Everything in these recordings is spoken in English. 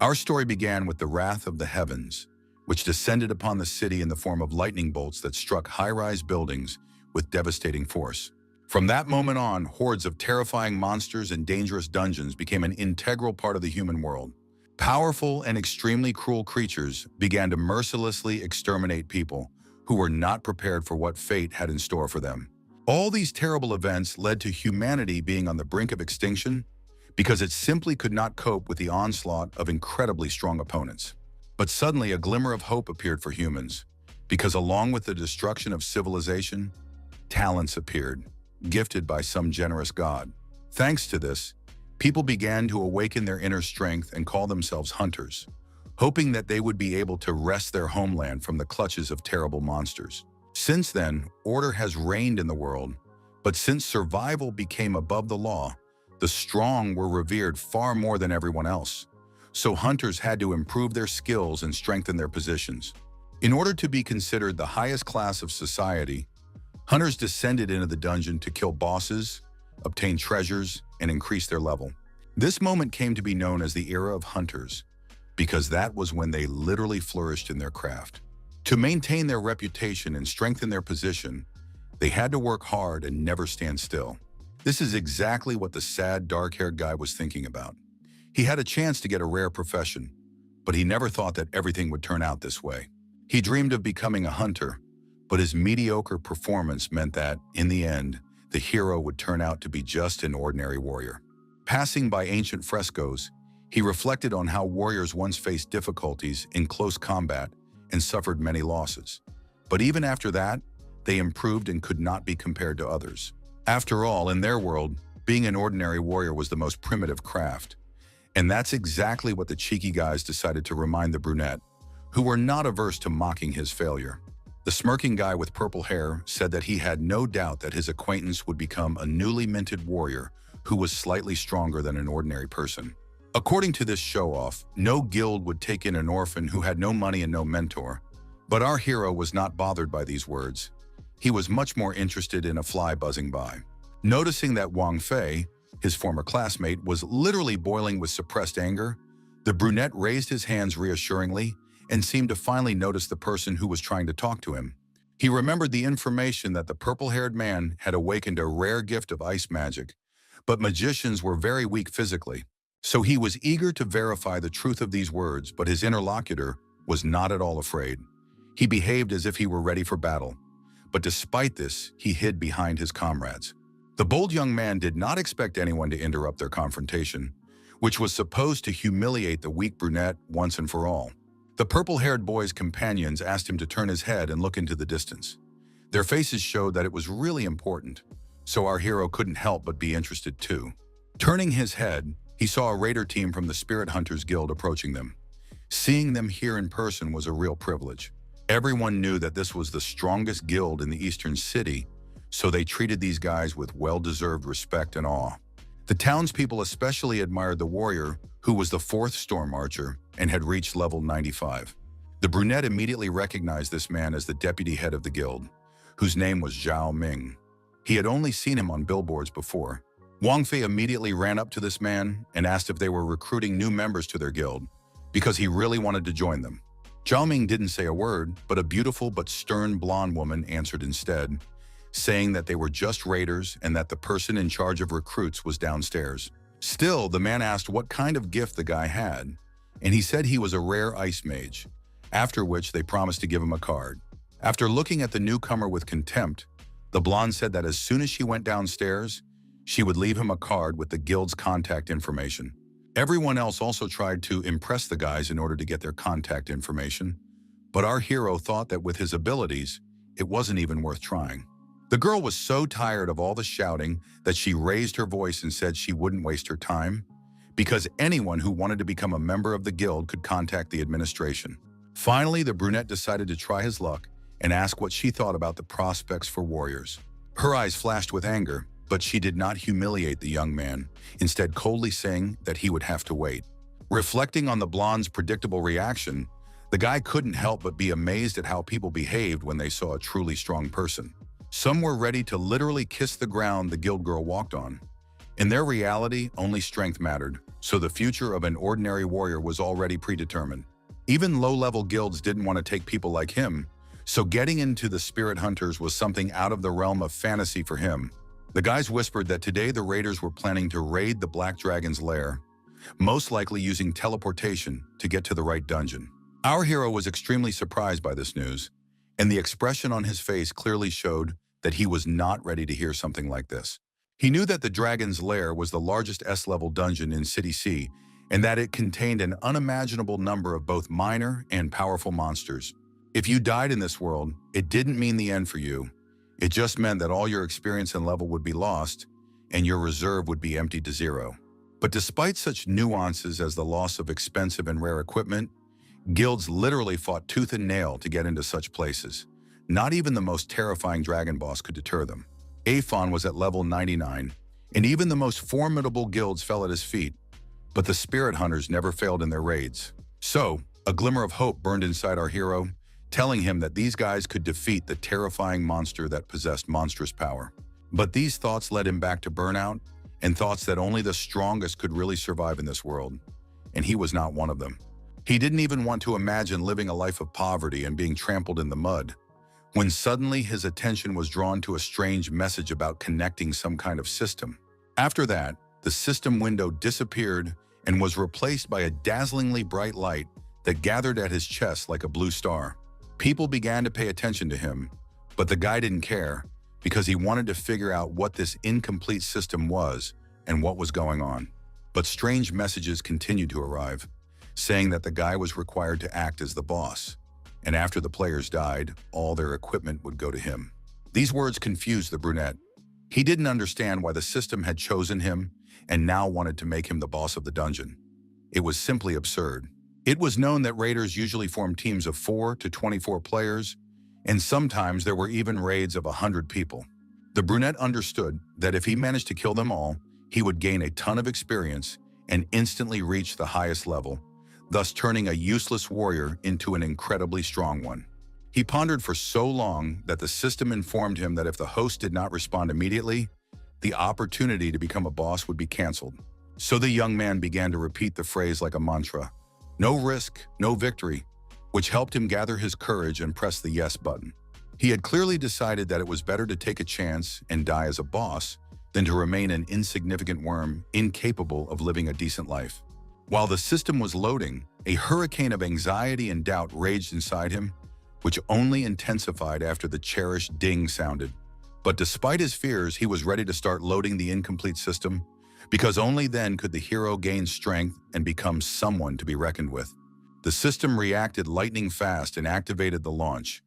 Our story began with the wrath of the heavens, which descended upon the city in the form of lightning bolts that struck high-rise buildings with devastating force. From that moment on, hordes of terrifying monsters and dangerous dungeons became an integral part of the human world. Powerful and extremely cruel creatures began to mercilessly exterminate people who were not prepared for what fate had in store for them. All these terrible events led to humanity being on the brink of extinction because it simply could not cope with the onslaught of incredibly strong opponents. But suddenly a glimmer of hope appeared for humans, because along with the destruction of civilization, talents appeared, gifted by some generous god. Thanks to this, people began to awaken their inner strength and call themselves hunters, hoping that they would be able to wrest their homeland from the clutches of terrible monsters. Since then, order has reigned in the world, but since survival became above the law, the strong were revered far more than everyone else. So hunters had to improve their skills and strengthen their positions. In order to be considered the highest class of society, hunters descended into the dungeon to kill bosses, obtain treasures, and increase their level. This moment came to be known as the era of hunters, because that was when they literally flourished in their craft. To maintain their reputation and strengthen their position, they had to work hard and never stand still. This is exactly what the sad, dark-haired guy was thinking about. He had a chance to get a rare profession, but he never thought that everything would turn out this way. He dreamed of becoming a hunter, but his mediocre performance meant that, in the end, the hero would turn out to be just an ordinary warrior. Passing by ancient frescoes, he reflected on how warriors once faced difficulties in close combat and suffered many losses. But even after that, they improved and could not be compared to others. After all, in their world, being an ordinary warrior was the most primitive craft. And that's exactly what the cheeky guys decided to remind the brunette, who were not averse to mocking his failure. The smirking guy with purple hair said that he had no doubt that his acquaintance would become a newly minted warrior who was slightly stronger than an ordinary person. According to this show-off, no guild would take in an orphan who had no money and no mentor. But our hero was not bothered by these words. He was much more interested in a fly buzzing by. Noticing that Wang Fei, his former classmate, was literally boiling with suppressed anger, the brunette raised his hands reassuringly and seemed to finally notice the person who was trying to talk to him. He remembered the information that the purple-haired man had awakened a rare gift of ice magic, but magicians were very weak physically. So he was eager to verify the truth of these words, but his interlocutor was not at all afraid. He behaved as if he were ready for battle, but despite this, he hid behind his comrades. The bold young man did not expect anyone to interrupt their confrontation, which was supposed to humiliate the weak brunette once and for all. The purple-haired boy's companions asked him to turn his head and look into the distance. Their faces showed that it was really important, so our hero couldn't help but be interested too. Turning his head, he saw a raider team from the Spirit Hunters Guild approaching them. Seeing them here in person was a real privilege. Everyone knew that this was the strongest guild in the eastern city, so they treated these guys with well-deserved respect and awe. The townspeople especially admired the warrior, who was the fourth storm archer and had reached level 95. The brunette immediately recognized this man as the deputy head of the guild, whose name was Zhao Ming. He had only seen him on billboards before. Wang Fei immediately ran up to this man and asked if they were recruiting new members to their guild, because he really wanted to join them. Zhao Ming didn't say a word, but a beautiful but stern blonde woman answered instead, saying that they were just raiders and that the person in charge of recruits was downstairs. Still, the man asked what kind of gift the guy had, and he said he was a rare ice mage, after which they promised to give him a card. After looking at the newcomer with contempt, the blonde said that as soon as she went downstairs, she would leave him a card with the guild's contact information. Everyone else also tried to impress the guys in order to get their contact information, but our hero thought that with his abilities, it wasn't even worth trying. The girl was so tired of all the shouting that she raised her voice and said she wouldn't waste her time, because anyone who wanted to become a member of the guild could contact the administration. Finally, the brunette decided to try his luck and ask what she thought about the prospects for warriors. Her eyes flashed with anger, but she did not humiliate the young man, instead coldly saying that he would have to wait. Reflecting on the blonde's predictable reaction, the guy couldn't help but be amazed at how people behaved when they saw a truly strong person. Some were ready to literally kiss the ground the guild girl walked on. In their reality, only strength mattered. so the future of an ordinary warrior was already predetermined. Even low-level guilds didn't want to take people like him, so getting into the Spirit Hunters was something out of the realm of fantasy for him. The guys whispered that today the raiders were planning to raid the Black Dragon's lair, most likely using teleportation to get to the right dungeon. Our hero was extremely surprised by this news, and the expression on his face clearly showed that he was not ready to hear something like this. He knew that the Dragon's Lair was the largest S-level dungeon in City C, and that it contained an unimaginable number of both minor and powerful monsters. If you died in this world, it didn't mean the end for you. It just meant that all your experience and level would be lost, and your reserve would be emptied to zero. But despite such nuances as the loss of expensive and rare equipment, guilds literally fought tooth and nail to get into such places. Not even the most terrifying dragon boss could deter them. Aphon was at level 99, and even the most formidable guilds fell at his feet. But the Spirit Hunters never failed in their raids. So, a glimmer of hope burned inside our hero, telling him that these guys could defeat the terrifying monster that possessed monstrous power. But these thoughts led him back to burnout, and thoughts that only the strongest could really survive in this world. And he was not one of them. He didn't even want to imagine living a life of poverty and being trampled in the mud, when suddenly his attention was drawn to a strange message about connecting some kind of system. After that, the system window disappeared and was replaced by a dazzlingly bright light that gathered at his chest like a blue star. People began to pay attention to him, but the guy didn't care because he wanted to figure out what this incomplete system was and what was going on. But strange messages continued to arrive, saying that the guy was required to act as the boss, and after the players died, all their equipment would go to him. These words confused the brunette. He didn't understand why the system had chosen him and now wanted to make him the boss of the dungeon. It was simply absurd. It was known that raiders usually formed teams of 4 to 24 players, and sometimes there were even raids of 100 people. The brunette understood that if he managed to kill them all, he would gain a ton of experience and instantly reach the highest level, thus turning a useless warrior into an incredibly strong one. He pondered for so long that the system informed him that if the host did not respond immediately, the opportunity to become a boss would be canceled. So the young man began to repeat the phrase like a mantra, "No risk, no victory," which helped him gather his courage and press the yes button. He had clearly decided that it was better to take a chance and die as a boss than to remain an insignificant worm incapable of living a decent life. While the system was loading, a hurricane of anxiety and doubt raged inside him, which only intensified after the cherished ding sounded. But despite his fears, he was ready to start loading the incomplete system, because only then could the hero gain strength and become someone to be reckoned with. The system reacted lightning fast and activated the launch,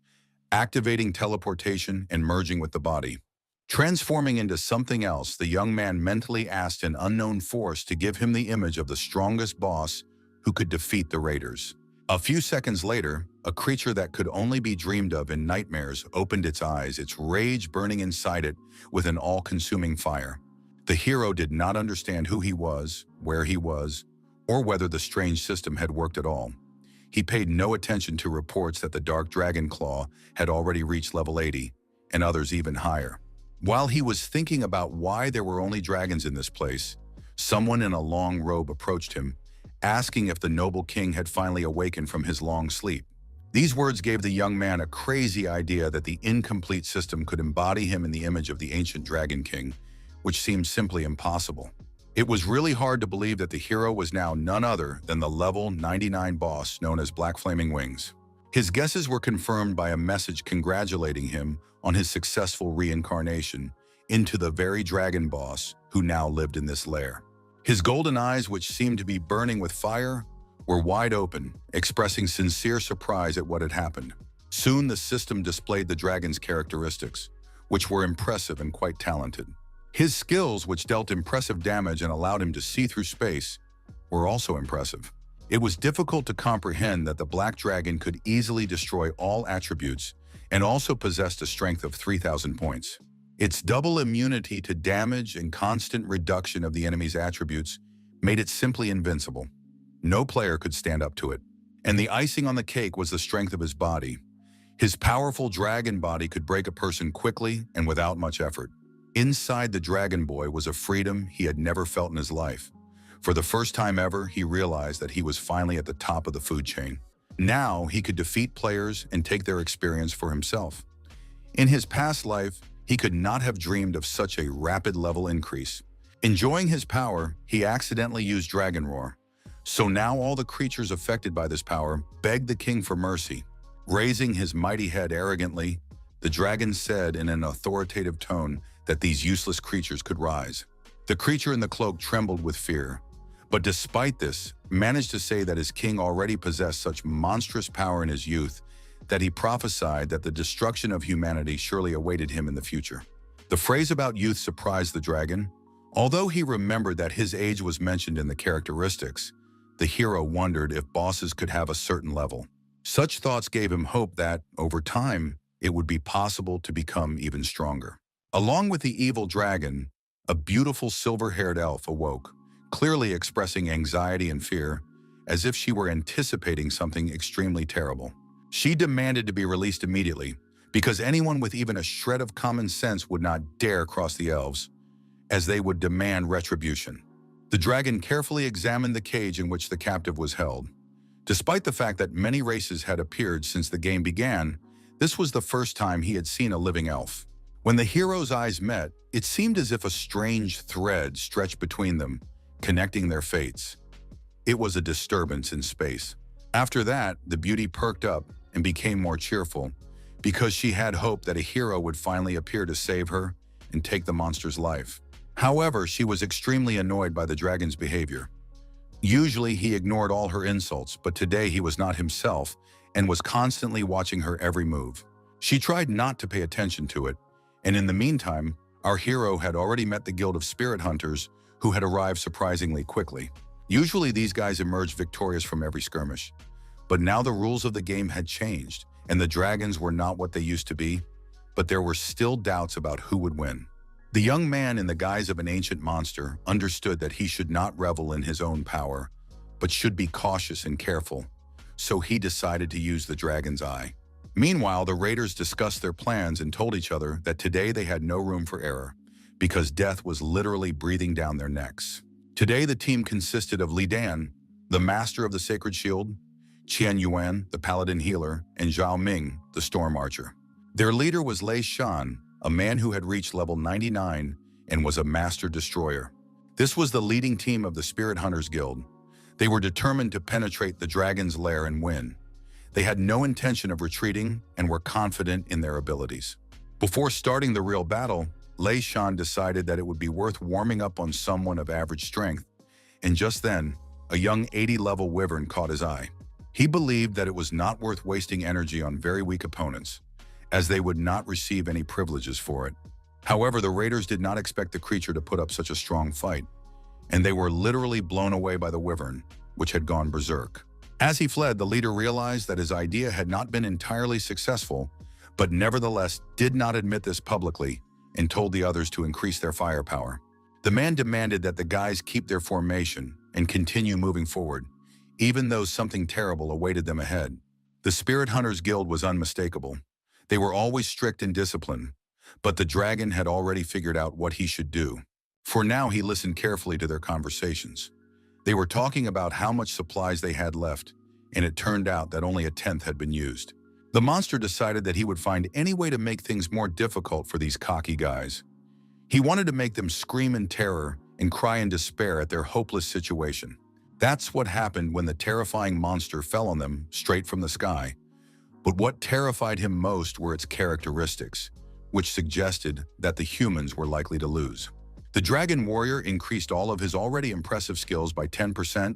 activating teleportation and merging with the body. Transforming into something else, the young man mentally asked an unknown force to give him the image of the strongest boss who could defeat the raiders. A few seconds later, a creature that could only be dreamed of in nightmares opened its eyes, its rage burning inside it with an all-consuming fire. The hero did not understand who he was, where he was, or whether the strange system had worked at all. He paid no attention to reports that the Dark Dragon Claw had already reached level 80, and others even higher. While he was thinking about why there were only dragons in this place, someone in a long robe approached him, asking if the noble king had finally awakened from his long sleep. These words gave the young man a crazy idea that the incomplete system could embody him in the image of the ancient Dragon King, which seemed simply impossible. It was really hard to believe that the hero was now none other than the level 99 boss known as Black Flaming Wings. His guesses were confirmed by a message congratulating him on his successful reincarnation into the very dragon boss who now lived in this lair. His golden eyes, which seemed to be burning with fire, were wide open, expressing sincere surprise at what had happened. Soon the system displayed the dragon's characteristics, which were impressive and quite talented. His skills, which dealt impressive damage and allowed him to see through space, were also impressive. It was difficult to comprehend that the Black Dragon could easily destroy all attributes and also possessed a strength of 3,000 points. Its double immunity to damage and constant reduction of the enemy's attributes made it simply invincible. No player could stand up to it. And the icing on the cake was the strength of his body. His powerful dragon body could break a person quickly and without much effort. Inside the Dragon Boy was a freedom he had never felt in his life. For the first time ever, he realized that he was finally at the top of the food chain. Now he could defeat players and take their experience for himself. In his past life, he could not have dreamed of such a rapid level increase. Enjoying his power, he accidentally used Dragon Roar. So now all the creatures affected by this power begged the king for mercy. Raising his mighty head arrogantly, the dragon said in an authoritative tone that these useless creatures could rise. The creature in the cloak trembled with fear, but despite this, managed to say that his king already possessed such monstrous power in his youth that he prophesied that the destruction of humanity surely awaited him in the future. The phrase about youth surprised the dragon. Although he remembered that his age was mentioned in the characteristics, the hero wondered if bosses could have a certain level. Such thoughts gave him hope that, over time, it would be possible to become even stronger. Along with the evil dragon, a beautiful silver-haired elf awoke, clearly expressing anxiety and fear, as if she were anticipating something extremely terrible. She demanded to be released immediately, because anyone with even a shred of common sense would not dare cross the elves, as they would demand retribution. The dragon carefully examined the cage in which the captive was held. Despite the fact that many races had appeared since the game began, this was the first time he had seen a living elf. When the hero's eyes met, it seemed as if a strange thread stretched between them, connecting their fates. It was a disturbance in space. After that, the beauty perked up and became more cheerful, because she had hoped that a hero would finally appear to save her and take the monster's life. However, she was extremely annoyed by the dragon's behavior. Usually, he ignored all her insults, but today he was not himself and was constantly watching her every move. She tried not to pay attention to it, and in the meantime, our hero had already met the Guild of Spirit Hunters, who had arrived surprisingly quickly. Usually, these guys emerged victorious from every skirmish, but now the rules of the game had changed, and the dragons were not what they used to be, but there were still doubts about who would win. The young man, in the guise of an ancient monster, understood that he should not revel in his own power, but should be cautious and careful, so he decided to use the dragon's eye. Meanwhile, the raiders discussed their plans and told each other that today they had no room for error, because death was literally breathing down their necks. Today, the team consisted of Li Dan, the master of the sacred shield, Qian Yuan, the paladin healer, and Zhao Ming, the storm archer. Their leader was Lei Shan, a man who had reached level 99 and was a master destroyer. This was the leading team of the Spirit Hunters Guild. They were determined to penetrate the dragon's lair and win. They had no intention of retreating and were confident in their abilities. Before starting the real battle, Lei Shan decided that it would be worth warming up on someone of average strength, and just then, a young 80-level wyvern caught his eye. He believed that it was not worth wasting energy on very weak opponents, as they would not receive any privileges for it. However, the raiders did not expect the creature to put up such a strong fight, and they were literally blown away by the wyvern, which had gone berserk. As he fled, the leader realized that his idea had not been entirely successful, but nevertheless did not admit this publicly and told the others to increase their firepower. The man demanded that the guys keep their formation and continue moving forward, even though something terrible awaited them ahead. The Spirit Hunters Guild was unmistakable. They were always strict and disciplined, but the dragon had already figured out what he should do. For now, he listened carefully to their conversations. They were talking about how much supplies they had left, and it turned out that only a tenth had been used. The monster decided that he would find any way to make things more difficult for these cocky guys. He wanted to make them scream in terror and cry in despair at their hopeless situation. That's what happened when the terrifying monster fell on them straight from the sky. But what terrified him most were its characteristics, which suggested that the humans were likely to lose. The Dragon Warrior increased all of his already impressive skills by 10%,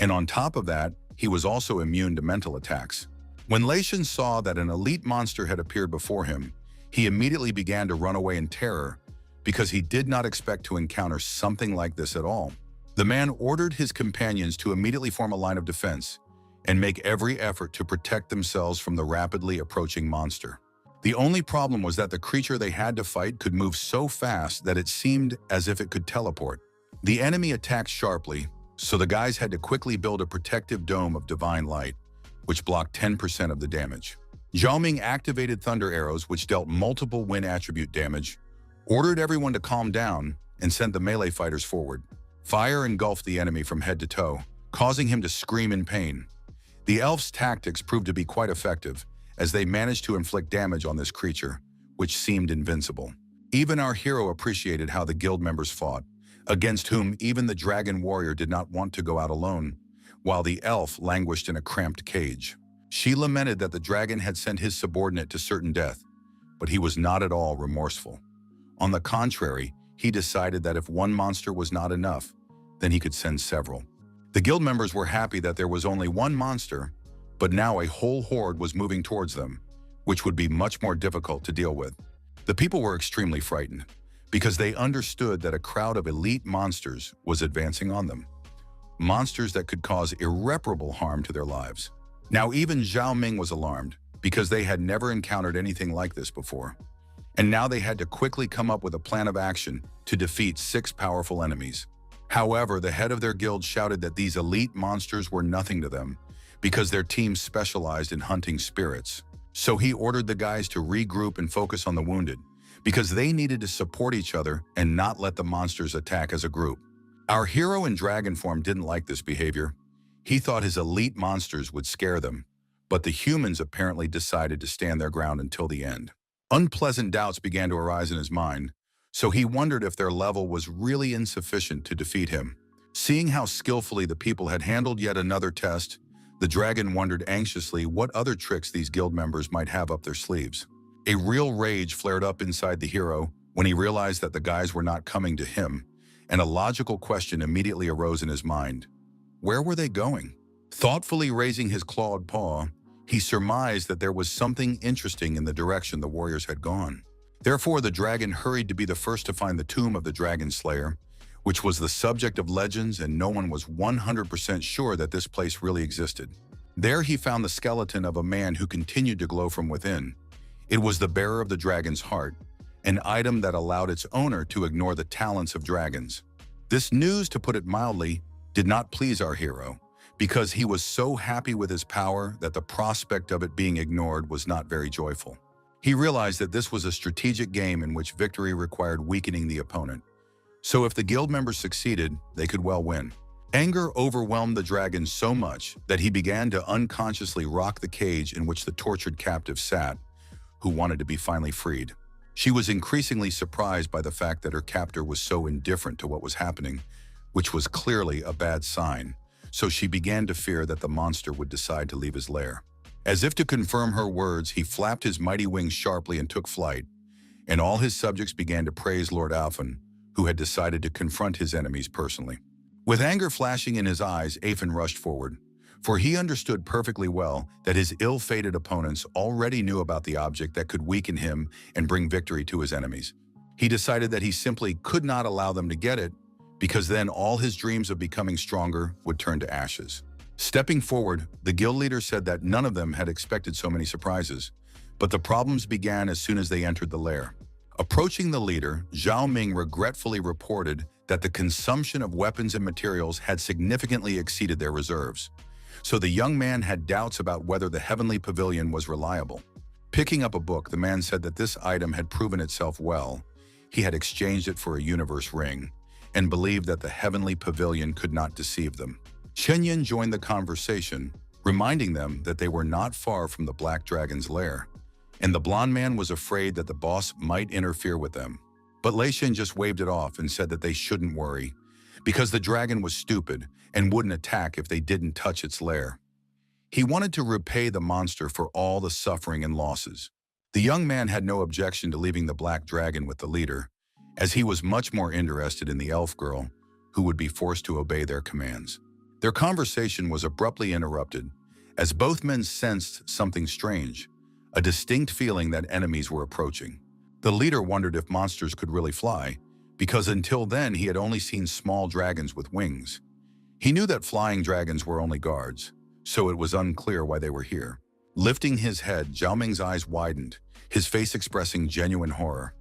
and on top of that, he was also immune to mental attacks. When Lei Shan saw that an elite monster had appeared before him, he immediately began to run away in terror because he did not expect to encounter something like this at all. The man ordered his companions to immediately form a line of defense and make every effort to protect themselves from the rapidly approaching monster. The only problem was that the creature they had to fight could move so fast that it seemed as if it could teleport. The enemy attacked sharply, so the guys had to quickly build a protective dome of divine light, which blocked 10% of the damage. Zhao Ming activated thunder arrows, which dealt multiple wind attribute damage, ordered everyone to calm down, and sent the melee fighters forward. Fire engulfed the enemy from head to toe, causing him to scream in pain. The elves' tactics proved to be quite effective, as they managed to inflict damage on this creature, which seemed invincible. Even our hero appreciated how the guild members fought, against whom even the dragon warrior did not want to go out alone, while the elf languished in a cramped cage. She lamented that the dragon had sent his subordinate to certain death, but he was not at all remorseful. On the contrary, he decided that if one monster was not enough, then he could send several. The guild members were happy that there was only one monster, but now a whole horde was moving towards them, which would be much more difficult to deal with. The people were extremely frightened, because they understood that a crowd of elite monsters was advancing on them. Monsters that could cause irreparable harm to their lives. Now even Zhao Ming was alarmed, because they had never encountered anything like this before. And now they had to quickly come up with a plan of action to defeat 6 powerful enemies. However, the head of their guild shouted that these elite monsters were nothing to them, because their team specialized in hunting spirits. So he ordered the guys to regroup and focus on the wounded, because they needed to support each other and not let the monsters attack as a group. Our hero in dragon form didn't like this behavior. He thought his elite monsters would scare them, but the humans apparently decided to stand their ground until the end. Unpleasant doubts began to arise in his mind, so he wondered if their level was really insufficient to defeat him. Seeing how skillfully the people had handled yet another test, the dragon wondered anxiously what other tricks these guild members might have up their sleeves. A real rage flared up inside the hero when he realized that the guys were not coming to him, and a logical question immediately arose in his mind. Where were they going? Thoughtfully raising his clawed paw, he surmised that there was something interesting in the direction the warriors had gone. Therefore, the dragon hurried to be the first to find the tomb of the dragon slayer, which was the subject of legends, and no one was 100% sure that this place really existed. There he found the skeleton of a man who continued to glow from within. It was the bearer of the dragon's heart, an item that allowed its owner to ignore the talents of dragons. This news, to put it mildly, did not please our hero, because he was so happy with his power that the prospect of it being ignored was not very joyful. He realized that this was a strategic game in which victory required weakening the opponent. So if the guild members succeeded, they could well win. Anger overwhelmed the dragon so much that he began to unconsciously rock the cage in which the tortured captive sat, who wanted to be finally freed. She was increasingly surprised by the fact that her captor was so indifferent to what was happening, which was clearly a bad sign, so she began to fear that the monster would decide to leave his lair. As if to confirm her words, he flapped his mighty wings sharply and took flight, and all his subjects began to praise Lord Alphen, who had decided to confront his enemies personally. With anger flashing in his eyes, Alphen rushed forward, for he understood perfectly well that his ill-fated opponents already knew about the object that could weaken him and bring victory to his enemies. He decided that he simply could not allow them to get it, because then all his dreams of becoming stronger would turn to ashes. Stepping forward, the guild leader said that none of them had expected so many surprises, but the problems began as soon as they entered the lair. Approaching the leader, Zhao Ming regretfully reported that the consumption of weapons and materials had significantly exceeded their reserves, so the young man had doubts about whether the heavenly pavilion was reliable. Picking up a book, the man said that this item had proven itself well. He had exchanged it for a universe ring, and believed that the heavenly pavilion could not deceive them. Chen Yin joined the conversation, reminding them that they were not far from the Black Dragon's lair, and the blonde man was afraid that the boss might interfere with them. But Lei Shen just waved it off and said that they shouldn't worry, because the dragon was stupid and wouldn't attack if they didn't touch its lair. He wanted to repay the monster for all the suffering and losses. The young man had no objection to leaving the Black Dragon with the leader, as he was much more interested in the elf girl, who would be forced to obey their commands. Their conversation was abruptly interrupted, as both men sensed something strange, a distinct feeling that enemies were approaching. The leader wondered if monsters could really fly, because until then he had only seen small dragons with wings. He knew that flying dragons were only guards, so it was unclear why they were here. Lifting his head, Zhao Ming's eyes widened, his face expressing genuine horror.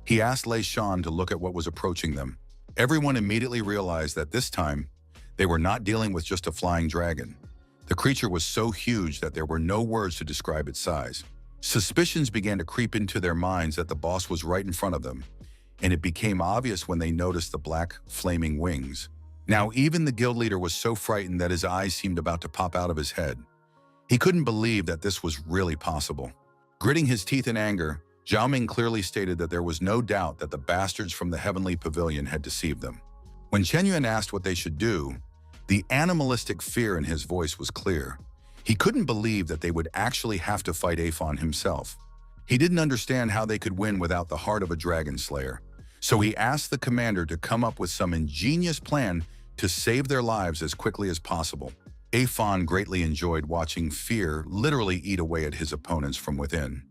He asked Lei Shan to look at what was approaching them. Everyone immediately realized that this time, they were not dealing with just a flying dragon. The creature was so huge that there were no words to describe its size. Suspicions began to creep into their minds that the boss was right in front of them, and it became obvious when they noticed the black, flaming wings. Now, even the guild leader was so frightened that his eyes seemed about to pop out of his head. He couldn't believe that this was really possible. Gritting his teeth in anger, Zhao Ming clearly stated that there was no doubt that the bastards from the heavenly pavilion had deceived them. When Chen Yuan asked what they should do, the animalistic fear in his voice was clear. He couldn't believe that they would actually have to fight Afon himself. He didn't understand how they could win without the heart of a dragon slayer. So he asked the commander to come up with some ingenious plan to save their lives as quickly as possible. Afon greatly enjoyed watching fear literally eat away at his opponents from within.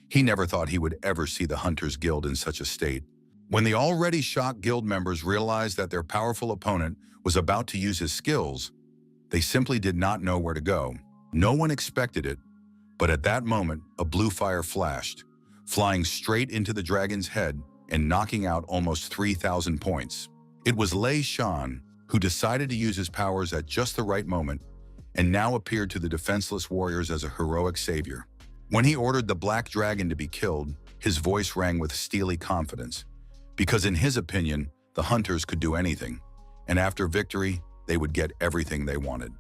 He never thought he would ever see the Hunters Guild in such a state. When the already shocked guild members realized that their powerful opponent was about to use his skills, they simply did not know where to go. No one expected it, but at that moment, a blue fire flashed, flying straight into the dragon's head and knocking out almost 3,000 points. It was Lei Shan, who decided to use his powers at just the right moment and now appeared to the defenseless warriors as a heroic savior. When he ordered the black dragon to be killed, his voice rang with steely confidence, because in his opinion, the hunters could do anything, and after victory, they would get everything they wanted.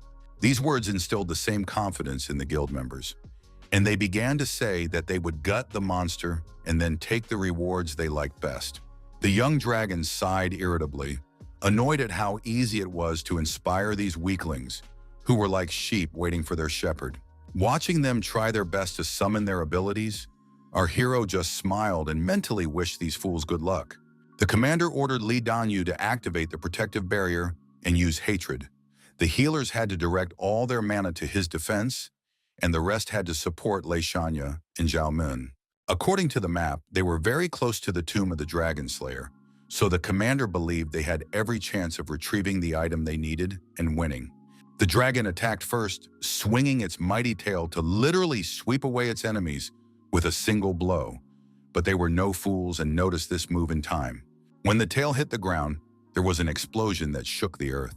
These words instilled the same confidence in the guild members, and they began to say that they would gut the monster and then take the rewards they liked best. The young dragon sighed irritably, annoyed at how easy it was to inspire these weaklings, who were like sheep waiting for their shepherd. Watching them try their best to summon their abilities, our hero just smiled and mentally wished these fools good luck. The commander ordered Li Danyu to activate the protective barrier and use hatred. The healers had to direct all their mana to his defense, and the rest had to support Lei Shanya and Zhao Mun. According to the map, they were very close to the tomb of the Dragon Slayer, so the commander believed they had every chance of retrieving the item they needed and winning. The dragon attacked first, swinging its mighty tail to literally sweep away its enemies with a single blow. But they were no fools and noticed this move in time. When the tail hit the ground, there was an explosion that shook the earth.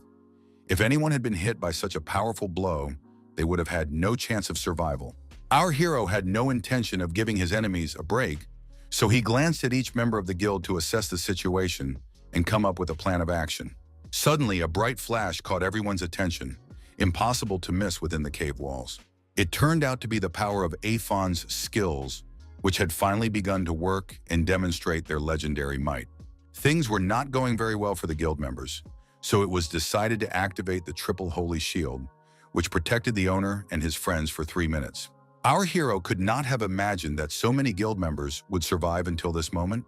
If anyone had been hit by such a powerful blow, they would have had no chance of survival. Our hero had no intention of giving his enemies a break, so he glanced at each member of the guild to assess the situation and come up with a plan of action. Suddenly, a bright flash caught everyone's attention, impossible to miss within the cave walls. It turned out to be the power of Afon's skills, which had finally begun to work and demonstrate their legendary might. Things were not going very well for the guild members, so it was decided to activate the Triple Holy Shield, which protected the owner and his friends for 3 minutes. Our hero could not have imagined that so many guild members would survive until this moment.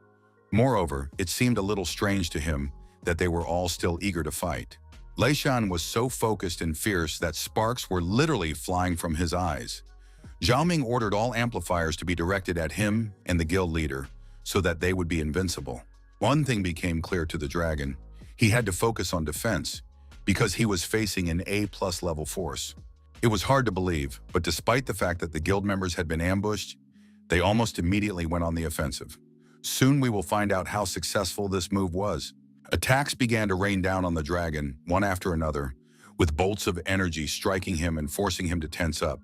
Moreover, it seemed a little strange to him that they were all still eager to fight. Lei Shan was so focused and fierce that sparks were literally flying from his eyes. Zhao Ming ordered all amplifiers to be directed at him and the guild leader so that they would be invincible. One thing became clear to the dragon: he had to focus on defense because he was facing an A+ level force. It was hard to believe, but despite the fact that the guild members had been ambushed, they almost immediately went on the offensive. Soon we will find out how successful this move was. Attacks began to rain down on the dragon, one after another, with bolts of energy striking him and forcing him to tense up.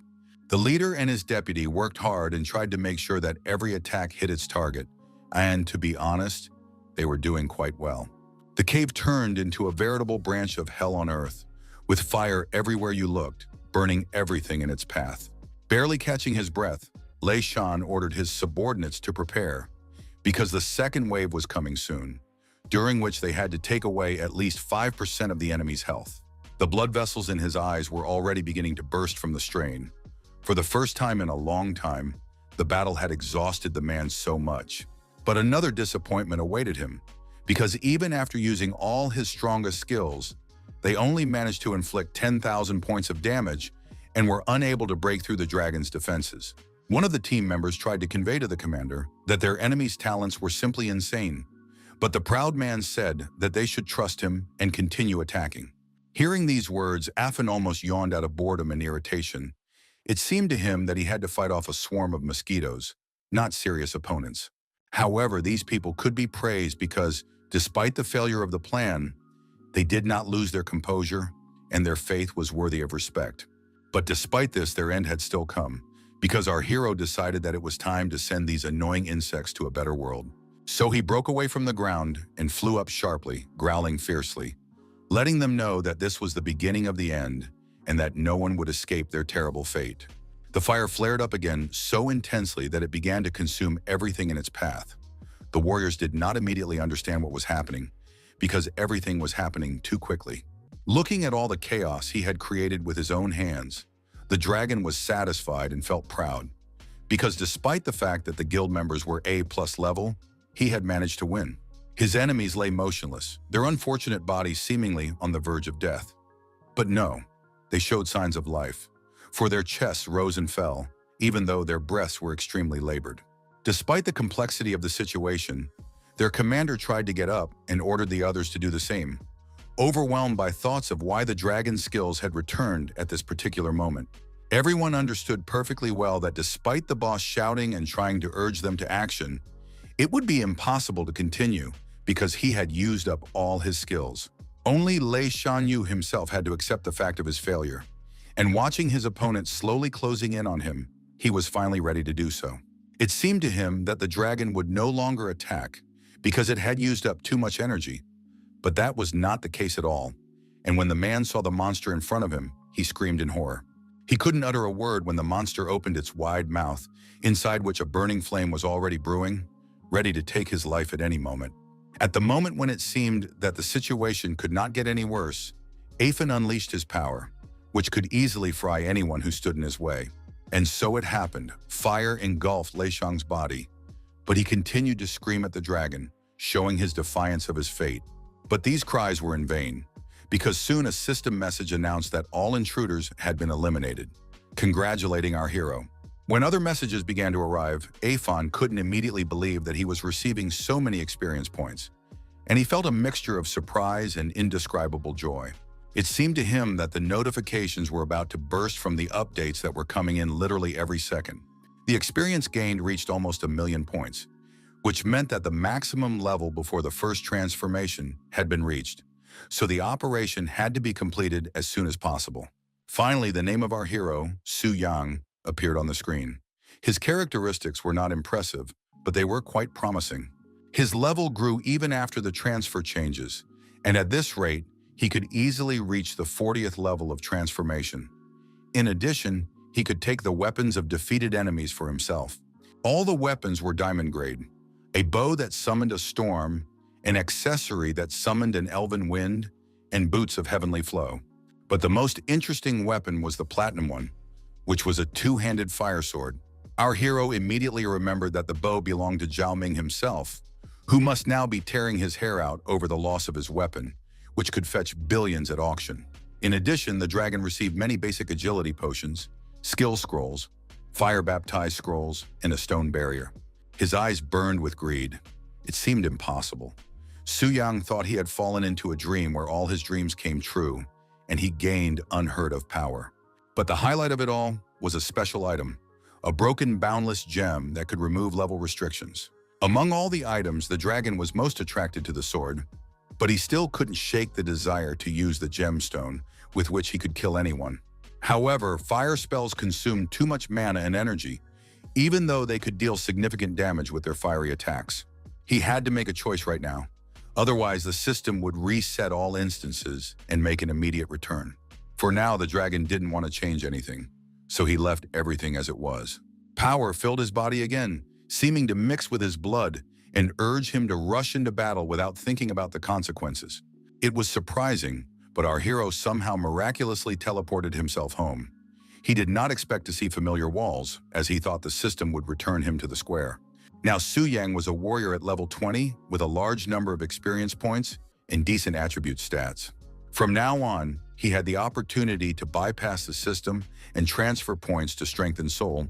The leader and his deputy worked hard and tried to make sure that every attack hit its target, and to be honest, they were doing quite well. The cave turned into a veritable branch of hell on earth, with fire everywhere you looked, burning everything in its path. Barely catching his breath, Lei Shan ordered his subordinates to prepare, because the second wave was coming soon, during which they had to take away at least 5% of the enemy's health. The blood vessels in his eyes were already beginning to burst from the strain. For the first time in a long time, the battle had exhausted the man so much. But another disappointment awaited him, because even after using all his strongest skills, they only managed to inflict 10,000 points of damage and were unable to break through the dragon's defenses. One of the team members tried to convey to the commander that their enemy's talents were simply insane, but the proud man said that they should trust him and continue attacking. Hearing these words, Afon almost yawned out of boredom and irritation. It seemed to him that he had to fight off a swarm of mosquitoes, not serious opponents. However, these people could be praised because, despite the failure of the plan, they did not lose their composure, and their faith was worthy of respect. But despite this, their end had still come, because our hero decided that it was time to send these annoying insects to a better world. So he broke away from the ground and flew up sharply, growling fiercely. letting them know that this was the beginning of the end and that no one would escape their terrible fate. The fire flared up again so intensely that it began to consume everything in its path. The warriors did not immediately understand what was happening because everything was happening too quickly. Looking at all the chaos he had created with his own hands, the dragon was satisfied and felt proud because despite the fact that the guild members were A+ level, he had managed to win. His enemies lay motionless, their unfortunate bodies seemingly on the verge of death. But no, they showed signs of life, for their chests rose and fell, even though their breaths were extremely labored. Despite the complexity of the situation, their commander tried to get up and ordered the others to do the same, overwhelmed by thoughts of why the dragon's skills had returned at this particular moment. Everyone understood perfectly well that despite the boss shouting and trying to urge them to action, it would be impossible to continue because he had used up all his skills. Only Lei Shanyu himself had to accept the fact of his failure, and watching his opponent slowly closing in on him, he was finally ready to do so. It seemed to him that the dragon would no longer attack because it had used up too much energy, but that was not the case at all, and when the man saw the monster in front of him, he screamed in horror. He couldn't utter a word when the monster opened its wide mouth, inside which a burning flame was already brewing, ready to take his life at any moment. At the moment when it seemed that the situation could not get any worse, Aphan unleashed his power, which could easily fry anyone who stood in his way. And so it happened. Fire engulfed Lei Shang's body, but he continued to scream at the dragon, showing his defiance of his fate. But these cries were in vain, because soon a system message announced that all intruders had been eliminated, congratulating our hero. When other messages began to arrive, Aphan couldn't immediately believe that he was receiving so many experience points, and he felt a mixture of surprise and indescribable joy. It seemed to him that the notifications were about to burst from the updates that were coming in literally every second. The experience gained reached almost 1,000,000 points, which meant that the maximum level before the first transformation had been reached, so the operation had to be completed as soon as possible. Finally, the name of our hero, Su Yang, appeared on the screen. His characteristics were not impressive, but they were quite promising. His level grew even after the transfer changes, and at this rate, he could easily reach the 40th level of transformation. In addition, he could take the weapons of defeated enemies for himself. All the weapons were diamond grade, a bow that summoned a storm, an accessory that summoned an elven wind, and boots of heavenly flow. But the most interesting weapon was the platinum one, which was a two-handed fire sword. Our hero immediately remembered that the bow belonged to Zhao Ming himself, who must now be tearing his hair out over the loss of his weapon, which could fetch billions at auction. In addition, the dragon received many basic agility potions, skill scrolls, fire-baptized scrolls, and a stone barrier. His eyes burned with greed. It seemed impossible. Su Yang thought he had fallen into a dream where all his dreams came true, and he gained unheard-of power. But the highlight of it all was a special item, a broken boundless gem that could remove level restrictions. Among all the items, the dragon was most attracted to the sword, but he still couldn't shake the desire to use the gemstone with which he could kill anyone. However, fire spells consumed too much mana and energy, even though they could deal significant damage with their fiery attacks. He had to make a choice right now. Otherwise, the system would reset all instances and make an immediate return. For now, the dragon didn't want to change anything, so he left everything as it was. Power filled his body again, seeming to mix with his blood and urge him to rush into battle without thinking about the consequences. It was surprising, but our hero somehow miraculously teleported himself home. He did not expect to see familiar walls, as he thought the system would return him to the square. Now Su Yang was a warrior at level 20 with a large number of experience points and decent attribute stats. From now on, he had the opportunity to bypass the system and transfer points to strengthen soul,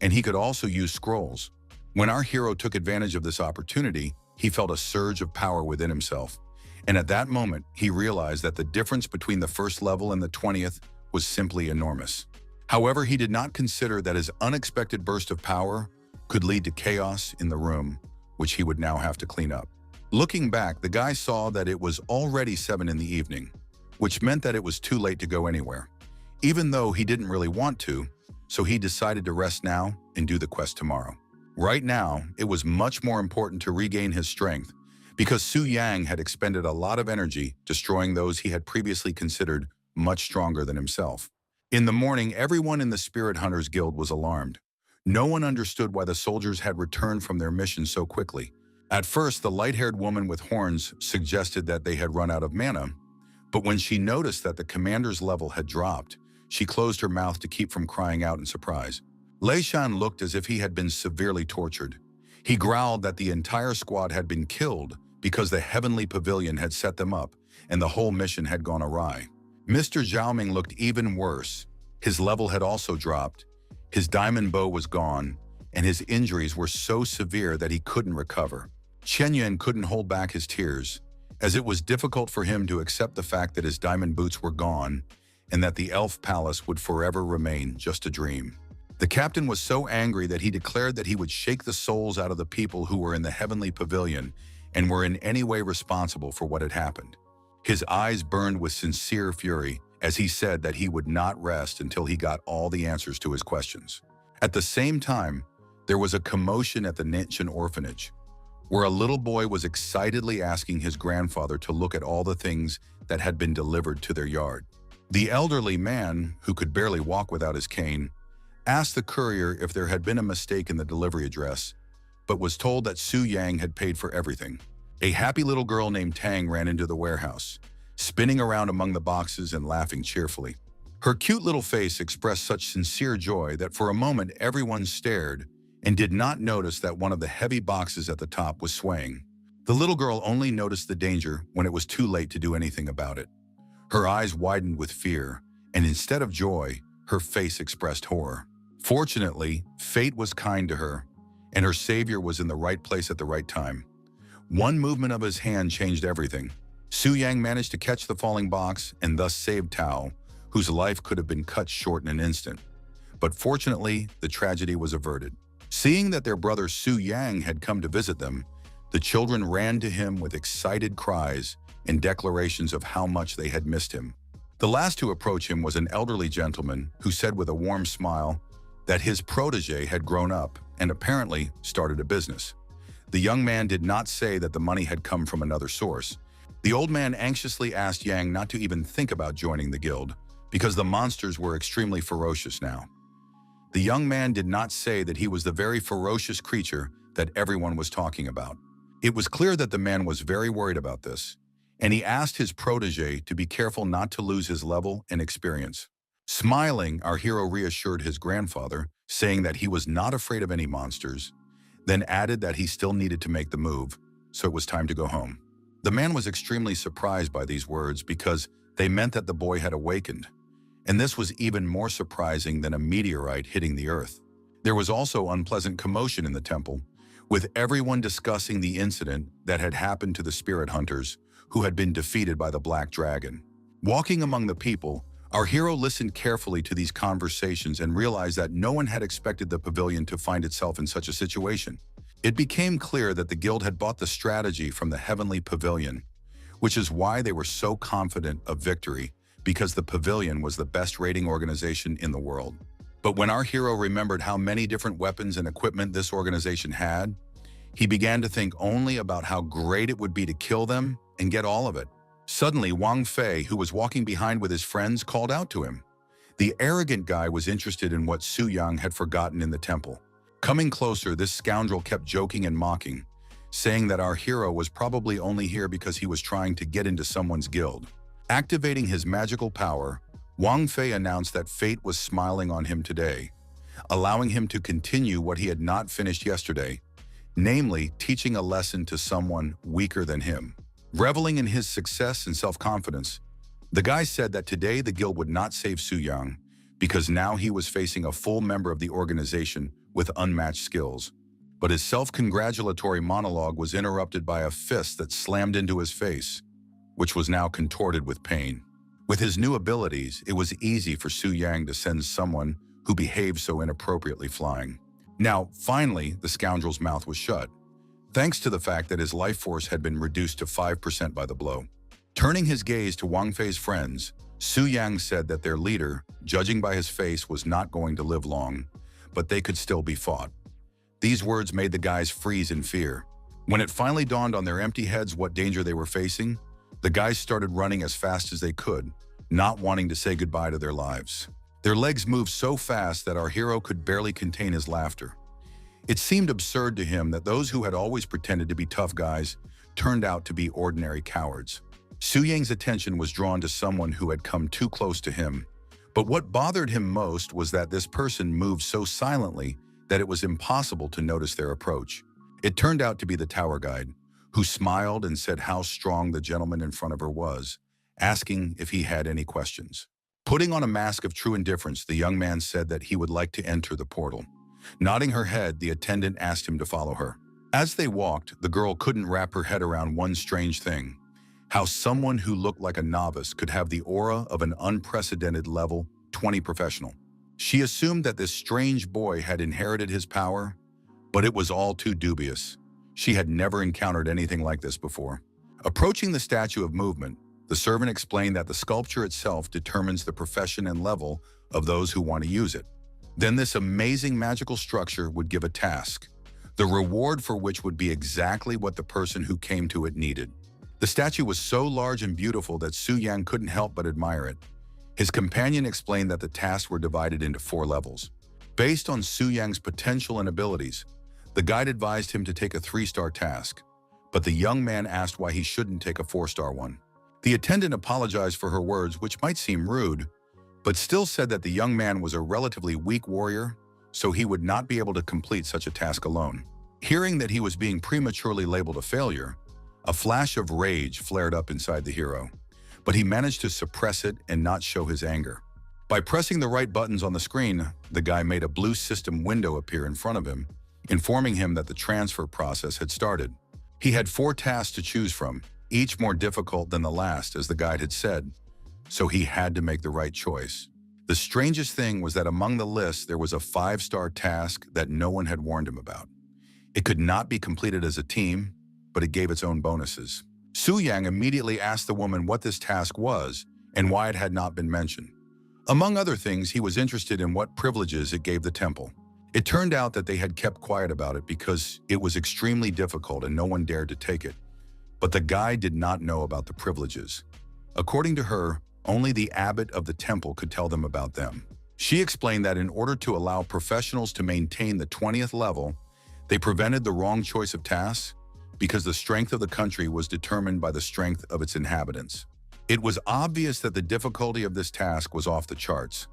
and he could also use scrolls. When our hero took advantage of this opportunity, he felt a surge of power within himself. And at that moment, he realized that the difference between the first level and the 20th was simply enormous. However, he did not consider that his unexpected burst of power could lead to chaos in the room, which he would now have to clean up. Looking back, the guy saw that it was already 7 in the evening, which meant that it was too late to go anywhere, even though he didn't really want to, so he decided to rest now and do the quest tomorrow. Right now, it was much more important to regain his strength because Su Yang had expended a lot of energy destroying those he had previously considered much stronger than himself. In the morning, everyone in the Spirit Hunters Guild was alarmed. No one understood why the soldiers had returned from their mission so quickly. At first, the light-haired woman with horns suggested that they had run out of mana, but when she noticed that the commander's level had dropped, she closed her mouth to keep from crying out in surprise. Lei Shan looked as if he had been severely tortured. He growled that the entire squad had been killed because the heavenly pavilion had set them up and the whole mission had gone awry. Mr. Zhaoming looked even worse. His level had also dropped, his diamond bow was gone, and his injuries were so severe that he couldn't recover. Chen Yun couldn't hold back his tears, as it was difficult for him to accept the fact that his diamond boots were gone and that the elf palace would forever remain just a dream. The captain was so angry that he declared that he would shake the souls out of the people who were in the heavenly pavilion and were in any way responsible for what had happened. His eyes burned with sincere fury as he said that he would not rest until he got all the answers to his questions. At the same time, there was a commotion at the Ninchin orphanage, where a little boy was excitedly asking his grandfather to look at all the things that had been delivered to their yard. The elderly man, who could barely walk without his cane, asked the courier if there had been a mistake in the delivery address, but was told that Su Yang had paid for everything. A happy little girl named Tang ran into the warehouse, spinning around among the boxes and laughing cheerfully. Her cute little face expressed such sincere joy that for a moment everyone stared and did not notice that one of the heavy boxes at the top was swaying. The little girl only noticed the danger when it was too late to do anything about it. Her eyes widened with fear, and instead of joy, her face expressed horror. Fortunately, fate was kind to her, and her savior was in the right place at the right time. One movement of his hand changed everything. Su Yang managed to catch the falling box and thus saved Tao, whose life could have been cut short in an instant. But fortunately, the tragedy was averted. Seeing that their brother Su Yang had come to visit them, the children ran to him with excited cries and declarations of how much they had missed him. The last to approach him was an elderly gentleman who said with a warm smile that his protege had grown up and apparently started a business. The young man did not say that the money had come from another source. The old man anxiously asked Yang not to even think about joining the guild, because the monsters were extremely ferocious now. The young man did not say that he was the very ferocious creature that everyone was talking about. It was clear that the man was very worried about this, and he asked his protege to be careful not to lose his level and experience. Smiling, our hero reassured his grandfather, saying that he was not afraid of any monsters, then added that he still needed to make the move, so it was time to go home. The man was extremely surprised by these words because they meant that the boy had awakened, and this was even more surprising than a meteorite hitting the earth. There was also unpleasant commotion in the temple, with everyone discussing the incident that had happened to the spirit hunters who had been defeated by the Black Dragon. Walking among the people, our hero listened carefully to these conversations and realized that no one had expected the pavilion to find itself in such a situation. It became clear that the guild had bought the strategy from the heavenly pavilion, which is why they were so confident of victory, because the pavilion was the best raiding organization in the world. But when our hero remembered how many different weapons and equipment this organization had, he began to think only about how great it would be to kill them and get all of it. Suddenly, Wang Fei, who was walking behind with his friends, called out to him. The arrogant guy was interested in what Su Yang had forgotten in the temple. Coming closer, this scoundrel kept joking and mocking, saying that our hero was probably only here because he was trying to get into someone's guild. Activating his magical power, Wang Fei announced that fate was smiling on him today, allowing him to continue what he had not finished yesterday, namely teaching a lesson to someone weaker than him. Reveling in his success and self-confidence, the guy said that today the guild would not save Su Yang because now he was facing a full member of the organization with unmatched skills. But his self-congratulatory monologue was interrupted by a fist that slammed into his face, which was now contorted with pain. With his new abilities, it was easy for Su Yang to send someone who behaved so inappropriately flying. Now, finally, the scoundrel's mouth was shut, thanks to the fact that his life force had been reduced to 5% by the blow. Turning his gaze to Wang Fei's friends, Su Yang said that their leader, judging by his face, was not going to live long, but they could still be fought. These words made the guys freeze in fear. When it finally dawned on their empty heads what danger they were facing, the guys started running as fast as they could, not wanting to say goodbye to their lives. Their legs moved so fast that our hero could barely contain his laughter. It seemed absurd to him that those who had always pretended to be tough guys turned out to be ordinary cowards. Su Yang's attention was drawn to someone who had come too close to him. But what bothered him most was that this person moved so silently that it was impossible to notice their approach. It turned out to be the tower guide, who smiled and said how strong the gentleman in front of her was, asking if he had any questions. Putting on a mask of true indifference, the young man said that he would like to enter the portal. Nodding her head, the attendant asked him to follow her. As they walked, the girl couldn't wrap her head around one strange thing: how someone who looked like a novice could have the aura of an unprecedented level 20 professional. She assumed that this strange boy had inherited his power, but it was all too dubious. She had never encountered anything like this before. Approaching the statue of movement, the servant explained that the sculpture itself determines the profession and level of those who want to use it. Then this amazing magical structure would give a task, the reward for which would be exactly what the person who came to it needed. The statue was so large and beautiful that Su Yang couldn't help but admire it. His companion explained that the tasks were divided into 4 levels. Based on Su Yang's potential and abilities, the guide advised him to take a 3-star task, but the young man asked why he shouldn't take a 4-star one. The attendant apologized for her words, which might seem rude, but still said that the young man was a relatively weak warrior, so he would not be able to complete such a task alone. Hearing that he was being prematurely labeled a failure, a flash of rage flared up inside the hero, but he managed to suppress it and not show his anger. By pressing the right buttons on the screen, the guy made a blue system window appear in front of him, informing him that the transfer process had started. He had 4 tasks to choose from, each more difficult than the last, as the guide had said, so he had to make the right choice. The strangest thing was that among the lists there was a 5-star task that no one had warned him about. It could not be completed as a team, but it gave its own bonuses. Su Yang immediately asked the woman what this task was and why it had not been mentioned. Among other things, he was interested in what privileges it gave the temple. It turned out that they had kept quiet about it because it was extremely difficult and no one dared to take it. But the guide did not know about the privileges. According to her, only the abbot of the temple could tell them about them. She explained that in order to allow professionals to maintain the 20th level, they prevented the wrong choice of tasks because the strength of the country was determined by the strength of its inhabitants. It was obvious that the difficulty of this task was off the charts.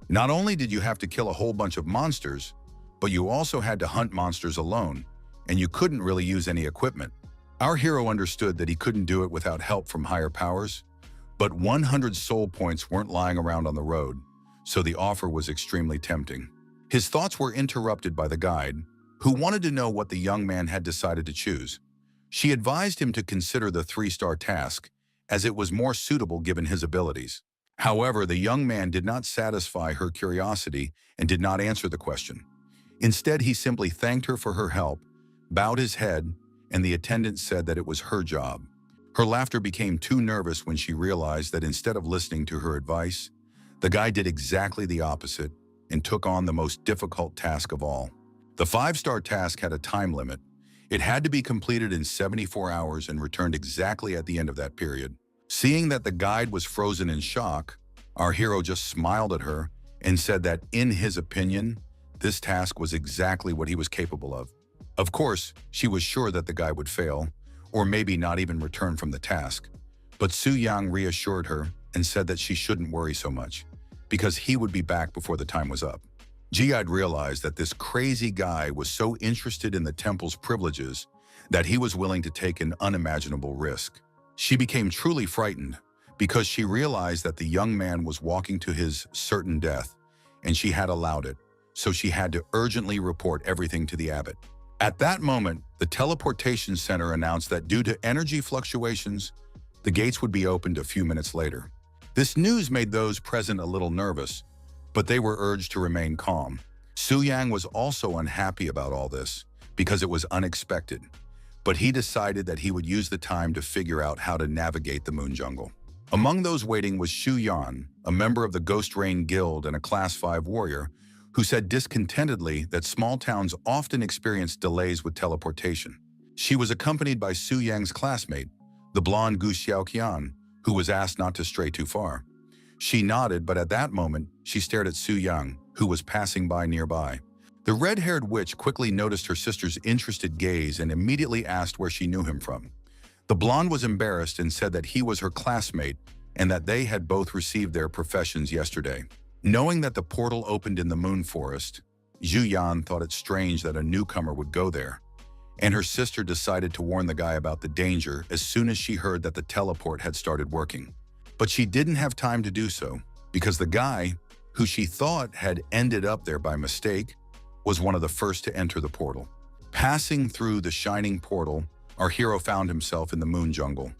Not only did you have to kill a whole bunch of monsters, but you also had to hunt monsters alone, and you couldn't really use any equipment. Our hero understood that he couldn't do it without help from higher powers, but 100 soul points weren't lying around on the road, so the offer was extremely tempting. His thoughts were interrupted by the guide, who wanted to know what the young man had decided to choose. She advised him to consider the 3-star task, as it was more suitable given his abilities. However, the young man did not satisfy her curiosity and did not answer the question. Instead, he simply thanked her for her help, bowed his head, and the attendant said that it was her job. Her laughter became too nervous when she realized that instead of listening to her advice, the guy did exactly the opposite and took on the most difficult task of all. The 5-star task had a time limit. It had to be completed in 74 hours and returned exactly at the end of that period. Seeing that the guide was frozen in shock, our hero just smiled at her and said that, in his opinion, this task was exactly what he was capable of. Of course, she was sure that the guy would fail, or maybe not even return from the task. But Su Yang reassured her and said that she shouldn't worry so much, because he would be back before the time was up. Ji-I'd realized that this crazy guy was so interested in the temple's privileges that he was willing to take an unimaginable risk. She became truly frightened because she realized that the young man was walking to his certain death, and she had allowed it, so she had to urgently report everything to the abbot. At that moment, the teleportation center announced that due to energy fluctuations, the gates would be opened a few minutes later. This news made those present a little nervous, but they were urged to remain calm. Su Yang was also unhappy about all this because it was unexpected, but he decided that he would use the time to figure out how to navigate the moon jungle. Among those waiting was Shu Yan, a member of the Ghost Rain Guild and a Class 5 warrior, who said discontentedly that small towns often experience delays with teleportation. She was accompanied by Su Yang's classmate, the blonde Gu Xiaoqian, who was asked not to stray too far. She nodded, but at that moment, she stared at Su Yang, who was passing by nearby. The red-haired witch quickly noticed her sister's interested gaze and immediately asked where she knew him from. The blonde was embarrassed and said that he was her classmate and that they had both received their professions yesterday. Knowing that the portal opened in the moon forest, Zhu Yan thought it strange that a newcomer would go there, and her sister decided to warn the guy about the danger as soon as she heard that the teleport had started working. But she didn't have time to do so, because the guy, who she thought had ended up there by mistake, was one of the first to enter the portal. Passing through the shining portal, our hero found himself in the moon jungle,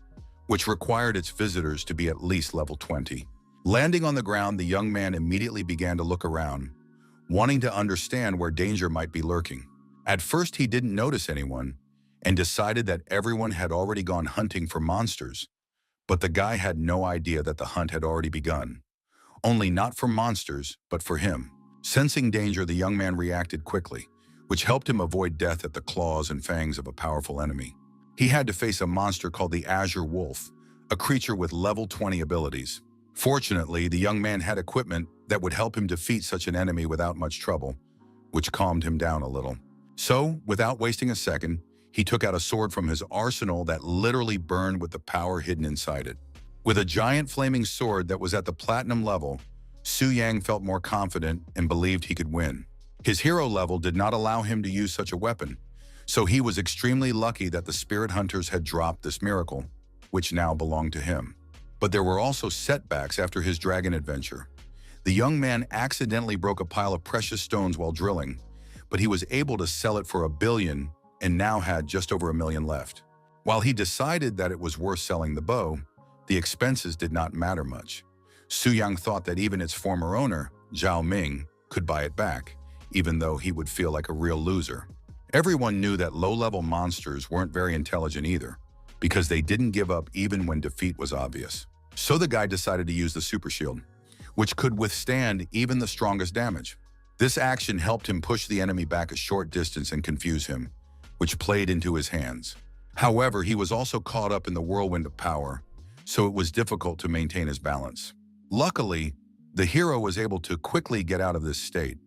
which required its visitors to be at least level 20. Landing on the ground, the young man immediately began to look around, wanting to understand where danger might be lurking. At first, he didn't notice anyone and decided that everyone had already gone hunting for monsters. But the guy had no idea that the hunt had already begun. Only not for monsters, but for him. Sensing danger, the young man reacted quickly, which helped him avoid death at the claws and fangs of a powerful enemy. He had to face a monster called the Azure Wolf, a creature with level 20 abilities. Fortunately, the young man had equipment that would help him defeat such an enemy without much trouble, which calmed him down a little. So, without wasting a second, he took out a sword from his arsenal that literally burned with the power hidden inside it. With a giant flaming sword that was at the platinum level, Su Yang felt more confident and believed he could win. His hero level did not allow him to use such a weapon, so he was extremely lucky that the spirit hunters had dropped this miracle, which now belonged to him. But there were also setbacks after his dragon adventure. The young man accidentally broke a pile of precious stones while drilling, but he was able to sell it for $1 billion and now had just over $1 million left. While he decided that it was worth selling the bow, the expenses did not matter much. Su Yang thought that even its former owner, Zhao Ming, could buy it back, even though he would feel like a real loser. Everyone knew that low-level monsters weren't very intelligent either, because they didn't give up even when defeat was obvious. So the guy decided to use the super shield, which could withstand even the strongest damage. This action helped him push the enemy back a short distance and confuse him, which played into his hands. However, he was also caught up in the whirlwind of power, so it was difficult to maintain his balance. Luckily, the hero was able to quickly get out of this state.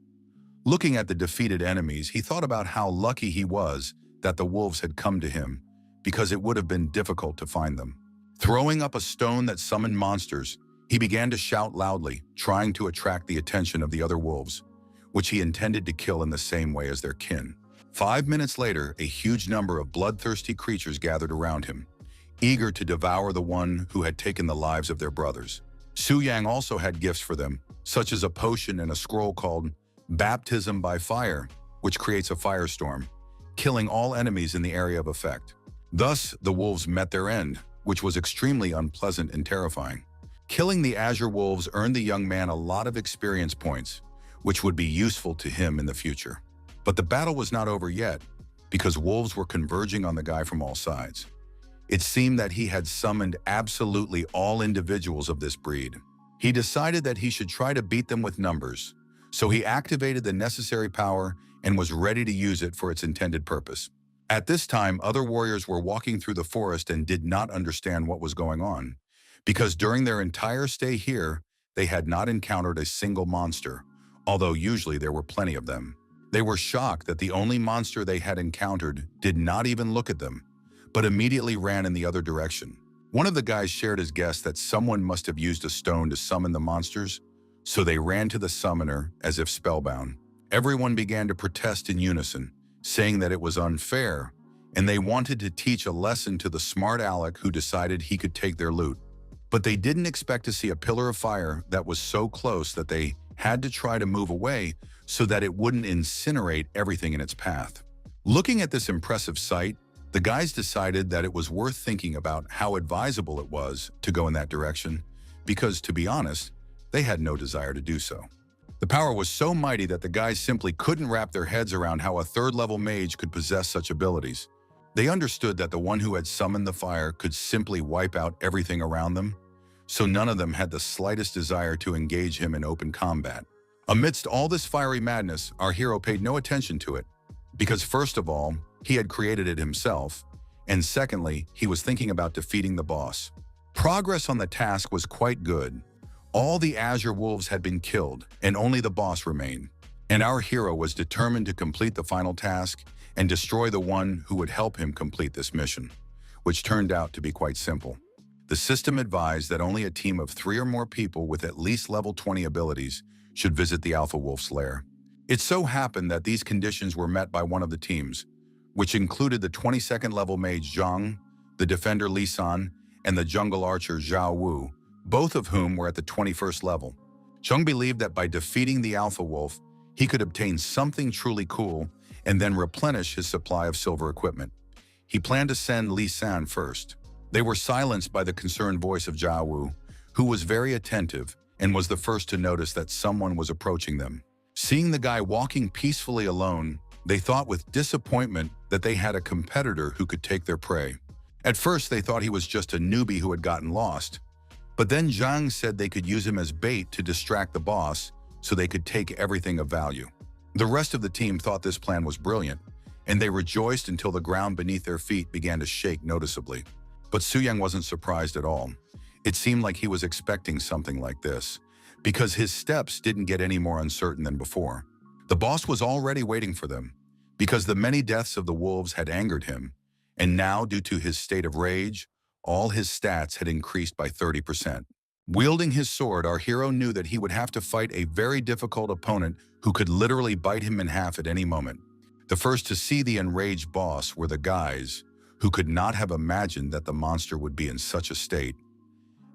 Looking at the defeated enemies, he thought about how lucky he was that the wolves had come to him, because it would have been difficult to find them. Throwing up a stone that summoned monsters, he began to shout loudly, trying to attract the attention of the other wolves, which he intended to kill in the same way as their kin. 5 minutes later, a huge number of bloodthirsty creatures gathered around him, eager to devour the one who had taken the lives of their brothers. Su Yang also had gifts for them, such as a potion and a scroll called Baptism by Fire, which creates a firestorm, killing all enemies in the area of effect. Thus, the wolves met their end, which was extremely unpleasant and terrifying. Killing the Azure Wolves earned the young man a lot of experience points, which would be useful to him in the future. But the battle was not over yet, because wolves were converging on the guy from all sides. It seemed that he had summoned absolutely all individuals of this breed. He decided that he should try to beat them with numbers, so he activated the necessary power and was ready to use it for its intended purpose. At this time, other warriors were walking through the forest and did not understand what was going on, because during their entire stay here, they had not encountered a single monster, although usually there were plenty of them. They were shocked that the only monster they had encountered did not even look at them, but immediately ran in the other direction. One of the guys shared his guess that someone must have used a stone to summon the monsters, so they ran to the summoner as if spellbound. Everyone began to protest in unison, saying that it was unfair, and they wanted to teach a lesson to the smart aleck who decided he could take their loot. But they didn't expect to see a pillar of fire that was so close that they had to try to move away so that it wouldn't incinerate everything in its path. Looking at this impressive sight, the guys decided that it was worth thinking about how advisable it was to go in that direction, because, to be honest, they had no desire to do so. The power was so mighty that the guys simply couldn't wrap their heads around how a third-level mage could possess such abilities. They understood that the one who had summoned the fire could simply wipe out everything around them, so none of them had the slightest desire to engage him in open combat. Amidst all this fiery madness, our hero paid no attention to it, because first of all, he had created it himself, and secondly, he was thinking about defeating the boss. Progress on the task was quite good. All the Azure Wolves had been killed, and only the boss remained. And our hero was determined to complete the final task and destroy the one who would help him complete this mission, which turned out to be quite simple. The system advised that only a team of 3 or more people with at least level 20 abilities should visit the Alpha Wolf's lair. It so happened that these conditions were met by one of the teams, which included the 22nd level mage Zhang, the defender Li San, and the jungle archer Zhao Wu, both of whom were at the 21st level. Zhang believed that by defeating the Alpha Wolf, he could obtain something truly cool and then replenish his supply of silver equipment. He planned to send Li San first. They were silenced by the concerned voice of Zhao Wu, who was very attentive and was the first to notice that someone was approaching them. Seeing the guy walking peacefully alone, they thought with disappointment that they had a competitor who could take their prey. At first, they thought he was just a newbie who had gotten lost. But then Zhang said they could use him as bait to distract the boss so they could take everything of value. The rest of the team thought this plan was brilliant, and they rejoiced until the ground beneath their feet began to shake noticeably. But Su Yang wasn't surprised at all. It seemed like he was expecting something like this, because his steps didn't get any more uncertain than before. The boss was already waiting for them, because the many deaths of the wolves had angered him, and now, due to his state of rage, all his stats had increased by 30%. Wielding his sword, our hero knew that he would have to fight a very difficult opponent who could literally bite him in half at any moment. The first to see the enraged boss were the guys, who could not have imagined that the monster would be in such a state.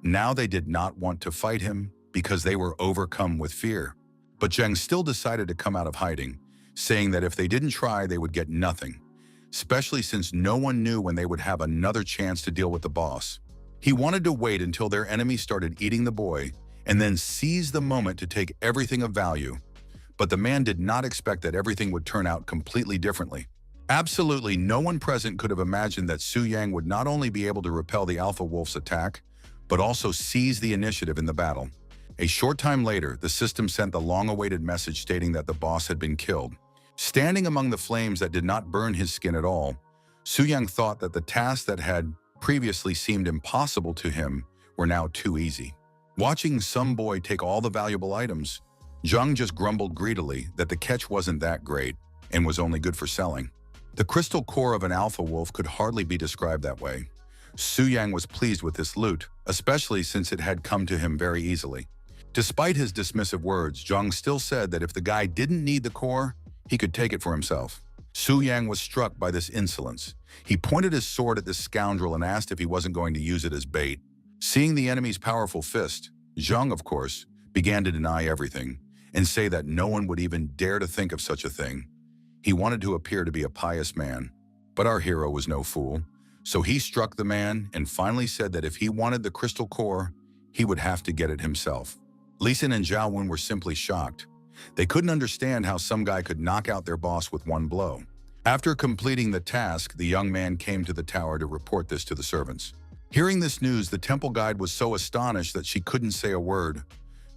Now they did not want to fight him because they were overcome with fear. But Zheng still decided to come out of hiding, saying that if they didn't try, they would get nothing, especially since no one knew when they would have another chance to deal with the boss. He wanted to wait until their enemy started eating the boy and then seize the moment to take everything of value. But the man did not expect that everything would turn out completely differently. Absolutely no one present could have imagined that Su Yang would not only be able to repel the Alpha Wolf's attack, but also seize the initiative in the battle. A short time later, the system sent the long-awaited message stating that the boss had been killed. Standing among the flames that did not burn his skin at all, Su Yang thought that the tasks that had previously seemed impossible to him were now too easy. Watching some boy take all the valuable items, Zhang just grumbled greedily that the catch wasn't that great and was only good for selling. The crystal core of an alpha wolf could hardly be described that way. Su Yang was pleased with this loot, especially since it had come to him very easily. Despite his dismissive words, Zhang still said that if the guy didn't need the core, he could take it for himself. Su Yang was struck by this insolence. He pointed his sword at this scoundrel and asked if he wasn't going to use it as bait. Seeing the enemy's powerful fist, Zhang, of course, began to deny everything and say that no one would even dare to think of such a thing. He wanted to appear to be a pious man, but our hero was no fool. So he struck the man and finally said that if he wanted the crystal core, he would have to get it himself. Li Xin and Zhao Wen were simply shocked. They couldn't understand how some guy could knock out their boss with one blow. After completing the task, the young man came to the tower to report this to the servants. Hearing this news, the temple guide was so astonished that she couldn't say a word,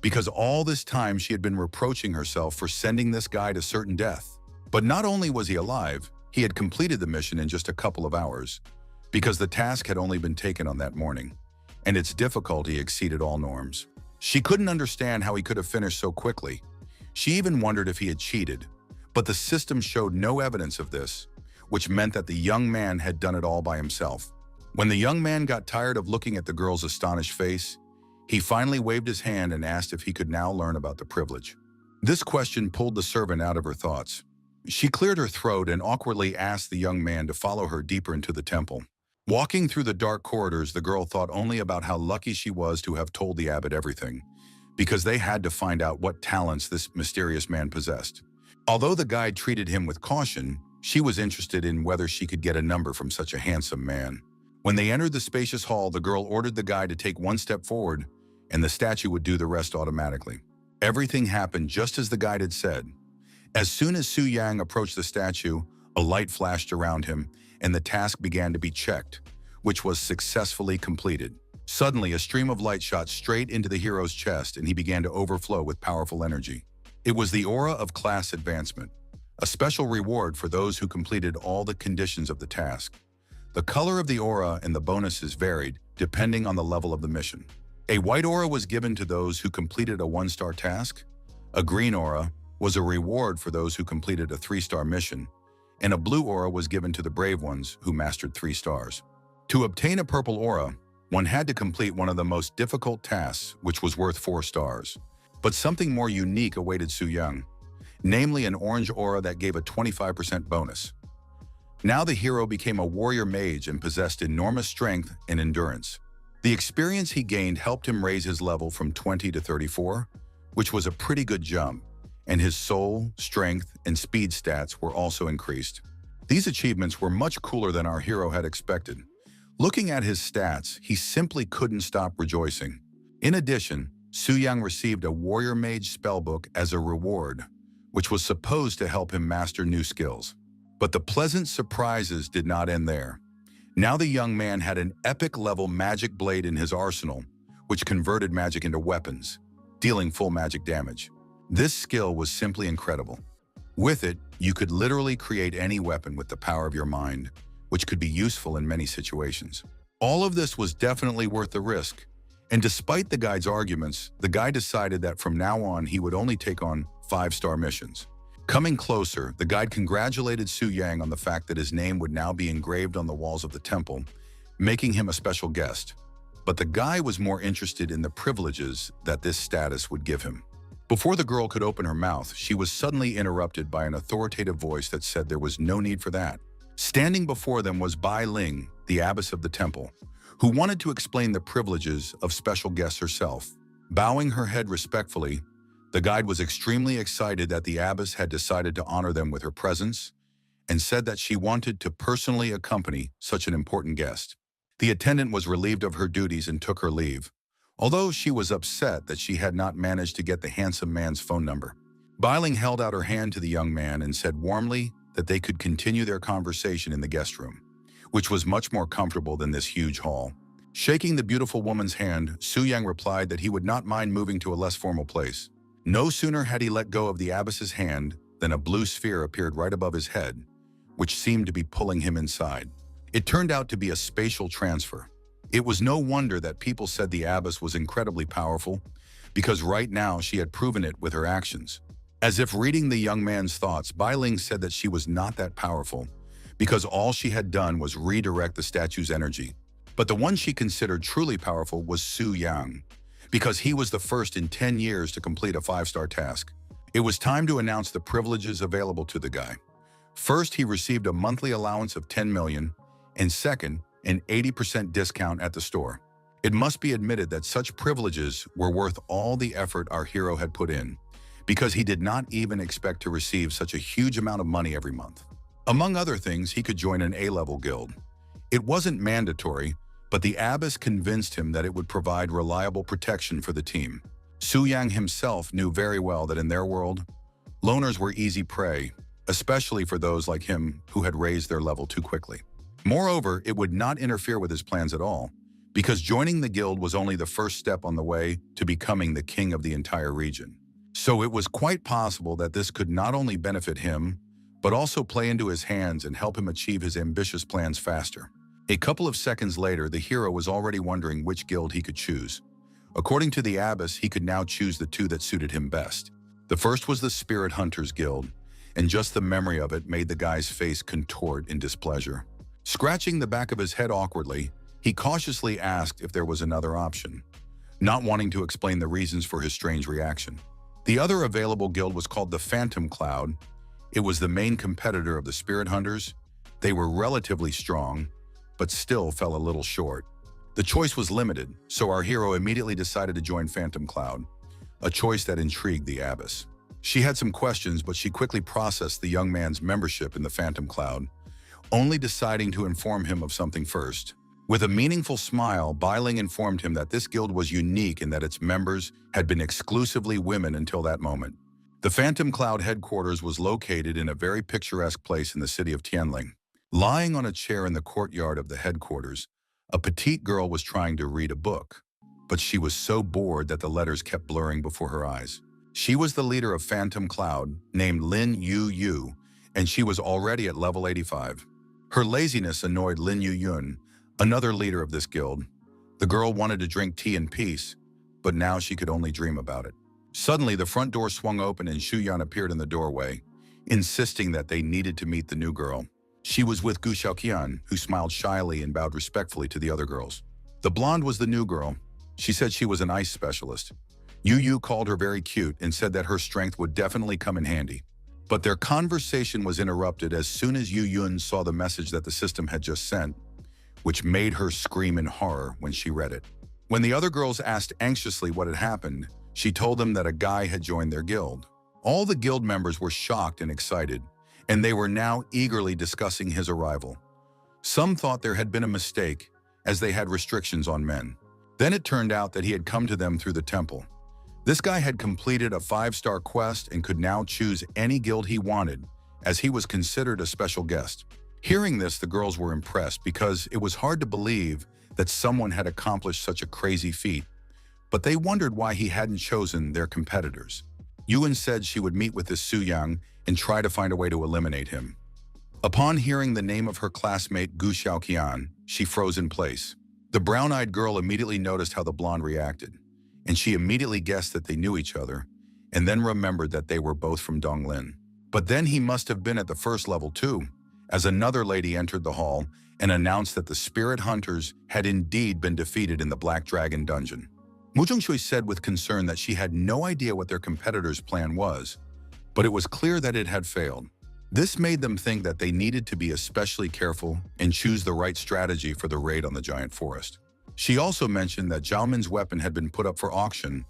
because all this time she had been reproaching herself for sending this guy to certain death. But not only was he alive, he had completed the mission in just a couple of hours, because the task had only been taken on that morning, and its difficulty exceeded all norms. She couldn't understand how he could have finished so quickly. She even wondered if he had cheated, but the system showed no evidence of this, which meant that the young man had done it all by himself. When the young man got tired of looking at the girl's astonished face, he finally waved his hand and asked if he could now learn about the privilege. This question pulled the servant out of her thoughts. She cleared her throat and awkwardly asked the young man to follow her deeper into the temple. Walking through the dark corridors, the girl thought only about how lucky she was to have told the abbot everything, because they had to find out what talents this mysterious man possessed. Although the guide treated him with caution, she was interested in whether she could get a number from such a handsome man. When they entered the spacious hall, the girl ordered the guide to take one step forward, and the statue would do the rest automatically. Everything happened just as the guide had said. As soon as Su Yang approached the statue, a light flashed around him, and the task began to be checked, which was successfully completed. Suddenly, a stream of light shot straight into the hero's chest, and he began to overflow with powerful energy. It was the aura of class advancement. a special reward for those who completed all the conditions of the task. The color of the aura and the bonuses varied depending on the level of the mission. A white aura was given to those who completed a 1-star task. A green aura was a reward for those who completed a 3-star mission, and a blue aura was given to the brave ones who mastered 3 stars. To obtain a purple aura, one had to complete one of the most difficult tasks, which was worth 4 stars. But something more unique awaited Su Yang, namely an orange aura that gave a 25% bonus. Now the hero became a warrior mage and possessed enormous strength and endurance. The experience he gained helped him raise his level from 20 to 34, which was a pretty good jump, and his soul, strength, and speed stats were also increased. These achievements were much cooler than our hero had expected. Looking at his stats, he simply couldn't stop rejoicing. In addition, Su Yang received a warrior mage spellbook as a reward, which was supposed to help him master new skills. But the pleasant surprises did not end there. Now the young man had an epic-level magic blade in his arsenal, which converted magic into weapons, dealing full magic damage. This skill was simply incredible. With it, you could literally create any weapon with the power of your mind, which could be useful in many situations. All of this was definitely worth the risk, and despite the guide's arguments, the guy decided that from now on he would only take on 5-star missions. Coming closer, the guide congratulated Su Yang on the fact that his name would now be engraved on the walls of the temple, making him a special guest. But the guy was more interested in the privileges that this status would give him. Before the girl could open her mouth, she was suddenly interrupted by an authoritative voice that said there was no need for that. Standing before them was Bai Ling, the abbess of the temple, who wanted to explain the privileges of special guests herself. Bowing her head respectfully, the guide was extremely excited that the abbess had decided to honor them with her presence and said that she wanted to personally accompany such an important guest. The attendant was relieved of her duties and took her leave, although she was upset that she had not managed to get the handsome man's phone number. Bai Ling held out her hand to the young man and said warmly that they could continue their conversation in the guest room, which was much more comfortable than this huge hall. Shaking the beautiful woman's hand, Su Yang replied that he would not mind moving to a less formal place. No sooner had he let go of the abbess's hand than a blue sphere appeared right above his head, which seemed to be pulling him inside. It turned out to be a spatial transfer. It was no wonder that people said the abbess was incredibly powerful, because right now she had proven it with her actions. As if reading the young man's thoughts, Bai Ling said that she was not that powerful, because all she had done was redirect the statue's energy. But the one she considered truly powerful was Su Yang, because he was the first in 10 years to complete a 5-star task. It was time to announce the privileges available to the guy. First, he received a monthly allowance of 10 million, and second, an 80% discount at the store. It must be admitted that such privileges were worth all the effort our hero had put in, because he did not even expect to receive such a huge amount of money every month. Among other things, he could join an A-level guild. It wasn't mandatory, but the abbess convinced him that it would provide reliable protection for the team. Su Yang himself knew very well that in their world, loners were easy prey, especially for those like him who had raised their level too quickly. Moreover, it would not interfere with his plans at all, because joining the guild was only the first step on the way to becoming the king of the entire region. So it was quite possible that this could not only benefit him, but also play into his hands and help him achieve his ambitious plans faster. A couple of seconds later, the hero was already wondering which guild he could choose. According to the abbess, he could now choose the 2 that suited him best. The first was the Spirit Hunters Guild, and just the memory of it made the guy's face contort in displeasure. Scratching the back of his head awkwardly, he cautiously asked if there was another option, not wanting to explain the reasons for his strange reaction. The other available guild was called the Phantom Cloud. It was the main competitor of the Spirit Hunters. They were relatively strong, but still fell a little short. The choice was limited, so our hero immediately decided to join Phantom Cloud, a choice that intrigued the abbess. She had some questions, but she quickly processed the young man's membership in the Phantom Cloud, only deciding to inform him of something first. With a meaningful smile, Bai Ling informed him that this guild was unique in that its members had been exclusively women until that moment. The Phantom Cloud headquarters was located in a very picturesque place in the city of Tianling. Lying on a chair in the courtyard of the headquarters, a petite girl was trying to read a book, but she was so bored that the letters kept blurring before her eyes. She was the leader of Phantom Cloud, named Lin Yu Yu, and she was already at level 85. Her laziness annoyed Lin Yuyun, another leader of this guild. The girl wanted to drink tea in peace, but now she could only dream about it. Suddenly, the front door swung open and Shu Yan appeared in the doorway, insisting that they needed to meet the new girl. She was with Gu Xiaoqian, who smiled shyly and bowed respectfully to the other girls. The blonde was the new girl. She said she was an ice specialist. Yu Yu called her very cute and said that her strength would definitely come in handy. But their conversation was interrupted as soon as Yu Yun saw the message that the system had just sent, which made her scream in horror when she read it. When the other girls asked anxiously what had happened, she told them that a guy had joined their guild. All the guild members were shocked and excited, and they were now eagerly discussing his arrival. Some thought there had been a mistake, as they had restrictions on men. Then it turned out that he had come to them through the temple. This guy had completed a 5-star quest and could now choose any guild he wanted, as he was considered a special guest. Hearing this, the girls were impressed because it was hard to believe that someone had accomplished such a crazy feat, but they wondered why he hadn't chosen their competitors. Yuan said she would meet with this Su Yang and try to find a way to eliminate him. Upon hearing the name of her classmate Gu Xiaoqian, she froze in place. The brown-eyed girl immediately noticed how the blonde reacted, and she immediately guessed that they knew each other, and then remembered that they were both from Donglin. But then he must have been at the first level too, as another lady entered the hall and announced that the spirit hunters had indeed been defeated in the Black Dragon dungeon. Mu Zhongshui said with concern that she had no idea what their competitor's plan was, but it was clear that it had failed. This made them think that they needed to be especially careful and choose the right strategy for the raid on the giant forest. She also mentioned that Zhao Min's weapon had been put up for auction,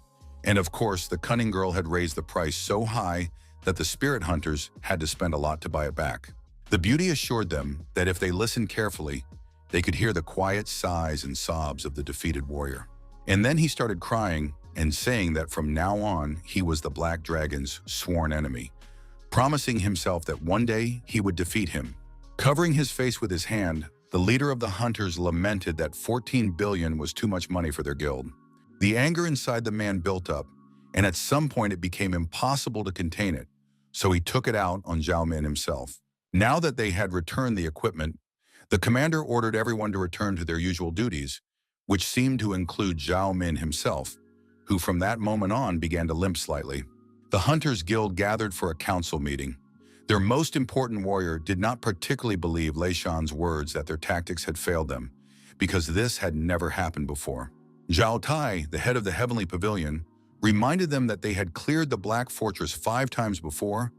and of course the cunning girl had raised the price so high that the spirit hunters had to spend a lot to buy it back. The beauty assured them that if they listened carefully, they could hear the quiet sighs and sobs of the defeated warrior. And then he started crying and saying that from now on he was the Black Dragon's sworn enemy, promising himself that one day he would defeat him. Covering his face with his hand, the leader of the hunters lamented that 14 billion was too much money for their guild. The anger inside the man built up, and at some point it became impossible to contain it, so he took it out on Zhao Min himself. Now that they had returned the equipment, the commander ordered everyone to return to their usual duties, which seemed to include Zhao Min himself, who from that moment on began to limp slightly. The Hunters Guild gathered for a council meeting. Their most important warrior did not particularly believe Lei Shan's words that their tactics had failed them, because this had never happened before. Zhao Tai, the head of the Heavenly Pavilion, reminded them that they had cleared the Black Fortress 5 times before,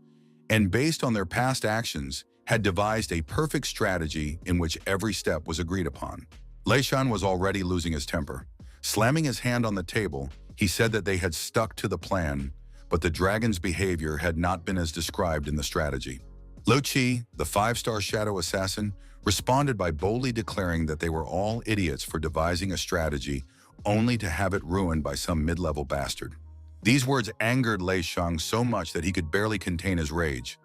and based on their past actions, had devised a perfect strategy in which every step was agreed upon. Lei Shan was already losing his temper. Slamming his hand on the table, he said that they had stuck to the plan, but the dragon's behavior had not been as described in the strategy. Lo Qi, the 5-star shadow assassin, responded by boldly declaring that they were all idiots for devising a strategy only to have it ruined by some mid-level bastard. These words angered Lei Shang so much that he could barely contain his rage.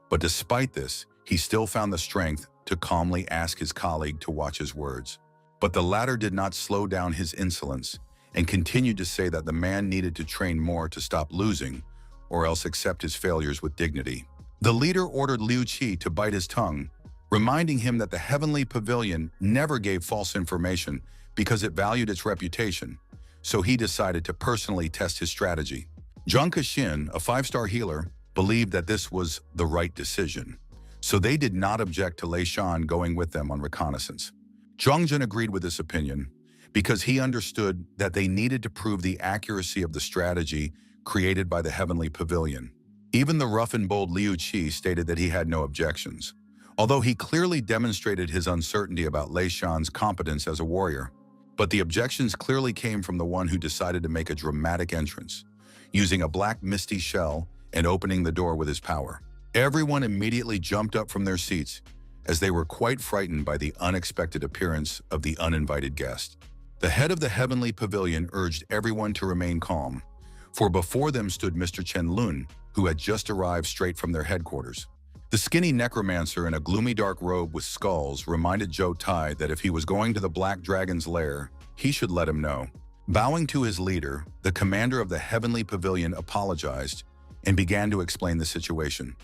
But despite this, he still found the strength to calmly ask his colleague to watch his words. But the latter did not slow down his insolence and continued to say that the man needed to train more to stop losing, or else accept his failures with dignity. The leader ordered Liu Qi to bite his tongue, reminding him that the Heavenly Pavilion never gave false information because it valued its reputation, so he decided to personally test his strategy. Zhang Kexin, a 5-star healer, believed that this was the right decision, so they did not object to Lei Shan going with them on reconnaissance. Zhang Jun agreed with this opinion because he understood that they needed to prove the accuracy of the strategy created by the Heavenly Pavilion. Even the rough and bold Liu Qi stated that he had no objections, although he clearly demonstrated his uncertainty about Lei Shan's competence as a warrior. But the objections clearly came from the one who decided to make a dramatic entrance, using a black misty shell and opening the door with his power. Everyone immediately jumped up from their seats, as they were quite frightened by the unexpected appearance of the uninvited guest. The head of the Heavenly Pavilion urged everyone to remain calm, for before them stood Mr. Chen Lun, who had just arrived straight from their headquarters. The skinny necromancer in a gloomy dark robe with skulls reminded Zhou Tai that if he was going to the Black Dragon's lair, he should let him know. Bowing to his leader, the commander of the Heavenly Pavilion apologized and began to explain the situation.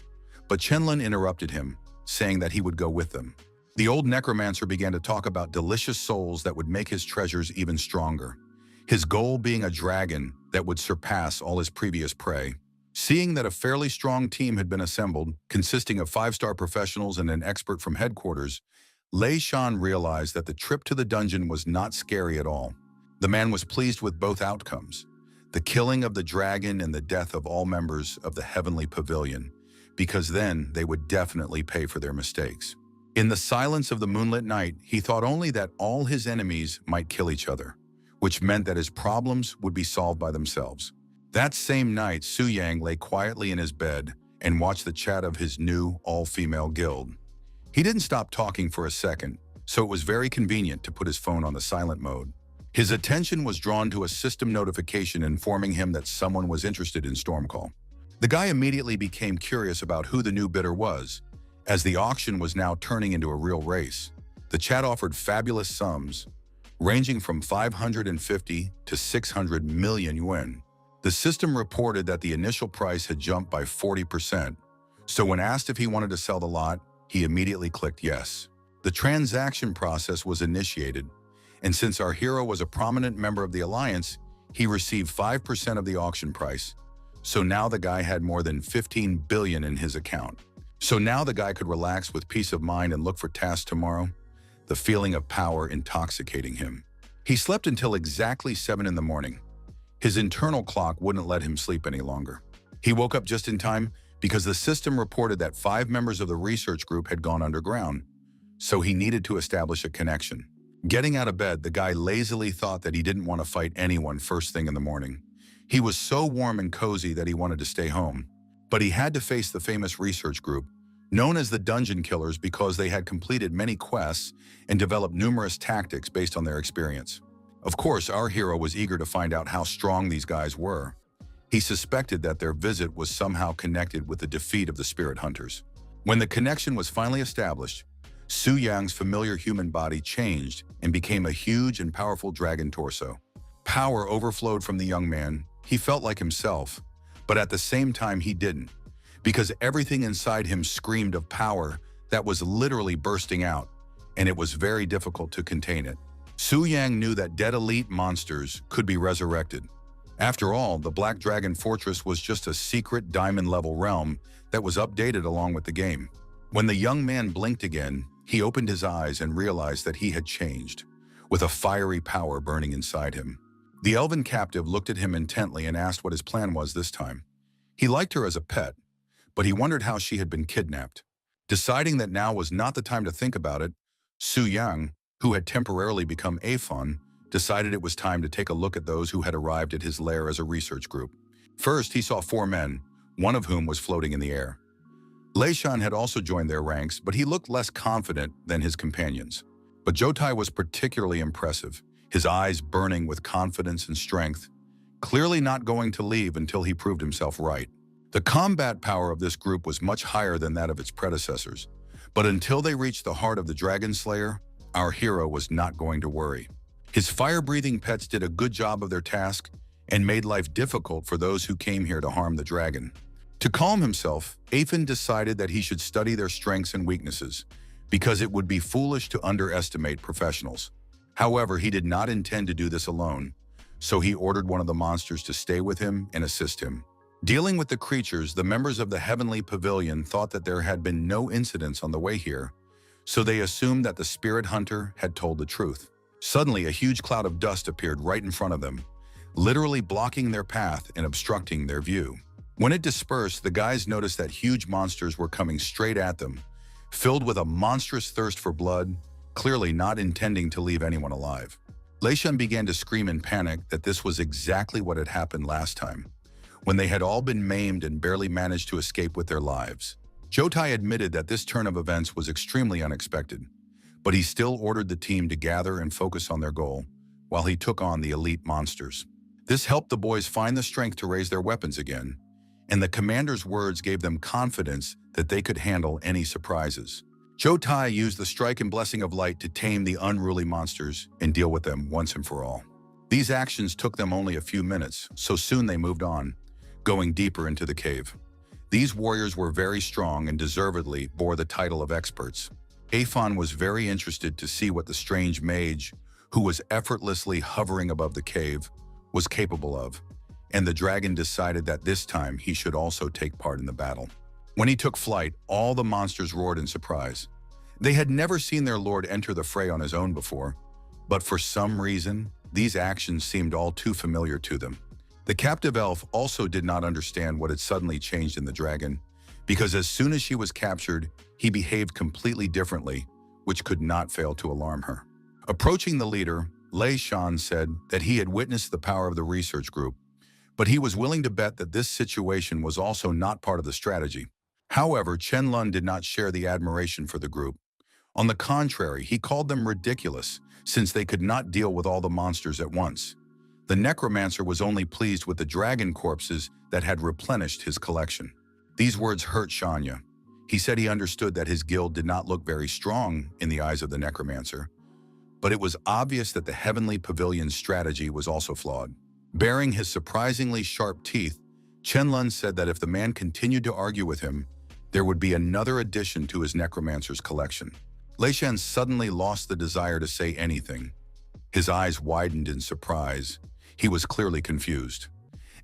But Chenlin interrupted him, saying that he would go with them. The old necromancer began to talk about delicious souls that would make his treasures even stronger, his goal being a dragon that would surpass all his previous prey. Seeing that a fairly strong team had been assembled, consisting of 5-star professionals and an expert from headquarters, Lei Shan realized that the trip to the dungeon was not scary at all. The man was pleased with both outcomes, the killing of the dragon and the death of all members of the Heavenly Pavilion, because then they would definitely pay for their mistakes. In the silence of the moonlit night, he thought only that all his enemies might kill each other, which meant that his problems would be solved by themselves. That same night, Su Yang lay quietly in his bed and watched the chat of his new all-female guild. He didn't stop talking for a second, so it was very convenient to put his phone on the silent mode. His attention was drawn to a system notification informing him that someone was interested in Stormcall. The guy immediately became curious about who the new bidder was, as the auction was now turning into a real race. The chat offered fabulous sums, ranging from 550 to 600 million yuan. The system reported that the initial price had jumped by 40%, so when asked if he wanted to sell the lot, he immediately clicked yes. The transaction process was initiated, and since our hero was a prominent member of the alliance, he received 5% of the auction price. So now the guy had more than 15 billion in his account. So now the guy could relax with peace of mind and look for tasks tomorrow, the feeling of power intoxicating him. He slept until exactly 7 in the morning. His internal clock wouldn't let him sleep any longer. He woke up just in time because the system reported that 5 members of the research group had gone underground, so he needed to establish a connection. Getting out of bed, the guy lazily thought that he didn't want to fight anyone first thing in the morning. He was so warm and cozy that he wanted to stay home. But he had to face the famous research group, known as the Dungeon Killers because they had completed many quests and developed numerous tactics based on their experience. Of course, our hero was eager to find out how strong these guys were. He suspected that their visit was somehow connected with the defeat of the spirit hunters. When the connection was finally established, Su Yang's familiar human body changed and became a huge and powerful dragon torso. Power overflowed from the young man. He felt like himself, but at the same time he didn't, because everything inside him screamed of power that was literally bursting out, and it was very difficult to contain it. Su Yang knew that dead elite monsters could be resurrected. After all, the Black Dragon Fortress was just a secret diamond-level realm that was updated along with the game. When the young man blinked again, he opened his eyes and realized that he had changed, with a fiery power burning inside him. The elven captive looked at him intently and asked what his plan was this time. He liked her as a pet, but he wondered how she had been kidnapped. Deciding that now was not the time to think about it, Su Yang, who had temporarily become Afon, decided it was time to take a look at those who had arrived at his lair as a research group. First, he saw 4 men, one of whom was floating in the air. Lei Shan had also joined their ranks, but he looked less confident than his companions. But Jotai was particularly impressive, his eyes burning with confidence and strength, clearly not going to leave until he proved himself right. The combat power of this group was much higher than that of its predecessors, but until they reached the heart of the Dragon Slayer, our hero was not going to worry. His fire-breathing pets did a good job of their task and made life difficult for those who came here to harm the dragon. To calm himself, Aphin decided that he should study their strengths and weaknesses, because it would be foolish to underestimate professionals. However, he did not intend to do this alone, so he ordered one of the monsters to stay with him and assist him. Dealing with the creatures, the members of the Heavenly Pavilion thought that there had been no incidents on the way here, so they assumed that the spirit hunter had told the truth. Suddenly, a huge cloud of dust appeared right in front of them, literally blocking their path and obstructing their view. When it dispersed, the guys noticed that huge monsters were coming straight at them, filled with a monstrous thirst for blood, clearly not intending to leave anyone alive. Lei Shan began to scream in panic that this was exactly what had happened last time, when they had all been maimed and barely managed to escape with their lives. Jotai admitted that this turn of events was extremely unexpected, but he still ordered the team to gather and focus on their goal, while he took on the elite monsters. This helped the boys find the strength to raise their weapons again, and the commander's words gave them confidence that they could handle any surprises. Jotai used the strike and blessing of light to tame the unruly monsters and deal with them once and for all. These actions took them only a few minutes, so soon they moved on, going deeper into the cave. These warriors were very strong and deservedly bore the title of experts. Aphon was very interested to see what the strange mage, who was effortlessly hovering above the cave, was capable of, and the dragon decided that this time he should also take part in the battle. When he took flight, all the monsters roared in surprise. They had never seen their lord enter the fray on his own before, but for some reason, these actions seemed all too familiar to them. The captive elf also did not understand what had suddenly changed in the dragon, because as soon as she was captured, he behaved completely differently, which could not fail to alarm her. Approaching the leader, Lei Shan said that he had witnessed the power of the research group, but he was willing to bet that this situation was also not part of the strategy. However, Chen Lun did not share the admiration for the group. On the contrary, he called them ridiculous, since they could not deal with all the monsters at once. The necromancer was only pleased with the dragon corpses that had replenished his collection. These words hurt Shanya. He said he understood that his guild did not look very strong in the eyes of the necromancer, but it was obvious that the Heavenly Pavilion's strategy was also flawed. Baring his surprisingly sharp teeth, Chen Lun said that if the man continued to argue with him, there would be another addition to his necromancer's collection. Lei Shan suddenly lost the desire to say anything. His eyes widened in surprise. He was clearly confused.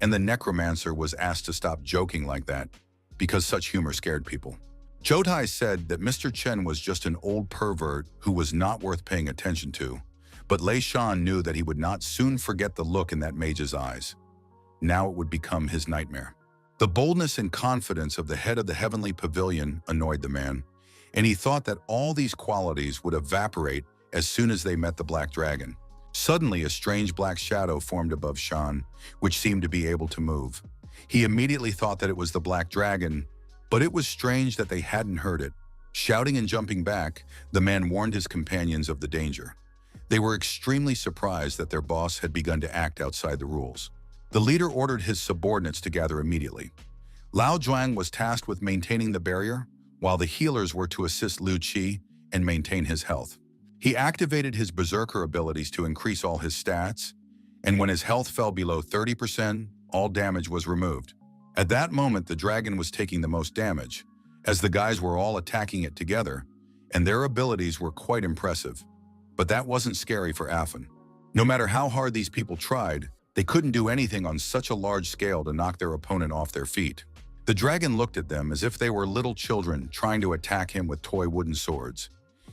And the necromancer was asked to stop joking like that, because such humor scared people. Jotai said that Mr. Chen was just an old pervert who was not worth paying attention to, but Lei Shan knew that he would not soon forget the look in that mage's eyes. Now it would become his nightmare. The boldness and confidence of the head of the Heavenly Pavilion annoyed the man, and he thought that all these qualities would evaporate as soon as they met the Black Dragon. Suddenly, a strange black shadow formed above Shan, which seemed to be able to move. He immediately thought that it was the Black Dragon, but it was strange that they hadn't heard it. Shouting and jumping back, the man warned his companions of the danger. They were extremely surprised that their boss had begun to act outside the rules. The leader ordered his subordinates to gather immediately. Lao Zhuang was tasked with maintaining the barrier, while the healers were to assist Lu Qi and maintain his health. He activated his berserker abilities to increase all his stats, and when his health fell below 30%, all damage was removed. At that moment, the dragon was taking the most damage, as the guys were all attacking it together, and their abilities were quite impressive. But that wasn't scary for Aphon. No matter how hard these people tried, they couldn't do anything on such a large scale to knock their opponent off their feet. The dragon looked at them as if they were little children trying to attack him with toy wooden swords.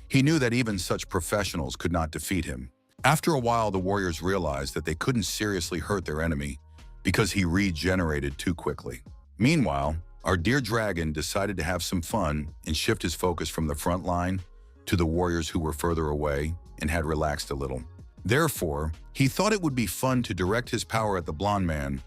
He knew that even such professionals could not defeat him. After a while, the warriors realized that they couldn't seriously hurt their enemy because he regenerated too quickly. Meanwhile, our dear dragon decided to have some fun and shift his focus from the front line to the warriors who were further away and had relaxed a little. Therefore, he thought it would be fun to direct his power at the blonde man,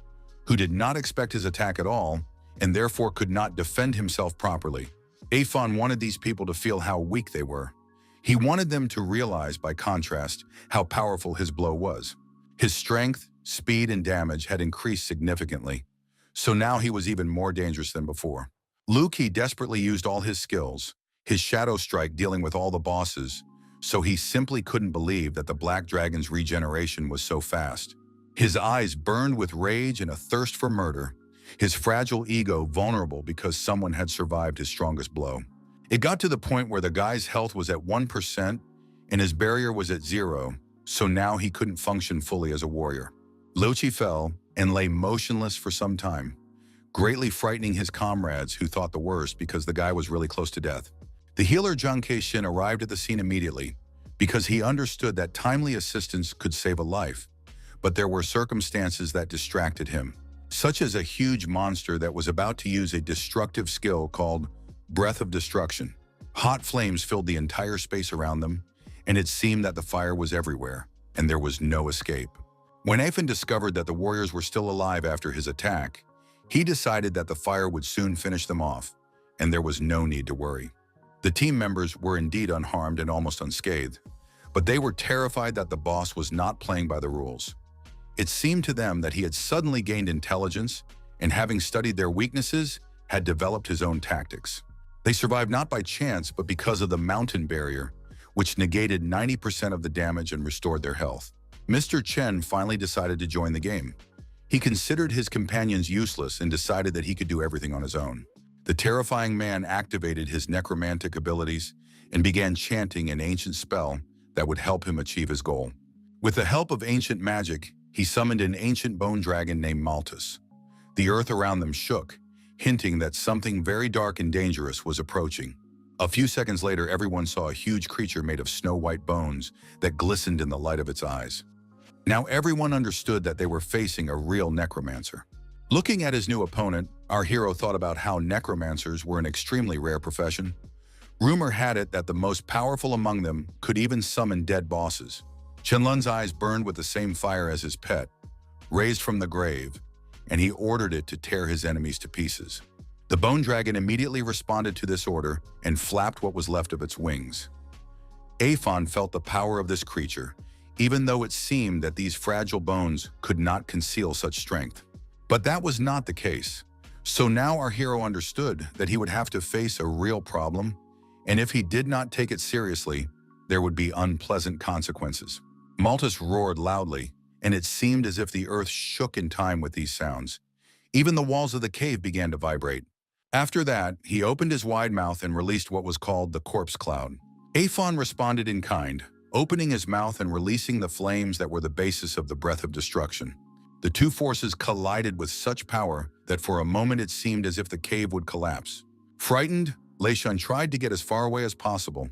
who did not expect his attack at all and therefore could not defend himself properly. Aphon wanted these people to feel how weak they were. He wanted them to realize, by contrast, how powerful his blow was. His strength, speed, and damage had increased significantly, so now he was even more dangerous than before. Lu Qi desperately used all his skills, his shadow strike dealing with all the bosses, so he simply couldn't believe that the Black Dragon's regeneration was so fast. His eyes burned with rage and a thirst for murder, his fragile ego vulnerable because someone had survived his strongest blow. It got to the point where the guy's health was at 1% and his barrier was at 0, so now he couldn't function fully as a warrior. Lu Qi fell and lay motionless for some time, greatly frightening his comrades who thought the worst because the guy was really close to death. The healer Zhang Keixin arrived at the scene immediately because he understood that timely assistance could save a life, but there were circumstances that distracted him, such as a huge monster that was about to use a destructive skill called Breath of Destruction. Hot flames filled the entire space around them, and it seemed that the fire was everywhere, and there was no escape. When Aphon discovered that the warriors were still alive after his attack, he decided that the fire would soon finish them off, and there was no need to worry. The team members were indeed unharmed and almost unscathed, but they were terrified that the boss was not playing by the rules. It seemed to them that he had suddenly gained intelligence and, having studied their weaknesses, had developed his own tactics. They survived not by chance, but because of the mountain barrier, which negated 90% of the damage and restored their health. Mr. Chen finally decided to join the game. He considered his companions useless and decided that he could do everything on his own. The terrifying man activated his necromantic abilities and began chanting an ancient spell that would help him achieve his goal. With the help of ancient magic, he summoned an ancient bone dragon named Maltus. The earth around them shook, hinting that something very dark and dangerous was approaching. A few seconds later, everyone saw a huge creature made of snow-white bones that glistened in the light of its eyes. Now everyone understood that they were facing a real necromancer. Looking at his new opponent, our hero thought about how necromancers were an extremely rare profession. Rumor had it that the most powerful among them could even summon dead bosses. Shenlun's eyes burned with the same fire as his pet, raised from the grave, and he ordered it to tear his enemies to pieces. The bone dragon immediately responded to this order and flapped what was left of its wings. Aphon felt the power of this creature, even though it seemed that these fragile bones could not conceal such strength. But that was not the case. So now our hero understood that he would have to face a real problem, and if he did not take it seriously, there would be unpleasant consequences. Maltus roared loudly, and it seemed as if the earth shook in time with these sounds. Even the walls of the cave began to vibrate. After that, he opened his wide mouth and released what was called the corpse cloud. Aphon responded in kind, opening his mouth and releasing the flames that were the basis of the breath of destruction. The two forces collided with such power that for a moment it seemed as if the cave would collapse. Frightened, Leishun tried to get as far away as possible.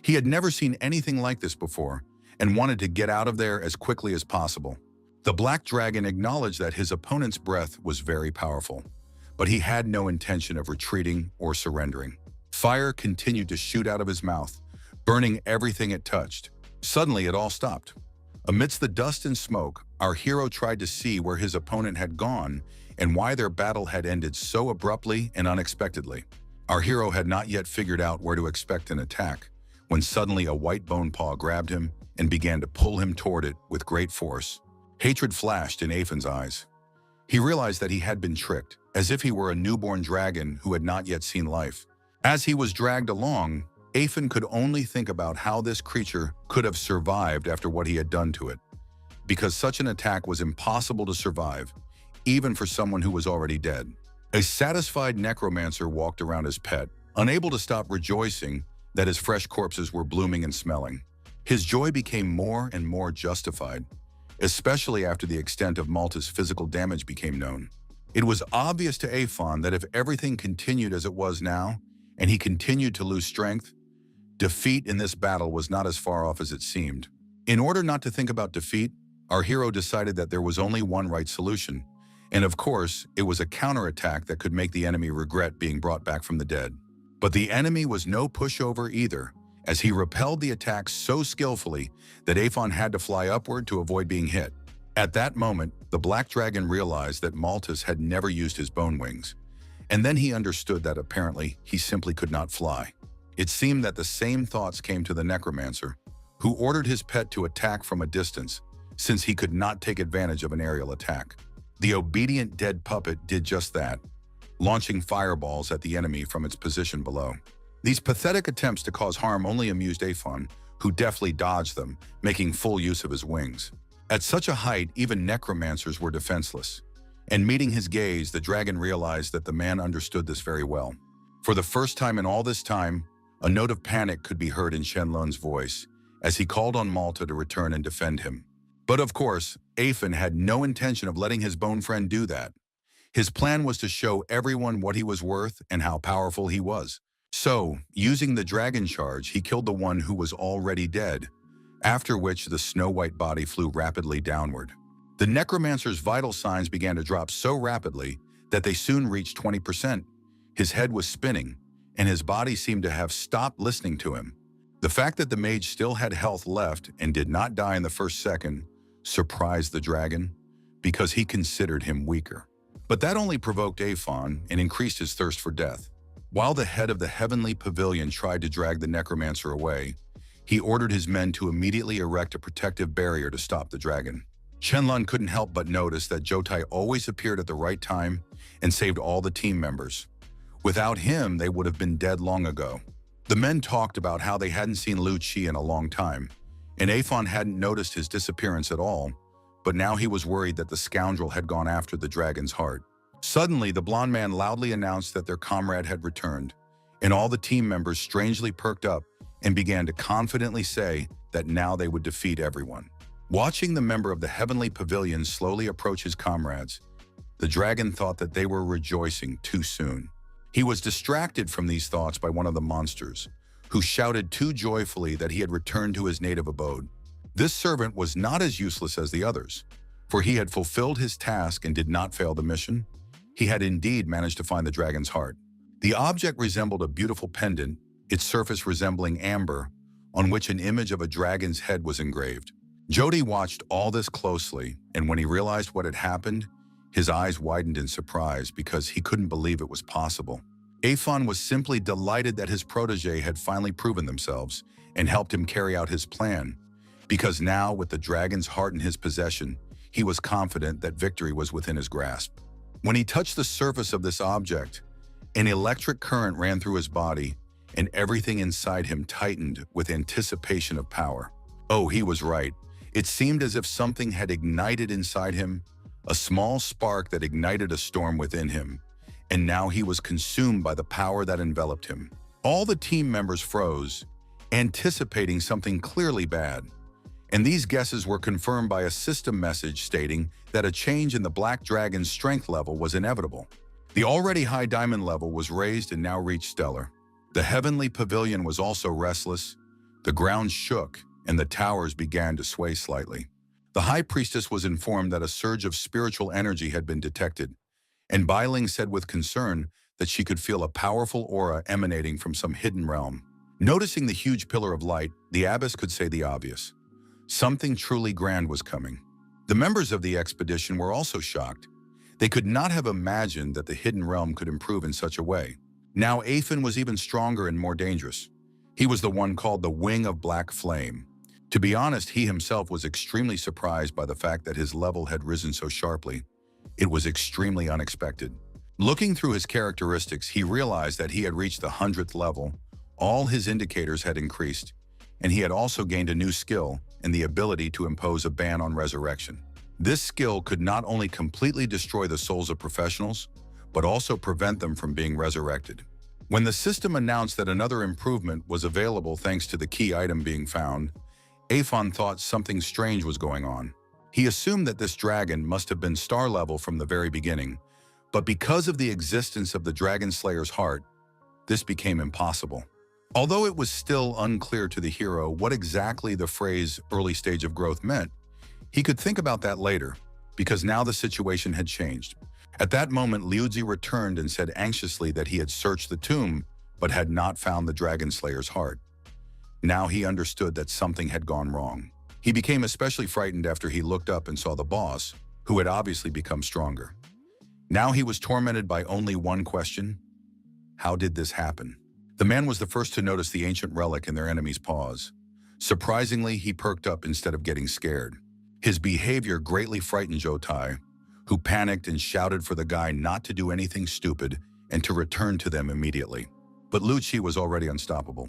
He had never seen anything like this before and wanted to get out of there as quickly as possible. The black dragon acknowledged that his opponent's breath was very powerful, but he had no intention of retreating or surrendering. Fire continued to shoot out of his mouth, burning everything it touched. Suddenly, it all stopped. Amidst the dust and smoke, our hero tried to see where his opponent had gone and why their battle had ended so abruptly and unexpectedly. Our hero had not yet figured out where to expect an attack, when suddenly a white bone paw grabbed him and began to pull him toward it with great force. Hatred flashed in Aphon's eyes. He realized that he had been tricked, as if he were a newborn dragon who had not yet seen life. As he was dragged along, Aphon could only think about how this creature could have survived after what he had done to it, because such an attack was impossible to survive, even for someone who was already dead. A satisfied necromancer walked around his pet, unable to stop rejoicing that his fresh corpses were blooming and smelling. His joy became more and more justified, especially after the extent of Malta's physical damage became known. It was obvious to Aphon that if everything continued as it was now, and he continued to lose strength, defeat in this battle was not as far off as it seemed. In order not to think about defeat, our hero decided that there was only one right solution, and of course, it was a counterattack that could make the enemy regret being brought back from the dead. But the enemy was no pushover either, as he repelled the attack so skillfully that Aphon had to fly upward to avoid being hit. At that moment, the black dragon realized that Maltus had never used his bone wings, and then he understood that apparently he simply could not fly. It seemed that the same thoughts came to the necromancer, who ordered his pet to attack from a distance, since he could not take advantage of an aerial attack. The obedient dead puppet did just that, launching fireballs at the enemy from its position below. These pathetic attempts to cause harm only amused Aphon, who deftly dodged them, making full use of his wings. At such a height, even necromancers were defenseless. And meeting his gaze, the dragon realized that the man understood this very well. For the first time in all this time, a note of panic could be heard in Shenlun's voice as he called on Malta to return and defend him. But of course, Aphon had no intention of letting his bone friend do that. His plan was to show everyone what he was worth and how powerful he was. So, using the dragon charge, he killed the one who was already dead, after which the snow-white body flew rapidly downward. The necromancer's vital signs began to drop so rapidly that they soon reached 20%. His head was spinning, and his body seemed to have stopped listening to him. The fact that the mage still had health left and did not die in the first second surprised the dragon, because he considered him weaker. But that only provoked Aphon and increased his thirst for death. While the head of the heavenly pavilion tried to drag the necromancer away, he ordered his men to immediately erect a protective barrier to stop the dragon. Shenlun couldn't help but notice that Jotai always appeared at the right time and saved all the team members. Without him, they would have been dead long ago. The men talked about how they hadn't seen Lu Qi in a long time, and Aphon hadn't noticed his disappearance at all, but now he was worried that the scoundrel had gone after the dragon's heart. Suddenly, the blond man loudly announced that their comrade had returned, and all the team members strangely perked up and began to confidently say that now they would defeat everyone. Watching the member of the heavenly pavilion slowly approach his comrades, the dragon thought that they were rejoicing too soon. He was distracted from these thoughts by one of the monsters, who shouted too joyfully that he had returned to his native abode. This servant was not as useless as the others, for he had fulfilled his task and did not fail the mission. He had indeed managed to find the dragon's heart. The object resembled a beautiful pendant, its surface resembling amber, on which an image of a dragon's head was engraved. Jody watched all this closely, and when he realized what had happened, his eyes widened in surprise because he couldn't believe it was possible. Aphon was simply delighted that his protege had finally proven themselves and helped him carry out his plan, because now, with the dragon's heart in his possession, he was confident that victory was within his grasp. When he touched the surface of this object, an electric current ran through his body, and everything inside him tightened with anticipation of power. Oh, he was right. It seemed as if something had ignited inside him, a small spark that ignited a storm within him, and now he was consumed by the power that enveloped him. All the team members froze, anticipating something clearly bad. And these guesses were confirmed by a system message stating that a change in the Black Dragon's strength level was inevitable. The already high diamond level was raised and now reached stellar. The heavenly pavilion was also restless, the ground shook, and the towers began to sway slightly. The high priestess was informed that a surge of spiritual energy had been detected, and Bailing said with concern that she could feel a powerful aura emanating from some hidden realm. Noticing the huge pillar of light, the abbess could say the obvious. Something truly grand was coming. The members of the expedition were also shocked. They could not have imagined that the hidden realm could improve in such a way. Now Aphon was even stronger and more dangerous. He was the one called the Wing of Black Flame. To be honest, he himself was extremely surprised by the fact that his level had risen so sharply. It was extremely unexpected. Looking through his characteristics, he realized that he had reached the 100th level. All his indicators had increased, and he had also gained a new skill and the ability to impose a ban on resurrection. This skill could not only completely destroy the souls of professionals, but also prevent them from being resurrected. When the system announced that another improvement was available thanks to the key item being found, Aphon thought something strange was going on. He assumed that this dragon must have been star level from the very beginning, but because of the existence of the Dragon Slayer's heart, this became impossible. Although it was still unclear to the hero what exactly the phrase early stage of growth meant, he could think about that later, because now the situation had changed. At that moment, Liuzi returned and said anxiously that he had searched the tomb, but had not found the Dragon Slayer's heart. Now he understood that something had gone wrong. He became especially frightened after he looked up and saw the boss, who had obviously become stronger. Now he was tormented by only one question: how did this happen? The man was the first to notice the ancient relic in their enemy's paws. Surprisingly, he perked up instead of getting scared. His behavior greatly frightened Jotai, who panicked and shouted for the guy not to do anything stupid and to return to them immediately. But Lucci was already unstoppable.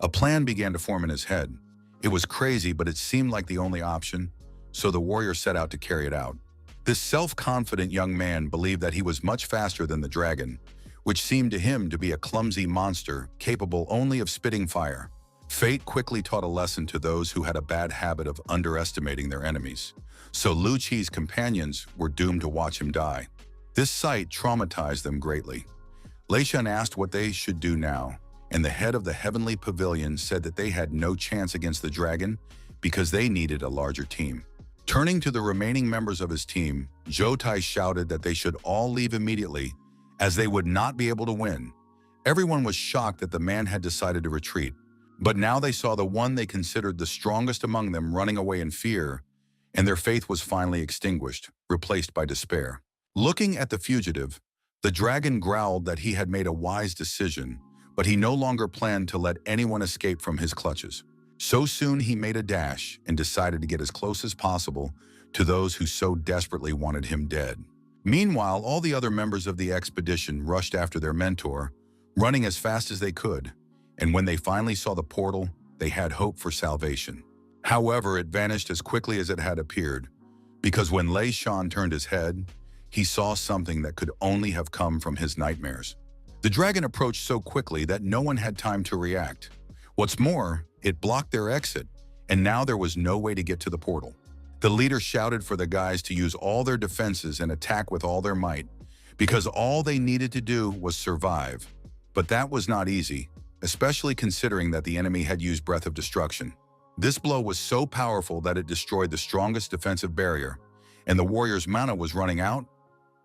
A plan began to form in his head. It was crazy, but it seemed like the only option, so the warrior set out to carry it out. This self-confident young man believed that he was much faster than the dragon, which seemed to him to be a clumsy monster capable only of spitting fire. Fate quickly taught a lesson to those who had a bad habit of underestimating their enemies, so Lucci's companions were doomed to watch him die. This sight traumatized them greatly. Leishan asked what they should do now, and the head of the heavenly pavilion said that they had no chance against the dragon because they needed a larger team. Turning to the remaining members of his team, Jotai shouted that they should all leave immediately, as they would not be able to win. Everyone was shocked that the man had decided to retreat, but now they saw the one they considered the strongest among them running away in fear, and their faith was finally extinguished, replaced by despair. Looking at the fugitive, the dragon growled that he had made a wise decision, but he no longer planned to let anyone escape from his clutches. So soon he made a dash and decided to get as close as possible to those who so desperately wanted him dead. Meanwhile, all the other members of the expedition rushed after their mentor, running as fast as they could, and when they finally saw the portal, they had hope for salvation. However, it vanished as quickly as it had appeared, because when Lei Shan turned his head, he saw something that could only have come from his nightmares. The dragon approached so quickly that no one had time to react. What's more, it blocked their exit, and now there was no way to get to the portal. The leader shouted for the guys to use all their defenses and attack with all their might, because all they needed to do was survive. But that was not easy, especially considering that the enemy had used Breath of Destruction. This blow was so powerful that it destroyed the strongest defensive barrier, and the warrior's mana was running out.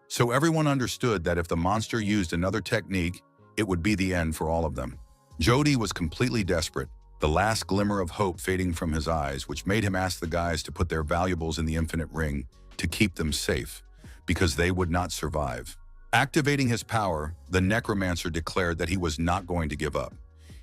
So everyone understood that if the monster used another technique, it would be the end for all of them. Jody was completely desperate, the last glimmer of hope fading from his eyes, which made him ask the guys to put their valuables in the infinite ring to keep them safe, because they would not survive. Activating his power, the necromancer declared that he was not going to give up.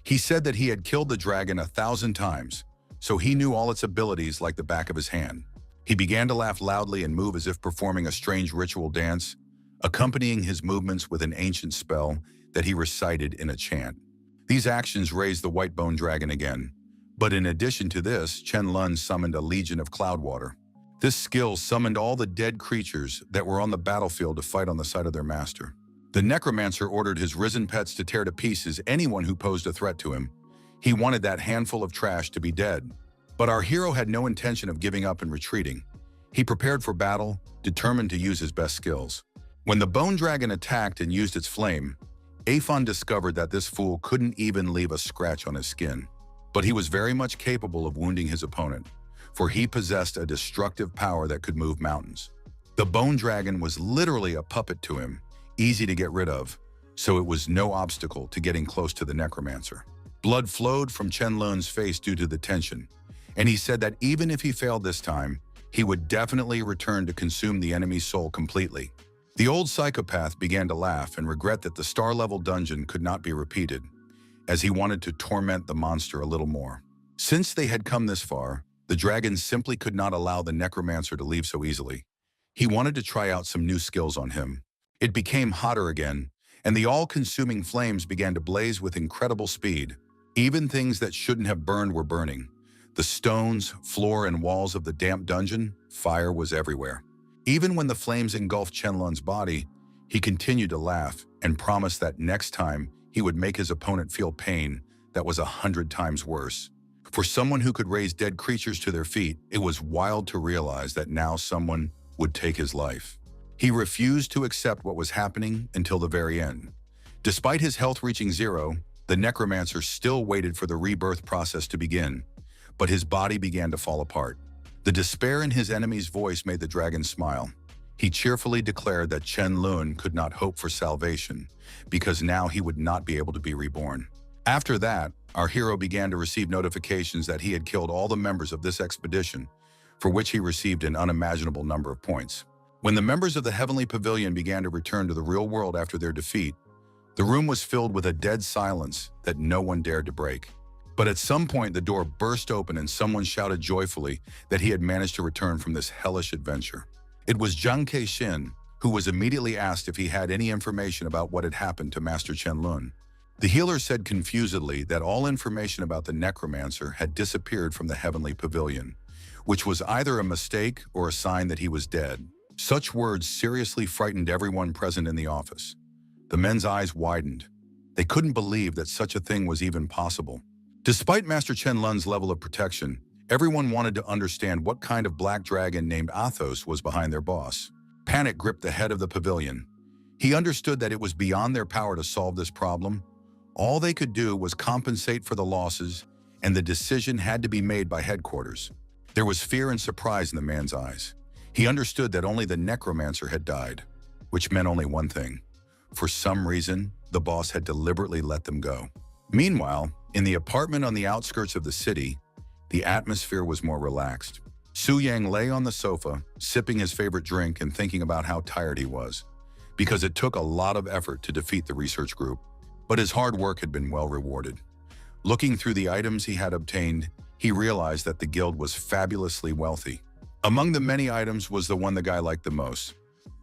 He said that he had killed the dragon 1,000 times, so he knew all its abilities like the back of his hand. He began to laugh loudly and move as if performing a strange ritual dance, accompanying his movements with an ancient spell that he recited in a chant. These actions raised the white bone dragon again. But in addition to this, Chen Lun summoned a legion of cloudwater. This skill summoned all the dead creatures that were on the battlefield to fight on the side of their master. The necromancer ordered his risen pets to tear to pieces anyone who posed a threat to him. He wanted that handful of trash to be dead. But our hero had no intention of giving up and retreating. He prepared for battle, determined to use his best skills. When the bone dragon attacked and used its flame, Aphon discovered that this fool couldn't even leave a scratch on his skin. But he was very much capable of wounding his opponent, for he possessed a destructive power that could move mountains. The bone dragon was literally a puppet to him, easy to get rid of, so it was no obstacle to getting close to the necromancer. Blood flowed from Chen Lun's face due to the tension, and he said that even if he failed this time, he would definitely return to consume the enemy's soul completely. The old psychopath began to laugh and regret that the star-level dungeon could not be repeated, as he wanted to torment the monster a little more. Since they had come this far, the dragon simply could not allow the necromancer to leave so easily. He wanted to try out some new skills on him. It became hotter again, and the all-consuming flames began to blaze with incredible speed. Even things that shouldn't have burned were burning. The stones, floor, and walls of the damp dungeon, fire was everywhere. Even when the flames engulfed Chen Lun's body, he continued to laugh and promised that next time he would make his opponent feel pain that was 100 times worse. For someone who could raise dead creatures to their feet, it was wild to realize that now someone would take his life. He refused to accept what was happening until the very end. Despite his health reaching zero, the necromancer still waited for the rebirth process to begin, but his body began to fall apart. The despair in his enemy's voice made the dragon smile. He cheerfully declared that Chen Lun could not hope for salvation, because now he would not be able to be reborn. After that, our hero began to receive notifications that he had killed all the members of this expedition, for which he received an unimaginable number of points. When the members of the Heavenly Pavilion began to return to the real world after their defeat, the room was filled with a dead silence that no one dared to break. But at some point, the door burst open and someone shouted joyfully that he had managed to return from this hellish adventure. It was Zhang Keixin, who was immediately asked if he had any information about what had happened to Master Chen Lun. The healer said confusedly that all information about the necromancer had disappeared from the Heavenly Pavilion, which was either a mistake or a sign that he was dead. Such words seriously frightened everyone present in the office. The men's eyes widened. They couldn't believe that such a thing was even possible. Despite Master Chen Lun's level of protection, everyone wanted to understand what kind of black dragon named Athos was behind their boss. Panic gripped the head of the pavilion. He understood that it was beyond their power to solve this problem. All they could do was compensate for the losses, and the decision had to be made by headquarters. There was fear and surprise in the man's eyes. He understood that only the necromancer had died, which meant only one thing. For some reason, the boss had deliberately let them go. Meanwhile, in the apartment on the outskirts of the city, the atmosphere was more relaxed. Su Yang lay on the sofa, sipping his favorite drink and thinking about how tired he was, because it took a lot of effort to defeat the research group. But his hard work had been well rewarded. Looking through the items he had obtained, he realized that the guild was fabulously wealthy. Among the many items was the one the guy liked the most,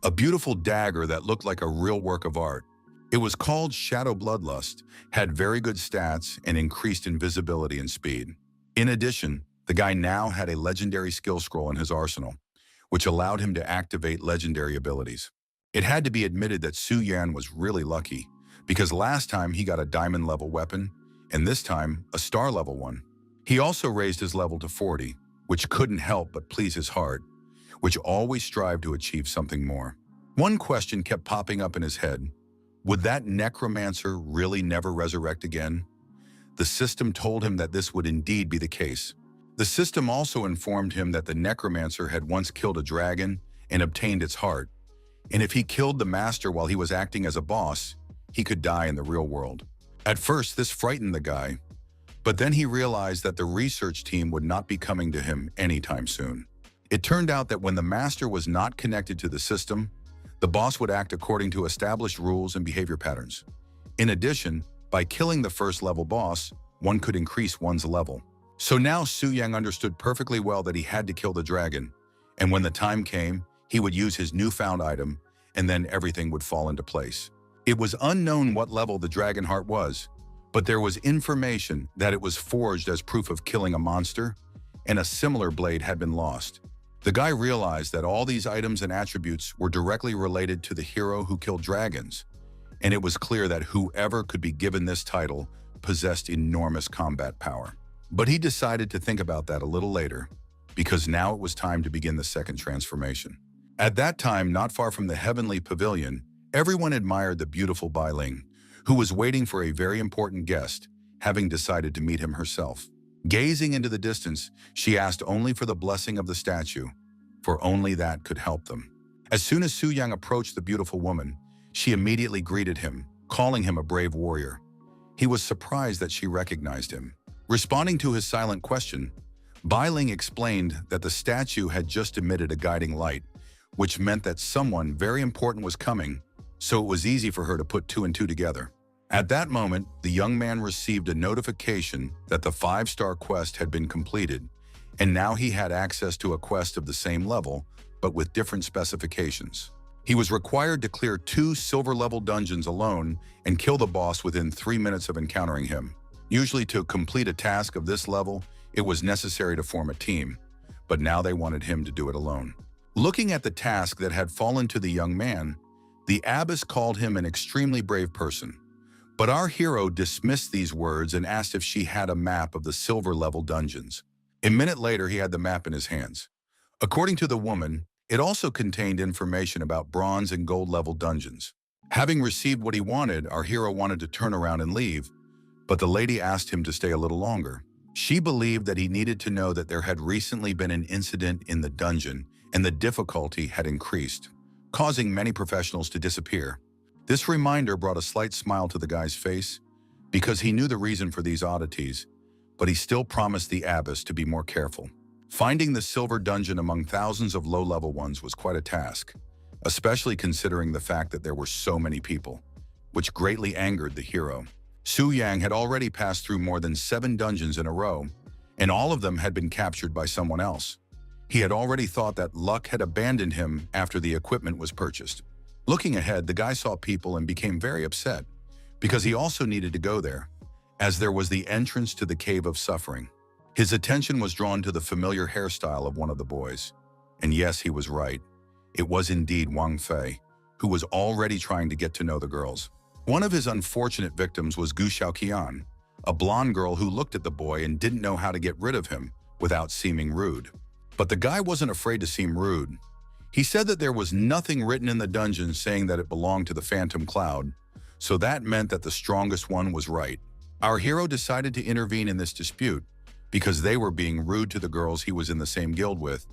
a beautiful dagger that looked like a real work of art. It was called Shadow Bloodlust, had very good stats, and increased invisibility and speed. In addition, the guy now had a legendary skill scroll in his arsenal, which allowed him to activate legendary abilities. It had to be admitted that Su Yan was really lucky, because last time he got a diamond-level weapon, and this time a star-level one. He also raised his level to 40, which couldn't help but please his heart, which always strived to achieve something more. One question kept popping up in his head. Would that necromancer really never resurrect again? The system told him that this would indeed be the case. The system also informed him that the necromancer had once killed a dragon and obtained its heart, and if he killed the master while he was acting as a boss, he could die in the real world. At first, this frightened the guy, but then he realized that the research team would not be coming to him anytime soon. It turned out that when the master was not connected to the system, the boss would act according to established rules and behavior patterns. In addition, by killing the first-level boss, one could increase one's level. So now Su Yang understood perfectly well that he had to kill the dragon, and when the time came, he would use his newfound item, and then everything would fall into place. It was unknown what level the dragon heart was, but there was information that it was forged as proof of killing a monster, and a similar blade had been lost. The guy realized that all these items and attributes were directly related to the hero who killed dragons, and it was clear that whoever could be given this title possessed enormous combat power. But he decided to think about that a little later, because now it was time to begin the second transformation. At that time, not far from the heavenly pavilion, everyone admired the beautiful Bai Ling, who was waiting for a very important guest, having decided to meet him herself. Gazing into the distance, she asked only for the blessing of the statue, for only that could help them. As soon as Su Yang approached the beautiful woman, she immediately greeted him, calling him a brave warrior. He was surprised that she recognized him. Responding to his silent question, Bai Ling explained that the statue had just emitted a guiding light, which meant that someone very important was coming, so it was easy for her to put two and two together. At that moment, the young man received a notification that the 5-star quest had been completed, and now he had access to a quest of the same level, but with different specifications. He was required to clear 2 silver-level dungeons alone and kill the boss within 3 minutes of encountering him. Usually to complete a task of this level, it was necessary to form a team, but now they wanted him to do it alone. Looking at the task that had fallen to the young man, the abbess called him an extremely brave person. But our hero dismissed these words and asked if she had a map of the silver-level dungeons. A minute later, he had the map in his hands. According to the woman, it also contained information about bronze and gold-level dungeons. Having received what he wanted, our hero wanted to turn around and leave, but the lady asked him to stay a little longer. She believed that he needed to know that there had recently been an incident in the dungeon and the difficulty had increased, causing many professionals to disappear. This reminder brought a slight smile to the guy's face because he knew the reason for these oddities, but he still promised the abbess to be more careful. Finding the silver dungeon among thousands of low-level ones was quite a task, especially considering the fact that there were so many people, which greatly angered the hero. Su Yang had already passed through more than 7 dungeons in a row, and all of them had been captured by someone else. He had already thought that luck had abandoned him after the equipment was purchased. Looking ahead, the guy saw people and became very upset, because he also needed to go there, as there was the entrance to the Cave of Suffering. His attention was drawn to the familiar hairstyle of one of the boys. And yes, he was right. It was indeed Wang Fei, who was already trying to get to know the girls. One of his unfortunate victims was Gu Xiaoqian, a blonde girl who looked at the boy and didn't know how to get rid of him without seeming rude. But the guy wasn't afraid to seem rude. He said that there was nothing written in the dungeon saying that it belonged to the Phantom Cloud, so that meant that the strongest one was right. Our hero decided to intervene in this dispute because they were being rude to the girls he was in the same guild with,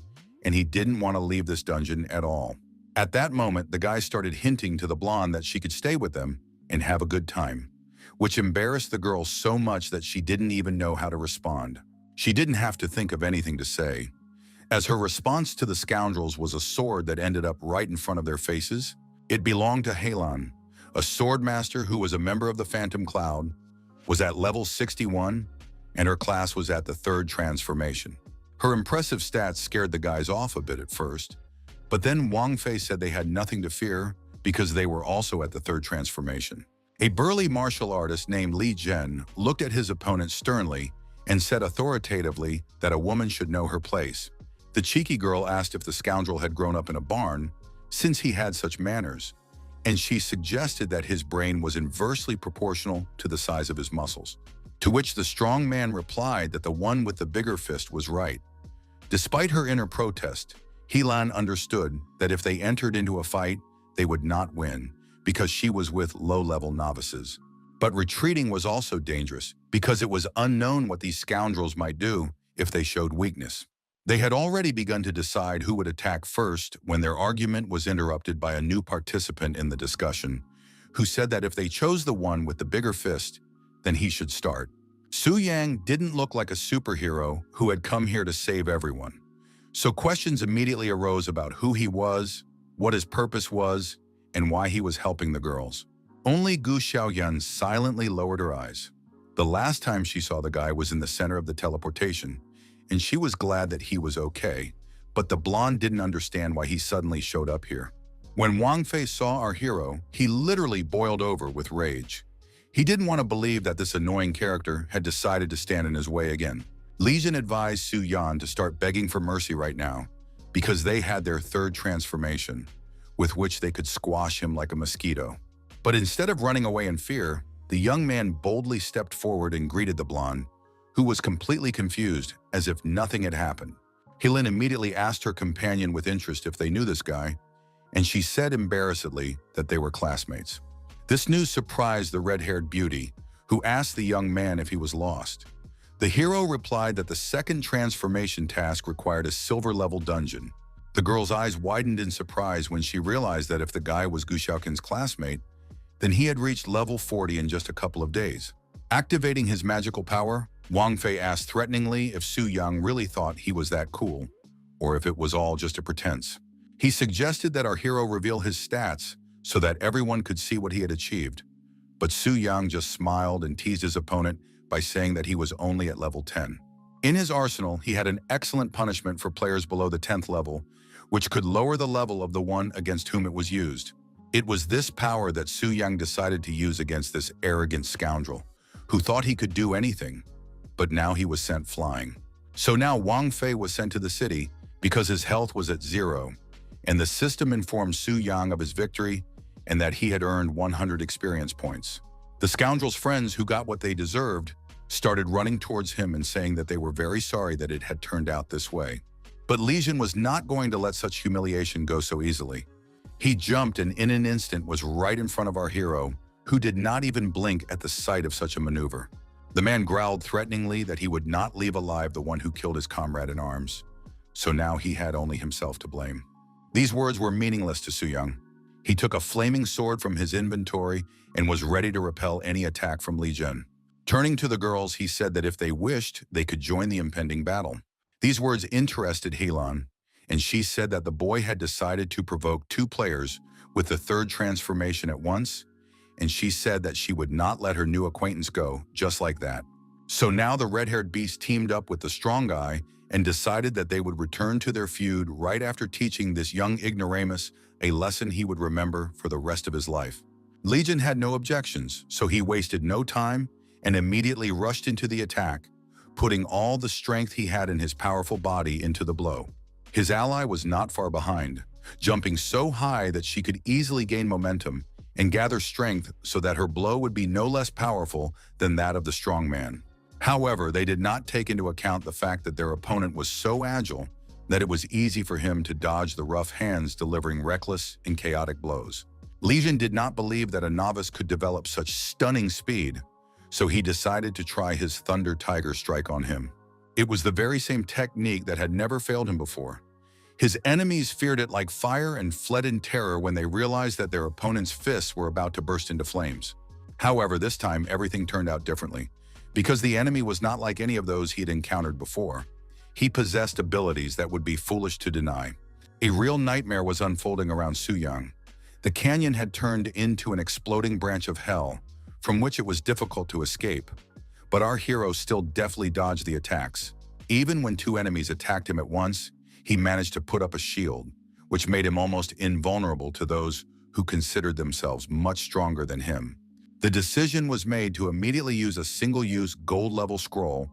and he didn't want to leave this dungeon at all. At that moment, the guy started hinting to the blonde that she could stay with them and have a good time, which embarrassed the girl so much that she didn't even know how to respond. She didn't have to think of anything to say, as her response to the scoundrels was a sword that ended up right in front of their faces. It belonged to Helan, a sword master who was a member of the Phantom Cloud, was at level 61, and her class was at the 3rd transformation. Her impressive stats scared the guys off a bit at first, but then Wang Fei said they had nothing to fear because they were also at the 3rd transformation. A burly martial artist named Li Zhen looked at his opponent sternly and said authoritatively that a woman should know her place. The cheeky girl asked if the scoundrel had grown up in a barn, since he had such manners, and she suggested that his brain was inversely proportional to the size of his muscles. To which the strong man replied that the one with the bigger fist was right. Despite her inner protest, Helan understood that if they entered into a fight, they would not win because she was with low-level novices. But retreating was also dangerous because it was unknown what these scoundrels might do if they showed weakness. They had already begun to decide who would attack first when their argument was interrupted by a new participant in the discussion, who said that if they chose the one with the bigger fist, then he should start. Su Yang didn't look like a superhero who had come here to save everyone. So questions immediately arose about who he was, what his purpose was, and why he was helping the girls. Only Gu Xiaoyan silently lowered her eyes. The last time she saw the guy was in the center of the teleportation, and she was glad that he was okay, but the blonde didn't understand why he suddenly showed up here. When Wang Fei saw our hero, he literally boiled over with rage. He didn't want to believe that this annoying character had decided to stand in his way again. Li Jin advised Su Yan to start begging for mercy right now, because they had their third transformation, with which they could squash him like a mosquito. But instead of running away in fear, the young man boldly stepped forward and greeted the blonde, who was completely confused, as if nothing had happened. Helan immediately asked her companion with interest if they knew this guy, and she said embarrassedly that they were classmates. This news surprised the red-haired beauty, who asked the young man if he was lost. The hero replied that the second transformation task required a silver-level dungeon. The girl's eyes widened in surprise when she realized that if the guy was Gu Xiaoqin's classmate, then he had reached level 40 in just a couple of days. Activating his magical power, Wang Fei asked threateningly if Su Yang really thought he was that cool, or if it was all just a pretense. He suggested that our hero reveal his stats so that everyone could see what he had achieved. But Su Yang just smiled and teased his opponent by saying that he was only at level 10. In his arsenal, he had an excellent punishment for players below the 10th level, which could lower the level of the one against whom it was used. It was this power that Su Yang decided to use against this arrogant scoundrel, who thought he could do anything, but now he was sent flying. So now Wang Fei was sent to the city because his health was at 0, and the system informed Su Yang of his victory and that he had earned 100 experience points. The scoundrel's friends, who got what they deserved, started running towards him and saying that they were very sorry that it had turned out this way. But Li Jin was not going to let such humiliation go so easily. He jumped and in an instant was right in front of our hero, who did not even blink at the sight of such a maneuver. The man growled threateningly that he would not leave alive the one who killed his comrade in arms. So now he had only himself to blame. These words were meaningless to Su Yang. He took a flaming sword from his inventory and was ready to repel any attack from Li Jin. Turning to the girls, he said that if they wished, they could join the impending battle. These words interested Helan, and she said that the boy had decided to provoke 2 players with the third transformation at once, and she said that she would not let her new acquaintance go just like that. So now the red-haired beast teamed up with the strong guy and decided that they would return to their feud right after teaching this young ignoramus a lesson he would remember for the rest of his life. Li Jin had no objections, so he wasted no time and immediately rushed into the attack, putting all the strength he had in his powerful body into the blow. His ally was not far behind, jumping so high that she could easily gain momentum and gather strength so that her blow would be no less powerful than that of the strong man. However, they did not take into account the fact that their opponent was so agile that it was easy for him to dodge the rough hands delivering reckless and chaotic blows. Li Jin did not believe that a novice could develop such stunning speed, so he decided to try his Thunder Tiger strike on him. It was the very same technique that had never failed him before. His enemies feared it like fire and fled in terror when they realized that their opponent's fists were about to burst into flames. However, this time everything turned out differently, because the enemy was not like any of those he had encountered before. He possessed abilities that would be foolish to deny. A real nightmare was unfolding around Su Yang. The canyon had turned into an exploding branch of hell, from which it was difficult to escape. But our hero still deftly dodged the attacks. Even when 2 enemies attacked him at once, he managed to put up a shield, which made him almost invulnerable to those who considered themselves much stronger than him. The decision was made to immediately use a single-use gold-level scroll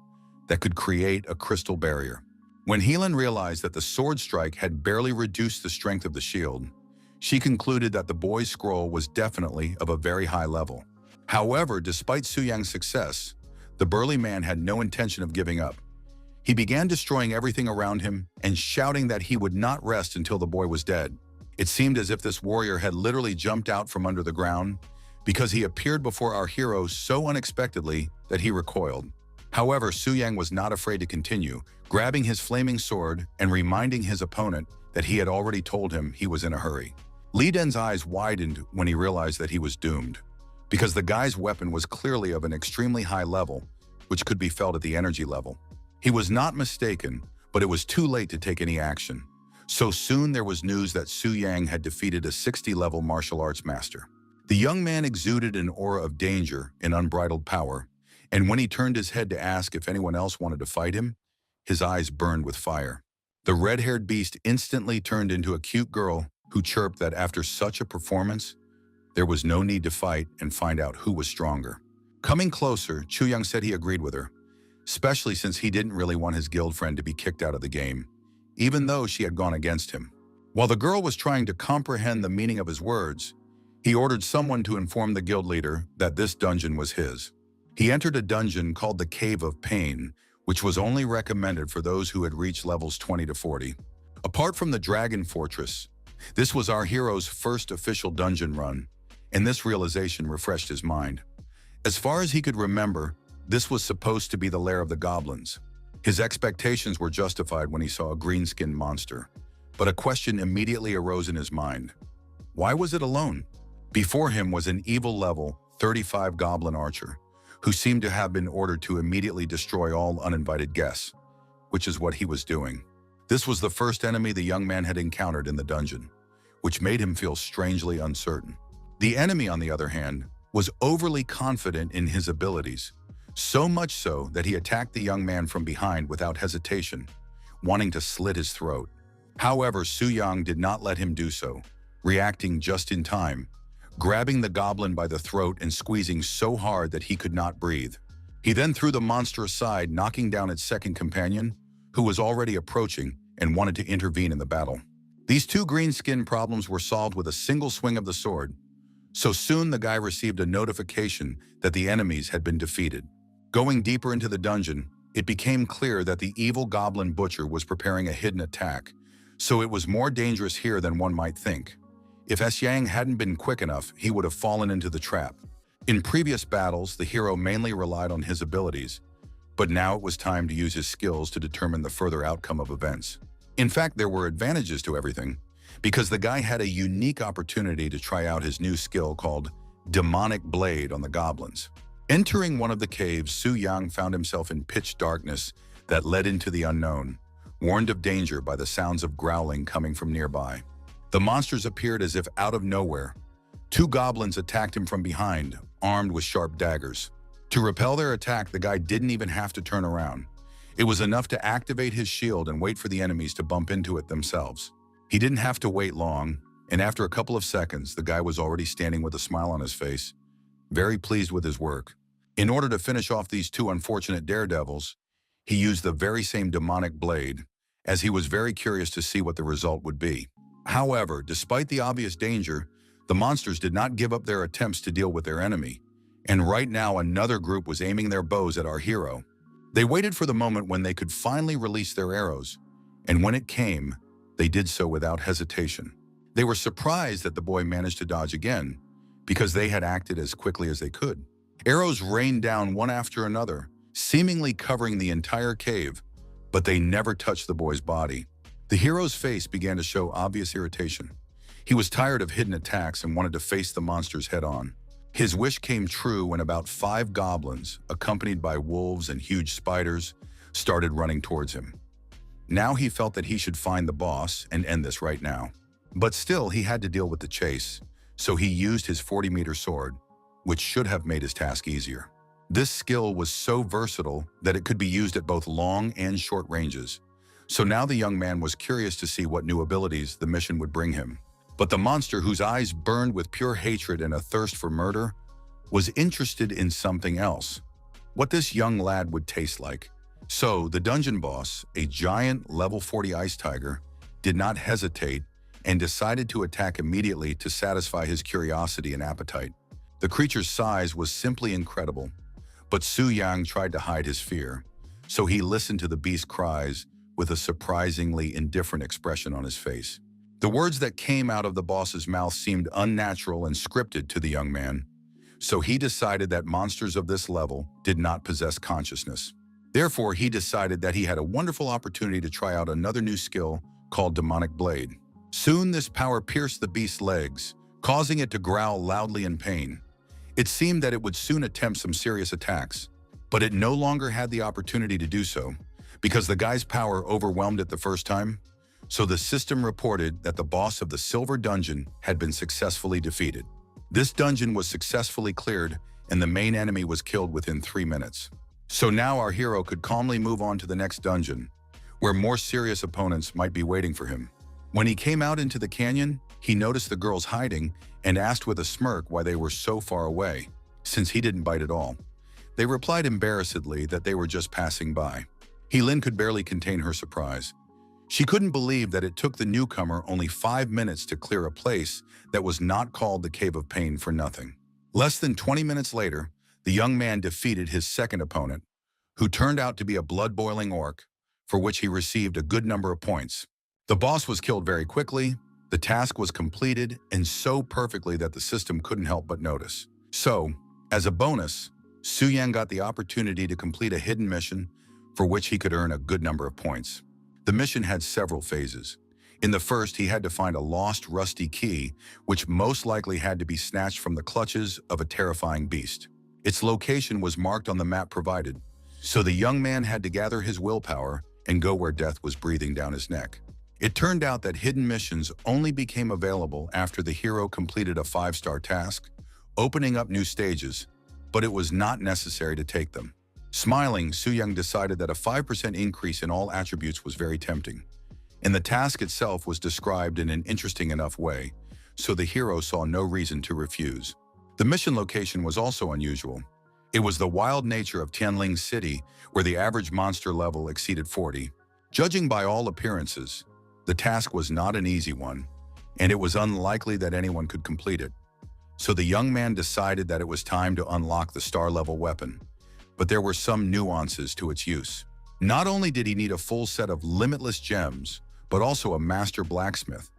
that could create a crystal barrier. When Helan realized that the sword strike had barely reduced the strength of the shield, She concluded that the boy's scroll was definitely of a very high level. However, despite Su Yang's success, the burly man had no intention of giving up. He began destroying everything around him and shouting that he would not rest until the boy was dead. It seemed as if this warrior had literally jumped out from under the ground because he appeared before our hero so unexpectedly that he recoiled. However, Su Yang was not afraid to continue, grabbing his flaming sword and reminding his opponent that he had already told him he was in a hurry. Li Den's eyes widened when he realized that he was doomed, because the guy's weapon was clearly of an extremely high level, which could be felt at the energy level. He was not mistaken, but it was too late to take any action. So soon there was news that Su Yang had defeated a 60-level martial arts master. The young man exuded an aura of danger and unbridled power, and when he turned his head to ask if anyone else wanted to fight him, his eyes burned with fire. The red-haired beast instantly turned into a cute girl who chirped that after such a performance, there was no need to fight and find out who was stronger. Coming closer, Chu Yang said he agreed with her, especially since he didn't really want his guild friend to be kicked out of the game, even though she had gone against him. While the girl was trying to comprehend the meaning of his words, he ordered someone to inform the guild leader that this dungeon was his. He entered a dungeon called the Cave of Pain, which was only recommended for those who had reached levels 20 to 40. Apart from the Dragon Fortress, this was our hero's first official dungeon run, and this realization refreshed his mind. As far as he could remember, this was supposed to be the lair of the goblins. His expectations were justified when he saw a green-skinned monster, but a question immediately arose in his mind. Why was it alone? Before him was an evil level 35 goblin archer, who seemed to have been ordered to immediately destroy all uninvited guests, which is what he was doing. This was the first enemy the young man had encountered in the dungeon, which made him feel strangely uncertain. The enemy, on the other hand, was overly confident in his abilities, so much so that he attacked the young man from behind without hesitation, wanting to slit his throat. However, Su Yang did not let him do so, reacting just in time, grabbing the goblin by the throat and squeezing so hard that he could not breathe. He then threw the monster aside, knocking down its second companion, who was already approaching and wanted to intervene in the battle. These two green-skin problems were solved with a single swing of the sword, so soon the guy received a notification that the enemies had been defeated. Going deeper into the dungeon, it became clear that the evil goblin butcher was preparing a hidden attack, so it was more dangerous here than one might think. If Yang hadn't been quick enough, he would have fallen into the trap. In previous battles, the hero mainly relied on his abilities, but now it was time to use his skills to determine the further outcome of events. In fact, there were advantages to everything, because the guy had a unique opportunity to try out his new skill called Demonic Blade on the goblins. Entering one of the caves, Su Yang found himself in pitch darkness that led into the unknown, warned of danger by the sounds of growling coming from nearby. The monsters appeared as if out of nowhere. Two goblins attacked him from behind, armed with sharp daggers. To repel their attack, the guy didn't even have to turn around. It was enough to activate his shield and wait for the enemies to bump into it themselves. He didn't have to wait long, and after a couple of seconds, the guy was already standing with a smile on his face, very pleased with his work. In order to finish off these two unfortunate daredevils, he used the very same demonic blade, as he was very curious to see what the result would be. However, despite the obvious danger, the monsters did not give up their attempts to deal with their enemy, and right now another group was aiming their bows at our hero. They waited for the moment when they could finally release their arrows, and when it came, they did so without hesitation. They were surprised that the boy managed to dodge again, because they had acted as quickly as they could. Arrows rained down one after another, seemingly covering the entire cave, but they never touched the boy's body. The hero's face began to show obvious irritation. He was tired of hidden attacks and wanted to face the monsters head-on. His wish came true when about 5 goblins, accompanied by wolves and huge spiders, started running towards him. Now he felt that he should find the boss and end this right now. But still, he had to deal with the chase, so he used his 40-meter sword, which should have made his task easier. This skill was so versatile that it could be used at both long and short ranges. So now the young man was curious to see what new abilities the mission would bring him. But the monster, whose eyes burned with pure hatred and a thirst for murder, was interested in something else, what this young lad would taste like. So the dungeon boss, a giant level 40 ice tiger, did not hesitate and decided to attack immediately to satisfy his curiosity and appetite. The creature's size was simply incredible, but Su Yang tried to hide his fear, so he listened to the beast's cries with a surprisingly indifferent expression on his face. The words that came out of the boss's mouth seemed unnatural and scripted to the young man, so he decided that monsters of this level did not possess consciousness. Therefore, he decided that he had a wonderful opportunity to try out another new skill called Demonic Blade. Soon, this power pierced the beast's legs, causing it to growl loudly in pain. It seemed that it would soon attempt some serious attacks, but it no longer had the opportunity to do so because the guy's power overwhelmed it the first time. So the system reported that the boss of the Silver Dungeon had been successfully defeated. This dungeon was successfully cleared and the main enemy was killed within 3 minutes. So now our hero could calmly move on to the next dungeon, where more serious opponents might be waiting for him. When he came out into the canyon, he noticed the girls hiding and asked with a smirk why they were so far away, since he didn't bite at all. They replied embarrassedly that they were just passing by. Helin could barely contain her surprise. She couldn't believe that it took the newcomer only 5 minutes to clear a place that was not called the Cave of Pain for nothing. Less than 20 minutes later, the young man defeated his second opponent, who turned out to be a blood-boiling orc, for which he received a good number of points. The boss was killed very quickly, the task was completed, and so perfectly that the system couldn't help but notice. So, as a bonus, Su Yang got the opportunity to complete a hidden mission for which he could earn a good number of points. The mission had several phases. In the first, he had to find a lost, rusty key, which most likely had to be snatched from the clutches of a terrifying beast. Its location was marked on the map provided, so the young man had to gather his willpower and go where death was breathing down his neck. It turned out that hidden missions only became available after the hero completed a 5-star task, opening up new stages, but it was not necessary to take them. Smiling, Su Yang decided that a 5% increase in all attributes was very tempting, and the task itself was described in an interesting enough way, so the hero saw no reason to refuse. The mission location was also unusual. It was the wild nature of Tianling City, where the average monster level exceeded 40. Judging by all appearances, the task was not an easy one, and it was unlikely that anyone could complete it. So the young man decided that it was time to unlock the star-level weapon, but there were some nuances to its use. Not only did he need a full set of limitless gems, but also a master blacksmith.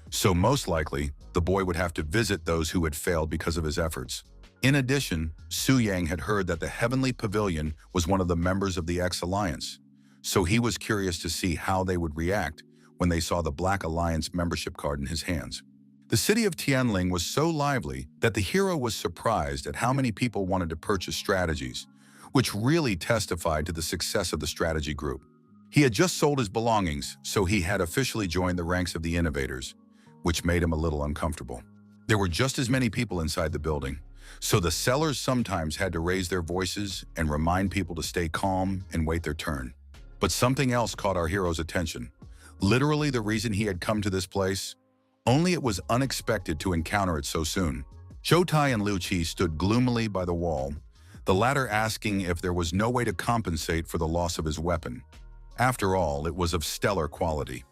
So most likely, the boy would have to visit those who had failed because of his efforts. In addition, Su Yang had heard that the Heavenly Pavilion was one of the members of the X Alliance, so he was curious to see how they would react when they saw the Black Alliance membership card in his hands. The city of Tianling was so lively that the hero was surprised at how many people wanted to purchase strategies, which really testified to the success of the strategy group. He had just sold his belongings, so he had officially joined the ranks of the innovators, which made him a little uncomfortable. There were just as many people inside the building, so the sellers sometimes had to raise their voices and remind people to stay calm and wait their turn. But something else caught our hero's attention. Literally the reason he had come to this place, only it was unexpected to encounter it so soon. Zhou Tai and Liu Qi stood gloomily by the wall, the latter asking if there was no way to compensate for the loss of his weapon. After all, it was of stellar quality.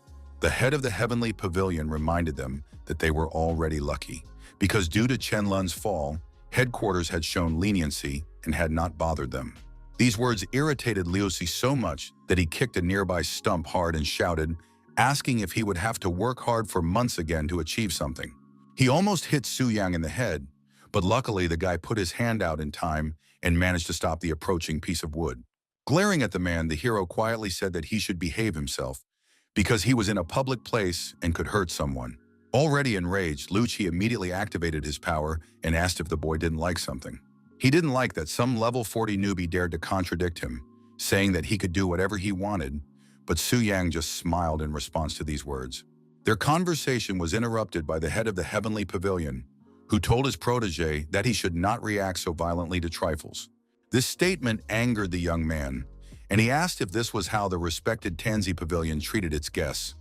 The head of the Heavenly Pavilion reminded them that they were already lucky, because due to Chen Lun's fall, headquarters had shown leniency and had not bothered them. These words irritated Liu Qi so much that he kicked a nearby stump hard and shouted, asking if he would have to work hard for months again to achieve something. He almost hit Su Yang in the head, but luckily the guy put his hand out in time and managed to stop the approaching piece of wood. Glaring at the man, the hero quietly said that he should behave himself because he was in a public place and could hurt someone. Already enraged, Liu Qi immediately activated his power and asked if the boy didn't like something. He didn't like that some level 40 newbie dared to contradict him, saying that he could do whatever he wanted, but Su Yang just smiled in response to these words. Their conversation was interrupted by the head of the Heavenly Pavilion, who told his protege that he should not react so violently to trifles. This statement angered the young man, and he asked if this was how the respected Tanzi Pavilion treated its guests,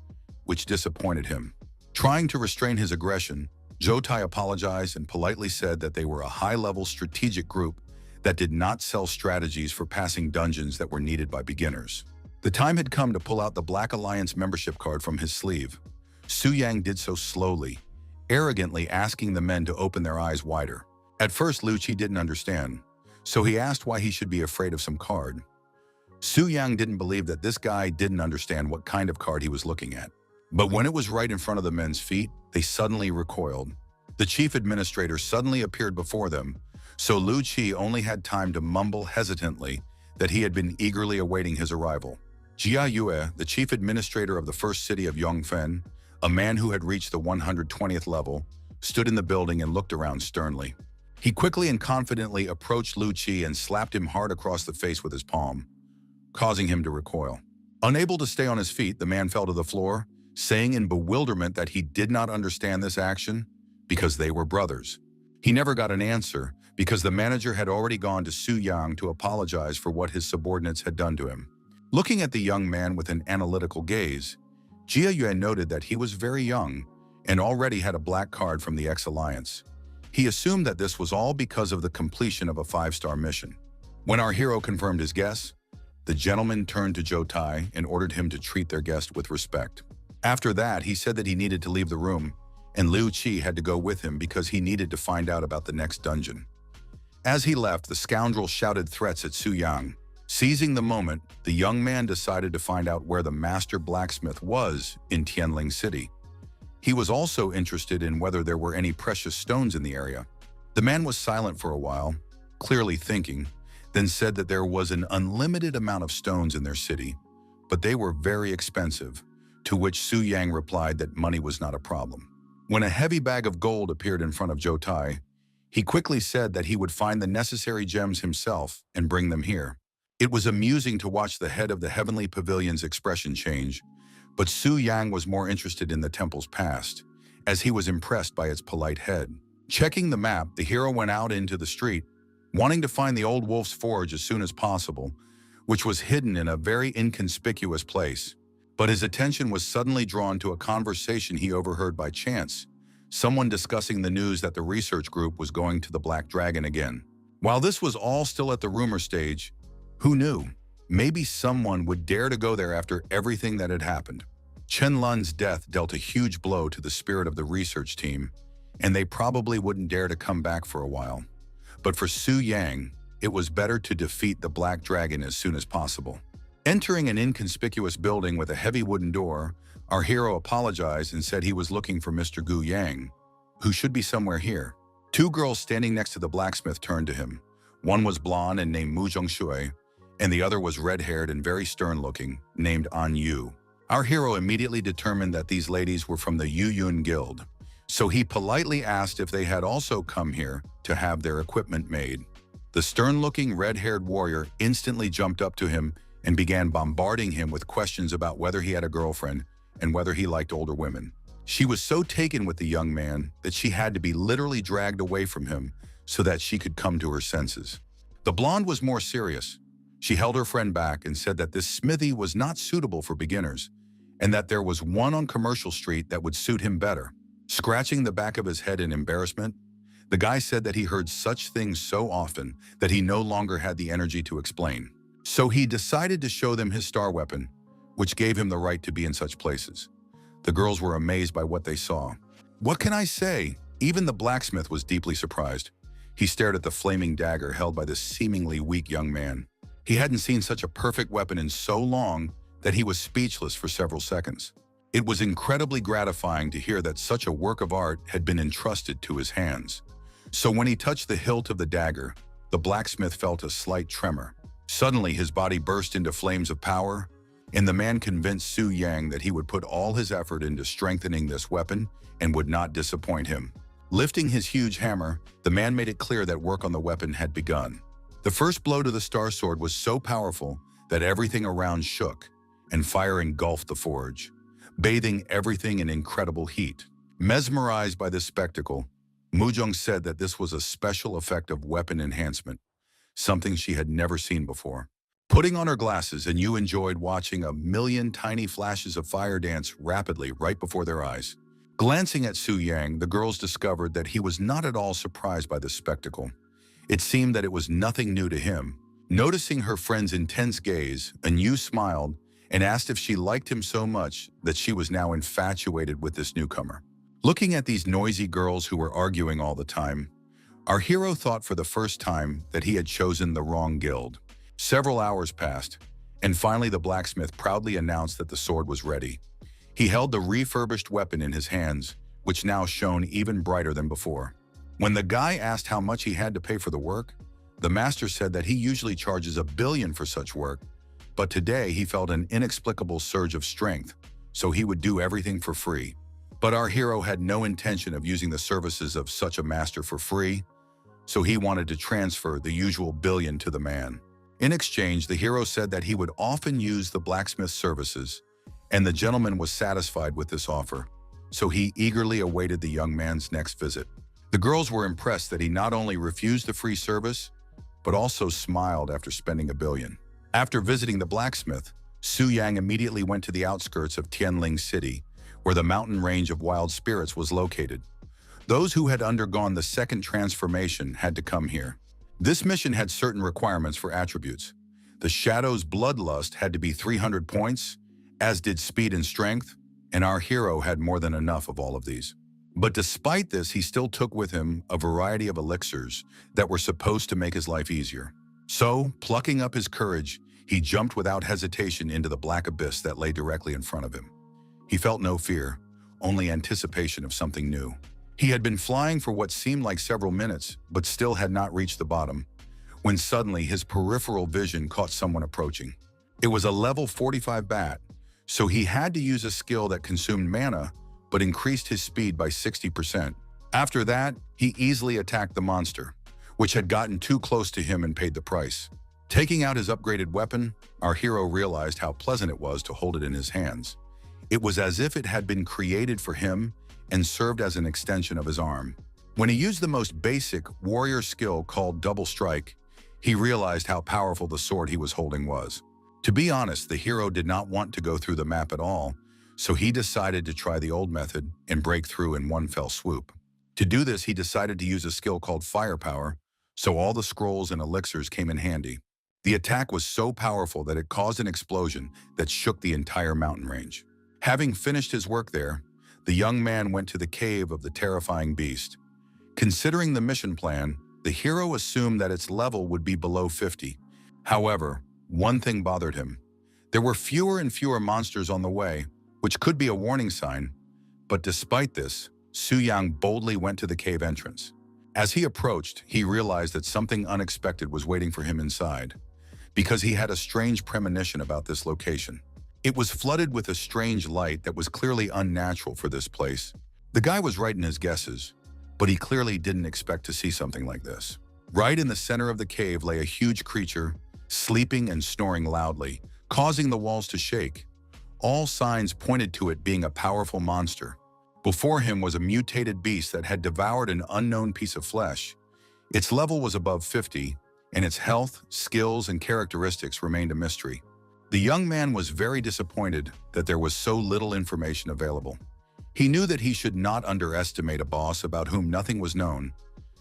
which disappointed him. Trying to restrain his aggression, Zhou Tai apologized and politely said that they were a high-level strategic group that did not sell strategies for passing dungeons that were needed by beginners. The time had come to pull out the Black Alliance membership card from his sleeve, Su Yang did so slowly, arrogantly asking the men to open their eyes wider. At first, Lu Qi didn't understand, so he asked why he should be afraid of some card. Su Yang didn't believe that this guy didn't understand what kind of card he was looking at. But when it was right in front of the men's feet, they suddenly recoiled. The chief administrator suddenly appeared before them, so Lu Qi only had time to mumble hesitantly that he had been eagerly awaiting his arrival. Jia Yue, the chief administrator of the first city of Yongfen, a man who had reached the 120th level, stood in the building and looked around sternly. He quickly and confidently approached Lu Qi and slapped him hard across the face with his palm, causing him to recoil. Unable to stay on his feet, the man fell to the floor, saying in bewilderment that he did not understand this action because they were brothers. He never got an answer because the manager had already gone to Su Yang to apologize for what his subordinates had done to him. Looking at the young man with an analytical gaze, Jia Yue noted that he was very young and already had a black card from the X-Alliance. He assumed that this was all because of the completion of a 5-star mission. When our hero confirmed his guess, the gentleman turned to Zhou Tai and ordered him to treat their guest with respect. After that, he said that he needed to leave the room, and Lu Qi had to go with him because he needed to find out about the next dungeon. As he left, the scoundrel shouted threats at Su Yang. Seizing the moment, the young man decided to find out where the master blacksmith was in Tianling City. He was also interested in whether there were any precious stones in the area. The man was silent for a while, clearly thinking, then said that there was an unlimited amount of stones in their city, but they were very expensive, to which Su Yang replied that money was not a problem. When a heavy bag of gold appeared in front of Zhou Tai, he quickly said that he would find the necessary gems himself and bring them here. It was amusing to watch the head of the Heavenly Pavilion's expression change, but Su Yang was more interested in the temple's past, as he was impressed by its polite head. Checking the map, the hero went out into the street, wanting to find the old wolf's forge as soon as possible, which was hidden in a very inconspicuous place. But his attention was suddenly drawn to a conversation he overheard by chance, someone discussing the news that the research group was going to the Black Dragon again. While this was all still at the rumor stage, who knew? Maybe someone would dare to go there after everything that had happened. Chen Lun's death dealt a huge blow to the spirit of the research team, and they probably wouldn't dare to come back for a while. But for Su Yang, it was better to defeat the Black Dragon as soon as possible. Entering an inconspicuous building with a heavy wooden door, our hero apologized and said he was looking for Mr. Gu Yang, who should be somewhere here. Two girls standing next to the blacksmith turned to him. One was blonde and named Mu Zhongshui, and the other was red-haired and very stern-looking, named An Yu. Our hero immediately determined that these ladies were from the Yu Yun Guild, so he politely asked if they had also come here to have their equipment made. The stern-looking red-haired warrior instantly jumped up to him and began bombarding him with questions about whether he had a girlfriend and whether he liked older women. She was so taken with the young man that she had to be literally dragged away from him so that she could come to her senses. The blonde was more serious. She held her friend back and said that this smithy was not suitable for beginners and that there was one on Commercial Street that would suit him better. Scratching the back of his head in embarrassment, the guy said that he heard such things so often that he no longer had the energy to explain. So he decided to show them his star weapon, which gave him the right to be in such places. The girls were amazed by what they saw. What can I say? Even the blacksmith was deeply surprised. He stared at the flaming dagger held by this seemingly weak young man. He hadn't seen such a perfect weapon in so long that he was speechless for several seconds. It was incredibly gratifying to hear that such a work of art had been entrusted to his hands. So when he touched the hilt of the dagger, the blacksmith felt a slight tremor. Suddenly, his body burst into flames of power, and the man convinced Su Yang that he would put all his effort into strengthening this weapon and would not disappoint him. Lifting his huge hammer, the man made it clear that work on the weapon had begun. The first blow to the star sword was so powerful that everything around shook, and fire engulfed the forge, bathing everything in incredible heat. Mesmerized by this spectacle, Muzhong said that this was a special effect of weapon enhancement, something she had never seen before. Putting on her glasses, and you enjoyed watching a million tiny flashes of fire dance rapidly right before their eyes. Glancing at Su Yang, the girls discovered that he was not at all surprised by this spectacle. It seemed that it was nothing new to him. Noticing her friend's intense gaze, Yu smiled and asked if she liked him so much that she was now infatuated with this newcomer. Looking at these noisy girls who were arguing all the time, our hero thought for the first time that he had chosen the wrong guild. Several hours passed, and finally the blacksmith proudly announced that the sword was ready. He held the refurbished weapon in his hands, which now shone even brighter than before. When the guy asked how much he had to pay for the work, the master said that he usually charges $1 billion for such work, but today he felt an inexplicable surge of strength, so he would do everything for free. But our hero had no intention of using the services of such a master for free, so he wanted to transfer the usual $1 billion to the man. In exchange, the hero said that he would often use the blacksmith's services, and the gentleman was satisfied with this offer, so he eagerly awaited the young man's next visit. The girls were impressed that he not only refused the free service, but also smiled after spending $1 billion. After visiting the blacksmith, Su Yang immediately went to the outskirts of Tianling City, where the mountain range of wild spirits was located. Those who had undergone the second transformation had to come here. This mission had certain requirements for attributes. The Shadow's bloodlust had to be 300 points, as did speed and strength, and our hero had more than enough of all of these. But despite this, he still took with him a variety of elixirs that were supposed to make his life easier. So, plucking up his courage, he jumped without hesitation into the black abyss that lay directly in front of him. He felt no fear, only anticipation of something new. He had been flying for what seemed like several minutes, but still had not reached the bottom, when suddenly his peripheral vision caught someone approaching. It was a level 45 bat, so he had to use a skill that consumed mana, but increased his speed by 60%. After that, he easily attacked the monster, which had gotten too close to him and paid the price. Taking out his upgraded weapon, our hero realized how pleasant it was to hold it in his hands. It was as if it had been created for him and served as an extension of his arm. When he used the most basic warrior skill called Double Strike, he realized how powerful the sword he was holding was. To be honest, the hero did not want to go through the map at all, so he decided to try the old method and break through in one fell swoop. To do this, he decided to use a skill called Firepower, so all the scrolls and elixirs came in handy. The attack was so powerful that it caused an explosion that shook the entire mountain range. Having finished his work there, the young man went to the cave of the terrifying beast. Considering the mission plan, the hero assumed that its level would be below 50. However, one thing bothered him. There were fewer and fewer monsters on the way, which could be a warning sign, but despite this, Su Yang boldly went to the cave entrance. As he approached, he realized that something unexpected was waiting for him inside, because he had a strange premonition about this location. It was flooded with a strange light that was clearly unnatural for this place. The guy was right in his guesses, but he clearly didn't expect to see something like this. Right in the center of the cave lay a huge creature, sleeping and snoring loudly, causing the walls to shake. All signs pointed to it being a powerful monster. Before him was a mutated beast that had devoured an unknown piece of flesh. Its level was above 50, and its health, skills, and characteristics remained a mystery. The young man was very disappointed that there was so little information available. He knew that he should not underestimate a boss about whom nothing was known,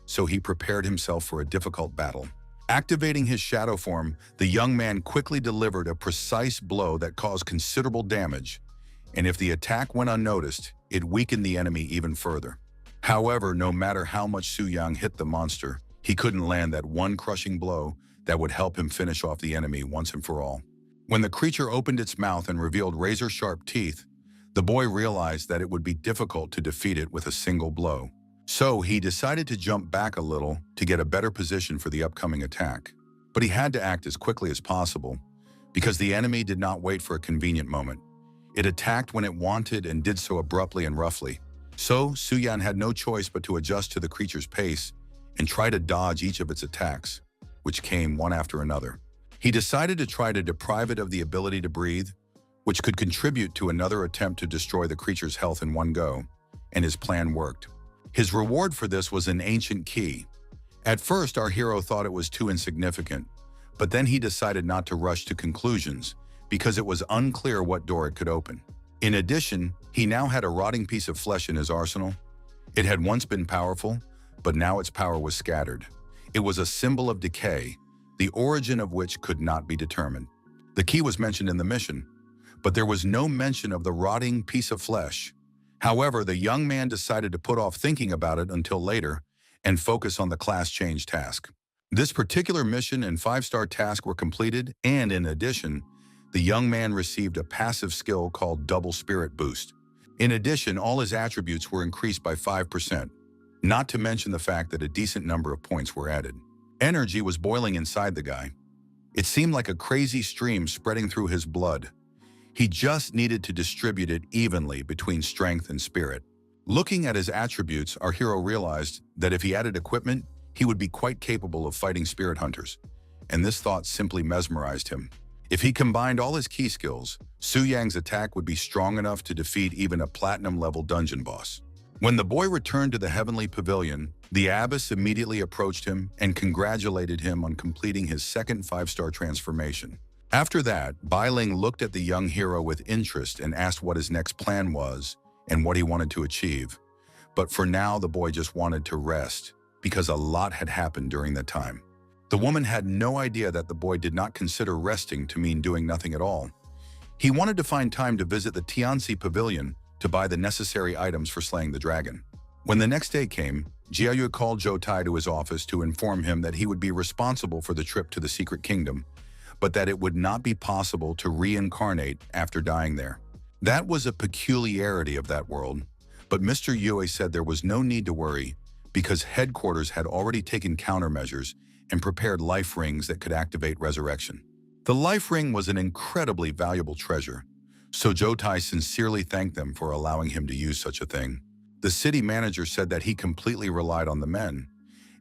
so he prepared himself for a difficult battle. Activating his shadow form, the young man quickly delivered a precise blow that caused considerable damage, and if the attack went unnoticed, it weakened the enemy even further. However, no matter how much Su Yang hit the monster, he couldn't land that one crushing blow that would help him finish off the enemy once and for all. When the creature opened its mouth and revealed razor-sharp teeth, the boy realized that it would be difficult to defeat it with a single blow. So he decided to jump back a little to get a better position for the upcoming attack. But he had to act as quickly as possible, because the enemy did not wait for a convenient moment. It attacked when it wanted and did so abruptly and roughly. So Su Yang had no choice but to adjust to the creature's pace and try to dodge each of its attacks, which came one after another. He decided to try to deprive it of the ability to breathe, which could contribute to another attempt to destroy the creature's health in one go, and his plan worked. His reward for this was an ancient key. At first, our hero thought it was too insignificant, but then he decided not to rush to conclusions because it was unclear what door it could open. In addition, he now had a rotting piece of flesh in his arsenal. It had once been powerful, but now its power was scattered. It was a symbol of decay, the origin of which could not be determined. The key was mentioned in the mission, but there was no mention of the rotting piece of flesh. However, the young man decided to put off thinking about it until later and focus on the class change task. This particular mission and five-star task were completed, and in addition, the young man received a passive skill called Double Spirit Boost. In addition, all his attributes were increased by 5%, not to mention the fact that a decent number of points were added. Energy was boiling inside the guy. It seemed like a crazy stream spreading through his blood. He just needed to distribute it evenly between strength and spirit. Looking at his attributes, our hero realized that if he added equipment, he would be quite capable of fighting spirit hunters, and this thought simply mesmerized him. If he combined all his key skills, Su Yang's attack would be strong enough to defeat even a platinum-level dungeon boss. When the boy returned to the heavenly pavilion, the abbess immediately approached him and congratulated him on completing his second five-star transformation. After that, Bai Ling looked at the young hero with interest and asked what his next plan was and what he wanted to achieve. But for now, the boy just wanted to rest, because a lot had happened during that time. The woman had no idea that the boy did not consider resting to mean doing nothing at all. He wanted to find time to visit the Tianxi Pavilion to buy the necessary items for slaying the dragon. When the next day came, Jiayu called Zhou Tai to his office to inform him that he would be responsible for the trip to the Secret Kingdom, but that it would not be possible to reincarnate after dying there. That was a peculiarity of that world, but Mr. Yue said there was no need to worry because headquarters had already taken countermeasures and prepared life rings that could activate resurrection. The life ring was an incredibly valuable treasure, so Zhou Tai sincerely thanked them for allowing him to use such a thing. The city manager said that he completely relied on the men,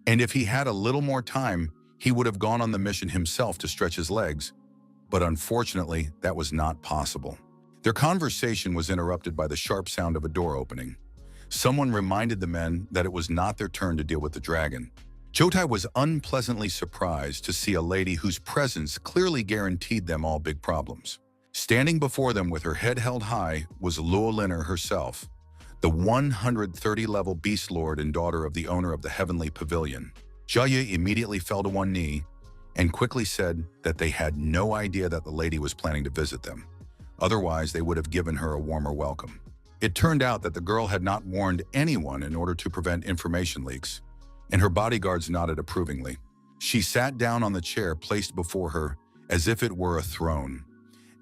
and if he had a little more time, he would have gone on the mission himself to stretch his legs, but unfortunately, that was not possible. Their conversation was interrupted by the sharp sound of a door opening. Someone reminded the men that it was not their turn to deal with the dragon. Zhou Tai was unpleasantly surprised to see a lady whose presence clearly guaranteed them all big problems. Standing before them with her head held high was Luo Linner herself, the 130-level beast lord and daughter of the owner of the heavenly pavilion. Jiayu immediately fell to one knee and quickly said that they had no idea that the lady was planning to visit them. Otherwise, they would have given her a warmer welcome. It turned out that the girl had not warned anyone in order to prevent information leaks, and her bodyguards nodded approvingly. She sat down on the chair placed before her as if it were a throne,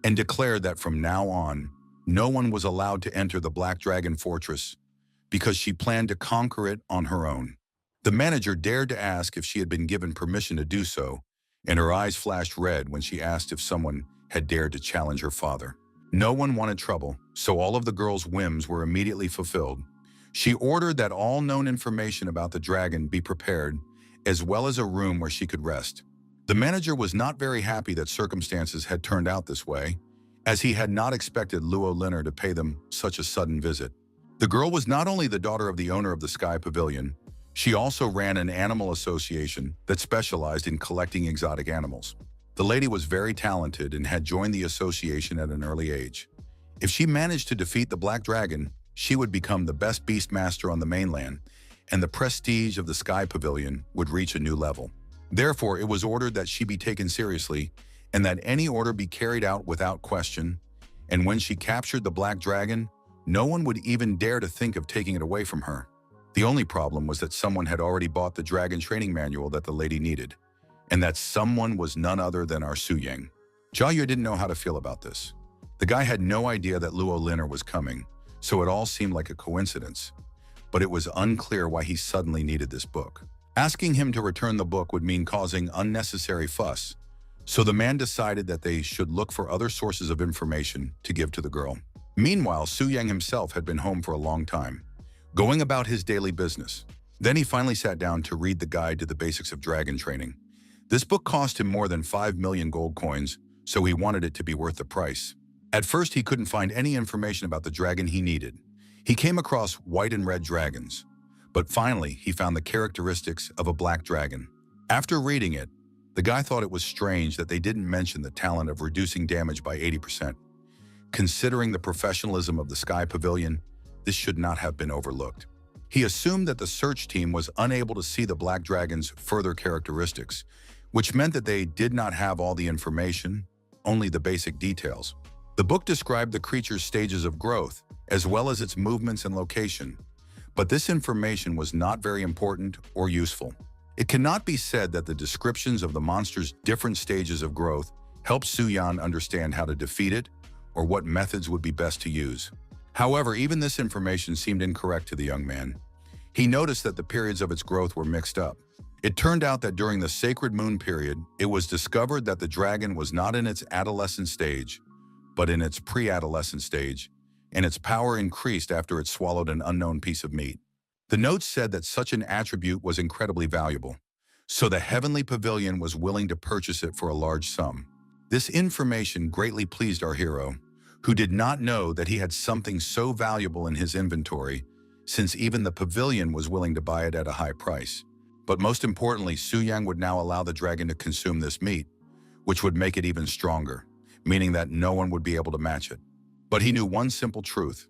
and declared that from now on, no one was allowed to enter the Black Dragon Fortress because she planned to conquer it on her own. The manager dared to ask if she had been given permission to do so, and her eyes flashed red when she asked if someone had dared to challenge her father. No one wanted trouble, so all of the girl's whims were immediately fulfilled. She ordered that all known information about the dragon be prepared, as well as a room where she could rest. The manager was not very happy that circumstances had turned out this way, as he had not expected Luo Linner to pay them such a sudden visit. The girl was not only the daughter of the owner of the Sky Pavilion, she also ran an animal association that specialized in collecting exotic animals. The lady was very talented and had joined the association at an early age. If she managed to defeat the Black Dragon, she would become the best beast master on the mainland, and the prestige of the Sky Pavilion would reach a new level. Therefore, it was ordered that she be taken seriously and that any order be carried out without question, and when she captured the Black Dragon, no one would even dare to think of taking it away from her. The only problem was that someone had already bought the dragon training manual that the lady needed, and that someone was none other than our Su Yang. Jiayu didn't know how to feel about this. The guy had no idea that Luo Linner was coming, so it all seemed like a coincidence, but it was unclear why he suddenly needed this book. Asking him to return the book would mean causing unnecessary fuss, so the man decided that they should look for other sources of information to give to the girl. Meanwhile, Su Yang himself had been home for a long time, going about his daily business. Then he finally sat down to read the guide to the basics of dragon training. This book cost him more than 5 million gold coins, so he wanted it to be worth the price. At first, he couldn't find any information about the dragon he needed. He came across white and red dragons, but finally he found the characteristics of a black dragon. After reading it, the guy thought it was strange that they didn't mention the talent of reducing damage by 80%. Considering the professionalism of the Sky Pavilion, this should not have been overlooked. He assumed that the search team was unable to see the Black Dragon's further characteristics, which meant that they did not have all the information, only the basic details. The book described the creature's stages of growth, as well as its movements and location, but this information was not very important or useful. It cannot be said that the descriptions of the monster's different stages of growth helped Su-yan understand how to defeat it or what methods would be best to use. However, even this information seemed incorrect to the young man. He noticed that the periods of its growth were mixed up. It turned out that during the sacred moon period, it was discovered that the dragon was not in its adolescent stage, but in its pre-adolescent stage, and its power increased after it swallowed an unknown piece of meat. The notes said that such an attribute was incredibly valuable, so the Heavenly Pavilion was willing to purchase it for a large sum. This information greatly pleased our hero, who did not know that he had something so valuable in his inventory, since even the pavilion was willing to buy it at a high price. But most importantly, Su-yang would now allow the dragon to consume this meat, which would make it even stronger, meaning that no one would be able to match it. But he knew one simple truth.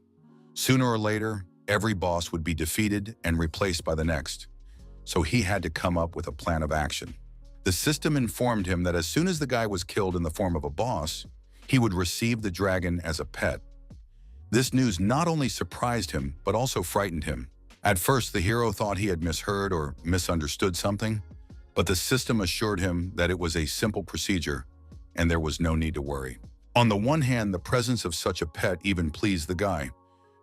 Sooner or later, every boss would be defeated and replaced by the next, so he had to come up with a plan of action. The system informed him that as soon as the guy was killed in the form of a boss, he would receive the dragon as a pet. This news not only surprised him, but also frightened him. At first, the hero thought he had misheard or misunderstood something, but the system assured him that it was a simple procedure, and there was no need to worry. On the one hand, the presence of such a pet even pleased the guy,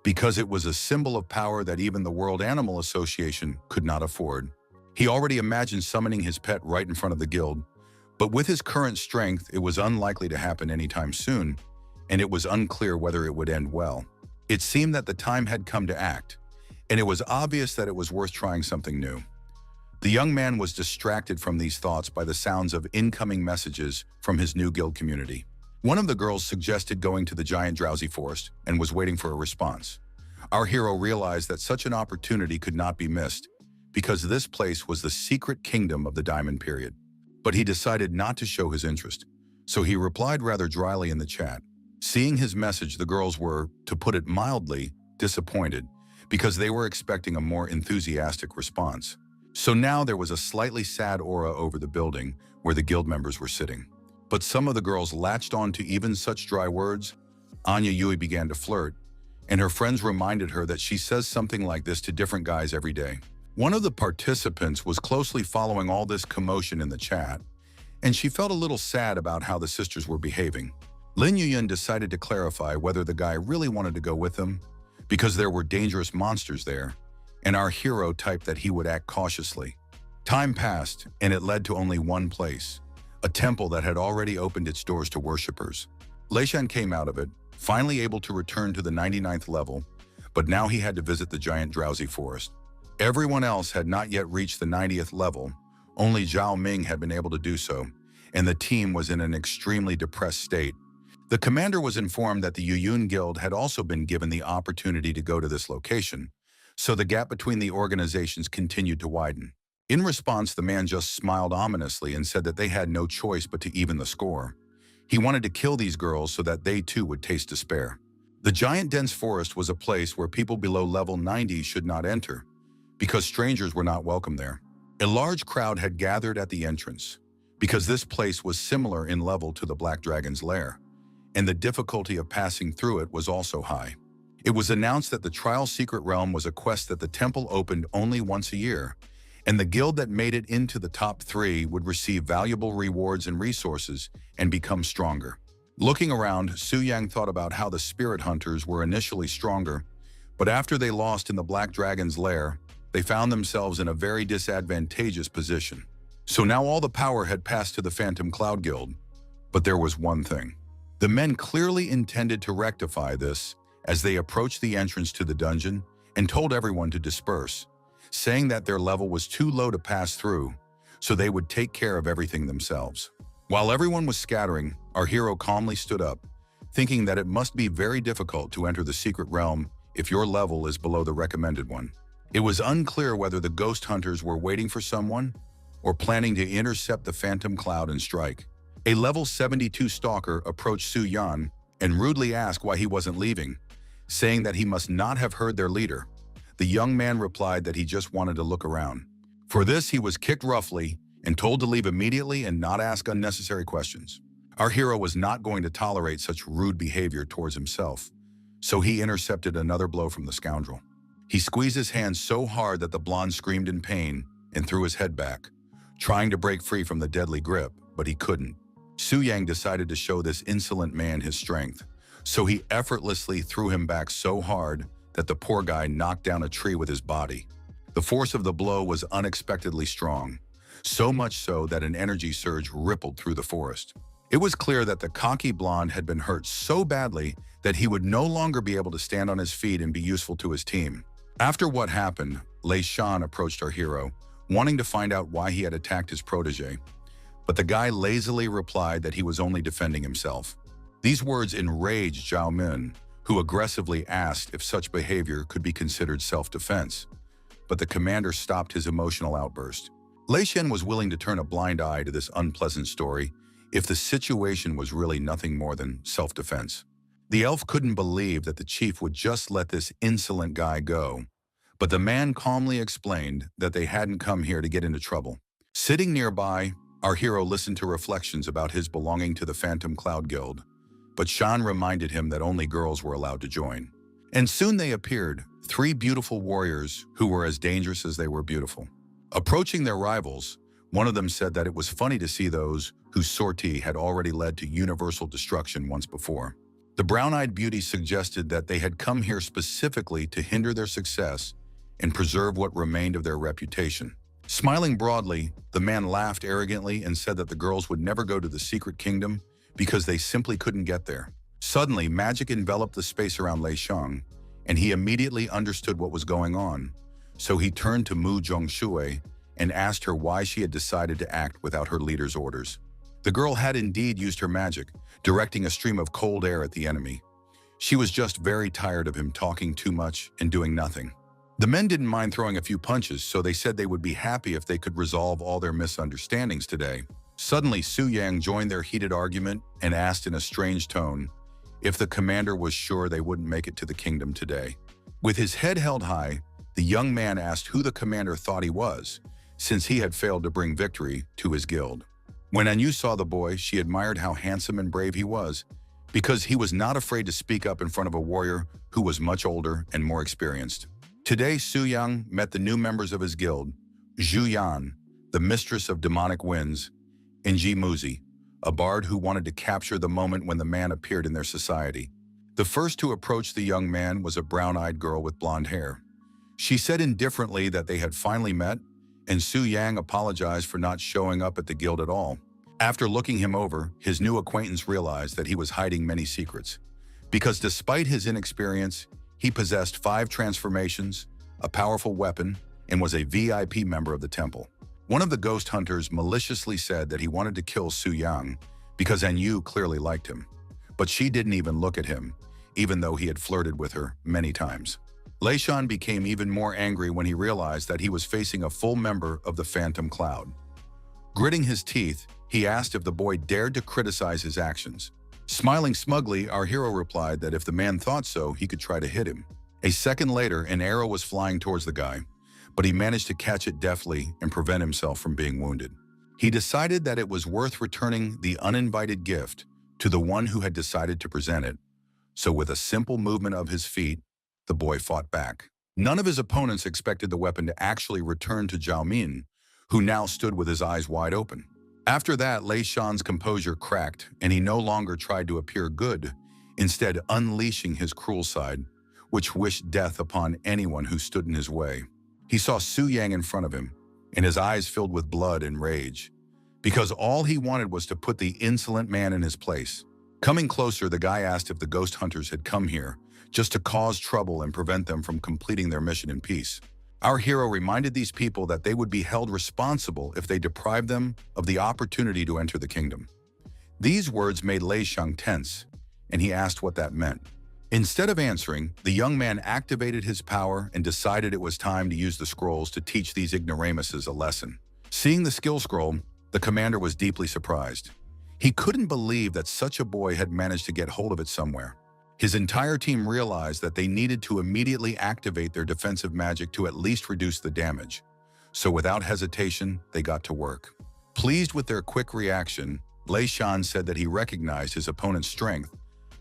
because it was a symbol of power that even the World Animal Association could not afford. He already imagined summoning his pet right in front of the guild, but with his current strength, it was unlikely to happen anytime soon, and it was unclear whether it would end well. It seemed that the time had come to act, and it was obvious that it was worth trying something new. The young man was distracted from these thoughts by the sounds of incoming messages from his new guild community. One of the girls suggested going to the giant drowsy forest and was waiting for a response. Our hero realized that such an opportunity could not be missed, because this place was the secret kingdom of the Diamond Period. But he decided not to show his interest, so he replied rather dryly in the chat. Seeing his message, the girls were, to put it mildly, disappointed, because they were expecting a more enthusiastic response. So now there was a slightly sad aura over the building where the guild members were sitting. But some of the girls latched on to even such dry words. Anya Yui began to flirt, and her friends reminded her that she says something like this to different guys every day. One of the participants was closely following all this commotion in the chat, and she felt a little sad about how the sisters were behaving. Lin Yuyun decided to clarify whether the guy really wanted to go with them, because there were dangerous monsters there, and our hero typed that he would act cautiously. Time passed, and it led to only one place, a temple that had already opened its doors to worshippers. Leishan came out of it, finally able to return to the 99th level, but now he had to visit the giant drowsy forest. Everyone else had not yet reached the 90th level, only Zhao Ming had been able to do so, and the team was in an extremely depressed state. The commander was informed that the Yuyun Guild had also been given the opportunity to go to this location, so the gap between the organizations continued to widen. In response, the man just smiled ominously and said that they had no choice but to even the score. He wanted to kill these girls so that they too would taste despair. The giant dense forest was a place where people below level 90 should not enter, because strangers were not welcome there. A large crowd had gathered at the entrance, because this place was similar in level to the Black Dragon's lair, and the difficulty of passing through it was also high. It was announced that the Trial Secret Realm was a quest that the temple opened only once a year, and the guild that made it into the top 3 would receive valuable rewards and resources and become stronger. Looking around, Su-yang thought about how the spirit hunters were initially stronger, but after they lost in the Black Dragon's lair, they found themselves in a very disadvantageous position. So now all the power had passed to the Phantom Cloud Guild, but there was one thing. The men clearly intended to rectify this as they approached the entrance to the dungeon and told everyone to disperse, saying that their level was too low to pass through, so they would take care of everything themselves. While everyone was scattering, our hero calmly stood up, thinking that it must be very difficult to enter the secret realm if your level is below the recommended one. It was unclear whether the ghost hunters were waiting for someone or planning to intercept the Phantom Cloud and strike. A level 72 stalker approached Su-yan and rudely asked why he wasn't leaving, saying that he must not have heard their leader. The young man replied that he just wanted to look around. For this, he was kicked roughly and told to leave immediately and not ask unnecessary questions. Our hero was not going to tolerate such rude behavior towards himself, so he intercepted another blow from the scoundrel. He squeezed his hand so hard that the blonde screamed in pain and threw his head back, trying to break free from the deadly grip, but he couldn't. Su Yang decided to show this insolent man his strength, so he effortlessly threw him back so hard that the poor guy knocked down a tree with his body. The force of the blow was unexpectedly strong, so much so that an energy surge rippled through the forest. It was clear that the cocky blonde had been hurt so badly that he would no longer be able to stand on his feet and be useful to his team. After what happened, Lei Shan approached our hero, wanting to find out why he had attacked his protege, but the guy lazily replied that he was only defending himself. These words enraged Zhao Min, who aggressively asked if such behavior could be considered self-defense, but the commander stopped his emotional outburst. Lei Shan was willing to turn a blind eye to this unpleasant story if the situation was really nothing more than self-defense. The elf couldn't believe that the chief would just let this insolent guy go, but the man calmly explained that they hadn't come here to get into trouble. Sitting nearby, our hero listened to reflections about his belonging to the Phantom Cloud Guild, but Shan reminded him that only girls were allowed to join. And soon they appeared, three beautiful warriors who were as dangerous as they were beautiful. Approaching their rivals, one of them said that it was funny to see those whose sortie had already led to universal destruction once before. The brown-eyed beauty suggested that they had come here specifically to hinder their success and preserve what remained of their reputation. Smiling broadly, the man laughed arrogantly and said that the girls would never go to the secret kingdom because they simply couldn't get there. Suddenly, magic enveloped the space around Lei Shang, and he immediately understood what was going on. So he turned to Mu Zhongshui and asked her why she had decided to act without her leader's orders. The girl had indeed used her magic, directing a stream of cold air at the enemy. She was just very tired of him talking too much and doing nothing. The men didn't mind throwing a few punches, so they said they would be happy if they could resolve all their misunderstandings today. Suddenly, Su Yang joined their heated argument and asked in a strange tone if the commander was sure they wouldn't make it to the kingdom today. With his head held high, the young man asked who the commander thought he was, since he had failed to bring victory to his guild. When Anyu saw the boy, she admired how handsome and brave he was, because he was not afraid to speak up in front of a warrior who was much older and more experienced. Today, Su Yang met the new members of his guild, Zhu Yan, the mistress of demonic winds, and Ji Muzi, a bard who wanted to capture the moment when the man appeared in their society. The first to approach the young man was a brown-eyed girl with blonde hair. She said indifferently that they had finally met, and Su Yang apologized for not showing up at the guild at all. After looking him over, his new acquaintance realized that he was hiding many secrets, because despite his inexperience, he possessed 5 transformations, a powerful weapon, and was a VIP member of the temple. One of the ghost hunters maliciously said that he wanted to kill Su Yang because Anyu clearly liked him, but she didn't even look at him, even though he had flirted with her many times. Lei Shan became even more angry when he realized that he was facing a full member of the Phantom Cloud. Gritting his teeth, he asked if the boy dared to criticize his actions. Smiling smugly, our hero replied that if the man thought so, he could try to hit him. A second later, an arrow was flying towards the guy, but he managed to catch it deftly and prevent himself from being wounded. He decided that it was worth returning the uninvited gift to the one who had decided to present it, so with a simple movement of his feet, the boy fought back. None of his opponents expected the weapon to actually return to Zhao Min, who now stood with his eyes wide open. After that, Lei Shan's composure cracked, and he no longer tried to appear good, instead unleashing his cruel side, which wished death upon anyone who stood in his way. He saw Su Yang in front of him, and his eyes filled with blood and rage, because all he wanted was to put the insolent man in his place. Coming closer, the guy asked if the ghost hunters had come here just to cause trouble and prevent them from completing their mission in peace. Our hero reminded these people that they would be held responsible if they deprived them of the opportunity to enter the kingdom. These words made Lei Shang tense, and he asked what that meant. Instead of answering, the young man activated his power and decided it was time to use the scrolls to teach these ignoramuses a lesson. Seeing the skill scroll, the commander was deeply surprised. He couldn't believe that such a boy had managed to get hold of it somewhere. His entire team realized that they needed to immediately activate their defensive magic to at least reduce the damage. So without hesitation, they got to work. Pleased with their quick reaction, Lei Shan said that he recognized his opponent's strength,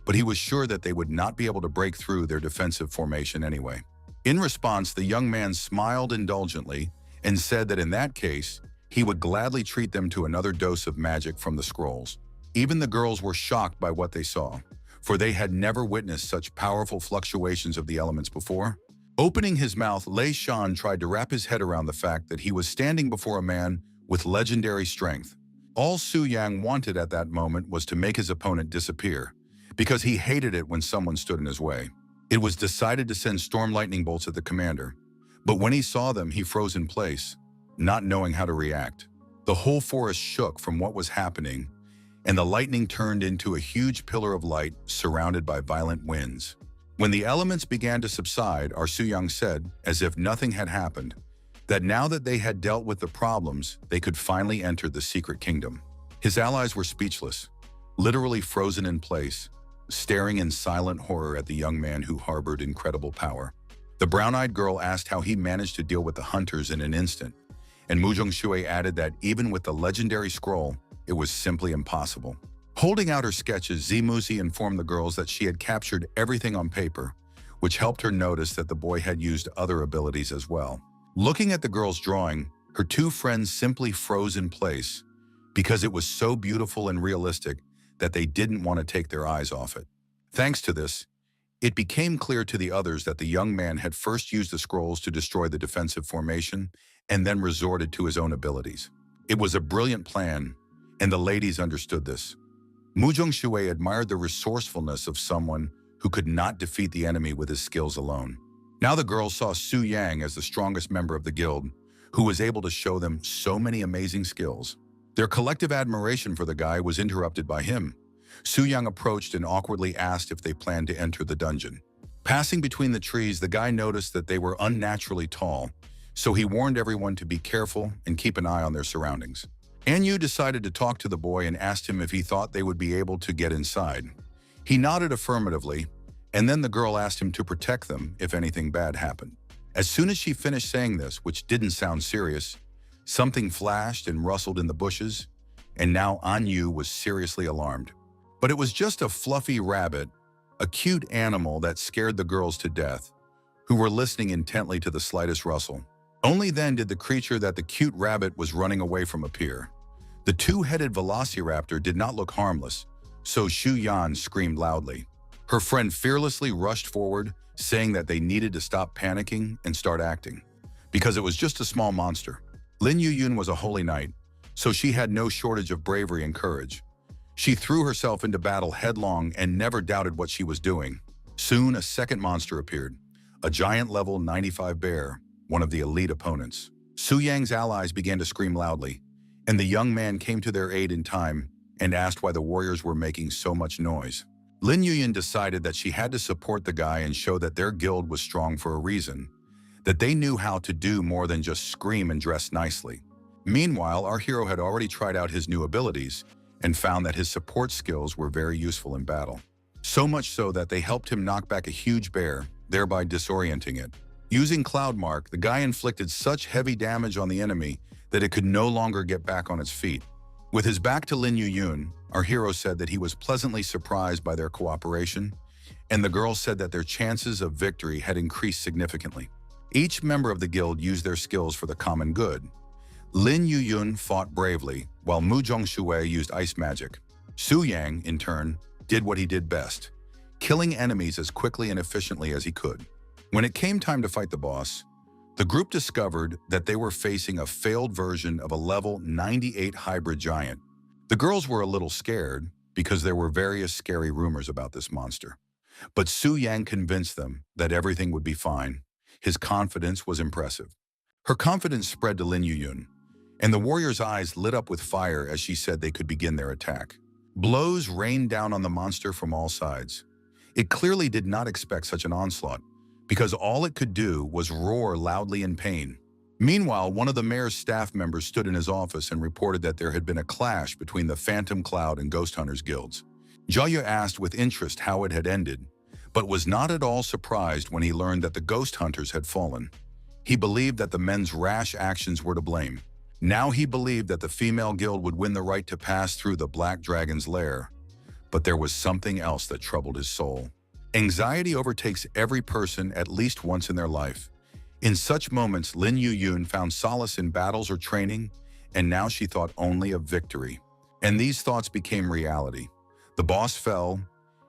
but he was sure that they would not be able to break through their defensive formation anyway. In response, the young man smiled indulgently and said that in that case, he would gladly treat them to another dose of magic from the scrolls. Even the girls were shocked by what they saw, for they had never witnessed such powerful fluctuations of the elements before. Opening his mouth, Lei Shan tried to wrap his head around the fact that he was standing before a man with legendary strength. All Su Yang wanted at that moment was to make his opponent disappear, because he hated it when someone stood in his way. It was decided to send storm lightning bolts at the commander, but when he saw them, he froze in place, not knowing how to react. The whole forest shook from what was happening, and the lightning turned into a huge pillar of light surrounded by violent winds. When the elements began to subside, our Su Yang said, as if nothing had happened, that now that they had dealt with the problems, they could finally enter the secret kingdom. His allies were speechless, literally frozen in place, staring in silent horror at the young man who harbored incredible power. The brown-eyed girl asked how he managed to deal with the hunters in an instant, and Mu Zhongshui added that even with the legendary scroll, it was simply impossible. Holding out her sketches, Zimuzi informed the girls that she had captured everything on paper, which helped her notice that the boy had used other abilities as well. Looking at the girl's drawing, her two friends simply froze in place because it was so beautiful and realistic that they didn't want to take their eyes off it. Thanks to this, it became clear to the others that the young man had first used the scrolls to destroy the defensive formation and then resorted to his own abilities. It was a brilliant plan, and the ladies understood this. Mu Zhongshui admired the resourcefulness of someone who could not defeat the enemy with his skills alone. Now the girls saw Su Yang as the strongest member of the guild, who was able to show them so many amazing skills. Their collective admiration for the guy was interrupted by him. Su Yang approached and awkwardly asked if they planned to enter the dungeon. Passing between the trees, the guy noticed that they were unnaturally tall, so he warned everyone to be careful and keep an eye on their surroundings. An Yu decided to talk to the boy and asked him if he thought they would be able to get inside. He nodded affirmatively, and then the girl asked him to protect them if anything bad happened. As soon as she finished saying this, which didn't sound serious, something flashed and rustled in the bushes, and now An Yu was seriously alarmed. But it was just a fluffy rabbit, a cute animal that scared the girls to death, who were listening intently to the slightest rustle. Only then did the creature that the cute rabbit was running away from appear. The two-headed velociraptor did not look harmless, so Xu Yan screamed loudly. Her friend fearlessly rushed forward, saying that they needed to stop panicking and start acting, because it was just a small monster. Lin Yuyun was a holy knight, so she had no shortage of bravery and courage. She threw herself into battle headlong and never doubted what she was doing. Soon, a second monster appeared, a giant level 95 bear, one of the elite opponents. Su Yang's allies began to scream loudly, and the young man came to their aid in time and asked why the warriors were making so much noise. Lin Yuyun decided that she had to support the guy and show that their guild was strong for a reason, that they knew how to do more than just scream and dress nicely. Meanwhile, our hero had already tried out his new abilities and found that his support skills were very useful in battle. So much so that they helped him knock back a huge bear, thereby disorienting it. Using Cloud Mark, the guy inflicted such heavy damage on the enemy that it could no longer get back on its feet. With his back to Lin Yuyun, our hero said that he was pleasantly surprised by their cooperation, and the girl said that their chances of victory had increased significantly. Each member of the guild used their skills for the common good. Lin Yuyun fought bravely, while Mu Zhongshui used ice magic. Su Yang, in turn, did what he did best, killing enemies as quickly and efficiently as he could. When it came time to fight the boss, the group discovered that they were facing a failed version of a level 98 hybrid giant. The girls were a little scared because there were various scary rumors about this monster. But Su Yang convinced them that everything would be fine. His confidence was impressive. Her confidence spread to Lin Yuyun, and the warrior's eyes lit up with fire as she said they could begin their attack. Blows rained down on the monster from all sides. It clearly did not expect such an onslaught, because all it could do was roar loudly in pain. Meanwhile, one of the mayor's staff members stood in his office and reported that there had been a clash between the Phantom Cloud and Ghost Hunters guilds. Jia asked with interest how it had ended, but was not at all surprised when he learned that the Ghost Hunters had fallen. He believed that the men's rash actions were to blame. Now he believed that the female guild would win the right to pass through the Black Dragon's lair, but there was something else that troubled his soul. Anxiety overtakes every person at least once in their life. In such moments, Lin Yuyun found solace in battles or training, and now she thought only of victory. And these thoughts became reality. The boss fell,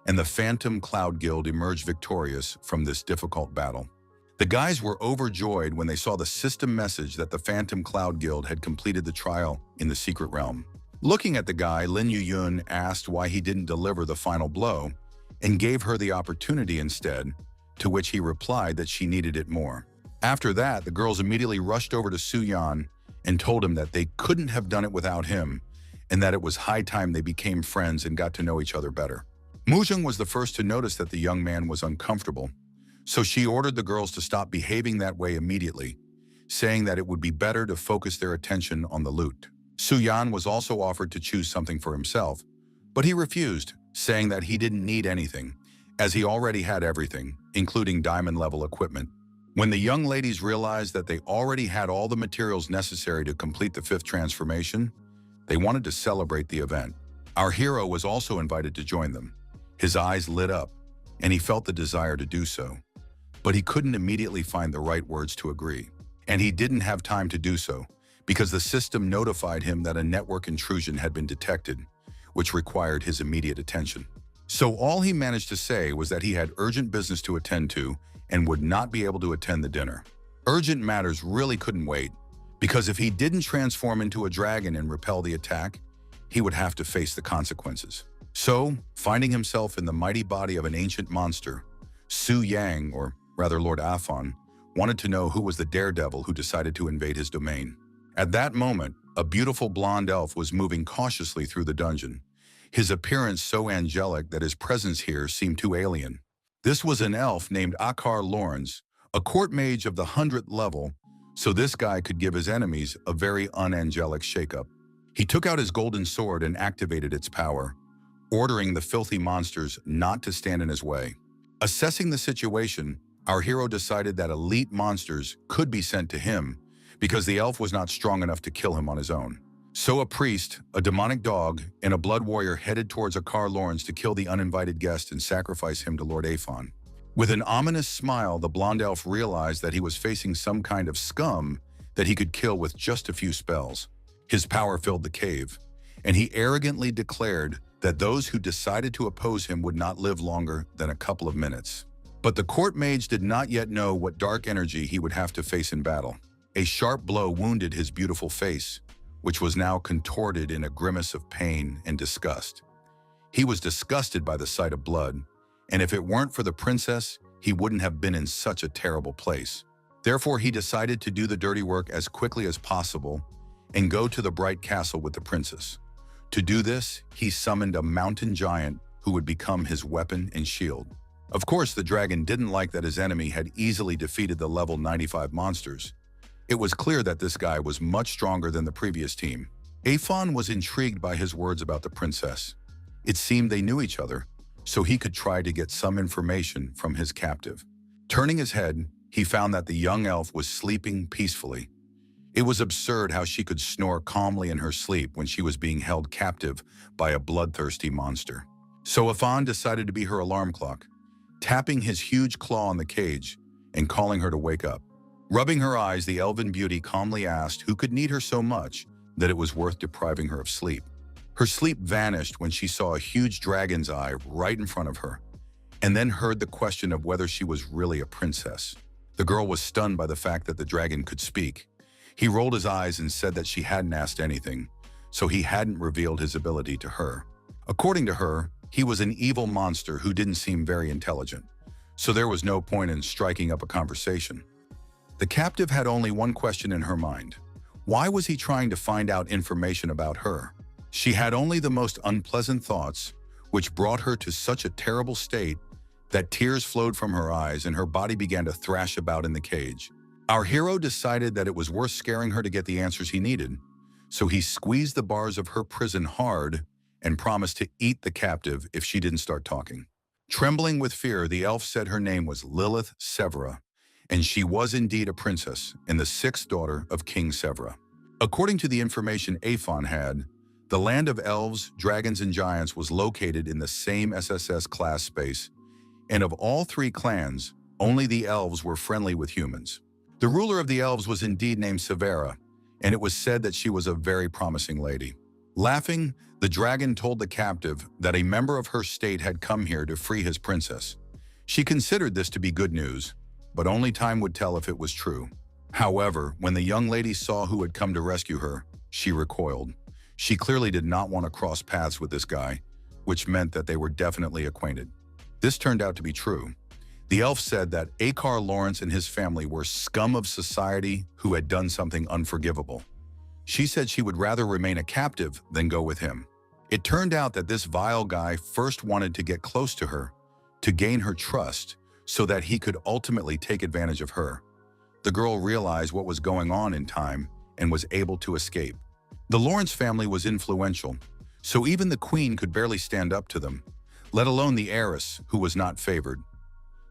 and the Phantom Cloud Guild emerged victorious from this difficult battle. The guys were overjoyed when they saw the system message that the Phantom Cloud Guild had completed the trial in the secret realm. Looking at the guy, Lin Yuyun asked why he didn't deliver the final blow and gave her the opportunity instead, to which he replied that she needed it more. After that, the girls immediately rushed over to Su Yan and told him that they couldn't have done it without him and that it was high time they became friends and got to know each other better. Mu Zheng was the first to notice that the young man was uncomfortable, so she ordered the girls to stop behaving that way immediately, saying that it would be better to focus their attention on the loot. Su Yan was also offered to choose something for himself, but he refused, saying that he didn't need anything, as he already had everything, including diamond-level equipment. When the young ladies realized that they already had all the materials necessary to complete the fifth transformation, they wanted to celebrate the event. Our hero was also invited to join them. His eyes lit up, and he felt the desire to do so. But he couldn't immediately find the right words to agree. And he didn't have time to do so, because the system notified him that a network intrusion had been detected, which required his immediate attention. So all he managed to say was that he had urgent business to attend to and would not be able to attend the dinner. Urgent matters really couldn't wait, because if he didn't transform into a dragon and repel the attack, he would have to face the consequences. So, finding himself in the mighty body of an ancient monster, Su Yang, or rather Lord Afon, wanted to know who was the daredevil who decided to invade his domain. At that moment, a beautiful blonde elf was moving cautiously through the dungeon, his appearance so angelic that his presence here seemed too alien. This was an elf named Akar Lawrence, a court mage of the 100th level, so this guy could give his enemies a very unangelic shakeup. He took out his golden sword and activated its power, ordering the filthy monsters not to stand in his way. Assessing the situation, our hero decided that elite monsters could be sent to him because the elf was not strong enough to kill him on his own. So a priest, a demonic dog, and a blood warrior headed towards Akar Lawrence to kill the uninvited guest and sacrifice him to Lord Afon. With an ominous smile, the blonde elf realized that he was facing some kind of scum that he could kill with just a few spells. His power filled the cave, and he arrogantly declared that those who decided to oppose him would not live longer than a couple of minutes. But the court mage did not yet know what dark energy he would have to face in battle. A sharp blow wounded his beautiful face, which was now contorted in a grimace of pain and disgust. He was disgusted by the sight of blood, and if it weren't for the princess, he wouldn't have been in such a terrible place. Therefore, he decided to do the dirty work as quickly as possible and go to the bright castle with the princess. To do this, he summoned a mountain giant who would become his weapon and shield. Of course, the dragon didn't like that his enemy had easily defeated the level 95 monsters. It was clear that this guy was much stronger than the previous team. Afon was intrigued by his words about the princess. It seemed they knew each other, so he could try to get some information from his captive. Turning his head, he found that the young elf was sleeping peacefully. It was absurd how she could snore calmly in her sleep when she was being held captive by a bloodthirsty monster. So Afon decided to be her alarm clock, tapping his huge claw on the cage and calling her to wake up. Rubbing her eyes, the elven beauty calmly asked who could need her so much that it was worth depriving her of sleep. Her sleep vanished when she saw a huge dragon's eye right in front of her, and then heard the question of whether she was really a princess. The girl was stunned by the fact that the dragon could speak. He rolled his eyes and said that she hadn't asked anything, so he hadn't revealed his ability to her. According to her, he was an evil monster who didn't seem very intelligent, so there was no point in striking up a conversation. The captive had only one question in her mind. Why was he trying to find out information about her? She had only the most unpleasant thoughts, which brought her to such a terrible state that tears flowed from her eyes and her body began to thrash about in the cage. Our hero decided that it was worth scaring her to get the answers he needed, so he squeezed the bars of her prison hard and promised to eat the captive if she didn't start talking. Trembling with fear, the elf said her name was Lilith Severa, and she was indeed a princess and the sixth daughter of King Severa. According to the information Aphon had, the land of elves, dragons, and giants was located in the same SSS class space, and of all three clans, only the elves were friendly with humans. The ruler of the elves was indeed named Severa, and it was said that she was a very promising lady. Laughing, the dragon told the captive that a member of her state had come here to free his princess. She considered this to be good news, but only time would tell if it was true. However, when the young lady saw who had come to rescue her, she recoiled. She clearly did not want to cross paths with this guy, which meant that they were definitely acquainted. This turned out to be true. The elf said that Akar Lawrence and his family were scum of society who had done something unforgivable. She said she would rather remain a captive than go with him. It turned out that this vile guy first wanted to get close to her, to gain her trust, so that he could ultimately take advantage of her. The girl realized what was going on in time and was able to escape. The Lawrence family was influential, so even the queen could barely stand up to them, let alone the heiress, who was not favored.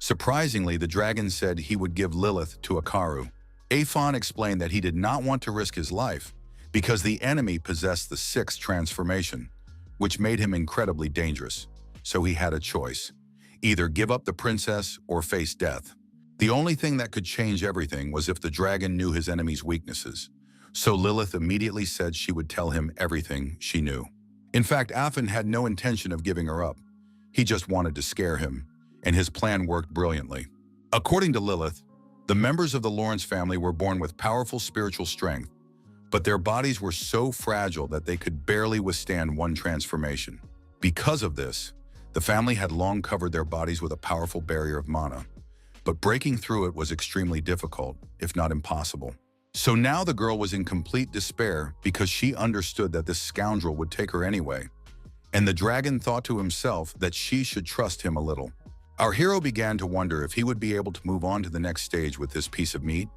Surprisingly, the dragon said he would give Lilith to Akaru. Aphon explained that he did not want to risk his life because the enemy possessed the sixth transformation, which made him incredibly dangerous. So he had a choice: either give up the princess or face death. The only thing that could change everything was if the dragon knew his enemy's weaknesses. So Lilith immediately said she would tell him everything she knew. In fact, Aphon had no intention of giving her up. He just wanted to scare him, and his plan worked brilliantly. According to Lilith, the members of the Lawrence family were born with powerful spiritual strength, but their bodies were so fragile that they could barely withstand one transformation. Because of this, the family had long covered their bodies with a powerful barrier of mana, but breaking through it was extremely difficult, if not impossible. So now the girl was in complete despair because she understood that this scoundrel would take her anyway, and the dragon thought to himself that she should trust him a little. Our hero began to wonder if he would be able to move on to the next stage with this piece of meat.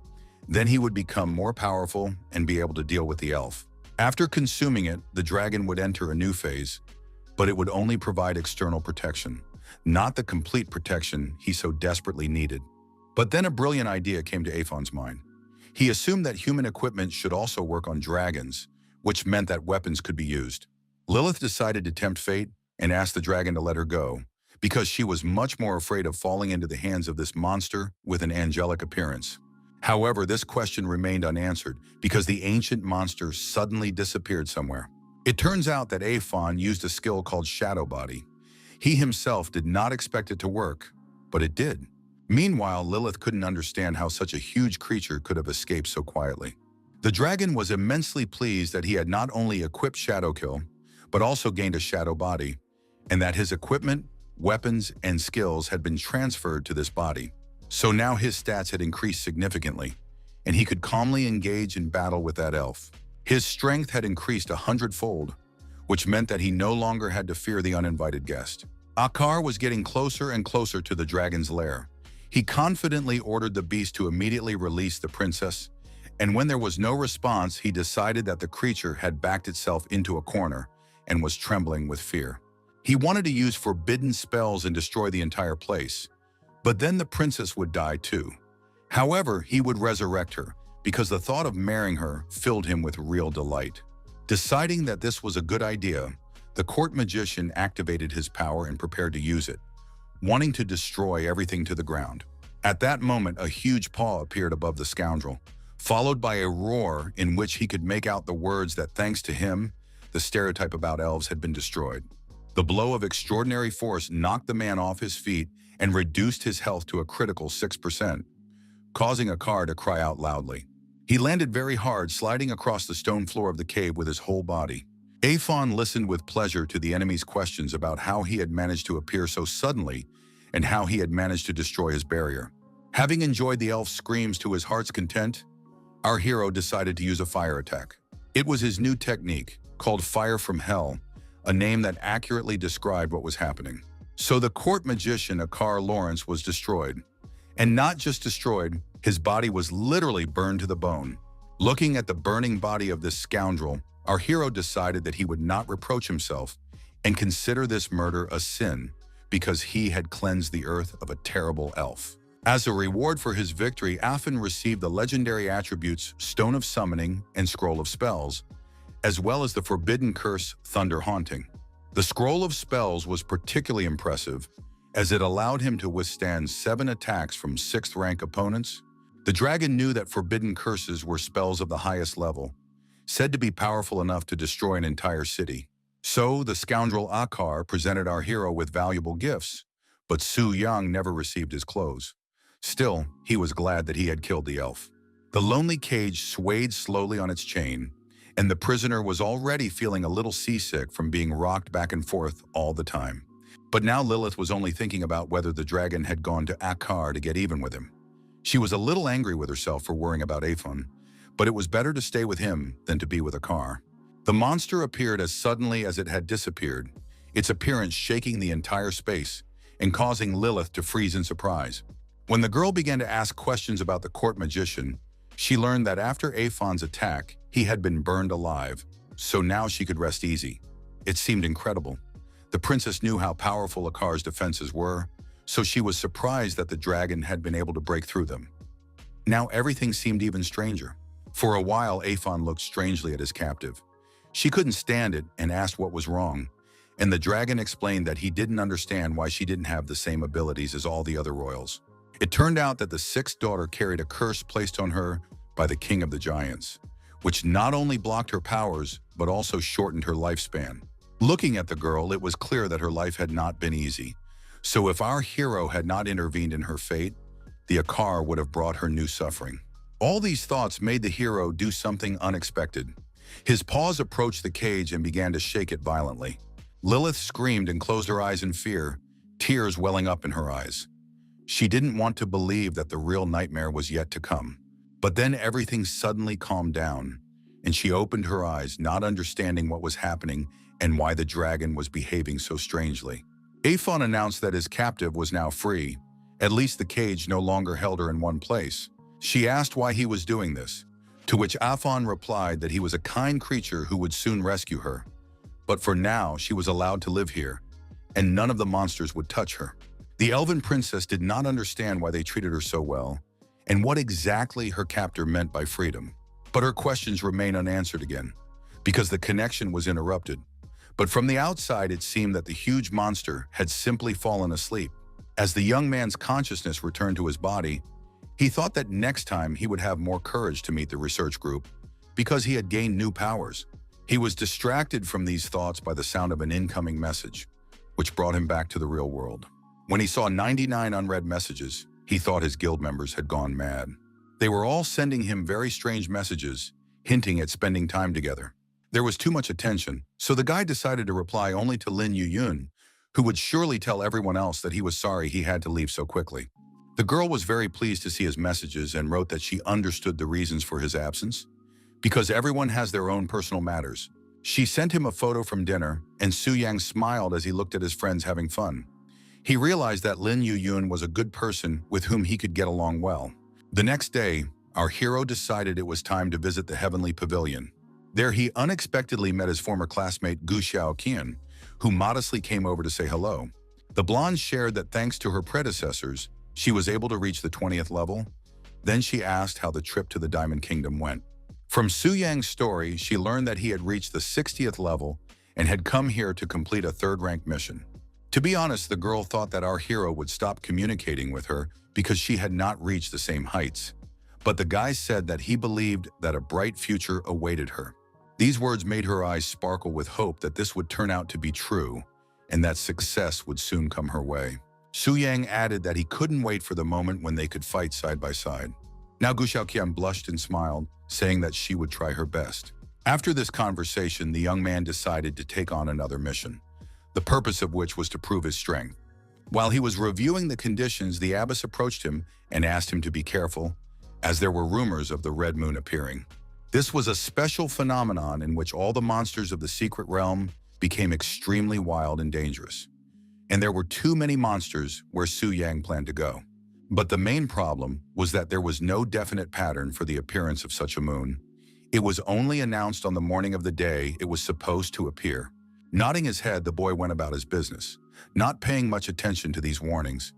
Then he would become more powerful and be able to deal with the elf. After consuming it, the dragon would enter a new phase, but it would only provide external protection, not the complete protection he so desperately needed. But then a brilliant idea came to Aphon's mind. He assumed that human equipment should also work on dragons, which meant that weapons could be used. Lilith decided to tempt fate and asked the dragon to let her go, because she was much more afraid of falling into the hands of this monster with an angelic appearance. However, this question remained unanswered because the ancient monster suddenly disappeared somewhere. It turns out that Aphon used a skill called Shadow Body. He himself did not expect it to work, but it did. Meanwhile, Lilith couldn't understand how such a huge creature could have escaped so quietly. The dragon was immensely pleased that he had not only equipped Shadowkill, but also gained a shadow body, and that his equipment, weapons, and skills had been transferred to this body. So now his stats had increased significantly, and he could calmly engage in battle with that elf. His strength had increased 100-fold, which meant that he no longer had to fear the uninvited guest. Akar was getting closer and closer to the dragon's lair. He confidently ordered the beast to immediately release the princess, and when there was no response, he decided that the creature had backed itself into a corner and was trembling with fear. He wanted to use forbidden spells and destroy the entire place, but then the princess would die too. However, he would resurrect her because the thought of marrying her filled him with real delight. Deciding that this was a good idea, the court magician activated his power and prepared to use it, wanting to destroy everything to the ground. At that moment, a huge paw appeared above the scoundrel, followed by a roar in which he could make out the words that thanks to him, the stereotype about elves had been destroyed. The blow of extraordinary force knocked the man off his feet and reduced his health to a critical 6%, causing Akar to cry out loudly. He landed very hard, sliding across the stone floor of the cave with his whole body. Aphon listened with pleasure to the enemy's questions about how he had managed to appear so suddenly and how he had managed to destroy his barrier. Having enjoyed the elf's screams to his heart's content, our hero decided to use a fire attack. It was his new technique, called Fire from Hell, a name that accurately described what was happening. So the court magician Akar Lawrence was destroyed. And not just destroyed, his body was literally burned to the bone. Looking at the burning body of this scoundrel, our hero decided that he would not reproach himself and consider this murder a sin because he had cleansed the earth of a terrible elf. As a reward for his victory, Afin received the legendary attributes Stone of Summoning and Scroll of Spells, as well as the forbidden curse Thunder Haunting. The Scroll of Spells was particularly impressive, as it allowed him to withstand 7 attacks from 6th-rank opponents. The dragon knew that forbidden curses were spells of the highest level, said to be powerful enough to destroy an entire city. So, the scoundrel Akar presented our hero with valuable gifts, but Su Yang never received his clothes. Still, he was glad that he had killed the elf. The lonely cage swayed slowly on its chain, and the prisoner was already feeling a little seasick from being rocked back and forth all the time. But now Lilith was only thinking about whether the dragon had gone to Akar to get even with him. She was a little angry with herself for worrying about Aphon, but it was better to stay with him than to be with Akar. The monster appeared as suddenly as it had disappeared, its appearance shaking the entire space and causing Lilith to freeze in surprise. When the girl began to ask questions about the court magician, she learned that after Aphon's attack, he had been burned alive, so now she could rest easy. It seemed incredible. The princess knew how powerful Akar's defenses were, so she was surprised that the dragon had been able to break through them. Now everything seemed even stranger. For a while, Aphon looked strangely at his captive. She couldn't stand it and asked what was wrong, and the dragon explained that he didn't understand why she didn't have the same abilities as all the other royals. It turned out that the 6th daughter carried a curse placed on her by the king of the giants, which not only blocked her powers, but also shortened her lifespan. Looking at the girl, it was clear that her life had not been easy. So if our hero had not intervened in her fate, the Akar would have brought her new suffering. All these thoughts made the hero do something unexpected. His paws approached the cage and began to shake it violently. Lilith screamed and closed her eyes in fear, tears welling up in her eyes. She didn't want to believe that the real nightmare was yet to come. But then everything suddenly calmed down, and she opened her eyes, not understanding what was happening and why the dragon was behaving so strangely. Aphon announced that his captive was now free. At least the cage no longer held her in one place. She asked why he was doing this, to which Aphon replied that he was a kind creature who would soon rescue her. But for now, she was allowed to live here, and none of the monsters would touch her. The elven princess did not understand why they treated her so well, and what exactly her captor meant by freedom. But her questions remain unanswered again, because the connection was interrupted. But from the outside, it seemed that the huge monster had simply fallen asleep. As the young man's consciousness returned to his body, he thought that next time he would have more courage to meet the research group, because he had gained new powers. He was distracted from these thoughts by the sound of an incoming message, which brought him back to the real world. When he saw 99 unread messages, he thought his guild members had gone mad. They were all sending him very strange messages, hinting at spending time together. There was too much attention, so the guy decided to reply only to Lin Yuyun, who would surely tell everyone else that he was sorry he had to leave so quickly. The girl was very pleased to see his messages and wrote that she understood the reasons for his absence, because everyone has their own personal matters. She sent him a photo from dinner, and Su Yang smiled as he looked at his friends having fun. He realized that Lin Yuyun was a good person with whom he could get along well. The next day, our hero decided it was time to visit the Heavenly Pavilion. There he unexpectedly met his former classmate Gu Xiaoqian, who modestly came over to say hello. The blonde shared that thanks to her predecessors, she was able to reach the 20th level. Then she asked how the trip to the Diamond Kingdom went. From Su Yang's story, she learned that he had reached the 60th level and had come here to complete a 3rd-rank mission. To be honest, the girl thought that our hero would stop communicating with her because she had not reached the same heights. But the guy said that he believed that a bright future awaited her. These words made her eyes sparkle with hope that this would turn out to be true and that success would soon come her way. Su Yang added that he couldn't wait for the moment when they could fight side by side. Now Gu Xiaoqian blushed and smiled, saying that she would try her best. After this conversation, the young man decided to take on another mission, the purpose of which was to prove his strength. While he was reviewing the conditions, the abbess approached him and asked him to be careful, as there were rumors of the Red Moon appearing. This was a special phenomenon in which all the monsters of the secret realm became extremely wild and dangerous. And there were too many monsters where Su Yang planned to go. But the main problem was that there was no definite pattern for the appearance of such a moon. It was only announced on the morning of the day it was supposed to appear. Nodding his head, the boy went about his business, not paying much attention to these warnings,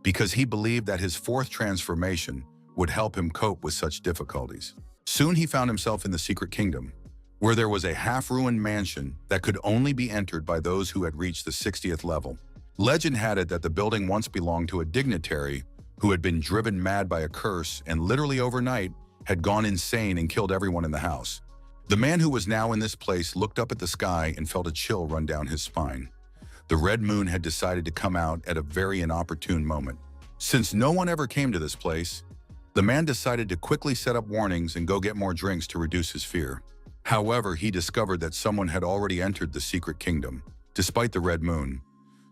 because he believed that his fourth transformation would help him cope with such difficulties. Soon he found himself in the secret kingdom, where there was a half-ruined mansion that could only be entered by those who had reached the 60th level. Legend had it that the building once belonged to a dignitary who had been driven mad by a curse and literally overnight had gone insane and killed everyone in the house. The man who was now in this place looked up at the sky and felt a chill run down his spine. The red moon had decided to come out at a very inopportune moment. Since no one ever came to this place, the man decided to quickly set up warnings and go get more drinks to reduce his fear. However, he discovered that someone had already entered the secret kingdom, despite the red moon,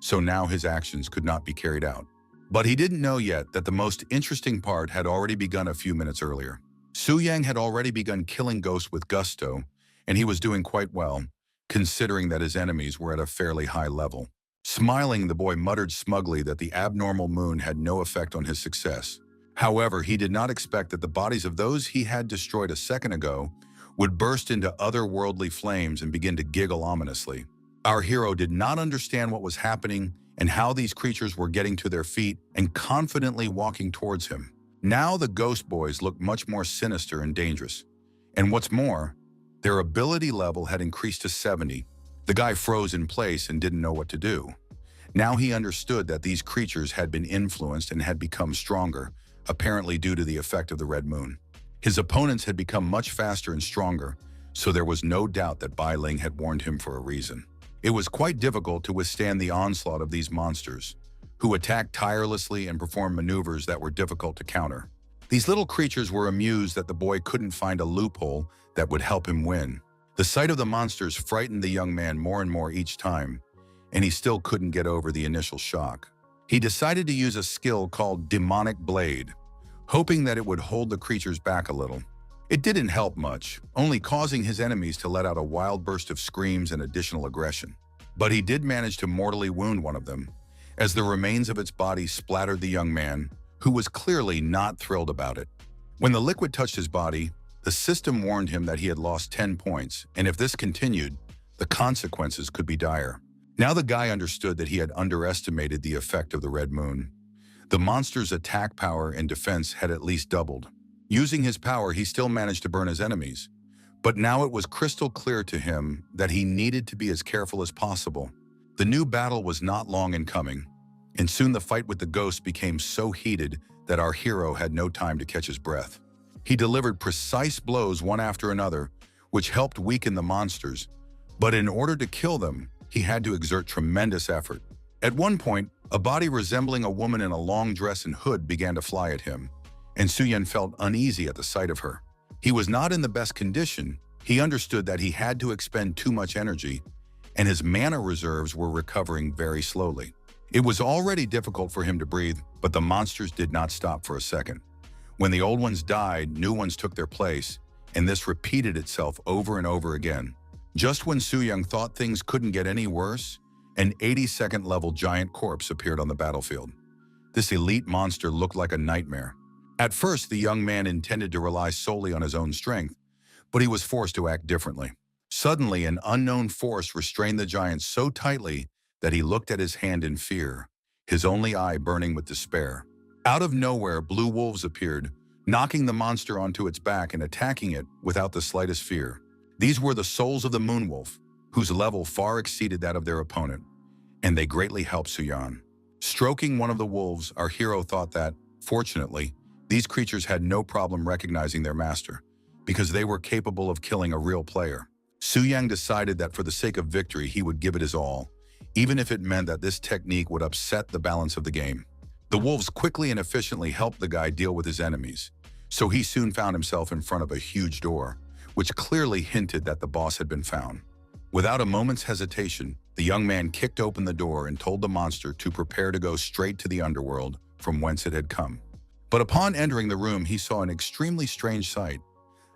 so now his actions could not be carried out. But he didn't know yet that the most interesting part had already begun a few minutes earlier. Su Yang had already begun killing ghosts with gusto, and he was doing quite well, considering that his enemies were at a fairly high level. Smiling, the boy muttered smugly that the abnormal moon had no effect on his success. However, he did not expect that the bodies of those he had destroyed a second ago would burst into otherworldly flames and begin to giggle ominously. Our hero did not understand what was happening and how these creatures were getting to their feet and confidently walking towards him. Now the ghost boys looked much more sinister and dangerous. And what's more, their ability level had increased to 70. The guy froze in place and didn't know what to do. Now he understood that these creatures had been influenced and had become stronger, apparently due to the effect of the red moon. His opponents had become much faster and stronger, so there was no doubt that Bai Ling had warned him for a reason. It was quite difficult to withstand the onslaught of these monsters, who attacked tirelessly and performed maneuvers that were difficult to counter. These little creatures were amused that the boy couldn't find a loophole that would help him win. The sight of the monsters frightened the young man more and more each time, and he still couldn't get over the initial shock. He decided to use a skill called Demonic Blade, hoping that it would hold the creatures back a little. It didn't help much, only causing his enemies to let out a wild burst of screams and additional aggression. But he did manage to mortally wound one of them, as the remains of its body splattered the young man, who was clearly not thrilled about it. When the liquid touched his body, the system warned him that he had lost 10 points, and if this continued, the consequences could be dire. Now the guy understood that he had underestimated the effect of the red moon. The monster's attack power and defense had at least doubled. Using his power, he still managed to burn his enemies. But now it was crystal clear to him that he needed to be as careful as possible. The new battle was not long in coming, and soon the fight with the ghosts became so heated that our hero had no time to catch his breath. He delivered precise blows one after another, which helped weaken the monsters, but in order to kill them, he had to exert tremendous effort. At one point, a body resembling a woman in a long dress and hood began to fly at him, and Su Yan felt uneasy at the sight of her. He was not in the best condition. He understood that he had to expend too much energy, and his mana reserves were recovering very slowly. It was already difficult for him to breathe, but the monsters did not stop for a second. When the old ones died, new ones took their place, and this repeated itself over and over again. Just when Su Yang thought things couldn't get any worse, an 82nd level giant corpse appeared on the battlefield. This elite monster looked like a nightmare. At first, the young man intended to rely solely on his own strength, but he was forced to act differently. Suddenly, an unknown force restrained the giant so tightly that he looked at his hand in fear, his only eye burning with despair. Out of nowhere, blue wolves appeared, knocking the monster onto its back and attacking it without the slightest fear. These were the souls of the moon wolf, whose level far exceeded that of their opponent, and they greatly helped Su Yan. Stroking one of the wolves, our hero thought that, fortunately, these creatures had no problem recognizing their master, because they were capable of killing a real player. Su Yang decided that for the sake of victory, he would give it his all, even if it meant that this technique would upset the balance of the game. The wolves quickly and efficiently helped the guy deal with his enemies, so he soon found himself in front of a huge door, which clearly hinted that the boss had been found. Without a moment's hesitation, the young man kicked open the door and told the monster to prepare to go straight to the underworld from whence it had come. But upon entering the room, he saw an extremely strange sight.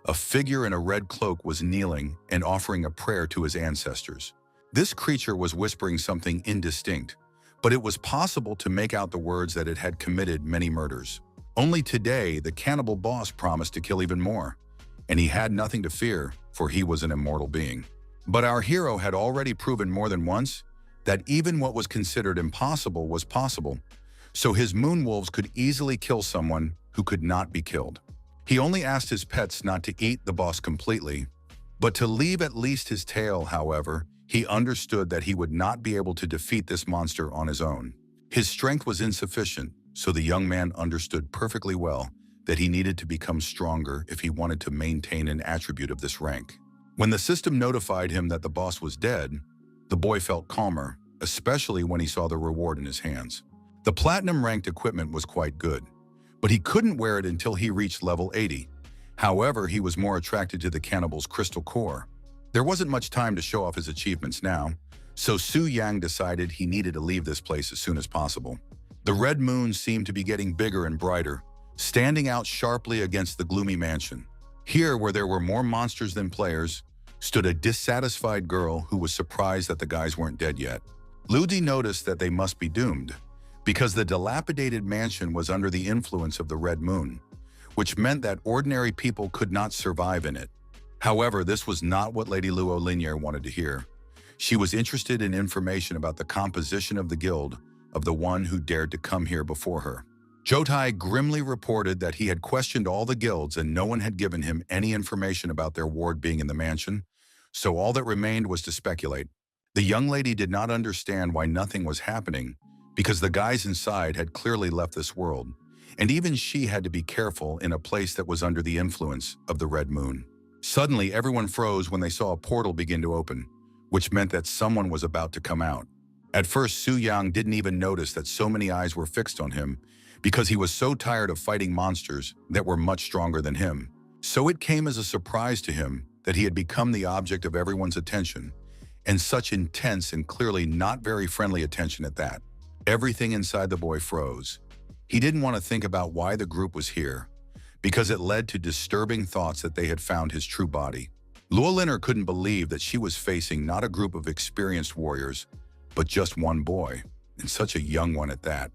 A figure in a red cloak was kneeling and offering a prayer to his ancestors. This creature was whispering something indistinct, but it was possible to make out the words that it had committed many murders. Only today, the cannibal boss promised to kill even more, and he had nothing to fear, for he was an immortal being. But our hero had already proven more than once that even what was considered impossible was possible, so his moon wolves could easily kill someone who could not be killed. He only asked his pets not to eat the boss completely, but to leave at least his tail. However, he understood that he would not be able to defeat this monster on his own. His strength was insufficient, so the young man understood perfectly well that he needed to become stronger if he wanted to maintain an attribute of this rank. When the system notified him that the boss was dead, the boy felt calmer, especially when he saw the reward in his hands. The platinum-ranked equipment was quite good, but he couldn't wear it until he reached level 80. However, he was more attracted to the cannibal's crystal core. There wasn't much time to show off his achievements now, so Su Yang decided he needed to leave this place as soon as possible. The red moon seemed to be getting bigger and brighter, standing out sharply against the gloomy mansion. Here, where there were more monsters than players, stood a dissatisfied girl who was surprised that the guys weren't dead yet. Ludi noticed that they must be doomed, because the dilapidated mansion was under the influence of the red moon, which meant that ordinary people could not survive in it. However, this was not what Lady Luo Linier wanted to hear. She was interested in information about the composition of the guild of the one who dared to come here before her. Jotai grimly reported that he had questioned all the guilds and no one had given him any information about their ward being in the mansion, so all that remained was to speculate. The young lady did not understand why nothing was happening, because the guys inside had clearly left this world, and even she had to be careful in a place that was under the influence of the red moon. Suddenly, everyone froze when they saw a portal begin to open, which meant that someone was about to come out. At first, Su Yang didn't even notice that so many eyes were fixed on him because he was so tired of fighting monsters that were much stronger than him. So it came as a surprise to him that he had become the object of everyone's attention, and such intense and clearly not very friendly attention at that. Everything inside the boy froze. He didn't want to think about why the group was here, because it led to disturbing thoughts that they had found his true body. Luo Liner couldn't believe that she was facing not a group of experienced warriors, but just one boy, and such a young one at that.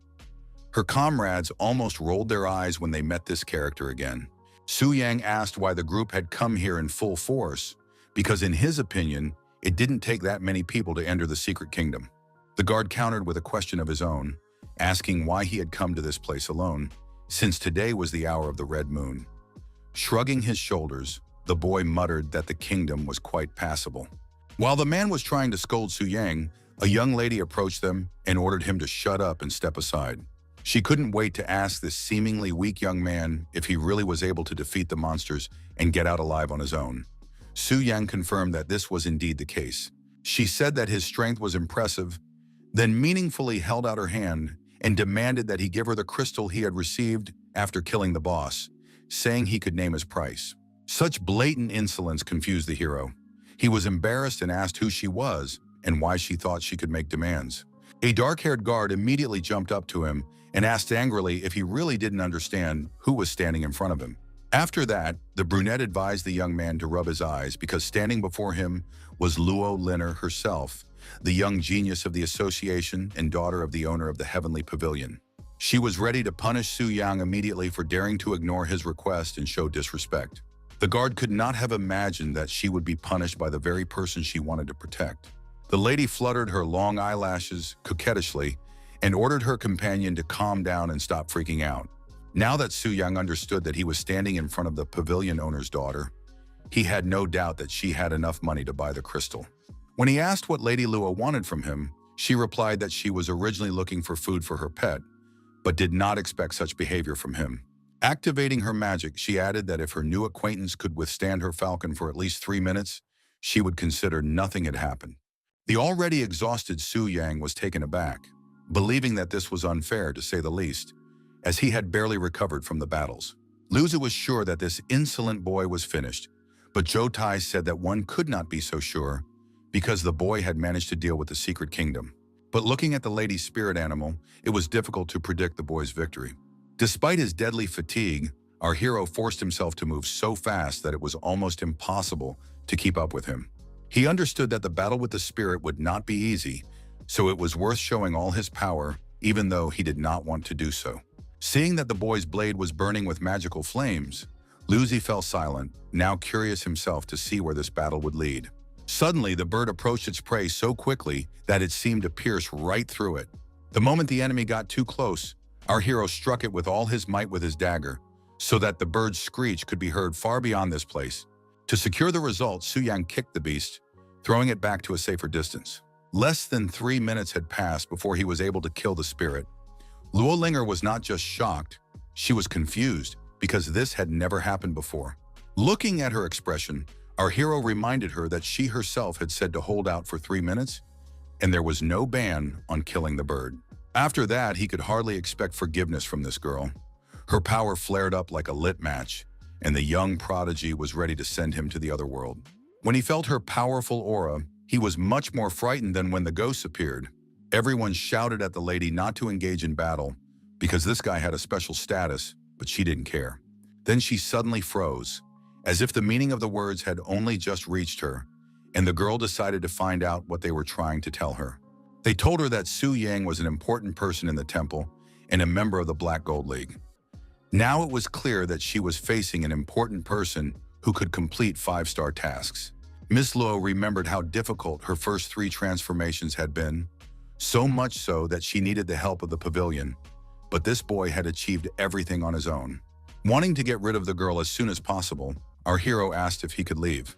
Her comrades almost rolled their eyes when they met this character again. Su Yang asked why the group had come here in full force, because in his opinion, it didn't take that many people to enter the secret kingdom. The guard countered with a question of his own, asking why he had come to this place alone, since today was the hour of the red moon. Shrugging his shoulders, the boy muttered that the kingdom was quite passable. While the man was trying to scold Su Yang, a young lady approached them and ordered him to shut up and step aside. She couldn't wait to ask this seemingly weak young man if he really was able to defeat the monsters and get out alive on his own. Su Yang confirmed that this was indeed the case. She said that his strength was impressive, then meaningfully held out her hand and demanded that he give her the crystal he had received after killing the boss, saying he could name his price. Such blatant insolence confused the hero. He was embarrassed and asked who she was and why she thought she could make demands. A dark-haired guard immediately jumped up to him and asked angrily if he really didn't understand who was standing in front of him. After that, the brunette advised the young man to rub his eyes because standing before him was Luo Liner herself, the young genius of the association and daughter of the owner of the Heavenly Pavilion. She was ready to punish Su Yang immediately for daring to ignore his request and show disrespect. The guard could not have imagined that she would be punished by the very person she wanted to protect. The lady fluttered her long eyelashes coquettishly and ordered her companion to calm down and stop freaking out. Now that Su Yang understood that he was standing in front of the pavilion owner's daughter, he had no doubt that she had enough money to buy the crystal. When he asked what Lady Luo wanted from him, she replied that she was originally looking for food for her pet, but did not expect such behavior from him. Activating her magic, she added that if her new acquaintance could withstand her falcon for at least 3 minutes, she would consider nothing had happened. The already exhausted Su Yang was taken aback, believing that this was unfair to say the least, as he had barely recovered from the battles. Luzi was sure that this insolent boy was finished, but Jotai said that one could not be so sure because the boy had managed to deal with the secret kingdom. But looking at the lady's spirit animal, it was difficult to predict the boy's victory. Despite his deadly fatigue, our hero forced himself to move so fast that it was almost impossible to keep up with him. He understood that the battle with the spirit would not be easy, so it was worth showing all his power, even though he did not want to do so. Seeing that the boy's blade was burning with magical flames, Luzi fell silent, now curious himself to see where this battle would lead. Suddenly, the bird approached its prey so quickly that it seemed to pierce right through it. The moment the enemy got too close, Our hero struck it with all his might with his dagger, so that the bird's screech could be heard far beyond this place. To secure the result, Su Yang kicked the beast, throwing it back to a safer distance. Less than 3 minutes had passed before he was able to kill the spirit. Luo Linger was not just shocked, she was confused, because this had never happened before. Looking at her expression, our hero reminded her that she herself had said to hold out for 3 minutes, and there was no ban on killing the bird. After that, he could hardly expect forgiveness from this girl. Her power flared up like a lit match, and the young prodigy was ready to send him to the other world. When he felt her powerful aura, he was much more frightened than when the ghosts appeared. Everyone shouted at the lady not to engage in battle, because this guy had a special status, but she didn't care. Then she suddenly froze, as if the meaning of the words had only just reached her, and the girl decided to find out what they were trying to tell her. They told her that Su Yang was an important person in the temple and a member of the Black Gold League. Now it was clear that she was facing an important person who could complete 5-star tasks. Miss Luo remembered how difficult her first 3 transformations had been, so much so that she needed the help of the pavilion. But this boy had achieved everything on his own. Wanting to get rid of the girl as soon as possible, our hero asked if he could leave.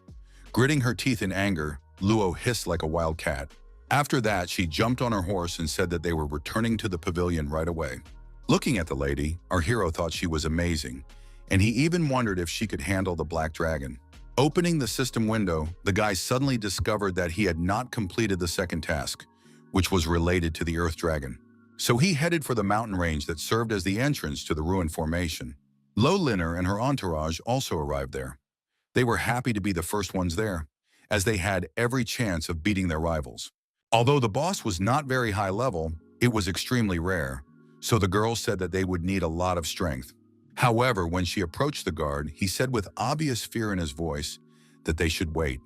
Gritting her teeth in anger, Luo hissed like a wild cat. After that, she jumped on her horse and said that they were returning to the pavilion right away. Looking at the lady, our hero thought she was amazing, and he even wondered if she could handle the black dragon. Opening the system window, the guy suddenly discovered that he had not completed the second task, which was related to the Earth Dragon. So he headed for the mountain range that served as the entrance to the ruined formation. Lo Liner and her entourage also arrived there. They were happy to be the first ones there, as they had every chance of beating their rivals. Although the boss was not very high level, it was extremely rare, so the girl said that they would need a lot of strength. However, when she approached the guard, he said with obvious fear in his voice that they should wait,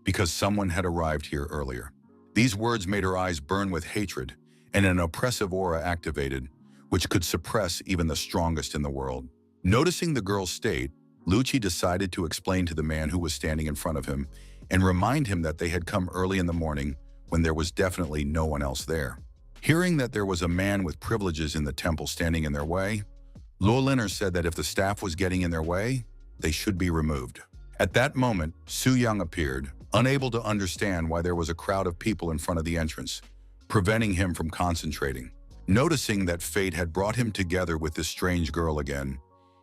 because someone had arrived here earlier. These words made her eyes burn with hatred, and an oppressive aura activated, which could suppress even the strongest in the world. Noticing the girl's state, Lucci decided to explain to the man who was standing in front of him and remind him that they had come early in the morning when there was definitely no one else there. Hearing that there was a man with privileges in the temple standing in their way, Luo Liner said that if the staff was getting in their way, they should be removed. At that moment, Su Yang appeared, unable to understand why there was a crowd of people in front of the entrance, preventing him from concentrating. Noticing that fate had brought him together with this strange girl again,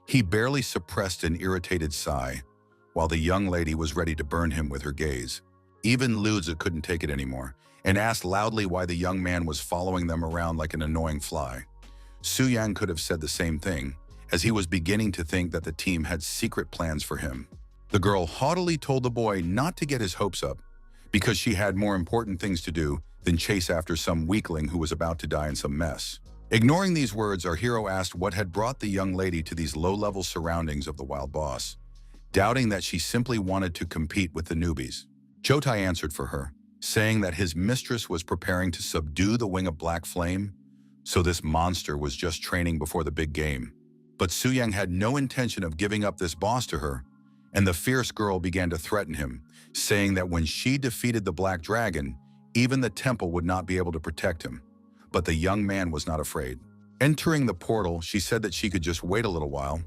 he barely suppressed an irritated sigh, while the young lady was ready to burn him with her gaze. Even Luzi couldn't take it anymore, and asked loudly why the young man was following them around like an annoying fly. Su Yang could have said the same thing, as he was beginning to think that the team had secret plans for him. The girl haughtily told the boy not to get his hopes up, because she had more important things to do than chase after some weakling who was about to die in some mess. Ignoring these words, our hero asked what had brought the young lady to these low-level surroundings of the wild boss, doubting that she simply wanted to compete with the newbies. Jotai answered for her, saying that his mistress was preparing to subdue the Wing of Black Flame, so this monster was just training before the big game. But Su Yang had no intention of giving up this boss to her, and the fierce girl began to threaten him, saying that when she defeated the Black Dragon, even the temple would not be able to protect him. But the young man was not afraid. Entering the portal, she said that she could just wait a little while.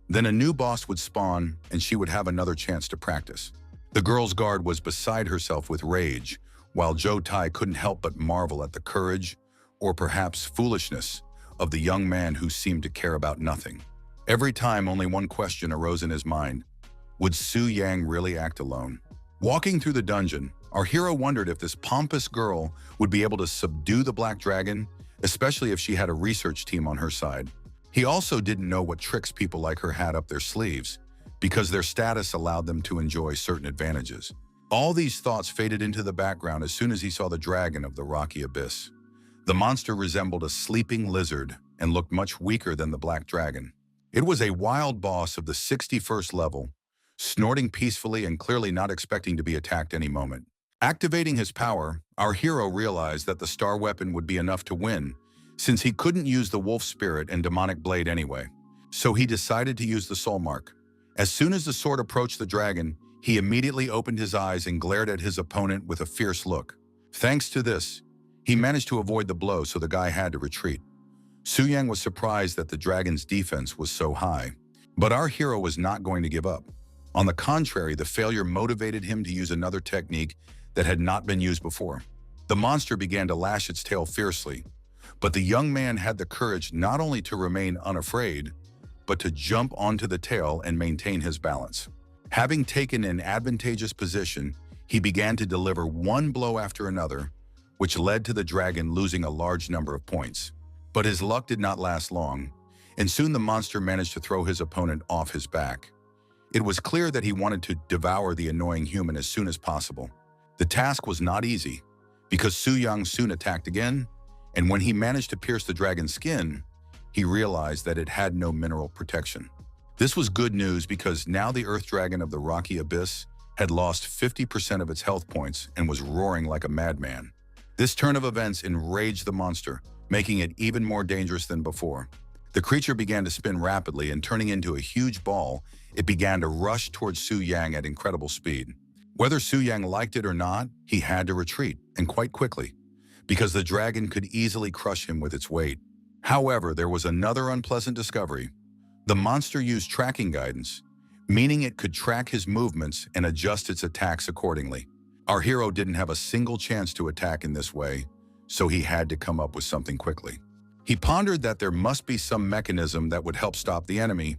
Then a new boss would spawn, and she would have another chance to practice. The girl's guard was beside herself with rage, while Zhou Tai couldn't help but marvel at the courage, or perhaps foolishness, of the young man who seemed to care about nothing. Every time, only one question arose in his mind. Would Su Yang really act alone? Walking through the dungeon, our hero wondered if this pompous girl would be able to subdue the Black Dragon, especially if she had a research team on her side. He also didn't know what tricks people like her had up their sleeves, because their status allowed them to enjoy certain advantages. All these thoughts faded into the background as soon as he saw the dragon of the rocky abyss. The monster resembled a sleeping lizard and looked much weaker than the Black Dragon. It was a wild boss of the 61st level, snorting peacefully and clearly not expecting to be attacked any moment. Activating his power, our hero realized that the star weapon would be enough to win, since he couldn't use the wolf spirit and demonic blade anyway. So he decided to use the soul mark. As soon as the sword approached the dragon, he immediately opened his eyes and glared at his opponent with a fierce look. Thanks to this, he managed to avoid the blow, so the guy had to retreat. Su Yang was surprised that the dragon's defense was so high. But our hero was not going to give up. On the contrary, the failure motivated him to use another technique that had not been used before. The monster began to lash its tail fiercely, but the young man had the courage not only to remain unafraid, but to jump onto the tail and maintain his balance. Having taken an advantageous position, he began to deliver one blow after another, which led to the dragon losing a large number of points. But his luck did not last long, and soon the monster managed to throw his opponent off his back. It was clear that he wanted to devour the annoying human as soon as possible. The task was not easy, because Su Yang soon attacked again, and when he managed to pierce the dragon's skin, he realized that it had no mineral protection. This was good news because now the Earth Dragon of the rocky abyss had lost 50% of its health points and was roaring like a madman. This turn of events enraged the monster, making it even more dangerous than before. The creature began to spin rapidly, and turning into a huge ball, it began to rush towards Su Yang at incredible speed. Whether Su Yang liked it or not, he had to retreat, and quite quickly, because the dragon could easily crush him with its weight. However, there was another unpleasant discovery. The monster used tracking guidance, meaning it could track his movements and adjust its attacks accordingly. Our hero didn't have a single chance to attack in this way, so he had to come up with something quickly. He pondered that there must be some mechanism that would help stop the enemy,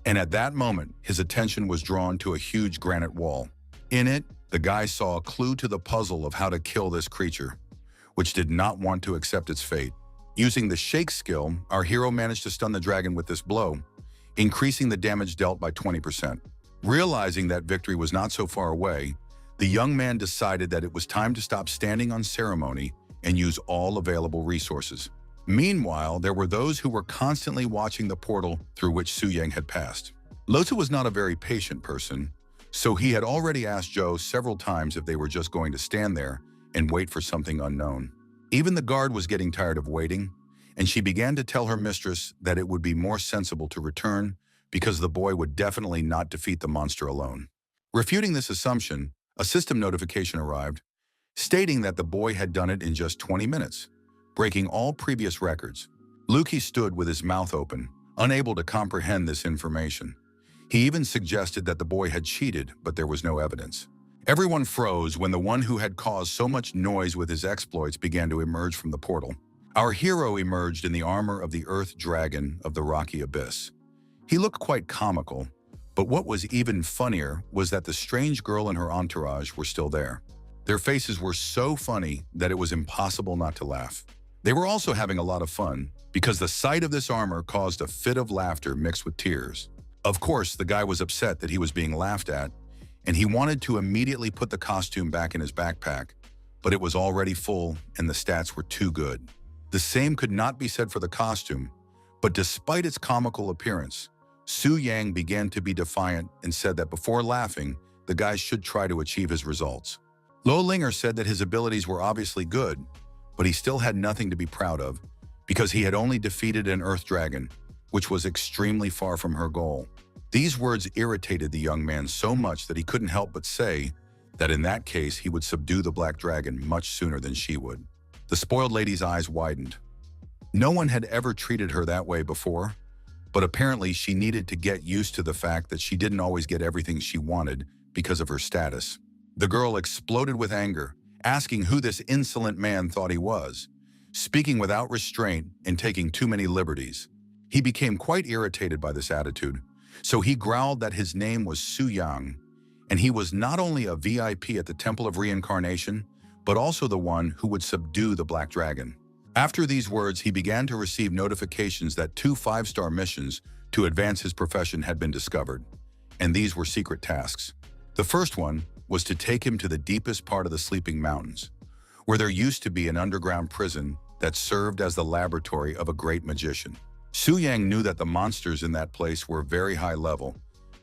and at that moment, his attention was drawn to a huge granite wall. In it, the guy saw a clue to the puzzle of how to kill this creature, which did not want to accept its fate. Using the shake skill, our hero managed to stun the dragon with this blow, increasing the damage dealt by 20%. Realizing that victory was not so far away, the young man decided that it was time to stop standing on ceremony and use all available resources. Meanwhile, there were those who were constantly watching the portal through which Su Yang had passed. Lotu was not a very patient person, so he had already asked Zhou several times if they were just going to stand there and wait for something unknown. Even the guard was getting tired of waiting, and she began to tell her mistress that it would be more sensible to return because the boy would definitely not defeat the monster alone. Refuting this assumption, a system notification arrived, stating that the boy had done it in just 20 minutes, breaking all previous records. Luki stood with his mouth open, unable to comprehend this information. He even suggested that the boy had cheated, but there was no evidence. Everyone froze when the one who had caused so much noise with his exploits began to emerge from the portal. Our hero emerged in the armor of the Earth Dragon of the rocky abyss. He looked quite comical, but what was even funnier was that the strange girl and her entourage were still there. Their faces were so funny that it was impossible not to laugh. They were also having a lot of fun because the sight of this armor caused a fit of laughter mixed with tears. Of course, the guy was upset that he was being laughed at, and he wanted to immediately put the costume back in his backpack, but it was already full and the stats were too good. The same could not be said for the costume, but despite its comical appearance, Su Yang began to be defiant and said that before laughing, the guy should try to achieve his results. Lo Linger said that his abilities were obviously good, but he still had nothing to be proud of because he had only defeated an Earth Dragon, which was extremely far from her goal. These words irritated the young man so much that he couldn't help but say that in that case he would subdue the Black Dragon much sooner than she would. The spoiled lady's eyes widened. No one had ever treated her that way before, but apparently she needed to get used to the fact that she didn't always get everything she wanted because of her status. The girl exploded with anger, asking who this insolent man thought he was, speaking without restraint and taking too many liberties. He became quite irritated by this attitude, so he growled that his name was Su Yang, and he was not only a VIP at the Temple of Reincarnation, but also the one who would subdue the Black Dragon. After these words, he began to receive notifications that 2 5-star missions to advance his profession had been discovered, and these were secret tasks. The first one was to take him to the deepest part of the Sleeping Mountains, where there used to be an underground prison that served as the laboratory of a great magician. Su Yang knew that the monsters in that place were very high level,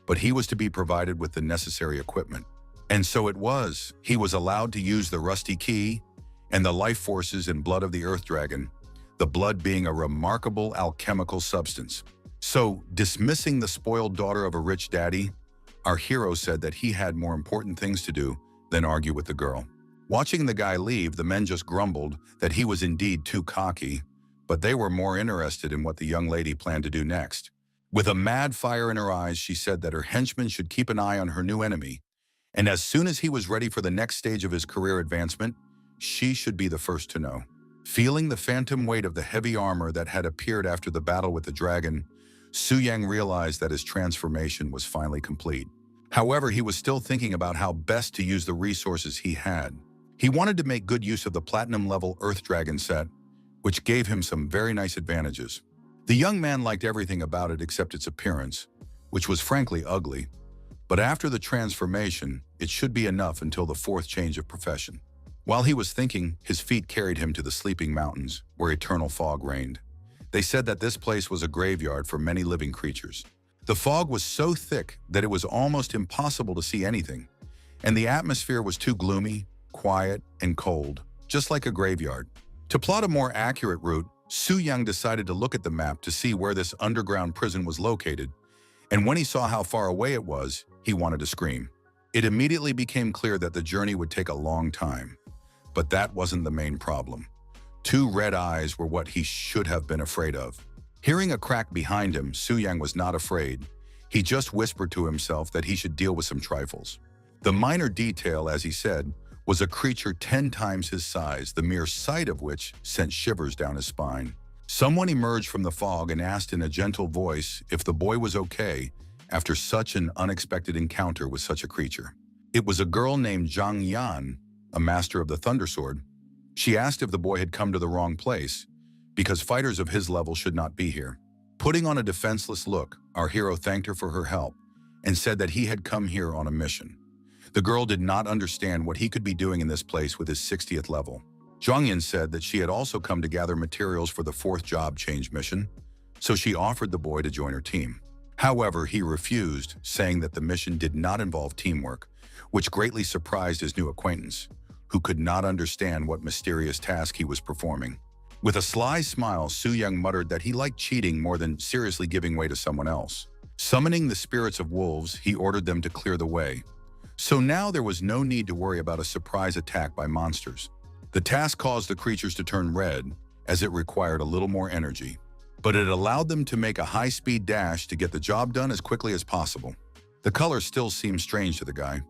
but he was to be provided with the necessary equipment. And so it was, he was allowed to use the rusty key and the life forces and blood of the Earth Dragon, the blood being a remarkable alchemical substance. So, dismissing the spoiled daughter of a rich daddy, our hero said that he had more important things to do than argue with the girl. Watching the guy leave, the men just grumbled that he was indeed too cocky, but they were more interested in what the young lady planned to do next. With a mad fire in her eyes, she said that her henchman should keep an eye on her new enemy, and as soon as he was ready for the next stage of his career advancement, she should be the first to know. Feeling the phantom weight of the heavy armor that had appeared after the battle with the dragon, Su Yang realized that his transformation was finally complete. However, he was still thinking about how best to use the resources he had. He wanted to make good use of the platinum-level Earth Dragon set, which gave him some very nice advantages. The young man liked everything about it except its appearance, which was frankly ugly. But after the transformation, it should be enough until the fourth change of profession. While he was thinking, his feet carried him to the Sleeping Mountains, where eternal fog reigned. They said that this place was a graveyard for many living creatures. The fog was so thick that it was almost impossible to see anything, and the atmosphere was too gloomy, quiet, and cold, just like a graveyard. To plot a more accurate route, Su Yang decided to look at the map to see where this underground prison was located, and when he saw how far away it was, he wanted to scream. It immediately became clear that the journey would take a long time. But that wasn't the main problem. Two red eyes were what he should have been afraid of. Hearing a crack behind him, Su Yang was not afraid. He just whispered to himself that he should deal with some trifles. The minor detail, as he said, was a creature 10 times his size, the mere sight of which sent shivers down his spine. Someone emerged from the fog and asked in a gentle voice if the boy was okay after such an unexpected encounter with such a creature. It was a girl named Zhang Yan, a master of the Thunder Sword. She asked if the boy had come to the wrong place, because fighters of his level should not be here. Putting on a defenseless look, our hero thanked her for her help and said that he had come here on a mission. The girl did not understand what he could be doing in this place with his 60th level. Zhangyan said that she had also come to gather materials for the 4th job change mission, so she offered the boy to join her team. However, he refused, saying that the mission did not involve teamwork, which greatly surprised his new acquaintance, who could not understand what mysterious task he was performing. With a sly smile, Su Yang muttered that he liked cheating more than seriously giving way to someone else. Summoning the spirits of wolves, he ordered them to clear the way. So now there was no need to worry about a surprise attack by monsters. The task caused the creatures to turn red, as it required a little more energy, but it allowed them to make a high-speed dash to get the job done as quickly as possible. The color still seemed strange to the guy,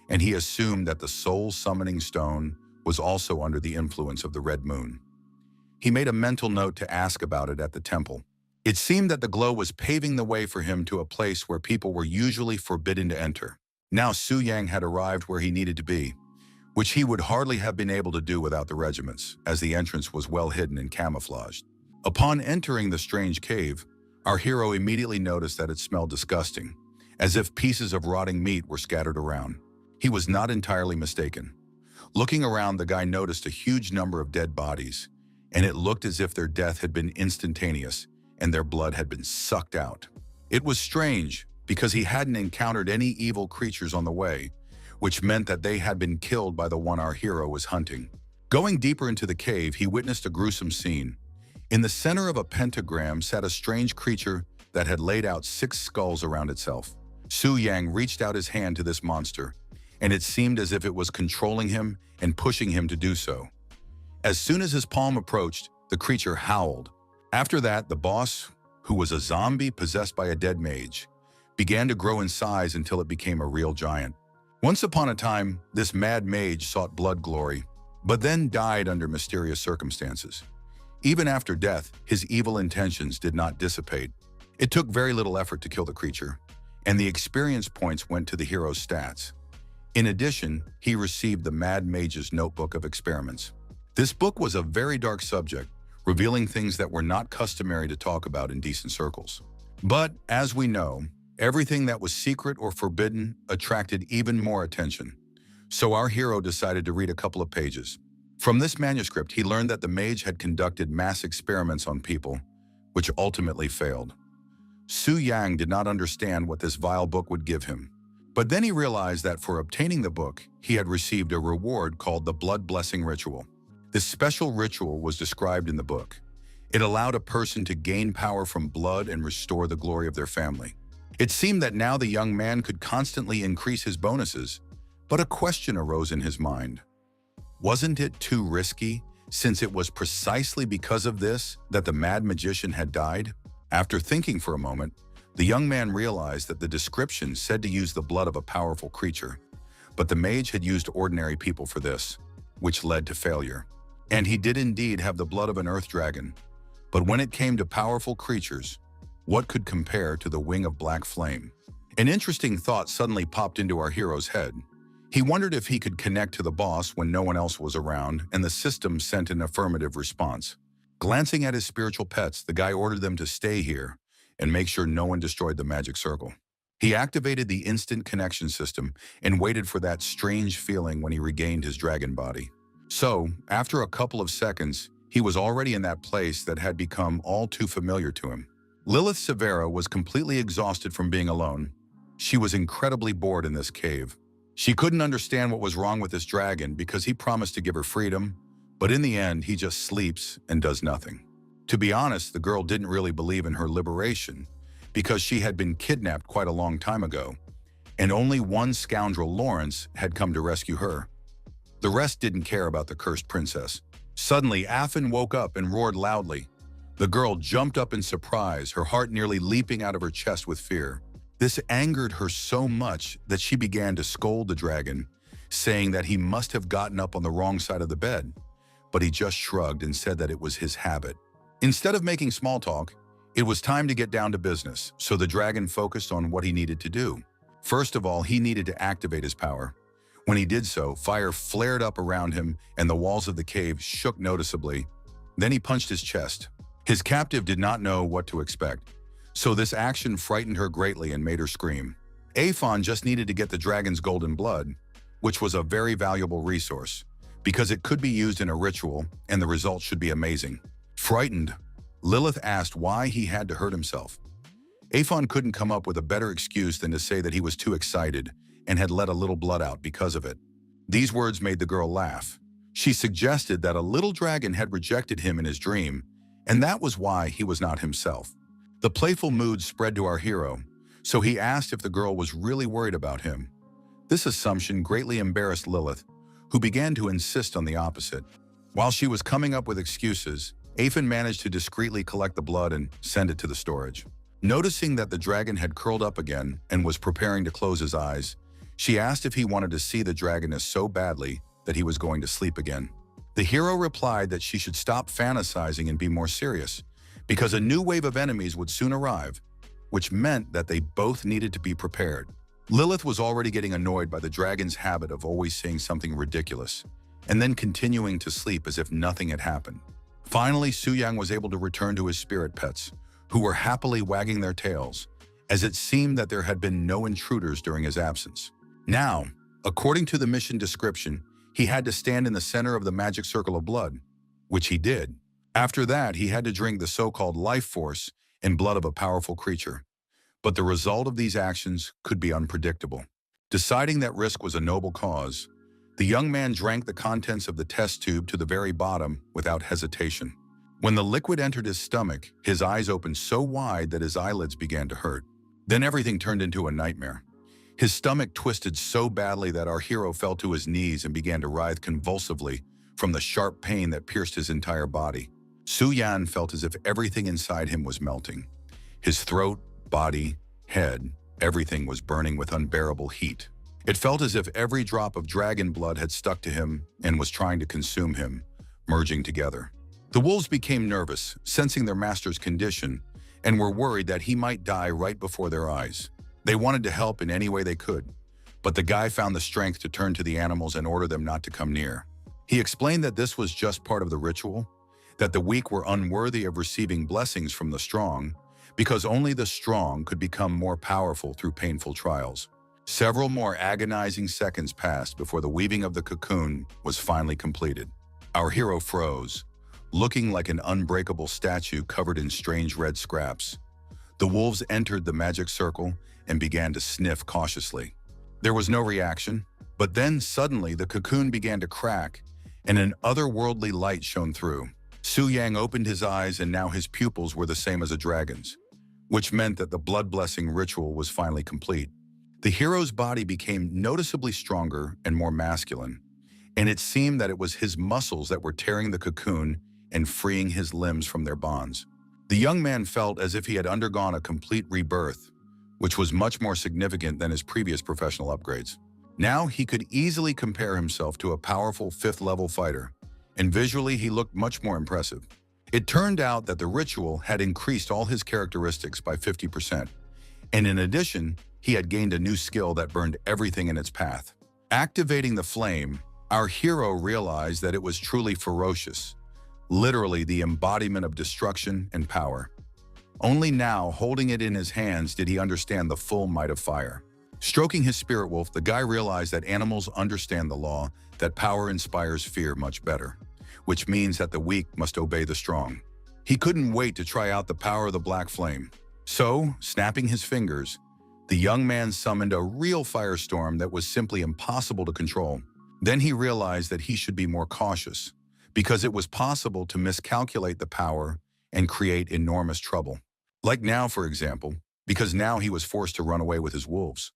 and he assumed that the soul summoning stone was also under the influence of the red moon. He made a mental note to ask about it at the temple. It seemed that the glow was paving the way for him to a place where people were usually forbidden to enter. Now Su Yang had arrived where he needed to be, which he would hardly have been able to do without the regiments, as the entrance was well hidden and camouflaged. Upon entering the strange cave, our hero immediately noticed that it smelled disgusting, as if pieces of rotting meat were scattered around. He was not entirely mistaken. Looking around, the guy noticed a huge number of dead bodies, and it looked as if their death had been instantaneous and their blood had been sucked out. It was strange, because he hadn't encountered any evil creatures on the way, which meant that they had been killed by the one our hero was hunting. Going deeper into the cave, he witnessed a gruesome scene. In the center of a pentagram sat a strange creature that had laid out 6 skulls around itself. Su Yang reached out his hand to this monster, and it seemed as if it was controlling him and pushing him to do so. As soon as his palm approached, the creature howled. After that, the boss, who was a zombie possessed by a dead mage, began to grow in size until it became a real giant. Once upon a time, this mad mage sought blood glory, but then died under mysterious circumstances. Even after death, his evil intentions did not dissipate. It took very little effort to kill the creature, and the experience points went to the hero's stats. In addition, he received the Mad Mage's Notebook of Experiments. This book was a very dark subject, revealing things that were not customary to talk about in decent circles. But, as we know, everything that was secret or forbidden attracted even more attention. So our hero decided to read a couple of pages. From this manuscript, he learned that the mage had conducted mass experiments on people, which ultimately failed. Su Yang did not understand what this vile book would give him. But then he realized that for obtaining the book, he had received a reward called the Blood Blessing Ritual. This special ritual was described in the book. It allowed a person to gain power from blood and restore the glory of their family. It seemed that now the young man could constantly increase his bonuses, but a question arose in his mind. Wasn't it too risky, since it was precisely because of this that the mad magician had died? After thinking for a moment, the young man realized that the description said to use the blood of a powerful creature, but the mage had used ordinary people for this, which led to failure. And he did indeed have the blood of an earth dragon, but when it came to powerful creatures, what could compare to the wing of black flame? An interesting thought suddenly popped into our hero's head. He wondered if he could connect to the boss when no one else was around, and the system sent an affirmative response. Glancing at his spiritual pets, the guy ordered them to stay here and make sure no one destroyed the magic circle. He activated the instant connection system and waited for that strange feeling when he regained his dragon body. So, after a couple of seconds, he was already in that place that had become all too familiar to him. Lilith Severa was completely exhausted from being alone. She was incredibly bored in this cave. She couldn't understand what was wrong with this dragon because he promised to give her freedom, but in the end, he just sleeps and does nothing. To be honest, the girl didn't really believe in her liberation because she had been kidnapped quite a long time ago, and only one scoundrel, Lawrence, had come to rescue her. The rest didn't care about the cursed princess. Suddenly, Affin woke up and roared loudly. The girl jumped up in surprise, her heart nearly leaping out of her chest with fear. This angered her so much that she began to scold the dragon, saying that he must have gotten up on the wrong side of the bed. But he just shrugged and said that it was his habit. Instead of making small talk, it was time to get down to business, so the dragon focused on what he needed to do. First of all, he needed to activate his power. When he did so, fire flared up around him and the walls of the cave shook noticeably. Then he punched his chest. His captive did not know what to expect, so this action frightened her greatly and made her scream. Aphon just needed to get the dragon's golden blood, which was a very valuable resource, because it could be used in a ritual and the results should be amazing. Frightened, Lilith asked why he had to hurt himself. Aphon couldn't come up with a better excuse than to say that he was too excited and had let a little blood out because of it. These words made the girl laugh. She suggested that a little dragon had rejected him in his dream, and that was why he was not himself. The playful mood spread to our hero, so he asked if the girl was really worried about him. This assumption greatly embarrassed Lilith, who began to insist on the opposite. While she was coming up with excuses, Aphon managed to discreetly collect the blood and send it to the storage. Noticing that the dragon had curled up again and was preparing to close his eyes, she asked if he wanted to see the dragoness so badly that he was going to sleep again. The hero replied that she should stop fantasizing and be more serious, because a new wave of enemies would soon arrive, which meant that they both needed to be prepared. Lilith was already getting annoyed by the dragon's habit of always saying something ridiculous, and then continuing to sleep as if nothing had happened. Finally, Suyang was able to return to his spirit pets, who were happily wagging their tails, as it seemed that there had been no intruders during his absence. Now, according to the mission description, he had to stand in the center of the magic circle of blood, which he did. After that, he had to drink the so-called life force and blood of a powerful creature. But the result of these actions could be unpredictable. Deciding that risk was a noble cause, the young man drank the contents of the test tube to the very bottom without hesitation. When the liquid entered his stomach, his eyes opened so wide that his eyelids began to hurt. Then everything turned into a nightmare. His stomach twisted so badly that our hero fell to his knees and began to writhe convulsively from the sharp pain that pierced his entire body. Su-Yan felt as if everything inside him was melting. His throat, body, head, everything was burning with unbearable heat. It felt as if every drop of dragon blood had stuck to him and was trying to consume him, merging together. The wolves became nervous, sensing their master's condition, and were worried that he might die right before their eyes. They wanted to help in any way they could, but the guy found the strength to turn to the animals and order them not to come near. He explained that this was just part of the ritual, that the weak were unworthy of receiving blessings from the strong, because only the strong could become more powerful through painful trials. Several more agonizing seconds passed before the weaving of the cocoon was finally completed. Our hero froze, looking like an unbreakable statue covered in strange red scraps. The wolves entered the magic circle and began to sniff cautiously. There was no reaction, but then suddenly the cocoon began to crack and an otherworldly light shone through. Su-Yang opened his eyes and now his pupils were the same as a dragon's, which meant that the blood blessing ritual was finally complete. The hero's body became noticeably stronger and more masculine, and it seemed that it was his muscles that were tearing the cocoon and freeing his limbs from their bonds. The young man felt as if he had undergone a complete rebirth, which was much more significant than his previous professional upgrades. Now he could easily compare himself to a powerful 5th-level fighter, and visually he looked much more impressive. It turned out that the ritual had increased all his characteristics by 50%, and in addition, he had gained a new skill that burned everything in its path. Activating the flame, our hero realized that it was truly ferocious, literally the embodiment of destruction and power. Only now, holding it in his hands, did he understand the full might of fire. Stroking his spirit wolf, the guy realized that animals understand the law that power inspires fear much better, which means that the weak must obey the strong. He couldn't wait to try out the power of the black flame. So, snapping his fingers, the young man summoned a real firestorm that was simply impossible to control. Then he realized that he should be more cautious, because it was possible to miscalculate the power and create enormous trouble. Like now, for example, because now he was forced to run away with his wolves,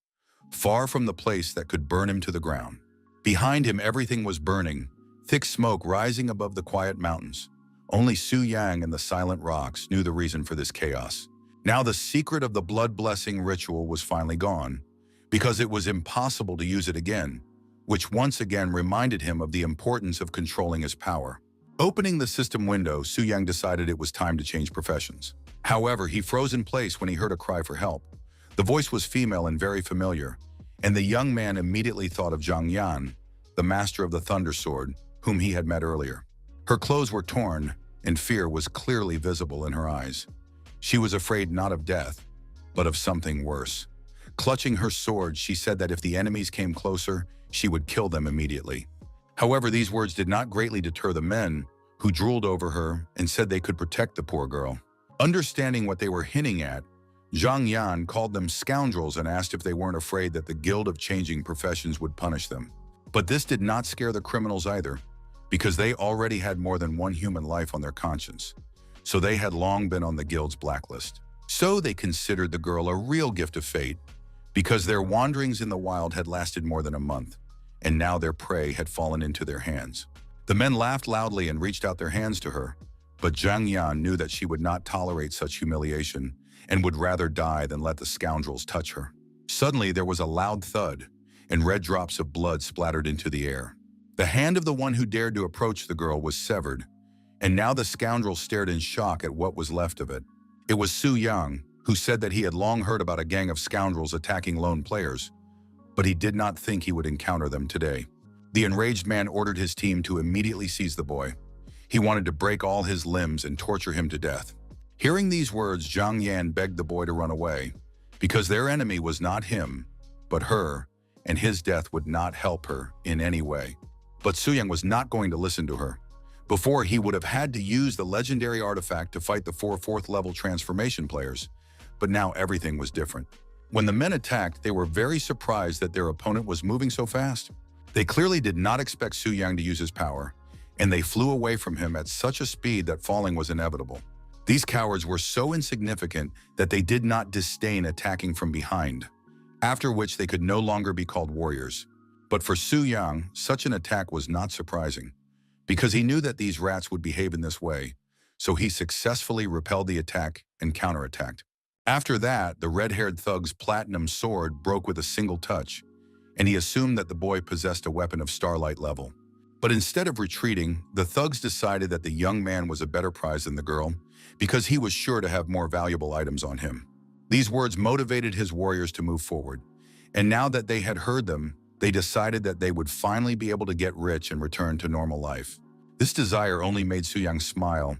far from the place that could burn him to the ground. Behind him, everything was burning, thick smoke rising above the quiet mountains. Only Su Yang and the silent rocks knew the reason for this chaos. Now the secret of the blood-blessing ritual was finally gone, because it was impossible to use it again, which once again reminded him of the importance of controlling his power. Opening the system window, Su Yang decided it was time to change professions. However, he froze in place when he heard a cry for help. The voice was female and very familiar, and the young man immediately thought of Zhang Yan, the master of the Thunder Sword, whom he had met earlier. Her clothes were torn, and fear was clearly visible in her eyes. She was afraid not of death, but of something worse. Clutching her sword, she said that if the enemies came closer, she would kill them immediately. However, these words did not greatly deter the men, who drooled over her and said they could protect the poor girl. Understanding what they were hinting at, Zhang Yan called them scoundrels and asked if they weren't afraid that the Guild of Changing Professions would punish them. But this did not scare the criminals either, because they already had more than one human life on their conscience, so they had long been on the Guild's blacklist. So they considered the girl a real gift of fate, because their wanderings in the wild had lasted more than a month, and now their prey had fallen into their hands. The men laughed loudly and reached out their hands to her, but Zhang Yan knew that she would not tolerate such humiliation and would rather die than let the scoundrels touch her. Suddenly, there was a loud thud, and red drops of blood splattered into the air. The hand of the one who dared to approach the girl was severed, and now the scoundrels stared in shock at what was left of it. It was Su Yang, who said that he had long heard about a gang of scoundrels attacking lone players, but he did not think he would encounter them today. The enraged man ordered his team to immediately seize the boy. He wanted to break all his limbs and torture him to death. Hearing these words, Zhang Yan begged the boy to run away, because their enemy was not him, but her, and his death would not help her in any way. But Su Yang was not going to listen to her. Before, he would have had to use the legendary artifact to fight the 4 4th-level transformation players, but now everything was different. When the men attacked, they were very surprised that their opponent was moving so fast. They clearly did not expect Su Yang to use his power, and they flew away from him at such a speed that falling was inevitable. These cowards were so insignificant that they did not disdain attacking from behind, after which they could no longer be called warriors. But for Su Yang, such an attack was not surprising, because he knew that these rats would behave in this way, so he successfully repelled the attack and counterattacked. After that, the red-haired thug's platinum sword broke with a single touch, and he assumed that the boy possessed a weapon of starlight level. But instead of retreating, the thugs decided that the young man was a better prize than the girl, because he was sure to have more valuable items on him. These words motivated his warriors to move forward, and now that they had heard them, they decided that they would finally be able to get rich and return to normal life. This desire only made Su Yang smile,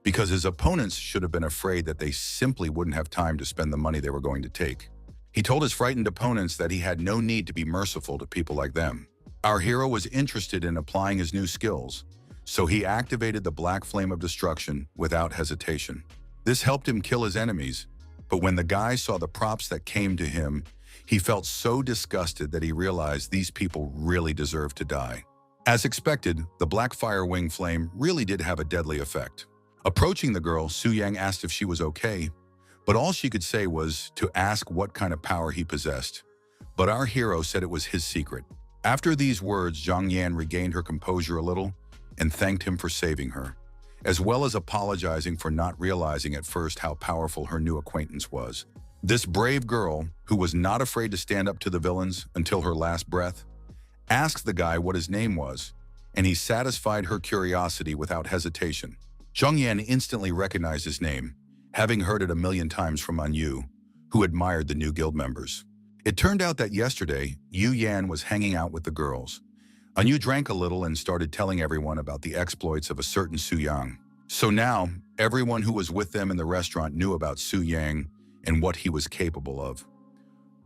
because his opponents should have been afraid that they simply wouldn't have time to spend the money they were going to take. He told his frightened opponents that he had no need to be merciful to people like them. Our hero was interested in applying his new skills, so he activated the black flame of destruction without hesitation. This helped him kill his enemies, but when the guy saw the props that came to him, he felt so disgusted that he realized these people really deserved to die. As expected, the black fire wing flame really did have a deadly effect. Approaching the girl, Su Yang asked if she was okay, but all she could say was to ask what kind of power he possessed. But our hero said it was his secret. After these words, Zhang Yan regained her composure a little and thanked him for saving her, as well as apologizing for not realizing at first how powerful her new acquaintance was. This brave girl, who was not afraid to stand up to the villains until her last breath, asked the guy what his name was, and he satisfied her curiosity without hesitation. Zhang Yan instantly recognized his name, having heard it a million times from An Yu, who admired the new guild members. It turned out that yesterday, Yu Yan was hanging out with the girls. An Yu drank a little and started telling everyone about the exploits of a certain Su Yang. So now, everyone who was with them in the restaurant knew about Su Yang and what he was capable of.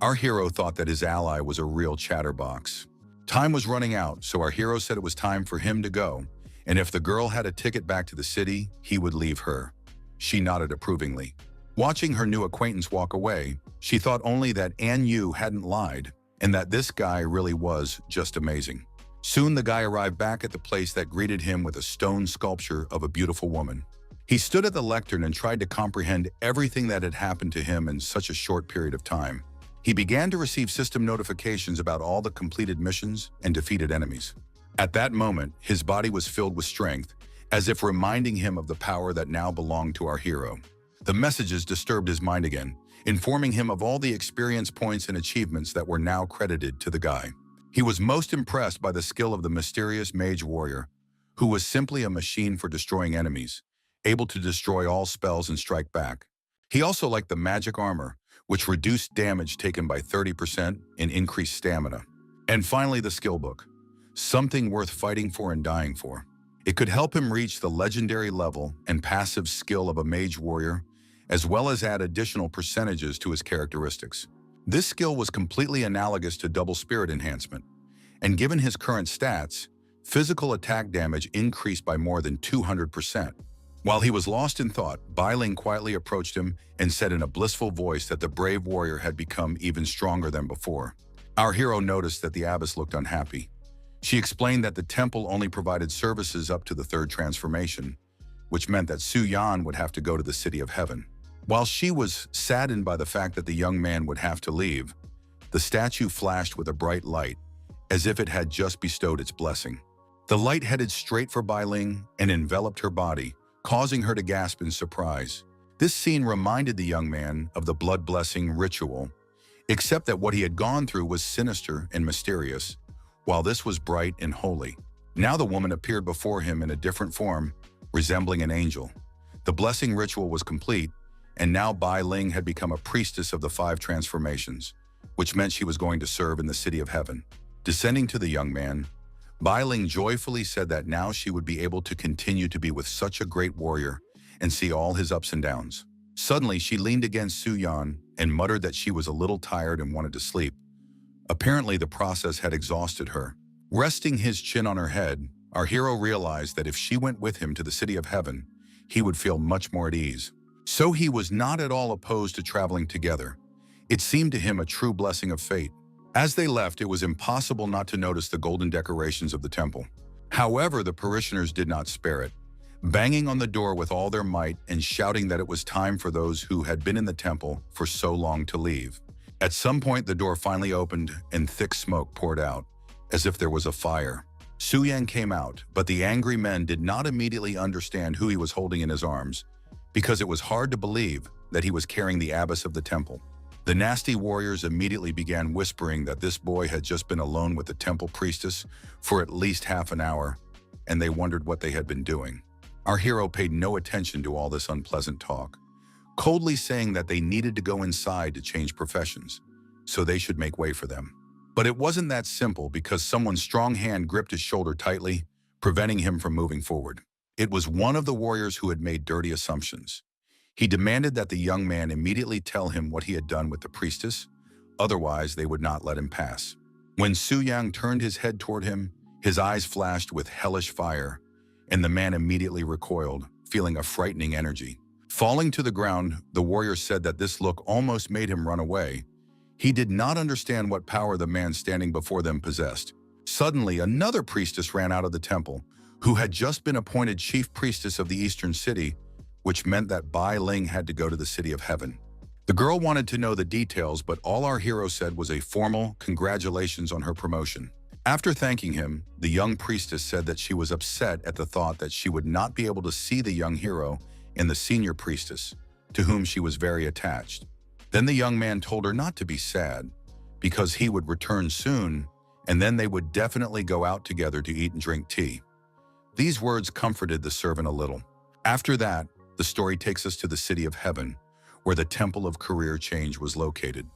Our hero thought that his ally was a real chatterbox. Time was running out, so our hero said it was time for him to go, and if the girl had a ticket back to the city, he would leave her. She nodded approvingly. Watching her new acquaintance walk away, she thought only that An Yu hadn't lied, and that this guy really was just amazing. Soon the guy arrived back at the place that greeted him with a stone sculpture of a beautiful woman. He stood at the lectern and tried to comprehend everything that had happened to him in such a short period of time. He began to receive system notifications about all the completed missions and defeated enemies. At that moment, his body was filled with strength, as if reminding him of the power that now belonged to our hero. The messages disturbed his mind again, informing him of all the experience points and achievements that were now credited to the guy. He was most impressed by the skill of the mysterious mage warrior, who was simply a machine for destroying enemies, able to destroy all spells and strike back. He also liked the magic armor, which reduced damage taken by 30% and increased stamina. And finally, the skill book, something worth fighting for and dying for. It could help him reach the legendary level and passive skill of a mage warrior, as well as add additional percentages to his characteristics. This skill was completely analogous to double spirit enhancement, and given his current stats, physical attack damage increased by more than 200%. While he was lost in thought, Bai Ling quietly approached him and said in a blissful voice that the brave warrior had become even stronger than before. Our hero noticed that the abbess looked unhappy. She explained that the temple only provided services up to the third transformation, which meant that Su Yan would have to go to the city of heaven. While she was saddened by the fact that the young man would have to leave, the statue flashed with a bright light, as if it had just bestowed its blessing. The light headed straight for Bai Ling and enveloped her body, causing her to gasp in surprise. This scene reminded the young man of the blood blessing ritual, except that what he had gone through was sinister and mysterious, while this was bright and holy. Now the woman appeared before him in a different form, resembling an angel. The blessing ritual was complete, and now Bai Ling had become a priestess of the 5 transformations, which meant she was going to serve in the city of heaven. Descending to the young man, Bai Ling joyfully said that now she would be able to continue to be with such a great warrior and see all his ups and downs. Suddenly, she leaned against Su Yan and muttered that she was a little tired and wanted to sleep. Apparently, the process had exhausted her. Resting his chin on her head, our hero realized that if she went with him to the city of heaven, he would feel much more at ease. So he was not at all opposed to traveling together. It seemed to him a true blessing of fate. As they left, it was impossible not to notice the golden decorations of the temple. However, the parishioners did not spare it, banging on the door with all their might and shouting that it was time for those who had been in the temple for so long to leave. At some point, the door finally opened and thick smoke poured out, as if there was a fire. Su Yang came out, but the angry men did not immediately understand who he was holding in his arms, because it was hard to believe that he was carrying the abbess of the temple. The nasty warriors immediately began whispering that this boy had just been alone with the temple priestess for at least half an hour, and they wondered what they had been doing. Our hero paid no attention to all this unpleasant talk, coldly saying that they needed to go inside to change professions, so they should make way for them. But it wasn't that simple because someone's strong hand gripped his shoulder tightly, preventing him from moving forward. It was one of the warriors who had made dirty assumptions. He demanded that the young man immediately tell him what he had done with the priestess, otherwise they would not let him pass. When Su Yang turned his head toward him, his eyes flashed with hellish fire, and the man immediately recoiled, feeling a frightening energy. Falling to the ground, the warrior said that this look almost made him run away. He did not understand what power the man standing before them possessed. Suddenly, another priestess ran out of the temple, who had just been appointed chief priestess of the eastern city, which meant that Bai Ling had to go to the city of heaven. The girl wanted to know the details, but all our hero said was a formal congratulations on her promotion. After thanking him, the young priestess said that she was upset at the thought that she would not be able to see the young hero and the senior priestess, to whom she was very attached. Then the young man told her not to be sad, because he would return soon, and then they would definitely go out together to eat and drink tea. These words comforted the servant a little. After that, the story takes us to the city of heaven, where the temple of career change was located.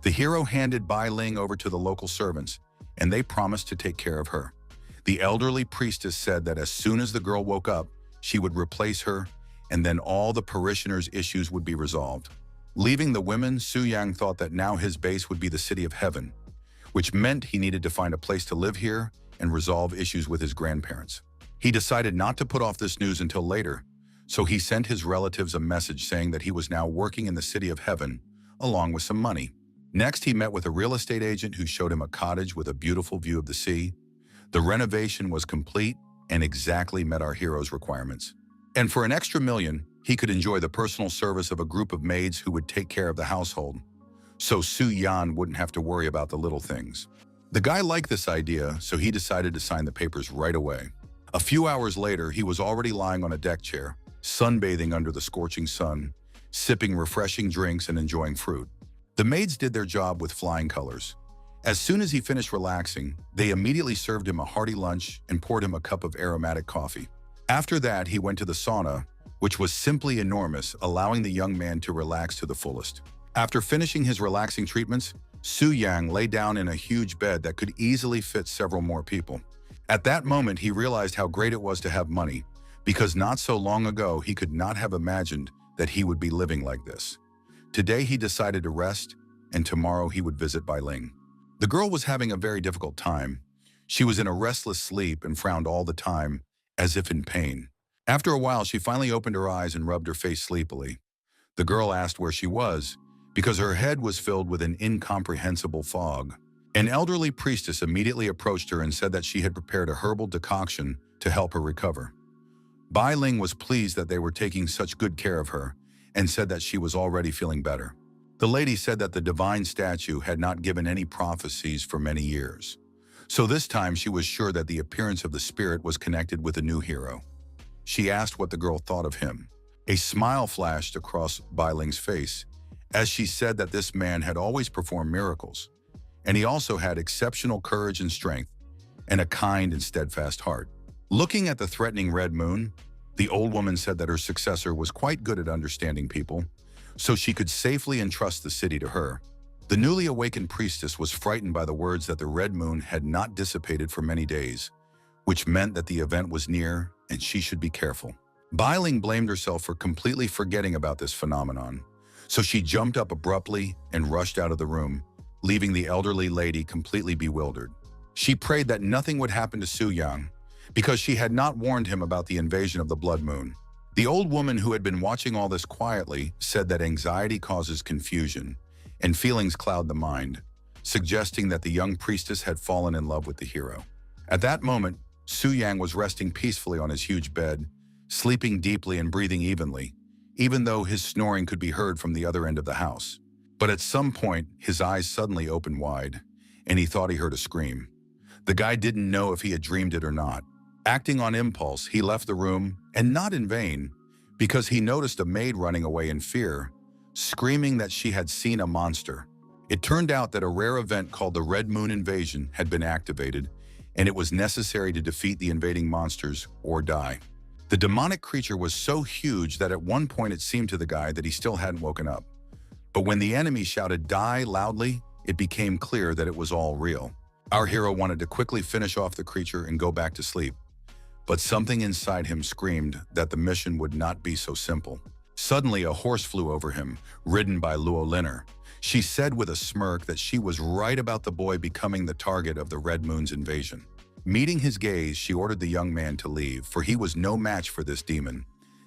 The hero handed Bai Ling over to the local servants, and they promised to take care of her. The elderly priestess said that as soon as the girl woke up, she would replace her, and then all the parishioners' issues would be resolved. Leaving the women, Su Yang thought that now his base would be the city of heaven, which meant he needed to find a place to live here and resolve issues with his grandparents. He decided not to put off this news until later, so he sent his relatives a message saying that he was now working in the city of heaven, along with some money. Next, he met with a real estate agent who showed him a cottage with a beautiful view of the sea. The renovation was complete and exactly met our hero's requirements. And for an extra $1 million, he could enjoy the personal service of a group of maids who would take care of the household, so Su Yan wouldn't have to worry about the little things. The guy liked this idea, so he decided to sign the papers right away. A few hours later, he was already lying on a deck chair, sunbathing under the scorching sun, sipping refreshing drinks and enjoying fruit. The maids did their job with flying colors. As soon as he finished relaxing, they immediately served him a hearty lunch and poured him a cup of aromatic coffee. After that, he went to the sauna, which was simply enormous, allowing the young man to relax to the fullest. After finishing his relaxing treatments, Su Yang lay down in a huge bed that could easily fit several more people. At that moment, he realized how great it was to have money, because not so long ago he could not have imagined that he would be living like this. Today he decided to rest, and tomorrow he would visit Bai Ling. The girl was having a very difficult time. She was in a restless sleep and frowned all the time, as if in pain. After a while, she finally opened her eyes and rubbed her face sleepily. The girl asked where she was, because her head was filled with an incomprehensible fog. An elderly priestess immediately approached her and said that she had prepared a herbal decoction to help her recover. Bai Ling was pleased that they were taking such good care of her and said that she was already feeling better. The lady said that the divine statue had not given any prophecies for many years. So this time she was sure that the appearance of the spirit was connected with a new hero. She asked what the girl thought of him. A smile flashed across Bai Ling's face as she said that this man had always performed miracles, and he also had exceptional courage and strength, and a kind and steadfast heart. Looking at the threatening red moon, the old woman said that her successor was quite good at understanding people, so she could safely entrust the city to her. The newly awakened priestess was frightened by the words that the red moon had not dissipated for many days, which meant that the event was near and she should be careful. Bai Ling blamed herself for completely forgetting about this phenomenon, so she jumped up abruptly and rushed out of the room, leaving the elderly lady completely bewildered. She prayed that nothing would happen to Su Yang, because she had not warned him about the invasion of the blood moon. The old woman who had been watching all this quietly said that anxiety causes confusion, and feelings cloud the mind, suggesting that the young priestess had fallen in love with the hero. At that moment, Su Yang was resting peacefully on his huge bed, sleeping deeply and breathing evenly, even though his snoring could be heard from the other end of the house. But at some point, his eyes suddenly opened wide, and he thought he heard a scream. The guy didn't know if he had dreamed it or not. Acting on impulse, he left the room, and not in vain, because he noticed a maid running away in fear, screaming that she had seen a monster. It turned out that a rare event called the Red Moon Invasion had been activated, and it was necessary to defeat the invading monsters or die. The demonic creature was so huge that at one point it seemed to the guy that he still hadn't woken up. But when the enemy shouted "Die" loudly, it became clear that it was all real. Our hero wanted to quickly finish off the creature and go back to sleep. But something inside him screamed that the mission would not be so simple. Suddenly, a horse flew over him, ridden by Luo Linner. She said with a smirk that she was right about the boy becoming the target of the Red Moon's invasion. Meeting his gaze, she ordered the young man to leave, for he was no match for this demon.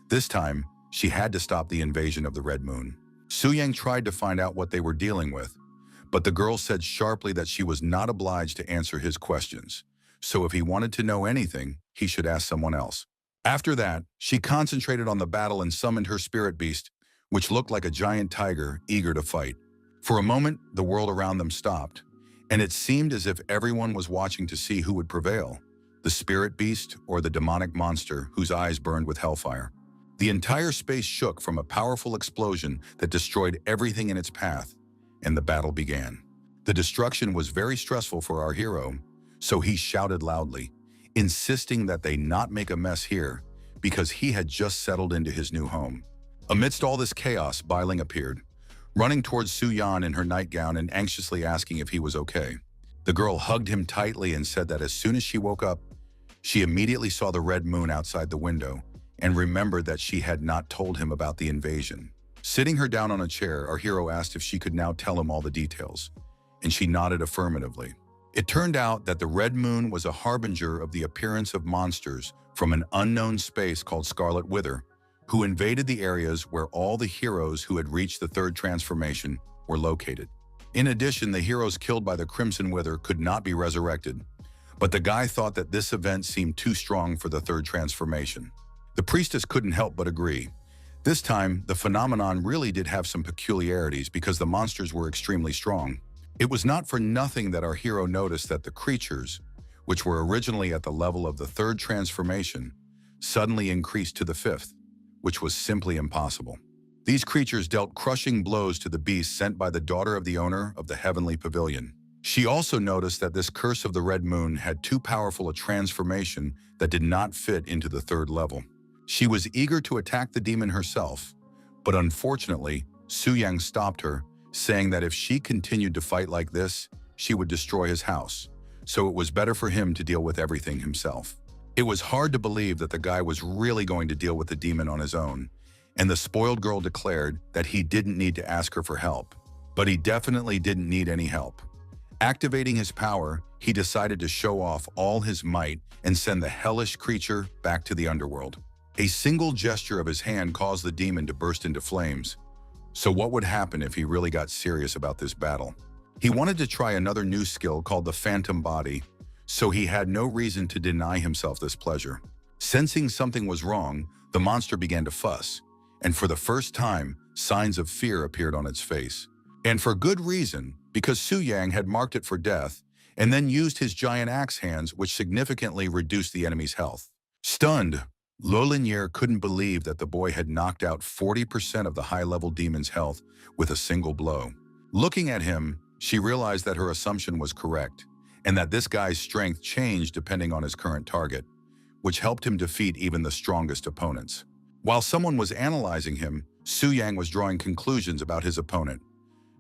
This time, she had to stop the invasion of the Red Moon. Su Yang tried to find out what they were dealing with, but the girl said sharply that she was not obliged to answer his questions. So if he wanted to know anything, he should ask someone else. After that, she concentrated on the battle and summoned her spirit beast, which looked like a giant tiger eager to fight. For a moment, the world around them stopped, and it seemed as if everyone was watching to see who would prevail, the spirit beast or the demonic monster whose eyes burned with hellfire. The entire space shook from a powerful explosion that destroyed everything in its path, and the battle began. The destruction was very stressful for our hero, so he shouted loudly, insisting that they not make a mess here because he had just settled into his new home. Amidst all this chaos, Bailing appeared, running towards Su Yan in her nightgown and anxiously asking if he was okay. The girl hugged him tightly and said that as soon as she woke up, she immediately saw the red moon outside the window and remembered that she had not told him about the invasion. Sitting her down on a chair, our hero asked if she could now tell him all the details, and she nodded affirmatively. It turned out that the red moon was a harbinger of the appearance of monsters from an unknown space called Scarlet Wither, who invaded the areas where all the heroes who had reached the third transformation were located. In addition, the heroes killed by the Crimson Wither could not be resurrected, but the guy thought that this event seemed too strong for the third transformation. The priestess couldn't help but agree. This time, the phenomenon really did have some peculiarities because the monsters were extremely strong. It was not for nothing that our hero noticed that the creatures, which were originally at the level of the third transformation, suddenly increased to the fifth, which was simply impossible. These creatures dealt crushing blows to the beast sent by the daughter of the owner of the Heavenly Pavilion. She also noticed that this curse of the Red Moon had too powerful a transformation that did not fit into the third level. She was eager to attack the demon herself, but unfortunately, Su Yang stopped her, saying that if she continued to fight like this, she would destroy his house, so it was better for him to deal with everything himself. It was hard to believe that the guy was really going to deal with the demon on his own, and the spoiled girl declared that he didn't need to ask her for help, but he definitely didn't need any help. Activating his power, he decided to show off all his might and send the hellish creature back to the underworld. A single gesture of his hand caused the demon to burst into flames. So what would happen if he really got serious about this battle? He wanted to try another new skill called the Phantom Body, so he had no reason to deny himself this pleasure. Sensing something was wrong, the monster began to fuss, and for the first time, signs of fear appeared on its face. And for good reason, because Su Yang had marked it for death, and then used his giant axe hands, which significantly reduced the enemy's health. Stunned, Lolinier couldn't believe that the boy had knocked out 40% of the high-level demon's health with a single blow. Looking at him, she realized that her assumption was correct, and that this guy's strength changed depending on his current target, which helped him defeat even the strongest opponents. While someone was analyzing him, Su Yang was drawing conclusions about his opponent.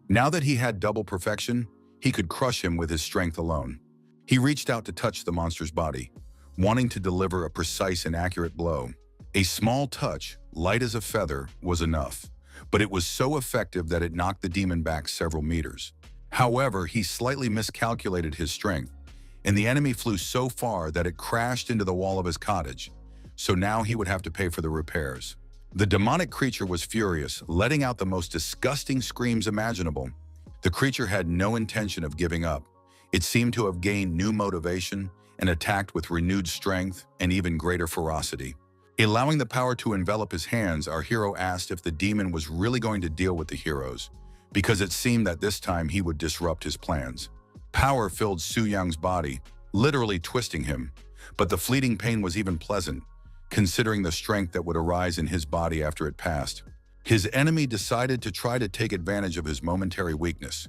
Now that he had double perfection, he could crush him with his strength alone. He reached out to touch the monster's body, wanting to deliver a precise and accurate blow. A small touch, light as a feather, was enough, but it was so effective that it knocked the demon back several meters. However, he slightly miscalculated his strength, and the enemy flew so far that it crashed into the wall of his cottage, so now he would have to pay for the repairs. The demonic creature was furious, letting out the most disgusting screams imaginable. The creature had no intention of giving up. It seemed to have gained new motivation and attacked with renewed strength and even greater ferocity. Allowing the power to envelop his hands, our hero asked if the demon was really going to deal with the heroes, because it seemed that this time he would disrupt his plans. Power filled Su Yang's body, literally twisting him, but the fleeting pain was even pleasant, considering the strength that would arise in his body after it passed. His enemy decided to try to take advantage of his momentary weakness,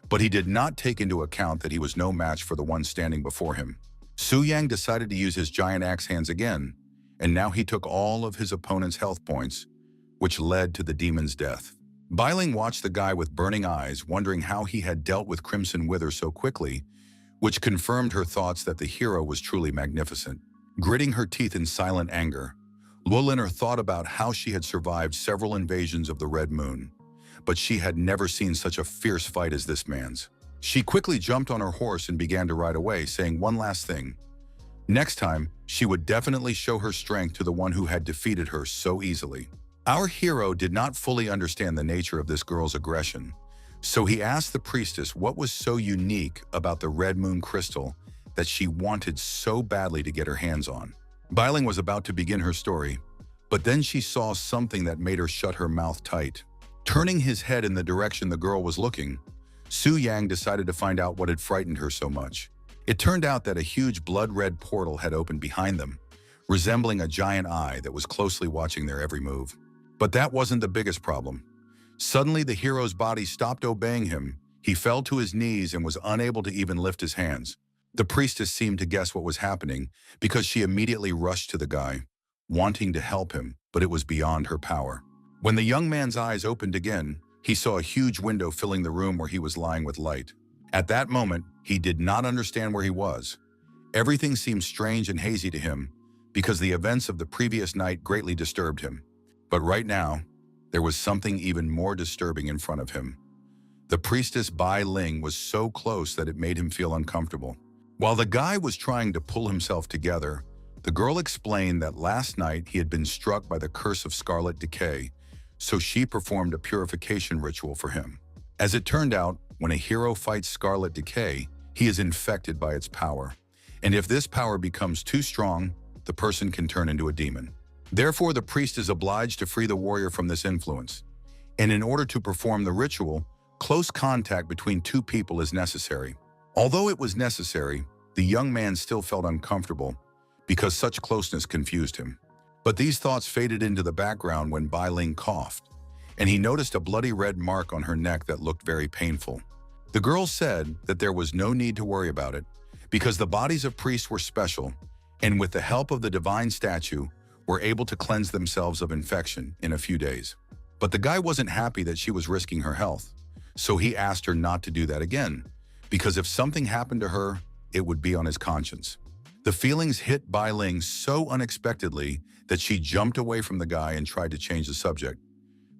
but he did not take into account that he was no match for the one standing before him. Su Yang decided to use his giant axe hands again, and now he took all of his opponent's health points, which led to the demon's death. Bailing watched the guy with burning eyes, wondering how he had dealt with Crimson Wither so quickly, which confirmed her thoughts that the hero was truly magnificent. Gritting her teeth in silent anger, Loliner thought about how she had survived several invasions of the Red Moon, but she had never seen such a fierce fight as this man's. She quickly jumped on her horse and began to ride away, saying one last thing. Next time, she would definitely show her strength to the one who had defeated her so easily. Our hero did not fully understand the nature of this girl's aggression, so he asked the priestess what was so unique about the Red Moon crystal that she wanted so badly to get her hands on. Bailing was about to begin her story, but then she saw something that made her shut her mouth tight. Turning his head in the direction the girl was looking, Su Yang decided to find out what had frightened her so much. It turned out that a huge blood-red portal had opened behind them, resembling a giant eye that was closely watching their every move. But that wasn't the biggest problem. Suddenly, the hero's body stopped obeying him. He fell to his knees and was unable to even lift his hands. The priestess seemed to guess what was happening because she immediately rushed to the guy, wanting to help him, but it was beyond her power. When the young man's eyes opened again, he saw a huge window filling the room where he was lying with light. At that moment, he did not understand where he was. Everything seemed strange and hazy to him because the events of the previous night greatly disturbed him. But right now, there was something even more disturbing in front of him. The priestess Bai Ling was so close that it made him feel uncomfortable. While the guy was trying to pull himself together, the girl explained that last night he had been struck by the curse of scarlet decay, so she performed a purification ritual for him. As it turned out, when a hero fights scarlet decay, he is infected by its power. And if this power becomes too strong, the person can turn into a demon. Therefore, the priest is obliged to free the warrior from this influence. And in order to perform the ritual, close contact between two people is necessary. Although it was necessary, the young man still felt uncomfortable because such closeness confused him. But these thoughts faded into the background when Bai Ling coughed, and he noticed a bloody red mark on her neck that looked very painful. The girl said that there was no need to worry about it because the bodies of priests were special, and with the help of the divine statue, were able to cleanse themselves of infection in a few days. But the guy wasn't happy that she was risking her health, so he asked her not to do that again, because if something happened to her, it would be on his conscience. The feelings hit Bai Ling so unexpectedly that she jumped away from the guy and tried to change the subject,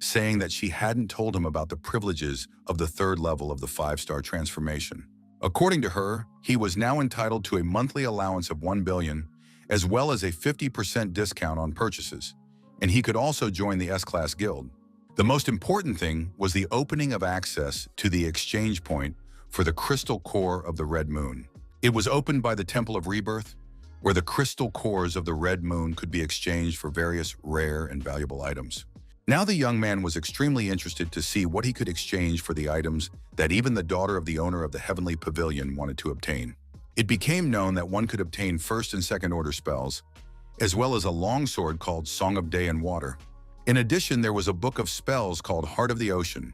saying that she hadn't told him about the privileges of the third level of the 5-star transformation. According to her, he was now entitled to a monthly allowance of 1 billion, as well as a 50% discount on purchases, and he could also join the S-Class Guild. The most important thing was the opening of access to the exchange point for the crystal core of the Red Moon. It was opened by the Temple of Rebirth, where the crystal cores of the Red Moon could be exchanged for various rare and valuable items. Now the young man was extremely interested to see what he could exchange for the items that even the daughter of the owner of the Heavenly Pavilion wanted to obtain. It became known that one could obtain first and second order spells, as well as a longsword called Song of Day and Water. In addition, there was a book of spells called Heart of the Ocean,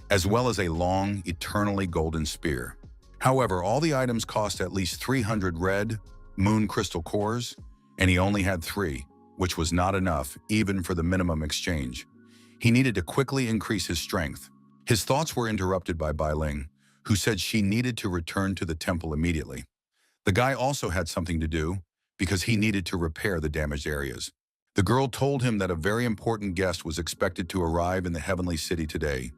as well as a long, eternally golden spear. However, all the items cost at least 300 red moon crystal cores, and he only had 3, which was not enough even for the minimum exchange. He needed to quickly increase his strength. His thoughts were interrupted by Bai Ling, who said she needed to return to the temple immediately. The guy also had something to do because he needed to repair the damaged areas. The girl told him that a very important guest was expected to arrive in the heavenly city today,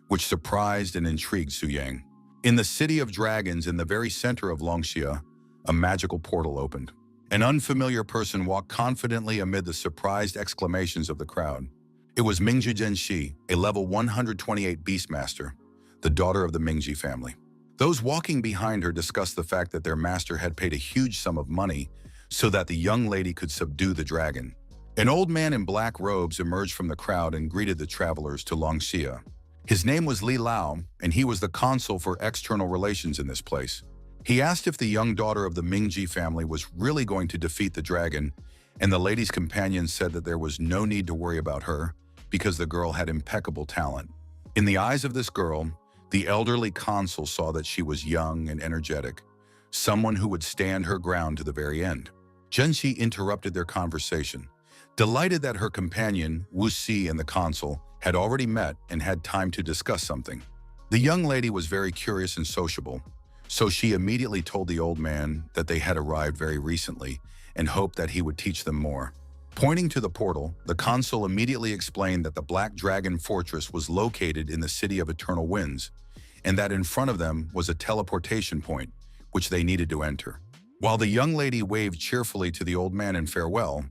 which surprised and intrigued Su Yang. In the city of dragons in the very center of Longxia, a magical portal opened. An unfamiliar person walked confidently amid the surprised exclamations of the crowd. It was Mingji Zhenxi, a level 128 Beastmaster, the daughter of the Mingji family. Those walking behind her discussed the fact that their master had paid a huge sum of money so that the young lady could subdue the dragon. An old man in black robes emerged from the crowd and greeted the travelers to Longxia. His name was Li Lao, and he was the consul for external relations in this place. He asked if the young daughter of the Mingji family was really going to defeat the dragon, and the lady's companion said that there was no need to worry about her because the girl had impeccable talent. In the eyes of this girl, the elderly consul saw that she was young and energetic, someone who would stand her ground to the very end. Zhenxi interrupted their conversation, delighted that her companion, Wu Si, and the consul had already met and had time to discuss something. The young lady was very curious and sociable, so she immediately told the old man that they had arrived very recently and hoped that he would teach them more. Pointing to the portal, the consul immediately explained that the Black Dragon Fortress was located in the City of Eternal Winds, and that in front of them was a teleportation point, which they needed to enter. While the young lady waved cheerfully to the old man in farewell,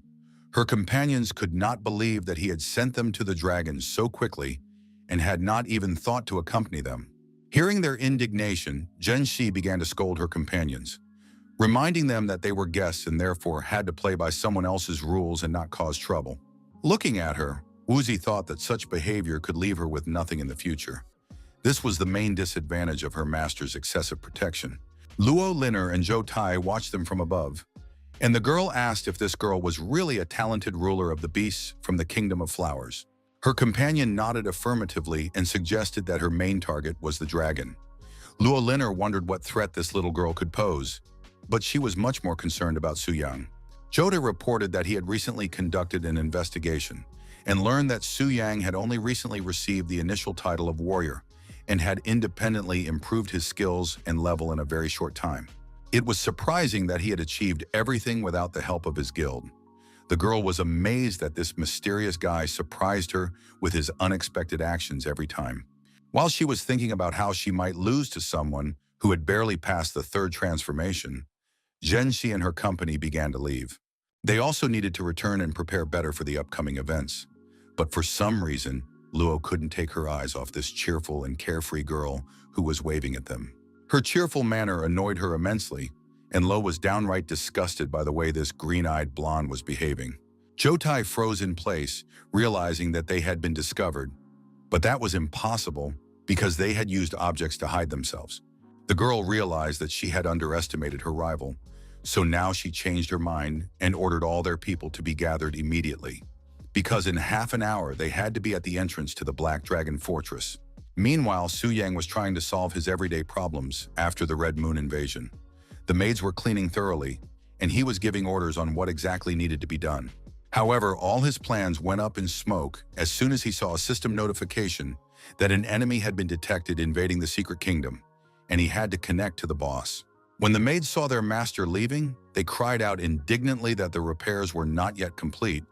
her companions could not believe that he had sent them to the dragons so quickly and had not even thought to accompany them. Hearing their indignation, Zhenxi began to scold her companions, reminding them that they were guests and therefore had to play by someone else's rules and not cause trouble. Looking at her, Wuzi thought that such behavior could leave her with nothing in the future. This was the main disadvantage of her master's excessive protection. Luo Linner and Zhou Tai watched them from above, and the girl asked if this girl was really a talented ruler of the beasts from the Kingdom of Flowers. Her companion nodded affirmatively and suggested that her main target was the dragon. Luo Linner wondered what threat this little girl could pose, but she was much more concerned about Su Yang. Jota reported that he had recently conducted an investigation and learned that Su Yang had only recently received the initial title of warrior and had independently improved his skills and level in a very short time. It was surprising that he had achieved everything without the help of his guild. The girl was amazed that this mysterious guy surprised her with his unexpected actions every time. While she was thinking about how she might lose to someone who had barely passed the third transformation, Zhenxi and her company began to leave. They also needed to return and prepare better for the upcoming events. But for some reason, Luo couldn't take her eyes off this cheerful and carefree girl who was waving at them. Her cheerful manner annoyed her immensely, and Luo was downright disgusted by the way this green-eyed blonde was behaving. Zhou Tai froze in place, realizing that they had been discovered. But that was impossible because they had used objects to hide themselves. The girl realized that she had underestimated her rival, so now she changed her mind and ordered all their people to be gathered immediately, because in half an hour they had to be at the entrance to the Black Dragon Fortress. Meanwhile, Su Yang was trying to solve his everyday problems after the Red Moon invasion. The maids were cleaning thoroughly, and he was giving orders on what exactly needed to be done. However, all his plans went up in smoke as soon as he saw a system notification that an enemy had been detected invading the secret kingdom, and he had to connect to the boss. When the maids saw their master leaving, they cried out indignantly that the repairs were not yet complete,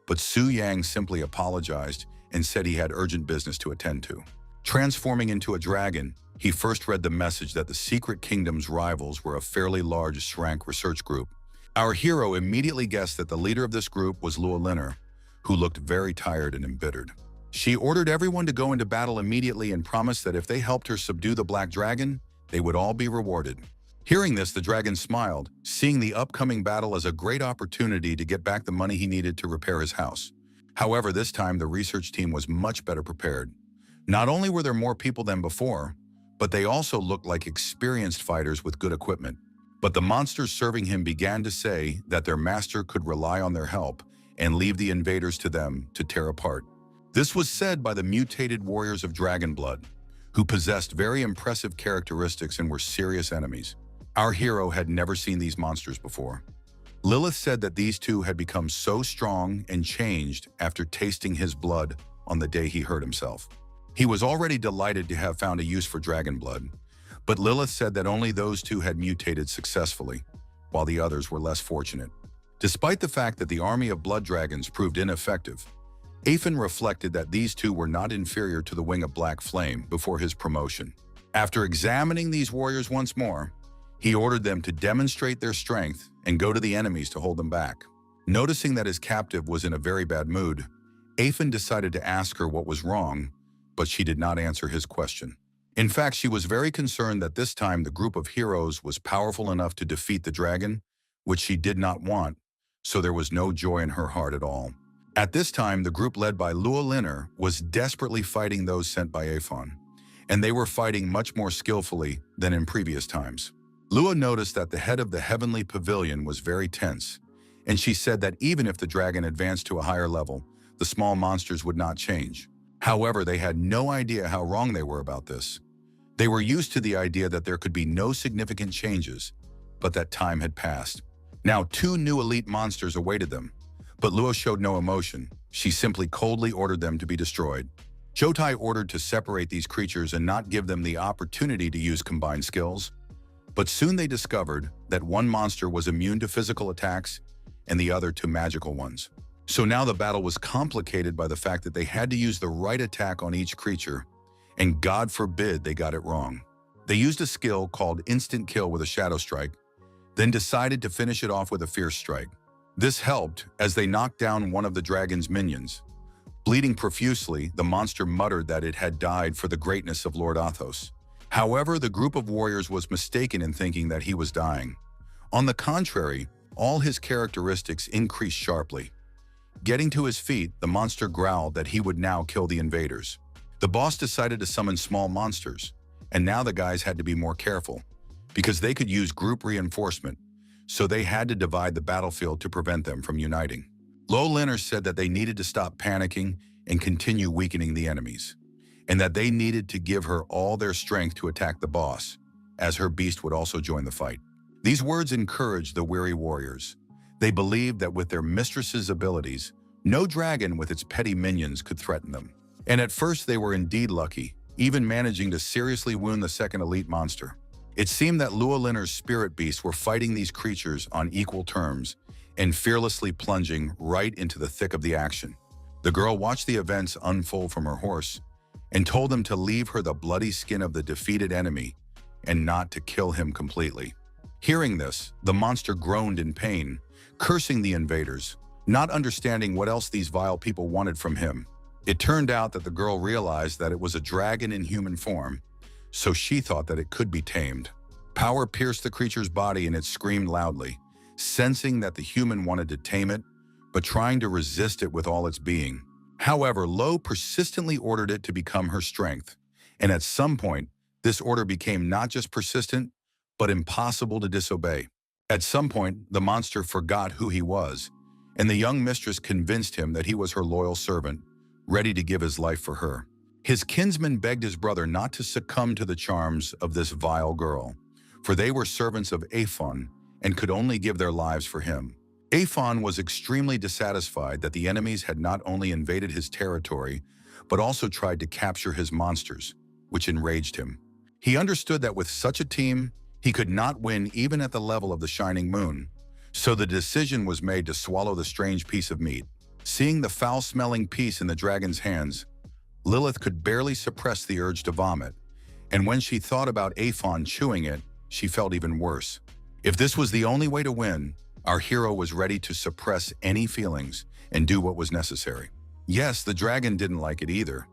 but Su Yang simply apologized and said he had urgent business to attend to. Transforming into a dragon, he first read the message that the secret kingdom's rivals were a fairly large Shrank research group. Our hero immediately guessed that the leader of this group was Luo Linner, who looked very tired and embittered. She ordered everyone to go into battle immediately and promised that if they helped her subdue the Black Dragon, they would all be rewarded. Hearing this, the dragon smiled, seeing the upcoming battle as a great opportunity to get back the money he needed to repair his house. However, this time the research team was much better prepared. Not only were there more people than before, but they also looked like experienced fighters with good equipment. But the monsters serving him began to say that their master could rely on their help and leave the invaders to them to tear apart. This was said by the mutated warriors of dragon blood, who possessed very impressive characteristics and were serious enemies. Our hero had never seen these monsters before. Lilith said that these two had become so strong and changed after tasting his blood on the day he hurt himself. He was already delighted to have found a use for dragon blood, but Lilith said that only those two had mutated successfully, while the others were less fortunate. Despite the fact that the army of blood dragons proved ineffective, Aphan reflected that these two were not inferior to the Wing of Black Flame before his promotion. After examining these warriors once more, he ordered them to demonstrate their strength and go to the enemies to hold them back. Noticing that his captive was in a very bad mood, Aphan decided to ask her what was wrong, but she did not answer his question. In fact, she was very concerned that this time the group of heroes was powerful enough to defeat the dragon, which she did not want, so there was no joy in her heart at all. At this time, the group led by Luo Linner was desperately fighting those sent by Aphan, and they were fighting much more skillfully than in previous times. Luo noticed that the head of the heavenly pavilion was very tense, and she said that even if the dragon advanced to a higher level, the small monsters would not change. However, they had no idea how wrong they were about this. They were used to the idea that there could be no significant changes, but that time had passed. Now 2 new elite monsters awaited them, but Luo showed no emotion. She simply coldly ordered them to be destroyed. Zhou ordered to separate these creatures and not give them the opportunity to use combined skills. But soon they discovered that one monster was immune to physical attacks and the other to magical ones. So now the battle was complicated by the fact that they had to use the right attack on each creature, and God forbid they got it wrong. They used a skill called Instant Kill with a Shadow Strike, then decided to finish it off with a Fierce Strike. This helped as they knocked down one of the dragon's minions. Bleeding profusely, the monster muttered that it had died for the greatness of Lord Athos. However, the group of warriors was mistaken in thinking that he was dying. On the contrary, all his characteristics increased sharply. Getting to his feet, the monster growled that he would now kill the invaders. The boss decided to summon small monsters, and now the guys had to be more careful, because they could use group reinforcement, so they had to divide the battlefield to prevent them from uniting. Lo Linner said that they needed to stop panicking and continue weakening the enemies, and that they needed to give her all their strength to attack the boss, as her beast would also join the fight. These words encouraged the weary warriors. They believed that with their mistress's abilities, no dragon with its petty minions could threaten them. And at first they were indeed lucky, even managing to seriously wound the second elite monster. It seemed that Llewellyn's spirit beasts were fighting these creatures on equal terms and fearlessly plunging right into the thick of the action. The girl watched the events unfold from her horse and told them to leave her the bloody skin of the defeated enemy and not to kill him completely. Hearing this, the monster groaned in pain, cursing the invaders, not understanding what else these vile people wanted from him. It turned out that the girl realized that it was a dragon in human form, so she thought that it could be tamed. Power pierced the creature's body and it screamed loudly, sensing that the human wanted to tame it, but trying to resist it with all its being. However, Lo persistently ordered it to become her strength, and at some point, this order became not just persistent, but impossible to disobey. At some point, the monster forgot who he was, and the young mistress convinced him that he was her loyal servant, ready to give his life for her. His kinsman begged his brother not to succumb to the charms of this vile girl, for they were servants of Aphon and could only give their lives for him. Aphon was extremely dissatisfied that the enemies had not only invaded his territory, but also tried to capture his monsters, which enraged him. He understood that with such a team, he could not win even at the level of the Shining Moon. So the decision was made to swallow the strange piece of meat. Seeing the foul-smelling piece in the dragon's hands, Lilith could barely suppress the urge to vomit, and when she thought about Aphon chewing it, she felt even worse. If this was the only way to win, our hero was ready to suppress any feelings and do what was necessary. Yes, the dragon didn't like it either,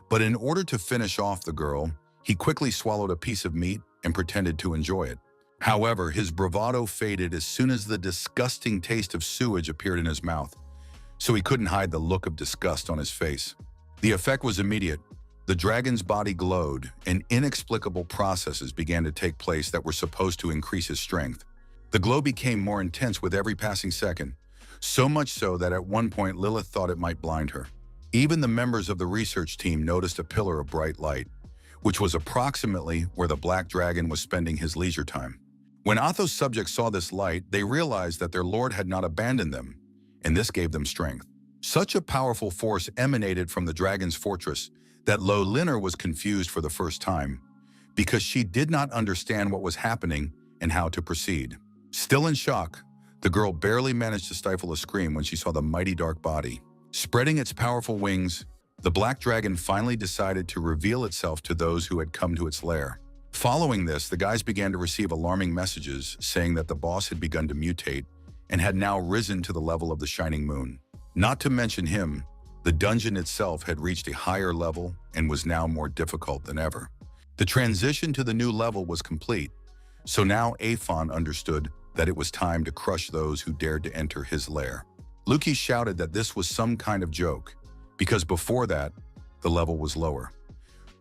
but in order to finish off the girl, he quickly swallowed a piece of meat and pretended to enjoy it. However, his bravado faded as soon as the disgusting taste of sewage appeared in his mouth, so he couldn't hide the look of disgust on his face. The effect was immediate. The dragon's body glowed, and inexplicable processes began to take place that were supposed to increase his strength. The glow became more intense with every passing second, so much so that at one point Lilith thought it might blind her. Even the members of the research team noticed a pillar of bright light, which was approximately where the black dragon was spending his leisure time. When Otho's subjects saw this light, they realized that their lord had not abandoned them, and this gave them strength. Such a powerful force emanated from the dragon's fortress that Lo Linner was confused for the first time, because she did not understand what was happening and how to proceed. Still in shock, the girl barely managed to stifle a scream when she saw the mighty dark body. Spreading its powerful wings, the black dragon finally decided to reveal itself to those who had come to its lair. Following this, the guys began to receive alarming messages saying that the boss had begun to mutate and had now risen to the level of the Shining Moon. Not to mention him, the dungeon itself had reached a higher level and was now more difficult than ever. The transition to the new level was complete, so now Aphon understood that it was time to crush those who dared to enter his lair. Luki shouted that this was some kind of joke, because before that, the level was lower.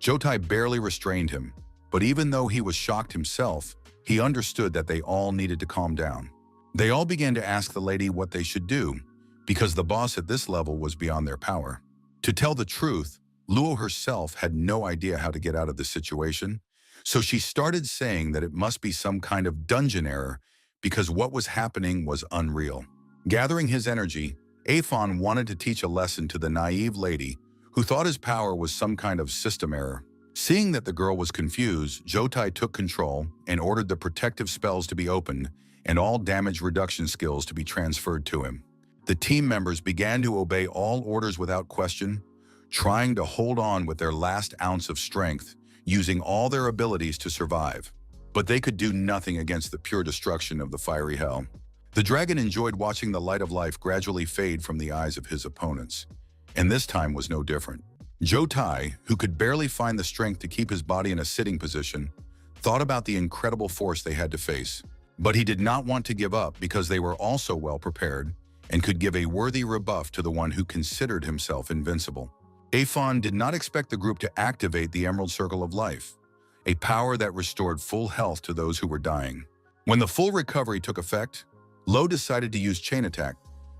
Jotai barely restrained him, but even though he was shocked himself, he understood that they all needed to calm down. They all began to ask the lady what they should do, because the boss at this level was beyond their power. To tell the truth, Luo herself had no idea how to get out of the situation, so she started saying that it must be some kind of dungeon error because what was happening was unreal. Gathering his energy, Aphon wanted to teach a lesson to the naive lady who thought his power was some kind of system error. Seeing that the girl was confused, Jotai took control and ordered the protective spells to be opened and all damage reduction skills to be transferred to him. The team members began to obey all orders without question, trying to hold on with their last ounce of strength, using all their abilities to survive. But they could do nothing against the pure destruction of the fiery hell. The dragon enjoyed watching the light of life gradually fade from the eyes of his opponents, and this time was no different. Jotai, who could barely find the strength to keep his body in a sitting position, thought about the incredible force they had to face. But he did not want to give up because they were also well prepared and could give a worthy rebuff to the one who considered himself invincible. Aphon did not expect the group to activate the Emerald Circle of Life, a power that restored full health to those who were dying. When the full recovery took effect, Lo decided to use Chain Attack,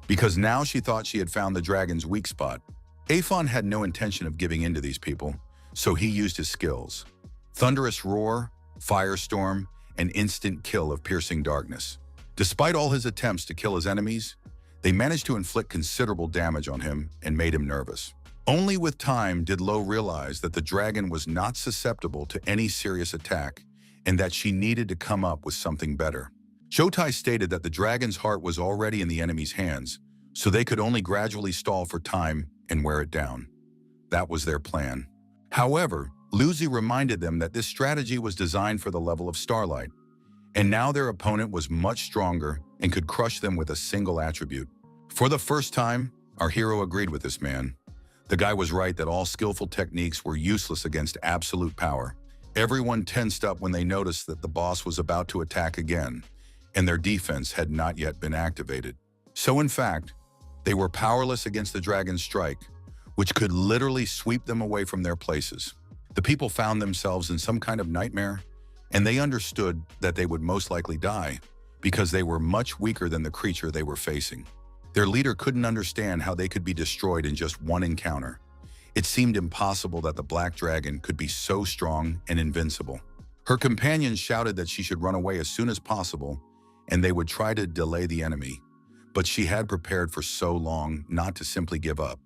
because now she thought she had found the dragon's weak spot. Aphon had no intention of giving in to these people, so he used his skills. Thunderous Roar, Firestorm, and instant kill of piercing darkness. Despite all his attempts to kill his enemies, they managed to inflict considerable damage on him and made him nervous. Only with time did Lo realize that the dragon was not susceptible to any serious attack and that she needed to come up with something better. Jotai stated that the dragon's heart was already in the enemy's hands, so they could only gradually stall for time and wear it down. That was their plan. However, Luzi reminded them that this strategy was designed for the level of Starlight, and now their opponent was much stronger and could crush them with a single attribute. For the first time, our hero agreed with this man. The guy was right that all skillful techniques were useless against absolute power. Everyone tensed up when they noticed that the boss was about to attack again, and their defense had not yet been activated. So in fact, they were powerless against the dragon's strike, which could literally sweep them away from their places. The people found themselves in some kind of nightmare, and they understood that they would most likely die because they were much weaker than the creature they were facing. Their leader couldn't understand how they could be destroyed in just one encounter. It seemed impossible that the black dragon could be so strong and invincible. Her companions shouted that she should run away as soon as possible, and they would try to delay the enemy. But she had prepared for so long not to simply give up.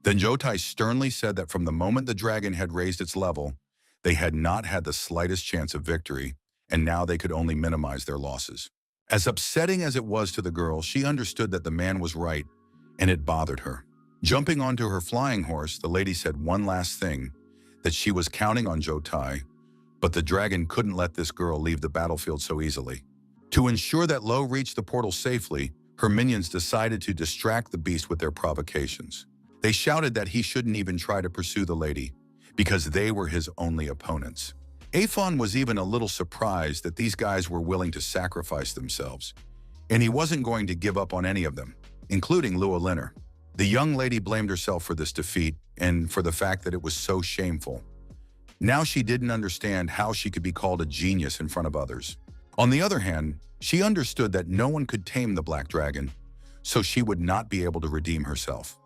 Then Jotai sternly said that from the moment the dragon had raised its level, they had not had the slightest chance of victory, and now they could only minimize their losses. As upsetting as it was to the girl, she understood that the man was right, and it bothered her. Jumping onto her flying horse, the lady said one last thing, that she was counting on Jotai, but the dragon couldn't let this girl leave the battlefield so easily. To ensure that Lo reached the portal safely, her minions decided to distract the beast with their provocations. They shouted that he shouldn't even try to pursue the lady, because they were his only opponents. Aphon was even a little surprised that these guys were willing to sacrifice themselves, and he wasn't going to give up on any of them, including Luolinner. The young lady blamed herself for this defeat and for the fact that it was so shameful. Now she didn't understand how she could be called a genius in front of others. On the other hand, she understood that no one could tame the black dragon, so she would not be able to redeem herself.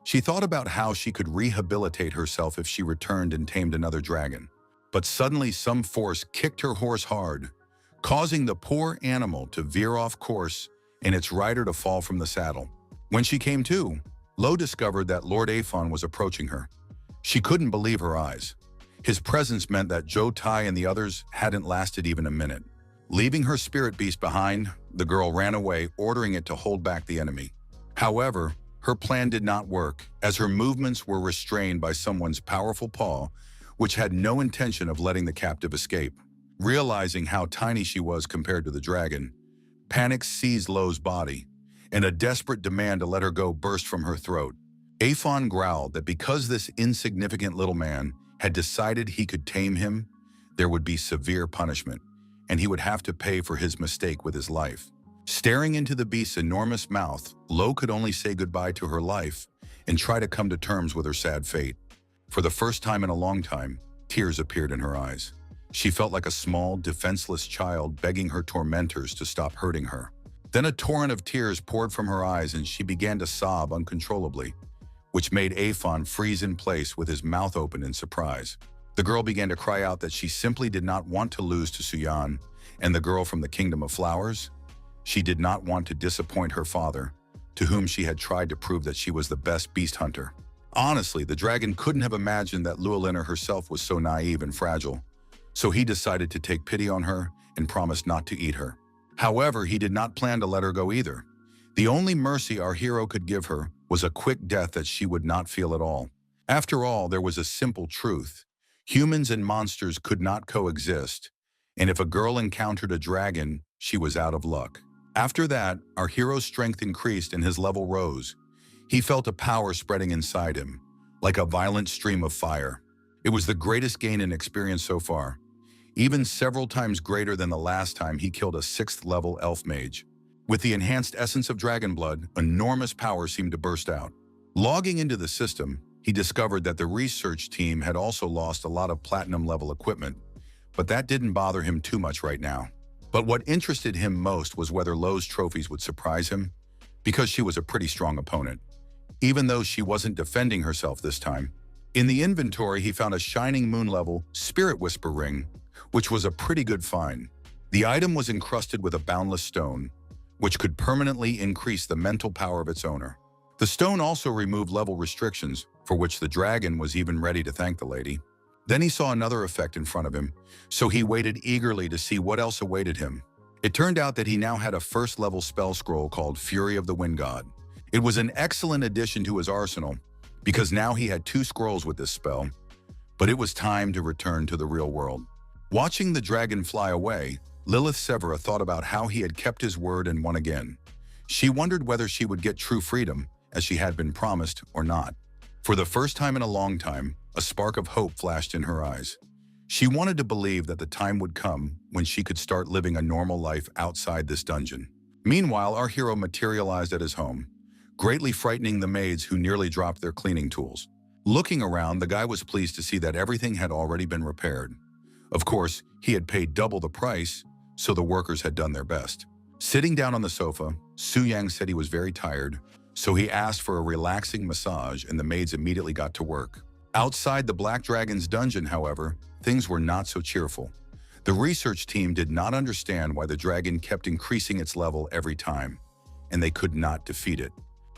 She thought about how she could rehabilitate herself if she returned and tamed another dragon. But suddenly some force kicked her horse hard, causing the poor animal to veer off course and its rider to fall from the saddle. When she came to, Lo discovered that Lord Aphon was approaching her. She couldn't believe her eyes. His presence meant that Jotai and the others hadn't lasted even a minute. Leaving her spirit beast behind, the girl ran away, ordering it to hold back the enemy. However, her plan did not work, as her movements were restrained by someone's powerful paw, which had no intention of letting the captive escape. Realizing how tiny she was compared to the dragon, panic seized Lo's body, and a desperate demand to let her go burst from her throat. Aphon growled that because this insignificant little man had decided he could tame him, there would be severe punishment, and he would have to pay for his mistake with his life. Staring into the beast's enormous mouth, Lo could only say goodbye to her life and try to come to terms with her sad fate. For the first time in a long time, tears appeared in her eyes. She felt like a small, defenseless child begging her tormentors to stop hurting her. Then a torrent of tears poured from her eyes and she began to sob uncontrollably, which made Aphon freeze in place with his mouth open in surprise. The girl began to cry out that she simply did not want to lose to Suyan and the girl from the Kingdom of Flowers. She did not want to disappoint her father, to whom she had tried to prove that she was the best beast hunter. Honestly, the dragon couldn't have imagined that Luolinner herself was so naive and fragile, so he decided to take pity on her and promised not to eat her. However, he did not plan to let her go either. The only mercy our hero could give her was a quick death that she would not feel at all. After all, there was a simple truth. Humans and monsters could not coexist, and if a girl encountered a dragon, she was out of luck. After that, our hero's strength increased and his level rose. He felt a power spreading inside him, like a violent stream of fire. It was the greatest gain in experience so far, even several times greater than the last time he killed a 6th level elf mage. With the enhanced essence of dragon blood, enormous power seemed to burst out. Logging into the system, he discovered that the research team had also lost a lot of platinum-level equipment, but that didn't bother him too much right now. But what interested him most was whether Lo's trophies would surprise him, because she was a pretty strong opponent, even though she wasn't defending herself this time. In the inventory, he found a shining moon-level Spirit Whisper ring, which was a pretty good find. The item was encrusted with a boundless stone, which could permanently increase the mental power of its owner. The stone also removed level restrictions, for which the dragon was even ready to thank the lady. Then he saw another effect in front of him, so he waited eagerly to see what else awaited him. It turned out that he now had a first-level spell scroll called Fury of the Wind God. It was an excellent addition to his arsenal, because now he had 2 scrolls with this spell, but it was time to return to the real world. Watching the dragon fly away, Lilith Severa thought about how he had kept his word and won again. She wondered whether she would get true freedom, as she had been promised, or not. For the first time in a long time, a spark of hope flashed in her eyes. She wanted to believe that the time would come when she could start living a normal life outside this dungeon. Meanwhile, our hero materialized at his home, greatly frightening the maids who nearly dropped their cleaning tools. Looking around, the guy was pleased to see that everything had already been repaired. Of course, he had paid double the price, so the workers had done their best. Sitting down on the sofa, Su Yang said he was very tired, so he asked for a relaxing massage and the maids immediately got to work. Outside the Black Dragon's dungeon, however, things were not so cheerful. The research team did not understand why the dragon kept increasing its level every time, and they could not defeat it.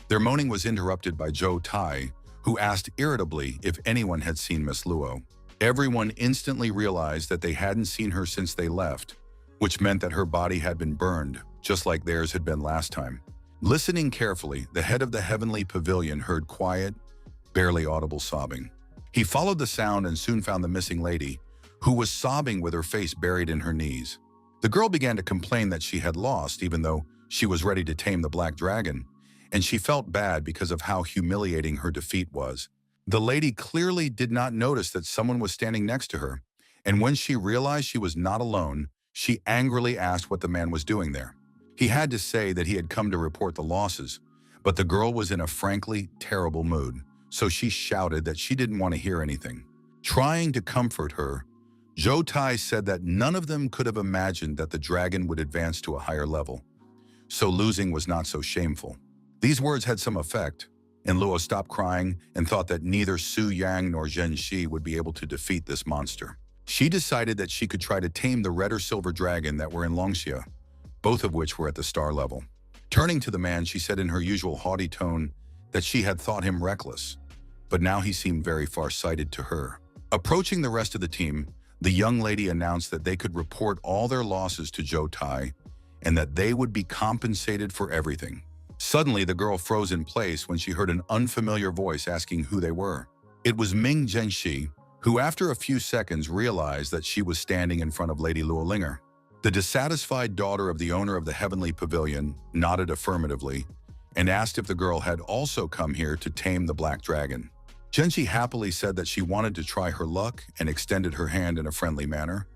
Their moaning was interrupted by Zhou Tai, who asked irritably if anyone had seen Miss Luo. Everyone instantly realized that they hadn't seen her since they left, which meant that her body had been burned, just like theirs had been last time. Listening carefully, the head of the heavenly pavilion heard quiet, barely audible sobbing. He followed the sound and soon found the missing lady, who was sobbing with her face buried in her knees. The girl began to complain that she had lost, even though she was ready to tame the black dragon, and she felt bad because of how humiliating her defeat was. The lady clearly did not notice that someone was standing next to her, and when she realized she was not alone, she angrily asked what the man was doing there. He had to say that he had come to report the losses, but the girl was in a frankly terrible mood, so she shouted that she didn't want to hear anything. Trying to comfort her, Zhou Tai said that none of them could have imagined that the dragon would advance to a higher level, so losing was not so shameful. These words had some effect, and Luo stopped crying and thought that neither Su Yang nor Zhen Shi would be able to defeat this monster. She decided that she could try to tame the red or silver dragon that were in Longxia, both of which were at the star level. Turning to the man, she said in her usual haughty tone that she had thought him reckless, but now he seemed very far-sighted to her. Approaching the rest of the team, the young lady announced that they could report all their losses to Zhou Tai and that they would be compensated for everything. Suddenly, the girl froze in place when she heard an unfamiliar voice asking who they were. It was Ming Zhenxi, who after a few seconds realized that she was standing in front of Lady Luolinger. The dissatisfied daughter of the owner of the Heavenly Pavilion nodded affirmatively and asked if the girl had also come here to tame the Black Dragon. Zhenxi happily said that she wanted to try her luck and extended her hand in a friendly manner,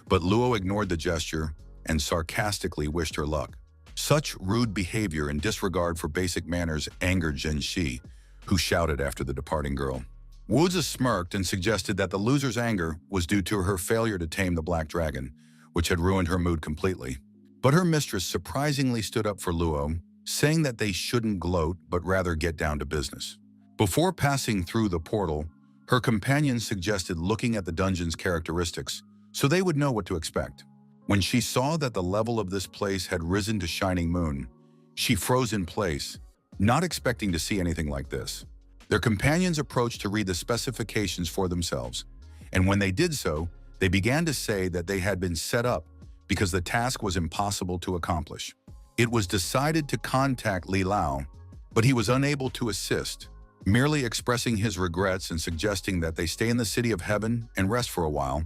but Luo ignored the gesture and sarcastically wished her luck. Such rude behavior and disregard for basic manners angered Zhenxi, who shouted after the departing girl. Wuzi smirked and suggested that the loser's anger was due to her failure to tame the Black Dragon, which had ruined her mood completely. But her mistress surprisingly stood up for Luo, saying that they shouldn't gloat but rather get down to business. Before passing through the portal, her companion suggested looking at the dungeon's characteristics so they would know what to expect. When she saw that the level of this place had risen to Shining Moon, she froze in place, not expecting to see anything like this. Their companions approached to read the specifications for themselves, and when they did so, they began to say that they had been set up because the task was impossible to accomplish. It was decided to contact Li Lao, but he was unable to assist, merely expressing his regrets and suggesting that they stay in the City of Heaven and rest for a while,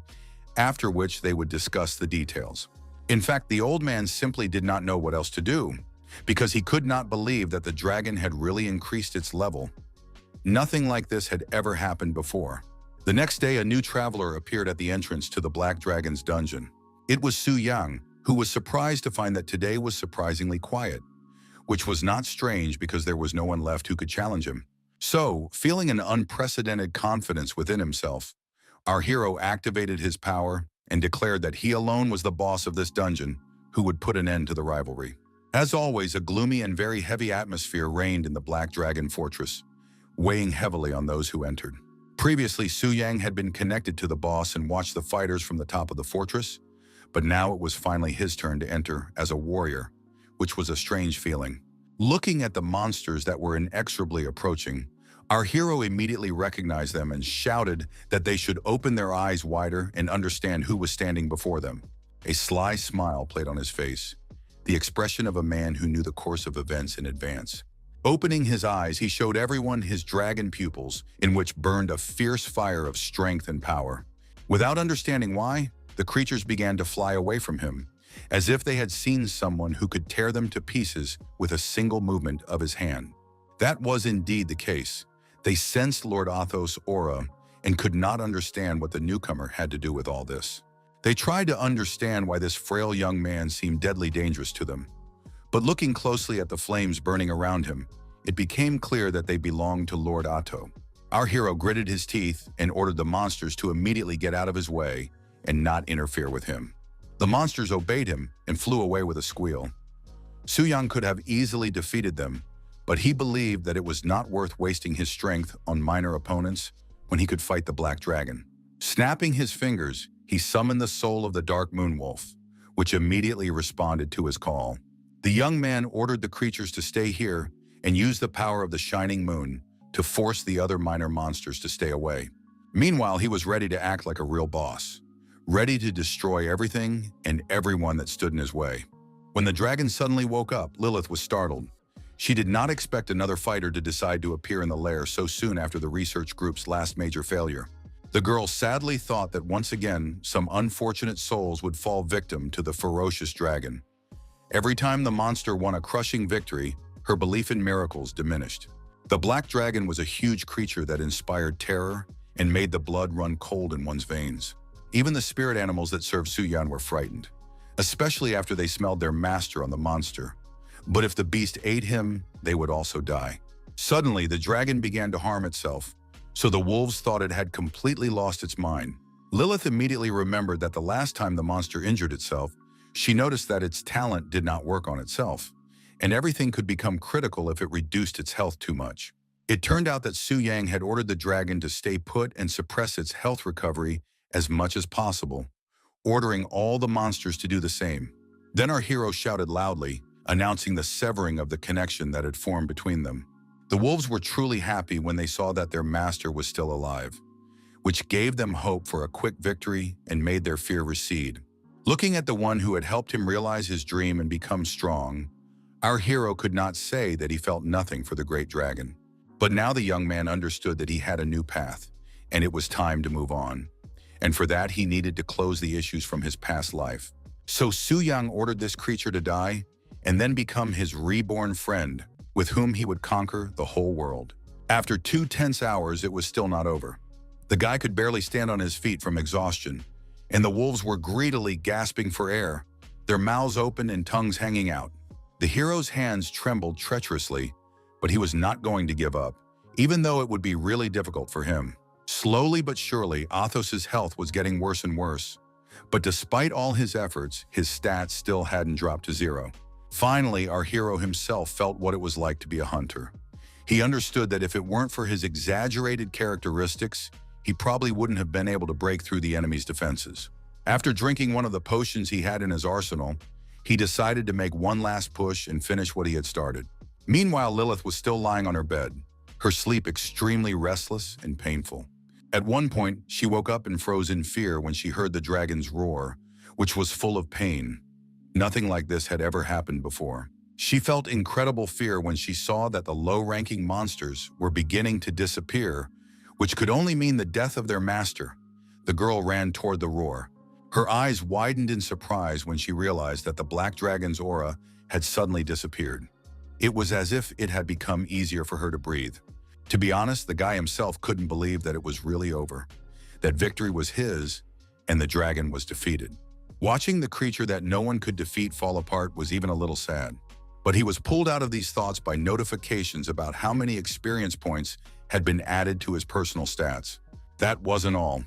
after which they would discuss the details. In fact, the old man simply did not know what else to do, because he could not believe that the dragon had really increased its level. Nothing like this had ever happened before. The next day, a new traveler appeared at the entrance to the Black Dragon's dungeon. It was Su Yang, who was surprised to find that today was surprisingly quiet, which was not strange because there was no one left who could challenge him. So, feeling an unprecedented confidence within himself, our hero activated his power and declared that he alone was the boss of this dungeon who would put an end to the rivalry. As always, a gloomy and very heavy atmosphere reigned in the Black Dragon Fortress, weighing heavily on those who entered. Previously, Su Yang had been connected to the boss and watched the fighters from the top of the fortress, but now it was finally his turn to enter as a warrior, which was a strange feeling. Looking at the monsters that were inexorably approaching, our hero immediately recognized them and shouted that they should open their eyes wider and understand who was standing before them. A sly smile played on his face, the expression of a man who knew the course of events in advance. Opening his eyes, he showed everyone his dragon pupils, in which burned a fierce fire of strength and power. Without understanding why, the creatures began to fly away from him, as if they had seen someone who could tear them to pieces with a single movement of his hand. That was indeed the case. They sensed Lord Athos' aura and could not understand what the newcomer had to do with all this. They tried to understand why this frail young man seemed deadly dangerous to them. But looking closely at the flames burning around him, it became clear that they belonged to Lord Athos. Our hero gritted his teeth and ordered the monsters to immediately get out of his way and not interfere with him. The monsters obeyed him and flew away with a squeal. Su Yang could have easily defeated them, but he believed that it was not worth wasting his strength on minor opponents when he could fight the Black Dragon. Snapping his fingers, he summoned the soul of the Dark Moon Wolf, which immediately responded to his call. The young man ordered the creatures to stay here and use the power of the shining moon to force the other minor monsters to stay away. Meanwhile, he was ready to act like a real boss, ready to destroy everything and everyone that stood in his way. When the dragon suddenly woke up, Lilith was startled. She did not expect another fighter to decide to appear in the lair so soon after the research group's last major failure. The girl sadly thought that once again, some unfortunate souls would fall victim to the ferocious dragon. Every time the monster won a crushing victory, her belief in miracles diminished. The Black Dragon was a huge creature that inspired terror and made the blood run cold in one's veins. Even the spirit animals that served Su Yan were frightened, especially after they smelled their master on the monster. But if the beast ate him, they would also die. Suddenly, the dragon began to harm itself, so the wolves thought it had completely lost its mind. Lilith immediately remembered that the last time the monster injured itself, she noticed that its talent did not work on itself, and everything could become critical if it reduced its health too much. It turned out that Su Yang had ordered the dragon to stay put and suppress its health recovery as much as possible, ordering all the monsters to do the same. Then our hero shouted loudly, announcing the severing of the connection that had formed between them. The wolves were truly happy when they saw that their master was still alive, which gave them hope for a quick victory and made their fear recede. Looking at the one who had helped him realize his dream and become strong, our hero could not say that he felt nothing for the great dragon. But now the young man understood that he had a new path, and it was time to move on. And for that, he needed to close the issues from his past life. So Su Yang ordered this creature to die, and then become his reborn friend, with whom he would conquer the whole world. After 2 tense hours, it was still not over. The guy could barely stand on his feet from exhaustion, and the wolves were greedily gasping for air, their mouths open and tongues hanging out. The hero's hands trembled treacherously, but he was not going to give up, even though it would be really difficult for him. Slowly but surely, Athos's health was getting worse and worse. But despite all his efforts, his stats still hadn't dropped to 0. Finally, our hero himself felt what it was like to be a hunter. He understood that if it weren't for his exaggerated characteristics, he probably wouldn't have been able to break through the enemy's defenses. After drinking one of the potions he had in his arsenal, he decided to make one last push and finish what he had started. Meanwhile, Lilith was still lying on her bed, her sleep extremely restless and painful. At one point, she woke up and froze in fear when she heard the dragon's roar, which was full of pain. Nothing like this had ever happened before. She felt incredible fear when she saw that the low-ranking monsters were beginning to disappear, which could only mean the death of their master. The girl ran toward the roar. Her eyes widened in surprise when she realized that the black dragon's aura had suddenly disappeared. It was as if it had become easier for her to breathe. To be honest, the guy himself couldn't believe that it was really over, that victory was his, and the dragon was defeated. Watching the creature that no one could defeat fall apart was even a little sad. But he was pulled out of these thoughts by notifications about how many experience points had been added to his personal stats. That wasn't all.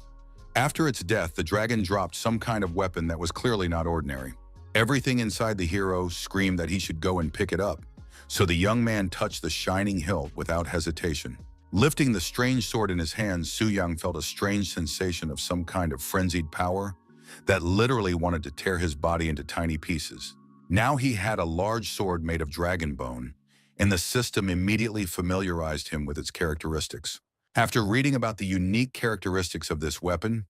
After its death, the dragon dropped some kind of weapon that was clearly not ordinary. Everything inside the hero screamed that he should go and pick it up, so the young man touched the shining hilt without hesitation. Lifting the strange sword in his hands, Su Yang felt a strange sensation of some kind of frenzied power that literally wanted to tear his body into tiny pieces. Now he had a large sword made of dragon bone, and the system immediately familiarized him with its characteristics. After reading about the unique characteristics of this weapon,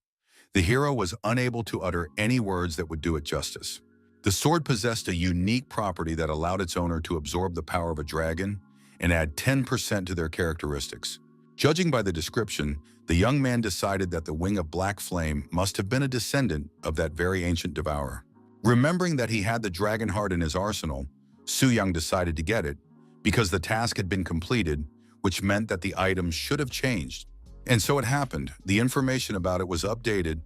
the hero was unable to utter any words that would do it justice. The sword possessed a unique property that allowed its owner to absorb the power of a dragon and add 10% to their characteristics. Judging by the description, the young man decided that the wing of black flame must have been a descendant of that very ancient devourer. Remembering that he had the dragon heart in his arsenal, Su Yang decided to get it because the task had been completed, which meant that the item should have changed. And so it happened. The information about it was updated,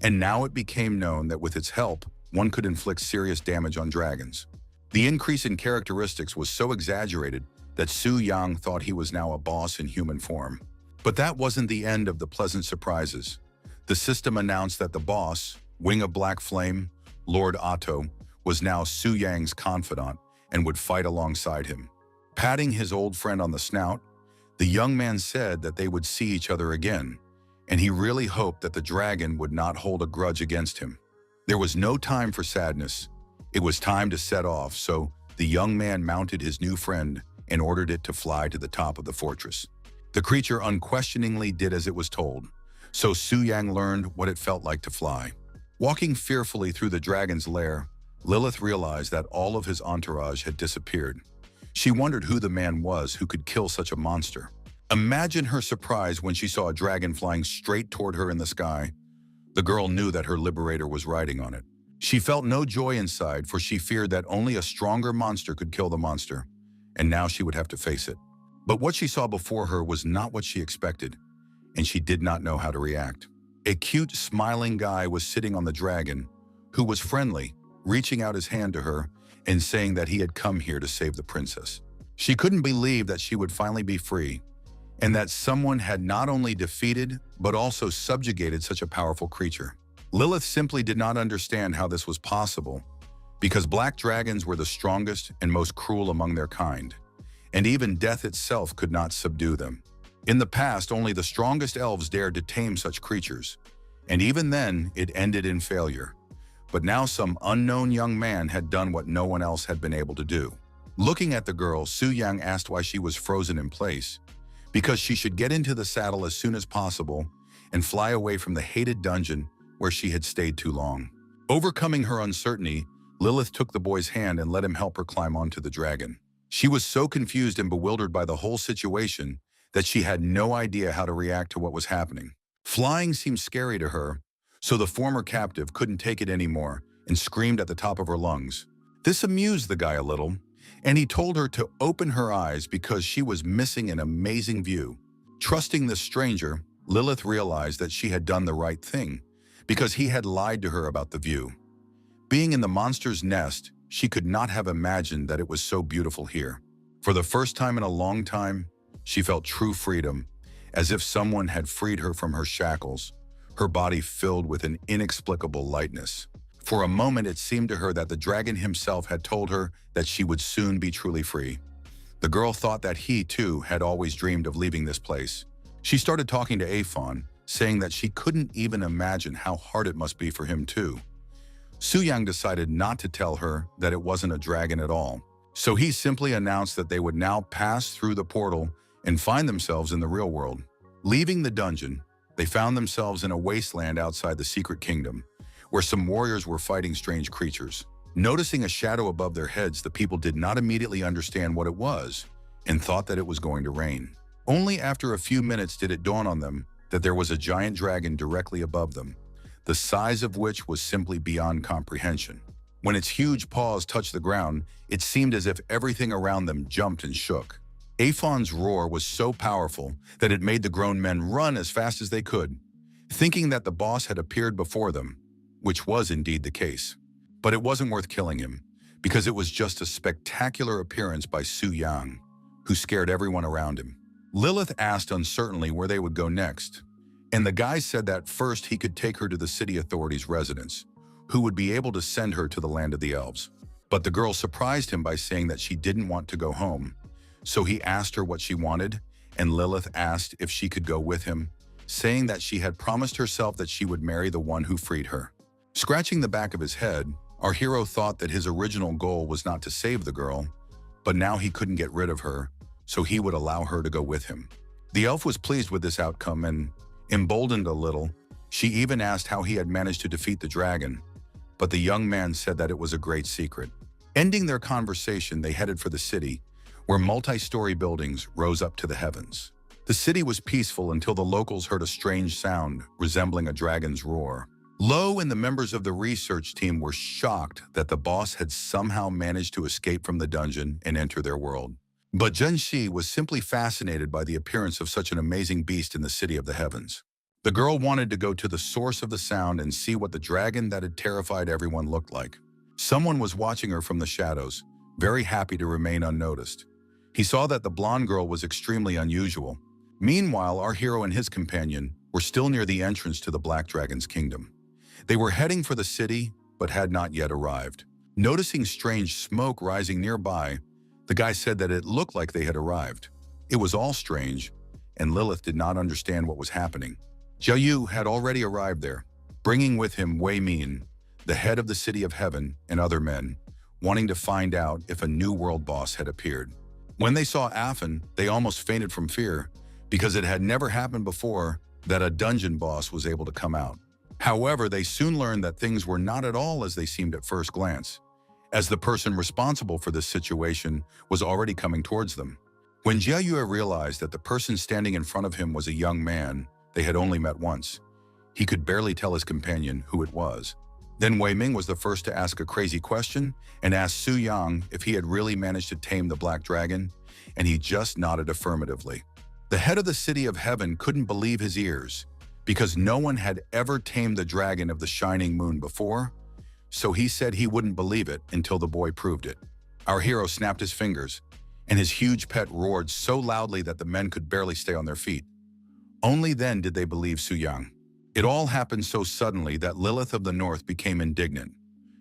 and now it became known that with its help, one could inflict serious damage on dragons. The increase in characteristics was so exaggerated that Su Yang thought he was now a boss in human form. But that wasn't the end of the pleasant surprises. The system announced that the boss, Wing of Black Flame, Lord Otto, was now Su Yang's confidant and would fight alongside him. Patting his old friend on the snout, the young man said that they would see each other again, and he really hoped that the dragon would not hold a grudge against him. There was no time for sadness. It was time to set off, so the young man mounted his new friend and ordered it to fly to the top of the fortress. The creature unquestioningly did as it was told, so Su Yang learned what it felt like to fly. Walking fearfully through the dragon's lair, Lilith realized that all of his entourage had disappeared. She wondered who the man was who could kill such a monster. Imagine her surprise when she saw a dragon flying straight toward her in the sky. The girl knew that her liberator was riding on it. She felt no joy inside, for she feared that only a stronger monster could kill the monster, and now she would have to face it. But what she saw before her was not what she expected, and she did not know how to react. A cute, smiling guy was sitting on the dragon, who was friendly, reaching out his hand to her and saying that he had come here to save the princess. She couldn't believe that she would finally be free, and that someone had not only defeated, but also subjugated such a powerful creature. Lilith simply did not understand how this was possible, because black dragons were the strongest and most cruel among their kind, and even death itself could not subdue them. In the past, only the strongest elves dared to tame such creatures, and even then, it ended in failure. But now some unknown young man had done what no one else had been able to do. Looking at the girl, Su Yang asked why she was frozen in place, because she should get into the saddle as soon as possible and fly away from the hated dungeon where she had stayed too long. Overcoming her uncertainty, Lilith took the boy's hand and let him help her climb onto the dragon. She was so confused and bewildered by the whole situation that she had no idea how to react to what was happening. Flying seemed scary to her, so the former captive couldn't take it anymore and screamed at the top of her lungs. This amused the guy a little, and he told her to open her eyes because she was missing an amazing view. Trusting this stranger, Lilith realized that she had done the right thing because he had lied to her about the view. Being in the monster's nest, she could not have imagined that it was so beautiful here. For the first time in a long time, she felt true freedom, as if someone had freed her from her shackles, her body filled with an inexplicable lightness. For a moment, it seemed to her that the dragon himself had told her that she would soon be truly free. The girl thought that he, too, had always dreamed of leaving this place. She started talking to Aphon, saying that she couldn't even imagine how hard it must be for him, too. Su Yang decided not to tell her that it wasn't a dragon at all, so he simply announced that they would now pass through the portal and find themselves in the real world. Leaving the dungeon, they found themselves in a wasteland outside the secret kingdom, where some warriors were fighting strange creatures. Noticing a shadow above their heads, the people did not immediately understand what it was and thought that it was going to rain. Only after a few minutes did it dawn on them that there was a giant dragon directly above them, the size of which was simply beyond comprehension. When its huge paws touched the ground, it seemed as if everything around them jumped and shook. Aphon's roar was so powerful that it made the grown men run as fast as they could, thinking that the boss had appeared before them, which was indeed the case. But it wasn't worth killing him, because it was just a spectacular appearance by Su Yang, who scared everyone around him. Lilith asked uncertainly where they would go next, and the guy said that first he could take her to the city authorities' residence, who would be able to send her to the land of the elves. But the girl surprised him by saying that she didn't want to go home, so he asked her what she wanted, and Lilith asked if she could go with him, saying that she had promised herself that she would marry the one who freed her. Scratching the back of his head, our hero thought that his original goal was not to save the girl, but now he couldn't get rid of her, so he would allow her to go with him. The elf was pleased with this outcome and, emboldened a little, she even asked how he had managed to defeat the dragon, but the young man said that it was a great secret. Ending their conversation, they headed for the city, where multi-story buildings rose up to the heavens. The city was peaceful until the locals heard a strange sound resembling a dragon's roar. Lo and the members of the research team were shocked that the boss had somehow managed to escape from the dungeon and enter their world. But Zhenxi was simply fascinated by the appearance of such an amazing beast in the city of the heavens. The girl wanted to go to the source of the sound and see what the dragon that had terrified everyone looked like. Someone was watching her from the shadows, very happy to remain unnoticed. He saw that the blonde girl was extremely unusual. Meanwhile, our hero and his companion were still near the entrance to the Black Dragon's kingdom. They were heading for the city, but had not yet arrived. Noticing strange smoke rising nearby, the guy said that it looked like they had arrived. It was all strange, and Lilith did not understand what was happening. Jiayu had already arrived there, bringing with him Wei Min, the head of the City of Heaven, and other men, wanting to find out if a new world boss had appeared. When they saw Afin, they almost fainted from fear, because it had never happened before that a dungeon boss was able to come out. However, they soon learned that things were not at all as they seemed at first glance, as the person responsible for this situation was already coming towards them. When Jiayue realized that the person standing in front of him was a young man they had only met once, he could barely tell his companion who it was. Then Wei Ming was the first to ask a crazy question and asked Su Yang if he had really managed to tame the Black Dragon, and he just nodded affirmatively. The head of the City of Heaven couldn't believe his ears, because no one had ever tamed the dragon of the Shining Moon before, so he said he wouldn't believe it until the boy proved it. Our hero snapped his fingers, and his huge pet roared so loudly that the men could barely stay on their feet. Only then did they believe Su Yang. It all happened so suddenly that Lilith of the North became indignant.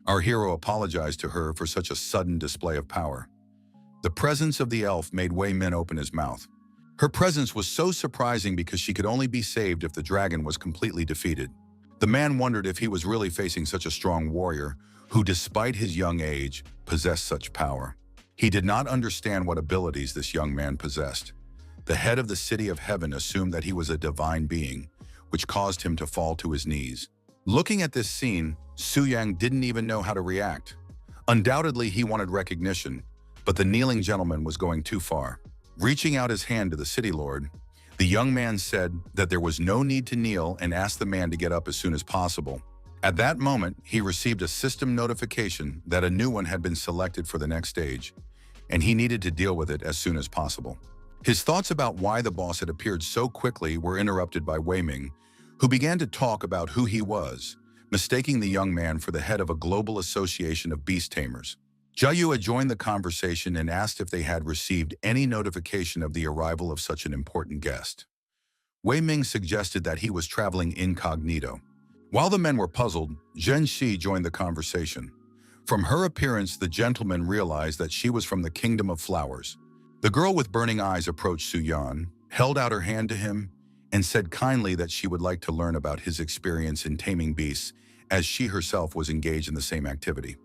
Our hero apologized to her for such a sudden display of power. The presence of the elf made Wei Min open his mouth. Her presence was so surprising because she could only be saved if the dragon was completely defeated. The man wondered if he was really facing such a strong warrior who, despite his young age, possessed such power. He did not understand what abilities this young man possessed. The head of the City of Heaven assumed that he was a divine being, which caused him to fall to his knees. Looking at this scene, Su Yang didn't even know how to react. Undoubtedly, he wanted recognition, but the kneeling gentleman was going too far. Reaching out his hand to the city lord, the young man said that there was no need to kneel and asked the man to get up as soon as possible. At that moment, he received a system notification that a new one had been selected for the next stage, and he needed to deal with it as soon as possible. His thoughts about why the boss had appeared so quickly were interrupted by Wei Ming, who began to talk about who he was, mistaking the young man for the head of a global association of beast tamers. Jiayu had joined the conversation and asked if they had received any notification of the arrival of such an important guest. Wei Ming suggested that he was traveling incognito. While the men were puzzled, Zhen Xi joined the conversation. From her appearance, the gentleman realized that she was from the Kingdom of Flowers. The girl with burning eyes approached Su Yan, held out her hand to him, and said kindly that she would like to learn about his experience in taming beasts, as she herself was engaged in the same activity.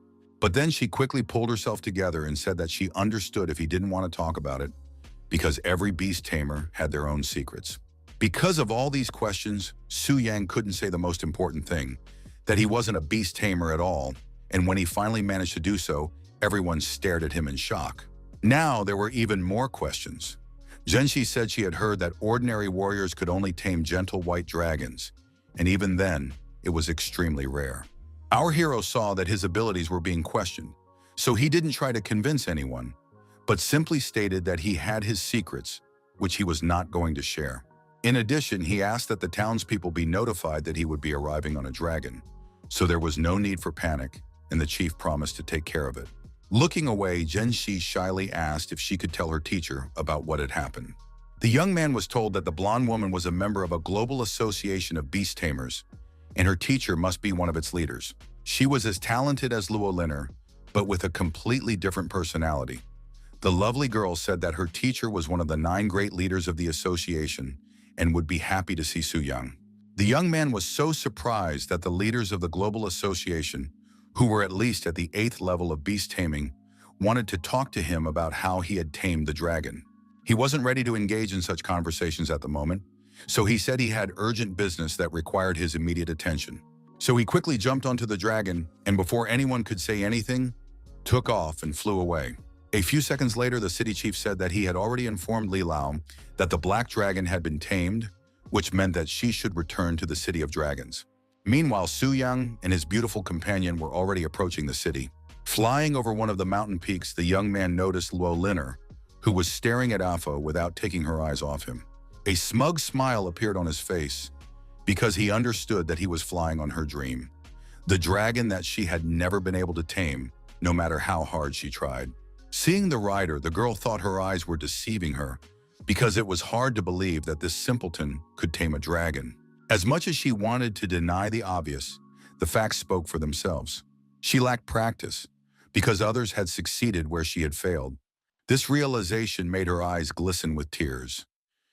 But then she quickly pulled herself together and said that she understood if he didn't want to talk about it, because every beast tamer had their own secrets. Because of all these questions, Su Yang couldn't say the most important thing, that he wasn't a beast tamer at all, and when he finally managed to do so, everyone stared at him in shock. Now there were even more questions. Zhenxi said she had heard that ordinary warriors could only tame gentle white dragons, and even then, it was extremely rare. Our hero saw that his abilities were being questioned, so he didn't try to convince anyone, but simply stated that he had his secrets, which he was not going to share. In addition, he asked that the townspeople be notified that he would be arriving on a dragon, so there was no need for panic, and the chief promised to take care of it. Looking away, Genshi shyly asked if she could tell her teacher about what had happened. The young man was told that the blonde woman was a member of a global association of beast tamers, and her teacher must be one of its leaders. She was as talented as Luo Liner, but with a completely different personality. The lovely girl said that her teacher was one of the 9 great leaders of the association and would be happy to see Su Yang. The young man was so surprised that the leaders of the global association, who were at least at the 8th level of beast taming, wanted to talk to him about how he had tamed the dragon. He wasn't ready to engage in such conversations at the moment, so he said he had urgent business that required his immediate attention. So he quickly jumped onto the dragon, and before anyone could say anything, took off and flew away. A few seconds later, the city chief said that he had already informed Li Lao that the black dragon had been tamed, which meant that she should return to the City of Dragons. Meanwhile, Su Yang and his beautiful companion were already approaching the city. Flying over one of the mountain peaks, the young man noticed Luo Liner, who was staring at Afo without taking her eyes off him. A smug smile appeared on his face because he understood that he was flying on her dream, the dragon that she had never been able to tame, no matter how hard she tried. Seeing the rider, the girl thought her eyes were deceiving her because it was hard to believe that this simpleton could tame a dragon. As much as she wanted to deny the obvious, the facts spoke for themselves. She lacked practice because others had succeeded where she had failed. This realization made her eyes glisten with tears.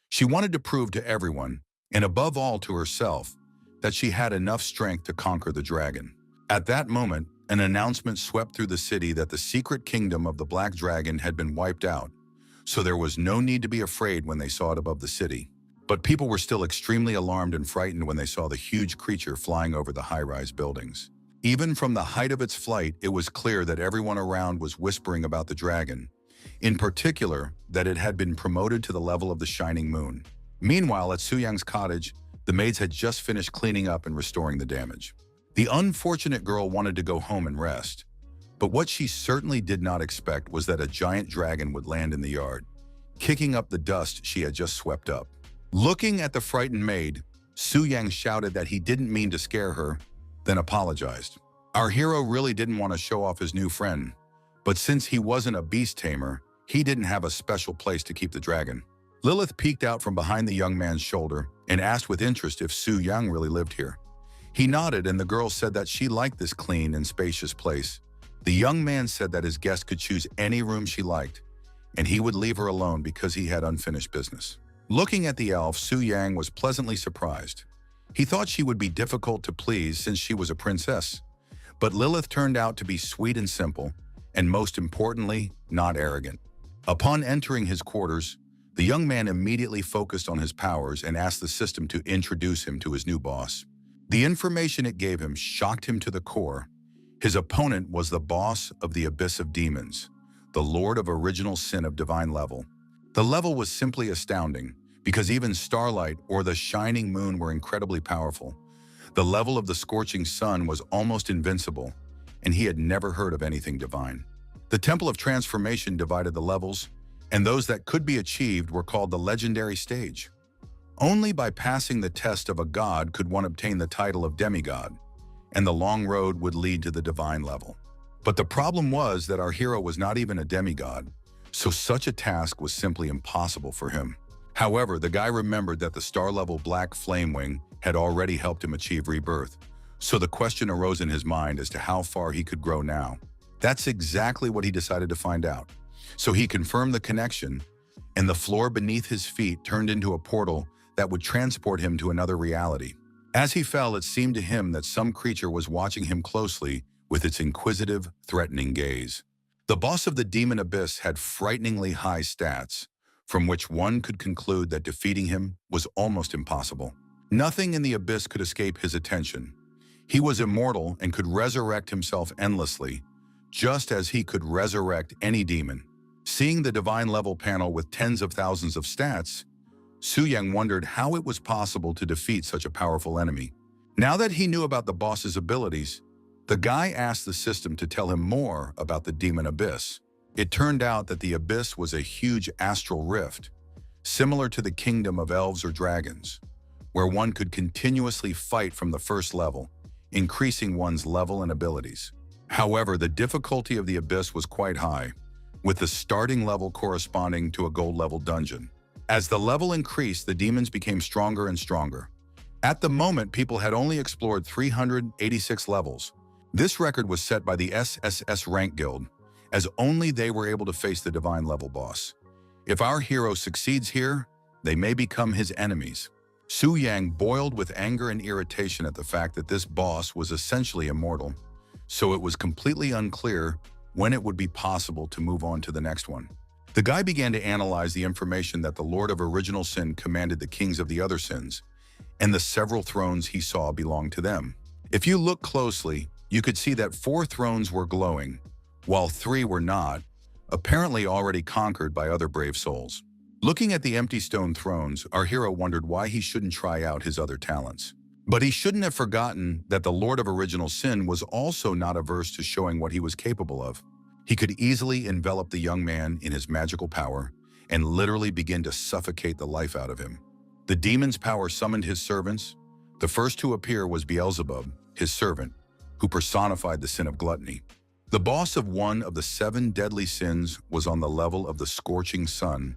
She wanted to prove to everyone, and above all to herself, that she had enough strength to conquer the dragon. At that moment, an announcement swept through the city that the secret kingdom of the Black Dragon had been wiped out, so there was no need to be afraid when they saw it above the city. But people were still extremely alarmed and frightened when they saw the huge creature flying over the high-rise buildings. Even from the height of its flight, it was clear that everyone around was whispering about the dragon, in particular that it had been promoted to the level of the shining moon. Meanwhile, at Su Yang's cottage, the maids had just finished cleaning up and restoring the damage. The unfortunate girl wanted to go home and rest, but what she certainly did not expect was that a giant dragon would land in the yard, kicking up the dust she had just swept up. Looking at the frightened maid, Su Yang shouted that he didn't mean to scare her, then apologized. Our hero really didn't want to show off his new friend, but since he wasn't a beast tamer, he didn't have a special place to keep the dragon. Lilith peeked out from behind the young man's shoulder and asked with interest if Su Yang really lived here. He nodded, and the girl said that she liked this clean and spacious place. The young man said that his guest could choose any room she liked, and he would leave her alone because he had unfinished business. Looking at the elf, Su Yang was pleasantly surprised. He thought she would be difficult to please since she was a princess, but Lilith turned out to be sweet and simple, and most importantly, not arrogant. Upon entering his quarters, the young man immediately focused on his powers and asked the system to introduce him to his new boss. The information it gave him shocked him to the core. His opponent was the boss of the Abyss of Demons, the Lord of Original Sin of Divine Level. The level was simply astounding, because even Starlight or the Shining Moon were incredibly powerful. The level of the Scorching Sun was almost invincible, and he had never heard of anything divine. The Temple of Transformation divided the levels, and those that could be achieved were called the Legendary Stage. Only by passing the test of a god could one obtain the title of demigod, and the long road would lead to the divine level. But the problem was that our hero was not even a demigod, so such a task was simply impossible for him. However, the guy remembered that the star-level Black Flamewing had already helped him achieve rebirth, so the question arose in his mind as to how far he could grow now. That's exactly what he decided to find out. So he confirmed the connection, and the floor beneath his feet turned into a portal that would transport him to another reality. As he fell, it seemed to him that some creature was watching him closely with its inquisitive, threatening gaze. The boss of the Demon Abyss had frighteningly high stats, from which one could conclude that defeating him was almost impossible. Nothing in the Abyss could escape his attention. He was immortal and could resurrect himself endlessly, just as he could resurrect any demon. Seeing the divine level panel with tens of thousands of stats, Su Yang wondered how it was possible to defeat such a powerful enemy. Now that he knew about the boss's abilities, the guy asked the system to tell him more about the Demon Abyss. It turned out that the Abyss was a huge astral rift, similar to the kingdom of elves or dragons, where one could continuously fight from the first level, increasing one's level and abilities. However, the difficulty of the abyss was quite high, with the starting level corresponding to a gold-level dungeon. As the level increased, the demons became stronger and stronger. At the moment, people had only explored 386 levels. This record was set by the SSS Rank Guild, as only they were able to face the divine level boss. If our hero succeeds here, they may become his enemies. Su Yang boiled with anger and irritation at the fact that this boss was essentially immortal, so it was completely unclear when it would be possible to move on to the next one. The guy began to analyze the information that the Lord of Original Sin commanded the kings of the other sins, and the several thrones he saw belonged to them. If you look closely, you could see that 4 thrones were glowing, while 3 were not, apparently already conquered by other brave souls. Looking at the empty stone thrones, our hero wondered why he shouldn't try out his other talents. But he shouldn't have forgotten that the Lord of Original Sin was also not averse to showing what he was capable of. He could easily envelop the young man in his magical power and literally begin to suffocate the life out of him. The demon's power summoned his servants. The first to appear was Beelzebub, his servant, who personified the sin of gluttony. The boss of one of the 7 deadly sins was on the level of the scorching sun,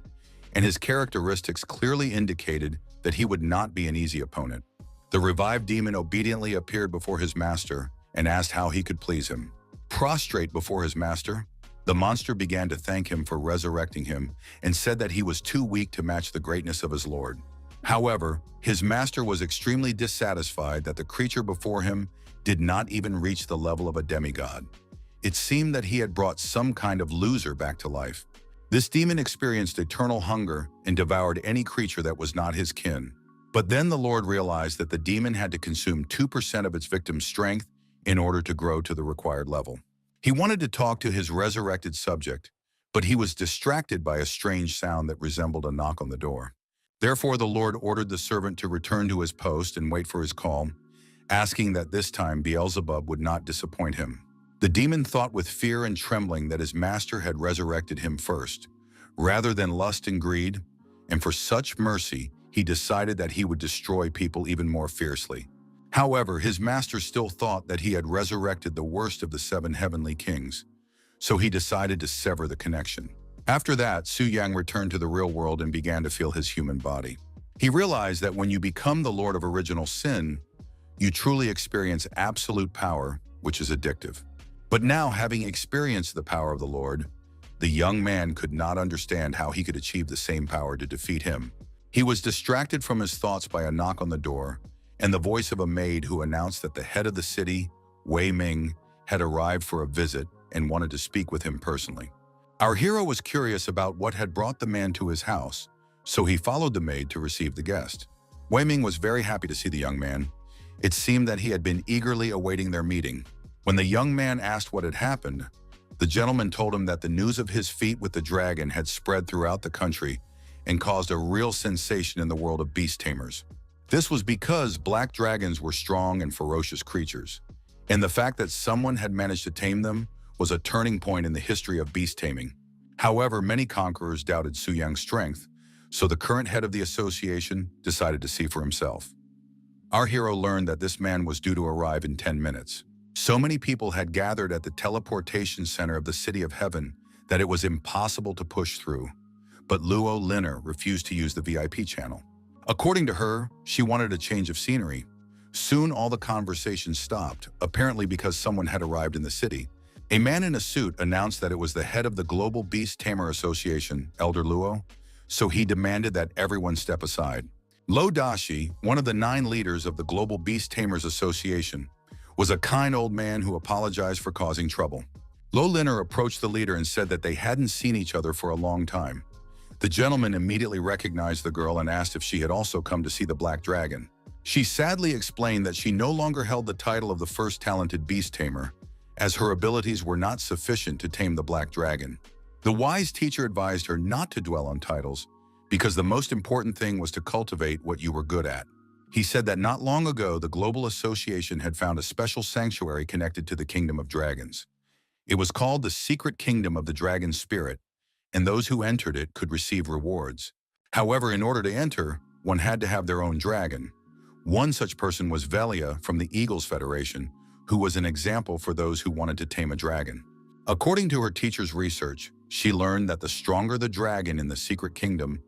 and his characteristics clearly indicated that he would not be an easy opponent. The revived demon obediently appeared before his master and asked how he could please him. Prostrate before his master, the monster began to thank him for resurrecting him and said that he was too weak to match the greatness of his lord. However, his master was extremely dissatisfied that the creature before him did not even reach the level of a demigod. It seemed that he had brought some kind of loser back to life. This demon experienced eternal hunger and devoured any creature that was not his kin. But then the Lord realized that the demon had to consume 2% of its victim's strength in order to grow to the required level. He wanted to talk to his resurrected subject, but he was distracted by a strange sound that resembled a knock on the door. Therefore, the Lord ordered the servant to return to his post and wait for his call, asking that this time Beelzebub would not disappoint him. The demon thought with fear and trembling that his master had resurrected him first, rather than lust and greed, and for such mercy, he decided that he would destroy people even more fiercely. However, his master still thought that he had resurrected the worst of the 7 heavenly kings, so he decided to sever the connection. After that, Su Yang returned to the real world and began to feel his human body. He realized that when you become the Lord of Original Sin, you truly experience absolute power, which is addictive. But now, having experienced the power of the Lord, the young man could not understand how he could achieve the same power to defeat him. He was distracted from his thoughts by a knock on the door and the voice of a maid who announced that the head of the city, Wei Ming, had arrived for a visit and wanted to speak with him personally. Our hero was curious about what had brought the man to his house, so he followed the maid to receive the guest. Wei Ming was very happy to see the young man. It seemed that he had been eagerly awaiting their meeting. When the young man asked what had happened, the gentleman told him that the news of his feat with the dragon had spread throughout the country and caused a real sensation in the world of beast tamers. This was because black dragons were strong and ferocious creatures, and the fact that someone had managed to tame them was a turning point in the history of beast taming. However, many conquerors doubted Su Yang's strength, so the current head of the association decided to see for himself. Our hero learned that this man was due to arrive in 10 minutes. So many people had gathered at the teleportation center of the City of Heaven that it was impossible to push through. But Luo Linner refused to use the VIP channel. According to her, she wanted a change of scenery. Soon all the conversation stopped, apparently because someone had arrived in the city. A man in a suit announced that it was the head of the Global Beast Tamer Association, Elder Luo, so he demanded that everyone step aside. Lo Dashi, one of the 9 leaders of the Global Beast Tamers Association, was a kind old man who apologized for causing trouble. Lo Linner approached the leader and said that they hadn't seen each other for a long time. The gentleman immediately recognized the girl and asked if she had also come to see the Black Dragon. She sadly explained that she no longer held the title of the first talented beast tamer, as her abilities were not sufficient to tame the Black Dragon. The wise teacher advised her not to dwell on titles, because the most important thing was to cultivate what you were good at. He said that not long ago, the Global Association had found a special sanctuary connected to the Kingdom of Dragons. It was called the Secret Kingdom of the Dragon Spirit, and those who entered it could receive rewards. However, in order to enter, one had to have their own dragon. One such person was Velia from the Eagles Federation, who was an example for those who wanted to tame a dragon. According to her teacher's research, she learned that the stronger the dragon in the secret kingdom,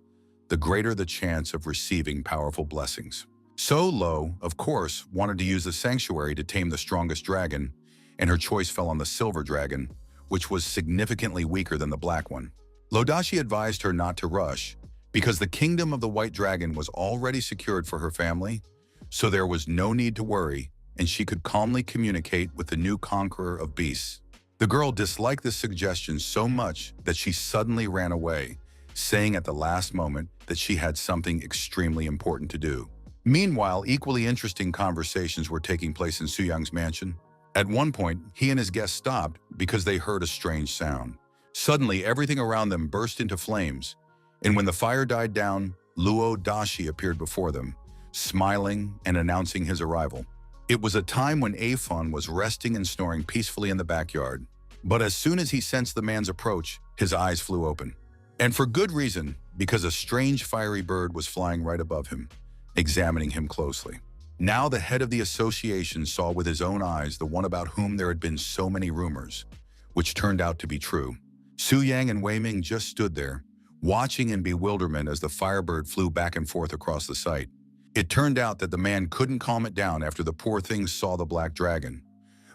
the greater the chance of receiving powerful blessings. So Lo, of course, wanted to use the sanctuary to tame the strongest dragon, and her choice fell on the silver dragon, which was significantly weaker than the black one. Lodashi advised her not to rush, because the kingdom of the white dragon was already secured for her family, so there was no need to worry, and she could calmly communicate with the new conqueror of beasts. The girl disliked this suggestion so much that she suddenly ran away, saying at the last moment that she had something extremely important to do. Meanwhile, equally interesting conversations were taking place in Suyang's mansion. At one point, he and his guests stopped because they heard a strange sound. Suddenly, everything around them burst into flames, and when the fire died down, Luo Dashi appeared before them, smiling and announcing his arrival. It was a time when Afon was resting and snoring peacefully in the backyard. But as soon as he sensed the man's approach, his eyes flew open. And for good reason, because a strange fiery bird was flying right above him, examining him closely. Now the head of the association saw with his own eyes the one about whom there had been so many rumors, which turned out to be true. Su Yang and Wei Ming just stood there, watching in bewilderment as the firebird flew back and forth across the site. It turned out that the man couldn't calm it down after the poor thing saw the black dragon,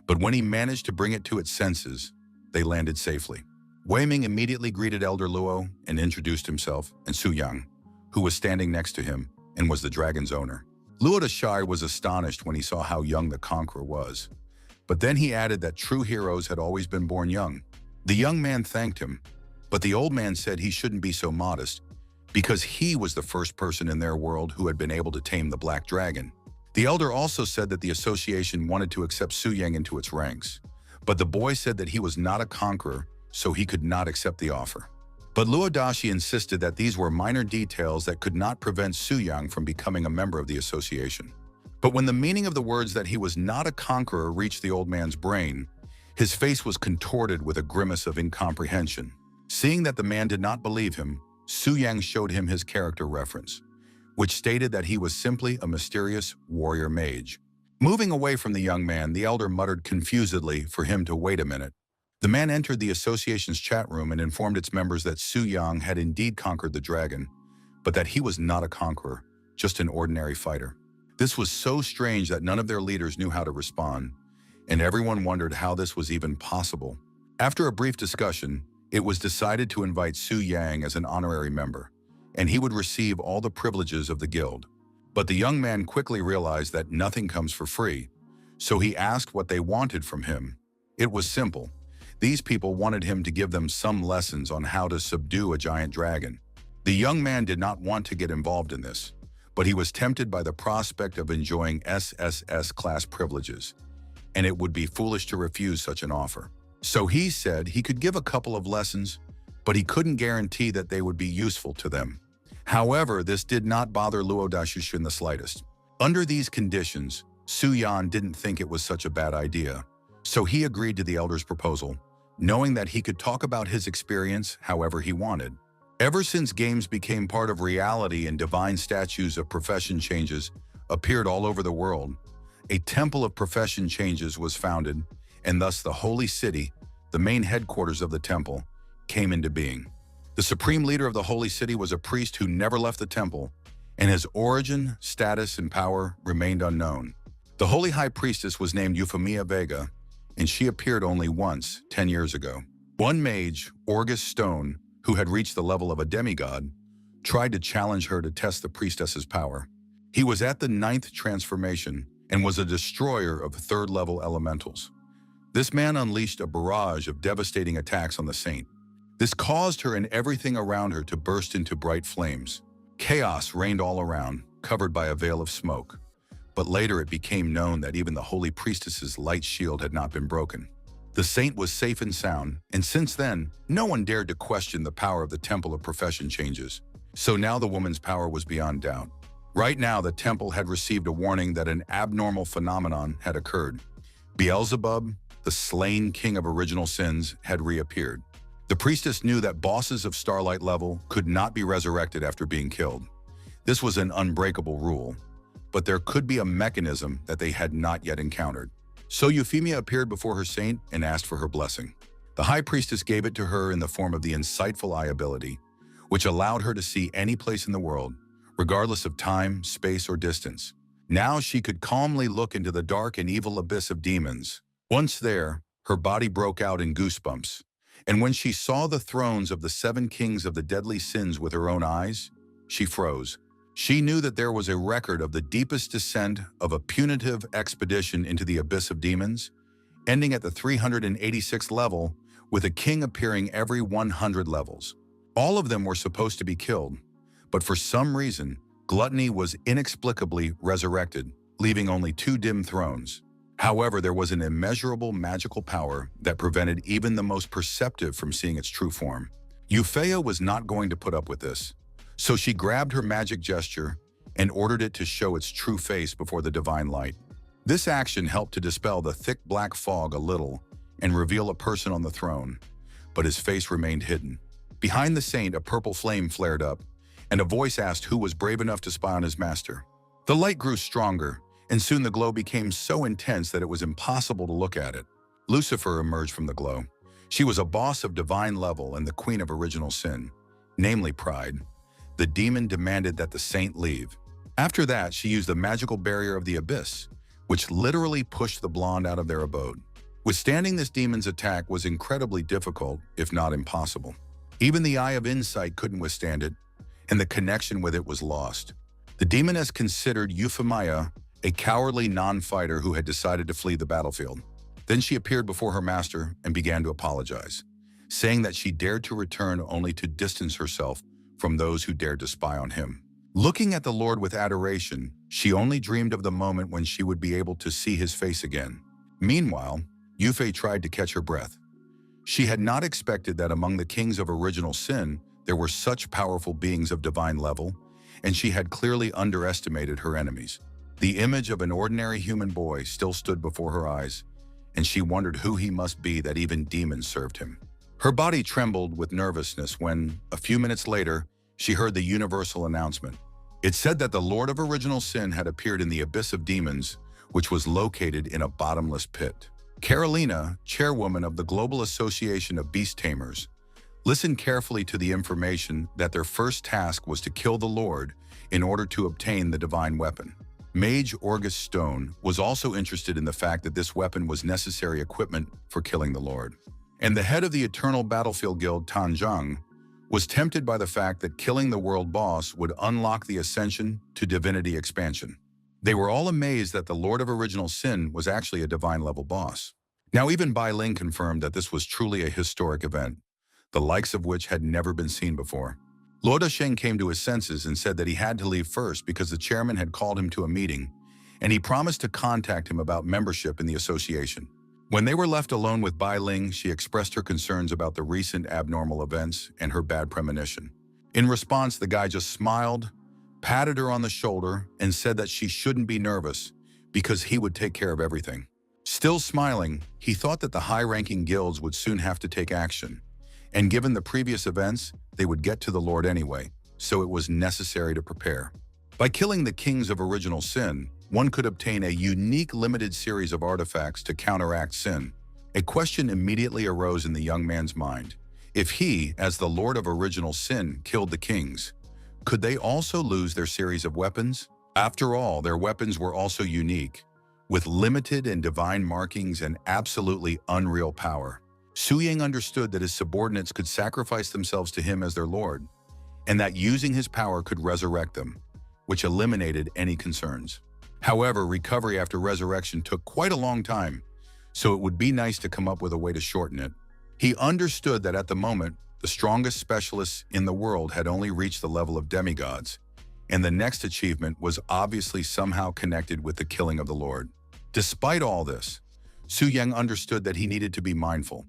but when he managed to bring it to its senses, they landed safely. Wei Ming immediately greeted Elder Luo and introduced himself, and Su Yang, who was standing next to him and was the dragon's owner. Luo Dashai was astonished when he saw how young the conqueror was, but then he added that true heroes had always been born young. The young man thanked him, but the old man said he shouldn't be so modest, because he was the first person in their world who had been able to tame the black dragon. The elder also said that the association wanted to accept Su Yang into its ranks, but the boy said that he was not a conqueror, so he could not accept the offer. But Luo Dashi insisted that these were minor details that could not prevent Su Yang from becoming a member of the association. But when the meaning of the words that he was not a conqueror reached the old man's brain, his face was contorted with a grimace of incomprehension. Seeing that the man did not believe him, Su Yang showed him his character reference, which stated that he was simply a mysterious warrior mage. Moving away from the young man, the elder muttered confusedly for him to wait a minute. The man entered the association's chat room and informed its members that Su Yang had indeed conquered the dragon, but that he was not a conqueror, just an ordinary fighter. This was so strange that none of their leaders knew how to respond, and everyone wondered how this was even possible. After a brief discussion, it was decided to invite Su Yang as an honorary member, and he would receive all the privileges of the guild. But the young man quickly realized that nothing comes for free, so he asked what they wanted from him. It was simple. These people wanted him to give them some lessons on how to subdue a giant dragon. The young man did not want to get involved in this, but he was tempted by the prospect of enjoying SSS class privileges, and it would be foolish to refuse such an offer. So he said he could give a couple of lessons, but he couldn't guarantee that they would be useful to them. However, this did not bother Luo Dashi in the slightest. Under these conditions, Su Yan didn't think it was such a bad idea, so he agreed to the elder's proposal, knowing that he could talk about his experience however he wanted. Ever since games became part of reality and divine statues of profession changes appeared all over the world, a temple of profession changes was founded, and thus the holy city, the main headquarters of the temple, came into being. The supreme leader of the holy city was a priest who never left the temple, and his origin, status, and power remained unknown. The holy high priestess was named Euphemia Vega, and she appeared only once, 10 years ago. One mage, Orgus Stone, who had reached the level of a demigod, tried to challenge her to test the priestess's power. He was at the 9th transformation and was a destroyer of 3rd-level elementals. This man unleashed a barrage of devastating attacks on the saint. This caused her and everything around her to burst into bright flames. Chaos reigned all around, covered by a veil of smoke. But later it became known that even the holy priestess's light shield had not been broken. The saint was safe and sound, and since then, no one dared to question the power of the Temple of Profession Changes. So now the woman's power was beyond doubt. Right now, the temple had received a warning that an abnormal phenomenon had occurred. Beelzebub, the slain king of original sins, had reappeared. The priestess knew that bosses of Starlight level could not be resurrected after being killed. This was an unbreakable rule, but there could be a mechanism that they had not yet encountered. So Euphemia appeared before her saint and asked for her blessing. The high priestess gave it to her in the form of the insightful eye ability, which allowed her to see any place in the world, regardless of time, space, or distance. Now she could calmly look into the dark and evil abyss of demons. Once there, her body broke out in goosebumps, and when she saw the thrones of the 7 kings of the deadly sins with her own eyes, she froze. She knew that there was a record of the deepest descent of a punitive expedition into the abyss of demons, ending at the 386th level, with a king appearing every 100 levels. All of them were supposed to be killed, but for some reason, Gluttony was inexplicably resurrected, leaving only 2 dim thrones. However, there was an immeasurable magical power that prevented even the most perceptive from seeing its true form. Euphemia was not going to put up with this, so she grabbed her magic gesture and ordered it to show its true face before the divine light. This action helped to dispel the thick black fog a little and reveal a person on the throne, but his face remained hidden. Behind the saint, a purple flame flared up, and a voice asked who was brave enough to spy on his master. The light grew stronger, and soon the glow became so intense that it was impossible to look at it. Lucifer emerged from the glow. She was a boss of divine level and the queen of original sin, namely pride. The demon demanded that the saint leave. After that, she used the magical barrier of the abyss, which literally pushed the blonde out of their abode. Withstanding this demon's attack was incredibly difficult, if not impossible. Even the Eye of Insight couldn't withstand it, and the connection with it was lost. The demoness considered Euphemia a cowardly non-fighter who had decided to flee the battlefield. Then she appeared before her master and began to apologize, saying that she dared to return only to distance herself from those who dared to spy on him. Looking at the Lord with adoration, she only dreamed of the moment when she would be able to see his face again. Meanwhile, Euphemia tried to catch her breath. She had not expected that among the kings of original sin, there were such powerful beings of divine level, and she had clearly underestimated her enemies. The image of an ordinary human boy still stood before her eyes, and she wondered who he must be that even demons served him. Her body trembled with nervousness when, a few minutes later, she heard the universal announcement. It said that the Lord of original sin had appeared in the abyss of demons, which was located in a bottomless pit. Carolina, chairwoman of the Global Association of Beast Tamers, listened carefully to the information that their first task was to kill the Lord in order to obtain the divine weapon. Mage Orgus Stone was also interested in the fact that this weapon was necessary equipment for killing the Lord. And the head of the Eternal Battlefield Guild, Tanjong, was tempted by the fact that killing the world boss would unlock the ascension to divinity expansion. They were all amazed that the Lord of Original Sin was actually a divine-level boss. Now even Bai Ling confirmed that this was truly a historic event, the likes of which had never been seen before. Lord Sheng came to his senses and said that he had to leave first because the chairman had called him to a meeting, and he promised to contact him about membership in the association. When they were left alone with Bai Ling, she expressed her concerns about the recent abnormal events and her bad premonition. In response, the guy just smiled, patted her on the shoulder, and said that she shouldn't be nervous because he would take care of everything. Still smiling, he thought that the high-ranking guilds would soon have to take action, and given the previous events, they would get to the Lord anyway, so it was necessary to prepare. By killing the kings of original sin, one could obtain a unique limited series of artifacts to counteract sin. A question immediately arose in the young man's mind. If he, as the Lord of original sin, killed the kings, could they also lose their series of weapons? After all, their weapons were also unique, with limited and divine markings and absolutely unreal power. Su Yang understood that his subordinates could sacrifice themselves to him as their lord, and that using his power could resurrect them, which eliminated any concerns. However, recovery after resurrection took quite a long time, so it would be nice to come up with a way to shorten it. He understood that at the moment, the strongest specialists in the world had only reached the level of demigods, and the next achievement was obviously somehow connected with the killing of the Lord. Despite all this, Su Yang understood that he needed to be mindful,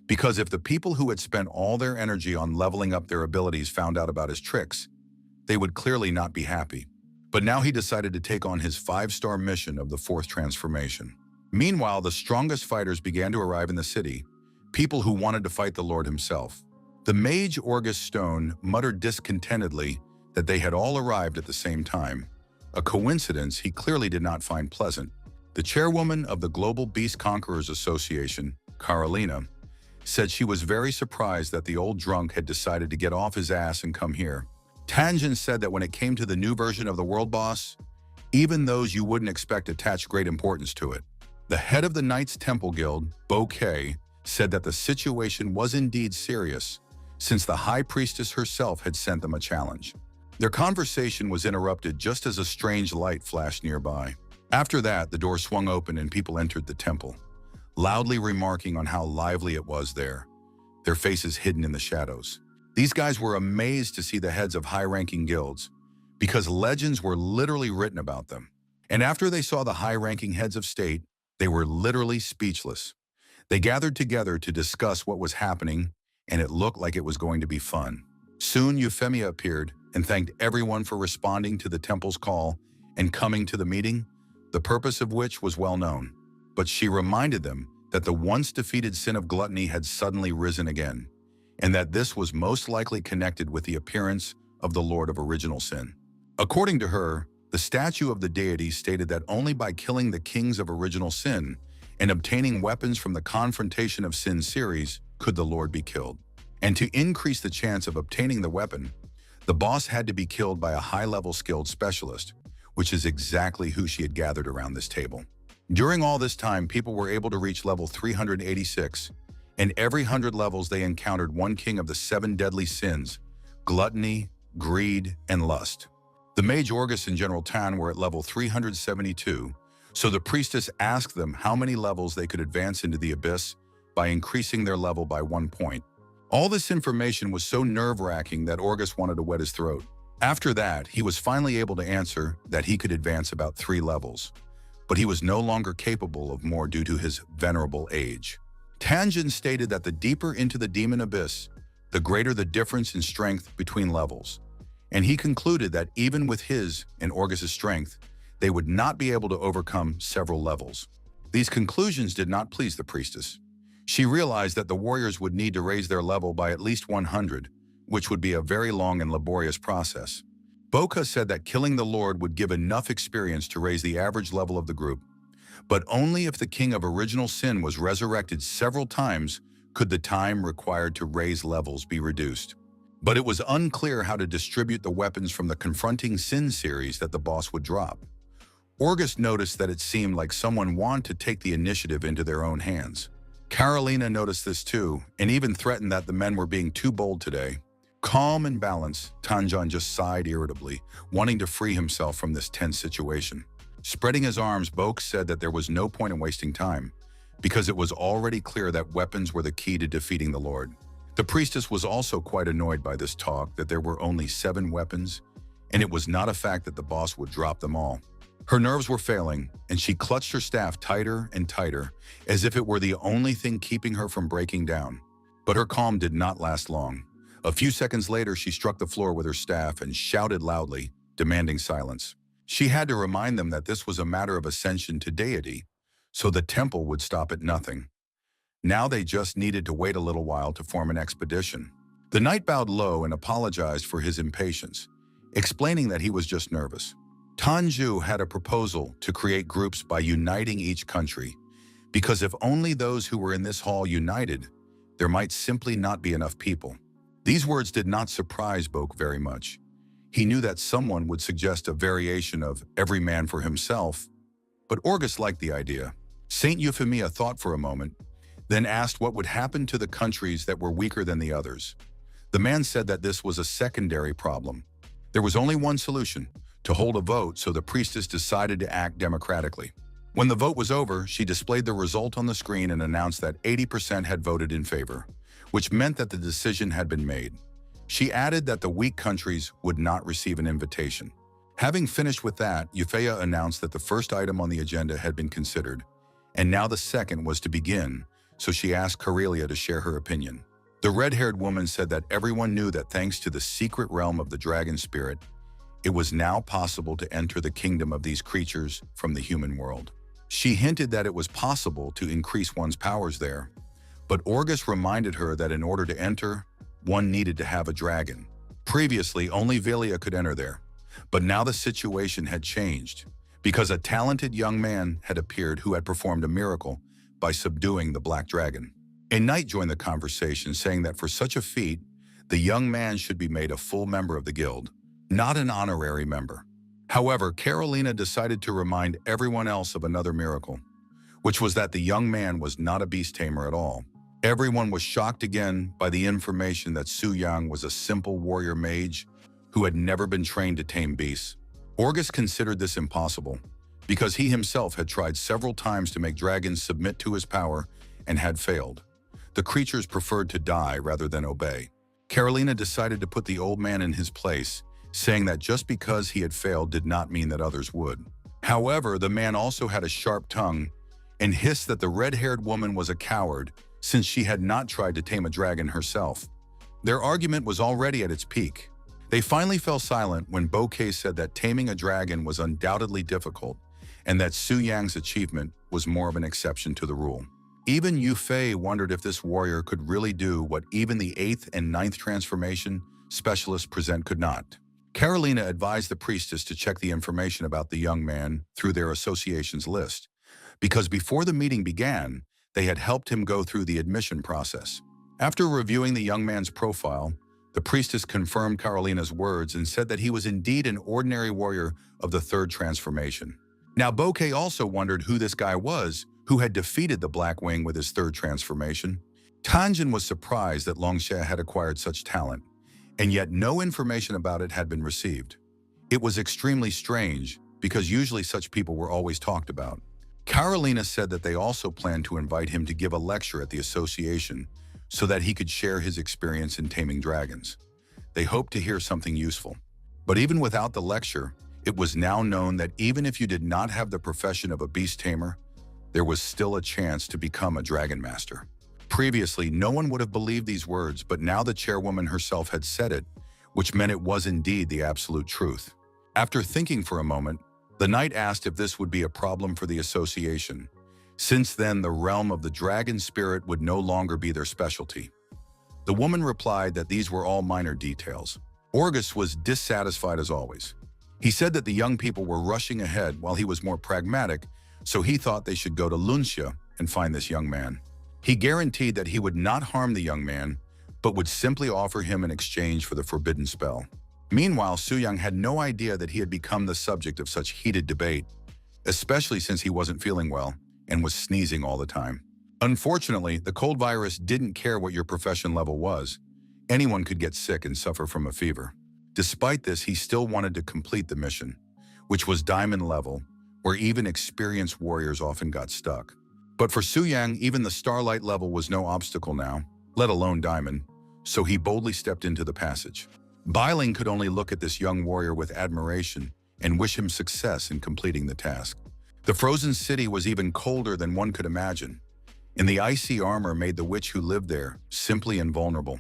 because if the people who had spent all their energy on leveling up their abilities found out about his tricks, they would clearly not be happy. But now he decided to take on his 5-star mission of the 4th transformation. Meanwhile, the strongest fighters began to arrive in the city, people who wanted to fight the Lord himself. The mage Orgus Stone muttered discontentedly that they had all arrived at the same time, a coincidence he clearly did not find pleasant. The chairwoman of the Global Beast Conquerors Association, Carolina, said she was very surprised that the old drunk had decided to get off his ass and come here. Tanjin said that when it came to the new version of the world boss, even those you wouldn't expect attached great importance to it. The head of the Knights Temple Guild, Bouquet, said that the situation was indeed serious, since the High Priestess herself had sent them a challenge. Their conversation was interrupted just as a strange light flashed nearby. After that, the door swung open and people entered the temple, loudly remarking on how lively it was there, their faces hidden in the shadows. These guys were amazed to see the heads of high-ranking guilds, because legends were literally written about them. And after they saw the high-ranking heads of state, they were literally speechless. They gathered together to discuss what was happening, and it looked like it was going to be fun. Soon Euphemia appeared and thanked everyone for responding to the temple's call and coming to the meeting, the purpose of which was well known. But she reminded them that the once defeated sin of gluttony had suddenly risen again, and that this was most likely connected with the appearance of the Lord of Original Sin. According to her, the statue of the deity stated that only by killing the kings of original sin and obtaining weapons from the Confrontation of Sin series could the Lord be killed. And to increase the chance of obtaining the weapon, the boss had to be killed by a high-level skilled specialist, which is exactly who she had gathered around this table. During all this time, people were able to reach level 386, and every 100 levels they encountered one king of the 7 deadly sins: gluttony, greed, and lust. The mage Orgus and General Tan were at level 372, so the priestess asked them how many levels they could advance into the abyss by increasing their level by 1 point. All this information was so nerve-wracking that Orgus wanted to wet his throat. After that, he was finally able to answer that he could advance about 3 levels, but he was no longer capable of more due to his venerable age. Tanjin stated that the deeper into the demon abyss, the greater the difference in strength between levels, and he concluded that even with his and Orgus's strength, they would not be able to overcome several levels. These conclusions did not please the priestess. She realized that the warriors would need to raise their level by at least 100, which would be a very long and laborious process. Boka said that killing the Lord would give enough experience to raise the average level of the group, but only if the king of original sin was resurrected several times could the time required to raise levels be reduced. But it was unclear how to distribute the weapons from the Confronting Sin series that the boss would drop. Orgus noticed that it seemed like someone wanted to take the initiative into their own hands. Carolina noticed this too, and even threatened that the men were being too bold today. Calm and balanced, Tanjin just sighed irritably, wanting to free himself from this tense situation. Spreading his arms, Boke said that there was no point in wasting time, because it was already clear that weapons were the key to defeating the Lord. The priestess was also quite annoyed by this talk that there were only 7 weapons, and it was not a fact that the boss would drop them all. Her nerves were failing, and she clutched her staff tighter and tighter, as if it were the only thing keeping her from breaking down. But her calm did not last long. A few seconds later, she struck the floor with her staff and shouted loudly, demanding silence. She had to remind them that this was a matter of ascension to deity, so the temple would stop at nothing. Now they just needed to wait a little while to form an expedition. The knight bowed low and apologized for his impatience, explaining that he was just nervous. Tanju had a proposal to create groups by uniting each country, because if only those who were in this hall united, there might simply not be enough people. These words did not surprise Boke very much. He knew that someone would suggest a variation of every man for himself, but Orgus liked the idea. Saint Euphemia thought for a moment, then asked what would happen to the countries that were weaker than the others. The man said that this was a secondary problem. There was only one solution: to hold a vote, so the priestess decided to act democratically. When the vote was over, she displayed the result on the screen and announced that 80% had voted in favor, which meant that the decision had been made. She added that the weak countries would not receive an invitation. Having finished with that, Euphemia announced that the first item on the agenda had been considered, and now the second was to begin, so she asked Carelia to share her opinion. The red-haired woman said that everyone knew that thanks to the secret realm of the dragon spirit, it was now possible to enter the kingdom of these creatures from the human world. She hinted that it was possible to increase one's powers there, but Orgus reminded her that in order to enter, one needed to have a dragon. Previously, only Velia could enter there, but now the situation had changed, because a talented young man had appeared who had performed a miracle by subduing the black dragon. A knight joined the conversation, saying that for such a feat, the young man should be made a full member of the guild, not an honorary member. However, Carolina decided to remind everyone else of another miracle, which was that the young man was not a beast tamer at all. Everyone was shocked again by the information that Su Yang was a simple warrior mage who had never been trained to tame beasts. Orgus considered this impossible, because he himself had tried several times to make dragons submit to his power and had failed. The creatures preferred to die rather than obey. Carolina decided to put the old man in his place, saying that just because he had failed did not mean that others would. However, the man also had a sharp tongue and hissed that the red-haired woman was a coward since she had not tried to tame a dragon herself. Their argument was already at its peak. They finally fell silent when Bouquet said that taming a dragon was undoubtedly difficult and that Su Yang's achievement was more of an exception to the rule. Even Yu Fei wondered if this warrior could really do what even the 8th and 9th transformation specialists present could not. Carolina advised the priestess to check the information about the young man through their association's list, because before the meeting began, they had helped him go through the admission process. After reviewing the young man's profile, the priestess confirmed Carolina's words and said that he was indeed an ordinary warrior of the 3rd transformation. Now, Bouquet also wondered who this guy was who had defeated the Black Wing with his 3rd transformation. Tanjin was surprised that Longxie had acquired such talent, and yet no information about it had been received. It was extremely strange, because usually such people were always talked about. Carolina said that they also planned to invite him to give a lecture at the association so that he could share his experience in taming dragons. They hoped to hear something useful. But even without the lecture, it was now known that even if you did not have the profession of a beast tamer, there was still a chance to become a dragon master. Previously, no one would have believed these words, but now the chairwoman herself had said it, which meant it was indeed the absolute truth. After thinking for a moment, the knight asked if this would be a problem for the association. Since then, the realm of the dragon spirit would no longer be their specialty. The woman replied that these were all minor details. Orgus was dissatisfied as always. He said that the young people were rushing ahead while he was more pragmatic, so he thought they should go to Luncia and find this young man. He guaranteed that he would not harm the young man, but would simply offer him in exchange for the forbidden spell. Meanwhile, Su Yang had no idea that he had become the subject of such heated debate, especially since he wasn't feeling well and was sneezing all the time. Unfortunately, the cold virus didn't care what your profession level was. Anyone could get sick and suffer from a fever. Despite this, he still wanted to complete the mission, which was diamond level, where even experienced warriors often got stuck. But for Su Yang, even the starlight level was no obstacle now, let alone diamond, so he boldly stepped into the passage. Bailing could only look at this young warrior with admiration and wish him success in completing the task. The frozen city was even colder than one could imagine, and the icy armor made the witch who lived there simply invulnerable.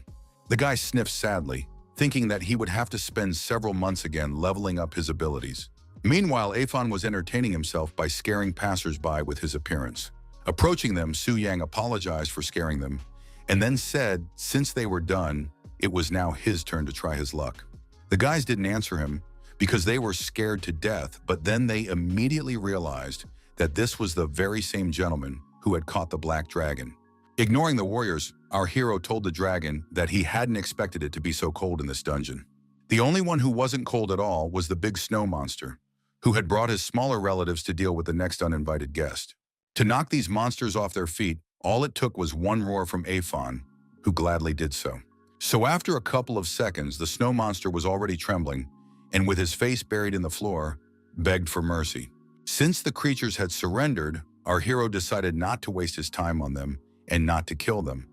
The guy sniffed sadly, thinking that he would have to spend several months again leveling up his abilities. Meanwhile, Afan was entertaining himself by scaring passers-by with his appearance. Approaching them, Su Yang apologized for scaring them, and then said since they were done, it was now his turn to try his luck. The guys didn't answer him because they were scared to death, but then they immediately realized that this was the very same gentleman who had caught the black dragon. Ignoring the warriors, our hero told the dragon that he hadn't expected it to be so cold in this dungeon. The only one who wasn't cold at all was the big snow monster, who had brought his smaller relatives to deal with the next uninvited guest. To knock these monsters off their feet, all it took was one roar from Afan, who gladly did so. So after a couple of seconds, the snow monster was already trembling, and with his face buried in the floor, begged for mercy. Since the creatures had surrendered, our hero decided not to waste his time on them and not to kill them,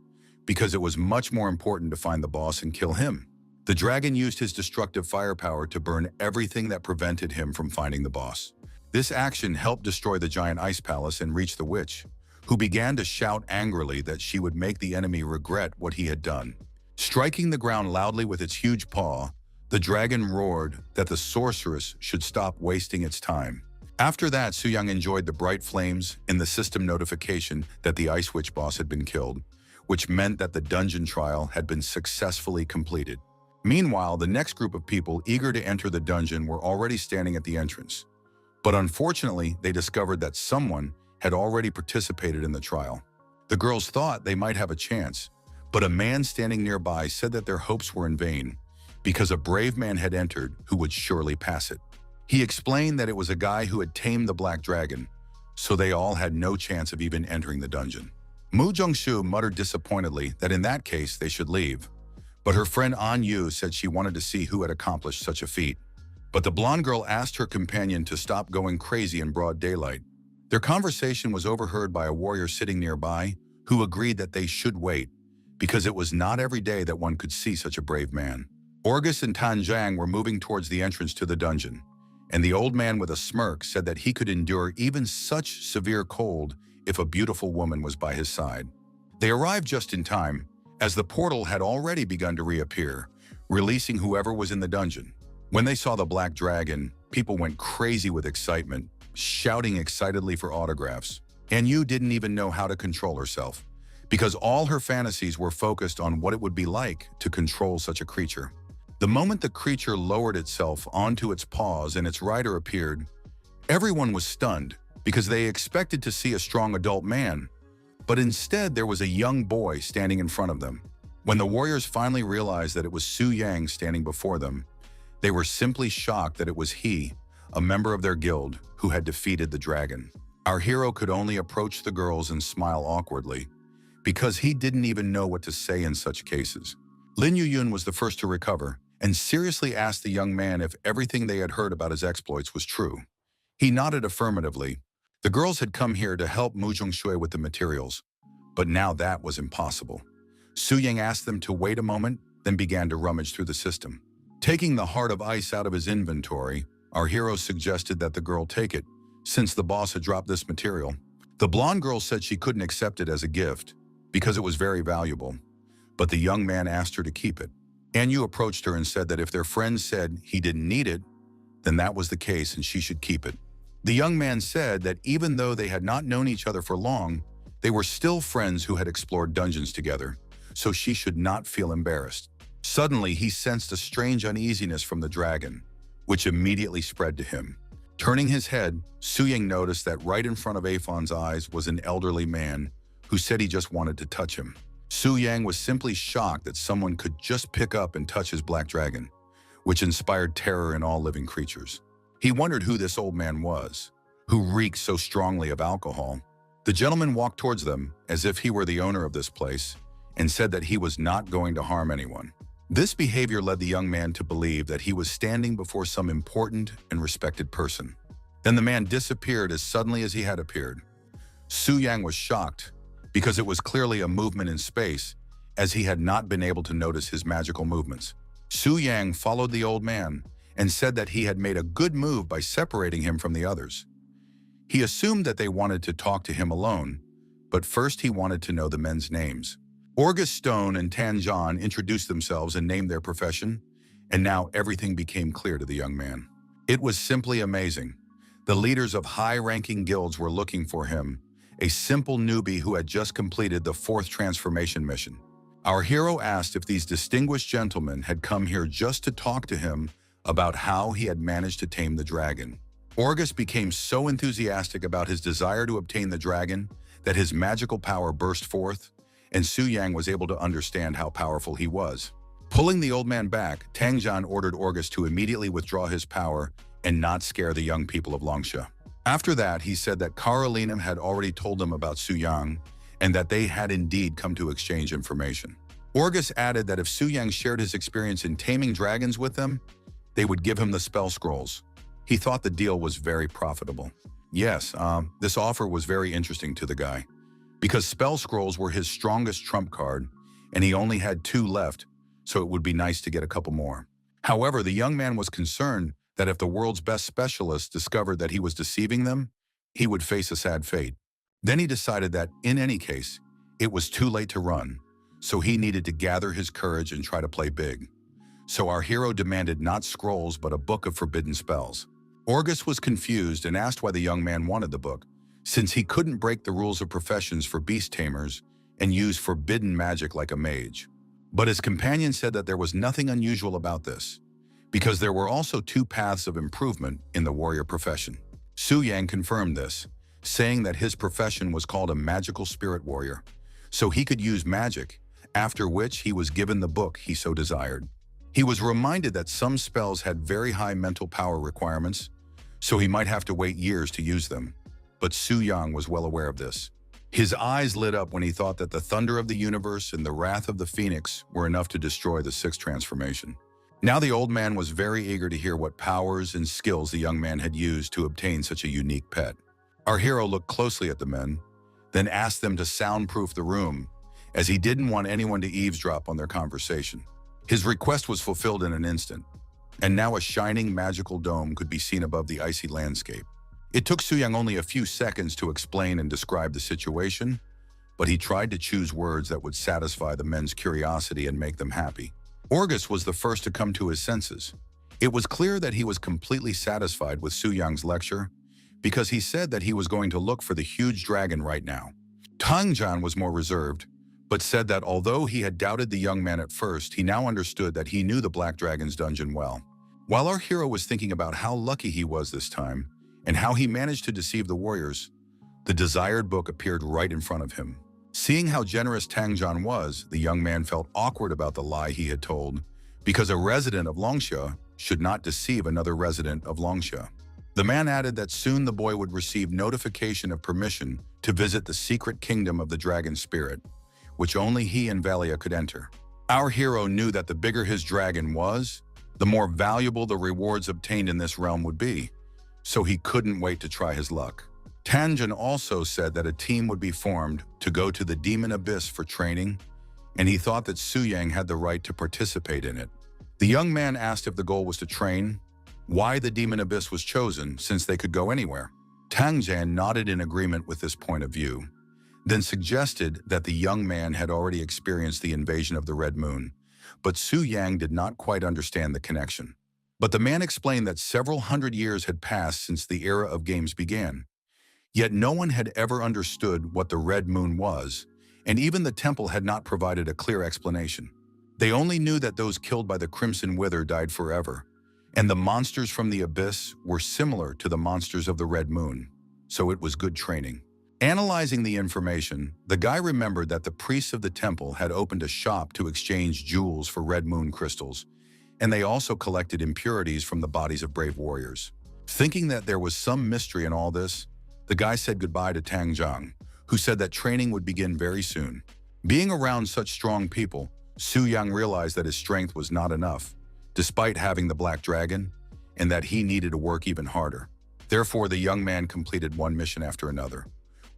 because it was much more important to find the boss and kill him. The dragon used his destructive firepower to burn everything that prevented him from finding the boss. This action helped destroy the giant ice palace and reach the witch, who began to shout angrily that she would make the enemy regret what he had done. Striking the ground loudly with its huge paw, the dragon roared that the sorceress should stop wasting its time. After that, Su Yang enjoyed the bright flames and the system notification that the Ice Witch boss had been killed, which meant that the dungeon trial had been successfully completed. Meanwhile, the next group of people eager to enter the dungeon were already standing at the entrance. But unfortunately, they discovered that someone had already participated in the trial. The girls thought they might have a chance, but a man standing nearby said that their hopes were in vain because a brave man had entered who would surely pass it. He explained that it was a guy who had tamed the black dragon, so they all had no chance of even entering the dungeon. Mu Jongshu muttered disappointedly that in that case they should leave, but her friend An Yu said she wanted to see who had accomplished such a feat. But the blonde girl asked her companion to stop going crazy in broad daylight. Their conversation was overheard by a warrior sitting nearby who agreed that they should wait because it was not every day that one could see such a brave man. Orgus and Tanjiang were moving towards the entrance to the dungeon, and the old man with a smirk said that he could endure even such severe cold if a beautiful woman was by his side. They arrived just in time, as the portal had already begun to reappear, releasing whoever was in the dungeon. When they saw the black dragon, people went crazy with excitement, shouting excitedly for autographs. And Yu didn't even know how to control herself, because all her fantasies were focused on what it would be like to control such a creature. The moment the creature lowered itself onto its paws and its rider appeared, everyone was stunned because they expected to see a strong adult man, but instead there was a young boy standing in front of them. When the warriors finally realized that it was Su Yang standing before them, they were simply shocked that it was he, a member of their guild, who had defeated the dragon. Our hero could only approach the girls and smile awkwardly, because he didn't even know what to say in such cases. Lin Yuyun was the first to recover, and seriously asked the young man if everything they had heard about his exploits was true. He nodded affirmatively. The girls had come here to help Mu Zhongshui with the materials, but now that was impossible. Su Yang asked them to wait a moment, then began to rummage through the system. Taking the heart of ice out of his inventory, our hero suggested that the girl take it, since the boss had dropped this material. The blonde girl said she couldn't accept it as a gift, because it was very valuable, but the young man asked her to keep it. Anyu approached her and said that if their friend said he didn't need it, then that was the case and she should keep it. The young man said that even though they had not known each other for long, they were still friends who had explored dungeons together, so she should not feel embarrassed. Suddenly, he sensed a strange uneasiness from the dragon, which immediately spread to him. Turning his head, Su Yang noticed that right in front of Afon's eyes was an elderly man who said he just wanted to touch him. Su Yang was simply shocked that someone could just pick up and touch his black dragon, which inspired terror in all living creatures. He wondered who this old man was, who reeked so strongly of alcohol. The gentleman walked towards them as if he were the owner of this place and said that he was not going to harm anyone. This behavior led the young man to believe that he was standing before some important and respected person. Then the man disappeared as suddenly as he had appeared. Su Yang was shocked because it was clearly a movement in space, as he had not been able to notice his magical movements. Su Yang followed the old man and said that he had made a good move by separating him from the others. He assumed that they wanted to talk to him alone, but first he wanted to know the men's names. Orgus Stone and Tanjan introduced themselves and named their profession, and now everything became clear to the young man. It was simply amazing. The leaders of high-ranking guilds were looking for him, a simple newbie who had just completed the 4th transformation mission. Our hero asked if these distinguished gentlemen had come here just to talk to him about how he had managed to tame the dragon. Orgus became so enthusiastic about his desire to obtain the dragon that his magical power burst forth, and Su Yang was able to understand how powerful he was. Pulling the old man back, Tangjan ordered Orgus to immediately withdraw his power and not scare the young people of Longsha. After that, he said that Carolina had already told them about Su Yang and that they had indeed come to exchange information. Orgus added that if Su Yang shared his experience in taming dragons with them, they would give him the spell scrolls. He thought the deal was very profitable. Yes, this offer was very interesting to the guy, because spell scrolls were his strongest trump card, and he only had 2 left, so it would be nice to get a couple more. However, the young man was concerned that if the world's best specialist discovered that he was deceiving them, he would face a sad fate. Then he decided that, in any case, it was too late to run, so he needed to gather his courage and try to play big. So our hero demanded not scrolls but a book of forbidden spells. Orgus was confused and asked why the young man wanted the book, since he couldn't break the rules of professions for beast tamers and use forbidden magic like a mage. But his companion said that there was nothing unusual about this, because there were also 2 paths of improvement in the warrior profession. Su Yang confirmed this, saying that his profession was called a magical spirit warrior, so he could use magic, after which he was given the book he so desired. He was reminded that some spells had very high mental power requirements, so he might have to wait years to use them. But Su Yang was well aware of this. His eyes lit up when he thought that the thunder of the universe and the wrath of the phoenix were enough to destroy the sixth transformation. Now the old man was very eager to hear what powers and skills the young man had used to obtain such a unique pet. Our hero looked closely at the men, then asked them to soundproof the room, as he didn't want anyone to eavesdrop on their conversation. His request was fulfilled in an instant, and now a shining magical dome could be seen above the icy landscape. It took Su Yang only a few seconds to explain and describe the situation, but he tried to choose words that would satisfy the men's curiosity and make them happy. Orgus was the first to come to his senses. It was clear that he was completely satisfied with Su Yang's lecture, because he said that he was going to look for the huge dragon right now. Tang Jian was more reserved, but said that although he had doubted the young man at first, he now understood that he knew the Black Dragon's dungeon well. While our hero was thinking about how lucky he was this time, and how he managed to deceive the warriors, the desired book appeared right in front of him. Seeing how generous Tang Jian was, the young man felt awkward about the lie he had told, because a resident of Longsha should not deceive another resident of Longsha. The man added that soon the boy would receive notification of permission to visit the secret kingdom of the dragon spirit, which only he and Valia could enter. Our hero knew that the bigger his dragon was, the more valuable the rewards obtained in this realm would be, so he couldn't wait to try his luck. Tanjin also said that a team would be formed to go to the Demon Abyss for training, and he thought that Su Yang had the right to participate in it. The young man asked if the goal was to train, why the Demon Abyss was chosen since they could go anywhere. Tang Jian nodded in agreement with this point of view, then suggested that the young man had already experienced the invasion of the Red Moon, but Su Yang did not quite understand the connection. But the man explained that several hundred years had passed since the era of games began. Yet no one had ever understood what the Red Moon was, and even the temple had not provided a clear explanation. They only knew that those killed by the Crimson Wither died forever, and the monsters from the Abyss were similar to the monsters of the Red Moon, so it was good training. Analyzing the information, the guy remembered that the priests of the temple had opened a shop to exchange jewels for Red Moon crystals, and they also collected impurities from the bodies of brave warriors. Thinking that there was some mystery in all this, the guy said goodbye to Tang Jiang, who said that training would begin very soon. Being around such strong people, Su Yang realized that his strength was not enough, despite having the Black Dragon, and that he needed to work even harder. Therefore, the young man completed one mission after another,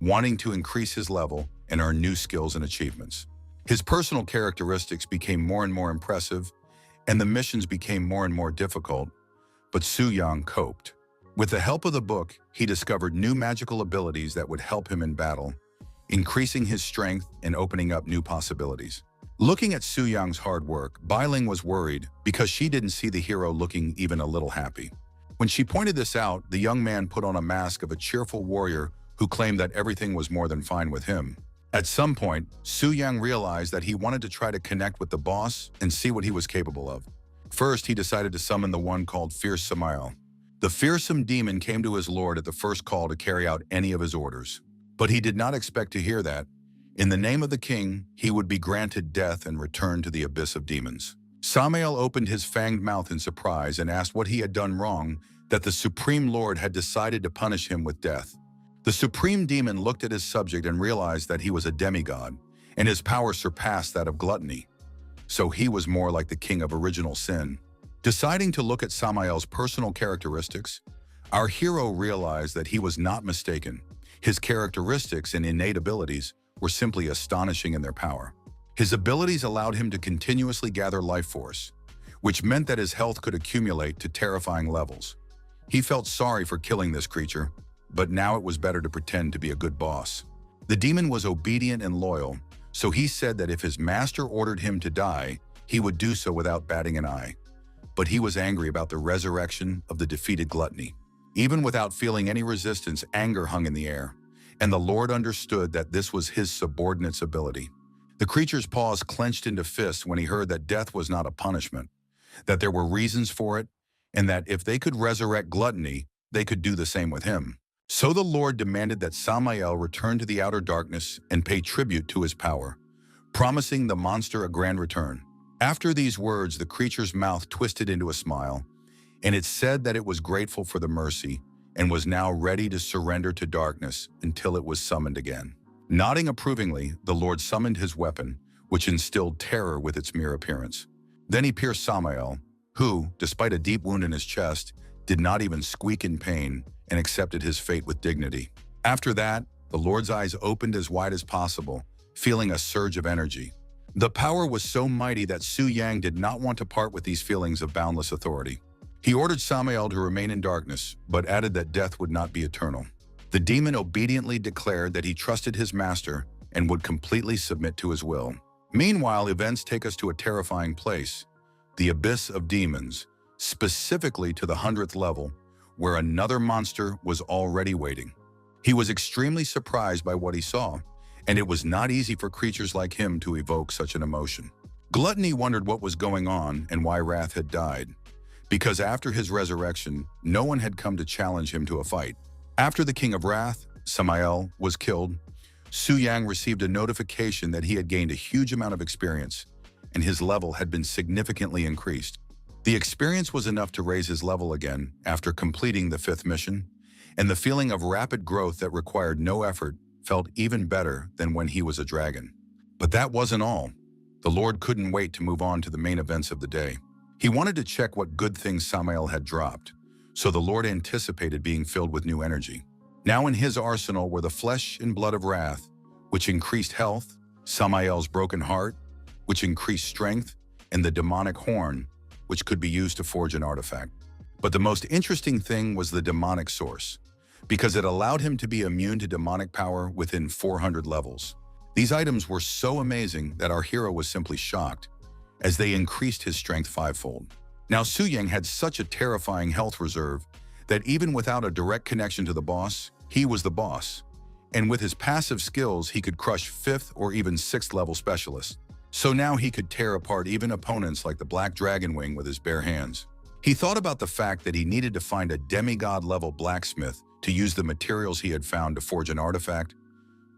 wanting to increase his level and earn new skills and achievements. His personal characteristics became more and more impressive, and the missions became more and more difficult, but Su Yang coped. With the help of the book, he discovered new magical abilities that would help him in battle, increasing his strength and opening up new possibilities. Looking at Su Yang's hard work, Bailing was worried because she didn't see the hero looking even a little happy. When she pointed this out, the young man put on a mask of a cheerful warrior who claimed that everything was more than fine with him. At some point, Su Yang realized that he wanted to try to connect with the boss and see what he was capable of. First, he decided to summon the one called Fierce Samael. The fearsome demon came to his lord at the first call to carry out any of his orders. But he did not expect to hear that, in the name of the king, he would be granted death and return to the abyss of demons. Samael opened his fanged mouth in surprise and asked what he had done wrong, that the Supreme Lord had decided to punish him with death. The Supreme Demon looked at his subject and realized that he was a demigod, and his power surpassed that of gluttony. So he was more like the king of original sin. Deciding to look at Samael's personal characteristics, our hero realized that he was not mistaken. His characteristics and innate abilities were simply astonishing in their power. His abilities allowed him to continuously gather life force, which meant that his health could accumulate to terrifying levels. He felt sorry for killing this creature, but now it was better to pretend to be a good boss. The demon was obedient and loyal, so he said that if his master ordered him to die, he would do so without batting an eye. But he was angry about the resurrection of the defeated gluttony. Even without feeling any resistance, anger hung in the air, and the Lord understood that this was his subordinate's ability. The creature's paws clenched into fists when he heard that death was not a punishment, that there were reasons for it, and that if they could resurrect gluttony, they could do the same with him. So the Lord demanded that Samael return to the outer darkness and pay tribute to his power, promising the monster a grand return. After these words, the creature's mouth twisted into a smile, and it said that it was grateful for the mercy and was now ready to surrender to darkness until it was summoned again. Nodding approvingly, the Lord summoned his weapon, which instilled terror with its mere appearance. Then he pierced Samael, who, despite a deep wound in his chest, did not even squeak in pain and accepted his fate with dignity. After that, the Lord's eyes opened as wide as possible, feeling a surge of energy. The power was so mighty that Su Yang did not want to part with these feelings of boundless authority. He ordered Samael to remain in darkness, but added that death would not be eternal. The demon obediently declared that he trusted his master and would completely submit to his will. Meanwhile, events take us to a terrifying place, the abyss of demons, specifically to the 100th level, where another monster was already waiting. He was extremely surprised by what he saw, and it was not easy for creatures like him to evoke such an emotion. Gluttony wondered what was going on and why Wrath had died, because after his resurrection, no one had come to challenge him to a fight. After the King of Wrath, Samael, was killed, Su Yang received a notification that he had gained a huge amount of experience, and his level had been significantly increased. The experience was enough to raise his level again after completing the 5th mission, and the feeling of rapid growth that required no effort felt even better than when he was a dragon. But that wasn't all. The Lord couldn't wait to move on to the main events of the day. He wanted to check what good things Samael had dropped, so the Lord anticipated being filled with new energy. Now in his arsenal were the flesh and blood of Wrath, which increased health, Samael's broken heart, which increased strength, and the demonic horn, which could be used to forge an artifact. But the most interesting thing was the demonic source, because it allowed him to be immune to demonic power within 400 levels. These items were so amazing that our hero was simply shocked, as they increased his strength 5-fold. Now Su Yang had such a terrifying health reserve that even without a direct connection to the boss, he was the boss. And with his passive skills, he could crush 5th or even 6th level specialists. So now he could tear apart even opponents like the Black Dragon Wing with his bare hands. He thought about the fact that he needed to find a demigod-level blacksmith to use the materials he had found to forge an artifact,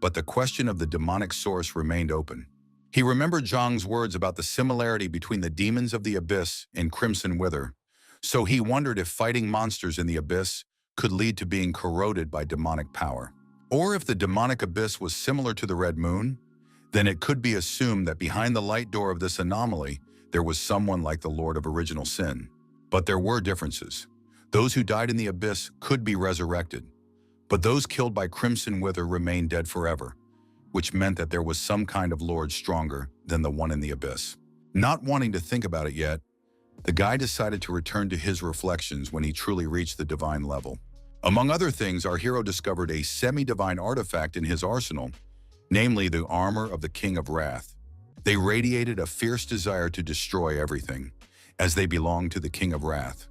but the question of the demonic source remained open. He remembered Zhang's words about the similarity between the demons of the abyss and Crimson Wither, so he wondered if fighting monsters in the abyss could lead to being corroded by demonic power. Or if the demonic abyss was similar to the Red Moon, then it could be assumed that behind the light door of this anomaly, there was someone like the Lord of Original Sin. But there were differences. Those who died in the abyss could be resurrected, but those killed by Crimson Wither remained dead forever, which meant that there was some kind of lord stronger than the one in the abyss. Not wanting to think about it yet, the guy decided to return to his reflections when he truly reached the divine level. Among other things, our hero discovered a semi-divine artifact in his arsenal, namely the armor of the King of Wrath. They radiated a fierce desire to destroy everything, as they belonged to the King of Wrath.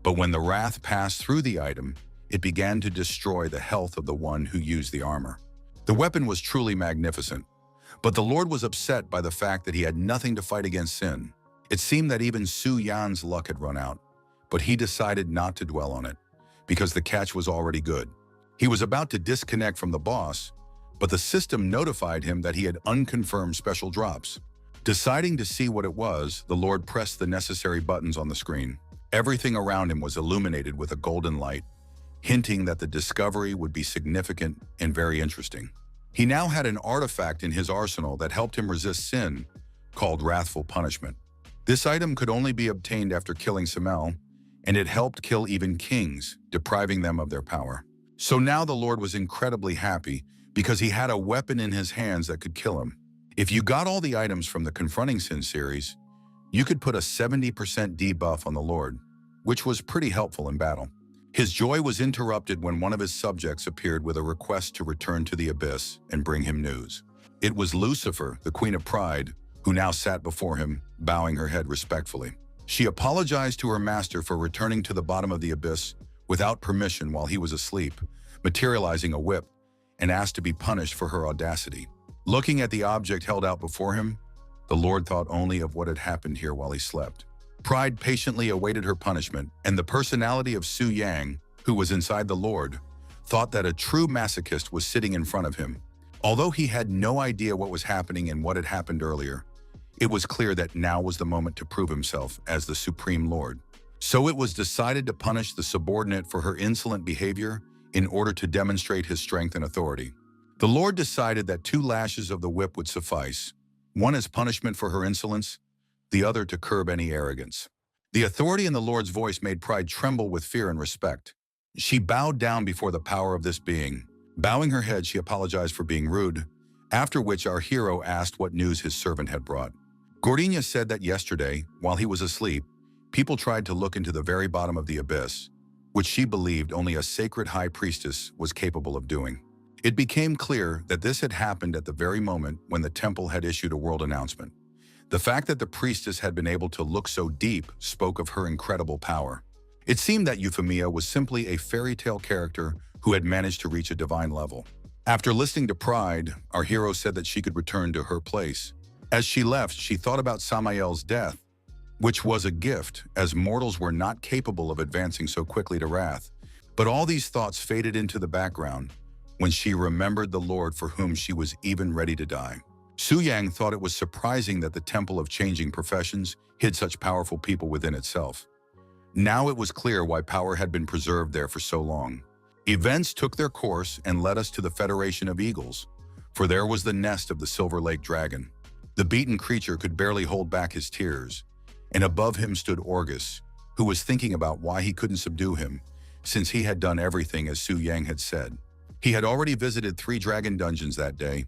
But when the wrath passed through the item, it began to destroy the health of the one who used the armor. The weapon was truly magnificent, but the Lord was upset by the fact that he had nothing to fight against sin. It seemed that even Su Yan's luck had run out, but he decided not to dwell on it, because the catch was already good. He was about to disconnect from the boss, but the system notified him that he had unconfirmed special drops. Deciding to see what it was, the Lord pressed the necessary buttons on the screen. Everything around him was illuminated with a golden light, hinting that the discovery would be significant and very interesting. He now had an artifact in his arsenal that helped him resist sin, called Wrathful Punishment. This item could only be obtained after killing Samel, and it helped kill even kings, depriving them of their power. So now the Lord was incredibly happy because he had a weapon in his hands that could kill him. If you got all the items from the Confronting Sin series, you could put a 70% debuff on the Lord, which was pretty helpful in battle. His joy was interrupted when one of his subjects appeared with a request to return to the abyss and bring him news. It was Lucifer, the Queen of Pride, who now sat before him, bowing her head respectfully. She apologized to her master for returning to the bottom of the abyss without permission while he was asleep, materializing a whip, and asked to be punished for her audacity. Looking at the object held out before him, the Lord thought only of what had happened here while he slept. Pride patiently awaited her punishment, and the personality of Su Yang, who was inside the Lord, thought that a true masochist was sitting in front of him. Although he had no idea what was happening and what had happened earlier, it was clear that now was the moment to prove himself as the Supreme Lord. So it was decided to punish the subordinate for her insolent behavior in order to demonstrate his strength and authority. The Lord decided that 2 lashes of the whip would suffice, one as punishment for her insolence, the other to curb any arrogance. The authority in the Lord's voice made Pride tremble with fear and respect. She bowed down before the power of this being. Bowing her head, she apologized for being rude, after which our hero asked what news his servant had brought. Gordinia said that yesterday, while he was asleep, people tried to look into the very bottom of the abyss, which she believed only a sacred high priestess was capable of doing. It became clear that this had happened at the very moment when the temple had issued a world announcement. The fact that the priestess had been able to look so deep spoke of her incredible power. It seemed that Euphemia was simply a fairy tale character who had managed to reach a divine level. After listening to Pride, our hero said that she could return to her place. As she left, she thought about Samael's death, which was a gift, as mortals were not capable of advancing so quickly to wrath. But all these thoughts faded into the background when she remembered the Lord for whom she was even ready to die. Su Yang thought it was surprising that the Temple of Changing Professions hid such powerful people within itself. Now it was clear why power had been preserved there for so long. Events took their course and led us to the Federation of Eagles, for there was the nest of the Silver Lake Dragon. The beaten creature could barely hold back his tears, and above him stood Orgus, who was thinking about why he couldn't subdue him, since he had done everything as Su Yang had said. He had already visited 3 dragon dungeons that day,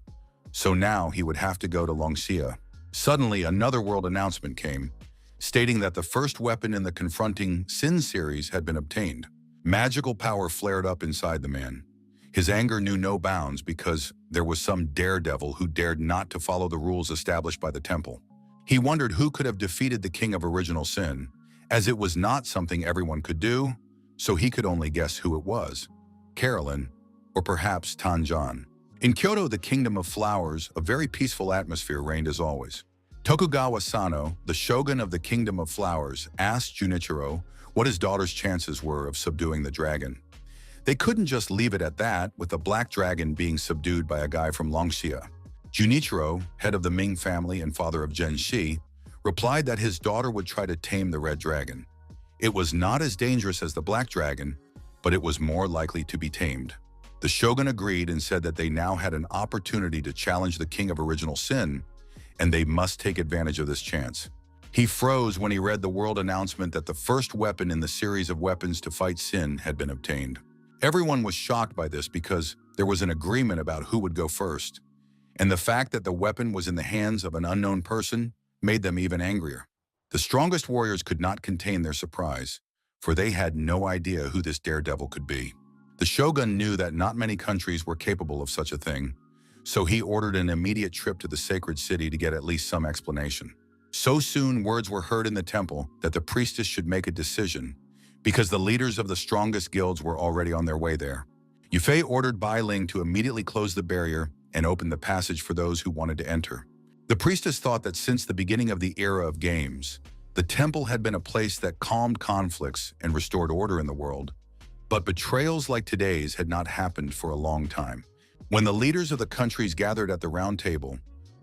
so now he would have to go to Longxia. Suddenly, another world announcement came, stating that the first weapon in the Confronting Sin series had been obtained. Magical power flared up inside the man. His anger knew no bounds because there was some daredevil who dared not to follow the rules established by the temple. He wondered who could have defeated the King of Original Sin, as it was not something everyone could do, so he could only guess who it was: Carolyn, or perhaps Tanjan. In Kyoto, the Kingdom of Flowers, a very peaceful atmosphere reigned as always. Tokugawa Sano, the shogun of the Kingdom of Flowers, asked Junichiro what his daughter's chances were of subduing the dragon. They couldn't just leave it at that, with the black dragon being subdued by a guy from Longxia. Junichiro, head of the Ming family and father of Genshi, replied that his daughter would try to tame the red dragon. It was not as dangerous as the black dragon, but it was more likely to be tamed. The shogun agreed and said that they now had an opportunity to challenge the King of Original Sin, and they must take advantage of this chance. He froze when he read the world announcement that the first weapon in the series of weapons to fight sin had been obtained. Everyone was shocked by this because there was an agreement about who would go first, and the fact that the weapon was in the hands of an unknown person made them even angrier. The strongest warriors could not contain their surprise, for they had no idea who this daredevil could be. The shogun knew that not many countries were capable of such a thing, so he ordered an immediate trip to the sacred city to get at least some explanation. So soon, words were heard in the temple that the priestess should make a decision, because the leaders of the strongest guilds were already on their way there. Yufei ordered Bai Ling to immediately close the barrier and open the passage for those who wanted to enter. The priestess thought that since the beginning of the era of games, the temple had been a place that calmed conflicts and restored order in the world. But betrayals like today's had not happened for a long time. When the leaders of the countries gathered at the round table,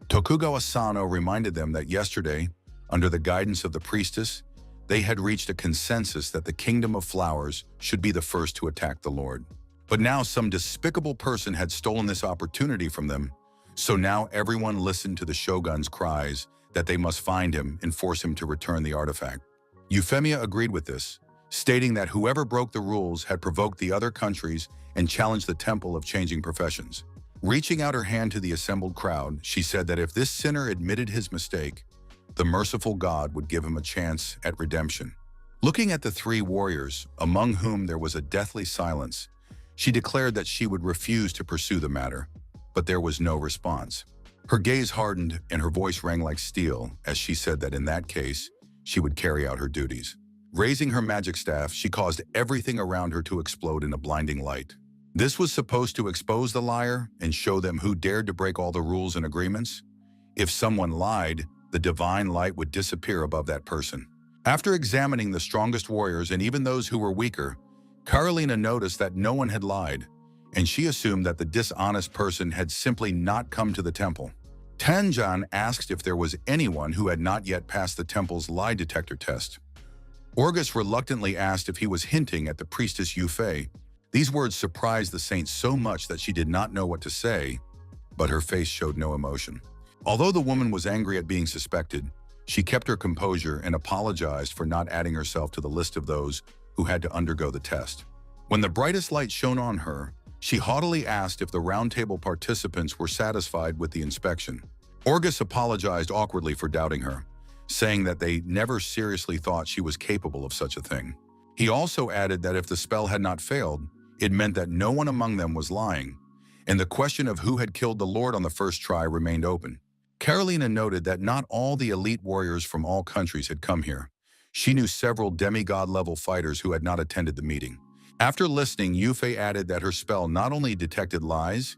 Tokugawa Sano reminded them that yesterday, under the guidance of the priestess, they had reached a consensus that the Kingdom of Flowers should be the first to attack the Lord. But now some despicable person had stolen this opportunity from them, so now everyone listened to the shogun's cries that they must find him and force him to return the artifact. Euphemia agreed with this, stating that whoever broke the rules had provoked the other countries and challenged the Temple of Changing Professions. Reaching out her hand to the assembled crowd, she said that if this sinner admitted his mistake, the merciful God would give him a chance at redemption. Looking at the 3 warriors, among whom there was a deathly silence, she declared that she would refuse to pursue the matter, but there was no response. Her gaze hardened and her voice rang like steel as she said that in that case, she would carry out her duties. Raising her magic staff, she caused everything around her to explode in a blinding light. This was supposed to expose the liar and show them who dared to break all the rules and agreements. If someone lied, the divine light would disappear above that person. After examining the strongest warriors and even those who were weaker, Carolina noticed that no one had lied, and she assumed that the dishonest person had simply not come to the temple. Tanjan asked if there was anyone who had not yet passed the temple's lie detector test. Orgus reluctantly asked if he was hinting at the priestess Yufei. These words surprised the saint so much that she did not know what to say, but her face showed no emotion. Although the woman was angry at being suspected, she kept her composure and apologized for not adding herself to the list of those who had to undergo the test. When the brightest light shone on her, she haughtily asked if the roundtable participants were satisfied with the inspection. Orgus apologized awkwardly for doubting her, saying that they never seriously thought she was capable of such a thing. He also added that if the spell had not failed, it meant that no one among them was lying, and the question of who had killed the Lord on the first try remained open. Carolina noted that not all the elite warriors from all countries had come here. She knew several demigod-level fighters who had not attended the meeting. After listening, Yufei added that her spell not only detected lies,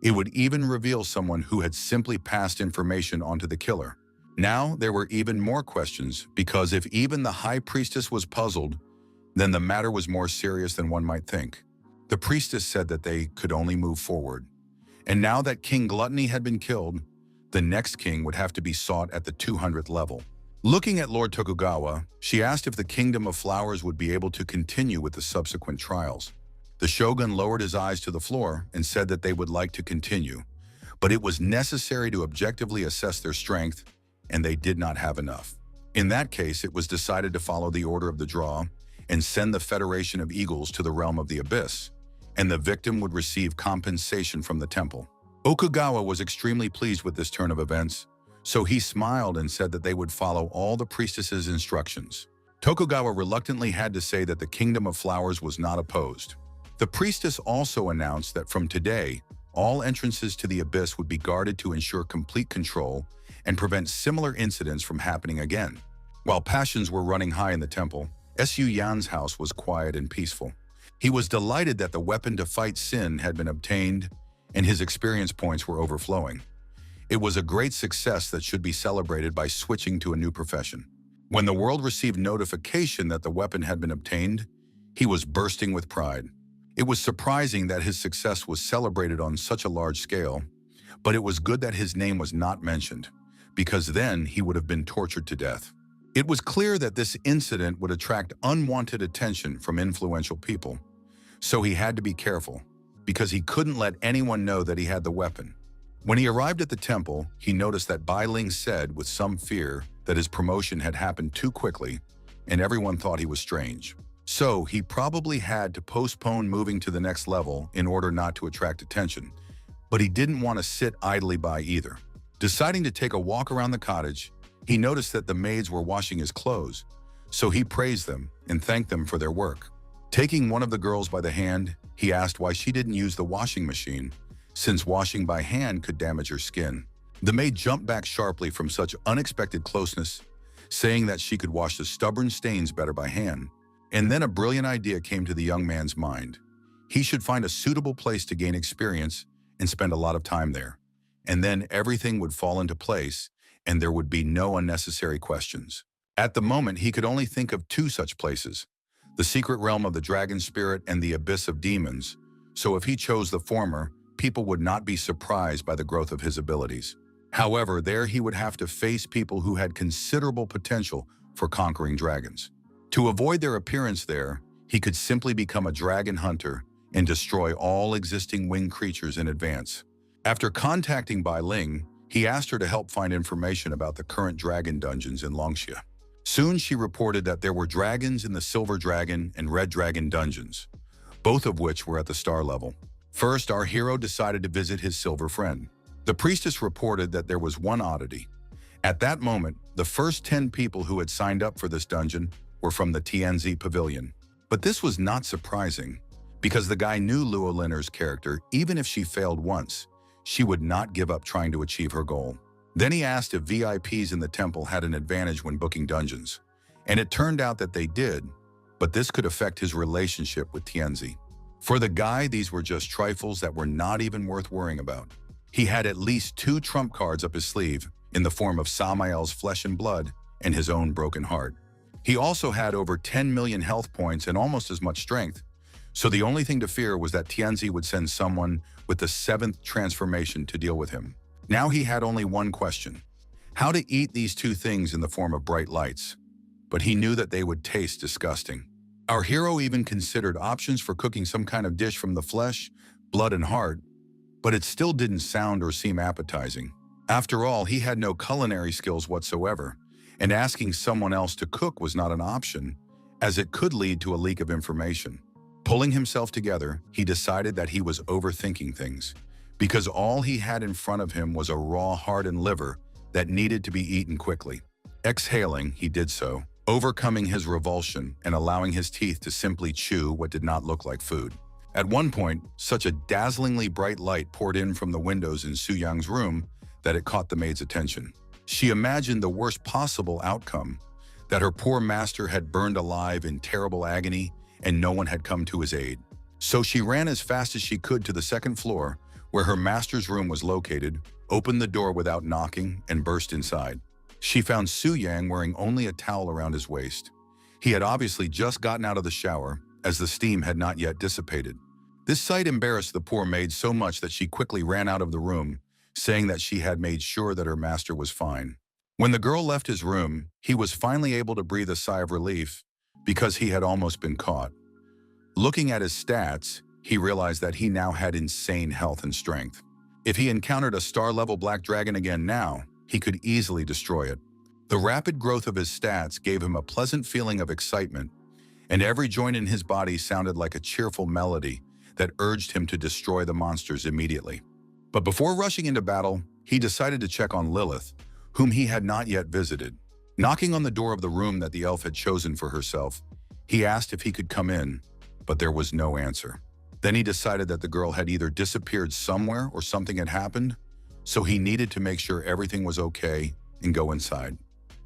it would even reveal someone who had simply passed information onto the killer. Now there were even more questions, because if even the high priestess was puzzled, then the matter was more serious than one might think. The priestess said that they could only move forward. And now that King Gluttony had been killed, the next king would have to be sought at the 200th level. Looking at Lord Tokugawa, she asked if the Kingdom of Flowers would be able to continue with the subsequent trials. The shogun lowered his eyes to the floor and said that they would like to continue, but it was necessary to objectively assess their strength, and they did not have enough. In that case, it was decided to follow the order of the draw and send the Federation of Eagles to the realm of the Abyss, and the victim would receive compensation from the temple. Okugawa was extremely pleased with this turn of events, so he smiled and said that they would follow all the priestess's instructions. Tokugawa reluctantly had to say that the Kingdom of Flowers was not opposed. The priestess also announced that from today, all entrances to the Abyss would be guarded to ensure complete control and prevent similar incidents from happening again. While passions were running high in the temple, Su Yan's house was quiet and peaceful. He was delighted that the weapon to fight sin had been obtained, and his experience points were overflowing. It was a great success that should be celebrated by switching to a new profession. When the world received notification that the weapon had been obtained, he was bursting with pride. It was surprising that his success was celebrated on such a large scale, but it was good that his name was not mentioned, because then he would have been tortured to death. It was clear that this incident would attract unwanted attention from influential people, so he had to be careful, because he couldn't let anyone know that he had the weapon. When he arrived at the temple, he noticed that Bai Ling said with some fear that his promotion had happened too quickly, and everyone thought he was strange. So he probably had to postpone moving to the next level in order not to attract attention, but he didn't want to sit idly by either. Deciding to take a walk around the cottage, he noticed that the maids were washing his clothes, so he praised them and thanked them for their work. Taking one of the girls by the hand, he asked why she didn't use the washing machine, since washing by hand could damage her skin. The maid jumped back sharply from such unexpected closeness, saying that she could wash the stubborn stains better by hand. And then a brilliant idea came to the young man's mind. He should find a suitable place to gain experience and spend a lot of time there. And then everything would fall into place, and there would be no unnecessary questions. At the moment, he could only think of two such places: the secret realm of the dragon spirit and the abyss of demons. So if he chose the former, people would not be surprised by the growth of his abilities. However, there he would have to face people who had considerable potential for conquering dragons. To avoid their appearance there, he could simply become a dragon hunter and destroy all existing winged creatures in advance. After contacting Bai Ling, he asked her to help find information about the current dragon dungeons in Longxia. Soon she reported that there were dragons in the Silver Dragon and Red Dragon dungeons, both of which were at the star level. First, our hero decided to visit his silver friend. The priestess reported that there was one oddity. At that moment, the first 10 people who had signed up for this dungeon were from the Tianzi Pavilion. But this was not surprising, because the guy knew Luo Linner's character. Even if she failed once, she would not give up trying to achieve her goal. Then he asked if VIPs in the temple had an advantage when booking dungeons, and it turned out that they did, but this could affect his relationship with Tianzi. For the guy, these were just trifles that were not even worth worrying about. He had at least 2 trump cards up his sleeve in the form of Samael's flesh and blood and his own broken heart. He also had over 10 million health points and almost as much strength, So the only thing to fear was that Tianzi would send someone with the seventh transformation to deal with him. Now he had only one question: how to eat these two things in the form of bright lights. But he knew that they would taste disgusting. Our hero even considered options for cooking some kind of dish from the flesh, blood, and heart, but it still didn't sound or seem appetizing. After all, he had no culinary skills whatsoever, and asking someone else to cook was not an option, as it could lead to a leak of information. Pulling himself together, he decided that he was overthinking things, because all he had in front of him was a raw heart and liver that needed to be eaten quickly. Exhaling, he did so, overcoming his revulsion and allowing his teeth to simply chew what did not look like food. At one point, such a dazzlingly bright light poured in from the windows in Su Yang's room that it caught the maid's attention. She imagined the worst possible outcome, that her poor master had burned alive in terrible agony and no one had come to his aid. So she ran as fast as she could to the second floor, where her master's room was located, opened the door without knocking, and burst inside. She found Su Yang wearing only a towel around his waist. He had obviously just gotten out of the shower, as the steam had not yet dissipated. This sight embarrassed the poor maid so much that she quickly ran out of the room, saying that she had made sure that her master was fine. When the girl left his room, he was finally able to breathe a sigh of relief, because he had almost been caught. Looking at his stats, he realized that he now had insane health and strength. If he encountered a star-level black dragon again now, he could easily destroy it. The rapid growth of his stats gave him a pleasant feeling of excitement, and every joint in his body sounded like a cheerful melody that urged him to destroy the monsters immediately. But before rushing into battle, he decided to check on Lilith, whom he had not yet visited. Knocking on the door of the room that the elf had chosen for herself, he asked if he could come in, but there was no answer. Then he decided that the girl had either disappeared somewhere or something had happened, so he needed to make sure everything was okay and go inside.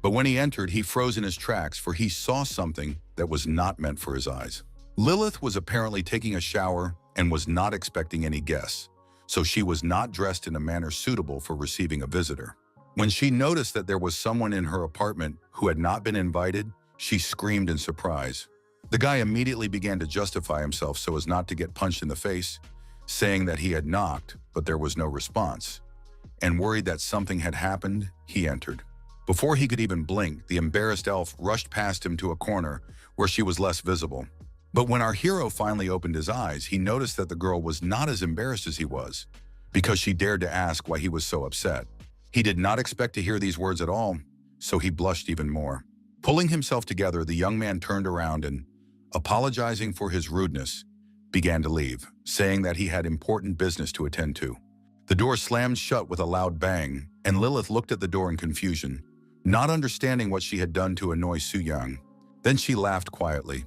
But when he entered, he froze in his tracks, for he saw something that was not meant for his eyes. Lilith was apparently taking a shower and was not expecting any guests, so she was not dressed in a manner suitable for receiving a visitor. When she noticed that there was someone in her apartment who had not been invited, she screamed in surprise. The guy immediately began to justify himself so as not to get punched in the face, saying that he had knocked, but there was no response. And worried that something had happened, he entered. Before he could even blink, the embarrassed elf rushed past him to a corner where she was less visible. But when our hero finally opened his eyes, he noticed that the girl was not as embarrassed as he was, because she dared to ask why he was so upset. He did not expect to hear these words at all, so he blushed even more. Pulling himself together, the young man turned around and, apologizing for his rudeness, began to leave, saying that he had important business to attend to. The door slammed shut with a loud bang, and Lilith looked at the door in confusion, not understanding what she had done to annoy Su Yang. Then she laughed quietly,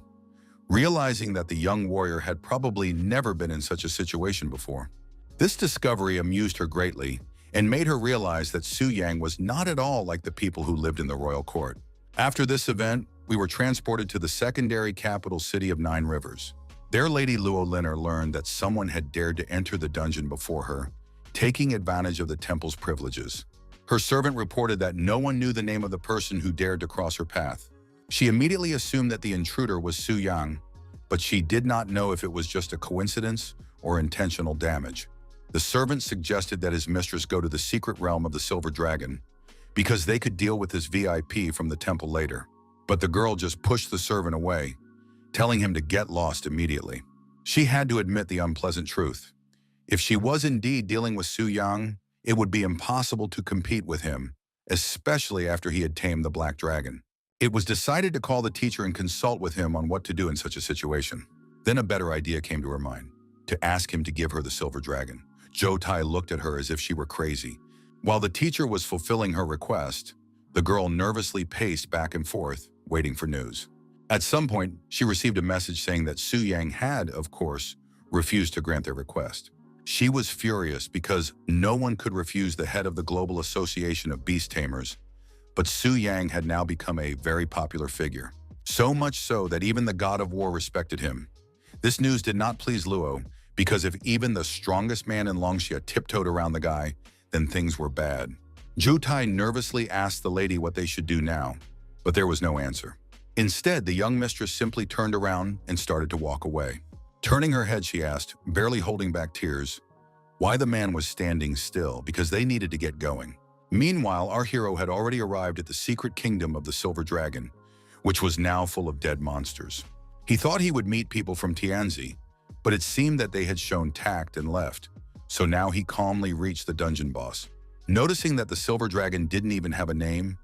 realizing that the young warrior had probably never been in such a situation before. This discovery amused her greatly and made her realize that Su Yang was not at all like the people who lived in the royal court. After this event, we were transported to the secondary capital city of Nine Rivers. There, Lady Luo Linner learned that someone had dared to enter the dungeon before her, taking advantage of the temple's privileges. Her servant reported that no one knew the name of the person who dared to cross her path. She immediately assumed that the intruder was Su Yang, but she did not know if it was just a coincidence or intentional damage. The servant suggested that his mistress go to the secret realm of the Silver Dragon, because they could deal with this VIP from the temple later. But the girl just pushed the servant away, telling him to get lost immediately. She had to admit the unpleasant truth. If she was indeed dealing with Su Yang, it would be impossible to compete with him, especially after he had tamed the Black Dragon. It was decided to call the teacher and consult with him on what to do in such a situation. Then a better idea came to her mind, to ask him to give her the Silver Dragon. Zhou Tai looked at her as if she were crazy. While the teacher was fulfilling her request, the girl nervously paced back and forth, waiting for news. At some point, she received a message saying that Su Yang had, of course, refused to grant their request. She was furious because no one could refuse the head of the Global Association of Beast Tamers, but Su Yang had now become a very popular figure. So much so that even the God of War respected him. This news did not please Luo, because if even the strongest man in Longxia tiptoed around the guy, then things were bad. Zhu Tai nervously asked the lady what they should do now, but there was no answer. Instead, the young mistress simply turned around and started to walk away. Turning her head, she asked, barely holding back tears, why the man was standing still, because they needed to get going. Meanwhile, our hero had already arrived at the secret kingdom of the Silver Dragon, which was now full of dead monsters. He thought he would meet people from Tianzi, but it seemed that they had shown tact and left, so now he calmly reached the dungeon boss. Noticing that the Silver Dragon didn't even have a name,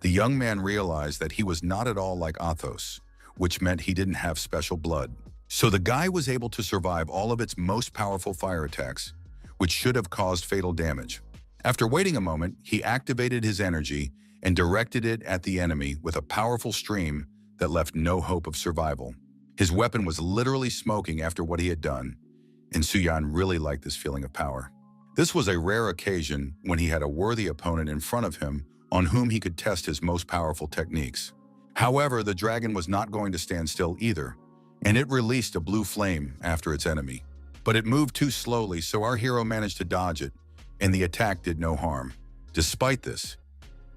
the young man realized that he was not at all like Athos, which meant he didn't have special blood. So the guy was able to survive all of its most powerful fire attacks, which should have caused fatal damage. After waiting a moment, he activated his energy and directed it at the enemy with a powerful stream that left no hope of survival. His weapon was literally smoking after what he had done, and Su Yan really liked this feeling of power. This was a rare occasion when he had a worthy opponent in front of him on whom he could test his most powerful techniques. However, the dragon was not going to stand still either, and it released a blue flame after its enemy. But it moved too slowly, so our hero managed to dodge it, and the attack did no harm. Despite this,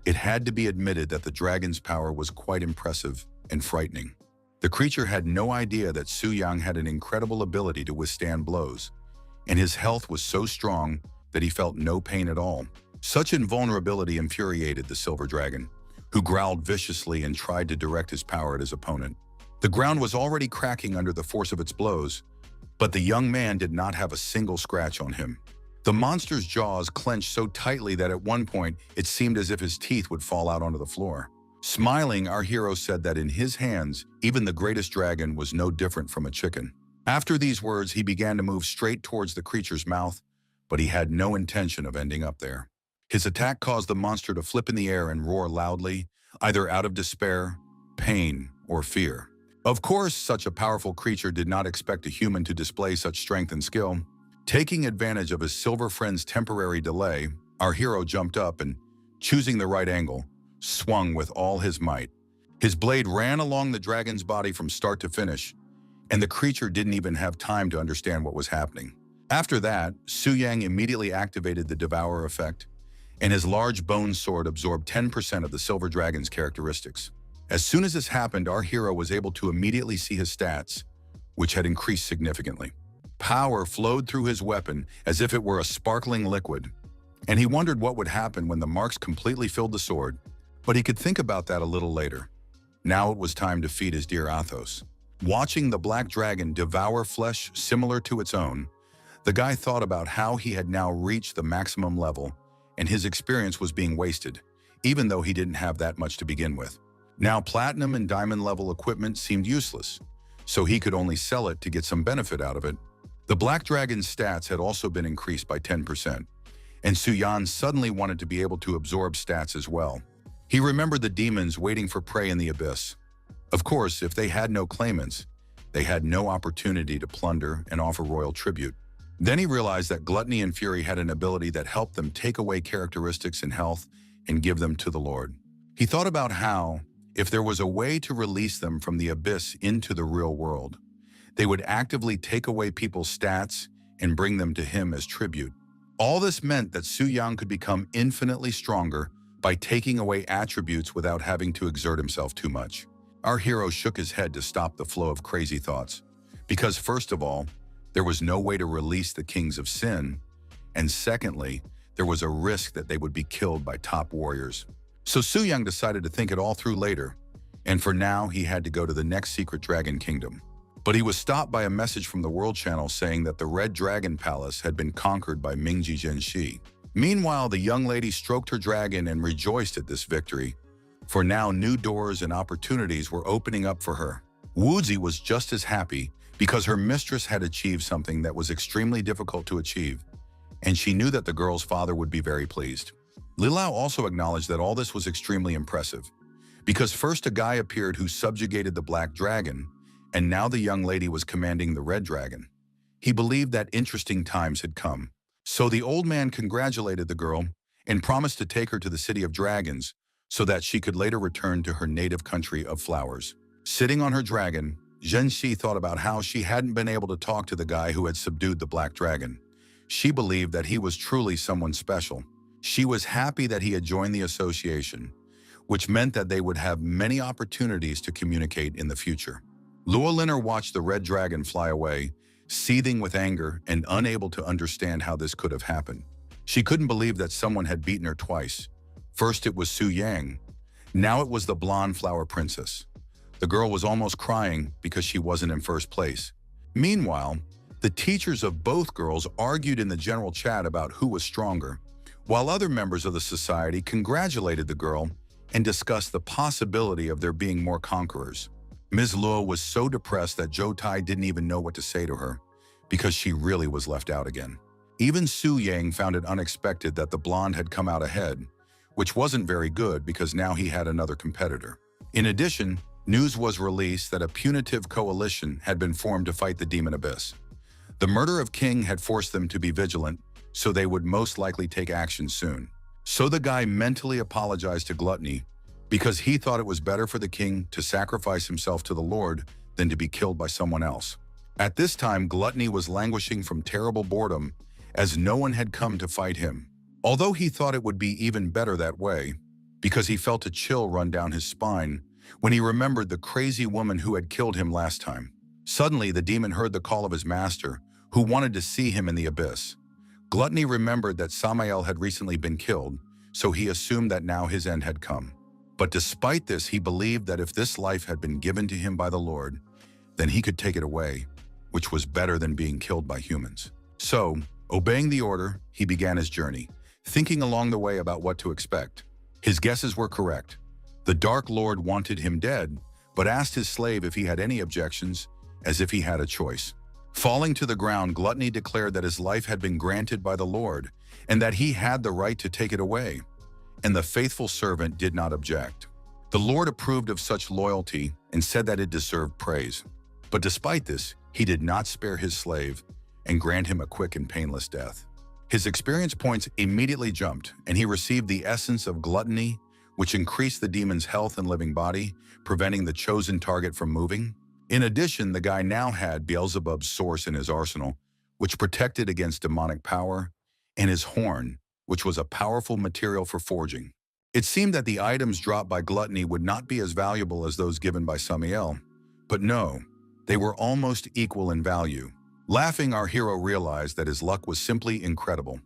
it had to be admitted that the dragon's power was quite impressive and frightening. The creature had no idea that Su Yang had an incredible ability to withstand blows, and his health was so strong that he felt no pain at all. Such invulnerability infuriated the Silver Dragon, who growled viciously and tried to direct his power at his opponent. The ground was already cracking under the force of its blows, but the young man did not have a single scratch on him. The monster's jaws clenched so tightly that at one point it seemed as if his teeth would fall out onto the floor. Smiling, our hero said that in his hands, even the greatest dragon was no different from a chicken. After these words, he began to move straight towards the creature's mouth, but he had no intention of ending up there. His attack caused the monster to flip in the air and roar loudly, either out of despair, pain, or fear. Of course, such a powerful creature did not expect a human to display such strength and skill. Taking advantage of his silver friend's temporary delay, our hero jumped up and, choosing the right angle, swung with all his might. His blade ran along the dragon's body from start to finish, and the creature didn't even have time to understand what was happening. After that, Su Yang immediately activated the Devour effect, and his large bone sword absorbed 10% of the Silver Dragon's characteristics. As soon as this happened, our hero was able to immediately see his stats, which had increased significantly. Power flowed through his weapon as if it were a sparkling liquid, and he wondered what would happen when the marks completely filled the sword, but he could think about that a little later. Now it was time to feed his dear Athos. Watching the black dragon devour flesh similar to its own, the guy thought about how he had now reached the maximum level, and his experience was being wasted, even though he didn't have that much to begin with. Now platinum and diamond level equipment seemed useless, so he could only sell it to get some benefit out of it. The black dragon's stats had also been increased by 10%, and Su Yan suddenly wanted to be able to absorb stats as well. He remembered the demons waiting for prey in the abyss. Of course, if they had no claimants, they had no opportunity to plunder and offer royal tribute. Then he realized that gluttony and fury had an ability that helped them take away characteristics and health and give them to the Lord. He thought about how, if there was a way to release them from the abyss into the real world, they would actively take away people's stats and bring them to him as tribute. All this meant that Su Yang could become infinitely stronger by taking away attributes without having to exert himself too much. Our hero shook his head to stop the flow of crazy thoughts, because first of all, there was no way to release the kings of sin, and secondly, there was a risk that they would be killed by top warriors. So Su Yang decided to think it all through later, and for now he had to go to the next secret dragon kingdom. But he was stopped by a message from the World Channel saying that the Red Dragon Palace had been conquered by Mingji Zhenxi. Meanwhile, the young lady stroked her dragon and rejoiced at this victory, for now new doors and opportunities were opening up for her. Wuzi was just as happy because her mistress had achieved something that was extremely difficult to achieve, and she knew that the girl's father would be very pleased. Lilau also acknowledged that all this was extremely impressive, because first a guy appeared who subjugated the Black Dragon, and now the young lady was commanding the Red Dragon. He believed that interesting times had come. So the old man congratulated the girl and promised to take her to the City of Dragons so that she could later return to her native country of flowers. Sitting on her dragon, Zhenxi thought about how she hadn't been able to talk to the guy who had subdued the Black Dragon. She believed that he was truly someone special. She was happy that he had joined the association, which meant that they would have many opportunities to communicate in the future. Luolinor watched the red dragon fly away, seething with anger and unable to understand how this could have happened. She couldn't believe that someone had beaten her twice. First it was Su Yang, now it was the blonde flower princess. The girl was almost crying because she wasn't in first place. Meanwhile, the teachers of both girls argued in the general chat about who was stronger, while other members of the society congratulated the girl and discussed the possibility of there being more conquerors. Ms. Luo was so depressed that Zhou Tai didn't even know what to say to her, because she really was left out again. Even Su Yang found it unexpected that the blonde had come out ahead, which wasn't very good because now he had another competitor. In addition, news was released that a punitive coalition had been formed to fight the Demon Abyss. The murder of King had forced them to be vigilant, so they would most likely take action soon. So the guy mentally apologized to Gluttony because he thought it was better for the king to sacrifice himself to the Lord than to be killed by someone else. At this time, Gluttony was languishing from terrible boredom as no one had come to fight him. Although he thought it would be even better that way, because he felt a chill run down his spine when he remembered the crazy woman who had killed him last time. Suddenly, the demon heard the call of his master, who wanted to see him in the abyss. Gluttony remembered that Samael had recently been killed, so he assumed that now his end had come. But despite this, he believed that if this life had been given to him by the Lord, then he could take it away, which was better than being killed by humans. So, obeying the order, he began his journey, thinking along the way about what to expect. His guesses were correct. The Dark Lord wanted him dead, but asked his slave if he had any objections, as if he had a choice. Falling to the ground, Gluttony declared that his life had been granted by the Lord, and that he had the right to take it away. And the faithful servant did not object. The Lord approved of such loyalty and said that it deserved praise. But despite this, he did not spare his slave and grant him a quick and painless death. His experience points immediately jumped, and he received the essence of gluttony, which increased the demon's health and living body, preventing the chosen target from moving. In addition, the guy now had Beelzebub's source in his arsenal, which protected against demonic power, and his horn, which was a powerful material for forging. It seemed that the items dropped by Gluttony would not be as valuable as those given by Samael, but no, they were almost equal in value. Laughing, our hero realized that his luck was simply incredible.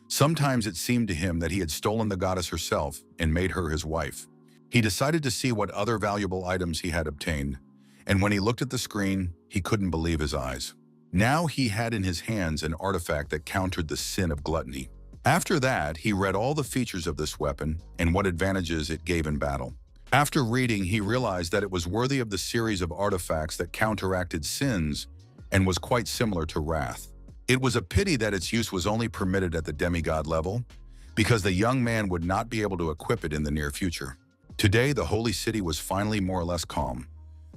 Sometimes it seemed to him that he had stolen the goddess herself and made her his wife. He decided to see what other valuable items he had obtained, and when he looked at the screen, he couldn't believe his eyes. Now he had in his hands an artifact that countered the sin of gluttony. After that, he read all the features of this weapon and what advantages it gave in battle. After reading, he realized that it was worthy of the series of artifacts that counteracted sins and was quite similar to wrath. It was a pity that its use was only permitted at the demigod level, because the young man would not be able to equip it in the near future. Today, the holy city was finally more or less calm.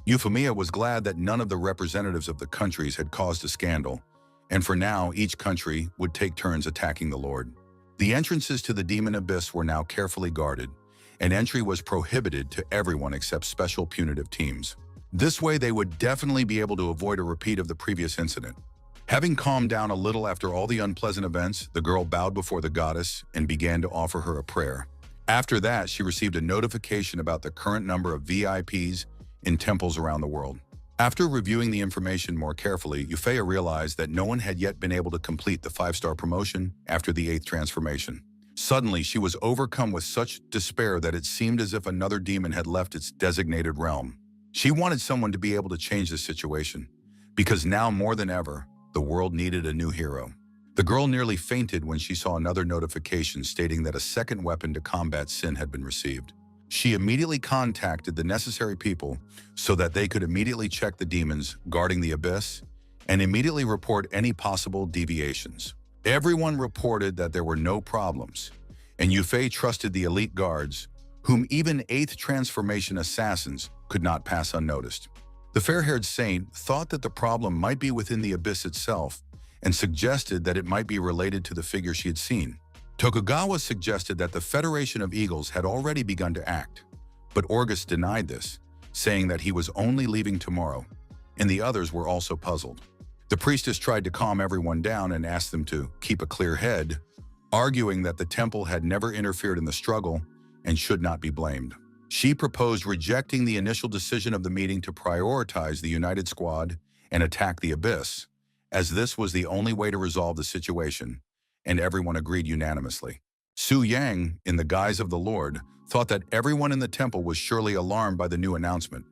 Euphemia was glad that none of the representatives of the countries had caused a scandal, and for now, each country would take turns attacking the Lord. The entrances to the demon abyss were now carefully guarded, and entry was prohibited to everyone except special punitive teams. This way, they would definitely be able to avoid a repeat of the previous incident. Having calmed down a little after all the unpleasant events, the girl bowed before the goddess and began to offer her a prayer. After that, she received a notification about the current number of VIPs in temples around the world. After reviewing the information more carefully, Euphemia realized that no one had yet been able to complete the 5-star promotion after the 8th transformation. Suddenly, she was overcome with such despair that it seemed as if another demon had left its designated realm. She wanted someone to be able to change this situation, because now more than ever, the world needed a new hero. The girl nearly fainted when she saw another notification stating that a second weapon to combat sin had been received. She immediately contacted the necessary people so that they could immediately check the demons guarding the abyss and immediately report any possible deviations. Everyone reported that there were no problems, and Yufei trusted the elite guards, whom even 8th transformation assassins could not pass unnoticed. The fair-haired saint thought that the problem might be within the abyss itself and suggested that it might be related to the figure she had seen. Tokugawa suggested that the Federation of Eagles had already begun to act, but Orgus denied this, saying that he was only leaving tomorrow, and the others were also puzzled. The priestess tried to calm everyone down and asked them to keep a clear head, arguing that the temple had never interfered in the struggle and should not be blamed. She proposed rejecting the initial decision of the meeting to prioritize the United Squad and attack the Abyss, as this was the only way to resolve the situation, and everyone agreed unanimously. Su Yang, in the guise of the Lord, thought that everyone in the temple was surely alarmed by the new announcement,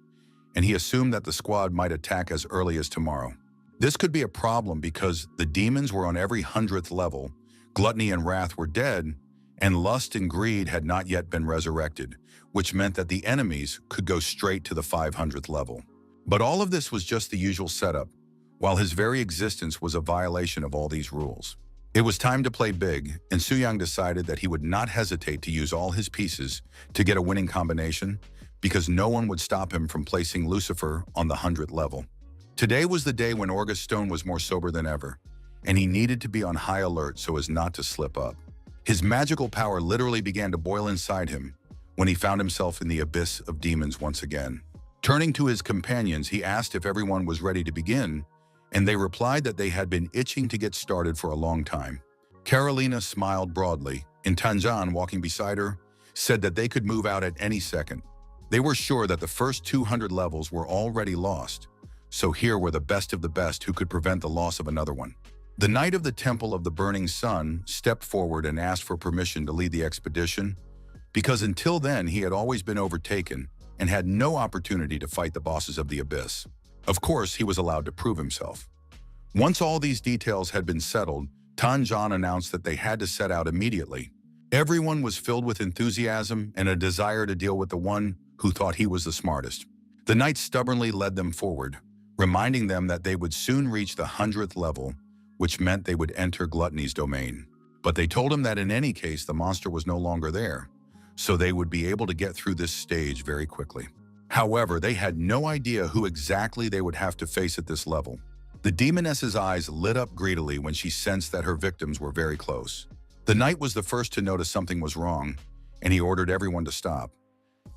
and he assumed that the squad might attack as early as tomorrow. This could be a problem because the demons were on every 100th level, gluttony and wrath were dead, and lust and greed had not yet been resurrected, which meant that the enemies could go straight to the 500th level. But all of this was just the usual setup, while his very existence was a violation of all these rules. It was time to play big, and Su Yang decided that he would not hesitate to use all his pieces to get a winning combination, because no one would stop him from placing Lucifer on the 100th level. Today was the day when August Stone was more sober than ever, and he needed to be on high alert so as not to slip up. His magical power literally began to boil inside him when he found himself in the abyss of demons once again. Turning to his companions, he asked if everyone was ready to begin, and they replied that they had been itching to get started for a long time. Carolina smiled broadly, and Tanjan, walking beside her, said that they could move out at any second. They were sure that the first 200 levels were already lost, so here were the best of the best who could prevent the loss of another one. The Knight of the Temple of the Burning Sun stepped forward and asked for permission to lead the expedition, because until then he had always been overtaken and had no opportunity to fight the bosses of the Abyss. Of course, he was allowed to prove himself. Once all these details had been settled, Tanjan announced that they had to set out immediately. Everyone was filled with enthusiasm and a desire to deal with the one who thought he was the smartest. The knight stubbornly led them forward, reminding them that they would soon reach the 100th level, which meant they would enter Gluttony's domain. But they told him that in any case the monster was no longer there, so they would be able to get through this stage very quickly. However, they had no idea who exactly they would have to face at this level. The demoness's eyes lit up greedily when she sensed that her victims were very close. The knight was the first to notice something was wrong, and he ordered everyone to stop.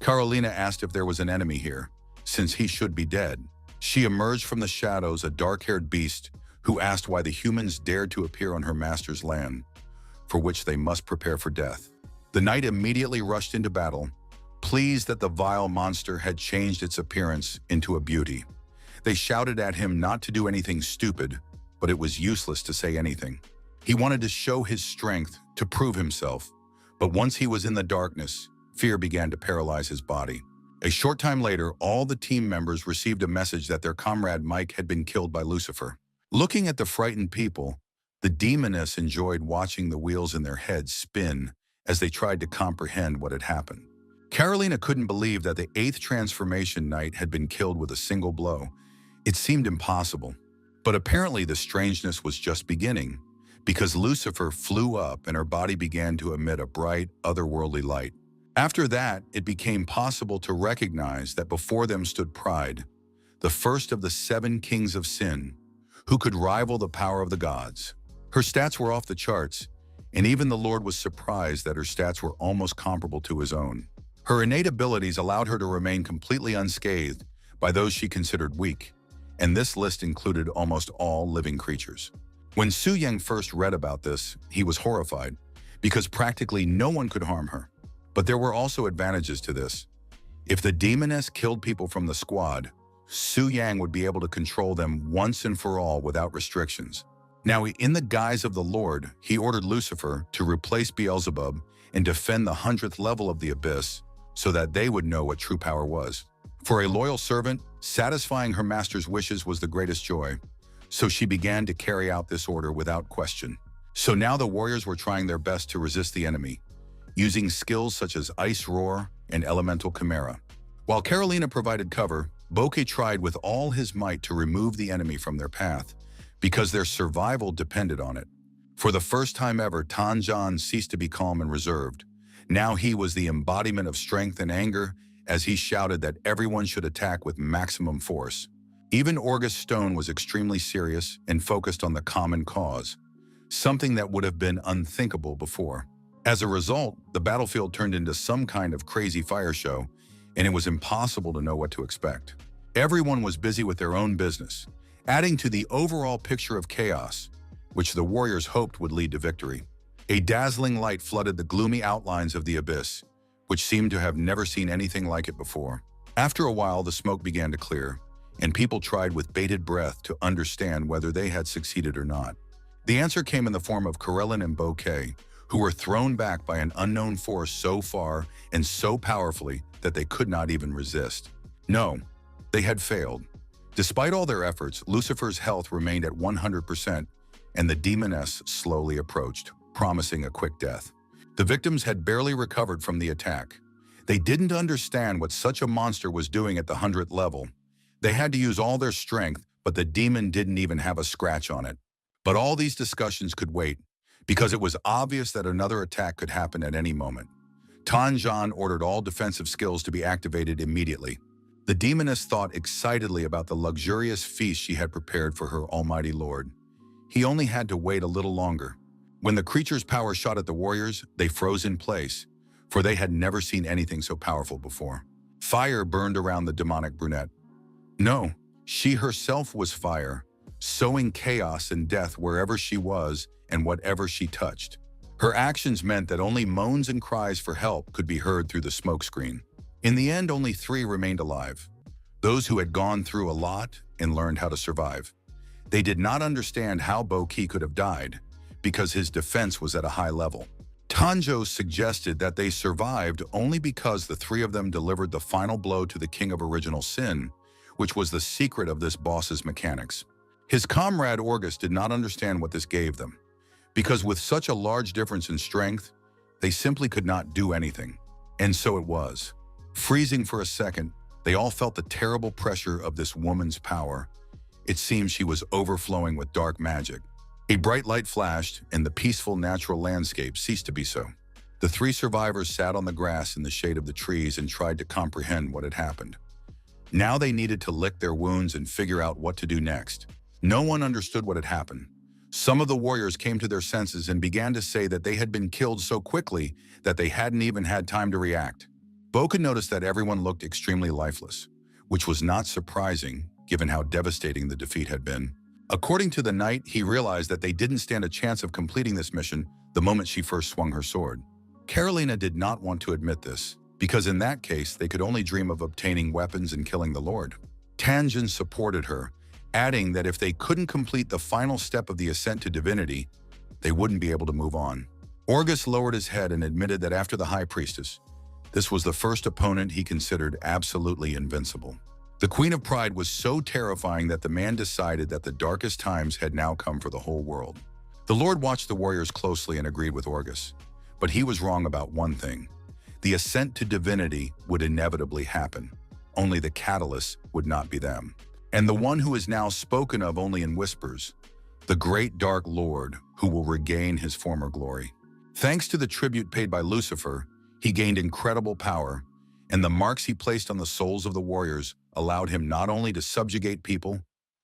Carolina asked if there was an enemy here, since he should be dead. She emerged from the shadows, a dark-haired beast who asked why the humans dared to appear on her master's land, for which they must prepare for death. The knight immediately rushed into battle, pleased that the vile monster had changed its appearance into a beauty. They shouted at him not to do anything stupid, but it was useless to say anything. He wanted to show his strength, to prove himself, but once he was in the darkness, fear began to paralyze his body. A short time later, all the team members received a message that their comrade Mike had been killed by Lucifer. Looking at the frightened people, the demoness enjoyed watching the wheels in their heads spin as they tried to comprehend what had happened. Carolina couldn't believe that the 8th transformation knight had been killed with a single blow. It seemed impossible, but apparently the strangeness was just beginning, because Lucifer flew up and her body began to emit a bright, otherworldly light. After that, it became possible to recognize that before them stood Pride, the first of the 7 kings of sin, who could rival the power of the gods. Her stats were off the charts, and even the Lord was surprised that her stats were almost comparable to his own. Her innate abilities allowed her to remain completely unscathed by those she considered weak, and this list included almost all living creatures. When Su Yang first read about this, he was horrified, because practically no one could harm her. But there were also advantages to this. If the demoness killed people from the squad, Su Yang would be able to control them once and for all without restrictions. Now, in the guise of the Lord, he ordered Lucifer to replace Beelzebub and defend the 100th level of the Abyss so that they would know what true power was. For a loyal servant, satisfying her master's wishes was the greatest joy, so she began to carry out this order without question. So now the warriors were trying their best to resist the enemy, using skills such as Ice Roar and Elemental Chimera. While Carolina provided cover, Bokeh tried with all his might to remove the enemy from their path, because their survival depended on it. For the first time ever, Tanjan ceased to be calm and reserved. Now he was the embodiment of strength and anger, as he shouted that everyone should attack with maximum force. Even August Stone was extremely serious and focused on the common cause, something that would have been unthinkable before. As a result, the battlefield turned into some kind of crazy fire show, and it was impossible to know what to expect. Everyone was busy with their own business, adding to the overall picture of chaos, which the warriors hoped would lead to victory. A dazzling light flooded the gloomy outlines of the abyss, which seemed to have never seen anything like it before. After a while, the smoke began to clear, and people tried with bated breath to understand whether they had succeeded or not. The answer came in the form of Karelin and Bouquet, who were thrown back by an unknown force so far and so powerfully that they could not even resist. No, they had failed. Despite all their efforts, Lucifer's health remained at 100%, and the demoness slowly approached, promising a quick death. The victims had barely recovered from the attack. They didn't understand what such a monster was doing at the 100th level. They had to use all their strength, but the demon didn't even have a scratch on it. But all these discussions could wait, because it was obvious that another attack could happen at any moment. Tanjan ordered all defensive skills to be activated immediately. The demoness thought excitedly about the luxurious feast she had prepared for her almighty lord. He only had to wait a little longer. When the creature's power shot at the warriors, they froze in place, for they had never seen anything so powerful before. Fire burned around the demonic brunette. No, she herself was fire, sowing chaos and death wherever she was and whatever she touched. Her actions meant that only moans and cries for help could be heard through the smokescreen. In the end, only 3 remained alive, those who had gone through a lot and learned how to survive. They did not understand how Boki could have died, because his defense was at a high level. Tanjo suggested that they survived only because the 3 of them delivered the final blow to the King of Original Sin, which was the secret of this boss's mechanics. His comrade Orgus did not understand what this gave them, because with such a large difference in strength, they simply could not do anything. And so it was. Freezing for a second, they all felt the terrible pressure of this woman's power. It seemed she was overflowing with dark magic. A bright light flashed, and the peaceful natural landscape ceased to be so. The 3 survivors sat on the grass in the shade of the trees and tried to comprehend what had happened. Now they needed to lick their wounds and figure out what to do next. No one understood what had happened. Some of the warriors came to their senses and began to say that they had been killed so quickly that they hadn't even had time to react. Boka noticed that everyone looked extremely lifeless, which was not surprising given how devastating the defeat had been. According to the knight, he realized that they didn't stand a chance of completing this mission the moment she first swung her sword. Carolina did not want to admit this, because in that case they could only dream of obtaining weapons and killing the Lord. Tanjin supported her, adding that if they couldn't complete the final step of the ascent to divinity, they wouldn't be able to move on. Orgus lowered his head and admitted that after the High Priestess, this was the first opponent he considered absolutely invincible. The Queen of Pride was so terrifying that the man decided that the darkest times had now come for the whole world. The Lord watched the warriors closely and agreed with Orgus, but he was wrong about one thing. The ascent to divinity would inevitably happen. Only the catalyst would not be them. And the one who is now spoken of only in whispers, the great dark Lord who will regain his former glory. Thanks to the tribute paid by Lucifer, he gained incredible power, and the marks he placed on the souls of the warriors allowed him not only to subjugate people,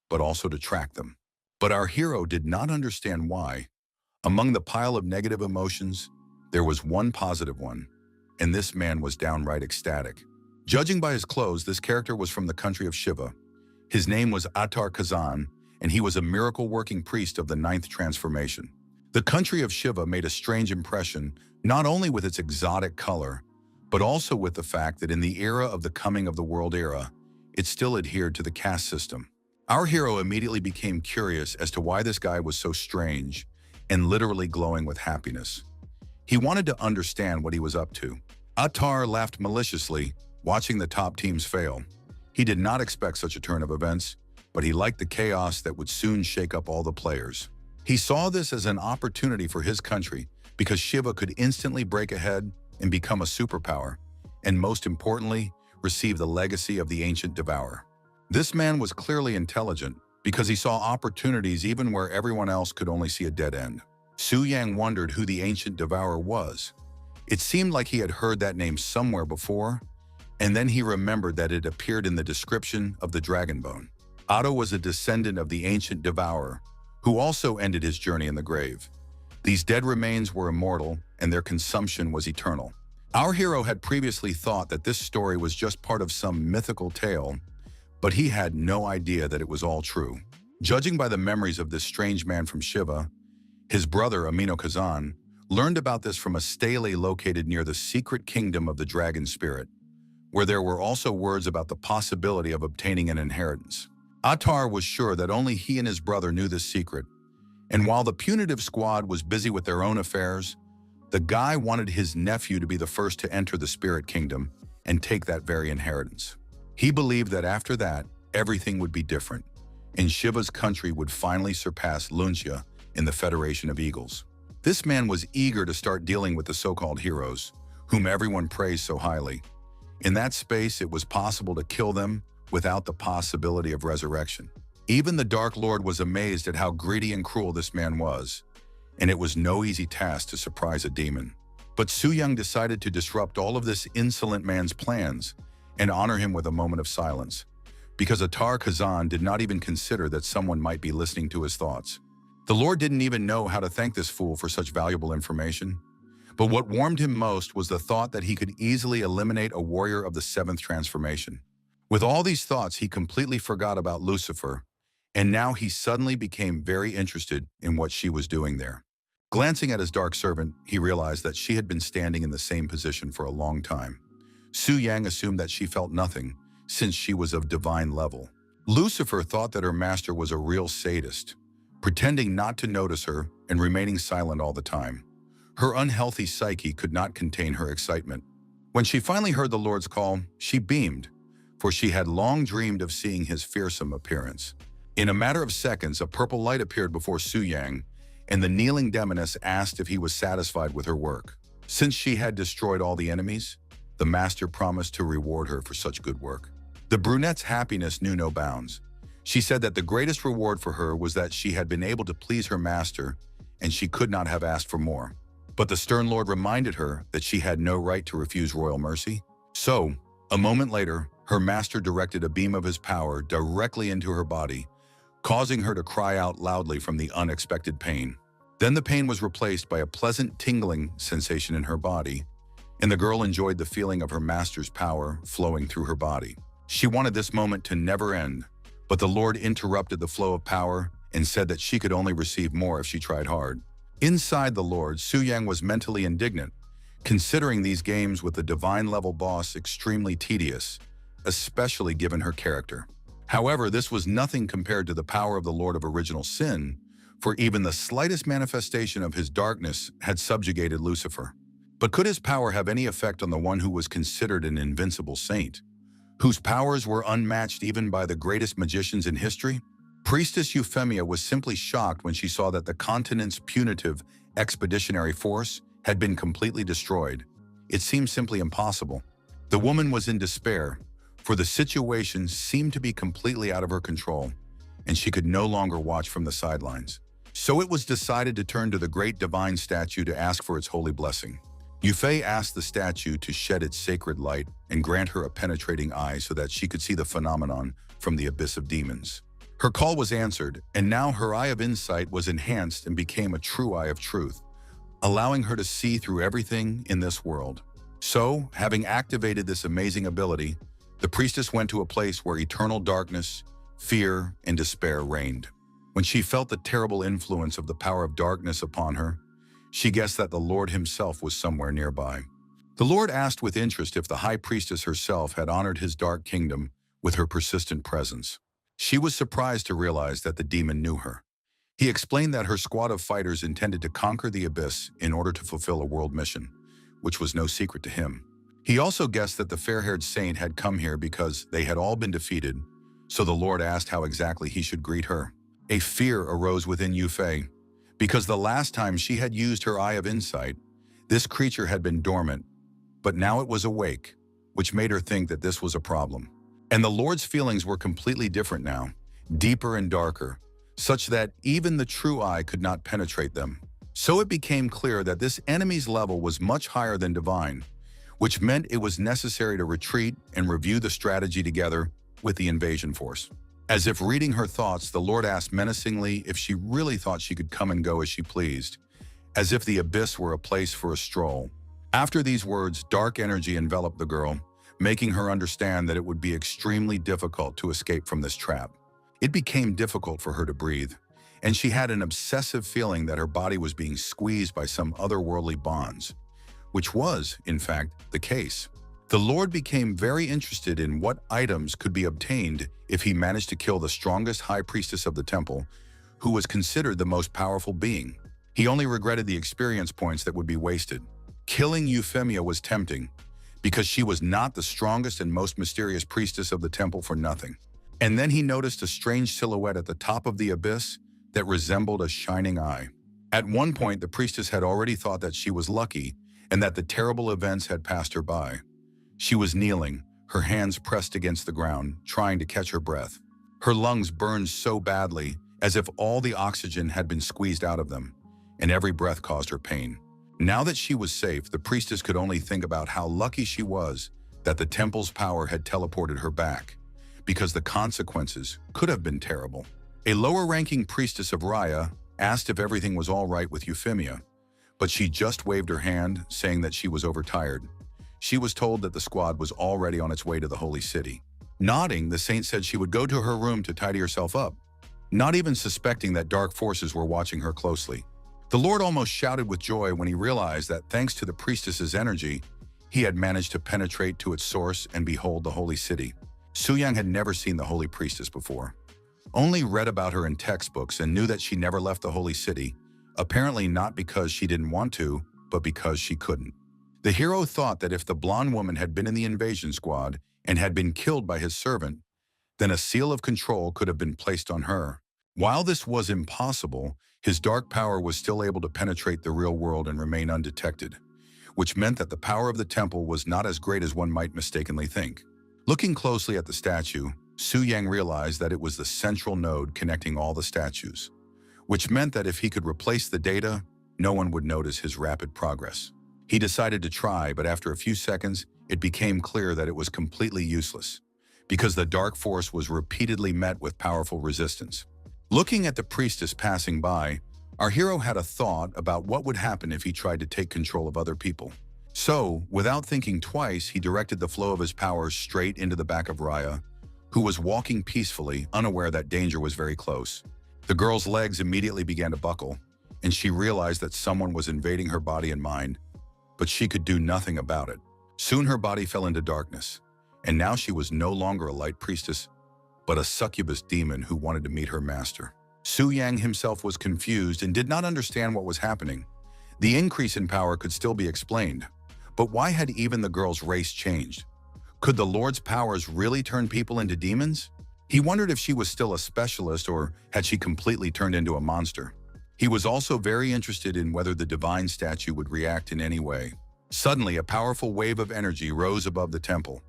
but also to track them. But our hero did not understand why. Among the pile of negative emotions, there was one positive one, and this man was downright ecstatic. Judging by his clothes, this character was from the country of Shiva. His name was Attar Kazan, and he was a miracle-working priest of the 9th transformation. The country of Shiva made a strange impression, not only with its exotic color, but also with the fact that in the era of the coming of the world era, it still adhered to the caste system. Our hero immediately became curious as to why this guy was so strange and literally glowing with happiness. He wanted to understand what he was up to. Attar laughed maliciously, watching the top teams fail. He did not expect such a turn of events, but he liked the chaos that would soon shake up all the players. He saw this as an opportunity for his country because Shiva could instantly break ahead and become a superpower, and most importantly, receive the legacy of the ancient devourer. This man was clearly intelligent because he saw opportunities even where everyone else could only see a dead end. Su Yang wondered who the ancient devourer was. It seemed like he had heard that name somewhere before, and then he remembered that it appeared in the description of the dragon bone. Otto was a descendant of the ancient devourer, who also ended his journey in the grave. These dead remains were immortal, and their consumption was eternal. Our hero had previously thought that this story was just part of some mythical tale, but he had no idea that it was all true. Judging by the memories of this strange man from Shiva, his brother Amino Kazan learned about this from a stele located near the secret kingdom of the dragon spirit, where there were also words about the possibility of obtaining an inheritance. Attar was sure that only he and his brother knew this secret, and while the punitive squad was busy with their own affairs, the guy wanted his nephew to be the first to enter the spirit kingdom and take that very inheritance. He believed that after that, everything would be different, and Shiva's country would finally surpass Luncia in the Federation of Eagles. This man was eager to start dealing with the so-called heroes, whom everyone praised so highly. In that space, it was possible to kill them without the possibility of resurrection. Even the Dark Lord was amazed at how greedy and cruel this man was, and it was no easy task to surprise a demon. But Su Yung decided to disrupt all of this insolent man's plans and honor him with a moment of silence, because Attar Kazan did not even consider that someone might be listening to his thoughts. The Lord didn't even know how to thank this fool for such valuable information. But what warmed him most was the thought that he could easily eliminate a warrior of the seventh transformation. With all these thoughts, he completely forgot about Lucifer, and now he suddenly became very interested in what she was doing there. Glancing at his dark servant, he realized that she had been standing in the same position for a long time. Su Yang assumed that she felt nothing, since she was of divine level. Lucifer thought that her master was a real sadist, pretending not to notice her and remaining silent all the time. Her unhealthy psyche could not contain her excitement. When she finally heard the Lord's call, she beamed, for she had long dreamed of seeing his fearsome appearance. In a matter of seconds, a purple light appeared before Su Yang, and the kneeling demoness asked if he was satisfied with her work. Since she had destroyed all the enemies, the master promised to reward her for such good work. The brunette's happiness knew no bounds. She said that the greatest reward for her was that she had been able to please her master, and she could not have asked for more. But the stern Lord reminded her that she had no right to refuse royal mercy. So, a moment later, her master directed a beam of his power directly into her body, causing her to cry out loudly from the unexpected pain. Then the pain was replaced by a pleasant tingling sensation in her body, and the girl enjoyed the feeling of her master's power flowing through her body. She wanted this moment to never end, but the Lord interrupted the flow of power and said that she could only receive more if she tried hard. Inside the Lord, Su Yang was mentally indignant, considering these games with the divine-level boss extremely tedious, especially given her character. However, this was nothing compared to the power of the Lord of Original Sin, for even the slightest manifestation of his darkness had subjugated Lucifer. But could his power have any effect on the one who was considered an invincible saint, whose powers were unmatched even by the greatest magicians in history? Priestess Euphemia was simply shocked when she saw that the continent's punitive expeditionary force had been completely destroyed. It seemed simply impossible. The woman was in despair, for the situation seemed to be completely out of her control, and she could no longer watch from the sidelines. So it was decided to turn to the great divine statue to ask for its holy blessing. Yufei asked the statue to shed its sacred light and grant her a penetrating eye so that she could see the phenomenon from the abyss of demons. Her call was answered, and now her eye of insight was enhanced and became a true eye of truth, allowing her to see through everything in this world. So, having activated this amazing ability, the priestess went to a place where eternal darkness, fear, and despair reigned. When she felt the terrible influence of the power of darkness upon her, she guessed that the Lord himself was somewhere nearby. The Lord asked with interest if the high priestess herself had honored his dark kingdom with her persistent presence. She was surprised to realize that the demon knew her. He explained that her squad of fighters intended to conquer the abyss in order to fulfill a world mission, which was no secret to him. He also guessed that the fair-haired saint had come here because they had all been defeated, so the Lord asked how exactly he should greet her. A fear arose within Yufei, because the last time she had used her eye of insight, this creature had been dormant, but now it was awake, which made her think that this was a problem. And the Lord's feelings were completely different now, deeper and darker, such that even the true eye could not penetrate them. So it became clear that this enemy's level was much higher than divine, which meant it was necessary to retreat and review the strategy together with the invasion force. As if reading her thoughts, the Lord asked menacingly if she really thought she could come and go as she pleased, as if the abyss were a place for a stroll. After these words, dark energy enveloped the girl, making her understand that it would be extremely difficult to escape from this trap. It became difficult for her to breathe, and she had an obsessive feeling that her body was being squeezed by some otherworldly bonds, which was, in fact, the case. The Lord became very interested in what items could be obtained if he managed to kill the strongest high priestess of the temple, who was considered the most powerful being. He only regretted the experience points that would be wasted. Killing Euphemia was tempting, because she was not the strongest and most mysterious priestess of the temple for nothing. And then he noticed a strange silhouette at the top of the abyss that resembled a shining eye. At one point, the priestess had already thought that she was lucky and that the terrible events had passed her by. She was kneeling, her hands pressed against the ground, trying to catch her breath. Her lungs burned so badly, as if all the oxygen had been squeezed out of them, and every breath caused her pain. Now that she was safe, the priestess could only think about how lucky she was that the temple's power had teleported her back, because the consequences could have been terrible. A lower-ranking priestess of Raya asked if everything was all right with Euphemia, but she just waved her hand, saying that she was overtired. She was told that the squad was already on its way to the holy city. Nodding, the saint said she would go to her room to tidy herself up, not even suspecting that dark forces were watching her closely. The Lord almost shouted with joy when he realized that thanks to the priestess's energy, he had managed to penetrate to its source and behold the holy city. Suyang had never seen the holy priestess before, only read about her in textbooks and knew that she never left the holy city, apparently not because she didn't want to, but because she couldn't. The hero thought that if the blonde woman had been in the invasion squad and had been killed by his servant, then a seal of control could have been placed on her. While this was impossible, his dark power was still able to penetrate the real world and remain undetected, which meant that the power of the temple was not as great as one might mistakenly think. Looking closely at the statue, Su Yang realized that it was the central node connecting all the statues, which meant that if he could replace the data, no one would notice his rapid progress. He decided to try, but after a few seconds, it became clear that it was completely useless, because the dark force was repeatedly met with powerful resistance. Looking at the priestess passing by, our hero had a thought about what would happen if he tried to take control of other people. So, without thinking twice, he directed the flow of his powers straight into the back of Raya, who was walking peacefully, unaware that danger was very close. The girl's legs immediately began to buckle, and she realized that someone was invading her body and mind, but she could do nothing about it. Soon her body fell into darkness, and now she was no longer a light priestess, but a succubus demon who wanted to meet her master. Su Yang himself was confused and did not understand what was happening. The increase in power could still be explained, but why had even the girl's race changed? Could the Lord's powers really turn people into demons? He wondered if she was still a specialist or had she completely turned into a monster. He was also very interested in whether the divine statue would react in any way. Suddenly, a powerful wave of energy rose above the temple.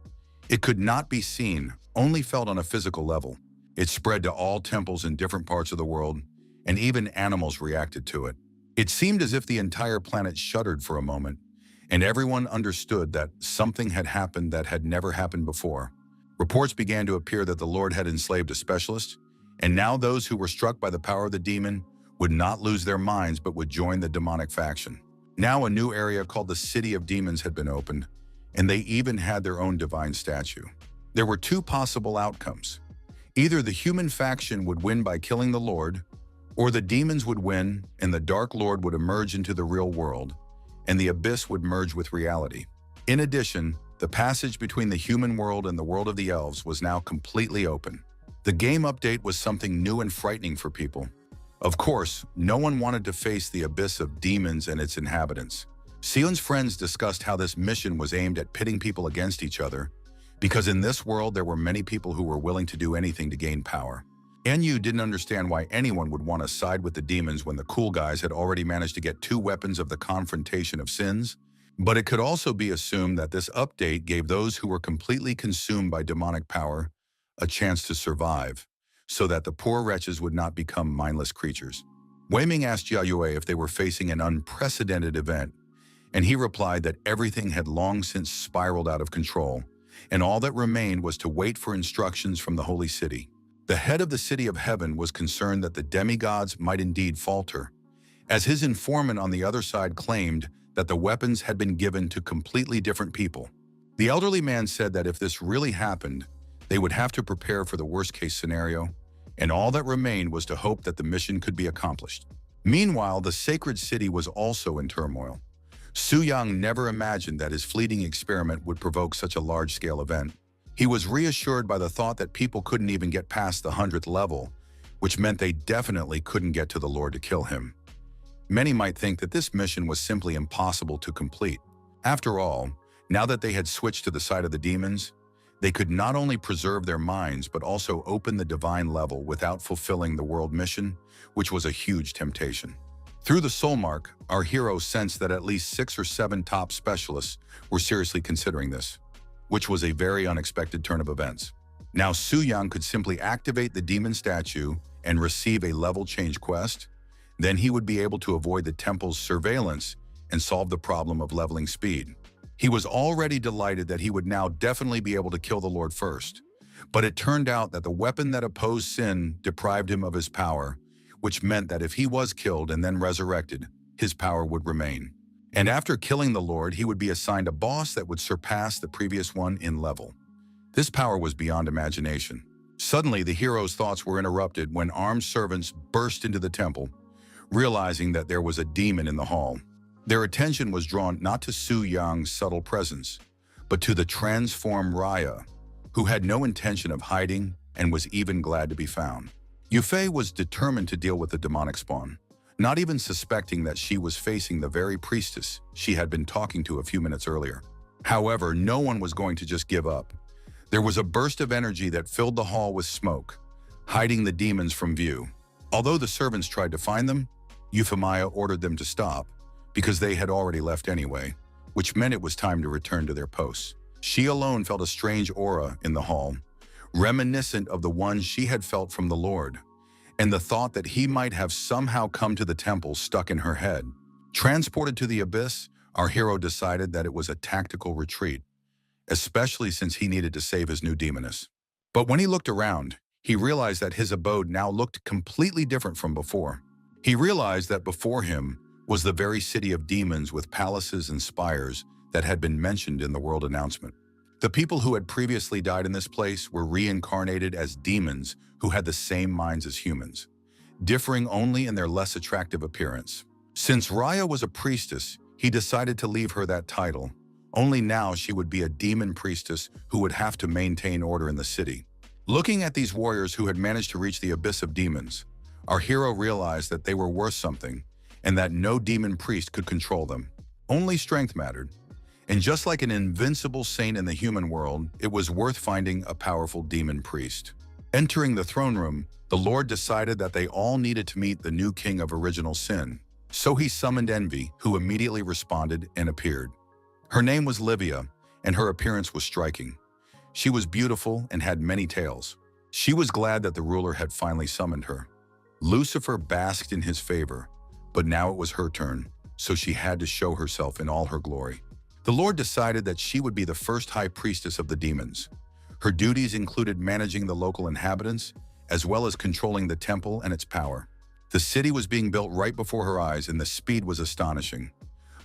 It could not be seen, only felt on a physical level. It spread to all temples in different parts of the world, and even animals reacted to it. It seemed as if the entire planet shuddered for a moment, and everyone understood that something had happened that had never happened before. Reports began to appear that the Lord had enslaved a specialist, and now those who were struck by the power of the demon would not lose their minds but would join the demonic faction. Now a new area called the City of Demons had been opened, and they even had their own divine statue. There were two possible outcomes. Either the human faction would win by killing the Lord, or the demons would win and the Dark Lord would emerge into the real world, and the abyss would merge with reality. In addition, the passage between the human world and the world of the elves was now completely open. The game update was something new and frightening for people. Of course, no one wanted to face the abyss of demons and its inhabitants. Sion's friends discussed how this mission was aimed at pitting people against each other, because in this world there were many people who were willing to do anything to gain power. Enyu didn't understand why anyone would want to side with the demons when the cool guys had already managed to get two weapons of the confrontation of sins, but it could also be assumed that this update gave those who were completely consumed by demonic power a chance to survive, so that the poor wretches would not become mindless creatures. Wei Ming asked Jia Yue if they were facing an unprecedented event, and he replied that everything had long since spiraled out of control, and all that remained was to wait for instructions from the holy city. The head of the city of heaven was concerned that the demigods might indeed falter, as his informant on the other side claimed that the weapons had been given to completely different people. The elderly man said that if this really happened, they would have to prepare for the worst-case scenario, and all that remained was to hope that the mission could be accomplished. Meanwhile, the sacred city was also in turmoil. Su Yang never imagined that his fleeting experiment would provoke such a large-scale event. He was reassured by the thought that people couldn't even get past the 100th level, which meant they definitely couldn't get to the Lord to kill him. Many might think that this mission was simply impossible to complete. After all, now that they had switched to the side of the demons, they could not only preserve their minds but also open the divine level without fulfilling the world mission, which was a huge temptation. Through the soul mark, our hero sensed that at least 6 or 7 top specialists were seriously considering this, which was a very unexpected turn of events. Now Su Yang could simply activate the demon statue and receive a level change quest. Then he would be able to avoid the temple's surveillance and solve the problem of leveling speed. He was already delighted that he would now definitely be able to kill the Lord first. But it turned out that the weapon that opposed sin deprived him of his power, which meant that if he was killed and then resurrected, his power would remain. And after killing the Lord, he would be assigned a boss that would surpass the previous one in level. This power was beyond imagination. Suddenly, the hero's thoughts were interrupted when armed servants burst into the temple, realizing that there was a demon in the hall. Their attention was drawn not to Su Yang's subtle presence, but to the transformed Raya, who had no intention of hiding and was even glad to be found. Yufei was determined to deal with the demonic spawn, not even suspecting that she was facing the very priestess she had been talking to a few minutes earlier. However, no one was going to just give up. There was a burst of energy that filled the hall with smoke, hiding the demons from view. Although the servants tried to find them, Euphemia ordered them to stop, because they had already left anyway, which meant it was time to return to their posts. She alone felt a strange aura in the hall, reminiscent of the one she had felt from the Lord, and the thought that he might have somehow come to the temple stuck in her head. Transported to the abyss, our hero decided that it was a tactical retreat, especially since he needed to save his new demoness. But when he looked around, he realized that his abode now looked completely different from before. He realized that before him was the very city of demons with palaces and spires that had been mentioned in the world announcement. The people who had previously died in this place were reincarnated as demons who had the same minds as humans, differing only in their less attractive appearance. Since Raya was a priestess, he decided to leave her that title. Only now she would be a demon priestess who would have to maintain order in the city. Looking at these warriors who had managed to reach the abyss of demons, our hero realized that they were worth something and that no demon priest could control them. Only strength mattered. And just like an invincible saint in the human world, it was worth finding a powerful demon priest. Entering the throne room, the Lord decided that they all needed to meet the new king of original sin. So he summoned Envy, who immediately responded and appeared. Her name was Livia, and her appearance was striking. She was beautiful and had many tails. She was glad that the ruler had finally summoned her. Lucifer basked in his favor, but now it was her turn, so she had to show herself in all her glory. The Lord decided that she would be the first high priestess of the demons. Her duties included managing the local inhabitants, as well as controlling the temple and its power. The city was being built right before her eyes, and the speed was astonishing.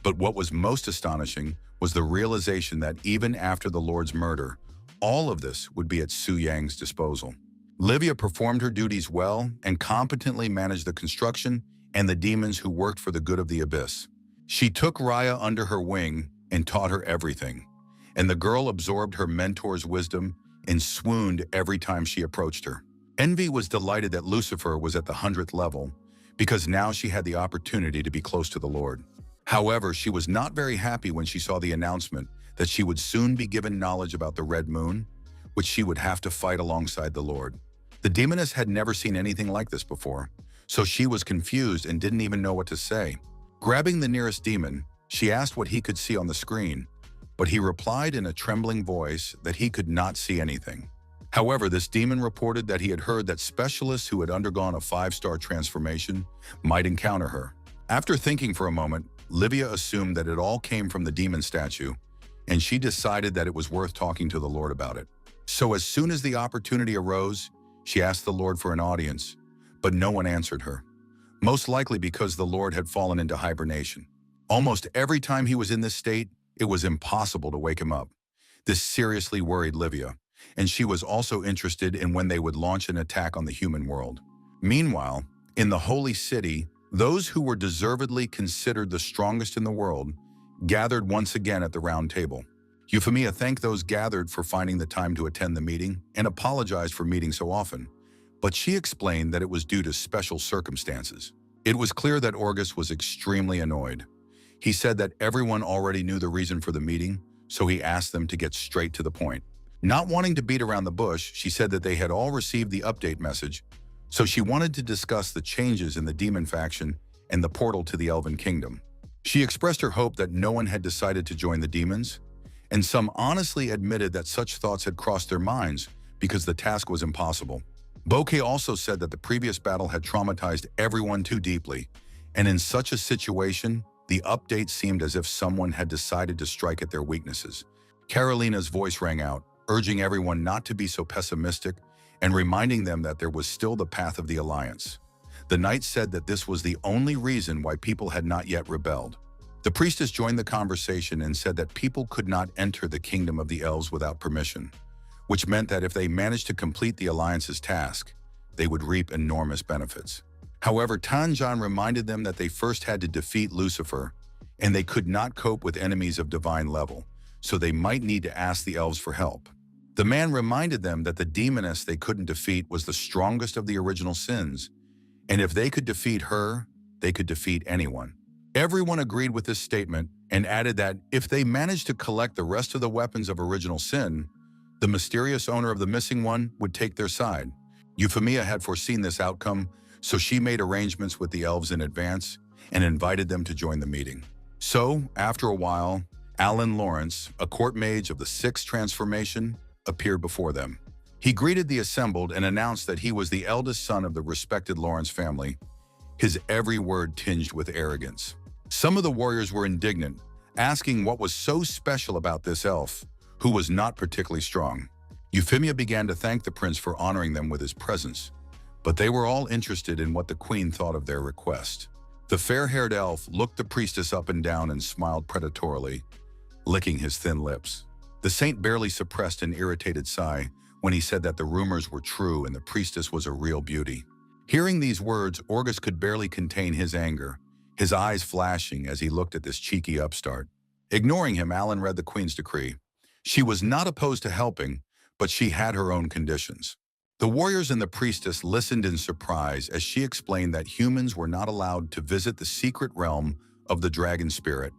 But what was most astonishing was the realization that even after the Lord's murder, all of this would be at Su Yang's disposal. Livia performed her duties well and competently managed the construction and the demons who worked for the good of the abyss. She took Raya under her wing and taught her everything, and the girl absorbed her mentor's wisdom and swooned every time she approached her. Envy was delighted that Lucifer was at the 100th level, because now she had the opportunity to be close to the Lord. However, she was not very happy when she saw the announcement that she would soon be given knowledge about the Red Moon, which she would have to fight alongside the Lord. The demoness had never seen anything like this before, so she was confused and didn't even know what to say. Grabbing the nearest demon, she asked what he could see on the screen, but he replied in a trembling voice that he could not see anything. However, this demon reported that he had heard that specialists who had undergone a 5-star transformation might encounter her. After thinking for a moment, Livia assumed that it all came from the demon statue, and she decided that it was worth talking to the Lord about it. So as soon as the opportunity arose, she asked the Lord for an audience, but no one answered her, most likely because the Lord had fallen into hibernation. Almost every time he was in this state, it was impossible to wake him up. This seriously worried Livia, and she was also interested in when they would launch an attack on the human world. Meanwhile, in the holy city, those who were deservedly considered the strongest in the world gathered once again at the round table. Euphemia thanked those gathered for finding the time to attend the meeting and apologized for meeting so often, but she explained that it was due to special circumstances. It was clear that Orgus was extremely annoyed. He said that everyone already knew the reason for the meeting, so he asked them to get straight to the point. Not wanting to beat around the bush, she said that they had all received the update message, so she wanted to discuss the changes in the demon faction and the portal to the Elven Kingdom. She expressed her hope that no one had decided to join the demons, and some honestly admitted that such thoughts had crossed their minds because the task was impossible. Bouquet also said that the previous battle had traumatized everyone too deeply, and in such a situation, the update seemed as if someone had decided to strike at their weaknesses. Carolina's voice rang out, urging everyone not to be so pessimistic and reminding them that there was still the path of the Alliance. The knight said that this was the only reason why people had not yet rebelled. The priestess joined the conversation and said that people could not enter the kingdom of the elves without permission, which meant that if they managed to complete the Alliance's task, they would reap enormous benefits. However, Tanjan reminded them that they first had to defeat Lucifer, and they could not cope with enemies of divine level, so they might need to ask the elves for help. The man reminded them that the demoness they couldn't defeat was the strongest of the original sins, and if they could defeat her, they could defeat anyone. Everyone agreed with this statement and added that if they managed to collect the rest of the weapons of original sin, the mysterious owner of the missing one would take their side. Euphemia had foreseen this outcome, so she made arrangements with the elves in advance and invited them to join the meeting. So, after a while, Alan Lawrence, a court mage of the Sixth Transformation, appeared before them. He greeted the assembled and announced that he was the eldest son of the respected Lawrence family, his every word tinged with arrogance. Some of the warriors were indignant, asking what was so special about this elf, who was not particularly strong. Euphemia began to thank the prince for honoring them with his presence, but they were all interested in what the queen thought of their request. The fair-haired elf looked the priestess up and down and smiled predatorily, licking his thin lips. The saint barely suppressed an irritated sigh when he said that the rumors were true and the priestess was a real beauty. Hearing these words, Orgus could barely contain his anger, his eyes flashing as he looked at this cheeky upstart. Ignoring him, Alan read the queen's decree. She was not opposed to helping, but she had her own conditions. The warriors and the priestess listened in surprise as she explained that humans were not allowed to visit the secret realm of the dragon spirit,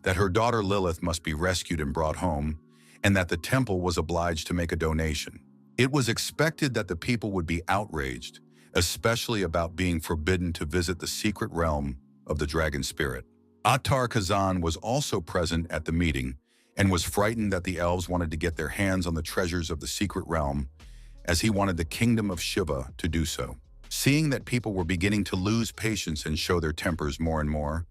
that her daughter Lilith must be rescued and brought home, and that the temple was obliged to make a donation. It was expected that the people would be outraged, especially about being forbidden to visit the secret realm of the dragon spirit. Attar Kazan was also present at the meeting and was frightened that the elves wanted to get their hands on the treasures of the secret realm, as he wanted the kingdom of Shiva to do so. Seeing that people were beginning to lose patience and show their tempers more and more,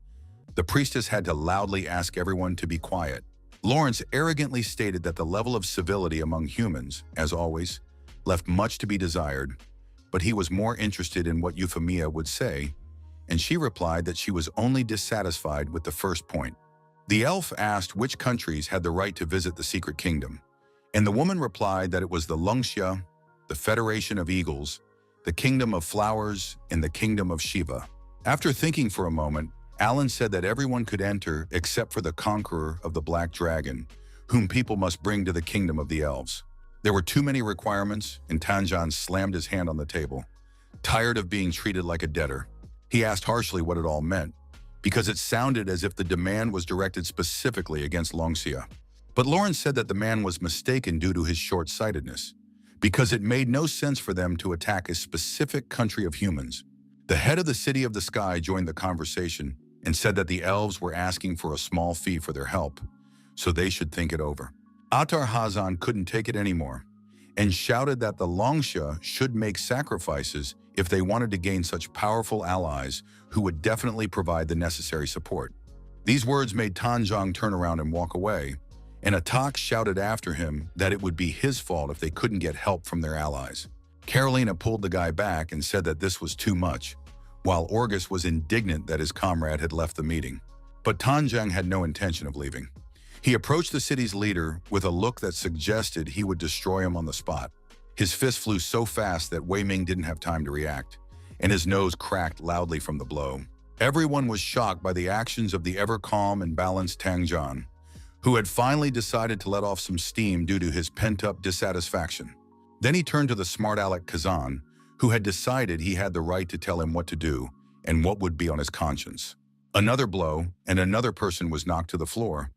the priestess had to loudly ask everyone to be quiet. Lawrence arrogantly stated that the level of civility among humans, as always, left much to be desired, but he was more interested in what Euphemia would say, and she replied that she was only dissatisfied with the first point. The elf asked which countries had the right to visit the secret kingdom, and the woman replied that it was the Lungxia, the Federation of Eagles, the Kingdom of Flowers, and the Kingdom of Shiva. After thinking for a moment, Alan said that everyone could enter except for the conqueror of the Black Dragon, whom people must bring to the kingdom of the elves. There were too many requirements, and Tanjan slammed his hand on the table. Tired of being treated like a debtor, he asked harshly what it all meant, because it sounded as if the demand was directed specifically against Longxia. But Lawrence said that the man was mistaken due to his short-sightedness, because it made no sense for them to attack a specific country of humans. The head of the City of the Sky joined the conversation and said that the elves were asking for a small fee for their help, so they should think it over. Attar Hazan couldn't take it anymore and shouted that the Longxia should make sacrifices if they wanted to gain such powerful allies who would definitely provide the necessary support. These words made Tanjong turn around and walk away, and Atak shouted after him that it would be his fault if they couldn't get help from their allies. Carolina pulled the guy back and said that this was too much, while Orgus was indignant that his comrade had left the meeting. But Tanjang had no intention of leaving. He approached the city's leader with a look that suggested he would destroy him on the spot. His fist flew so fast that Wei Ming didn't have time to react, and his nose cracked loudly from the blow. Everyone was shocked by the actions of the ever-calm and balanced Tang Jian, who had finally decided to let off some steam due to his pent-up dissatisfaction. Then he turned to the smart aleck Kazan, who had decided he had the right to tell him what to do and what would be on his conscience. Another blow, and another person was knocked to the floor,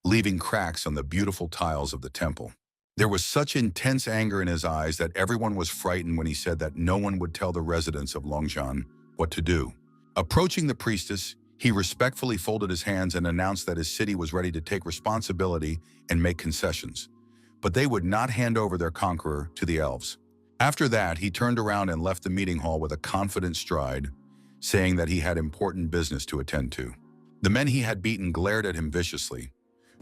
leaving cracks on the beautiful tiles of the temple. There was such intense anger in his eyes that everyone was frightened when he said that no one would tell the residents of Longshan what to do. Approaching the priestess, he respectfully folded his hands and announced that his city was ready to take responsibility and make concessions, but they would not hand over their conqueror to the elves. After that, he turned around and left the meeting hall with a confident stride, saying that he had important business to attend to. The men he had beaten glared at him viciously.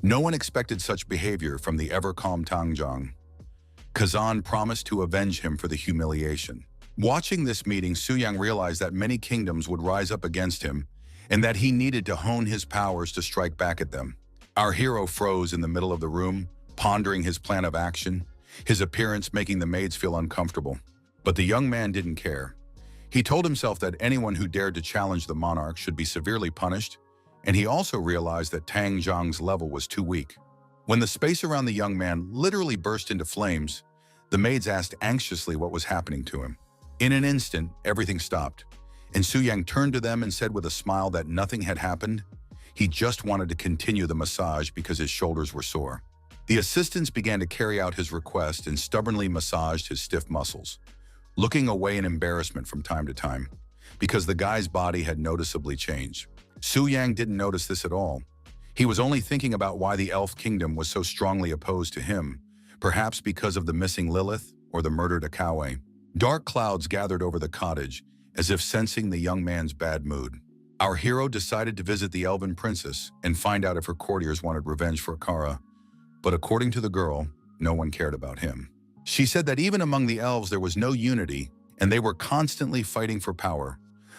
No one expected such behavior from the ever-calm Tang Jiang. Kazan promised to avenge him for the humiliation. Watching this meeting, Su Yang realized that many kingdoms would rise up against him and that he needed to hone his powers to strike back at them. Our hero froze in the middle of the room, pondering his plan of action, his appearance making the maids feel uncomfortable. But the young man didn't care. He told himself that anyone who dared to challenge the monarch should be severely punished, and he also realized that Tang Jiang's level was too weak. When the space around the young man literally burst into flames, the maids asked anxiously what was happening to him. In an instant, everything stopped, and Su Yang turned to them and said with a smile that nothing had happened. He just wanted to continue the massage because his shoulders were sore. The assistants began to carry out his request and stubbornly massaged his stiff muscles, looking away in embarrassment from time to time, because the guy's body had noticeably changed. Su Yang didn't notice this at all. He was only thinking about why the elf kingdom was so strongly opposed to him, perhaps because of the missing Lilith or the murdered Akawe. Dark clouds gathered over the cottage, as if sensing the young man's bad mood. Our hero decided to visit the elven princess and find out if her courtiers wanted revenge for Akara, but according to the girl, no one cared about him. She said that even among the elves there was no unity, and they were constantly fighting for power,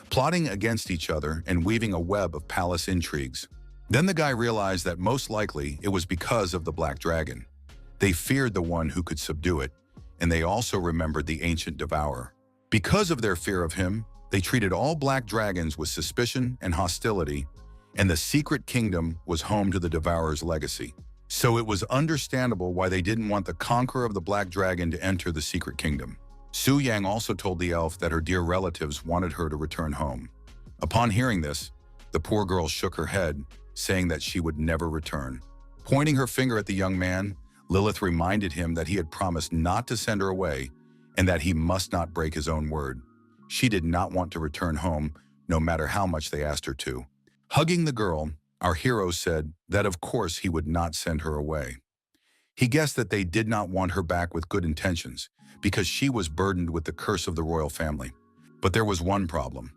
plotting against each other and weaving a web of palace intrigues. Then the guy realized that most likely it was because of the Black Dragon. They feared the one who could subdue it, and they also remembered the ancient devourer. Because of their fear of him, they treated all black dragons with suspicion and hostility, and the secret kingdom was home to the devourer's legacy. So it was understandable why they didn't want the conqueror of the Black Dragon to enter the secret kingdom. Su Yang also told the elf that her dear relatives wanted her to return home. Upon hearing this, the poor girl shook her head, saying that she would never return. Pointing her finger at the young man, Lilith reminded him that he had promised not to send her away and that he must not break his own word. She did not want to return home, no matter how much they asked her to. Hugging the girl, our hero said that of course he would not send her away. He guessed that they did not want her back with good intentions, because she was burdened with the curse of the royal family. But there was one problem.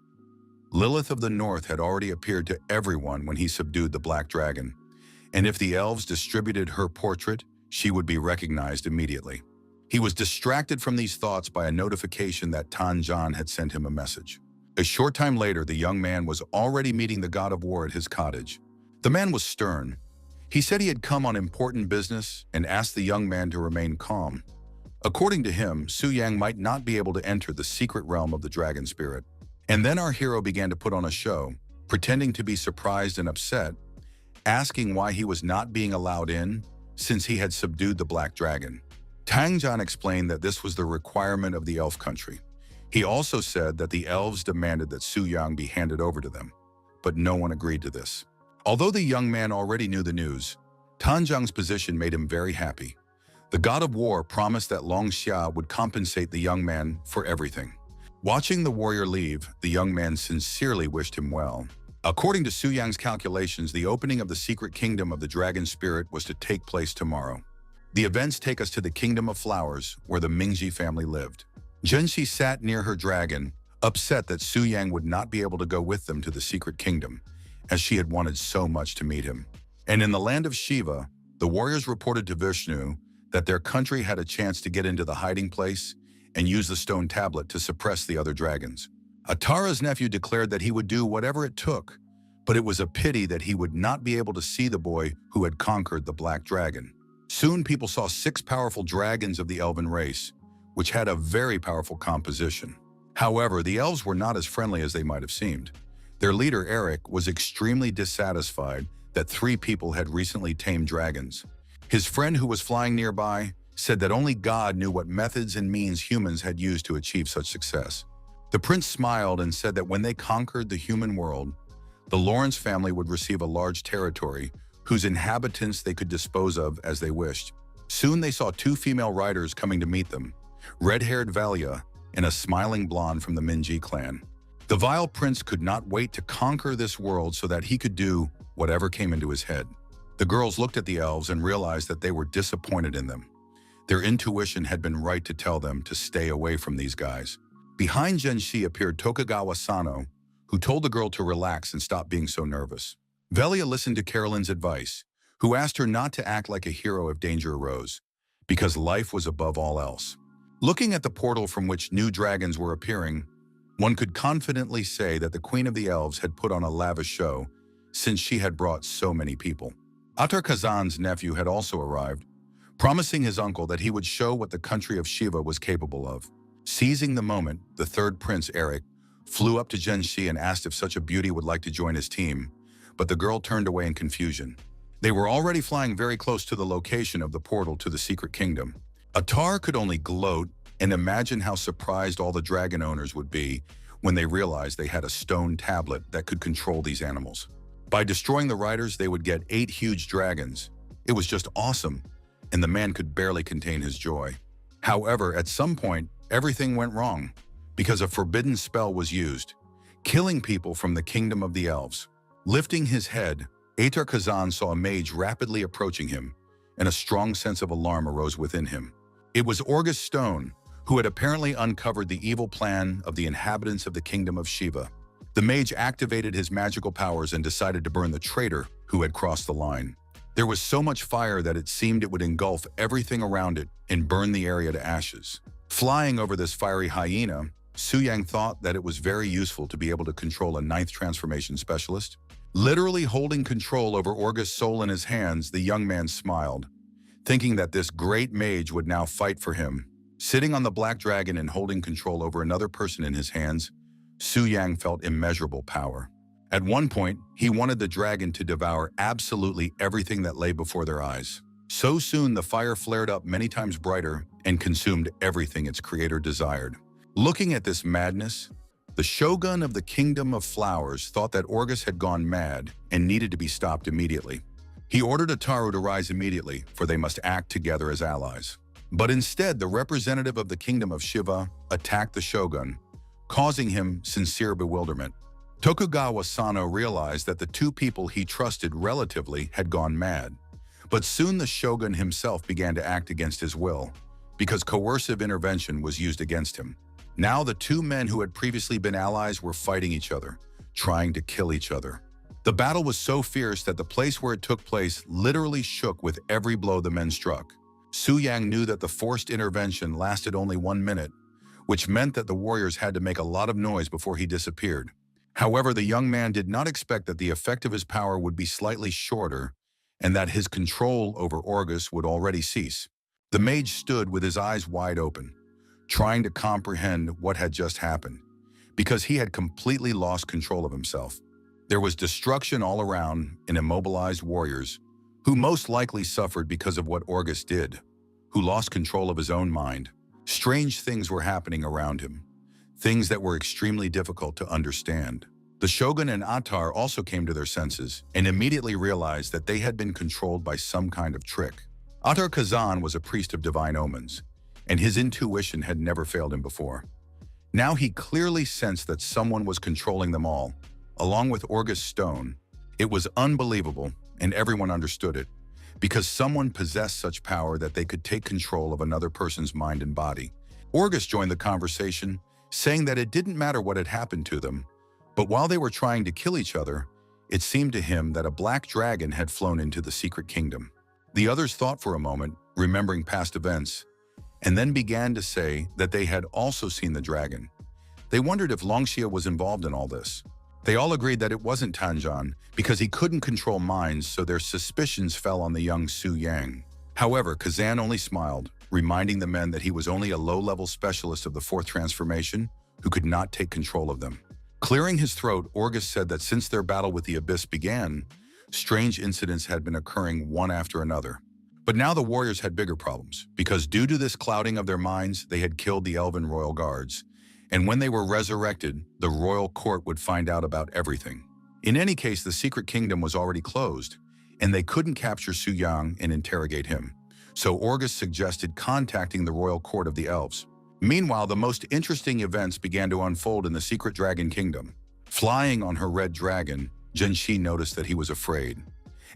Lilith of the North had already appeared to everyone when he subdued the Black Dragon, and if the elves distributed her portrait, she would be recognized immediately. He was distracted from these thoughts by a notification that Tan Zhan had sent him a message. A short time later, the young man was already meeting the god of war at his cottage. The man was stern. He said he had come on important business and asked the young man to remain calm. According to him, Su Yang might not be able to enter the secret realm of the dragon spirit. And then our hero began to put on a show, pretending to be surprised and upset, asking why he was not being allowed in since he had subdued the Black Dragon. Tang Jian explained that this was the requirement of the elf country. He also said that the elves demanded that Su Yang be handed over to them, but no one agreed to this. Although the young man already knew the news, Tan Jiang's position made him very happy. The god of war promised that Long Xia would compensate the young man for everything. Watching the warrior leave, the young man sincerely wished him well. According to Su Yang's calculations, the opening of the secret kingdom of the dragon spirit was to take place tomorrow. The events take us to the Kingdom of Flowers, where the Mingji family lived. Zhenxi sat near her dragon, upset that Su Yang would not be able to go with them to the secret kingdom, as she had wanted so much to meet him. And in the land of Shiva, the warriors reported to Vishnu that their country had a chance to get into the hiding place and use the stone tablet to suppress the other dragons. Atara's nephew declared that he would do whatever it took, but it was a pity that he would not be able to see the boy who had conquered the black dragon. Soon people saw 6 powerful dragons of the elven race, which had a very powerful composition. However, the elves were not as friendly as they might have seemed. Their leader, Eric, was extremely dissatisfied that 3 people had recently tamed dragons. His friend who was flying nearby said that only God knew what methods and means humans had used to achieve such success. The prince smiled and said that when they conquered the human world, the Lawrence family would receive a large territory whose inhabitants they could dispose of as they wished. Soon they saw 2 female riders coming to meet them, red-haired Valia and a smiling blonde from the Minji clan. The vile prince could not wait to conquer this world so that he could do whatever came into his head. The girls looked at the elves and realized that they were disappointed in them. Their intuition had been right to tell them to stay away from these guys. Behind Genshi appeared Tokugawa Sano, who told the girl to relax and stop being so nervous. Velia listened to Carolyn's advice, who asked her not to act like a hero if danger arose, because life was above all else. Looking at the portal from which new dragons were appearing, one could confidently say that the Queen of the Elves had put on a lavish show, since she had brought so many people. Atar Kazan's nephew had also arrived, promising his uncle that he would show what the country of Shiva was capable of. Seizing the moment, the third prince, Eric, flew up to Genshi and asked if such a beauty would like to join his team, but the girl turned away in confusion. They were already flying very close to the location of the portal to the secret kingdom. Atar could only gloat and imagine how surprised all the dragon owners would be when they realized they had a stone tablet that could control these animals. By destroying the riders, they would get 8 huge dragons. It was just awesome, and the man could barely contain his joy. However, at some point, everything went wrong, because a forbidden spell was used, killing people from the kingdom of the elves. Lifting his head, Atar Kazan saw a mage rapidly approaching him, and a strong sense of alarm arose within him. It was Orgus Stone, who had apparently uncovered the evil plan of the inhabitants of the kingdom of Shiva. The mage activated his magical powers and decided to burn the traitor who had crossed the line. There was so much fire that it seemed it would engulf everything around it and burn the area to ashes. Flying over this fiery hyena, Su Yang thought that it was very useful to be able to control a 9th transformation specialist. Literally holding control over Orgus' soul in his hands, the young man smiled, thinking that this great mage would now fight for him. Sitting on the black dragon and holding control over another person in his hands, Su Yang felt immeasurable power. At one point, he wanted the dragon to devour absolutely everything that lay before their eyes. So soon, the fire flared up many times brighter and consumed everything its creator desired. Looking at this madness, the shogun of the Kingdom of Flowers thought that Orgus had gone mad and needed to be stopped immediately. He ordered Ataru to rise immediately, for they must act together as allies. But instead, the representative of the Kingdom of Shiva attacked the shogun, causing him sincere bewilderment. Tokugawa Sano realized that the 2 people he trusted relatively had gone mad. But soon the shogun himself began to act against his will, because coercive intervention was used against him. Now the 2 men who had previously been allies were fighting each other, trying to kill each other. The battle was so fierce that the place where it took place literally shook with every blow the men struck. Su Yang knew that the forced intervention lasted only 1 minute, which meant that the warriors had to make a lot of noise before he disappeared. However, the young man did not expect that the effect of his power would be slightly shorter and that his control over Orgus would already cease. The mage stood with his eyes wide open, trying to comprehend what had just happened, because he had completely lost control of himself. There was destruction all around and immobilized warriors, who most likely suffered because of what Orgus did, who lost control of his own mind. Strange things were happening around him, things that were extremely difficult to understand. The shogun and Atar also came to their senses and immediately realized that they had been controlled by some kind of trick. Atar Kazan was a priest of divine omens, and his intuition had never failed him before. Now he clearly sensed that someone was controlling them all, along with Orgus Stone. It was unbelievable, and everyone understood it, because someone possessed such power that they could take control of another person's mind and body. Orgus joined the conversation, saying that it didn't matter what had happened to them, but while they were trying to kill each other, it seemed to him that a black dragon had flown into the secret kingdom. The others thought for a moment, remembering past events, and then began to say that they had also seen the dragon. They wondered if Longxia was involved in all this. They all agreed that it wasn't Tanjan because he couldn't control minds, so their suspicions fell on the young Su Yang. However, Kazan only smiled, reminding the men that he was only a low-level specialist of the fourth transformation who could not take control of them. Clearing his throat, Orgus said that since their battle with the Abyss began, strange incidents had been occurring one after another. But now the warriors had bigger problems, because due to this clouding of their minds, they had killed the Elven royal guards. And when they were resurrected, the royal court would find out about everything. In any case, the secret kingdom was already closed, and they couldn't capture Su Yang and interrogate him. So Orgus suggested contacting the royal court of the elves. Meanwhile, the most interesting events began to unfold in the secret dragon kingdom. Flying on her red dragon, Zhenxi noticed that he was afraid.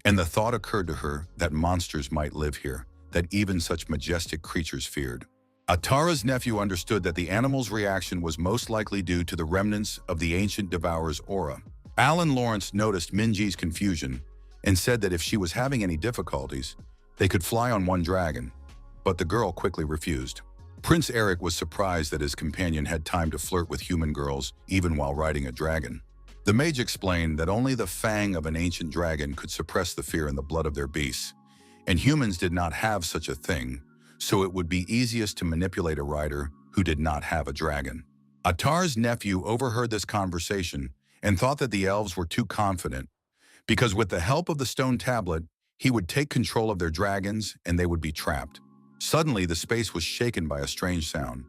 And the thought occurred to her that monsters might live here, that even such majestic creatures feared. Atara's nephew understood that the animal's reaction was most likely due to the remnants of the ancient devourer's aura. Alan Lawrence noticed Minji's confusion and said that if she was having any difficulties, they could fly on one dragon, but the girl quickly refused. Prince Eric was surprised that his companion had time to flirt with human girls even while riding a dragon. The mage explained that only the fang of an ancient dragon could suppress the fear in the blood of their beasts, and humans did not have such a thing, so it would be easiest to manipulate a rider who did not have a dragon. Atar's nephew overheard this conversation and thought that the elves were too confident, because with the help of the stone tablet, he would take control of their dragons and they would be trapped. Suddenly, the space was shaken by a strange sound.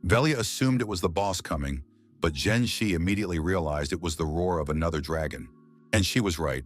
Velia assumed it was the boss coming, but Zhenxi immediately realized it was the roar of another dragon. And she was right.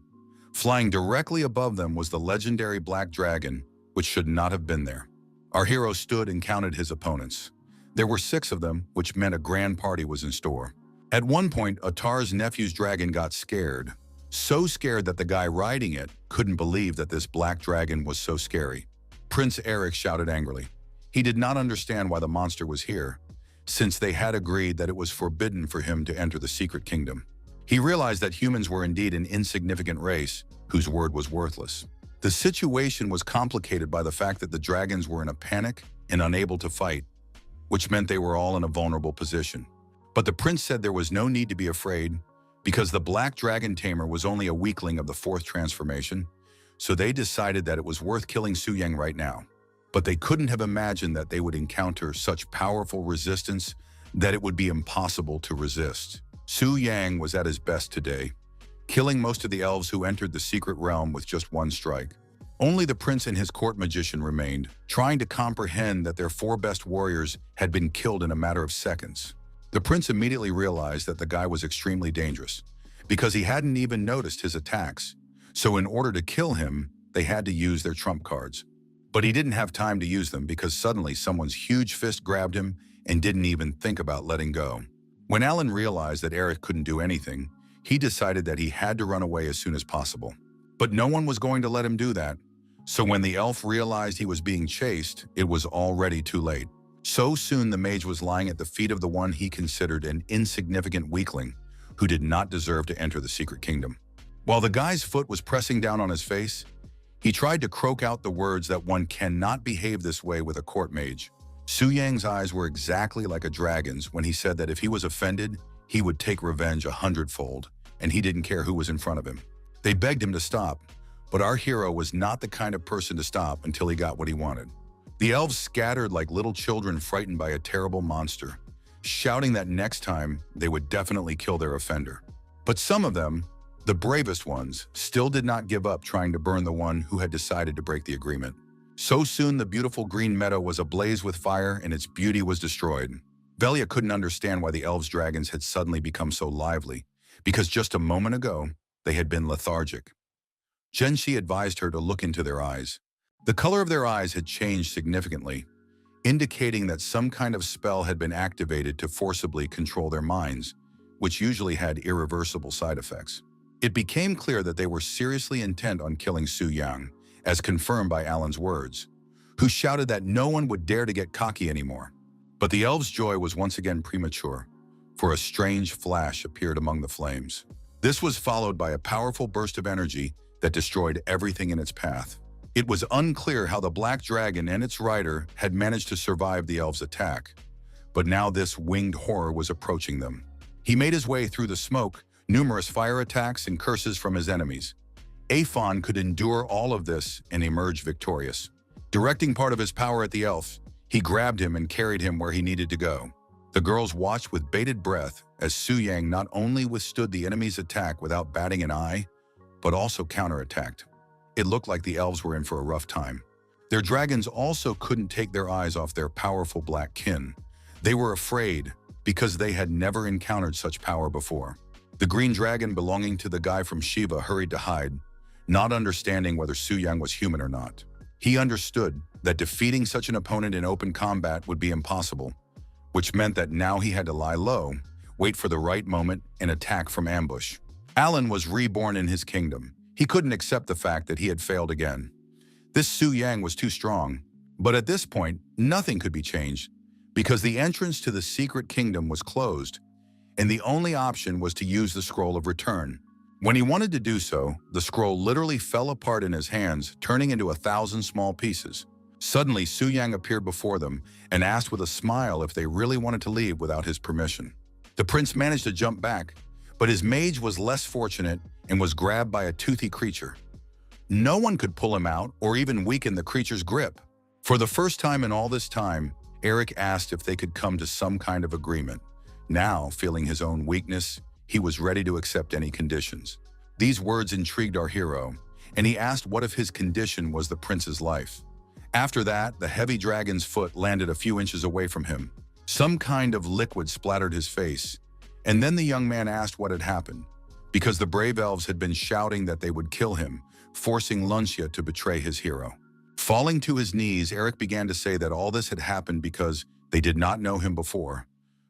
Flying directly above them was the legendary black dragon, which should not have been there. Our hero stood and counted his opponents. There were 6 of them, which meant a grand party was in store. At one point, Atar's nephew's dragon got scared. So scared that the guy riding it couldn't believe that this black dragon was so scary. Prince Eric shouted angrily. He did not understand why the monster was here, since they had agreed that it was forbidden for him to enter the secret kingdom. He realized that humans were indeed an insignificant race whose word was worthless. The situation was complicated by the fact that the dragons were in a panic and unable to fight, which meant they were all in a vulnerable position. But the prince said there was no need to be afraid because the black dragon tamer was only a weakling of the fourth transformation, so they decided that it was worth killing Su Yang right now. But they couldn't have imagined that they would encounter such powerful resistance that it would be impossible to resist. Su Yang was at his best today, killing most of the elves who entered the secret realm with just one strike. Only the prince and his court magician remained, trying to comprehend that their 4 best warriors had been killed in a matter of seconds. The prince immediately realized that the guy was extremely dangerous, because he hadn't even noticed his attacks. So in order to kill him, they had to use their trump cards. But he didn't have time to use them because suddenly someone's huge fist grabbed him and didn't even think about letting go. When Alan realized that Eric couldn't do anything, he decided that he had to run away as soon as possible. But no one was going to let him do that. So when the elf realized he was being chased, it was already too late. So soon the mage was lying at the feet of the one he considered an insignificant weakling who did not deserve to enter the secret kingdom. While the guy's foot was pressing down on his face, he tried to croak out the words that one cannot behave this way with a court mage. Su Yang's eyes were exactly like a dragon's when he said that if he was offended, he would take revenge 100-fold, and he didn't care who was in front of him. They begged him to stop, but our hero was not the kind of person to stop until he got what he wanted. The elves scattered like little children frightened by a terrible monster, shouting that next time they would definitely kill their offender. But some of them, the bravest ones, still did not give up trying to burn the one who had decided to break the agreement. So soon the beautiful green meadow was ablaze with fire and its beauty was destroyed. Velia couldn't understand why the elves' dragons had suddenly become so lively, because just a moment ago, they had been lethargic. Zhenxi advised her to look into their eyes. The color of their eyes had changed significantly, indicating that some kind of spell had been activated to forcibly control their minds, which usually had irreversible side effects. It became clear that they were seriously intent on killing Su Yang, as confirmed by Alan's words, who shouted that no one would dare to get cocky anymore. But the elves' joy was once again premature, for a strange flash appeared among the flames. This was followed by a powerful burst of energy that destroyed everything in its path. It was unclear how the black dragon and its rider had managed to survive the elves' attack, but now this winged horror was approaching them. He made his way through the smoke, numerous fire attacks, and curses from his enemies. Aphon could endure all of this and emerge victorious. Directing part of his power at the elf, he grabbed him and carried him where he needed to go. The girls watched with bated breath as Su Yang not only withstood the enemy's attack without batting an eye, but also counterattacked. It looked like the elves were in for a rough time. Their dragons also couldn't take their eyes off their powerful black kin. They were afraid because they had never encountered such power before. The green dragon belonging to the guy from Shiva hurried to hide, not understanding whether Su Yang was human or not. He understood that defeating such an opponent in open combat would be impossible, which meant that now he had to lie low, wait for the right moment, and attack from ambush. Alan was reborn in his kingdom. He couldn't accept the fact that he had failed again. This Su Yang was too strong, but at this point, nothing could be changed because the entrance to the secret kingdom was closed, and the only option was to use the scroll of return. When he wanted to do so, the scroll literally fell apart in his hands, turning into 1,000 small pieces. Suddenly, Su Yang appeared before them and asked with a smile if they really wanted to leave without his permission. The prince managed to jump back, but his mage was less fortunate and was grabbed by a toothy creature. No one could pull him out or even weaken the creature's grip. For the first time in all this time, Eric asked if they could come to some kind of agreement. Now, feeling his own weakness, he was ready to accept any conditions. These words intrigued our hero, and he asked what if his condition was the prince's life. After that, the heavy dragon's foot landed a few inches away from him. Some kind of liquid splattered his face, and then the young man asked what had happened, because the brave elves had been shouting that they would kill him, forcing Luncia to betray his hero. Falling to his knees, Eric began to say that all this had happened because they did not know him before,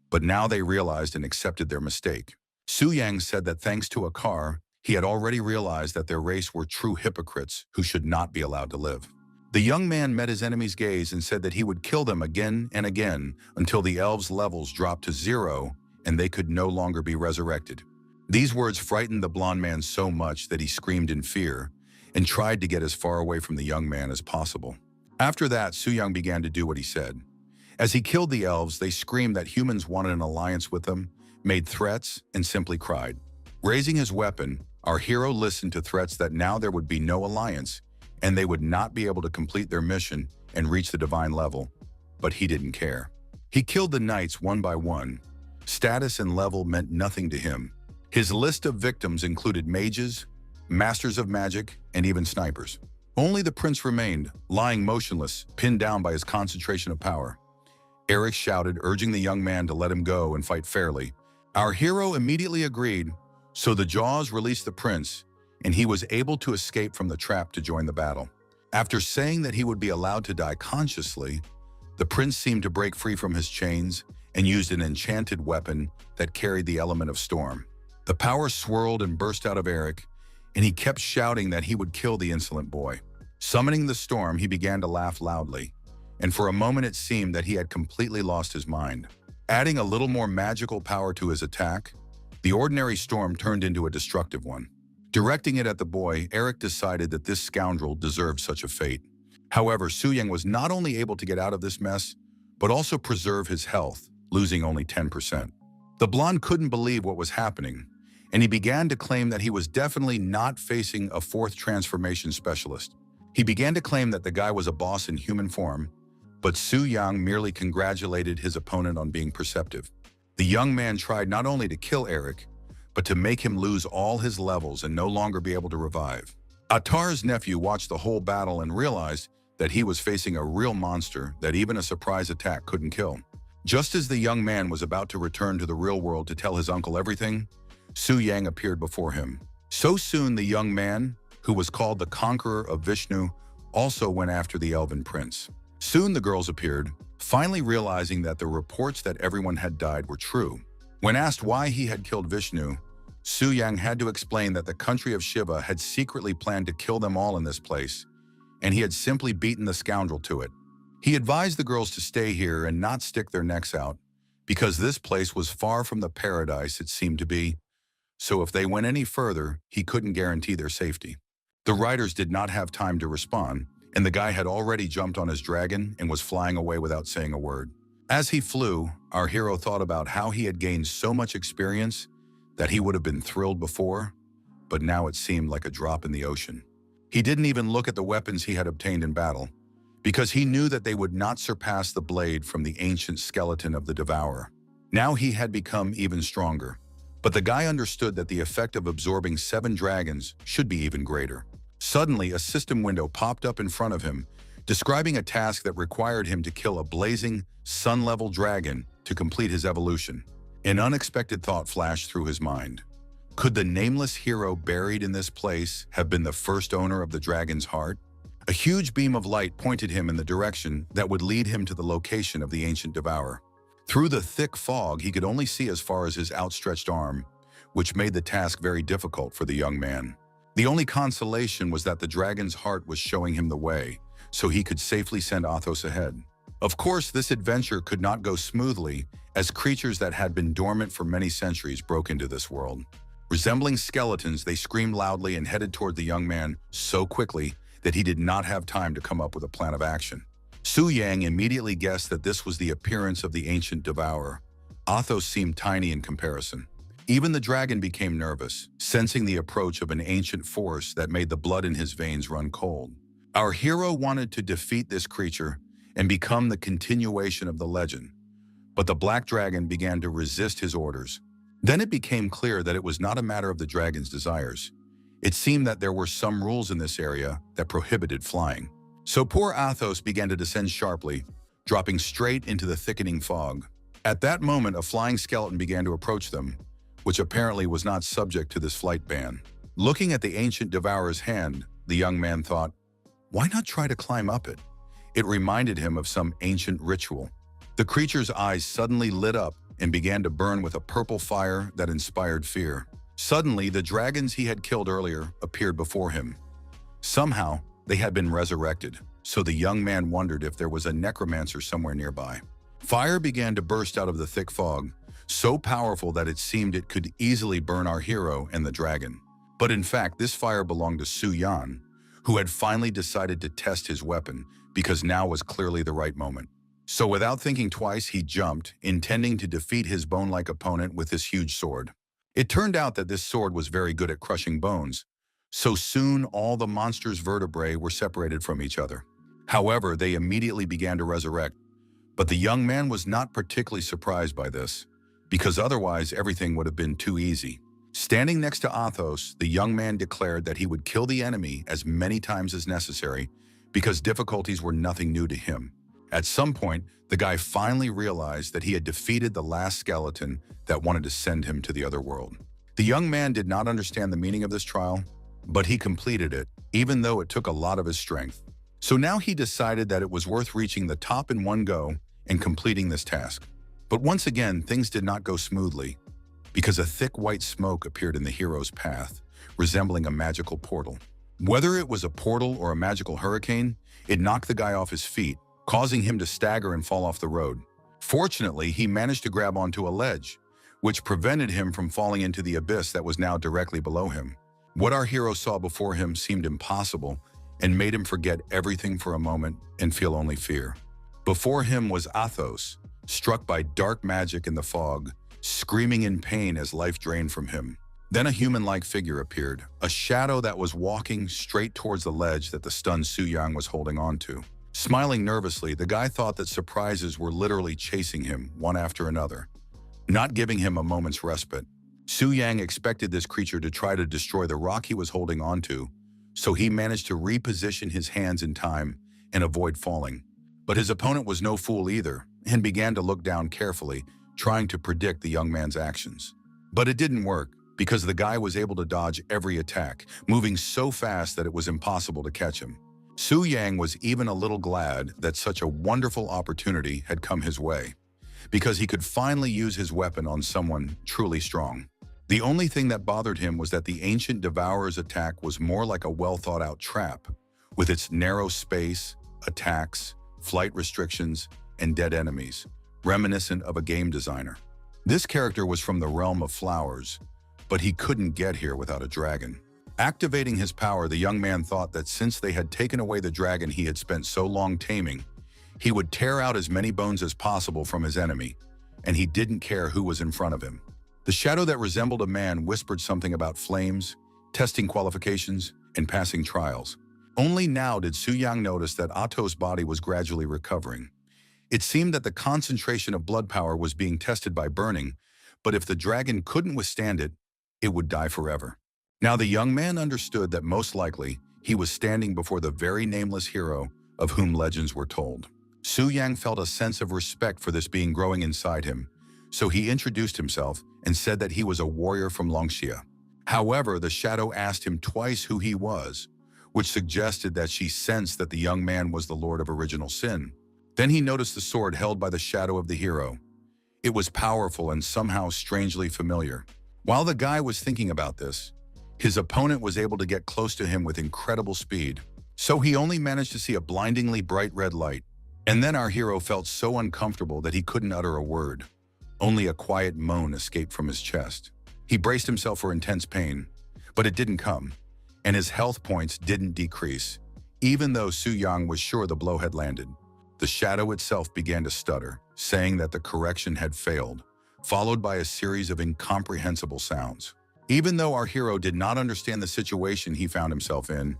but now they realized and accepted their mistake. Su Yang said that thanks to Akar, he had already realized that their race were true hypocrites who should not be allowed to live. The young man met his enemy's gaze and said that he would kill them again and again until the elves' levels dropped to 0 and they could no longer be resurrected. These words frightened the blond man so much that he screamed in fear and tried to get as far away from the young man as possible. After that, Su Yang began to do what he said. As he killed the elves, they screamed that humans wanted an alliance with them, made threats, and simply cried. Raising his weapon, our hero listened to threats that now there would be no alliance, and they would not be able to complete their mission and reach the divine level. But he didn't care. He killed the knights one by one. Status and level meant nothing to him. His list of victims included mages, masters of magic, and even snipers. Only the prince remained, lying motionless, pinned down by his concentration of power. Eric shouted, urging the young man to let him go and fight fairly. Our hero immediately agreed, so the Jaws released the prince, and he was able to escape from the trap to join the battle. After saying that he would be allowed to die consciously, the prince seemed to break free from his chains and used an enchanted weapon that carried the element of storm. The power swirled and burst out of Eric, and he kept shouting that he would kill the insolent boy. Summoning the storm, he began to laugh loudly, and for a moment it seemed that he had completely lost his mind. Adding a little more magical power to his attack, the ordinary storm turned into a destructive one. Directing it at the boy, Eric decided that this scoundrel deserved such a fate. However, Su Yang was not only able to get out of this mess, but also preserve his health, losing only 10%. The blonde couldn't believe what was happening, and he began to claim that he was definitely not facing a fourth transformation specialist. He began to claim that the guy was a boss in human form, but Su Yang merely congratulated his opponent on being perceptive. The young man tried not only to kill Eric, but to make him lose all his levels and no longer be able to revive. Attar's nephew watched the whole battle and realized that he was facing a real monster that even a surprise attack couldn't kill. Just as the young man was about to return to the real world to tell his uncle everything, Su Yang appeared before him. So soon the young man, who was called the Conqueror of Vishnu, also went after the elven prince. Soon the girls appeared, finally realizing that the reports that everyone had died were true. When asked why he had killed Vishnu, Su Yang had to explain that the country of Shiva had secretly planned to kill them all in this place, and he had simply beaten the scoundrel to it. He advised the girls to stay here and not stick their necks out, because this place was far from the paradise it seemed to be, so if they went any further, he couldn't guarantee their safety. The riders did not have time to respond, and the guy had already jumped on his dragon and was flying away without saying a word. As he flew, our hero thought about how he had gained so much experience that he would have been thrilled before, but now it seemed like a drop in the ocean. He didn't even look at the weapons he had obtained in battle, because he knew that they would not surpass the blade from the ancient skeleton of the Devourer. Now he had become even stronger, but the guy understood that the effect of absorbing 7 dragons should be even greater. Suddenly, a system window popped up in front of him, describing a task that required him to kill a blazing, sun-level dragon to complete his evolution. An unexpected thought flashed through his mind. Could the nameless hero buried in this place have been the first owner of the dragon's heart? A huge beam of light pointed him in the direction that would lead him to the location of the ancient devourer. Through the thick fog, he could only see as far as his outstretched arm, which made the task very difficult for the young man. The only consolation was that the dragon's heart was showing him the way, so he could safely send Athos ahead. Of course, this adventure could not go smoothly, as creatures that had been dormant for many centuries broke into this world. Resembling skeletons, they screamed loudly and headed toward the young man so quickly that he did not have time to come up with a plan of action. Su Yang immediately guessed that this was the appearance of the ancient devourer. Athos seemed tiny in comparison. Even the dragon became nervous, sensing the approach of an ancient force that made the blood in his veins run cold. Our hero wanted to defeat this creature and become the continuation of the legend, but the black dragon began to resist his orders. Then it became clear that it was not a matter of the dragon's desires. It seemed that there were some rules in this area that prohibited flying. So poor Athos began to descend sharply, dropping straight into the thickening fog. At that moment, a flying skeleton began to approach them, which apparently was not subject to this flight ban. Looking at the ancient devourer's hand, the young man thought, why not try to climb up it? It reminded him of some ancient ritual. The creature's eyes suddenly lit up and began to burn with a purple fire that inspired fear. Suddenly, the dragons he had killed earlier appeared before him. Somehow, they had been resurrected, so the young man wondered if there was a necromancer somewhere nearby. Fire began to burst out of the thick fog, so powerful that it seemed it could easily burn our hero and the dragon. But in fact, this fire belonged to Su Yan, who had finally decided to test his weapon because now was clearly the right moment. So without thinking twice, he jumped, intending to defeat his bone-like opponent with this huge sword. It turned out that this sword was very good at crushing bones, so soon all the monster's vertebrae were separated from each other. However, they immediately began to resurrect, but the young man was not particularly surprised by this, because otherwise everything would have been too easy. Standing next to Athos, the young man declared that he would kill the enemy as many times as necessary, because difficulties were nothing new to him. At some point, the guy finally realized that he had defeated the last skeleton that wanted to send him to the other world. The young man did not understand the meaning of this trial, but he completed it, even though it took a lot of his strength. So now he decided that it was worth reaching the top in one go and completing this task. But once again, things did not go smoothly, because a thick white smoke appeared in the hero's path, resembling a magical portal. Whether it was a portal or a magical hurricane, it knocked the guy off his feet, causing him to stagger and fall off the road. Fortunately, he managed to grab onto a ledge, which prevented him from falling into the abyss that was now directly below him. What our hero saw before him seemed impossible and made him forget everything for a moment and feel only fear. Before him was Athos, struck by dark magic in the fog, screaming in pain as life drained from him. Then a human-like figure appeared, a shadow that was walking straight towards the ledge that the stunned Su Yang was holding on to. Smiling nervously, the guy thought that surprises were literally chasing him, one after another, not giving him a moment's respite. Su Yang expected this creature to try to destroy the rock he was holding onto, so he managed to reposition his hands in time and avoid falling. But his opponent was no fool either, and began to look down carefully, trying to predict the young man's actions. But it didn't work, because the guy was able to dodge every attack, moving so fast that it was impossible to catch him. Su Yang was even a little glad that such a wonderful opportunity had come his way, because he could finally use his weapon on someone truly strong. The only thing that bothered him was that the ancient devourer's attack was more like a well-thought-out trap, with its narrow space, attacks, flight restrictions, and dead enemies, reminiscent of a game designer. This character was from the realm of flowers, but he couldn't get here without a dragon. Activating his power, the young man thought that since they had taken away the dragon he had spent so long taming, he would tear out as many bones as possible from his enemy, and he didn't care who was in front of him. The shadow that resembled a man whispered something about flames, testing qualifications, and passing trials. Only now did Su Yang notice that Ato's body was gradually recovering. It seemed that the concentration of blood power was being tested by burning, but if the dragon couldn't withstand it, it would die forever. Now the young man understood that most likely he was standing before the very nameless hero of whom legends were told. Su Yang felt a sense of respect for this being growing inside him, so he introduced himself and said that he was a warrior from Longxia. However, the shadow asked him twice who he was, which suggested that she sensed that the young man was the Lord of Original Sin. Then he noticed the sword held by the shadow of the hero. It was powerful and somehow strangely familiar. While the guy was thinking about this, his opponent was able to get close to him with incredible speed. So he only managed to see a blindingly bright red light. And then our hero felt so uncomfortable that he couldn't utter a word. Only a quiet moan escaped from his chest. He braced himself for intense pain, but it didn't come, and his health points didn't decrease, even though Su Yang was sure the blow had landed. The shadow itself began to stutter, saying that the correction had failed, followed by a series of incomprehensible sounds. Even though our hero did not understand the situation he found himself in,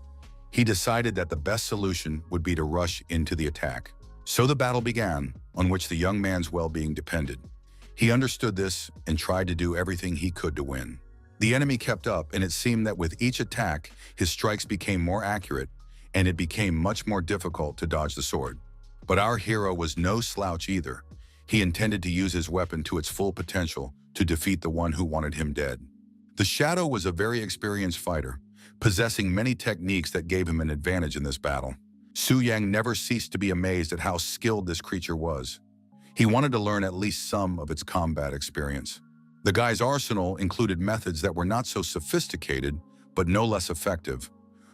he decided that the best solution would be to rush into the attack. So the battle began, on which the young man's well-being depended. He understood this and tried to do everything he could to win. The enemy kept up, and it seemed that with each attack, his strikes became more accurate, and it became much more difficult to dodge the sword. But our hero was no slouch either. He intended to use his weapon to its full potential to defeat the one who wanted him dead. The shadow was a very experienced fighter, possessing many techniques that gave him an advantage in this battle. Su Yang never ceased to be amazed at how skilled this creature was. He wanted to learn at least some of its combat experience. The guy's arsenal included methods that were not so sophisticated, but no less effective.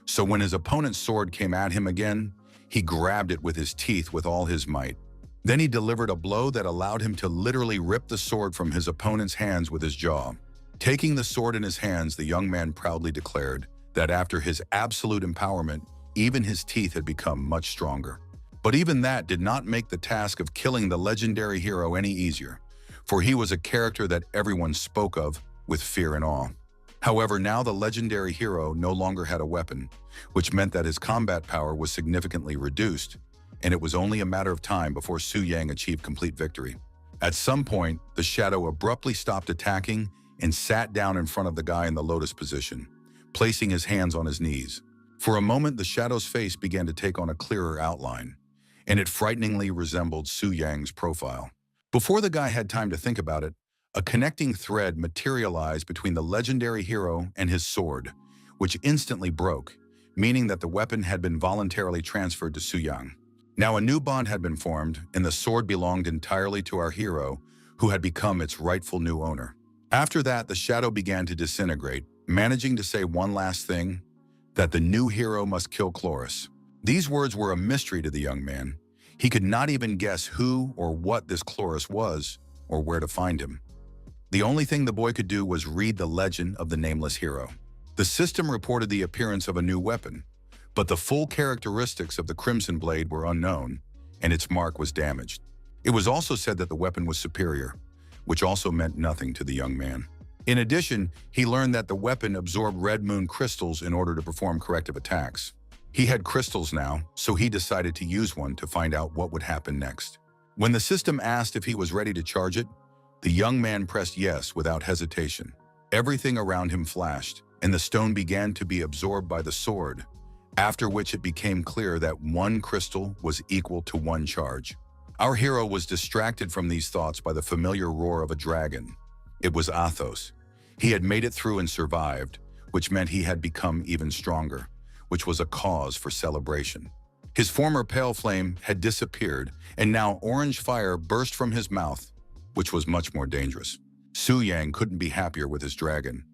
So when his opponent's sword came at him again, he grabbed it with his teeth with all his might. Then he delivered a blow that allowed him to literally rip the sword from his opponent's hands with his jaw. Taking the sword in his hands, the young man proudly declared that after his absolute empowerment, even his teeth had become much stronger. But even that did not make the task of killing the legendary hero any easier, for he was a character that everyone spoke of with fear and awe. However, now the legendary hero no longer had a weapon, which meant that his combat power was significantly reduced, and it was only a matter of time before Su Yang achieved complete victory. At some point, the shadow abruptly stopped attacking and sat down in front of the guy in the lotus position, placing his hands on his knees. For a moment, the shadow's face began to take on a clearer outline, and it frighteningly resembled Su Yang's profile. Before the guy had time to think about it, a connecting thread materialized between the legendary hero and his sword, which instantly broke, meaning that the weapon had been voluntarily transferred to Su Yang. Now a new bond had been formed, and the sword belonged entirely to our hero, who had become its rightful new owner. After that, the shadow began to disintegrate, managing to say one last thing, that the new hero must kill Chloris. These words were a mystery to the young man. He could not even guess who or what this Chloris was, or where to find him. The only thing the boy could do was read the legend of the nameless hero. The system reported the appearance of a new weapon, but the full characteristics of the Crimson Blade were unknown, and its mark was damaged. It was also said that the weapon was superior, which also meant nothing to the young man. In addition, he learned that the weapon absorbed red moon crystals in order to perform corrective attacks. He had crystals now, so he decided to use one to find out what would happen next. When the system asked if he was ready to charge it, the young man pressed yes without hesitation. Everything around him flashed, and the stone began to be absorbed by the sword, after which it became clear that one crystal was equal to one charge. Our hero was distracted from these thoughts by the familiar roar of a dragon. It was Athos. He had made it through and survived, which meant he had become even stronger, which was a cause for celebration. His former pale flame had disappeared, and now orange fire burst from his mouth, which was much more dangerous. Su Yang couldn't be happier with his dragon.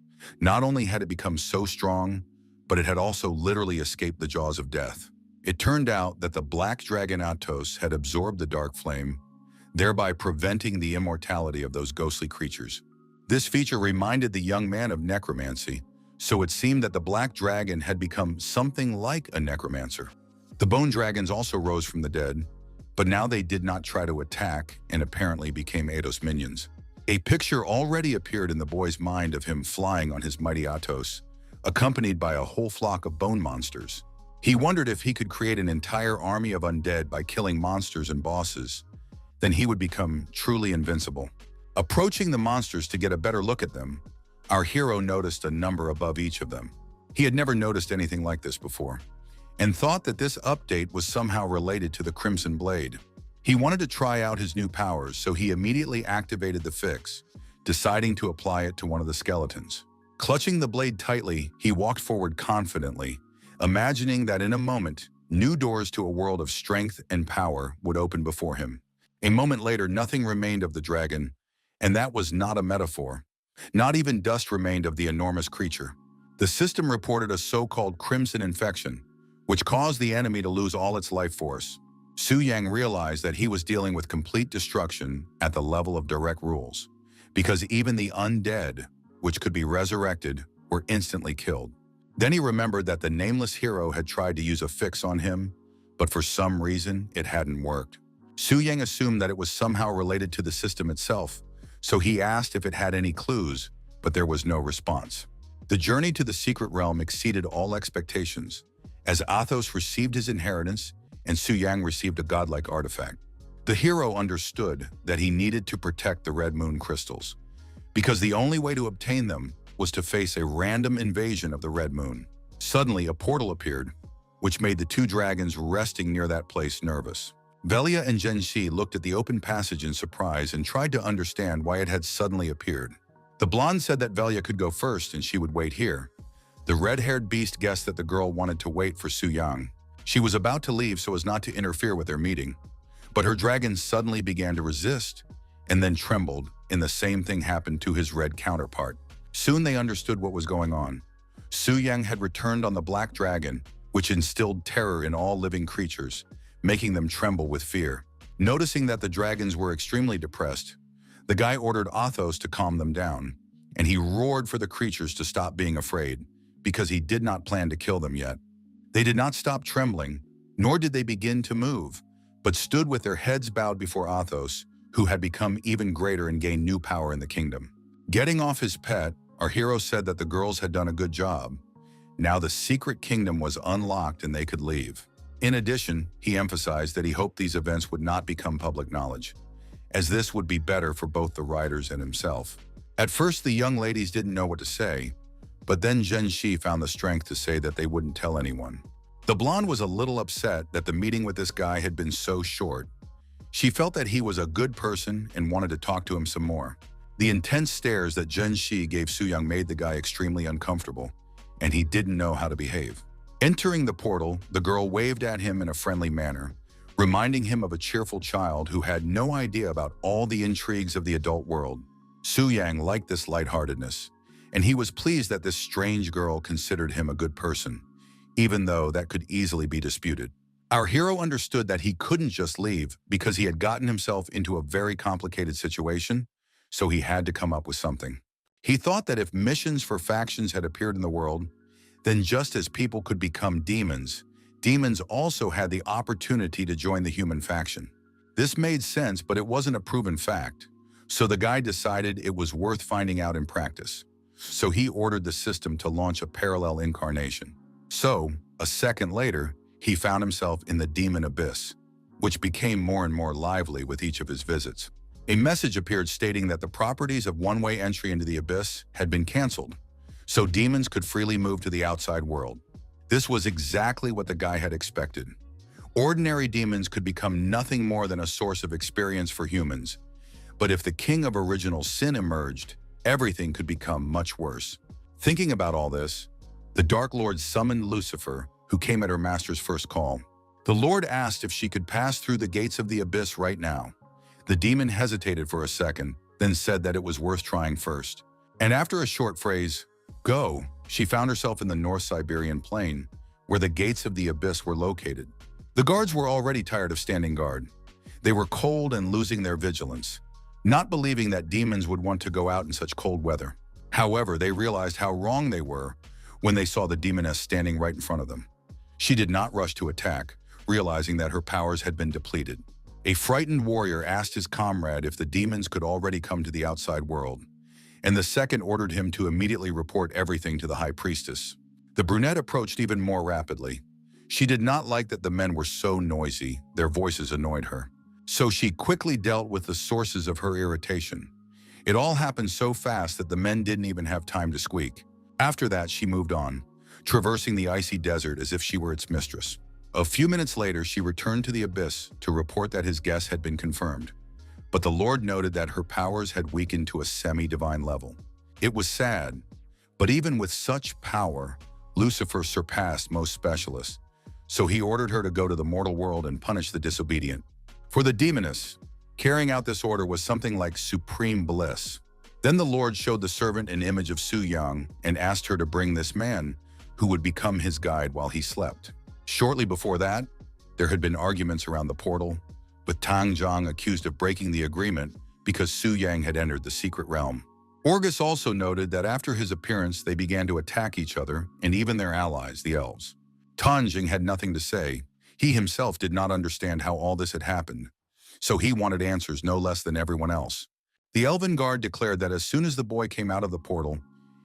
Not only had it become so strong, but it had also literally escaped the jaws of death. It turned out that the black dragon Athos had absorbed the dark flame, thereby preventing the immortality of those ghostly creatures. This feature reminded the young man of necromancy, so it seemed that the black dragon had become something like a necromancer. The bone dragons also rose from the dead, but now they did not try to attack and apparently became Eidos minions. A picture already appeared in the boy's mind of him flying on his mighty Atos, accompanied by a whole flock of bone monsters. He wondered if he could create an entire army of undead by killing monsters and bosses. Then he would become truly invincible. Approaching the monsters to get a better look at them, our hero noticed a number above each of them. He had never noticed anything like this before, and thought that this update was somehow related to the Crimson Blade. He wanted to try out his new powers, so he immediately activated the fix, deciding to apply it to one of the skeletons. Clutching the blade tightly, he walked forward confidently, imagining that in a moment, new doors to a world of strength and power would open before him. A moment later, nothing remained of the dragon, and that was not a metaphor. Not even dust remained of the enormous creature. The system reported a so-called crimson infection, which caused the enemy to lose all its life force. Su Yang realized that he was dealing with complete destruction at the level of direct rules, because even the undead, which could be resurrected, were instantly killed. Then he remembered that the nameless hero had tried to use a fix on him, but for some reason it hadn't worked. Su Yang assumed that it was somehow related to the system itself, so he asked if it had any clues, but there was no response. The journey to the secret realm exceeded all expectations, as Athos received his inheritance and Su Yang received a godlike artifact. The hero understood that he needed to protect the Red Moon crystals, because the only way to obtain them was to face a random invasion of the Red Moon. Suddenly, a portal appeared, which made the two dragons resting near that place nervous. Velia and Zhenxi looked at the open passage in surprise and tried to understand why it had suddenly appeared. The blonde said that Velia could go first and she would wait here. The red-haired beast guessed that the girl wanted to wait for Su Yang. She was about to leave so as not to interfere with their meeting, but her dragon suddenly began to resist and then trembled, and the same thing happened to his red counterpart. Soon they understood what was going on. Su Yang had returned on the black dragon, which instilled terror in all living creatures, making them tremble with fear. Noticing that the dragons were extremely depressed, the guy ordered Athos to calm them down, and he roared for the creatures to stop being afraid, because he did not plan to kill them yet. They did not stop trembling, nor did they begin to move, but stood with their heads bowed before Athos, who had become even greater and gained new power in the kingdom. Getting off his pet, our hero said that the girls had done a good job. Now the secret kingdom was unlocked and they could leave. In addition, he emphasized that he hoped these events would not become public knowledge, as this would be better for both the riders and himself. At first, the young ladies didn't know what to say, but then Zhenxi found the strength to say that they wouldn't tell anyone. The blonde was a little upset that the meeting with this guy had been so short. She felt that he was a good person and wanted to talk to him some more. The intense stares that Zhenxi gave Su Yang made the guy extremely uncomfortable, and he didn't know how to behave. Entering the portal, the girl waved at him in a friendly manner, reminding him of a cheerful child who had no idea about all the intrigues of the adult world. Su Yang liked this lightheartedness, and he was pleased that this strange girl considered him a good person, even though that could easily be disputed. Our hero understood that he couldn't just leave because he had gotten himself into a very complicated situation, so he had to come up with something. He thought that if missions for factions had appeared in the world, then just as people could become demons, demons also had the opportunity to join the human faction. This made sense, but it wasn't a proven fact, so the guy decided it was worth finding out in practice. So he ordered the system to launch a parallel incarnation. So, a second later, he found himself in the demon abyss, which became more and more lively with each of his visits. A message appeared stating that the properties of one-way entry into the abyss had been canceled, so demons could freely move to the outside world. This was exactly what the guy had expected. Ordinary demons could become nothing more than a source of experience for humans, but if the king of original sin emerged, everything could become much worse. Thinking about all this, the Dark Lord summoned Lucifer, who came at her master's first call. The Lord asked if she could pass through the gates of the abyss right now. The demon hesitated for a second, then said that it was worth trying first. And after a short phrase, "Go," she found herself in the North Siberian plain, where the gates of the abyss were located. The guards were already tired of standing guard. They were cold and losing their vigilance, not believing that demons would want to go out in such cold weather. However, they realized how wrong they were when they saw the demoness standing right in front of them. She did not rush to attack, realizing that her powers had been depleted. A frightened warrior asked his comrade if the demons could already come to the outside world, and the second ordered him to immediately report everything to the high priestess. The brunette approached even more rapidly. She did not like that the men were so noisy, their voices annoyed her. So she quickly dealt with the sources of her irritation. It all happened so fast that the men didn't even have time to squeak. After that, she moved on, traversing the icy desert as if she were its mistress. A few minutes later, she returned to the abyss to report that his guess had been confirmed. But the Lord noted that her powers had weakened to a semi-divine level. It was sad, but even with such power, Lucifer surpassed most specialists, so he ordered her to go to the mortal world and punish the disobedient. For the demoness, carrying out this order was something like supreme bliss. Then the Lord showed the servant an image of Su Yang and asked her to bring this man, who would become his guide while he slept. Shortly before that, there had been arguments around the portal, with Tang Zhang accused of breaking the agreement because Su Yang had entered the secret realm. Orgus also noted that after his appearance, they began to attack each other and even their allies, the elves. Tanjing had nothing to say. He himself did not understand how all this had happened, so he wanted answers no less than everyone else. The elven guard declared that as soon as the boy came out of the portal,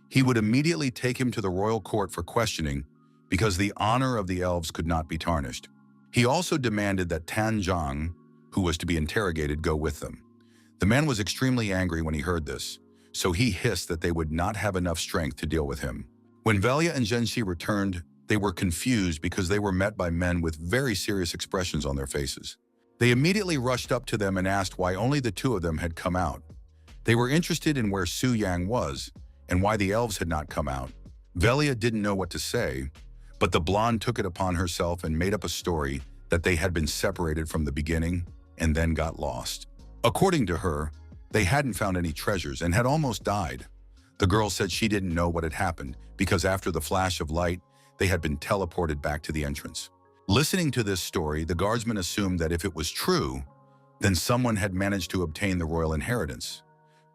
he would immediately take him to the royal court for questioning because the honor of the elves could not be tarnished. He also demanded that Tan Zhang, who was to be interrogated, go with them. The man was extremely angry when he heard this, so he hissed that they would not have enough strength to deal with him. When Velia and Zhenxi returned, they were confused because they were met by men with very serious expressions on their faces. They immediately rushed up to them and asked why only the two of them had come out. They were interested in where Su Yang was and why the elves had not come out. Velia didn't know what to say, but the blonde took it upon herself and made up a story that they had been separated from the beginning and then got lost. According to her, they hadn't found any treasures and had almost died. The girl said she didn't know what had happened because after the flash of light, they had been teleported back to the entrance. Listening to this story, the guardsmen assumed that if it was true, then someone had managed to obtain the royal inheritance.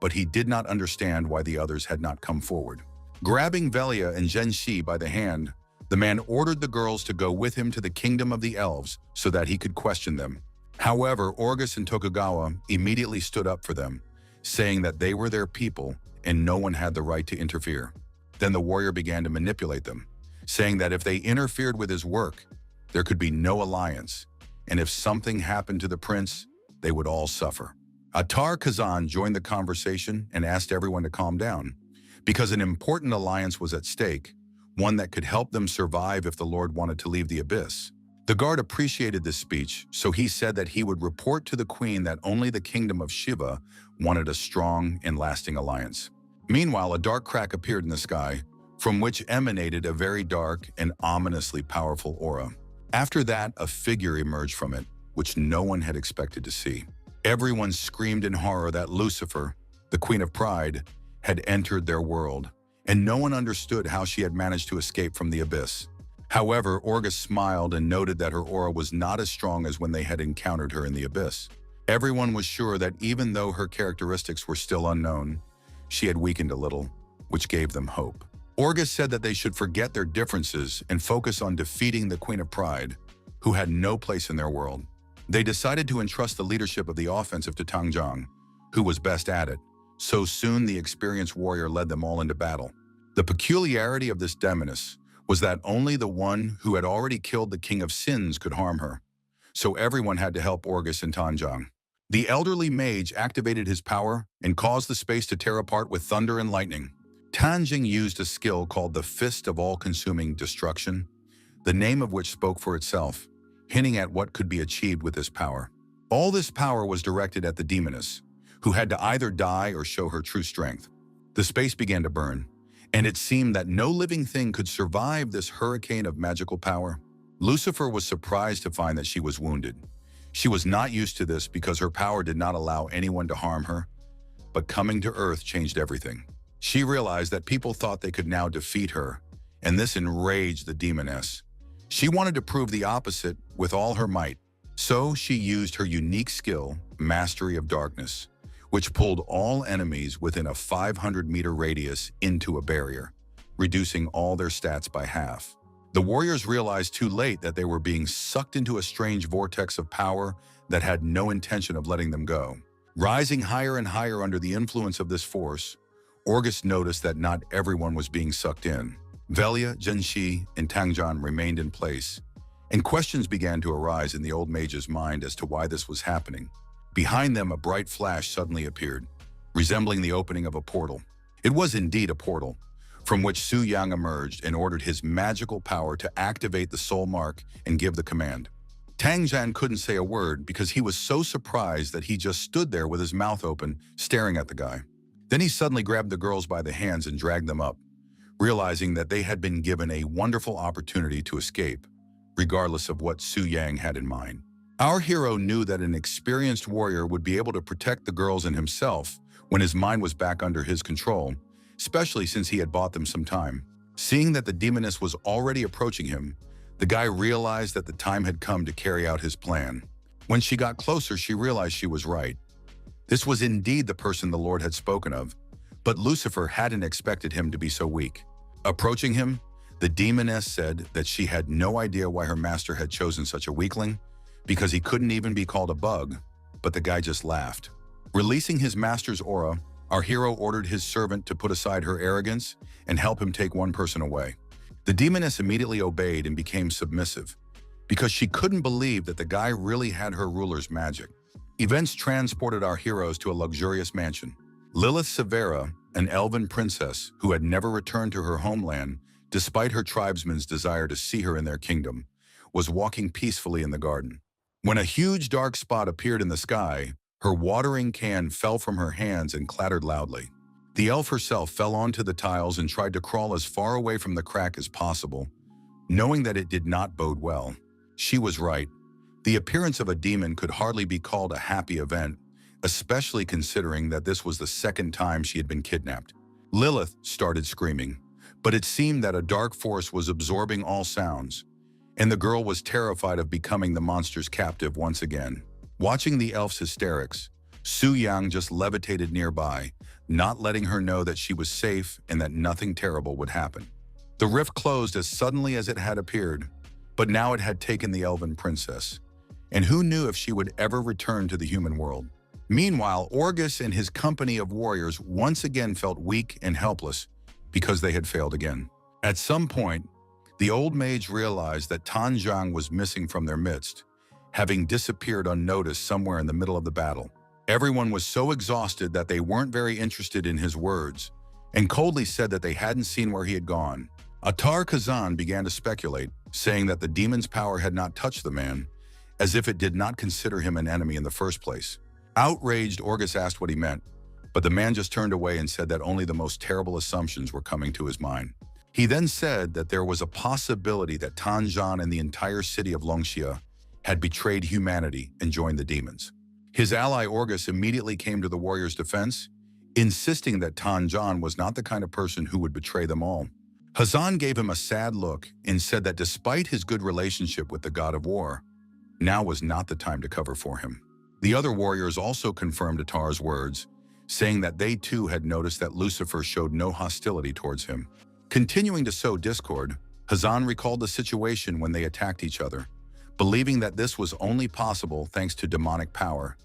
But he did not understand why the others had not come forward. Grabbing Velia and Zhenxi by the hand, the man ordered the girls to go with him to the kingdom of the elves so that he could question them. However, Orgus and Tokugawa immediately stood up for them, saying that they were their people and no one had the right to interfere. Then the warrior began to manipulate them, saying that if they interfered with his work, there could be no alliance, and if something happened to the prince, they would all suffer. Attar Kazan joined the conversation and asked everyone to calm down, because an important alliance was at stake, one that could help them survive if the Lord wanted to leave the abyss. The guard appreciated this speech, so he said that he would report to the queen that only the kingdom of Shiva wanted a strong and lasting alliance. Meanwhile, a dark crack appeared in the sky, from which emanated a very dark and ominously powerful aura. After that, a figure emerged from it, which no one had expected to see. Everyone screamed in horror that Lucifer, the Queen of Pride, had entered their world, and no one understood how she had managed to escape from the abyss. However, Orgus smiled and noted that her aura was not as strong as when they had encountered her in the abyss. Everyone was sure that even though her characteristics were still unknown, she had weakened a little, which gave them hope. Orgus said that they should forget their differences and focus on defeating the Queen of Pride, who had no place in their world. They decided to entrust the leadership of the offensive to Tang Zhang, who was best at it, so soon the experienced warrior led them all into battle. The peculiarity of this demoness was that only the one who had already killed the King of Sins could harm her, so everyone had to help Orgus and Tang Zhang. The elderly mage activated his power and caused the space to tear apart with thunder and lightning. Tanjing used a skill called the Fist of All-Consuming Destruction, the name of which spoke for itself, hinting at what could be achieved with this power. All this power was directed at the demoness, who had to either die or show her true strength. The space began to burn, and it seemed that no living thing could survive this hurricane of magical power. Lucifer was surprised to find that she was wounded. She was not used to this because her power did not allow anyone to harm her, but coming to Earth changed everything. She realized that people thought they could now defeat her, and this enraged the demoness. She wanted to prove the opposite with all her might, so she used her unique skill, Mastery of Darkness, which pulled all enemies within a 500-meter radius into a barrier, reducing all their stats by half. The warriors realized too late that they were being sucked into a strange vortex of power that had no intention of letting them go. Rising higher and higher under the influence of this force, Orgus noticed that not everyone was being sucked in. Velia, Zhenxi, and Tangjian remained in place, and questions began to arise in the old mage's mind as to why this was happening. Behind them, a bright flash suddenly appeared, resembling the opening of a portal. It was indeed a portal, from which Su Yang emerged and ordered his magical power to activate the soul mark and give the command. Tang Jian couldn't say a word because he was so surprised that he just stood there with his mouth open, staring at the guy. Then he suddenly grabbed the girls by the hands and dragged them up, realizing that they had been given a wonderful opportunity to escape, regardless of what Su Yang had in mind. Our hero knew that an experienced warrior would be able to protect the girls and himself when his mind was back under his control, especially since he had bought them some time. Seeing that the demoness was already approaching him, the guy realized that the time had come to carry out his plan. When she got closer, she realized she was right. This was indeed the person the Lord had spoken of, but Lucifer hadn't expected him to be so weak. Approaching him, the demoness said that she had no idea why her master had chosen such a weakling, because he couldn't even be called a bug, but the guy just laughed. Releasing his master's aura, our hero ordered his servant to put aside her arrogance and help him take one person away. The demoness immediately obeyed and became submissive, because she couldn't believe that the guy really had her ruler's magic. Events transported our heroes to a luxurious mansion. Lilith Severa, an elven princess who had never returned to her homeland, despite her tribesmen's desire to see her in their kingdom, was walking peacefully in the garden. When a huge dark spot appeared in the sky, her watering can fell from her hands and clattered loudly. The elf herself fell onto the tiles and tried to crawl as far away from the crack as possible, knowing that it did not bode well. She was right. The appearance of a demon could hardly be called a happy event, especially considering that this was the second time she had been kidnapped. Lilith started screaming, but it seemed that a dark force was absorbing all sounds, and the girl was terrified of becoming the monster's captive once again. Watching the elf's hysterics, Su Yang just levitated nearby, not letting her know that she was safe and that nothing terrible would happen. The rift closed as suddenly as it had appeared, but now it had taken the elven princess, and who knew if she would ever return to the human world. Meanwhile, Orgus and his company of warriors once again felt weak and helpless because they had failed again. At some point, the old mage realized that Tan Zhang was missing from their midst, having disappeared unnoticed somewhere in the middle of the battle. Everyone was so exhausted that they weren't very interested in his words, and coldly said that they hadn't seen where he had gone. Atar Kazan began to speculate, saying that the demon's power had not touched the man, as if it did not consider him an enemy in the first place. Outraged, Orgus asked what he meant, but the man just turned away and said that only the most terrible assumptions were coming to his mind. He then said that there was a possibility that Tan Zhan and the entire city of Longxia had betrayed humanity and joined the demons. His ally Orgus immediately came to the warrior's defense, insisting that Tan Zhan was not the kind of person who would betray them all. Hazan gave him a sad look and said that despite his good relationship with the god of war, now was not the time to cover for him. The other warriors also confirmed Atar's words, saying that they too had noticed that Lucifer showed no hostility towards him. Continuing to sow discord, Hazan recalled the situation when they attacked each other, believing that this was only possible thanks to demonic power.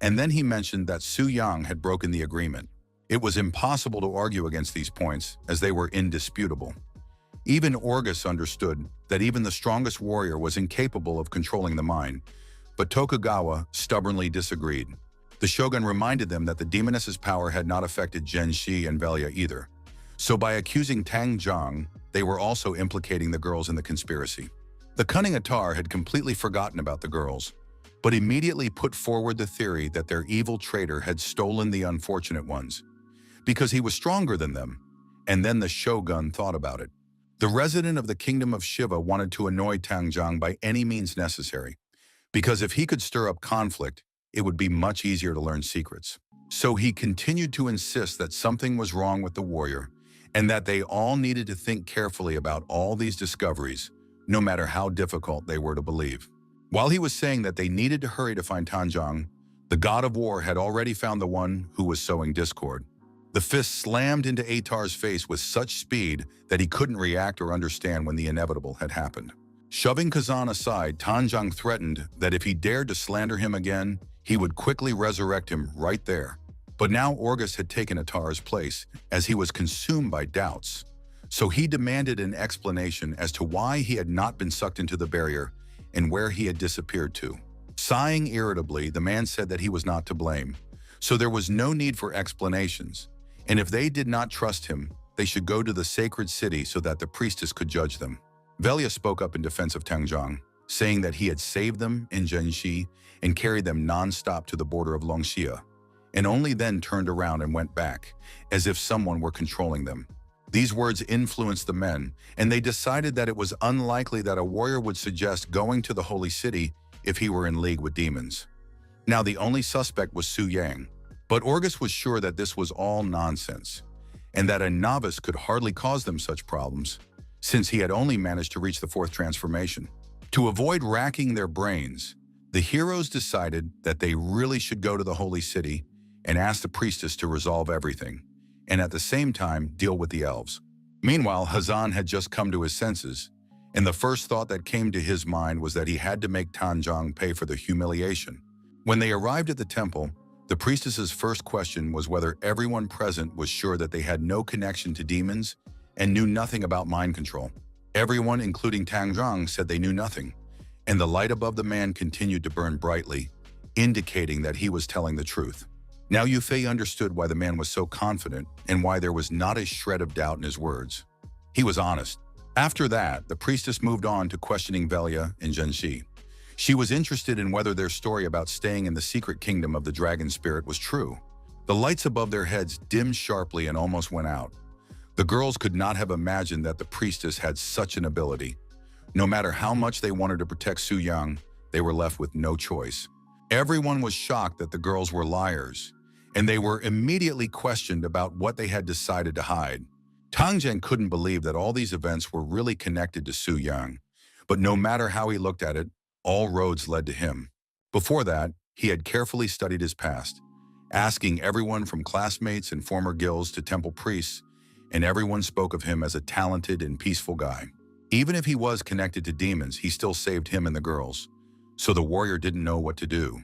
And then he mentioned that Su Yang had broken the agreement. It was impossible to argue against these points, as they were indisputable. Even Orgus understood that even the strongest warrior was incapable of controlling the mind, but Tokugawa stubbornly disagreed. The shogun reminded them that the demoness's power had not affected Zhenxi and Velia either. So by accusing Tang Zhang, they were also implicating the girls in the conspiracy. The cunning Atar had completely forgotten about the girls, but immediately put forward the theory that their evil traitor had stolen the unfortunate ones, because he was stronger than them, and then the shogun thought about it. The resident of the kingdom of Shiva wanted to annoy Tang Zhang by any means necessary, because if he could stir up conflict, it would be much easier to learn secrets. So he continued to insist that something was wrong with the warrior, and that they all needed to think carefully about all these discoveries, no matter how difficult they were to believe. While he was saying that they needed to hurry to find Tan Zhang, the god of war had already found the one who was sowing discord. The fist slammed into Atar's face with such speed that he couldn't react or understand when the inevitable had happened. Shoving Kazan aside, Tanjong threatened that if he dared to slander him again, he would quickly resurrect him right there. But now Orgus had taken Atar's place, as he was consumed by doubts. So he demanded an explanation as to why he had not been sucked into the barrier and where he had disappeared to. Sighing irritably, the man said that he was not to blame. So there was no need for explanations, and if they did not trust him, they should go to the sacred city so that the priestess could judge them. Velia spoke up in defense of Tangjong, saying that he had saved them in Zhenxi and carried them non-stop to the border of Longxia, and only then turned around and went back, as if someone were controlling them. These words influenced the men, and they decided that it was unlikely that a warrior would suggest going to the holy city if he were in league with demons. Now the only suspect was Su Yang, but Orgus was sure that this was all nonsense, and that a novice could hardly cause them such problems, since he had only managed to reach the fourth transformation. To avoid racking their brains, the heroes decided that they really should go to the holy city and ask the priestess to resolve everything, and at the same time deal with the elves. Meanwhile, Hazan had just come to his senses, and the first thought that came to his mind was that he had to make Tanjong pay for the humiliation. When they arrived at the temple, the priestess's first question was whether everyone present was sure that they had no connection to demons and knew nothing about mind control. Everyone, including Tanjong, said they knew nothing, and the light above the man continued to burn brightly, indicating that he was telling the truth. Now Yufei understood why the man was so confident and why there was not a shred of doubt in his words. He was honest. After that, the priestess moved on to questioning Velia and Zhenxi. She was interested in whether their story about staying in the secret kingdom of the dragon spirit was true. The lights above their heads dimmed sharply and almost went out. The girls could not have imagined that the priestess had such an ability. No matter how much they wanted to protect Su Yang, they were left with no choice. Everyone was shocked that the girls were liars, and they were immediately questioned about what they had decided to hide. Tang Zhen couldn't believe that all these events were really connected to Su Yang, but no matter how he looked at it, all roads led to him. Before that, he had carefully studied his past, asking everyone from classmates and former guilds to temple priests, and everyone spoke of him as a talented and peaceful guy. Even if he was connected to demons, he still saved him and the girls, so the warrior didn't know what to do.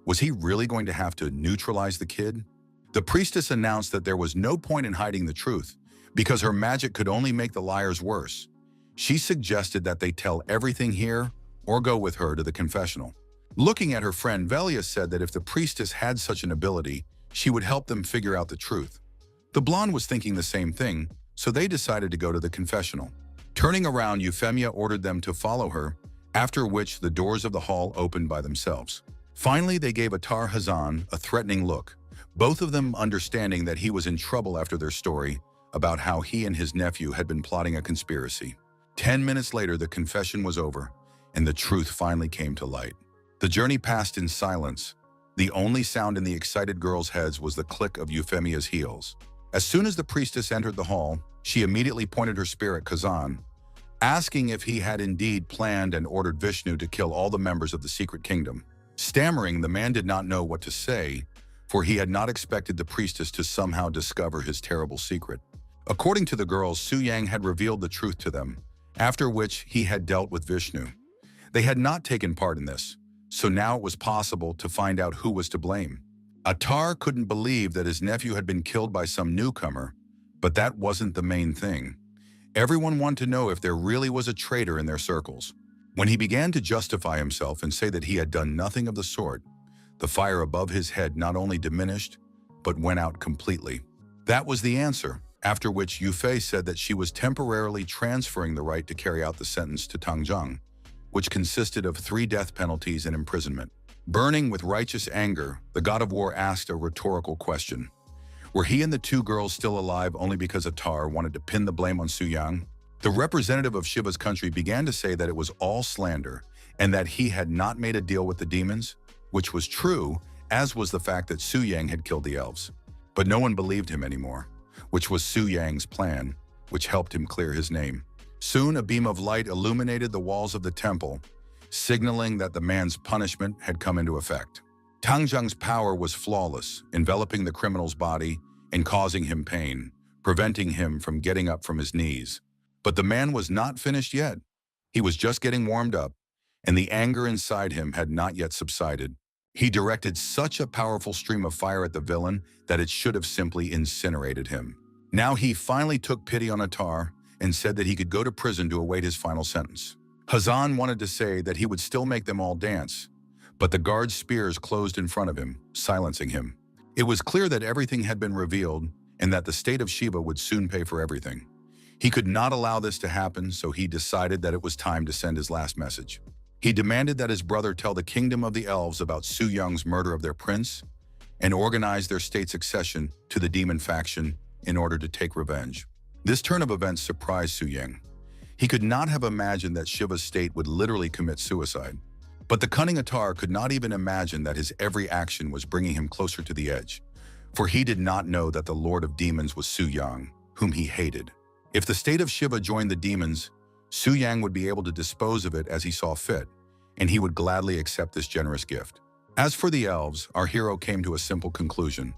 Was he really going to have to neutralize the kid? The priestess announced that there was no point in hiding the truth, because her magic could only make the liars worse. She suggested that they tell everything here or go with her to the confessional. Looking at her friend, Velia said that if the priestess had such an ability, she would help them figure out the truth. The blonde was thinking the same thing, so they decided to go to the confessional. Turning around, Euphemia ordered them to follow her, after which the doors of the hall opened by themselves. Finally, they gave Atar Hazan a threatening look, both of them understanding that he was in trouble after their story about how he and his nephew had been plotting a conspiracy. 10 minutes later, the confession was over, and the truth finally came to light. The journey passed in silence. The only sound in the excited girls' heads was the click of Euphemia's heels. As soon as the priestess entered the hall, she immediately pointed her spear at Kazan, asking if he had indeed planned and ordered Vishnu to kill all the members of the secret kingdom. Stammering, the man did not know what to say, for he had not expected the priestess to somehow discover his terrible secret. According to the girls, Su Yang had revealed the truth to them, after which he had dealt with Vishnu. They had not taken part in this, so now it was possible to find out who was to blame. Atar couldn't believe that his nephew had been killed by some newcomer, but that wasn't the main thing. Everyone wanted to know if there really was a traitor in their circles. When he began to justify himself and say that he had done nothing of the sort, the fire above his head not only diminished, but went out completely. That was the answer, after which Yufei said that she was temporarily transferring the right to carry out the sentence to Tangjong, which consisted of 3 death penalties and imprisonment. Burning with righteous anger, the god of war asked a rhetorical question. Were he and the 2 girls still alive only because Atar wanted to pin the blame on Su Yang? The representative of Shiva's country began to say that it was all slander and that he had not made a deal with the demons, which was true, as was the fact that Su Yang had killed the elves. But no one believed him anymore, which was Su Yang's plan, which helped him clear his name. Soon a beam of light illuminated the walls of the temple, signaling that the man's punishment had come into effect. Tangjong's power was flawless, enveloping the criminal's body and causing him pain, preventing him from getting up from his knees. But the man was not finished yet. He was just getting warmed up, and the anger inside him had not yet subsided. He directed such a powerful stream of fire at the villain that it should have simply incinerated him. Now he finally took pity on Attar and said that he could go to prison to await his final sentence. Hazan wanted to say that he would still make them all dance, but the guard's spears closed in front of him, silencing him. It was clear that everything had been revealed and that the state of Shiva would soon pay for everything. He could not allow this to happen, so he decided that it was time to send his last message. He demanded that his brother tell the kingdom of the elves about Su Yang's murder of their prince and organize their state succession to the demon faction in order to take revenge. This turn of events surprised Su Yang. He could not have imagined that Shiva's state would literally commit suicide. But the cunning Attar could not even imagine that his every action was bringing him closer to the edge, for he did not know that the Lord of Demons was Su Yang, whom he hated. If the state of Shiva joined the demons, Su Yang would be able to dispose of it as he saw fit, and he would gladly accept this generous gift. As for the elves, our hero came to a simple conclusion.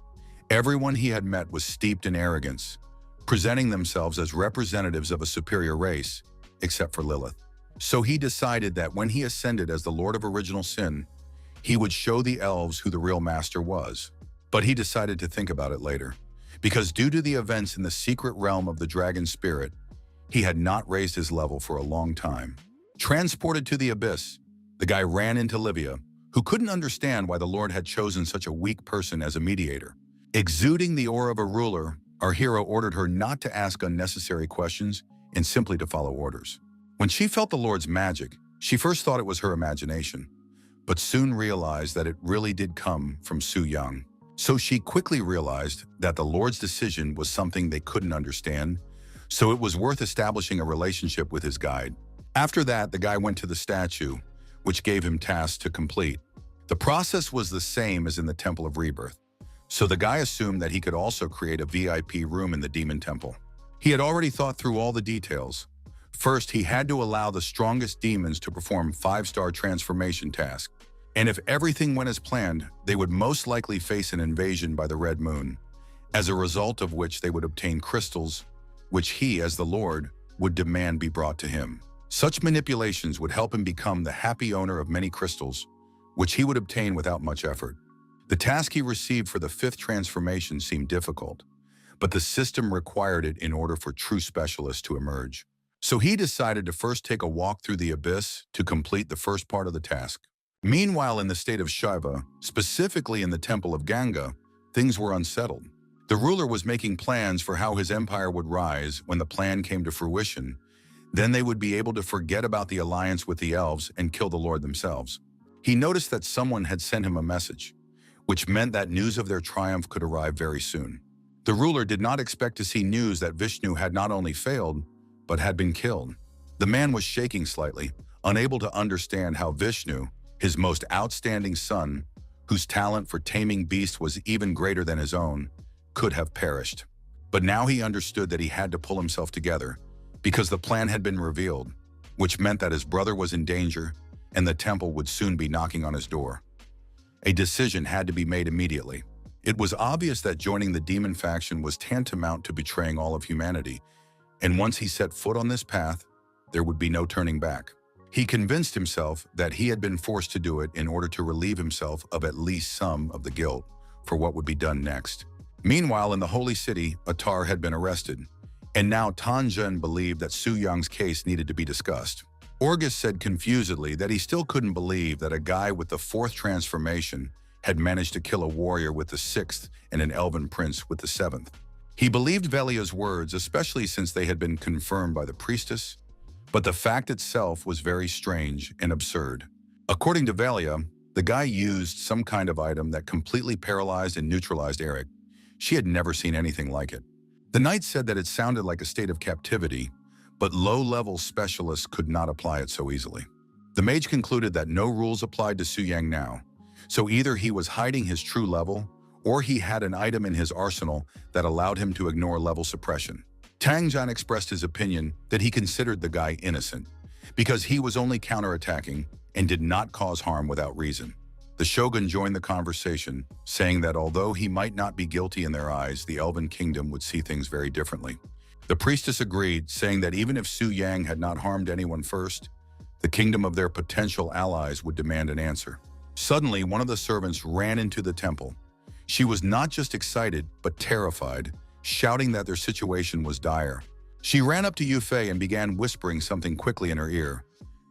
Everyone he had met was steeped in arrogance, presenting themselves as representatives of a superior race, except for Lilith. So he decided that when he ascended as the Lord of Original Sin, he would show the elves who the real master was. But he decided to think about it later, because due to the events in the secret realm of the dragon spirit, he had not raised his level for a long time. Transported to the abyss, the guy ran into Livia, who couldn't understand why the Lord had chosen such a weak person as a mediator. Exuding the aura of a ruler, our hero ordered her not to ask unnecessary questions and simply to follow orders. When she felt the Lord's magic, she first thought it was her imagination, but soon realized that it really did come from Su Yang. So she quickly realized that the Lord's decision was something they couldn't understand, so it was worth establishing a relationship with his guide. After that, the guy went to the statue, which gave him tasks to complete. The process was the same as in the Temple of Rebirth, so the guy assumed that he could also create a VIP room in the Demon Temple. He had already thought through all the details. First, he had to allow the strongest demons to perform 5-star transformation tasks, and if everything went as planned, they would most likely face an invasion by the Red Moon, as a result of which they would obtain crystals, which he, as the Lord, would demand be brought to him. Such manipulations would help him become the happy owner of many crystals, which he would obtain without much effort. The task he received for the 5th transformation seemed difficult, but the system required it in order for true specialists to emerge. So he decided to first take a walk through the abyss to complete the first part of the task. Meanwhile, in the state of Shiva, specifically in the Temple of Ganga, things were unsettled. The ruler was making plans for how his empire would rise when the plan came to fruition. Then they would be able to forget about the alliance with the elves and kill the Lord themselves. He noticed that someone had sent him a message, which meant that news of their triumph could arrive very soon. The ruler did not expect to see news that Vishnu had not only failed, but had been killed. The man was shaking slightly, unable to understand how Vishnu, his most outstanding son, whose talent for taming beasts was even greater than his own, could have perished. But now he understood that he had to pull himself together, because the plan had been revealed, which meant that his brother was in danger and the temple would soon be knocking on his door. A decision had to be made immediately. It was obvious that joining the demon faction was tantamount to betraying all of humanity, and once he set foot on this path, there would be no turning back. He convinced himself that he had been forced to do it in order to relieve himself of at least some of the guilt for what would be done next. Meanwhile, in the holy city, Attar had been arrested, and now Tanjun believed that Su Yang's case needed to be discussed. Orgus said confusedly that he still couldn't believe that a guy with the 4th transformation had managed to kill a warrior with the 6th and an elven prince with the 7th. He believed Velia's words, especially since they had been confirmed by the priestess, but the fact itself was very strange and absurd. According to Velia, the guy used some kind of item that completely paralyzed and neutralized Eric. She had never seen anything like it. The knight said that it sounded like a state of captivity, but low-level specialists could not apply it so easily. The mage concluded that no rules applied to Su Yang now, so either he was hiding his true level, or he had an item in his arsenal that allowed him to ignore level suppression. Tang Jian expressed his opinion that he considered the guy innocent, because he was only counterattacking and did not cause harm without reason. The shogun joined the conversation, saying that although he might not be guilty in their eyes, the Elven Kingdom would see things very differently. The priestess agreed, saying that even if Su Yang had not harmed anyone first, The kingdom of their potential allies would demand an answer. Suddenly, one of the servants ran into the temple. She was not just excited, but terrified, shouting that their situation was dire. She ran up to Yufei and began whispering something quickly in her ear,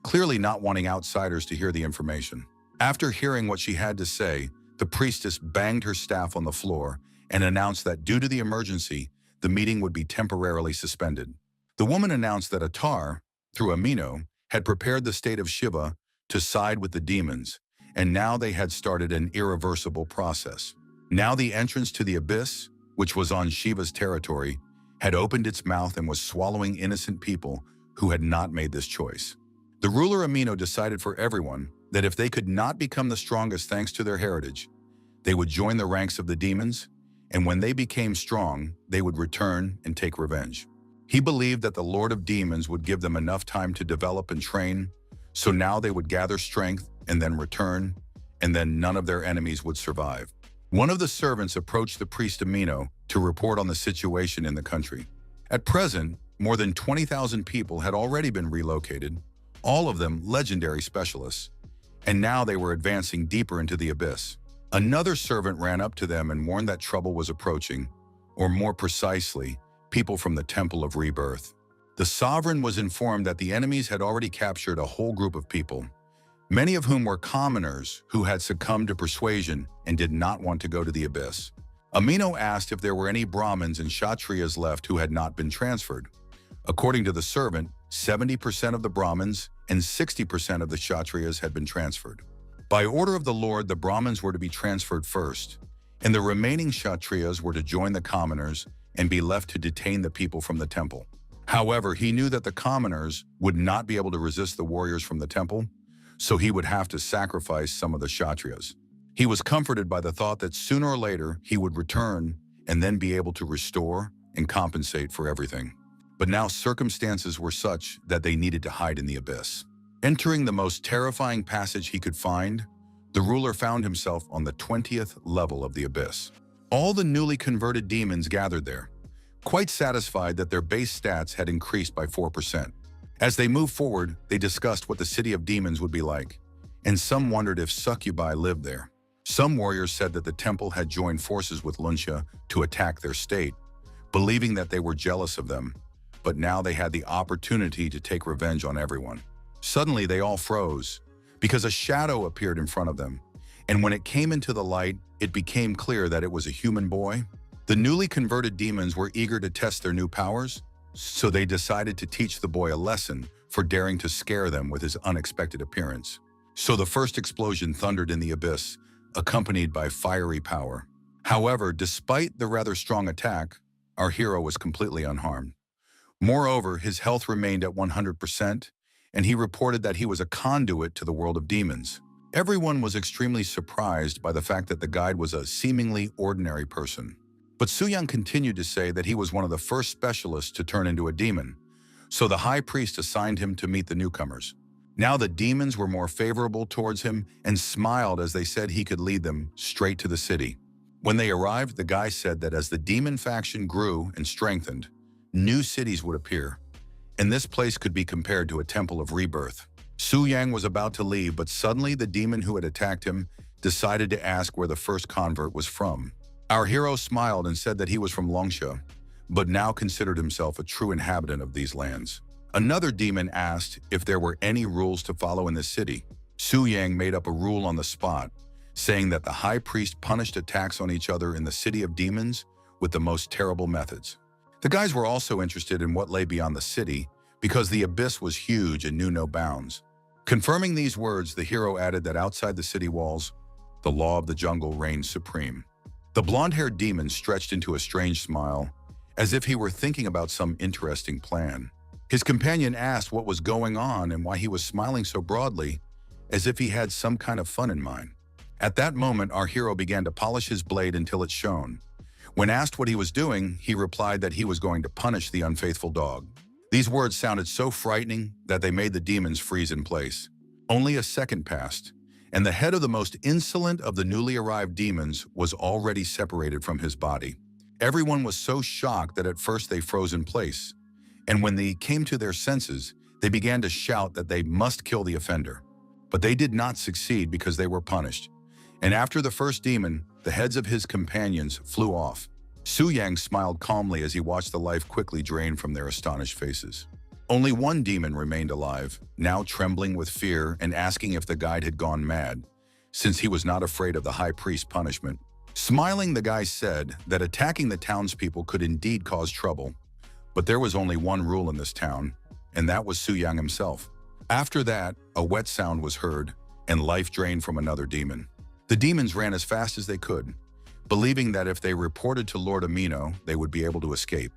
clearly not wanting outsiders to hear the information. After hearing what she had to say, the priestess banged her staff on the floor and announced that due to the emergency, the meeting would be temporarily suspended. The woman announced that Atar, through Amino, had prepared the state of Shiva to side with the demons, and now they had started an irreversible process. Now the entrance to the abyss, which was on Shiva's territory, had opened its mouth and was swallowing innocent people who had not made this choice. The ruler Amino decided for everyone that if they could not become the strongest thanks to their heritage, they would join the ranks of the demons, and when they became strong, they would return and take revenge. He believed that the Lord of Demons would give them enough time to develop and train, so now they would gather strength and then return, and then none of their enemies would survive. One of the servants approached the priest Amino to report on the situation in the country. At present, more than 20,000 people had already been relocated, all of them legendary specialists, and now they were advancing deeper into the abyss. Another servant ran up to them and warned that trouble was approaching, or more precisely, people from the Temple of Rebirth. The sovereign was informed that the enemies had already captured a whole group of people, many of whom were commoners who had succumbed to persuasion and did not want to go to the abyss. Amino asked if there were any Brahmins and Kshatriyas left who had not been transferred. According to the servant, 70% of the Brahmins and 60% of the Kshatriyas had been transferred. By order of the Lord, the Brahmins were to be transferred first, and the remaining Kshatriyas were to join the commoners and be left to detain the people from the temple. However, he knew that the commoners would not be able to resist the warriors from the temple, so he would have to sacrifice some of the Kshatriyas. He was comforted by the thought that sooner or later he would return and then be able to restore and compensate for everything. But now circumstances were such that they needed to hide in the abyss. Entering the most terrifying passage he could find, the ruler found himself on the 20th level of the abyss. All the newly converted demons gathered there, quite satisfied that their base stats had increased by 4%. As they moved forward, they discussed what the city of demons would be like, and some wondered if succubi lived there. Some warriors said that the temple had joined forces with Lunsha to attack their state, believing that they were jealous of them, but now they had the opportunity to take revenge on everyone. Suddenly, they all froze, because a shadow appeared in front of them, and when it came into the light, it became clear that it was a human boy. The newly converted demons were eager to test their new powers, so they decided to teach the boy a lesson for daring to scare them with his unexpected appearance. So the first explosion thundered in the abyss, accompanied by fiery power. However, despite the rather strong attack, our hero was completely unharmed. Moreover, his health remained at 100%, and he reported that he was a conduit to the world of demons. Everyone was extremely surprised by the fact that the guide was a seemingly ordinary person. But Suyang continued to say that he was one of the first specialists to turn into a demon, so the high priest assigned him to meet the newcomers. Now the demons were more favorable towards him and smiled as they said he could lead them straight to the city. When they arrived, the guy said that as the demon faction grew and strengthened, new cities would appear, and this place could be compared to a temple of rebirth. Su Yang was about to leave, but suddenly the demon who had attacked him decided to ask where the first convert was from. Our hero smiled and said that he was from Longsha, but now considered himself a true inhabitant of these lands. Another demon asked if there were any rules to follow in the city. Su Yang made up a rule on the spot, saying that the high priest punished attacks on each other in the city of demons with the most terrible methods. The guys were also interested in what lay beyond the city, because the abyss was huge and knew no bounds. Confirming these words, the hero added that outside the city walls, the law of the jungle reigned supreme. The blonde-haired demon stretched into a strange smile, as if he were thinking about some interesting plan. His companion asked what was going on and why he was smiling so broadly, as if he had some kind of fun in mind. At that moment, our hero began to polish his blade until it shone. When asked what he was doing, he replied that he was going to punish the unfaithful dog. These words sounded so frightening that they made the demons freeze in place. Only a second passed, and the head of the most insolent of the newly arrived demons was already separated from his body. Everyone was so shocked that at first they froze in place, and when they came to their senses, They began to shout that they must kill the offender. But they did not succeed because they were punished. And after the first demon, the heads of his companions flew off. Su Yang smiled calmly as he watched the life quickly drain from their astonished faces. Only one demon remained alive, now trembling with fear and asking if the guide had gone mad, since he was not afraid of the high priest's punishment. Smiling, the guy said that attacking the townspeople could indeed cause trouble, but there was only one rule in this town, and that was Su Yang himself. After that, a wet sound was heard, and life drained from another demon. The demons ran as fast as they could, believing that if they reported to Lord Amino, they would be able to escape.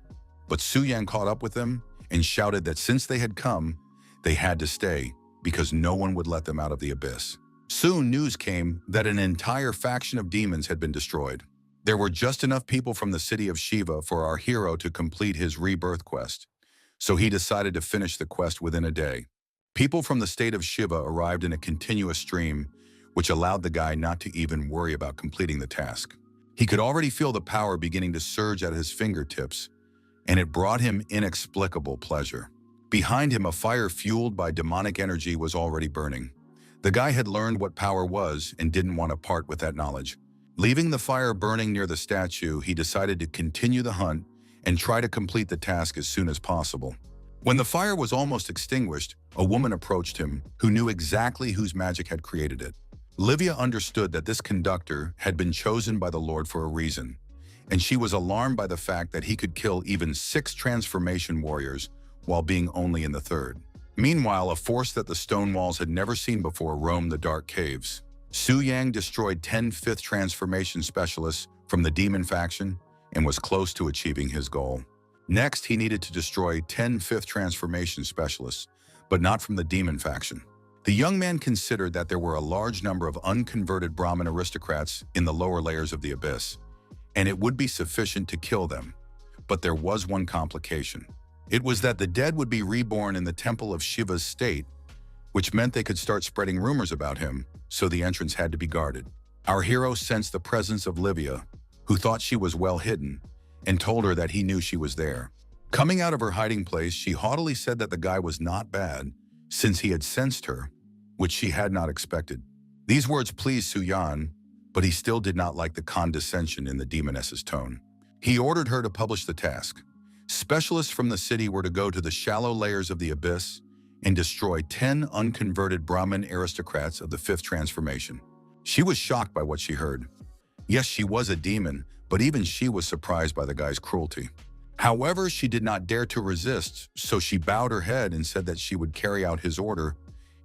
But Su Yang caught up with them and shouted that since they had come, they had to stay, because no one would let them out of the abyss. Soon news came that an entire faction of demons had been destroyed. There were just enough people from the city of Shiva for our hero to complete his rebirth quest, so he decided to finish the quest within a day. People from the state of Shiva arrived in a continuous stream, which allowed the guy not to even worry about completing the task. He could already feel the power beginning to surge at his fingertips, and it brought him inexplicable pleasure. Behind him, a fire fueled by demonic energy was already burning. The guy had learned what power was and didn't want to part with that knowledge. Leaving the fire burning near the statue, he decided to continue the hunt and try to complete the task as soon as possible. When the fire was almost extinguished, a woman approached him who knew exactly whose magic had created it. Livia understood that this conductor had been chosen by the Lord for a reason, and she was alarmed by the fact that he could kill even 6 transformation warriors while being only in the 3rd. Meanwhile, a force that the stone walls had never seen before roamed the dark caves. Su Yang destroyed 10 5th transformation specialists from the demon faction and was close to achieving his goal. Next, he needed to destroy 10 5th transformation specialists, but not from the demon faction. The young man considered that there were a large number of unconverted Brahmin aristocrats in the lower layers of the abyss, and it would be sufficient to kill them. But there was one complication. It was that the dead would be reborn in the temple of Shiva's state, which meant they could start spreading rumors about him, so the entrance had to be guarded. Our hero sensed the presence of Livia, who thought she was well hidden, and told her that he knew she was there. Coming out of her hiding place, she haughtily said that the guy was not bad, since he had sensed her, which she had not expected. These words pleased Su Yan, but he still did not like the condescension in the demoness's tone. He ordered her to publish the task. Specialists from the city were to go to the shallow layers of the abyss and destroy 10 unconverted Brahmin aristocrats of the 5th transformation. She was shocked by what she heard. Yes, she was a demon, but even she was surprised by the guy's cruelty. However, she did not dare to resist, so she bowed her head and said that she would carry out his order,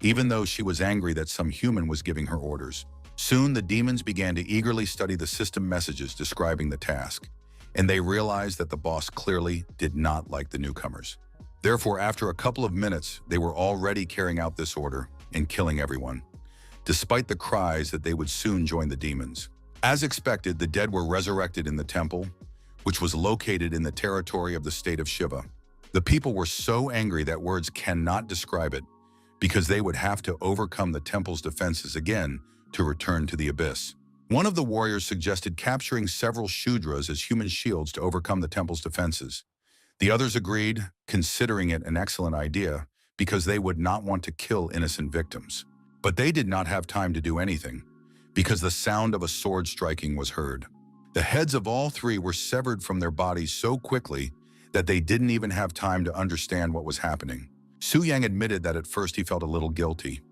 even though she was angry that some human was giving her orders. Soon, the demons began to eagerly study the system messages describing the task, and they realized that the boss clearly did not like the newcomers. Therefore, after a couple of minutes, they were already carrying out this order and killing everyone, despite the cries that they would soon join the demons. As expected, the dead were resurrected in the temple, which was located in the territory of the state of Shiva. The people were so angry that words cannot describe it, because they would have to overcome the temple's defenses again to return to the abyss. One of the warriors suggested capturing several Shudras as human shields to overcome the temple's defenses. The others agreed, considering it an excellent idea, because they would not want to kill innocent victims. But they did not have time to do anything, because the sound of a sword striking was heard. The heads of all 3 were severed from their bodies so quickly that they didn't even have time to understand what was happening. Su Yang admitted that at first he felt a little guilty,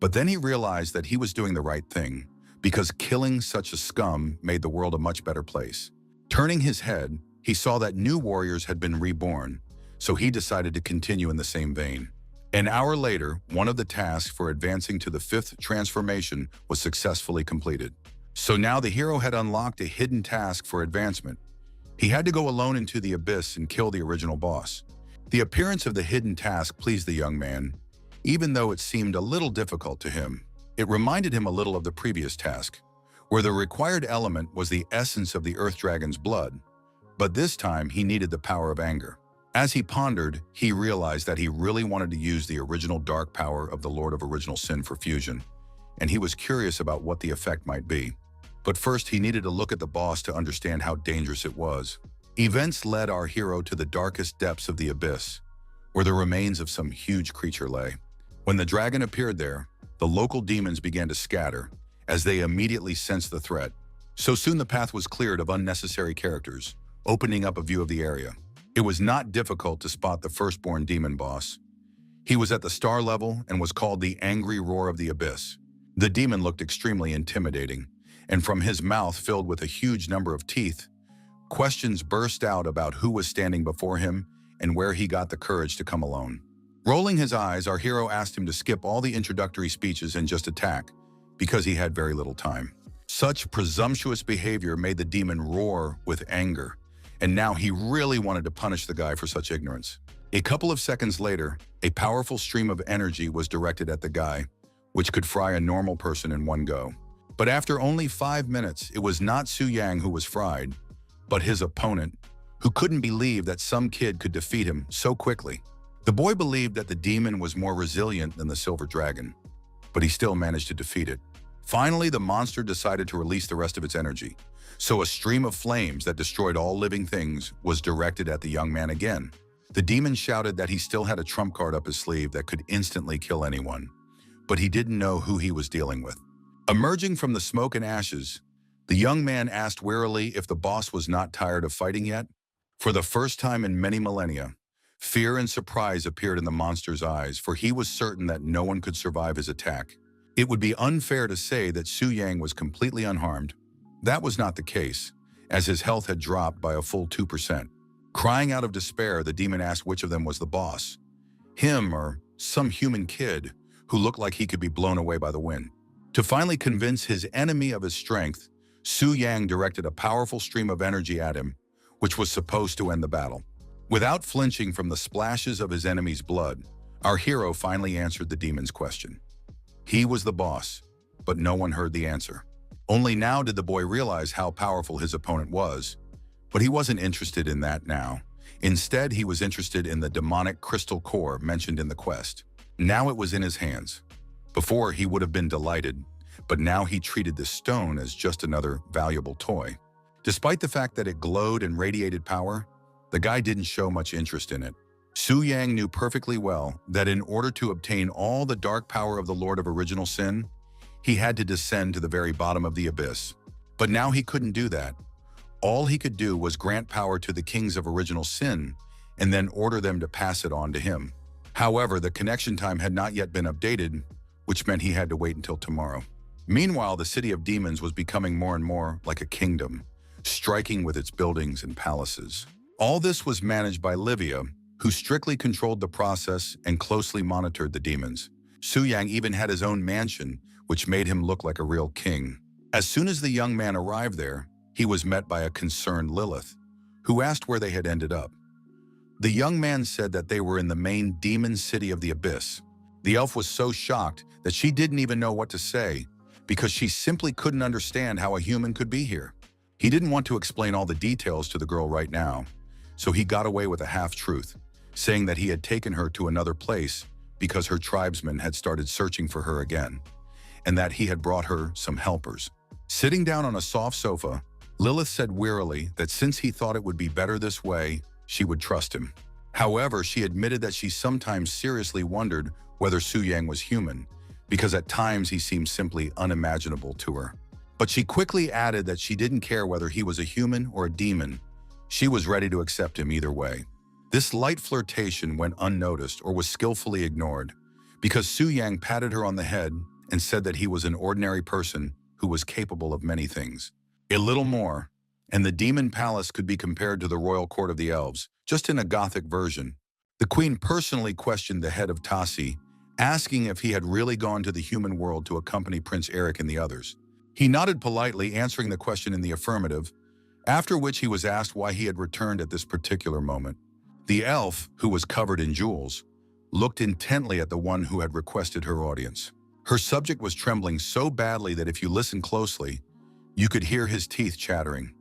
but then he realized that he was doing the right thing, because killing such a scum made the world a much better place. Turning his head, he saw that new warriors had been reborn, so he decided to continue in the same vein. An hour later, one of the tasks for advancing to the 5th transformation was successfully completed. So now the hero had unlocked a hidden task for advancement. He had to go alone into the abyss and kill the original boss. The appearance of the hidden task pleased the young man, even though it seemed a little difficult to him. It reminded him a little of the previous task, where the required element was the essence of the Earth Dragon's blood, but this time he needed the power of anger. As he pondered, he realized that he really wanted to use the original dark power of the Lord of Original Sin for fusion, and he was curious about what the effect might be. But first, he needed to look at the boss to understand how dangerous it was. Events led our hero to the darkest depths of the abyss, where the remains of some huge creature lay. When the dragon appeared there, the local demons began to scatter, as they immediately sensed the threat. So soon the path was cleared of unnecessary characters, opening up a view of the area. It was not difficult to spot the firstborn demon boss. He was at the star level and was called the Angry Roar of the Abyss. The demon looked extremely intimidating, and from his mouth filled with a huge number of teeth, questions burst out about who was standing before him and where he got the courage to come alone. Rolling his eyes, our hero asked him to skip all the introductory speeches and just attack, because he had very little time. Such presumptuous behavior made the demon roar with anger, and now he really wanted to punish the guy for such ignorance. A couple of seconds later, a powerful stream of energy was directed at the guy, which could fry a normal person in one go. But after only 5 minutes, it was not Su Yang who was fried, but his opponent, who couldn't believe that some kid could defeat him so quickly. The boy believed that the demon was more resilient than the silver dragon, but he still managed to defeat it. Finally, the monster decided to release the rest of its energy, so a stream of flames that destroyed all living things was directed at the young man again. The demon shouted that he still had a trump card up his sleeve that could instantly kill anyone, but he didn't know who he was dealing with. Emerging from the smoke and ashes, the young man asked wearily if the boss was not tired of fighting yet. For the first time in many millennia, fear and surprise appeared in the monster's eyes, for he was certain that no one could survive his attack. It would be unfair to say that Su Yang was completely unharmed. That was not the case, as his health had dropped by a full 2%. Crying out of despair, the demon asked which of them was the boss, him or some human kid who looked like he could be blown away by the wind. To finally convince his enemy of his strength, Su Yang directed a powerful stream of energy at him, which was supposed to end the battle. Without flinching from the splashes of his enemy's blood, our hero finally answered the demon's question. He was the boss, but no one heard the answer. Only now did the boy realize how powerful his opponent was, but he wasn't interested in that now. Instead, he was interested in the demonic crystal core mentioned in the quest. Now it was in his hands. Before, he would have been delighted, but now he treated this stone as just another valuable toy. Despite the fact that it glowed and radiated power, the guy didn't show much interest in it. Su Yang knew perfectly well that in order to obtain all the dark power of the Lord of Original Sin, he had to descend to the very bottom of the abyss. But now he couldn't do that. All he could do was grant power to the kings of Original Sin and then order them to pass it on to him. However, the connection time had not yet been updated, which meant he had to wait until tomorrow. Meanwhile, the city of demons was becoming more and more like a kingdom, striking with its buildings and palaces. All this was managed by Livia, who strictly controlled the process and closely monitored the demons. Su Yang even had his own mansion, which made him look like a real king. As soon as the young man arrived there, he was met by a concerned Lilith, who asked where they had ended up. The young man said that they were in the main demon city of the Abyss. The elf was so shocked that she didn't even know what to say, because she simply couldn't understand how a human could be here. He didn't want to explain all the details to the girl right now, so he got away with a half-truth, saying that he had taken her to another place because her tribesmen had started searching for her again, and that he had brought her some helpers. Sitting down on a soft sofa, Lilith said wearily that since he thought it would be better this way, she would trust him. However, she admitted that she sometimes seriously wondered whether Su Yang was human, because at times he seemed simply unimaginable to her. But she quickly added that she didn't care whether he was a human or a demon. She was ready to accept him either way. This light flirtation went unnoticed or was skillfully ignored, because Su Yang patted her on the head and said that he was an ordinary person who was capable of many things. A little more, and the demon palace could be compared to the royal court of the elves, just in a Gothic version. The queen personally questioned the head of Tassi, asking if he had really gone to the human world to accompany Prince Eric and the others. He nodded politely, answering the question in the affirmative, after which he was asked why he had returned at this particular moment. The elf, who was covered in jewels, looked intently at the one who had requested her audience. Her subject was trembling so badly that if you listened closely, you could hear his teeth chattering,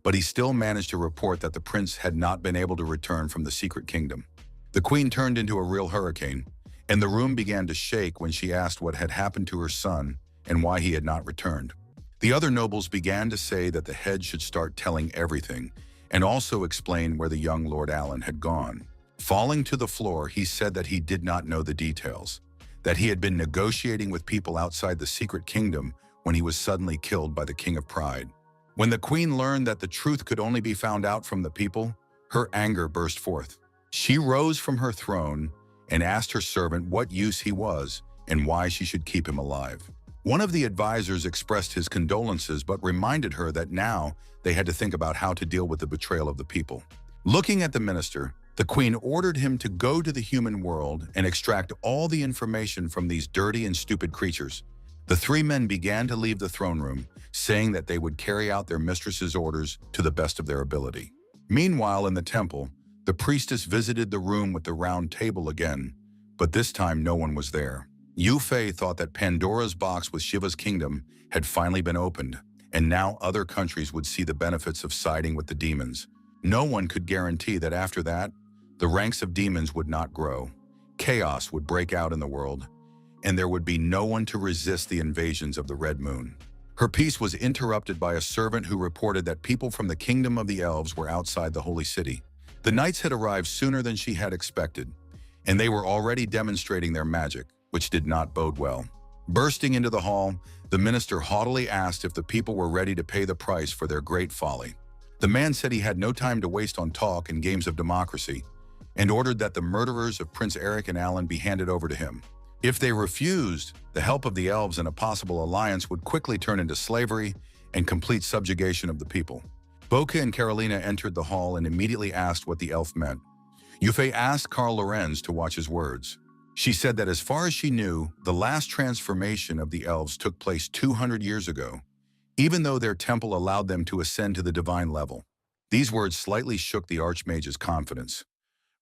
but he still managed to report that the prince had not been able to return from the secret kingdom. The queen turned into a real hurricane, and the room began to shake when she asked what had happened to her son and why he had not returned. The other nobles began to say that the head should start telling everything, and also explain where the young Lord Alan had gone. Falling to the floor, he said that he did not know the details, that he had been negotiating with people outside the secret kingdom when he was suddenly killed by the King of Pride. When the queen learned that the truth could only be found out from the people, her anger burst forth. She rose from her throne and asked her servant what use he was and why she should keep him alive. One of the advisors expressed his condolences but reminded her that now they had to think about how to deal with the betrayal of the people. Looking at the minister, the queen ordered him to go to the human world and extract all the information from these dirty and stupid creatures. The three men began to leave the throne room, saying that they would carry out their mistress's orders to the best of their ability. Meanwhile, in the temple, the priestess visited the room with the round table again, but this time no one was there. Yu Fei thought that Pandora's box with Shiva's kingdom had finally been opened, and now other countries would see the benefits of siding with the demons. No one could guarantee that after that, the ranks of demons would not grow. Chaos would break out in the world, and there would be no one to resist the invasions of the Red Moon. Her peace was interrupted by a servant who reported that people from the kingdom of the elves were outside the holy city. The knights had arrived sooner than she had expected, and they were already demonstrating their magic, which did not bode well. Bursting into the hall, the minister haughtily asked if the people were ready to pay the price for their great folly. The man said he had no time to waste on talk and games of democracy, and ordered that the murderers of Prince Eric and Alan be handed over to him. If they refused, the help of the elves and a possible alliance would quickly turn into slavery and complete subjugation of the people. Boca and Carolina entered the hall and immediately asked what the elf meant. Yufei asked Karl Lorenz to watch his words. She said that as far as she knew, the last transformation of the elves took place 200 years ago, even though their temple allowed them to ascend to the divine level. These words slightly shook the Archmage's confidence,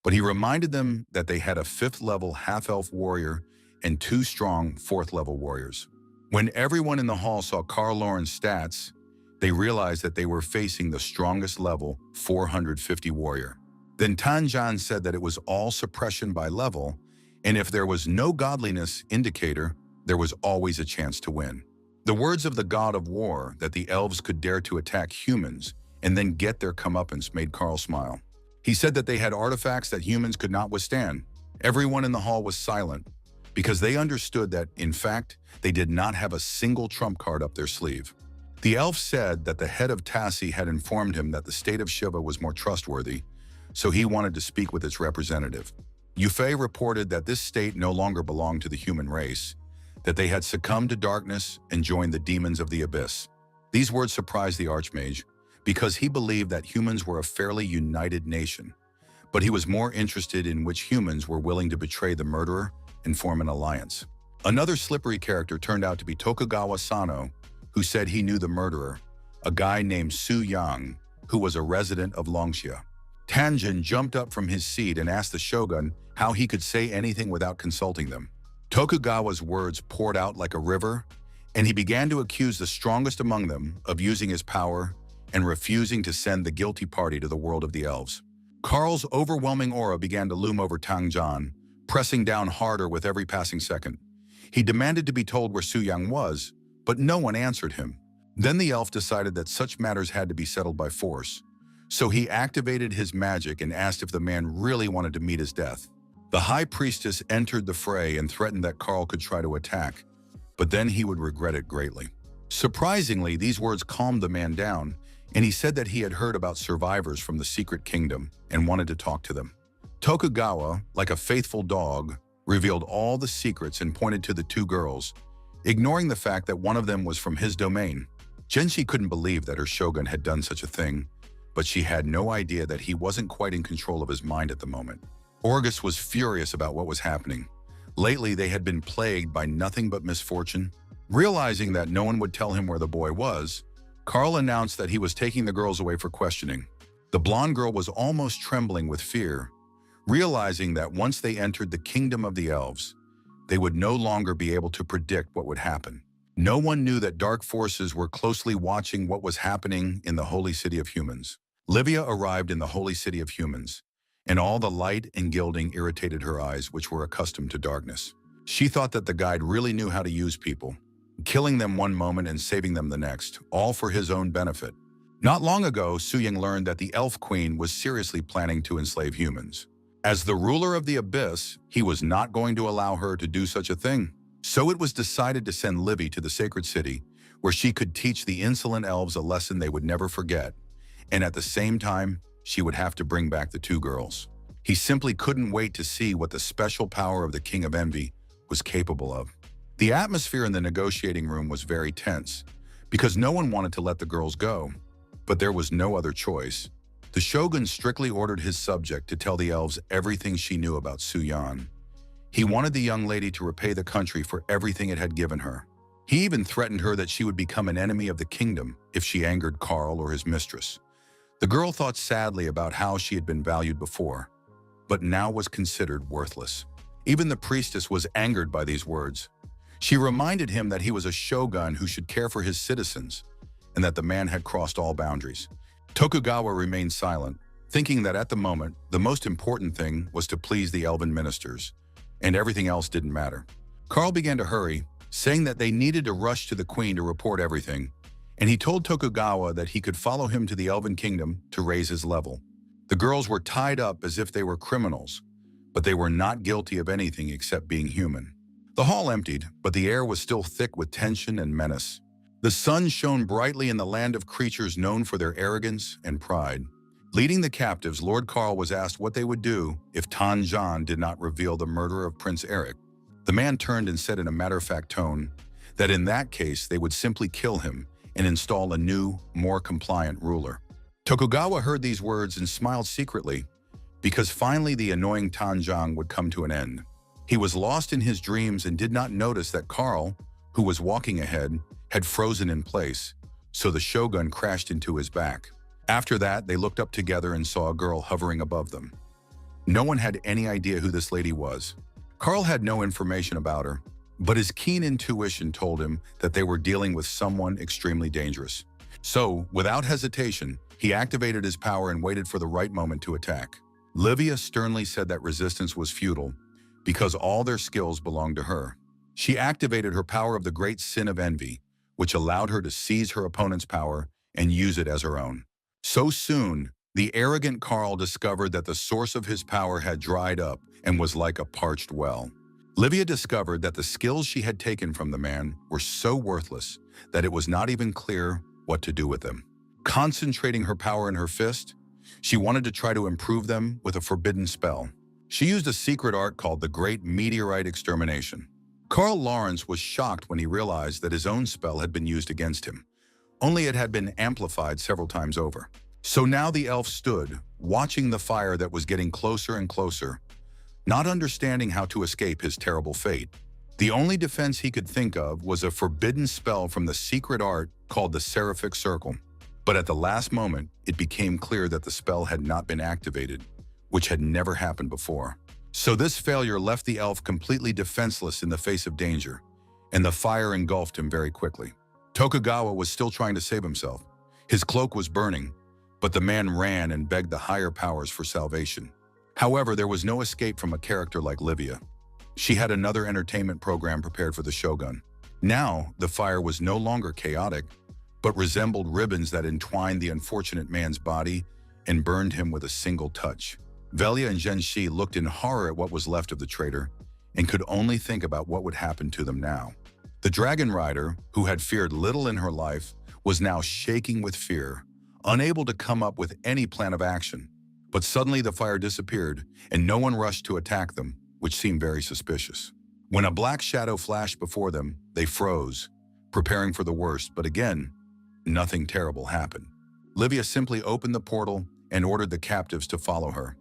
but he reminded them that they had a 5th-level half-elf warrior and 2 strong 4th-level warriors. When everyone in the hall saw Karl Loren's stats, they realized that they were facing the strongest level 450 warrior. Then Tanjan said that it was all suppression by level, and if there was no godliness indicator, there was always a chance to win. The words of the god of war that the elves could dare to attack humans and then get their comeuppance made Karl smile. He said that they had artifacts that humans could not withstand. Everyone in the hall was silent, because they understood that, in fact, they did not have a single trump card up their sleeve. The elf said that the head of Tassi had informed him that the state of Shiva was more trustworthy, so he wanted to speak with its representative. Yufei reported that this state no longer belonged to the human race, that they had succumbed to darkness and joined the demons of the abyss. These words surprised the Archmage, because he believed that humans were a fairly united nation, but he was more interested in which humans were willing to betray the murderer and form an alliance. Another slippery character turned out to be Tokugawa Sano, who said he knew the murderer, a guy named Su Yang, who was a resident of Longxia. Tanjin jumped up from his seat and asked the shogun how he could say anything without consulting them. Tokugawa's words poured out like a river, and he began to accuse the strongest among them of using his power and refusing to send the guilty party to the world of the elves. Karl's overwhelming aura began to loom over Tanjan, pressing down harder with every passing second. He demanded to be told where Su Yang was, but no one answered him. Then the elf decided that such matters had to be settled by force, so he activated his magic and asked if the man really wanted to meet his death. The high priestess entered the fray and threatened that Karl could try to attack, but then he would regret it greatly. Surprisingly, these words calmed the man down, and he said that he had heard about survivors from the secret kingdom and wanted to talk to them. Tokugawa, like a faithful dog, revealed all the secrets and pointed to the 2 girls, ignoring the fact that one of them was from his domain. Genshi couldn't believe that her shogun had done such a thing, but she had no idea that he wasn't quite in control of his mind at the moment. Orgus was furious about what was happening. Lately, they had been plagued by nothing but misfortune. Realizing that no one would tell him where the boy was, Karl announced that he was taking the girls away for questioning. The blonde girl was almost trembling with fear, realizing that once they entered the kingdom of the elves, they would no longer be able to predict what would happen. No one knew that dark forces were closely watching what was happening in the holy city of humans. Livia arrived in the holy city of humans, and all the light and gilding irritated her eyes, which were accustomed to darkness. She thought that the guide really knew how to use people, killing them one moment and saving them the next, all for his own benefit. Not long ago, Su Ying learned that the Elf Queen was seriously planning to enslave humans. As the ruler of the Abyss, he was not going to allow her to do such a thing. So it was decided to send Livy to the sacred city, where she could teach the insolent elves a lesson they would never forget, and at the same time, she would have to bring back the two girls. He simply couldn't wait to see what the special power of the King of Envy was capable of. The atmosphere in the negotiating room was very tense, because no one wanted to let the girls go. But there was no other choice. The shogun strictly ordered his subject to tell the elves everything she knew about Su-yan. He wanted the young lady to repay the country for everything it had given her. He even threatened her that she would become an enemy of the kingdom if she angered Karl or his mistress. The girl thought sadly about how she had been valued before, but now was considered worthless. Even the priestess was angered by these words. She reminded him that he was a shogun who should care for his citizens, and that the man had crossed all boundaries. Tokugawa remained silent, thinking that at the moment, the most important thing was to please the elven ministers, and everything else didn't matter. Karl began to hurry, saying that they needed to rush to the queen to report everything, and he told Tokugawa that he could follow him to the elven kingdom to raise his level. The girls were tied up as if they were criminals, but they were not guilty of anything except being human. The hall emptied, but the air was still thick with tension and menace. The sun shone brightly in the land of creatures known for their arrogance and pride. Leading the captives, Lord Karl was asked what they would do if Tanjan did not reveal the murder of Prince Eric. The man turned and said in a matter-of-fact tone that in that case they would simply kill him and install a new, more compliant ruler. Tokugawa heard these words and smiled secretly, because finally the annoying Tanjang would come to an end. He was lost in his dreams and did not notice that Karl, who was walking ahead, had frozen in place, so the shogun crashed into his back. After that, they looked up together and saw a girl hovering above them. No one had any idea who this lady was. Karl had no information about her, but his keen intuition told him that they were dealing with someone extremely dangerous. So, without hesitation, he activated his power and waited for the right moment to attack. Livia sternly said that resistance was futile, because all their skills belonged to her. She activated her power of the great sin of envy, which allowed her to seize her opponent's power and use it as her own. So soon, the arrogant Karl discovered that the source of his power had dried up and was like a parched well. Livia discovered that the skills she had taken from the man were so worthless that it was not even clear what to do with them. Concentrating her power in her fist, she wanted to try to improve them with a forbidden spell. She used a secret art called the Great Meteorite Extermination. Karl Lawrence was shocked when he realized that his own spell had been used against him, only it had been amplified several times over. So now the elf stood, watching the fire that was getting closer and closer, not understanding how to escape his terrible fate. The only defense he could think of was a forbidden spell from the secret art called the Seraphic Circle. But at the last moment, it became clear that the spell had not been activated, which had never happened before. So this failure left the elf completely defenseless in the face of danger, and the fire engulfed him very quickly. Tokugawa was still trying to save himself. His cloak was burning, but the man ran and begged the higher powers for salvation. However, there was no escape from a character like Livia. She had another entertainment program prepared for the shogun. Now, the fire was no longer chaotic, but resembled ribbons that entwined the unfortunate man's body and burned him with a single touch. Velia and Genshi looked in horror at what was left of the traitor and could only think about what would happen to them now. The dragon rider, who had feared little in her life, was now shaking with fear, unable to come up with any plan of action. But suddenly the fire disappeared, and no one rushed to attack them, which seemed very suspicious. When a black shadow flashed before them, they froze, preparing for the worst, but again, nothing terrible happened. Livia simply opened the portal and ordered the captives to follow her,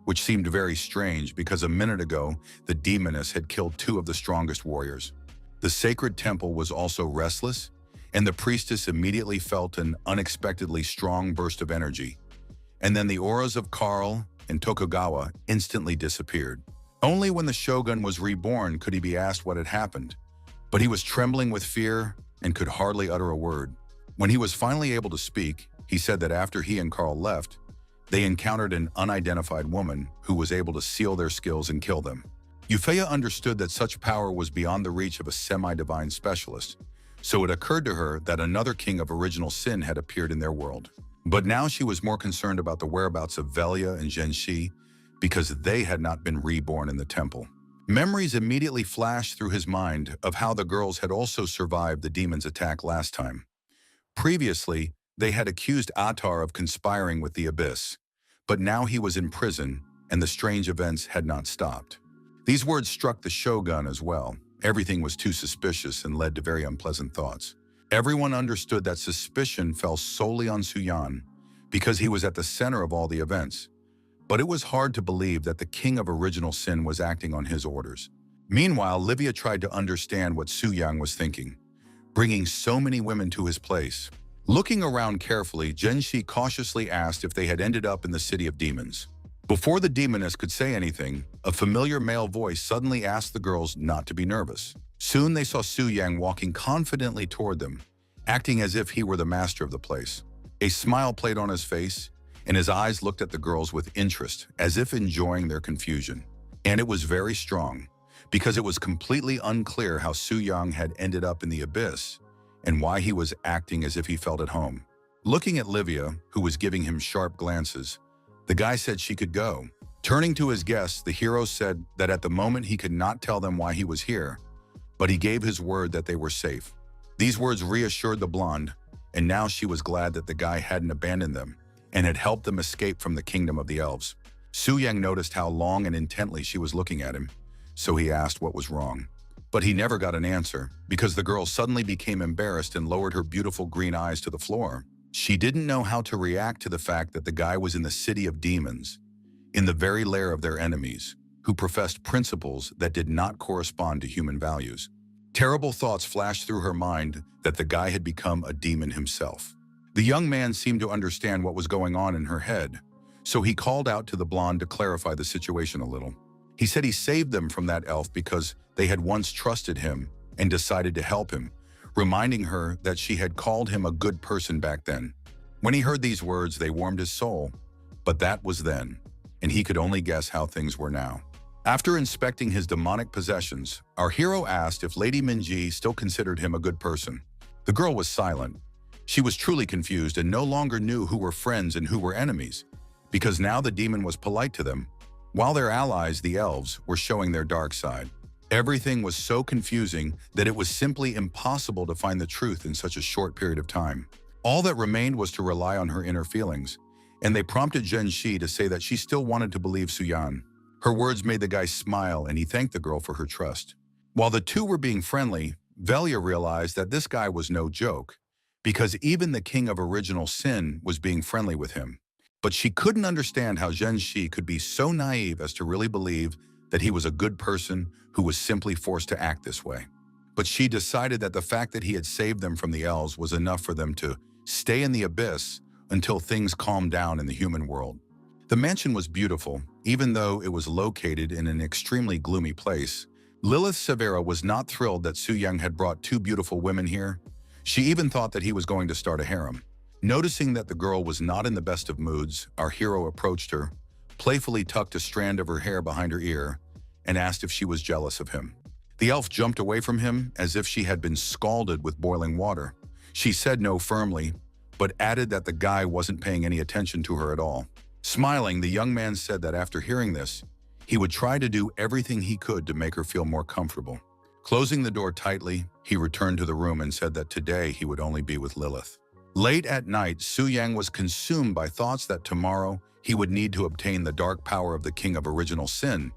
which seemed very strange because a minute ago, the demoness had killed two of the strongest warriors. The sacred temple was also restless, and the priestess immediately felt an unexpectedly strong burst of energy. And then the auras of Karl and Tokugawa instantly disappeared. Only when the shogun was reborn could he be asked what had happened, but he was trembling with fear and could hardly utter a word. When he was finally able to speak, he said that after he and Karl left, they encountered an unidentified woman who was able to seal their skills and kill them. Euphea understood that such power was beyond the reach of a semi-divine specialist, so it occurred to her that another king of original sin had appeared in their world. But now she was more concerned about the whereabouts of Velia and Genshi, because they had not been reborn in the temple. Memories immediately flashed through his mind of how the girls had also survived the demon's attack last time. Previously, they had accused Attar of conspiring with the abyss, but now he was in prison and the strange events had not stopped. These words struck the shogun as well. Everything was too suspicious and led to very unpleasant thoughts. Everyone understood that suspicion fell solely on Suyan because he was at the center of all the events. But it was hard to believe that the king of original sin was acting on his orders. Meanwhile, Livia tried to understand what Su Yang was thinking, bringing so many women to his place. Looking around carefully, Genshi cautiously asked if they had ended up in the city of demons. Before the demoness could say anything, a familiar male voice suddenly asked the girls not to be nervous. Soon they saw Su Yang walking confidently toward them, acting as if he were the master of the place. A smile played on his face, and his eyes looked at the girls with interest, as if enjoying their confusion. And it was very strong, because it was completely unclear how Su Yang had ended up in the abyss, and why he was acting as if he felt at home. Looking at Livia, who was giving him sharp glances, the guy said she could go. Turning to his guests, the hero said that at the moment he could not tell them why he was here, but he gave his word that they were safe. These words reassured the blonde, and now she was glad that the guy hadn't abandoned them and had helped them escape from the kingdom of the elves. Su Yang noticed how long and intently she was looking at him, so he asked what was wrong. But he never got an answer, because the girl suddenly became embarrassed and lowered her beautiful green eyes to the floor. She didn't know how to react to the fact that the guy was in the city of demons, in the very lair of their enemies, who professed principles that did not correspond to human values. Terrible thoughts flashed through her mind that the guy had become a demon himself. The young man seemed to understand what was going on in her head, so he called out to the blonde to clarify the situation a little. He said he saved them from that elf because they had once trusted him and decided to help him, reminding her that she had called him a good person back then. When he heard these words, they warmed his soul, but that was then, and he could only guess how things were now. After inspecting his demonic possessions, our hero asked if Lady Minji still considered him a good person. The girl was silent. She was truly confused and no longer knew who were friends and who were enemies, because now the demon was polite to them, while their allies, the elves, were showing their dark side. Everything was so confusing that it was simply impossible to find the truth in such a short period of time. All that remained was to rely on her inner feelings, and they prompted Genshi to say that she still wanted to believe Suyan. Her words made the guy smile, and he thanked the girl for her trust. While the two were being friendly, Velia realized that this guy was no joke, because even the king of original sin was being friendly with him. But she couldn't understand how Genshi could be so naive as to really believe that he was a good person who was simply forced to act this way. But she decided that the fact that he had saved them from the elves was enough for them to stay in the abyss until things calmed down in the human world. The mansion was beautiful, even though it was located in an extremely gloomy place. Lilith Severa was not thrilled that Su Yang had brought two beautiful women here. She even thought that he was going to start a harem. Noticing that the girl was not in the best of moods, our hero approached her, playfully tucked a strand of her hair behind her ear, and asked if she was jealous of him. The elf jumped away from him as if she had been scalded with boiling water. She said no firmly, but added that the guy wasn't paying any attention to her at all. Smiling, the young man said that after hearing this, he would try to do everything he could to make her feel more comfortable. Closing the door tightly, he returned to the room and said that today he would only be with Lilith. Late at night, Su Yang was consumed by thoughts that tomorrow he would need to obtain the dark power of the king of original sin,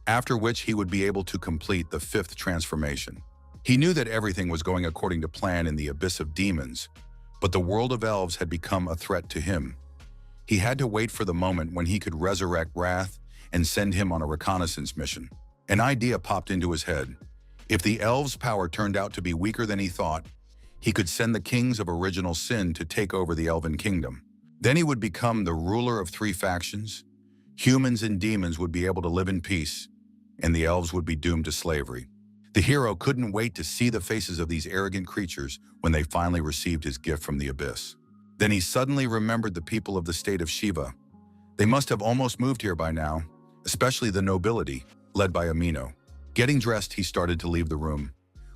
after which he would be able to complete the fifth transformation. He knew that everything was going according to plan in the abyss of demons, but the world of elves had become a threat to him. He had to wait for the moment when he could resurrect Wrath and send him on a reconnaissance mission. An idea popped into his head. If the elves' power turned out to be weaker than he thought, he could send the kings of original sin to take over the elven kingdom. Then he would become the ruler of three factions. Humans and demons would be able to live in peace, and the elves would be doomed to slavery. The hero couldn't wait to see the faces of these arrogant creatures when they finally received his gift from the abyss. Then he suddenly remembered the people of the state of Shiva. They must have almost moved here by now, especially the nobility, led by Amino. Getting dressed, he started to leave the room,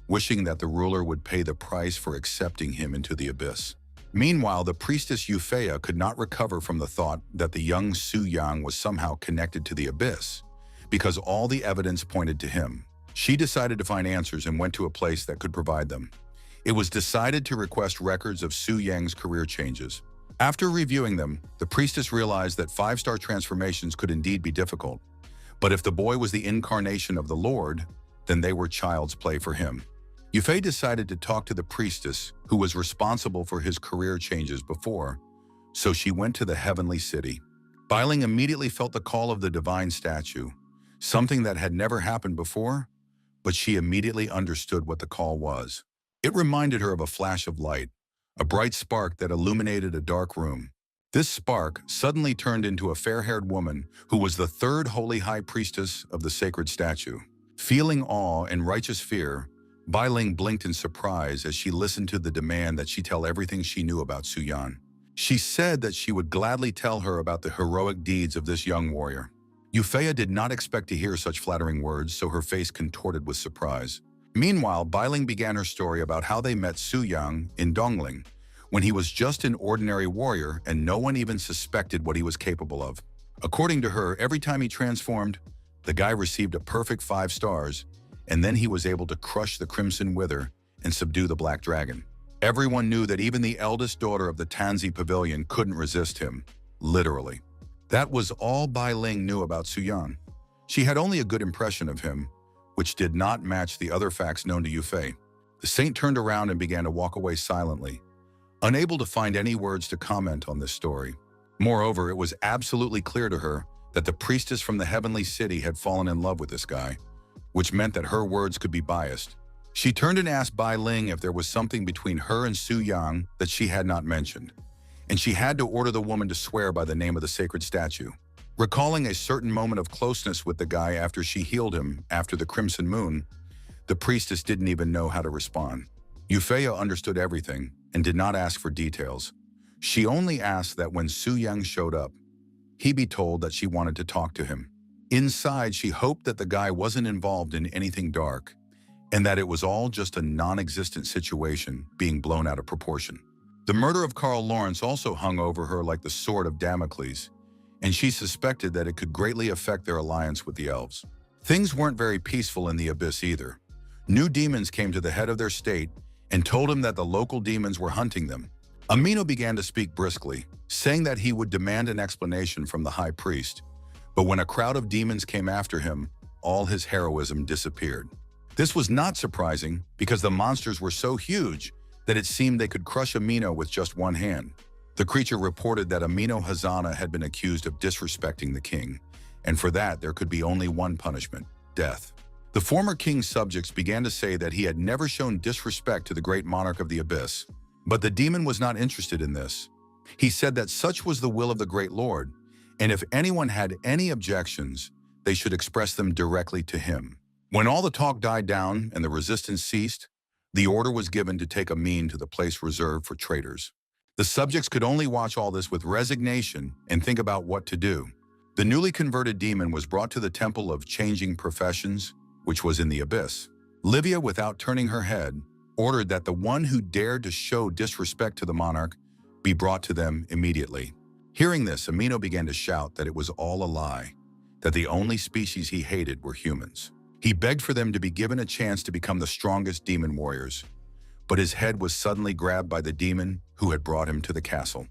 wishing that the ruler would pay the price for accepting him into the abyss. Meanwhile, the priestess Euphea could not recover from the thought that the young Su Yang was somehow connected to the abyss, because all the evidence pointed to him. She decided to find answers and went to a place that could provide them. It was decided to request records of Su Yang's career changes. After reviewing them, the priestess realized that 5-star transformations could indeed be difficult. But if the boy was the incarnation of the Lord, then they were child's play for him. Yufei decided to talk to the priestess who was responsible for his career changes before, so she went to the heavenly city. Bailing immediately felt the call of the divine statue, something that had never happened before, but she immediately understood what the call was. It reminded her of a flash of light, a bright spark that illuminated a dark room. This spark suddenly turned into a fair-haired woman who was the third holy high priestess of the sacred statue. Feeling awe and righteous fear, Bai Ling blinked in surprise as she listened to the demand that she tell everything she knew about Su Yan. She said that she would gladly tell her about the heroic deeds of this young warrior. Euphea did not expect to hear such flattering words, so her face contorted with surprise. Meanwhile, Bai Ling began her story about how they met Su Yang in Dongling, when he was just an ordinary warrior and no one even suspected what he was capable of. According to her, every time he transformed, the guy received a perfect 5 stars, and then he was able to crush the Crimson Wither and subdue the Black Dragon. Everyone knew that even the eldest daughter of the Tanzi Pavilion couldn't resist him, literally. That was all Bai Ling knew about Su Yan. She had only a good impression of him, which did not match the other facts known to Yufei. The saint turned around and began to walk away silently, unable to find any words to comment on this story. Moreover, it was absolutely clear to her that the priestess from the heavenly city had fallen in love with this guy, which meant that her words could be biased. She turned and asked Bai Ling if there was something between her and Su Yang that she had not mentioned, and she had to order the woman to swear by the name of the sacred statue. Recalling a certain moment of closeness with the guy after she healed him after the Crimson Moon, the priestess didn't even know how to respond. Euphea understood everything and did not ask for details. She only asked that when Su Yang showed up, he be told that she wanted to talk to him. Inside, she hoped that the guy wasn't involved in anything dark, and that it was all just a non-existent situation being blown out of proportion. The murder of Carl Lawrence also hung over her like the sword of Damocles, and she suspected that it could greatly affect their alliance with the elves. Things weren't very peaceful in the abyss either. New demons came to the head of their state and told him that the local demons were hunting them. Amino began to speak briskly, saying that he would demand an explanation from the high priest. But when a crowd of demons came after him, all his heroism disappeared. This was not surprising because the monsters were so huge that it seemed they could crush Amino with just one hand. The creature reported that Amino Hazana had been accused of disrespecting the king, and for that there could be only one punishment: death. The former king's subjects began to say that he had never shown disrespect to the great monarch of the abyss, but the demon was not interested in this. He said that such was the will of the great lord, and if anyone had any objections, they should express them directly to him. When all the talk died down and the resistance ceased, the order was given to take Amin to the place reserved for traitors. The subjects could only watch all this with resignation and think about what to do. The newly converted demon was brought to the Temple of Changing Professions, which was in the abyss. Livia, without turning her head, ordered that the one who dared to show disrespect to the monarch be brought to them immediately. Hearing this, Amino began to shout that it was all a lie, that the only species he hated were humans. He begged for them to be given a chance to become the strongest demon warriors, but his head was suddenly grabbed by the demon who had brought him to the castle.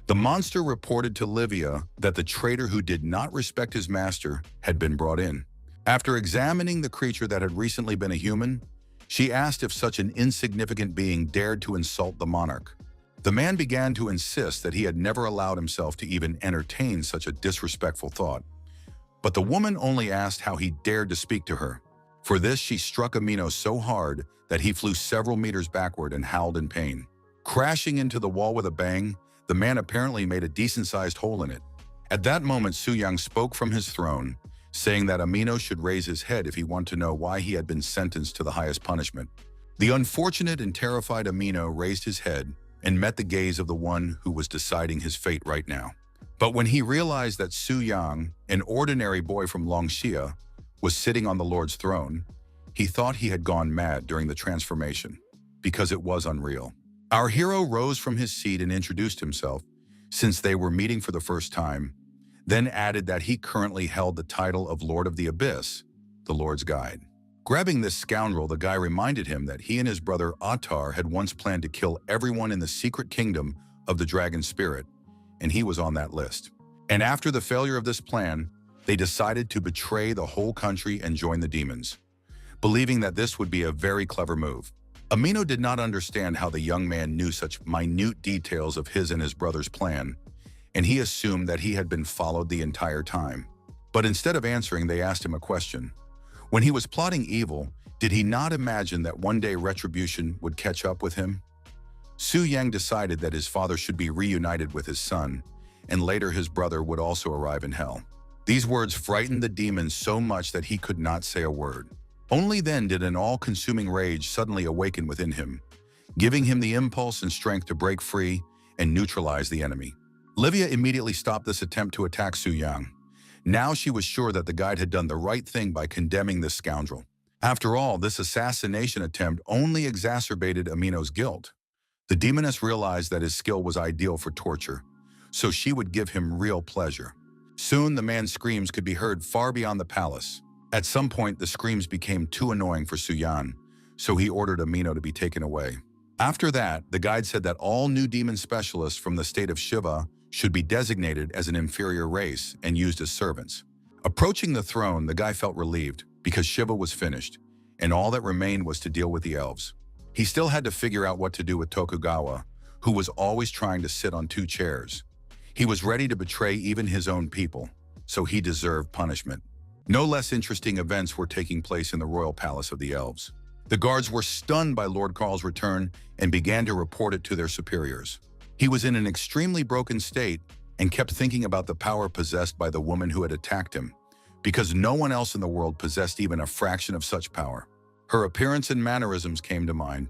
The monster reported to Livia that the traitor who did not respect his master had been brought in. After examining the creature that had recently been a human, she asked if such an insignificant being dared to insult the monarch. The man began to insist that he had never allowed himself to even entertain such a disrespectful thought. But the woman only asked how he dared to speak to her. For this, she struck Amino so hard that he flew several meters backward and howled in pain. Crashing into the wall with a bang, the man apparently made a decent-sized hole in it. At that moment, Su Yang spoke from his throne, saying that Amino should raise his head if he wanted to know why he had been sentenced to the highest punishment. The unfortunate and terrified Amino raised his head and met the gaze of the one who was deciding his fate right now. But when he realized that Su Yang, an ordinary boy from Longxia, was sitting on the Lord's throne, he thought he had gone mad during the transformation, because it was unreal. Our hero rose from his seat and introduced himself, since they were meeting for the first time, then added that he currently held the title of Lord of the Abyss, the Lord's Guide. Grabbing this scoundrel, the guy reminded him that he and his brother Attar had once planned to kill everyone in the secret kingdom of the dragon spirit, and he was on that list. And after the failure of this plan, they decided to betray the whole country and join the demons, believing that this would be a very clever move. Amino did not understand how the young man knew such minute details of his and his brother's plan, and he assumed that he had been followed the entire time. But instead of answering, they asked him a question. When he was plotting evil, did he not imagine that one day retribution would catch up with him? Su Yang decided that his father should be reunited with his son, and later his brother would also arrive in hell. These words frightened the demon so much that he could not say a word. Only then did an all-consuming rage suddenly awaken within him, giving him the impulse and strength to break free and neutralize the enemy. Livia immediately stopped this attempt to attack Su Yang. Now she was sure that the guide had done the right thing by condemning this scoundrel. After all, this assassination attempt only exacerbated Amino's guilt. The demoness realized that his skill was ideal for torture, so she would give him real pleasure. Soon the man's screams could be heard far beyond the palace. At some point, the screams became too annoying for Su Yan, so he ordered Amino to be taken away. After that, the guide said that all new demon specialists from the state of Shiva should be designated as an inferior race and used as servants. Approaching the throne, the guy felt relieved because Shiva was finished, and all that remained was to deal with the elves. He still had to figure out what to do with Tokugawa, who was always trying to sit on two chairs. He was ready to betray even his own people, so he deserved punishment. No less interesting events were taking place in the royal palace of the elves. The guards were stunned by Lord Karl's return and began to report it to their superiors. He was in an extremely broken state and kept thinking about the power possessed by the woman who had attacked him, because no one else in the world possessed even a fraction of such power. Her appearance and mannerisms came to mind,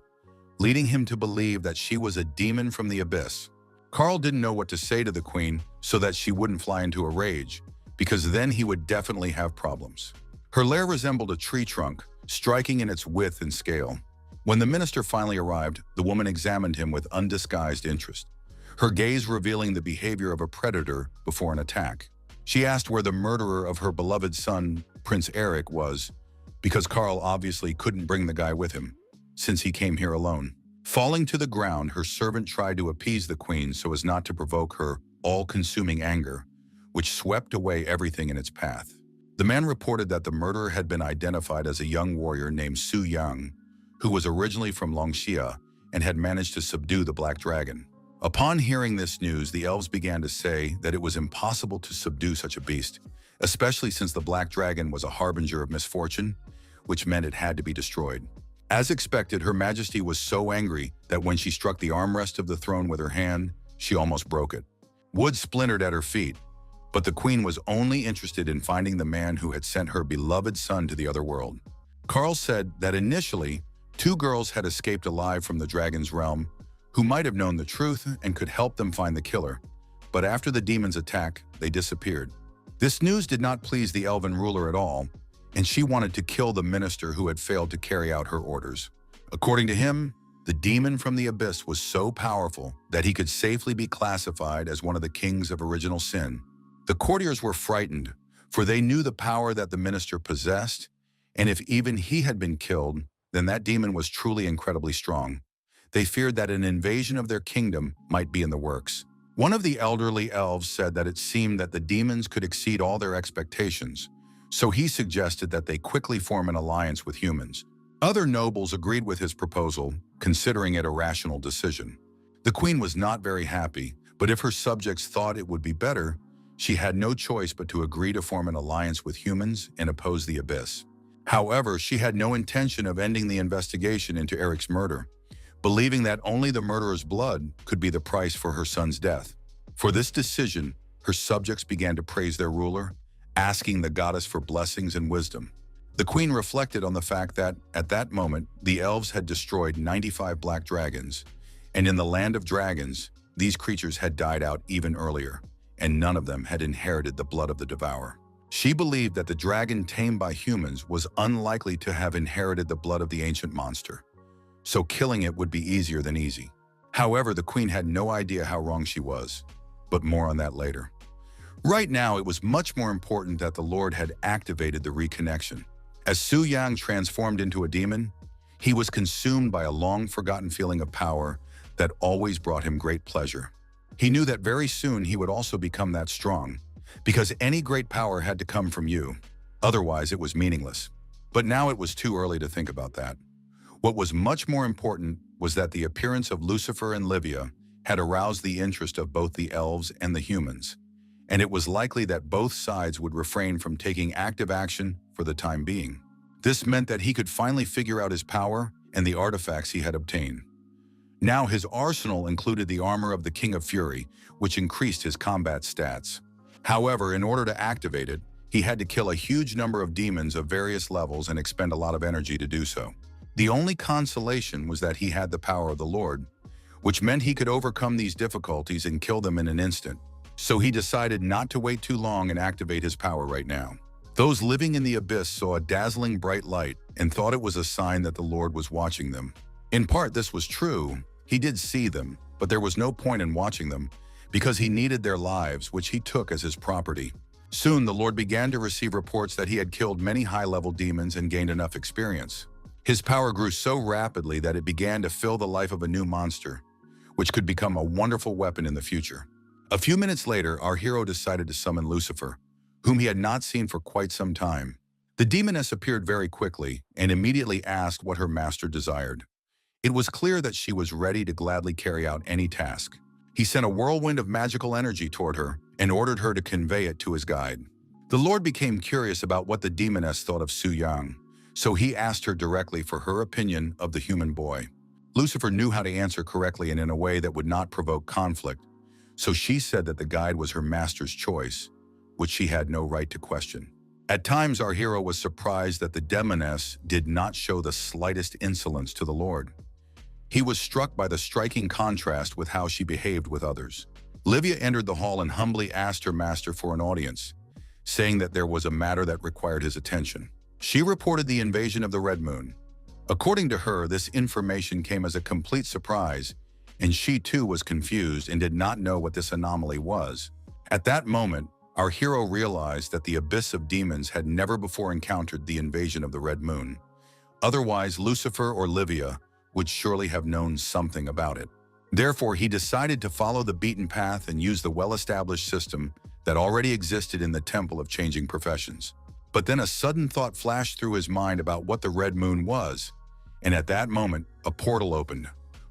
leading him to believe that she was a demon from the abyss. Karl didn't know what to say to the queen so that she wouldn't fly into a rage, because then he would definitely have problems. Her lair resembled a tree trunk, striking in its width and scale. When the minister finally arrived, the woman examined him with undisguised interest, her gaze revealing the behavior of a predator before an attack. She asked where the murderer of her beloved son, Prince Eric, was, because Karl obviously couldn't bring the guy with him, since he came here alone. Falling to the ground, her servant tried to appease the queen so as not to provoke her all-consuming anger, which swept away everything in its path. The man reported that the murderer had been identified as a young warrior named Su Yang, who was originally from Longxia and had managed to subdue the Black Dragon. Upon hearing this news, the elves began to say that it was impossible to subdue such a beast, especially since the Black Dragon was a harbinger of misfortune, which meant it had to be destroyed. As expected, Her Majesty was so angry that when she struck the armrest of the throne with her hand, she almost broke it. Wood splintered at her feet, but the queen was only interested in finding the man who had sent her beloved son to the other world. Karl said that initially, 2 girls had escaped alive from the dragon's realm, who might have known the truth and could help them find the killer, but after the demon's attack, they disappeared. This news did not please the elven ruler at all, and she wanted to kill the minister who had failed to carry out her orders. According to him, the demon from the abyss was so powerful that he could safely be classified as one of the kings of original sin. The courtiers were frightened, for they knew the power that the minister possessed, and if even he had been killed, then that demon was truly incredibly strong. They feared that an invasion of their kingdom might be in the works. One of the elderly elves said that it seemed that the demons could exceed all their expectations, so he suggested that they quickly form an alliance with humans. Other nobles agreed with his proposal, considering it a rational decision. The queen was not very happy, but if her subjects thought it would be better, she had no choice but to agree to form an alliance with humans and oppose the abyss. However, she had no intention of ending the investigation into Eric's murder, believing that only the murderer's blood could be the price for her son's death. For this decision, her subjects began to praise their ruler, asking the goddess for blessings and wisdom. The queen reflected on the fact that, at that moment, the elves had destroyed 95 black dragons, and in the land of dragons, these creatures had died out even earlier, and none of them had inherited the blood of the devourer. She believed that the dragon tamed by humans was unlikely to have inherited the blood of the ancient monster, so killing it would be easier than easy. However, the queen had no idea how wrong she was. But more on that later. Right now, it was much more important that the Lord had activated the reconnection. As Su Yang transformed into a demon, he was consumed by a long-forgotten feeling of power that always brought him great pleasure. He knew that very soon he would also become that strong, because any great power had to come from you. Otherwise, it was meaningless. But now it was too early to think about that. What was much more important was that the appearance of Lucifer and Livia had aroused the interest of both the elves and the humans, and it was likely that both sides would refrain from taking active action for the time being. This meant that he could finally figure out his power and the artifacts he had obtained. Now his arsenal included the armor of the King of Fury, which increased his combat stats. However, in order to activate it, he had to kill a huge number of demons of various levels and expend a lot of energy to do so. The only consolation was that he had the power of the Lord, which meant he could overcome these difficulties and kill them in an instant. So he decided not to wait too long and activate his power right now. Those living in the abyss saw a dazzling bright light and thought it was a sign that the Lord was watching them. In part, this was true. He did see them, but there was no point in watching them because he needed their lives, which he took as his property. Soon, the Lord began to receive reports that he had killed many high-level demons and gained enough experience. His power grew so rapidly that it began to fill the life of a new monster, which could become a wonderful weapon in the future. A few minutes later, our hero decided to summon Lucifer, whom he had not seen for quite some time. The demoness appeared very quickly and immediately asked what her master desired. It was clear that she was ready to gladly carry out any task. He sent a whirlwind of magical energy toward her and ordered her to convey it to his guide. The Lord became curious about what the demoness thought of Su Yang, so he asked her directly for her opinion of the human boy. Lucifer knew how to answer correctly and in a way that would not provoke conflict, so she said that the guide was her master's choice, which she had no right to question. At times, our hero was surprised that the demoness did not show the slightest insolence to the Lord. He was struck by the striking contrast with how she behaved with others. Livia entered the hall and humbly asked her master for an audience, saying that there was a matter that required his attention. She reported the invasion of the Red Moon. According to her, this information came as a complete surprise, and she too was confused and did not know what this anomaly was. At that moment, our hero realized that the abyss of demons had never before encountered the invasion of the Red Moon. Otherwise, Lucifer or Livia would surely have known something about it. Therefore, he decided to follow the beaten path and use the well-established system that already existed in the Temple of Changing Professions. But then a sudden thought flashed through his mind about what the Red Moon was, and at that moment, a portal opened,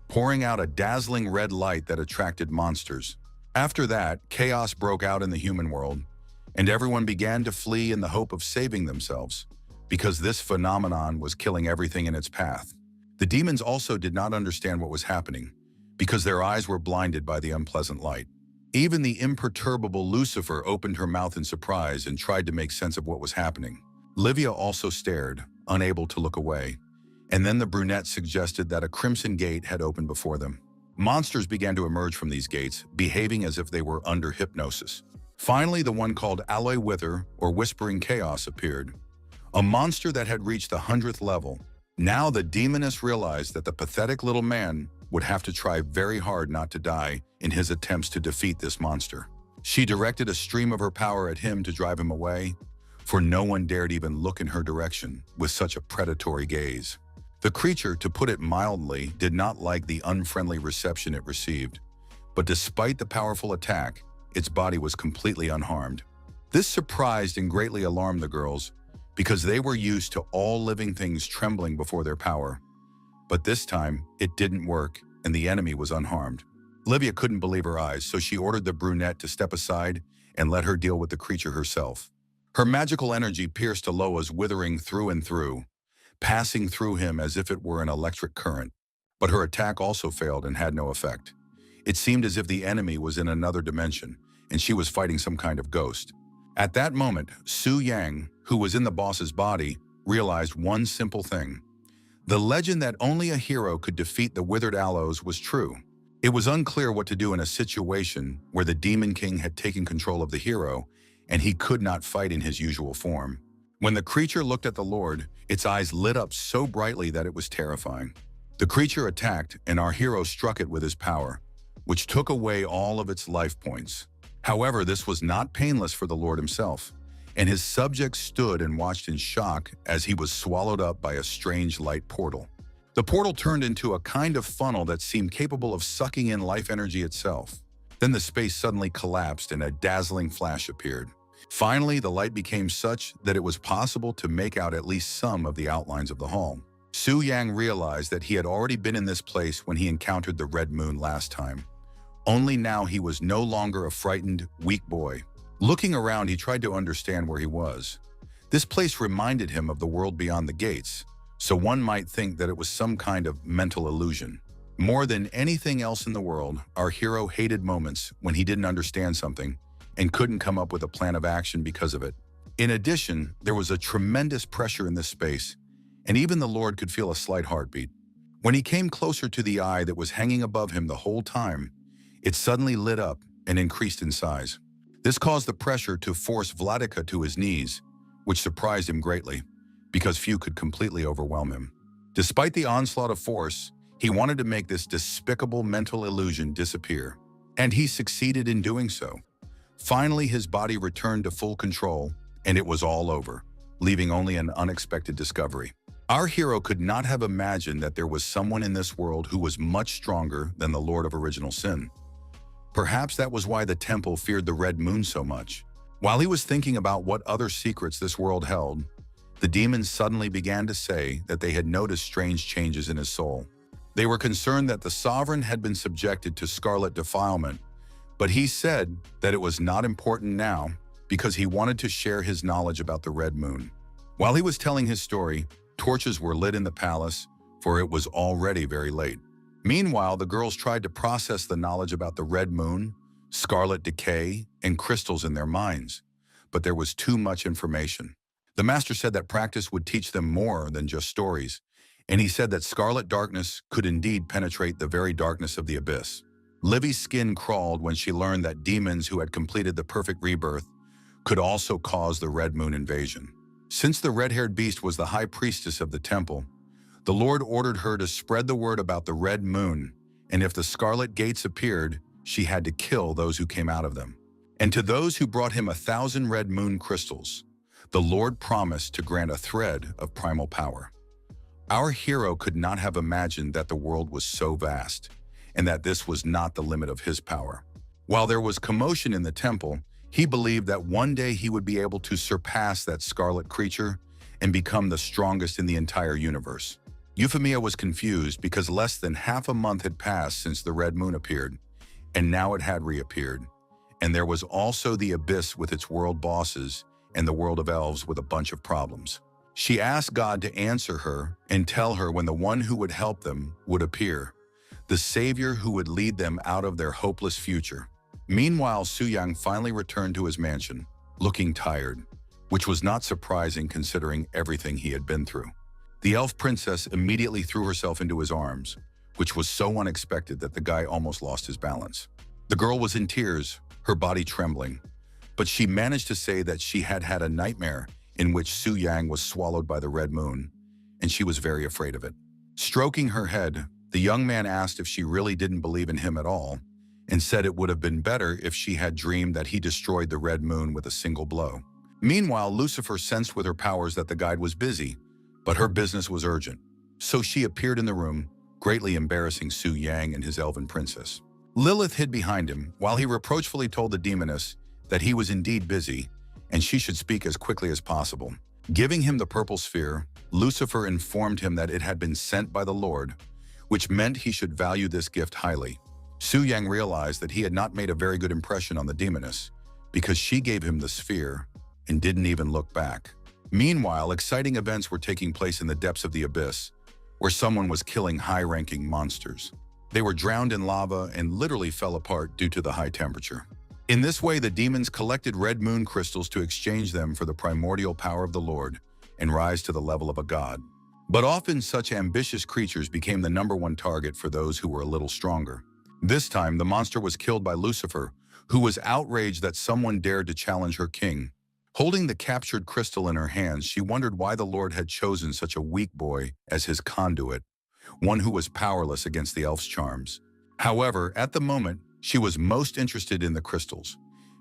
pouring out a dazzling red light that attracted monsters. After that, chaos broke out in the human world, and everyone began to flee in the hope of saving themselves, because this phenomenon was killing everything in its path. The demons also did not understand what was happening, because their eyes were blinded by the unpleasant light. Even the imperturbable Lucifer opened her mouth in surprise and tried to make sense of what was happening. Livia also stared, unable to look away, and then the brunette suggested that a crimson gate had opened before them. Monsters began to emerge from these gates, behaving as if they were under hypnosis. Finally, the one called Alloy Wither, or Whispering Chaos, appeared, a monster that had reached the 100th level. Now the demoness realized that the pathetic little man would have to try very hard not to die in his attempts to defeat this monster. She directed a stream of her power at him to drive him away, for no one dared even look in her direction with such a predatory gaze. The creature, to put it mildly, did not like the unfriendly reception it received, but despite the powerful attack, its body was completely unharmed. This surprised and greatly alarmed the girls, because they were used to all living things trembling before their power. But this time, it didn't work, and the enemy was unharmed. Livia couldn't believe her eyes, so she ordered the brunette to step aside and let her deal with the creature herself. Her magical energy pierced Aloa's withering through and through, passing through him as if it were an electric current. But her attack also failed and had no effect. It seemed as if the enemy was in another dimension, and she was fighting some kind of ghost. At that moment, Su Yang, who was in the boss's body, realized one simple thing. The legend that only a hero could defeat the withered aloes was true. It was unclear what to do in a situation where the Demon King had taken control of the hero, and he could not fight in his usual form. When the creature looked at the Lord, its eyes lit up so brightly that it was terrifying. The creature attacked, and our hero struck it with his power, which took away all of its life points. However, this was not painless for the Lord himself, and his subjects stood and watched in shock as he was swallowed up by a strange light portal. The portal turned into a kind of funnel that seemed capable of sucking in life energy itself. Then the space suddenly collapsed and a dazzling flash appeared. Finally, the light became such that it was possible to make out at least some of the outlines of the hall. Su Yang realized that he had already been in this place when he encountered the red moon last time. Only now he was no longer a frightened, weak boy. Looking around, he tried to understand where he was. This place reminded him of the world beyond the gates, so one might think that it was some kind of mental illusion. More than anything else in the world, our hero hated moments when he didn't understand something and couldn't come up with a plan of action because of it. In addition, there was a tremendous pressure in this space, and even the Lord could feel a slight heartbeat. When he came closer to the eye that was hanging above him the whole time, it suddenly lit up and increased in size. This caused the pressure to force Vladika to his knees, which surprised him greatly, because few could completely overwhelm him. Despite the onslaught of force, he wanted to make this despicable mental illusion disappear, and he succeeded in doing so. Finally, his body returned to full control, and it was all over, leaving only an unexpected discovery. Our hero could not have imagined that there was someone in this world who was much stronger than the Lord of Original Sin. Perhaps that was why the temple feared the red moon so much. While he was thinking about what other secrets this world held, the demons suddenly began to say that they had noticed strange changes in his soul. They were concerned that the sovereign had been subjected to scarlet defilement, but he said that it was not important now because he wanted to share his knowledge about the red moon. While he was telling his story, torches were lit in the palace, for it was already very late. Meanwhile, the girls tried to process the knowledge about the red moon, scarlet decay, and crystals in their minds, but there was too much information. The master said that practice would teach them more than just stories, and he said that scarlet darkness could indeed penetrate the very darkness of the abyss. Livy's skin crawled when she learned that demons who had completed the perfect rebirth could also cause the red moon invasion. Since the red-haired beast was the high priestess of the temple, the Lord ordered her to spread the word about the red moon, and if the scarlet gates appeared, she had to kill those who came out of them. And to those who brought him 1,000 red moon crystals, the Lord promised to grant a thread of primal power. Our hero could not have imagined that the world was so vast, and that this was not the limit of his power. While there was commotion in the temple, he believed that one day he would be able to surpass that scarlet creature and become the strongest in the entire universe. Euphemia was confused because less than half a month had passed since the red moon appeared, and now it had reappeared. And there was also the abyss with its world bosses and the world of elves with a bunch of problems. She asked God to answer her and tell her when the one who would help them would appear, the savior who would lead them out of their hopeless future. Meanwhile, Su Yang finally returned to his mansion, looking tired, which was not surprising considering everything he had been through. The elf princess immediately threw herself into his arms, which was so unexpected that the guy almost lost his balance. The girl was in tears, her body trembling, but she managed to say that she had had a nightmare in which Su Yang was swallowed by the red moon, and she was very afraid of it. Stroking her head, the young man asked if she really didn't believe in him at all, and said it would have been better if she had dreamed that he destroyed the red moon with a single blow. Meanwhile, Lucifer sensed with her powers that the guide was busy, but her business was urgent. So she appeared in the room, greatly embarrassing Su Yang and his elven princess. Lilith hid behind him while he reproachfully told the demoness that he was indeed busy and she should speak as quickly as possible. Giving him the purple sphere, Lucifer informed him that it had been sent by the Lord, which meant he should value this gift highly. Su Yang realized that he had not made a very good impression on the demoness because she gave him the sphere and didn't even look back. Meanwhile, exciting events were taking place in the depths of the abyss, where someone was killing high-ranking monsters. They were drowned in lava and literally fell apart due to the high temperature. In this way, the demons collected red moon crystals to exchange them for the primordial power of the Lord and rise to the level of a god. But often such ambitious creatures became the #1 target for those who were a little stronger. This time, the monster was killed by Lucifer, who was outraged that someone dared to challenge her king. Holding the captured crystal in her hands, she wondered why the Lord had chosen such a weak boy as his conduit, one who was powerless against the elf's charms. However, at the moment, she was most interested in the crystals,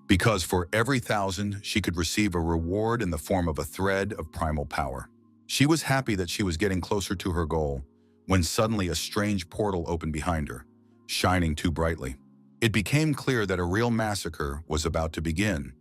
because for every 1,000, she could receive a reward in the form of a thread of primal power. She was happy that she was getting closer to her goal, when suddenly a strange portal opened behind her, shining too brightly. It became clear that a real massacre was about to begin,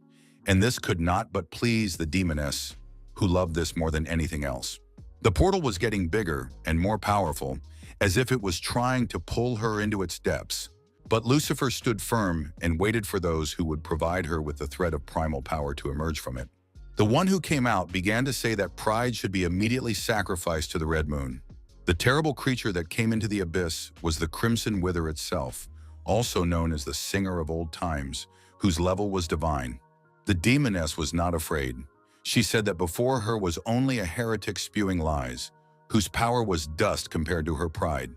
and this could not but please the demoness, who loved this more than anything else. The portal was getting bigger and more powerful, as if it was trying to pull her into its depths. But Lucifer stood firm and waited for those who would provide her with the thread of primal power to emerge from it. The one who came out began to say that pride should be immediately sacrificed to the red moon. The terrible creature that came into the abyss was the Crimson Wither itself, also known as the Singer of Old Times, whose level was divine. The demoness was not afraid. She said that before her was only a heretic spewing lies, whose power was dust compared to her pride.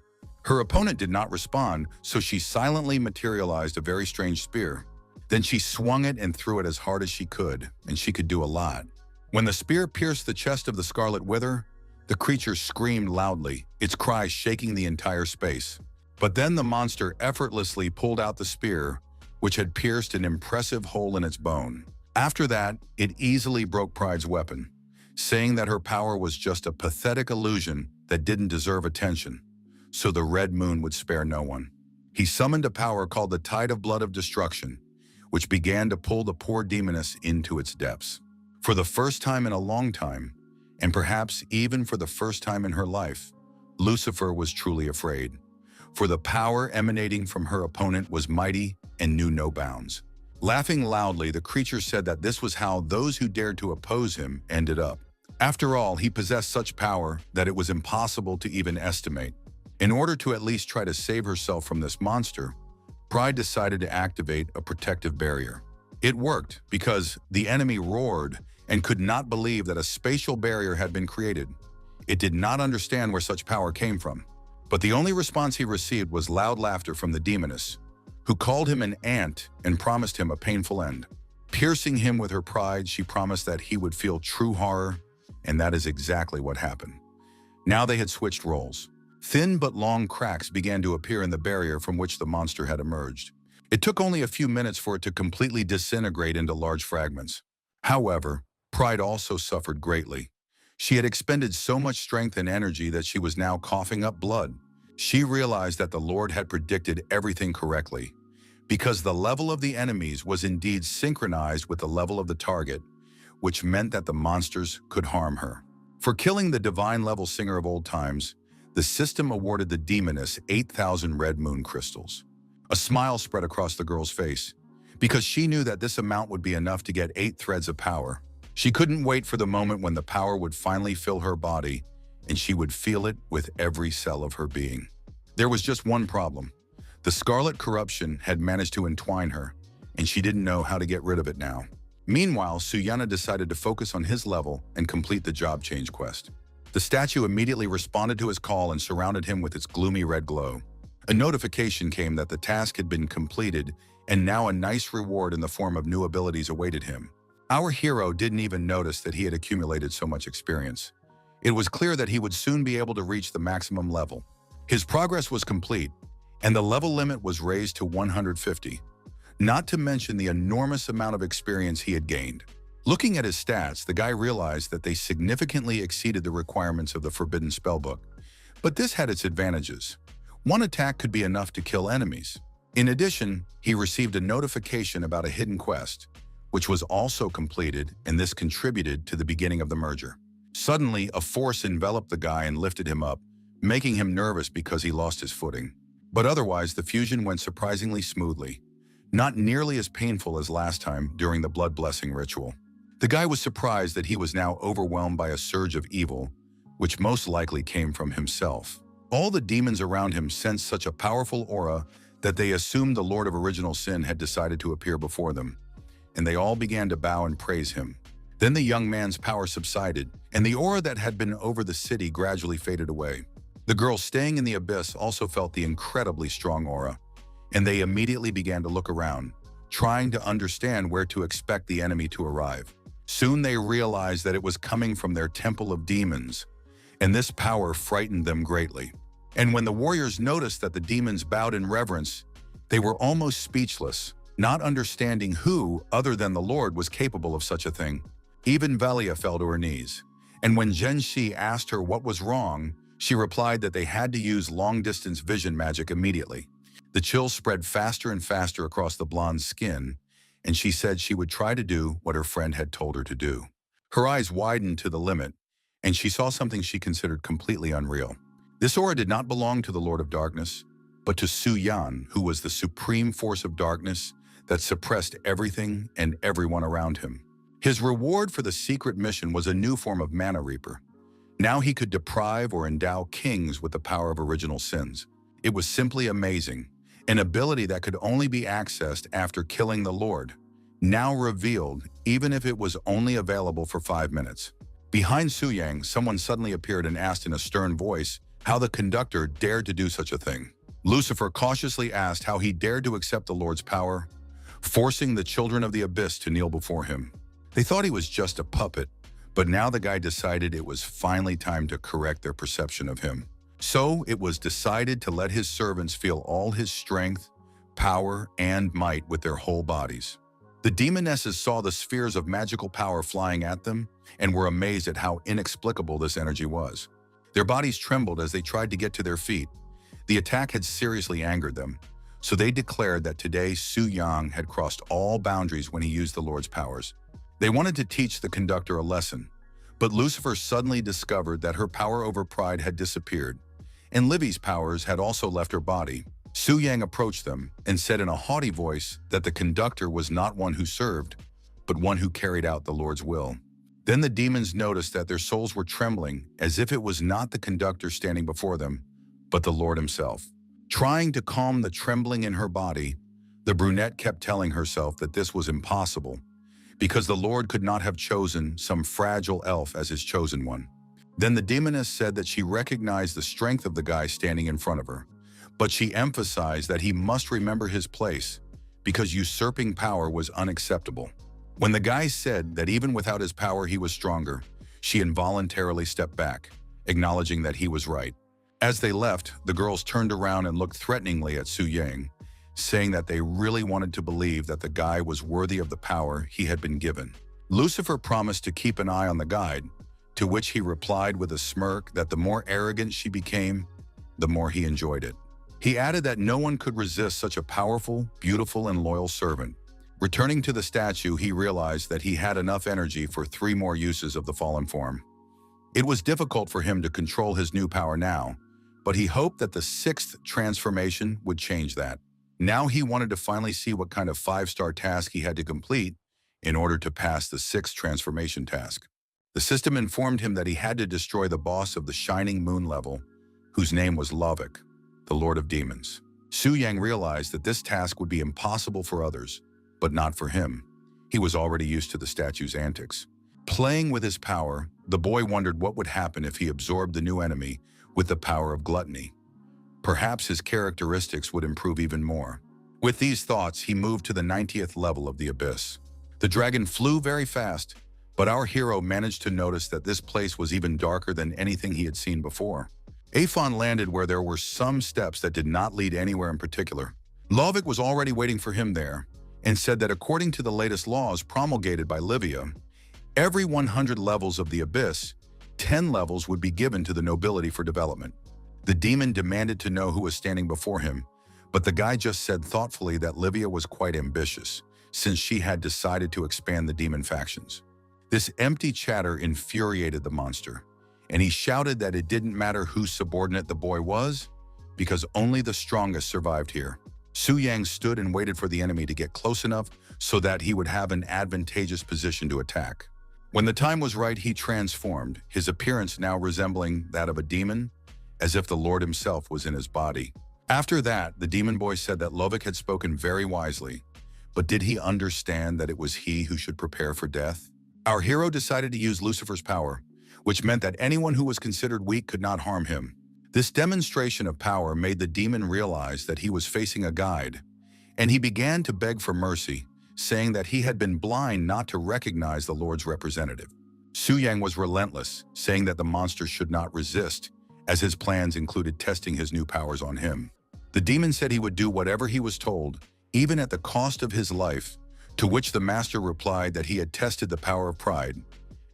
Her opponent did not respond, so she silently materialized a very strange spear. Then she swung it and threw it as hard as she could, and she could do a lot. When the spear pierced the chest of the Scarlet Wither, the creature screamed loudly, its cries shaking the entire space. But then the monster effortlessly pulled out the spear, which had pierced an impressive hole in its bone. After that, it easily broke Pride's weapon, saying that her power was just a pathetic illusion that didn't deserve attention, so the Red Moon would spare no one. He summoned a power called the Tide of Blood of Destruction, which began to pull the poor demoness into its depths. For the first time in a long time, and perhaps even for the first time in her life, Lucifer was truly afraid, for the power emanating from her opponent was mighty and knew no bounds. Laughing loudly, the creature said that this was how those who dared to oppose him ended up. After all, he possessed such power that it was impossible to even estimate. In order to at least try to save herself from this monster, Pride decided to activate a protective barrier. It worked because the enemy roared and could not believe that a spatial barrier had been created. It did not understand where such power came from. But the only response he received was loud laughter from the demoness, who called him an ant and promised him a painful end. Piercing him with her pride, she promised that he would feel true horror, and that is exactly what happened. Now they had switched roles. Thin but long cracks began to appear in the barrier from which the monster had emerged. It took only a few minutes for it to completely disintegrate into large fragments. However, Pride also suffered greatly. She had expended so much strength and energy that she was now coughing up blood. She realized that the Lord had predicted everything correctly, because the level of the enemies was indeed synchronized with the level of the target, which meant that the monsters could harm her. For killing the divine-level Singer of Old Times, the system awarded the demoness 8,000 red moon crystals. A smile spread across the girl's face, because she knew that this amount would be enough to get 8 threads of power. She couldn't wait for the moment when the power would finally fill her body, and she would feel it with every cell of her being. There was just one problem. The scarlet corruption had managed to entwine her, and she didn't know how to get rid of it now. Meanwhile, Suyana decided to focus on his level and complete the job change quest. The statue immediately responded to his call and surrounded him with its gloomy red glow. A notification came that the task had been completed, and now a nice reward in the form of new abilities awaited him. Our hero didn't even notice that he had accumulated so much experience. It was clear that he would soon be able to reach the maximum level. His progress was complete, and the level limit was raised to 150, not to mention the enormous amount of experience he had gained. Looking at his stats, the guy realized that they significantly exceeded the requirements of the Forbidden Spellbook. But this had its advantages. One attack could be enough to kill enemies. In addition, he received a notification about a hidden quest, which was also completed, and this contributed to the beginning of the merger. Suddenly, a force enveloped the guy and lifted him up, making him nervous because he lost his footing. But otherwise, the fusion went surprisingly smoothly, not nearly as painful as last time during the blood blessing ritual. The guy was surprised that he was now overwhelmed by a surge of evil, which most likely came from himself. All the demons around him sensed such a powerful aura that they assumed the Lord of Original Sin had decided to appear before them, and they all began to bow and praise him. Then the young man's power subsided, and the aura that had been over the city gradually faded away. The girl staying in the abyss also felt the incredibly strong aura, and they immediately began to look around, trying to understand where to expect the enemy to arrive. Soon they realized that it was coming from their temple of demons, and this power frightened them greatly. And when the warriors noticed that the demons bowed in reverence, they were almost speechless, not understanding who, other than the Lord, was capable of such a thing. Even Velia fell to her knees. And when Genshi asked her what was wrong, she replied that they had to use long-distance vision magic immediately. The chills spread faster and faster across the blonde's skin, and she said she would try to do what her friend had told her to do. Her eyes widened to the limit, and she saw something she considered completely unreal. This aura did not belong to the Lord of Darkness, but to Su Yan, who was the supreme force of darkness that suppressed everything and everyone around him. His reward for the secret mission was a new form of Mana Reaper. Now he could deprive or endow kings with the power of original sins. It was simply amazing, an ability that could only be accessed after killing the Lord, now revealed even if it was only available for 5 minutes. Behind Su Yang, someone suddenly appeared and asked in a stern voice how the conductor dared to do such a thing. Lucifer cautiously asked how he dared to accept the Lord's power, forcing the children of the abyss to kneel before him. They thought he was just a puppet, but now the guy decided it was finally time to correct their perception of him. So it was decided to let his servants feel all his strength, power, and might with their whole bodies. The demonesses saw the spheres of magical power flying at them and were amazed at how inexplicable this energy was. Their bodies trembled as they tried to get to their feet. The attack had seriously angered them, so they declared that today Su Yang had crossed all boundaries when he used the Lord's powers. They wanted to teach the conductor a lesson, but Lucifer suddenly discovered that her power over pride had disappeared, and Livy's powers had also left her body. Su Yang approached them and said in a haughty voice that the conductor was not one who served, but one who carried out the Lord's will. Then the demons noticed that their souls were trembling as if it was not the conductor standing before them, but the Lord himself. Trying to calm the trembling in her body, the brunette kept telling herself that this was impossible, because the Lord could not have chosen some fragile elf as his chosen one. Then the demoness said that she recognized the strength of the guy standing in front of her, but she emphasized that he must remember his place, because usurping power was unacceptable. When the guy said that even without his power he was stronger, she involuntarily stepped back, acknowledging that he was right. As they left, the girls turned around and looked threateningly at Su Yang, saying that they really wanted to believe that the guy was worthy of the power he had been given. Lucifer promised to keep an eye on the guide, to which he replied with a smirk that the more arrogant she became, the more he enjoyed it. He added that no one could resist such a powerful, beautiful, and loyal servant. Returning to the statue, he realized that he had enough energy for 3 more uses of the fallen form. It was difficult for him to control his new power now, but he hoped that the 6th transformation would change that. Now he wanted to finally see what kind of 5-star task he had to complete in order to pass the 6th transformation task. The system informed him that he had to destroy the boss of the Shining Moon level, whose name was Lovik, the Lord of Demons. Su Yang realized that this task would be impossible for others, but not for him. He was already used to the statue's antics. Playing with his power, the boy wondered what would happen if he absorbed the new enemy with the power of gluttony. Perhaps his characteristics would improve even more. With these thoughts, he moved to the 90th level of the abyss. The dragon flew very fast, but our hero managed to notice that this place was even darker than anything he had seen before. Aphon landed where there were some steps that did not lead anywhere in particular. Lovik was already waiting for him there, and said that according to the latest laws promulgated by Livia, every 100 levels of the abyss, 10 levels would be given to the nobility for development. The demon demanded to know who was standing before him, but the guy just said thoughtfully that Livia was quite ambitious, since she had decided to expand the demon factions. This empty chatter infuriated the monster, and he shouted that it didn't matter whose subordinate the boy was, because only the strongest survived here. Su Yang stood and waited for the enemy to get close enough so that he would have an advantageous position to attack. When the time was right, he transformed, his appearance now resembling that of a demon, as if the Lord himself was in his body. After that, the demon boy said that Lovik had spoken very wisely, but did he understand that it was he who should prepare for death? Our hero decided to use Lucifer's power, which meant that anyone who was considered weak could not harm him. This demonstration of power made the demon realize that he was facing a guide, and he began to beg for mercy, saying that he had been blind not to recognize the Lord's representative. Su Yang was relentless, saying that the monster should not resist, as his plans included testing his new powers on him. The demon said he would do whatever he was told, even at the cost of his life, to which the master replied that he had tested the power of pride,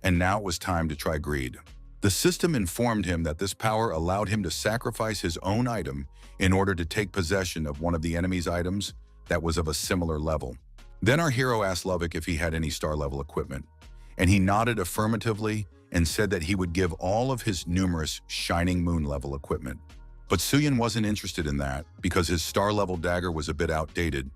and now it was time to try greed. The system informed him that this power allowed him to sacrifice his own item in order to take possession of one of the enemy's items that was of a similar level. Then our hero asked Lovick if he had any star-level equipment, and he nodded affirmatively and said that he would give all of his numerous shining moon-level equipment. But Suyan wasn't interested in that because his star-level dagger was a bit outdated,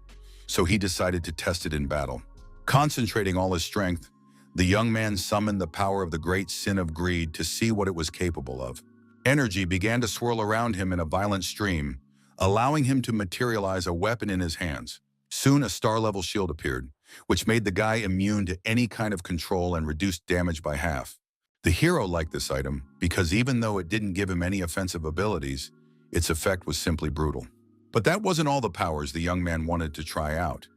so he decided to test it in battle. Concentrating all his strength, the young man summoned the power of the great sin of greed to see what it was capable of. Energy began to swirl around him in a violent stream, allowing him to materialize a weapon in his hands. Soon a star-level shield appeared, which made the guy immune to any kind of control and reduced damage by half. The hero liked this item because even though it didn't give him any offensive abilities, its effect was simply brutal. But that wasn't all the powers the young man wanted to try out.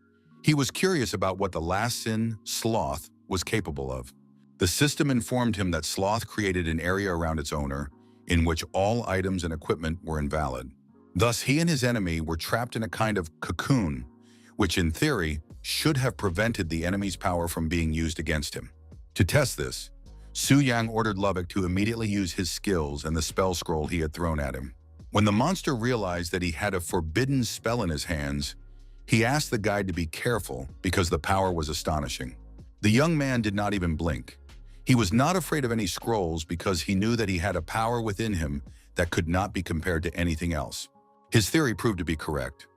He was curious about what the last sin, sloth, was capable of. The system informed him that sloth created an area around its owner in which all items and equipment were invalid. Thus, he and his enemy were trapped in a kind of cocoon, which in theory should have prevented the enemy's power from being used against him. To test this, Su Yang ordered Lovick to immediately use his skills and the spell scroll he had thrown at him. When the monster realized that he had a forbidden spell in his hands, he asked the guide to be careful because the power was astonishing. The young man did not even blink. He was not afraid of any scrolls because he knew that he had a power within him that could not be compared to anything else. His theory proved to be correct.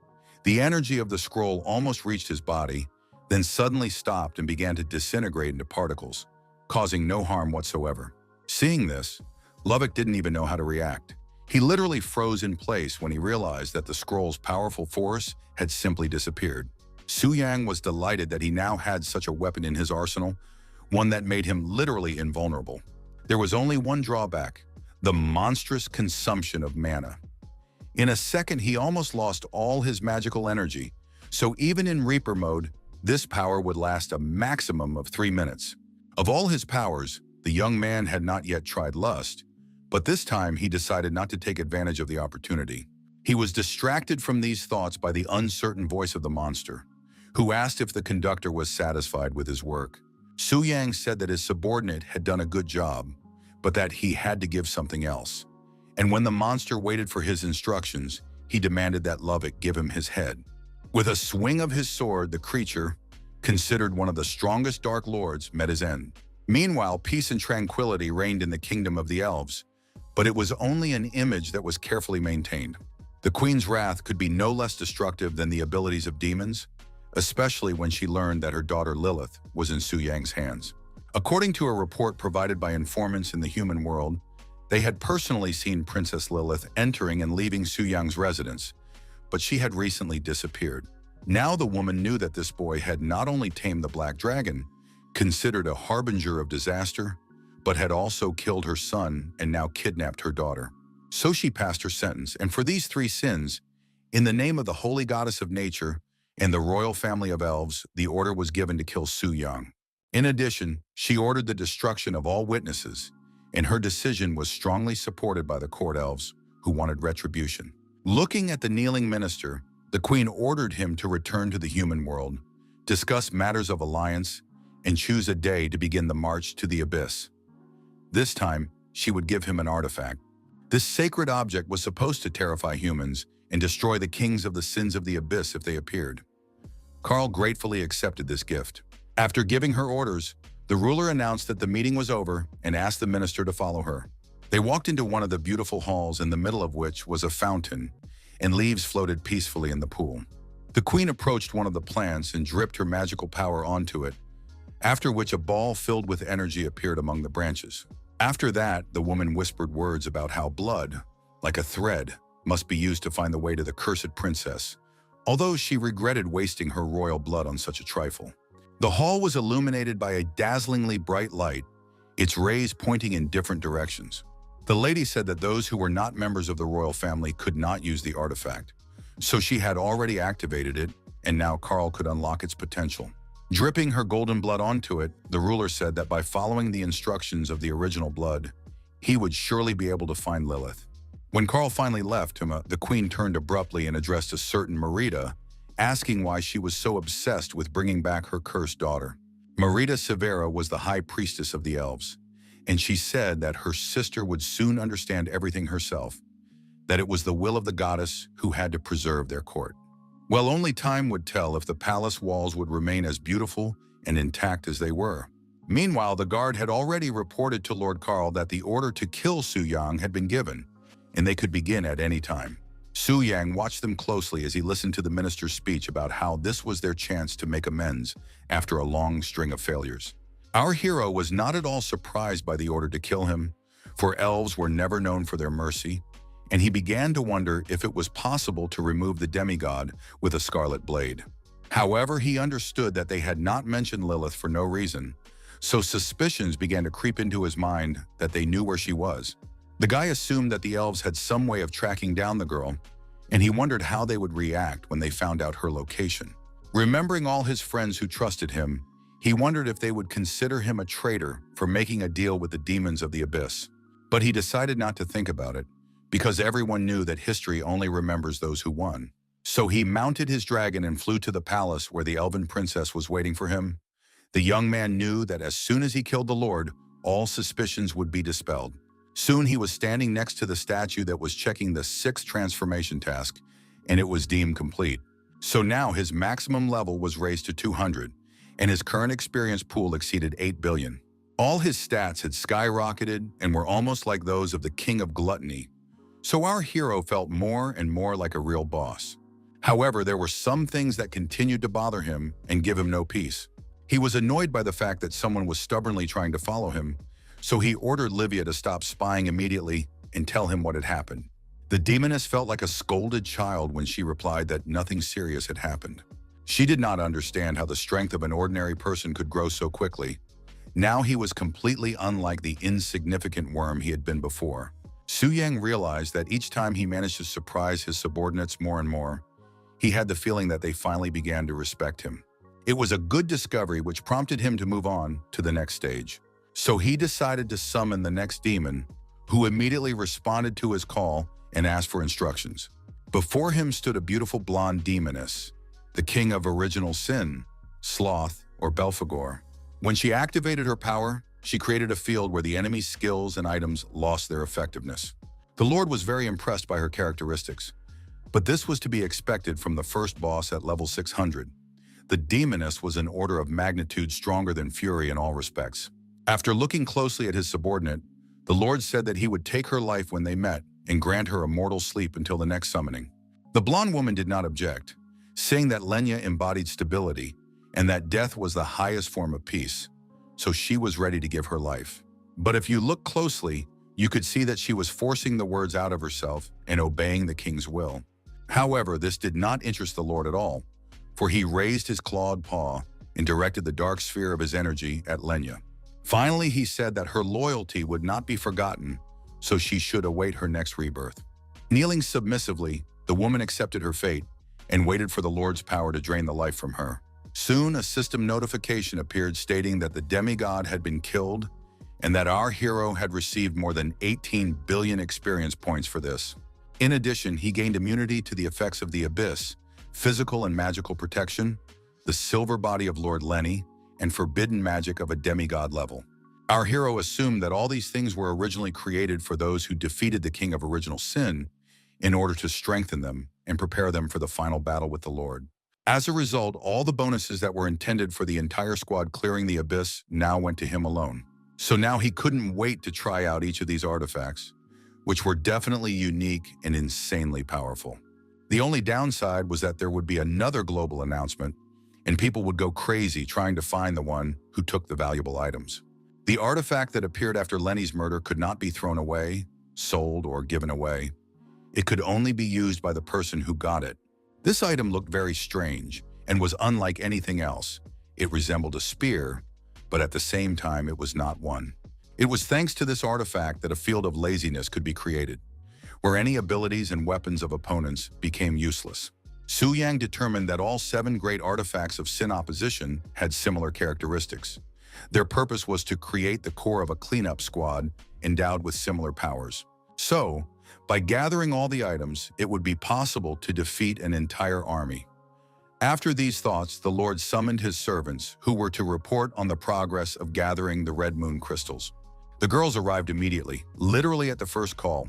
The energy of the scroll almost reached his body, then suddenly stopped and began to disintegrate into particles, causing no harm whatsoever. Seeing this, Lovick didn't even know how to react. He literally froze in place when he realized that the scroll's powerful force had simply disappeared. Su Yang was delighted that he now had such a weapon in his arsenal, one that made him literally invulnerable. There was only one drawback: the monstrous consumption of mana. In a second, he almost lost all his magical energy, so even in Reaper mode, this power would last a maximum of 3 minutes. Of all his powers, the young man had not yet tried lust, but this time he decided not to take advantage of the opportunity. He was distracted from these thoughts by the uncertain voice of the monster, who asked if the conductor was satisfied with his work. Su Yang said that his subordinate had done a good job, but that he had to give something else. And when the monster waited for his instructions, he demanded that Lovick give him his head. With a swing of his sword, the creature, considered one of the strongest Dark Lords, met his end. Meanwhile, peace and tranquility reigned in the kingdom of the elves, but it was only an image that was carefully maintained. The queen's wrath could be no less destructive than the abilities of demons, especially when she learned that her daughter Lilith was in Su Yang's hands. According to a report provided by informants in the human world, they had personally seen Princess Lilith entering and leaving Su Yang's residence, but she had recently disappeared. Now the woman knew that this boy had not only tamed the Black Dragon, considered a harbinger of disaster, but had also killed her son and now kidnapped her daughter. So she passed her sentence, and for these 3 sins, in the name of the holy goddess of nature and the royal family of elves, the order was given to kill Su Yang. In addition, she ordered the destruction of all witnesses, and her decision was strongly supported by the court elves, who wanted retribution. Looking at the kneeling minister, the queen ordered him to return to the human world, discuss matters of alliance, and choose a day to begin the march to the abyss. This time, she would give him an artifact. This sacred object was supposed to terrify humans and destroy the kings of the sins of the abyss if they appeared. Carl gratefully accepted this gift. After giving her orders, the ruler announced that the meeting was over and asked the minister to follow her. They walked into one of the beautiful halls, in the middle of which was a fountain, and leaves floated peacefully in the pool. The queen approached one of the plants and dripped her magical power onto it, after which a ball filled with energy appeared among the branches. After that, the woman whispered words about how blood, like a thread, must be used to find the way to the cursed princess, although she regretted wasting her royal blood on such a trifle. The hall was illuminated by a dazzlingly bright light, its rays pointing in different directions. The lady said that those who were not members of the royal family could not use the artifact, so she had already activated it, and now Carl could unlock its potential. Dripping her golden blood onto it, the ruler said that by following the instructions of the original blood, he would surely be able to find Lilith. When Carl finally left him, the queen turned abruptly and addressed a certain Merida, asking why she was so obsessed with bringing back her cursed daughter. Merida Severa was the high priestess of the elves, and she said that her sister would soon understand everything herself, that it was the will of the goddess who had to preserve their court. Well, only time would tell if the palace walls would remain as beautiful and intact as they were. Meanwhile, the guard had already reported to Lord Carl that the order to kill Su Yang had been given, and they could begin at any time. Su Yang watched them closely as he listened to the minister's speech about how this was their chance to make amends after a long string of failures. Our hero was not at all surprised by the order to kill him, for elves were never known for their mercy, and he began to wonder if it was possible to remove the demigod with a scarlet blade. However, he understood that they had not mentioned Lilith for no reason, so suspicions began to creep into his mind that they knew where she was. The guy assumed that the elves had some way of tracking down the girl, and he wondered how they would react when they found out her location. Remembering all his friends who trusted him, he wondered if they would consider him a traitor for making a deal with the demons of the abyss. But he decided not to think about it, because everyone knew that history only remembers those who won. So he mounted his dragon and flew to the palace where the elven princess was waiting for him. The young man knew that as soon as he killed the Lord, all suspicions would be dispelled. Soon he was standing next to the statue that was checking the 6th transformation task, and it was deemed complete. So now his maximum level was raised to 200, and his current experience pool exceeded 8 billion. All his stats had skyrocketed and were almost like those of the king of gluttony. So our hero felt more and more like a real boss. However, there were some things that continued to bother him and give him no peace. He was annoyed by the fact that someone was stubbornly trying to follow him, so he ordered Livia to stop spying immediately and tell him what had happened. The demoness felt like a scolded child when she replied that nothing serious had happened. She did not understand how the strength of an ordinary person could grow so quickly. Now he was completely unlike the insignificant worm he had been before. Su Yang realized that each time he managed to surprise his subordinates more and more, he had the feeling that they finally began to respect him. It was a good discovery which prompted him to move on to the next stage. So he decided to summon the next demon, who immediately responded to his call and asked for instructions. Before him stood a beautiful blonde demoness, the king of original sin, Sloth or Belphegor. When she activated her power, she created a field where the enemy's skills and items lost their effectiveness. The Lord was very impressed by her characteristics, but this was to be expected from the first boss at level 600. The demoness was an order of magnitude stronger than Fury in all respects. After looking closely at his subordinate, the Lord said that he would take her life when they met and grant her a mortal sleep until the next summoning. The blonde woman did not object, saying that Lenya embodied stability and that death was the highest form of peace, so she was ready to give her life. But if you look closely, you could see that she was forcing the words out of herself and obeying the king's will. However, this did not interest the Lord at all, for he raised his clawed paw and directed the dark sphere of his energy at Lenya. Finally, he said that her loyalty would not be forgotten, so she should await her next rebirth. Kneeling submissively, the woman accepted her fate and waited for the Lord's power to drain the life from her. Soon, a system notification appeared stating that the demigod had been killed and that our hero had received more than 18 billion experience points for this. In addition, he gained immunity to the effects of the abyss, physical and magical protection, the silver body of Lord Lenny, and forbidden magic of a demigod level. Our hero assumed that all these things were originally created for those who defeated the king of original sin in order to strengthen them and prepare them for the final battle with the Lord. As a result, all the bonuses that were intended for the entire squad clearing the abyss now went to him alone. So now he couldn't wait to try out each of these artifacts, which were definitely unique and insanely powerful. The only downside was that there would be another global announcement, and people would go crazy trying to find the one who took the valuable items. The artifact that appeared after Lenny's murder could not be thrown away, sold, or given away. It could only be used by the person who got it. This item looked very strange and was unlike anything else. It resembled a spear, but at the same time it was not one. It was thanks to this artifact that a field of laziness could be created, where any abilities and weapons of opponents became useless. Su Yang determined that all 7 great artifacts of sin opposition had similar characteristics. Their purpose was to create the core of a cleanup squad endowed with similar powers. So, By gathering all the items, it would be possible to defeat an entire army. After these thoughts, the Lord summoned his servants, who were to report on the progress of gathering the red moon crystals. The girls arrived immediately, literally at the first call.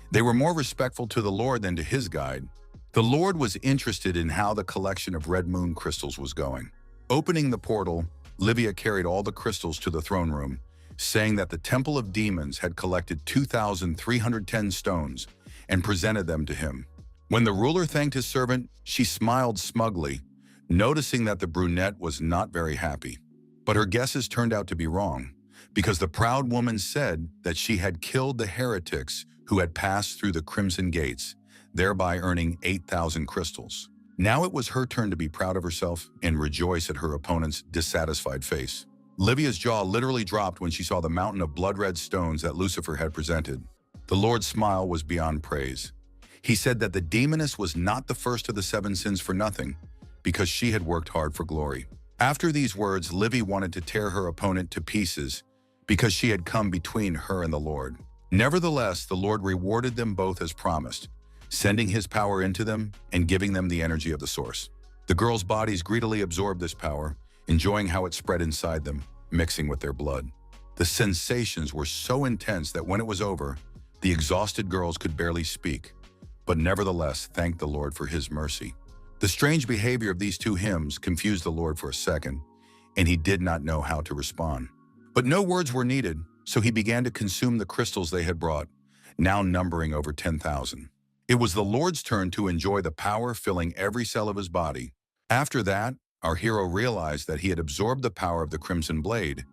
They were more respectful to the Lord than to his guide. The Lord was interested in how the collection of red moon crystals was going. Opening the portal, Livia carried all the crystals to the throne room, saying that the Temple of Demons had collected 2,310 stones and presented them to him. When the ruler thanked his servant, she smiled smugly, noticing that the brunette was not very happy. But her guesses turned out to be wrong, because the proud woman said that she had killed the heretics who had passed through the Crimson Gates, thereby earning 8,000 crystals. Now it was her turn to be proud of herself and rejoice at her opponent's dissatisfied face. Livia's jaw literally dropped when she saw the mountain of blood-red stones that Lucifer had presented. The Lord's smile was beyond praise. He said that the demoness was not the first of the 7 sins for nothing, because she had worked hard for glory. After these words, Livy wanted to tear her opponent to pieces because she had come between her and the Lord. Nevertheless, the Lord rewarded them both as promised, sending his power into them and giving them the energy of the source. The girls' bodies greedily absorbed this power, enjoying how it spread inside them, mixing with their blood. The sensations were so intense that when it was over, the exhausted girls could barely speak, but nevertheless thanked the Lord for his mercy. The strange behavior of these two hymns confused the Lord for a second, and he did not know how to respond. But no words were needed, so he began to consume the crystals they had brought, now numbering over 10,000. It was the Lord's turn to enjoy the power filling every cell of his body. After that, our hero realized that he had absorbed the power of the Crimson Blade,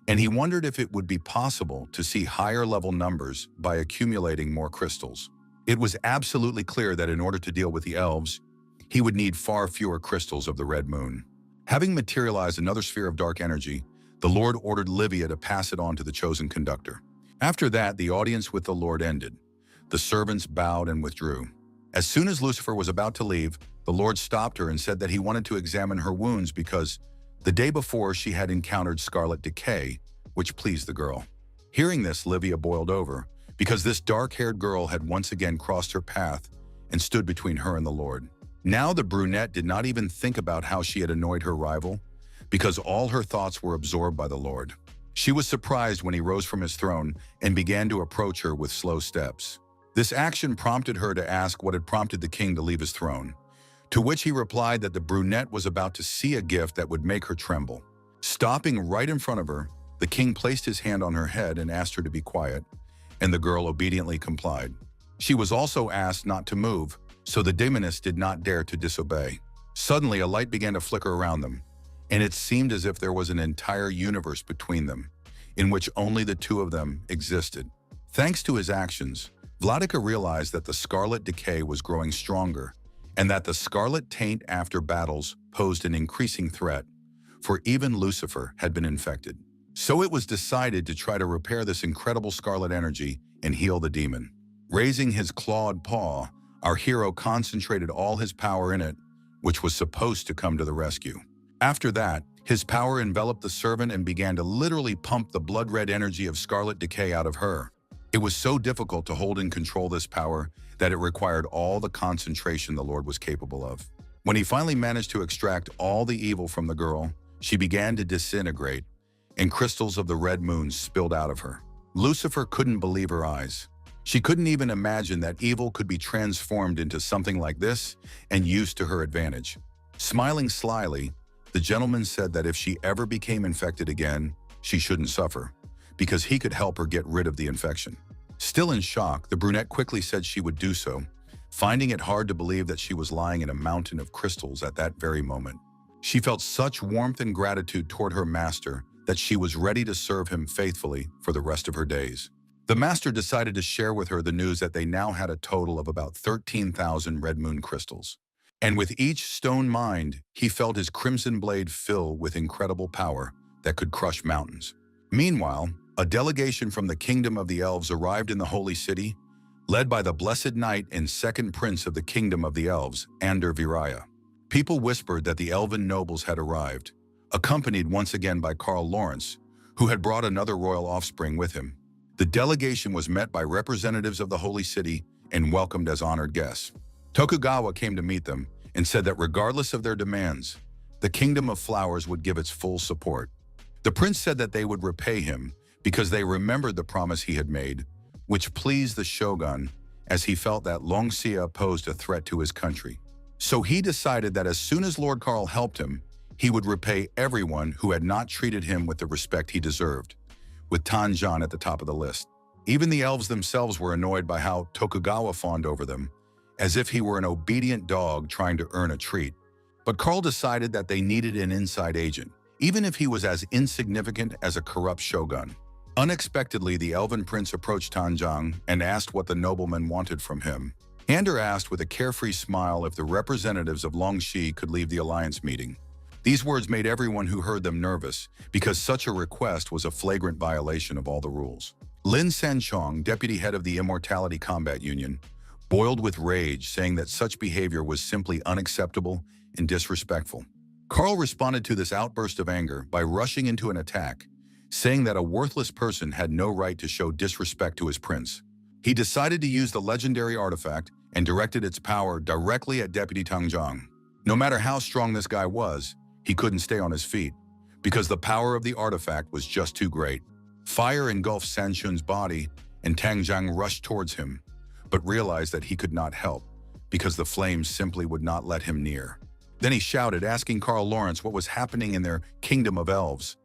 and he wondered if it would be possible to see higher level numbers by accumulating more crystals. It was absolutely clear that in order to deal with the elves, he would need far fewer crystals of the red moon. Having materialized another sphere of dark energy, the Lord ordered Livia to pass it on to the chosen conductor. After that, the audience with the Lord ended. The servants bowed and withdrew. As soon as Lucifer was about to leave, the Lord stopped her and said that he wanted to examine her wounds because the day before she had encountered scarlet decay, which pleased the girl. Hearing this, Livia boiled over, because this dark-haired girl had once again crossed her path and stood between her and the Lord. Now the brunette did not even think about how she had annoyed her rival, because all her thoughts were absorbed by the Lord. She was surprised when he rose from his throne and began to approach her with slow steps. This action prompted her to ask what had prompted the king to leave his throne, to which he replied that the brunette was about to see a gift that would make her tremble. Stopping right in front of her, the king placed his hand on her head and asked her to be quiet, and the girl obediently complied. She was also asked not to move, so the demoness did not dare to disobey. Suddenly, a light began to flicker around them, and it seemed as if there was an entire universe between them, in which only the two of them existed. Thanks to his actions, Vladika realized that the scarlet decay was growing stronger, and that the scarlet taint after battles posed an increasing threat, for even Lucifer had been infected. So it was decided to try to repair this incredible scarlet energy and heal the demon. Raising his clawed paw, our hero concentrated all his power in it, which was supposed to come to the rescue. After that, his power enveloped the servant and began to literally pump the blood-red energy of scarlet decay out of her. It was so difficult to hold and control this power that it required all the concentration the Lord was capable of. When he finally managed to extract all the evil from the girl, she began to disintegrate, and crystals of the red moon spilled out of her. Lucifer couldn't believe her eyes. She couldn't even imagine that evil could be transformed into something like this and used to her advantage. Smiling slyly, the gentleman said that if she ever became infected again, she shouldn't suffer, because he could help her get rid of the infection. Still in shock, the brunette quickly said she would do so, finding it hard to believe that she was lying in a mountain of crystals at that very moment. She felt such warmth and gratitude toward her master that she was ready to serve him faithfully for the rest of her days. The master decided to share with her the news that they now had a total of about 13,000 red moon crystals. And with each stone mined, he felt his crimson blade fill with incredible power that could crush mountains. Meanwhile, a delegation from the kingdom of the elves arrived in the holy city, led by the blessed knight and second prince of the kingdom of the elves, Ander Viraya. People whispered that the elven nobles had arrived, accompanied once again by Karl Lawrence, who had brought another royal offspring with him. The delegation was met by representatives of the holy city and welcomed as honored guests. Tokugawa came to meet them and said that regardless of their demands, the Kingdom of Flowers would give its full support. The prince said that they would repay him because they remembered the promise he had made, which pleased the shogun as he felt that Longxia posed a threat to his country. So he decided that as soon as Lord Karl helped him, he would repay everyone who had not treated him with the respect he deserved, with Tanjan at the top of the list. Even the elves themselves were annoyed by how Tokugawa fawned over them, as if he were an obedient dog trying to earn a treat. But Karl decided that they needed an inside agent, even if he was as insignificant as a corrupt shogun. Unexpectedly, the elven prince approached Tanjang and asked what the nobleman wanted from him. Ander asked with a carefree smile if the representatives of Longxi could leave the alliance meeting. These words made everyone who heard them nervous, because such a request was a flagrant violation of all the rules. Lin Sanchong, deputy head of the Immortality Combat Union, boiled with rage, saying that such behavior was simply unacceptable and disrespectful. Karl responded to this outburst of anger by rushing into an attack, saying that a worthless person had no right to show disrespect to his prince. He decided to use the legendary artifact and directed its power directly at Deputy Tangjong. No matter how strong this guy was, he couldn't stay on his feet, because the power of the artifact was just too great. Fire engulfed Sanshun's body, and Tangjong rushed towards him, but realized that he could not help, because the flames simply would not let him near. Then he shouted, asking Karl Lawrence what was happening in their kingdom of elves,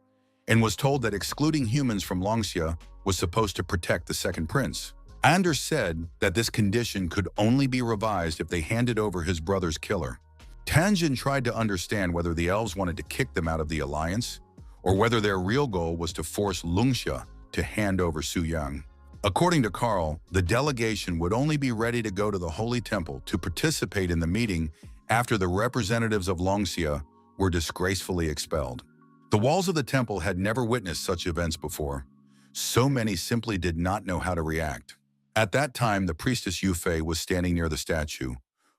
and was told that excluding humans from Longxia was supposed to protect the second prince. Anders said that this condition could only be revised if they handed over his brother's killer. Tanjin tried to understand whether the elves wanted to kick them out of the alliance, or whether their real goal was to force Longxia to hand over Su Yang. According to Karl, the delegation would only be ready to go to the Holy Temple to participate in the meeting after the representatives of Longxia were disgracefully expelled. The walls of the temple had never witnessed such events before. So many simply did not know how to react. At that time, the priestess Yufei was standing near the statue,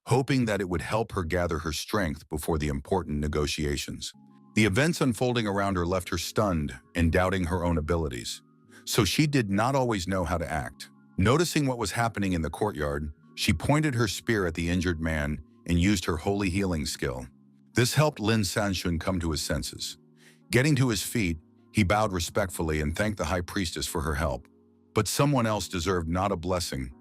hoping that it would help her gather her strength before the important negotiations. The events unfolding around her left her stunned and doubting her own abilities, so she did not always know how to act. Noticing what was happening in the courtyard, she pointed her spear at the injured man and used her holy healing skill. This helped Lin Sanshun come to his senses. Getting to his feet, he bowed respectfully and thanked the high priestess for her help. But someone else deserved not a blessing,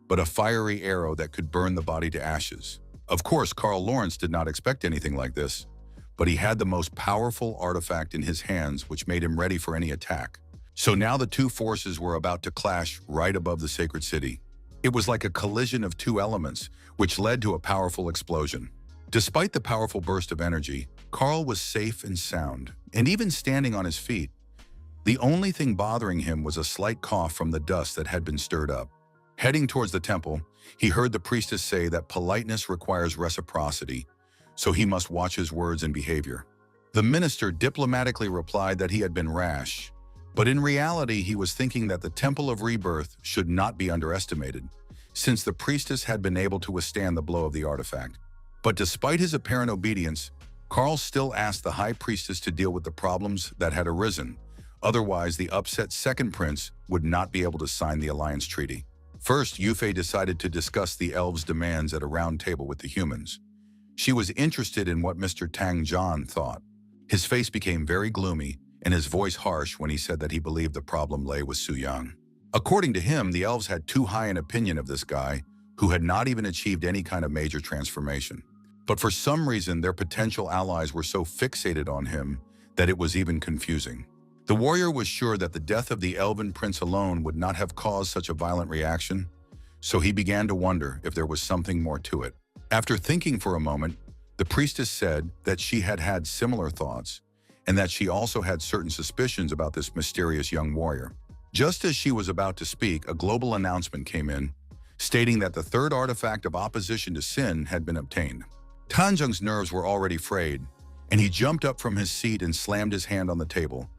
but a fiery arrow that could burn the body to ashes. Of course, Karl Lawrence did not expect anything like this, but he had the most powerful artifact in his hands, which made him ready for any attack. So now the two forces were about to clash right above the sacred city. It was like a collision of two elements, which led to a powerful explosion. Despite the powerful burst of energy, Karl was safe and sound, and even standing on his feet. The only thing bothering him was a slight cough from the dust that had been stirred up. Heading towards the temple, he heard the priestess say that politeness requires reciprocity, so he must watch his words and behavior. The minister diplomatically replied that he had been rash, but in reality he was thinking that the Temple of Rebirth should not be underestimated, since the priestess had been able to withstand the blow of the artifact. But despite his apparent obedience, Karl still asked the high priestess to deal with the problems that had arisen. Otherwise, the upset second prince would not be able to sign the alliance treaty. First, Yufei decided to discuss the elves' demands at a round table with the humans. She was interested in what Mr. Tang Zhan thought. His face became very gloomy and his voice harsh when he said that he believed the problem lay with Su Yang. According to him, the elves had too high an opinion of this guy, who had not even achieved any kind of major transformation. But for some reason, their potential allies were so fixated on him that it was even confusing. The warrior was sure that the death of the elven prince alone would not have caused such a violent reaction, so he began to wonder if there was something more to it. After thinking for a moment, the priestess said that she had had similar thoughts, and that she also had certain suspicions about this mysterious young warrior. Just as she was about to speak, a global announcement came in, stating that the third artifact of opposition to sin had been obtained. Tanjung's nerves were already frayed, and he jumped up from his seat and slammed his hand on the table,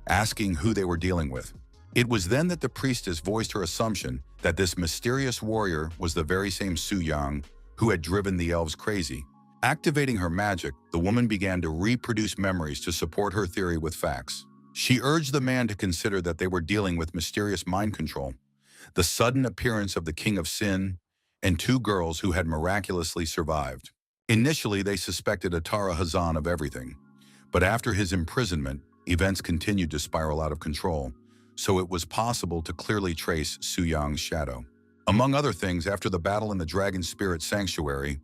asking who they were dealing with. It was then that the priestess voiced her assumption that this mysterious warrior was the very same Su Yang who had driven the elves crazy. Activating her magic, the woman began to reproduce memories to support her theory with facts. She urged the man to consider that they were dealing with mysterious mind control, the sudden appearance of the King of Sin, and 2 girls who had miraculously survived. Initially, they suspected Atara Hazan of everything, but after his imprisonment, events continued to spiral out of control, so it was possible to clearly trace Su Yang's shadow. Among other things, after the battle in the Dragon Spirit Sanctuary,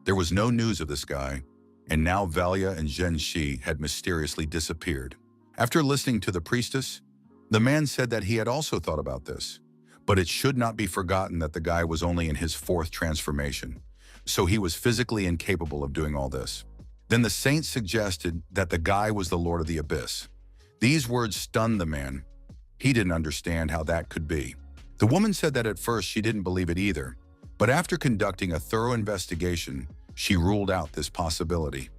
there was no news of this guy, and now Valia and Zhen Shi had mysteriously disappeared. After listening to the priestess, the man said that he had also thought about this, but it should not be forgotten that the guy was only in his 4th transformation, so he was physically incapable of doing all this. Then the saint suggested that the guy was the Lord of the Abyss. These words stunned the man. He didn't understand how that could be. The woman said that at first she didn't believe it either, but after conducting a thorough investigation, she ruled out this possibility.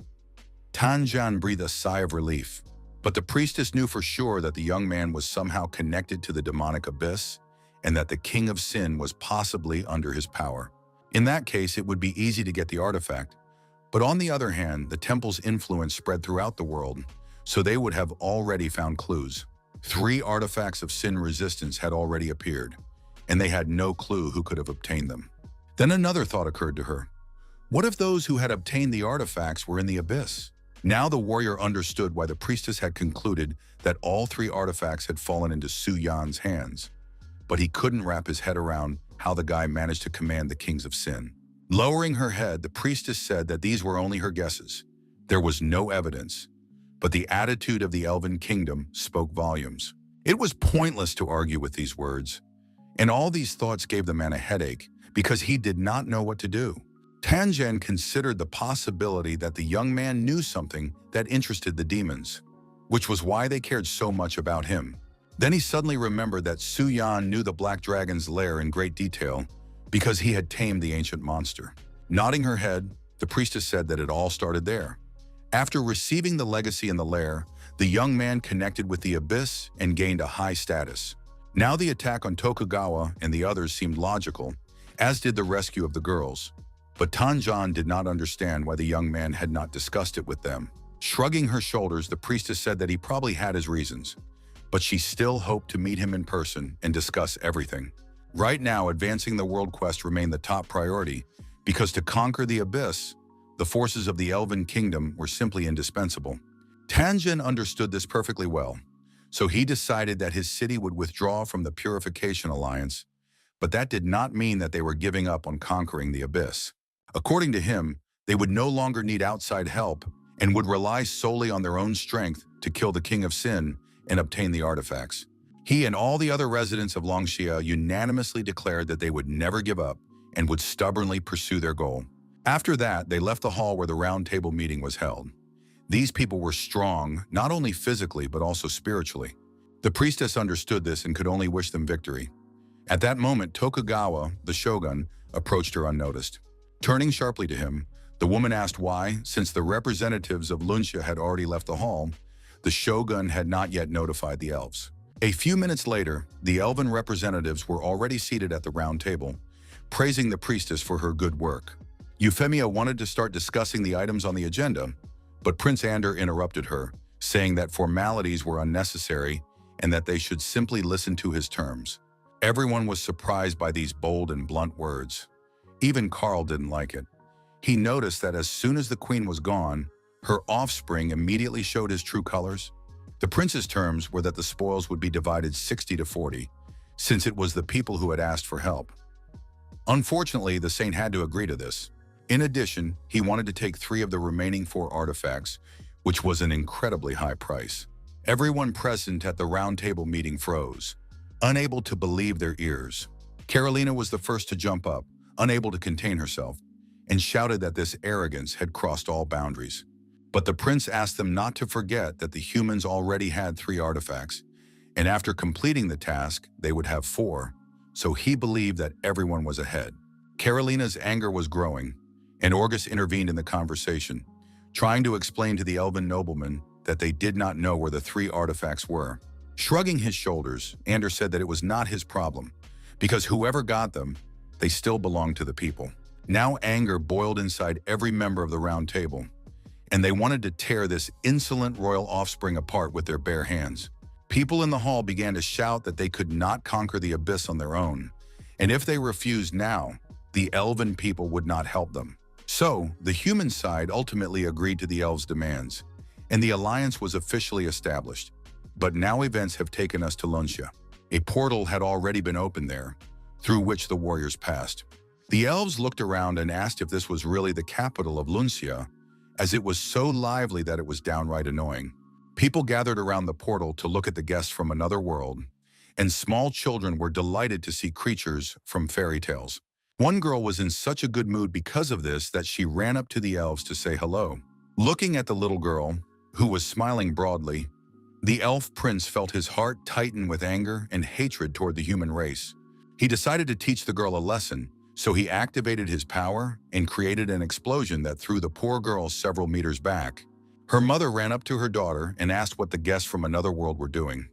Tan Zhan breathed a sigh of relief, but the priestess knew for sure that the young man was somehow connected to the demonic abyss and that the king of sin was possibly under his power. In that case, it would be easy to get the artifact, but on the other hand, the temple's influence spread throughout the world, so they would have already found clues. 3 artifacts of sin resistance had already appeared, and they had no clue who could have obtained them. Then another thought occurred to her. What if those who had obtained the artifacts were in the abyss? Now the warrior understood why the priestess had concluded that all 3 artifacts had fallen into Su Yan's hands, but he couldn't wrap his head around how the guy managed to command the kings of sin. Lowering her head, the priestess said that these were only her guesses. There was no evidence, but the attitude of the Elven Kingdom spoke volumes. It was pointless to argue with these words, and all these thoughts gave the man a headache because he did not know what to do. Tan Zhan considered the possibility that the young man knew something that interested the demons, which was why they cared so much about him. Then he suddenly remembered that Su Yan knew the Black Dragon's lair in great detail because he had tamed the ancient monster. Nodding her head, the priestess said that it all started there. After receiving the legacy in the lair, the young man connected with the abyss and gained a high status. Now the attack on Tokugawa and the others seemed logical, as did the rescue of the girls. But Tan Zhan did not understand why the young man had not discussed it with them. Shrugging her shoulders, the priestess said that he probably had his reasons, but she still hoped to meet him in person and discuss everything. Right now, advancing the world quest remained the top priority, because to conquer the abyss, the forces of the Elven Kingdom were simply indispensable. Tan Zhan understood this perfectly well, so he decided that his city would withdraw from the Purification Alliance, but that did not mean that they were giving up on conquering the abyss. According to him, they would no longer need outside help and would rely solely on their own strength to kill the King of Sin and obtain the artifacts. He and all the other residents of Longxia unanimously declared that they would never give up and would stubbornly pursue their goal. After that, they left the hall where the round table meeting was held. These people were strong, not only physically but also spiritually. The priestess understood this and could only wish them victory. At that moment, Tokugawa, the shogun, approached her unnoticed. Turning sharply to him, the woman asked why, since the representatives of Longxia had already left the hall, the shogun had not yet notified the elves. A few minutes later, the elven representatives were already seated at the round table, praising the priestess for her good work. Euphemia wanted to start discussing the items on the agenda, but Prince Ander interrupted her, saying that formalities were unnecessary and that they should simply listen to his terms. Everyone was surprised by these bold and blunt words. Even Karl didn't like it. He noticed that as soon as the queen was gone, her offspring immediately showed his true colors. The prince's terms were that the spoils would be divided 60-40, since it was the people who had asked for help. Unfortunately, the saint had to agree to this. In addition, he wanted to take 3 of the remaining 4 artifacts, which was an incredibly high price. Everyone present at the round table meeting froze, unable to believe their ears. Carolina was the first to jump up, unable to contain herself, and shouted that this arrogance had crossed all boundaries. But the prince asked them not to forget that the humans already had 3 artifacts, and after completing the task, they would have 4, so he believed that everyone was ahead. Carolina's anger was growing, and Orgus intervened in the conversation, trying to explain to the elven nobleman that they did not know where the 3 artifacts were. Shrugging his shoulders, Ander said that it was not his problem, because whoever got them, they still belonged to the people. Now anger boiled inside every member of the round table, and they wanted to tear this insolent royal offspring apart with their bare hands. People in the hall began to shout that they could not conquer the abyss on their own, and if they refused now, the elven people would not help them. So, the human side ultimately agreed to the elves' demands, and the alliance was officially established. But now events have taken us to Luncia. A portal had already been opened there, through which the warriors passed. The elves looked around and asked if this was really the capital of Luncia, as it was so lively that it was downright annoying. People gathered around the portal to look at the guests from another world, and small children were delighted to see creatures from fairy tales. One girl was in such a good mood because of this that she ran up to the elves to say hello. Looking at the little girl, who was smiling broadly, the elf prince felt his heart tighten with anger and hatred toward the human race. He decided to teach the girl a lesson, so he activated his power and created an explosion that threw the poor girl several meters back. Her mother ran up to her daughter and asked what the guests from another world were doing.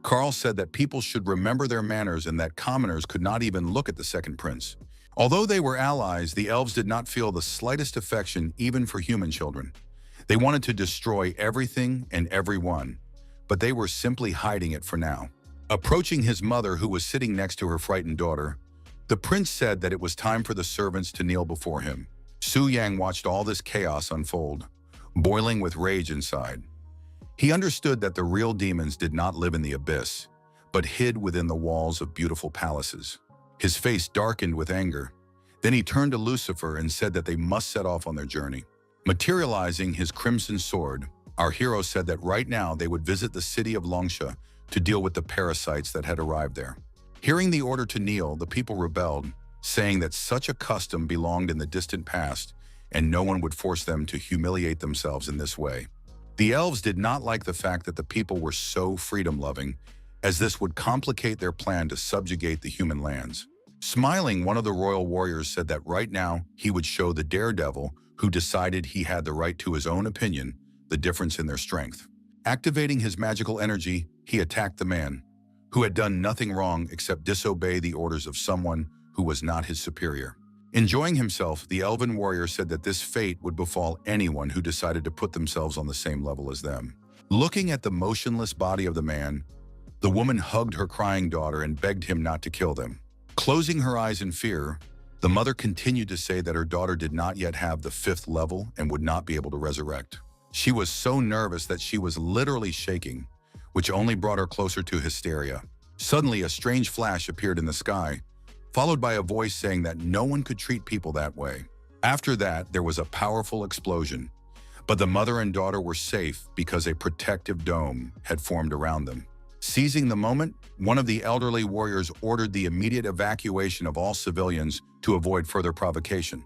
Carl said that people should remember their manners and that commoners could not even look at the second prince. Although they were allies, the elves did not feel the slightest affection even for human children. They wanted to destroy everything and everyone, but they were simply hiding it for now. Approaching his mother, who was sitting next to her frightened daughter, the prince said that it was time for the servants to kneel before him. Su Yang watched all this chaos unfold, boiling with rage inside. He understood that the real demons did not live in the abyss, but hid within the walls of beautiful palaces. His face darkened with anger. Then he turned to Lucifer and said that they must set off on their journey. Materializing his crimson sword, our hero said that right now they would visit the city of Longsha to deal with the parasites that had arrived there. Hearing the order to kneel, the people rebelled, saying that such a custom belonged in the distant past and no one would force them to humiliate themselves in this way. The elves did not like the fact that the people were so freedom-loving, as this would complicate their plan to subjugate the human lands. Smiling, one of the royal warriors said that right now he would show the daredevil who decided he had the right to his own opinion the difference in their strength. Activating his magical energy, he attacked the man, who had done nothing wrong except disobey the orders of someone who was not his superior. Enjoying himself, the elven warrior said that this fate would befall anyone who decided to put themselves on the same level as them. Looking at the motionless body of the man, the woman hugged her crying daughter and begged him not to kill them. Closing her eyes in fear, the mother continued to say that her daughter did not yet have the 5th level and would not be able to resurrect. She was so nervous that she was literally shaking, which only brought her closer to hysteria. Suddenly, a strange flash appeared in the sky, followed by a voice saying that no one could treat people that way. After that, there was a powerful explosion, but the mother and daughter were safe because a protective dome had formed around them. Seizing the moment, one of the elderly warriors ordered the immediate evacuation of all civilians to avoid further provocation.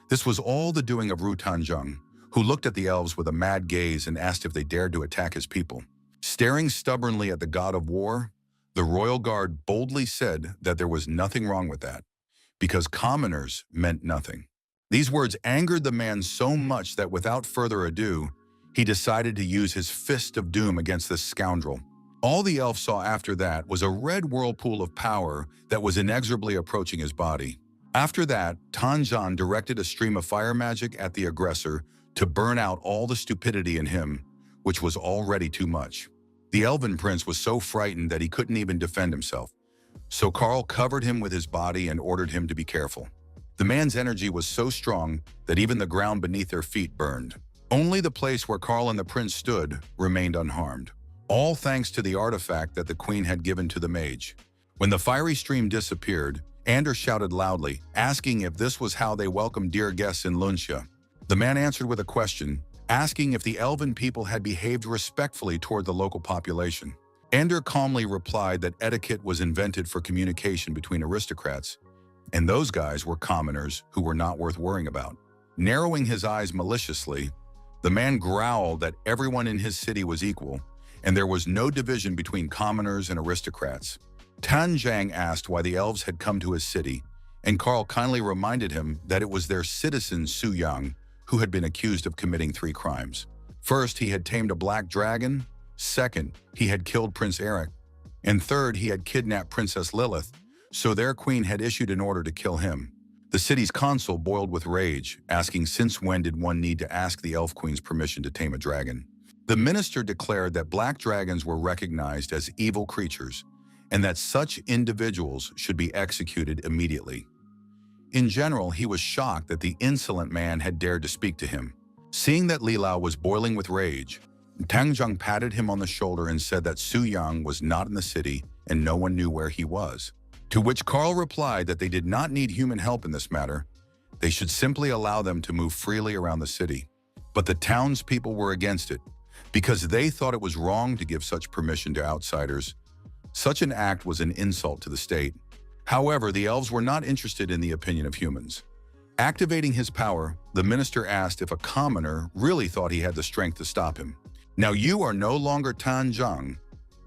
This was all the doing of Ru Tanzheng, who looked at the elves with a mad gaze and asked if they dared to attack his people. Staring stubbornly at the god of war, the royal guard boldly said that there was nothing wrong with that, because commoners meant nothing. These words angered the man so much that without further ado, he decided to use his fist of doom against this scoundrel. All the elf saw after that was a red whirlpool of power that was inexorably approaching his body. After that, Tanzhan directed a stream of fire magic at the aggressor to burn out all the stupidity in him, which was already too much. The elven prince was so frightened that he couldn't even defend himself, so Carl covered him with his body and ordered him to be careful. The man's energy was so strong that even the ground beneath their feet burned. Only the place where Carl and the prince stood remained unharmed, all thanks to the artifact that the queen had given to the mage. When the fiery stream disappeared, Ander shouted loudly, asking if this was how they welcomed dear guests in Luncia. The man answered with a question, asking if the elven people had behaved respectfully toward the local population. Ander calmly replied that etiquette was invented for communication between aristocrats, and those guys were commoners who were not worth worrying about. Narrowing his eyes maliciously, the man growled that everyone in his city was equal, and there was no division between commoners and aristocrats. Tanzhang asked why the elves had come to his city, and Carl kindly reminded him that it was their citizen Su Yang who had been accused of committing 3 crimes. First, he had tamed a black dragon. Second, he had killed Prince Eric. And third, he had kidnapped Princess Lilith, so their queen had issued an order to kill him. The city's consul boiled with rage, asking since when did one need to ask the elf queen's permission to tame a dragon. The minister declared that black dragons were recognized as evil creatures, and that such individuals should be executed immediately. In general, he was shocked that the insolent man had dared to speak to him. Seeing that Li Lao was boiling with rage, Tang Zheng patted him on the shoulder and said that Su Yang was not in the city and no one knew where he was. To which Karl replied that they did not need human help in this matter. They should simply allow them to move freely around the city. But the townspeople were against it, because they thought it was wrong to give such permission to outsiders. Such an act was an insult to the state. However, the elves were not interested in the opinion of humans. Activating his power, the minister asked if a commoner really thought he had the strength to stop him. "Now you are no longer Tan Zhang."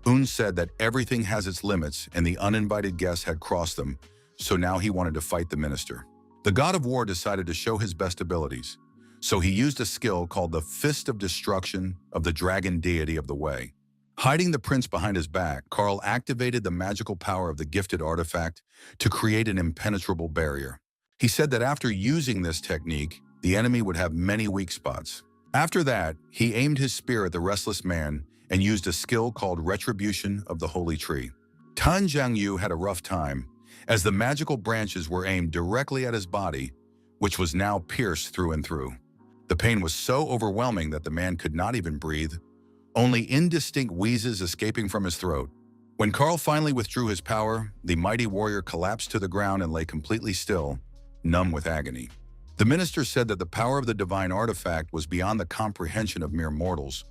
Un said that everything has its limits and the uninvited guests had crossed them, so now he wanted to fight the minister. The god of war decided to show his best abilities, so he used a skill called the Fist of Destruction of the dragon deity of the way. Hiding the prince behind his back, Karl activated the magical power of the gifted artifact to create an impenetrable barrier. He said that after using this technique, the enemy would have many weak spots. After that, he aimed his spear at the restless man and used a skill called Retribution of the Holy Tree. Tan Zhangyu had a rough time, as the magical branches were aimed directly at his body, which was now pierced through and through. The pain was so overwhelming that the man could not even breathe, only indistinct wheezes escaping from his throat. When Karl finally withdrew his power, the mighty warrior collapsed to the ground and lay completely still, numb with agony. The minister said that the power of the divine artifact was beyond the comprehension of mere mortals,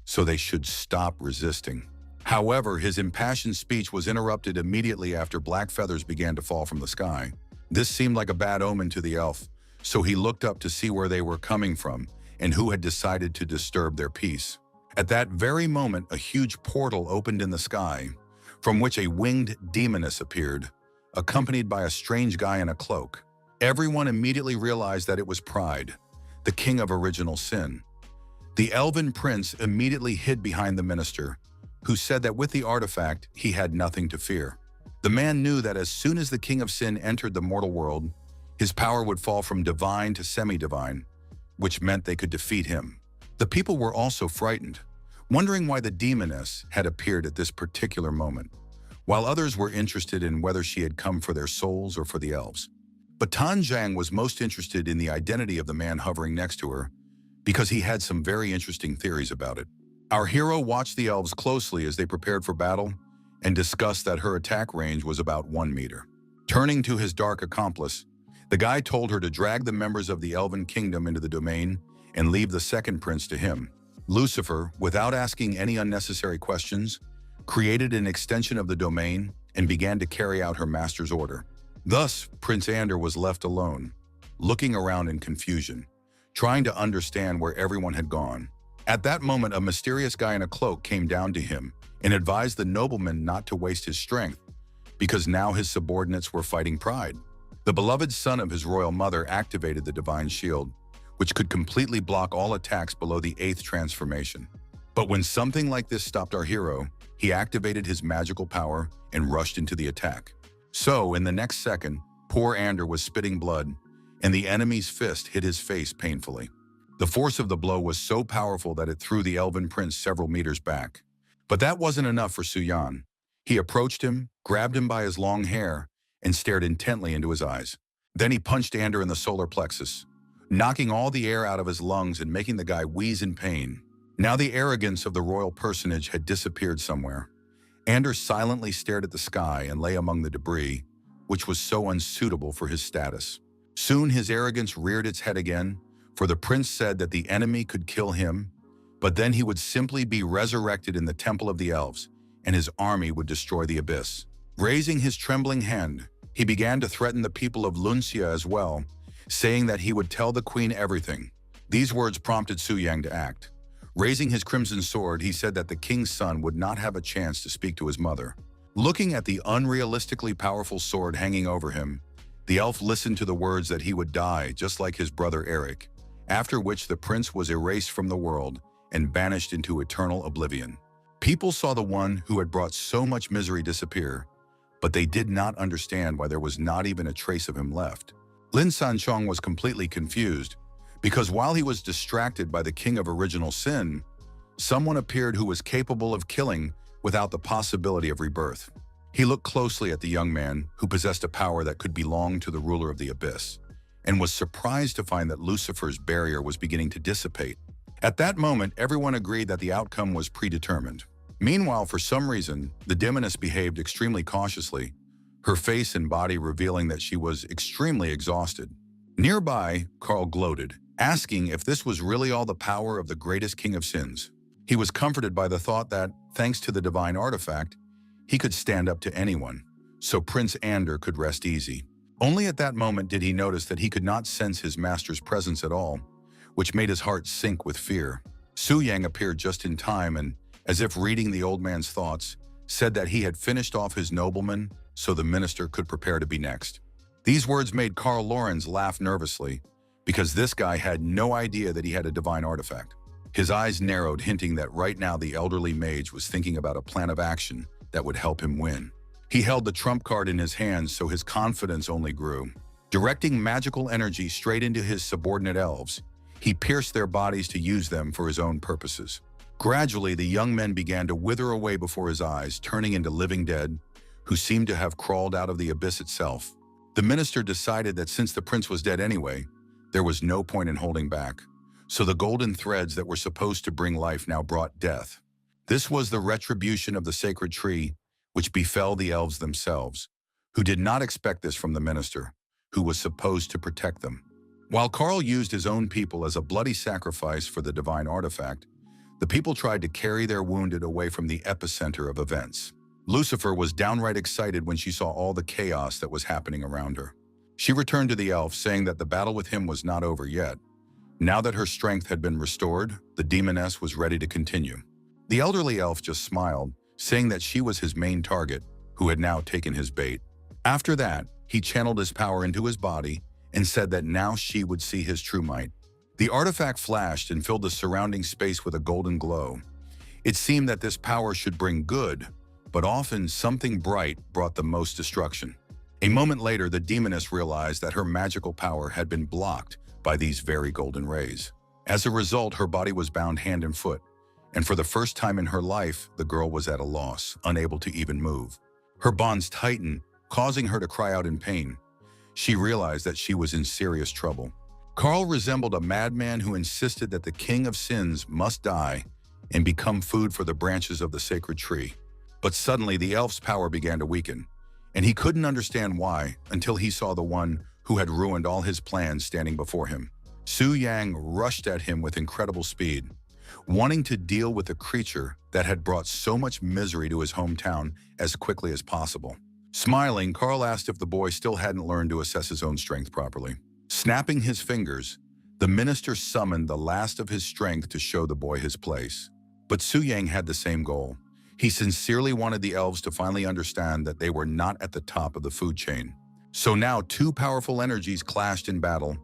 so they should stop resisting. However, his impassioned speech was interrupted immediately after black feathers began to fall from the sky. This seemed like a bad omen to the elf, so he looked up to see where they were coming from and who had decided to disturb their peace. At that very moment, a huge portal opened in the sky, from which a winged demoness appeared, accompanied by a strange guy in a cloak. Everyone immediately realized that it was Pride, the king of original sin. The elven prince immediately hid behind the minister, who said that with the artifact, he had nothing to fear. The man knew that as soon as the king of sin entered the mortal world, his power would fall from divine to semi-divine, which meant they could defeat him. The people were also frightened, wondering why the demoness had appeared at this particular moment, while others were interested in whether she had come for their souls or for the elves. But Tan Zhang was most interested in the identity of the man hovering next to her, because he had some very interesting theories about it. Our hero watched the elves closely as they prepared for battle and discussed that her attack range was about 1 meter. Turning to his dark accomplice, the guy told her to drag the members of the elven kingdom into the domain and leave the second prince to him. Lucifer, without asking any unnecessary questions, created an extension of the domain and began to carry out her master's order. Thus, Prince Ander was left alone, looking around in confusion, trying to understand where everyone had gone. At that moment, a mysterious guy in a cloak came down to him and advised the nobleman not to waste his strength, because now his subordinates were fighting Pride. The beloved son of his royal mother activated the divine shield, which could completely block all attacks below the 8th transformation. But when something like this stopped our hero, he activated his magical power and rushed into the attack. So, in the next second, poor Ander was spitting blood, and the enemy's fist hit his face painfully. The force of the blow was so powerful that it threw the elven prince several meters back. But that wasn't enough for Su Yan. He approached him, grabbed him by his long hair, and stared intently into his eyes. Then he punched Ander in the solar plexus, knocking all the air out of his lungs and making the guy wheeze in pain. Now the arrogance of the royal personage had disappeared somewhere. Ander silently stared at the sky and lay among the debris, which was so unsuitable for his status. Soon his arrogance reared its head again, for the prince said that the enemy could kill him, but then he would simply be resurrected in the temple of the elves, and his army would destroy the abyss. Raising his trembling hand, he began to threaten the people of Luncia as well, saying that he would tell the queen everything. These words prompted Su Yang to act. Raising his crimson sword, he said that the king's son would not have a chance to speak to his mother. Looking at the unrealistically powerful sword hanging over him, the elf listened to the words that he would die just like his brother Eric, after which the prince was erased from the world and banished into eternal oblivion. People saw the one who had brought so much misery disappear, but they did not understand why there was not even a trace of him left. Lin Sanchong was completely confused, because while he was distracted by the king of original sin, someone appeared who was capable of killing without the possibility of rebirth. He looked closely at the young man, who possessed a power that could belong to the ruler of the abyss, and was surprised to find that Lucifer's barrier was beginning to dissipate. At that moment, everyone agreed that the outcome was predetermined. Meanwhile, for some reason, the demoness behaved extremely cautiously, her face and body revealing that she was extremely exhausted. Nearby, Carl gloated, asking if this was really all the power of the greatest king of sins. He was comforted by the thought that, thanks to the divine artifact, he could stand up to anyone, so Prince Ander could rest easy. Only at that moment did he notice that he could not sense his master's presence at all, which made his heart sink with fear. Su Yang appeared just in time and, as if reading the old man's thoughts, said that he had finished off his nobleman so the minister could prepare to be next. These words made Carl Lorenz laugh nervously, because this guy had no idea that he had a divine artifact. His eyes narrowed, hinting that right now the elderly mage was thinking about a plan of action that would help him win. He held the trump card in his hands, so his confidence only grew. Directing magical energy straight into his subordinate elves, he pierced their bodies to use them for his own purposes. Gradually, the young men began to wither away before his eyes, turning into living dead, who seemed to have crawled out of the abyss itself. The minister decided that since the prince was dead anyway, there was no point in holding back. So the golden threads that were supposed to bring life now brought death. This was the retribution of the sacred tree, which befell the elves themselves, who did not expect this from the minister, who was supposed to protect them. While Carl used his own people as a bloody sacrifice for the divine artifact, the people tried to carry their wounded away from the epicenter of events. Lucifer was downright excited when she saw all the chaos that was happening around her. She returned to the elf, saying that the battle with him was not over yet. Now that her strength had been restored, the demoness was ready to continue. The elderly elf just smiled, saying that she was his main target, who had now taken his bait. After that, he channeled his power into his body and said that now she would see his true might. The artifact flashed and filled the surrounding space with a golden glow. It seemed that this power should bring good, but often something bright brought the most destruction. A moment later, the demoness realized that her magical power had been blocked by these very golden rays. As a result, her body was bound hand and foot, and for the first time in her life, the girl was at a loss, unable to even move. Her bonds tightened, causing her to cry out in pain. She realized that she was in serious trouble. Carl resembled a madman who insisted that the king of sins must die and become food for the branches of the sacred tree. But suddenly, the elf's power began to weaken, and he couldn't understand why until he saw the one who had ruined all his plans standing before him. Su Yang rushed at him with incredible speed, wanting to deal with a creature that had brought so much misery to his hometown as quickly as possible. Smiling, Carl asked if the boy still hadn't learned to assess his own strength properly. Snapping his fingers, the minister summoned the last of his strength to show the boy his place. But Su Yang had the same goal. He sincerely wanted the elves to finally understand that they were not at the top of the food chain. So now two powerful energies clashed in battle,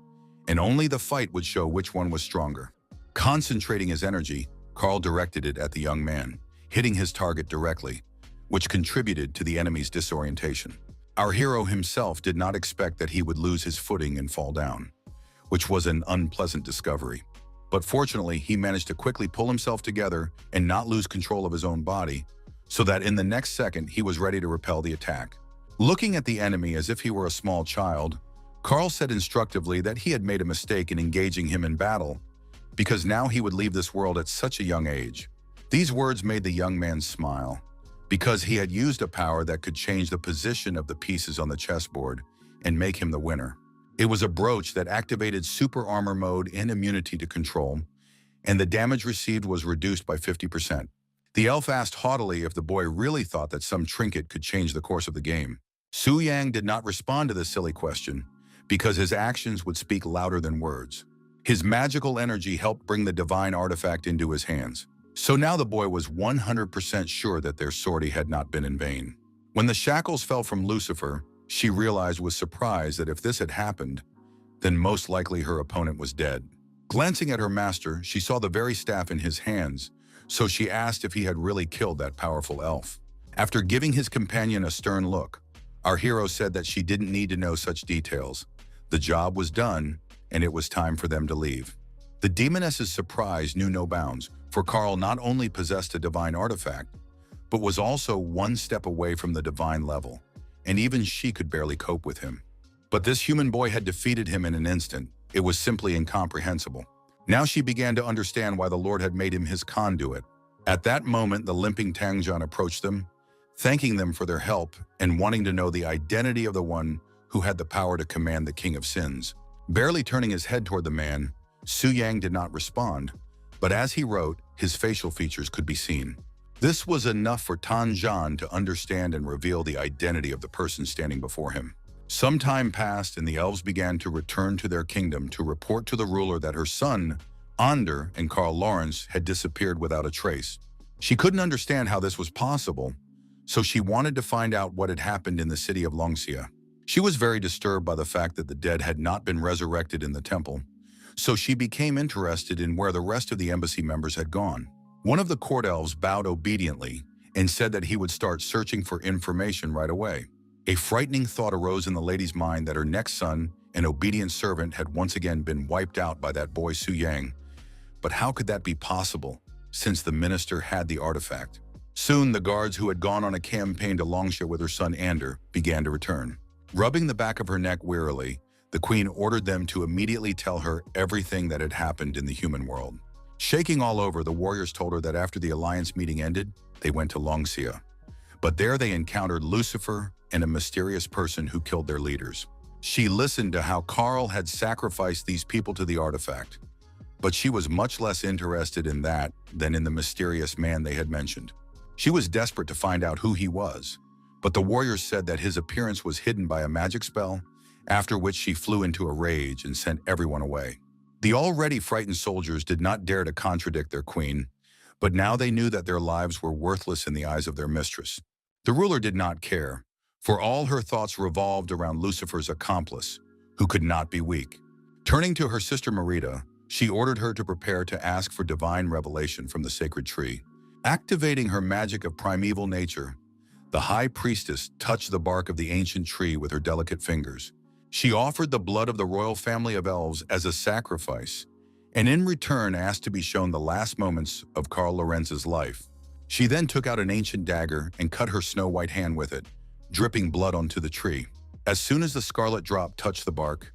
and only the fight would show which one was stronger. Concentrating his energy, Carl directed it at the young man, hitting his target directly, which contributed to the enemy's disorientation. Our hero himself did not expect that he would lose his footing and fall down, which was an unpleasant discovery. But fortunately, he managed to quickly pull himself together and not lose control of his own body, so that in the next second he was ready to repel the attack. Looking at the enemy as if he were a small child, Carl said instructively that he had made a mistake in engaging him in battle, because now he would leave this world at such a young age. These words made the young man smile, because he had used a power that could change the position of the pieces on the chessboard and make him the winner. It was a brooch that activated super armor mode and immunity to control, and the damage received was reduced by 50%. The elf asked haughtily if the boy really thought that some trinket could change the course of the game. Su Yang did not respond to this silly question, because his actions would speak louder than words. His magical energy helped bring the divine artifact into his hands. So now the boy was 100% sure that their sortie had not been in vain. When the shackles fell from Lucifer, she realized with surprise that if this had happened, then most likely her opponent was dead. Glancing at her master, she saw the very staff in his hands, so she asked if he had really killed that powerful elf. After giving his companion a stern look, our hero said that she didn't need to know such details. The job was done, and it was time for them to leave. The demoness's surprise knew no bounds, for Carl not only possessed a divine artifact, but was also one step away from the divine level, and even she could barely cope with him. But this human boy had defeated him in an instant. It was simply incomprehensible. Now she began to understand why the Lord had made him his conduit. At that moment, the limping Tangjan approached them, thanking them for their help and wanting to know the identity of the one who had the power to command the King of Sins. Barely turning his head toward the man, Su Yang did not respond, but as he wrote, his facial features could be seen. This was enough for Tangjan to understand and reveal the identity of the person standing before him. Some time passed and the elves began to return to their kingdom to report to the ruler that her son, Ander, and Karl Lawrence had disappeared without a trace. She couldn't understand how this was possible, so she wanted to find out what had happened in the city of Longxia. She was very disturbed by the fact that the dead had not been resurrected in the temple, so she became interested in where the rest of the embassy members had gone. One of the court elves bowed obediently and said that he would start searching for information right away. A frightening thought arose in the lady's mind that her next son, an obedient servant, had once again been wiped out by that boy Su Yang. But how could that be possible, since the minister had the artifact? Soon, the guards who had gone on a campaign to Longxia with her son Ander began to return. Rubbing the back of her neck wearily, the queen ordered them to immediately tell her everything that had happened in the human world. Shaking all over, the warriors told her that after the alliance meeting ended, they went to Longxia. But there they encountered Lucifer and a mysterious person who killed their leaders. She listened to how Karl had sacrificed these people to the artifact, but she was much less interested in that than in the mysterious man they had mentioned. She was desperate to find out who he was, but the warriors said that his appearance was hidden by a magic spell, after which she flew into a rage and sent everyone away. The already frightened soldiers did not dare to contradict their queen, but now they knew that their lives were worthless in the eyes of their mistress. The ruler did not care, for all her thoughts revolved around Lucifer's accomplice, who could not be weak. Turning to her sister Merida, she ordered her to prepare to ask for divine revelation from the sacred tree. Activating her magic of primeval nature, the high priestess touched the bark of the ancient tree with her delicate fingers. She offered the blood of the royal family of elves as a sacrifice, and in return asked to be shown the last moments of Karl Lorenz's life. She then took out an ancient dagger and cut her snow-white hand with it, dripping blood onto the tree. As soon as the scarlet drop touched the bark,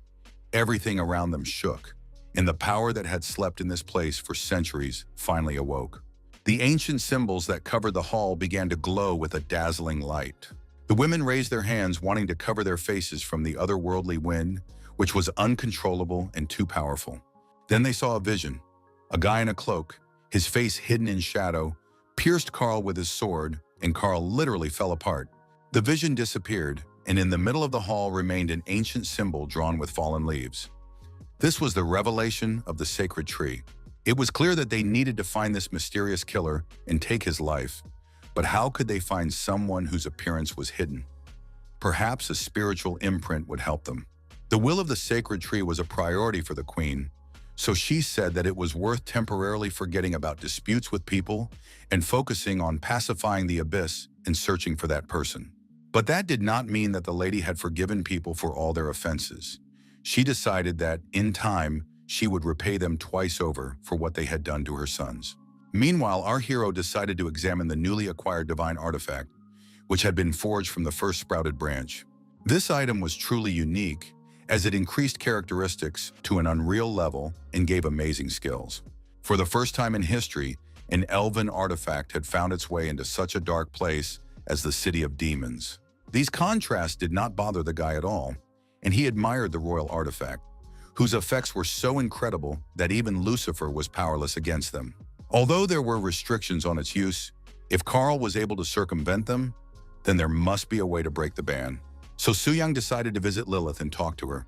everything around them shook, and the power that had slept in this place for centuries finally awoke. The ancient symbols that covered the hall began to glow with a dazzling light. The women raised their hands, wanting to cover their faces from the otherworldly wind, which was uncontrollable and too powerful. Then they saw a vision. A guy in a cloak, his face hidden in shadow, pierced Karl with his sword, and Karl literally fell apart. The vision disappeared, and in the middle of the hall remained an ancient symbol drawn with fallen leaves. This was the revelation of the sacred tree. It was clear that they needed to find this mysterious killer and take his life, but how could they find someone whose appearance was hidden? Perhaps a spiritual imprint would help them. The will of the sacred tree was a priority for the queen, so she said that it was worth temporarily forgetting about disputes with people and focusing on pacifying the abyss and searching for that person. But that did not mean that the lady had forgiven people for all their offenses. She decided that, in time, she would repay them twice over for what they had done to her sons. Meanwhile, our hero decided to examine the newly acquired divine artifact, which had been forged from the first sprouted branch. This item was truly unique, as it increased characteristics to an unreal level and gave amazing skills. For the first time in history, an elven artifact had found its way into such a dark place as the City of Demons. These contrasts did not bother the guy at all, and he admired the royal artifact, whose effects were so incredible that even Lucifer was powerless against them. Although there were restrictions on its use, if Karl was able to circumvent them, then there must be a way to break the ban. So Su Yang decided to visit Lilith and talk to her.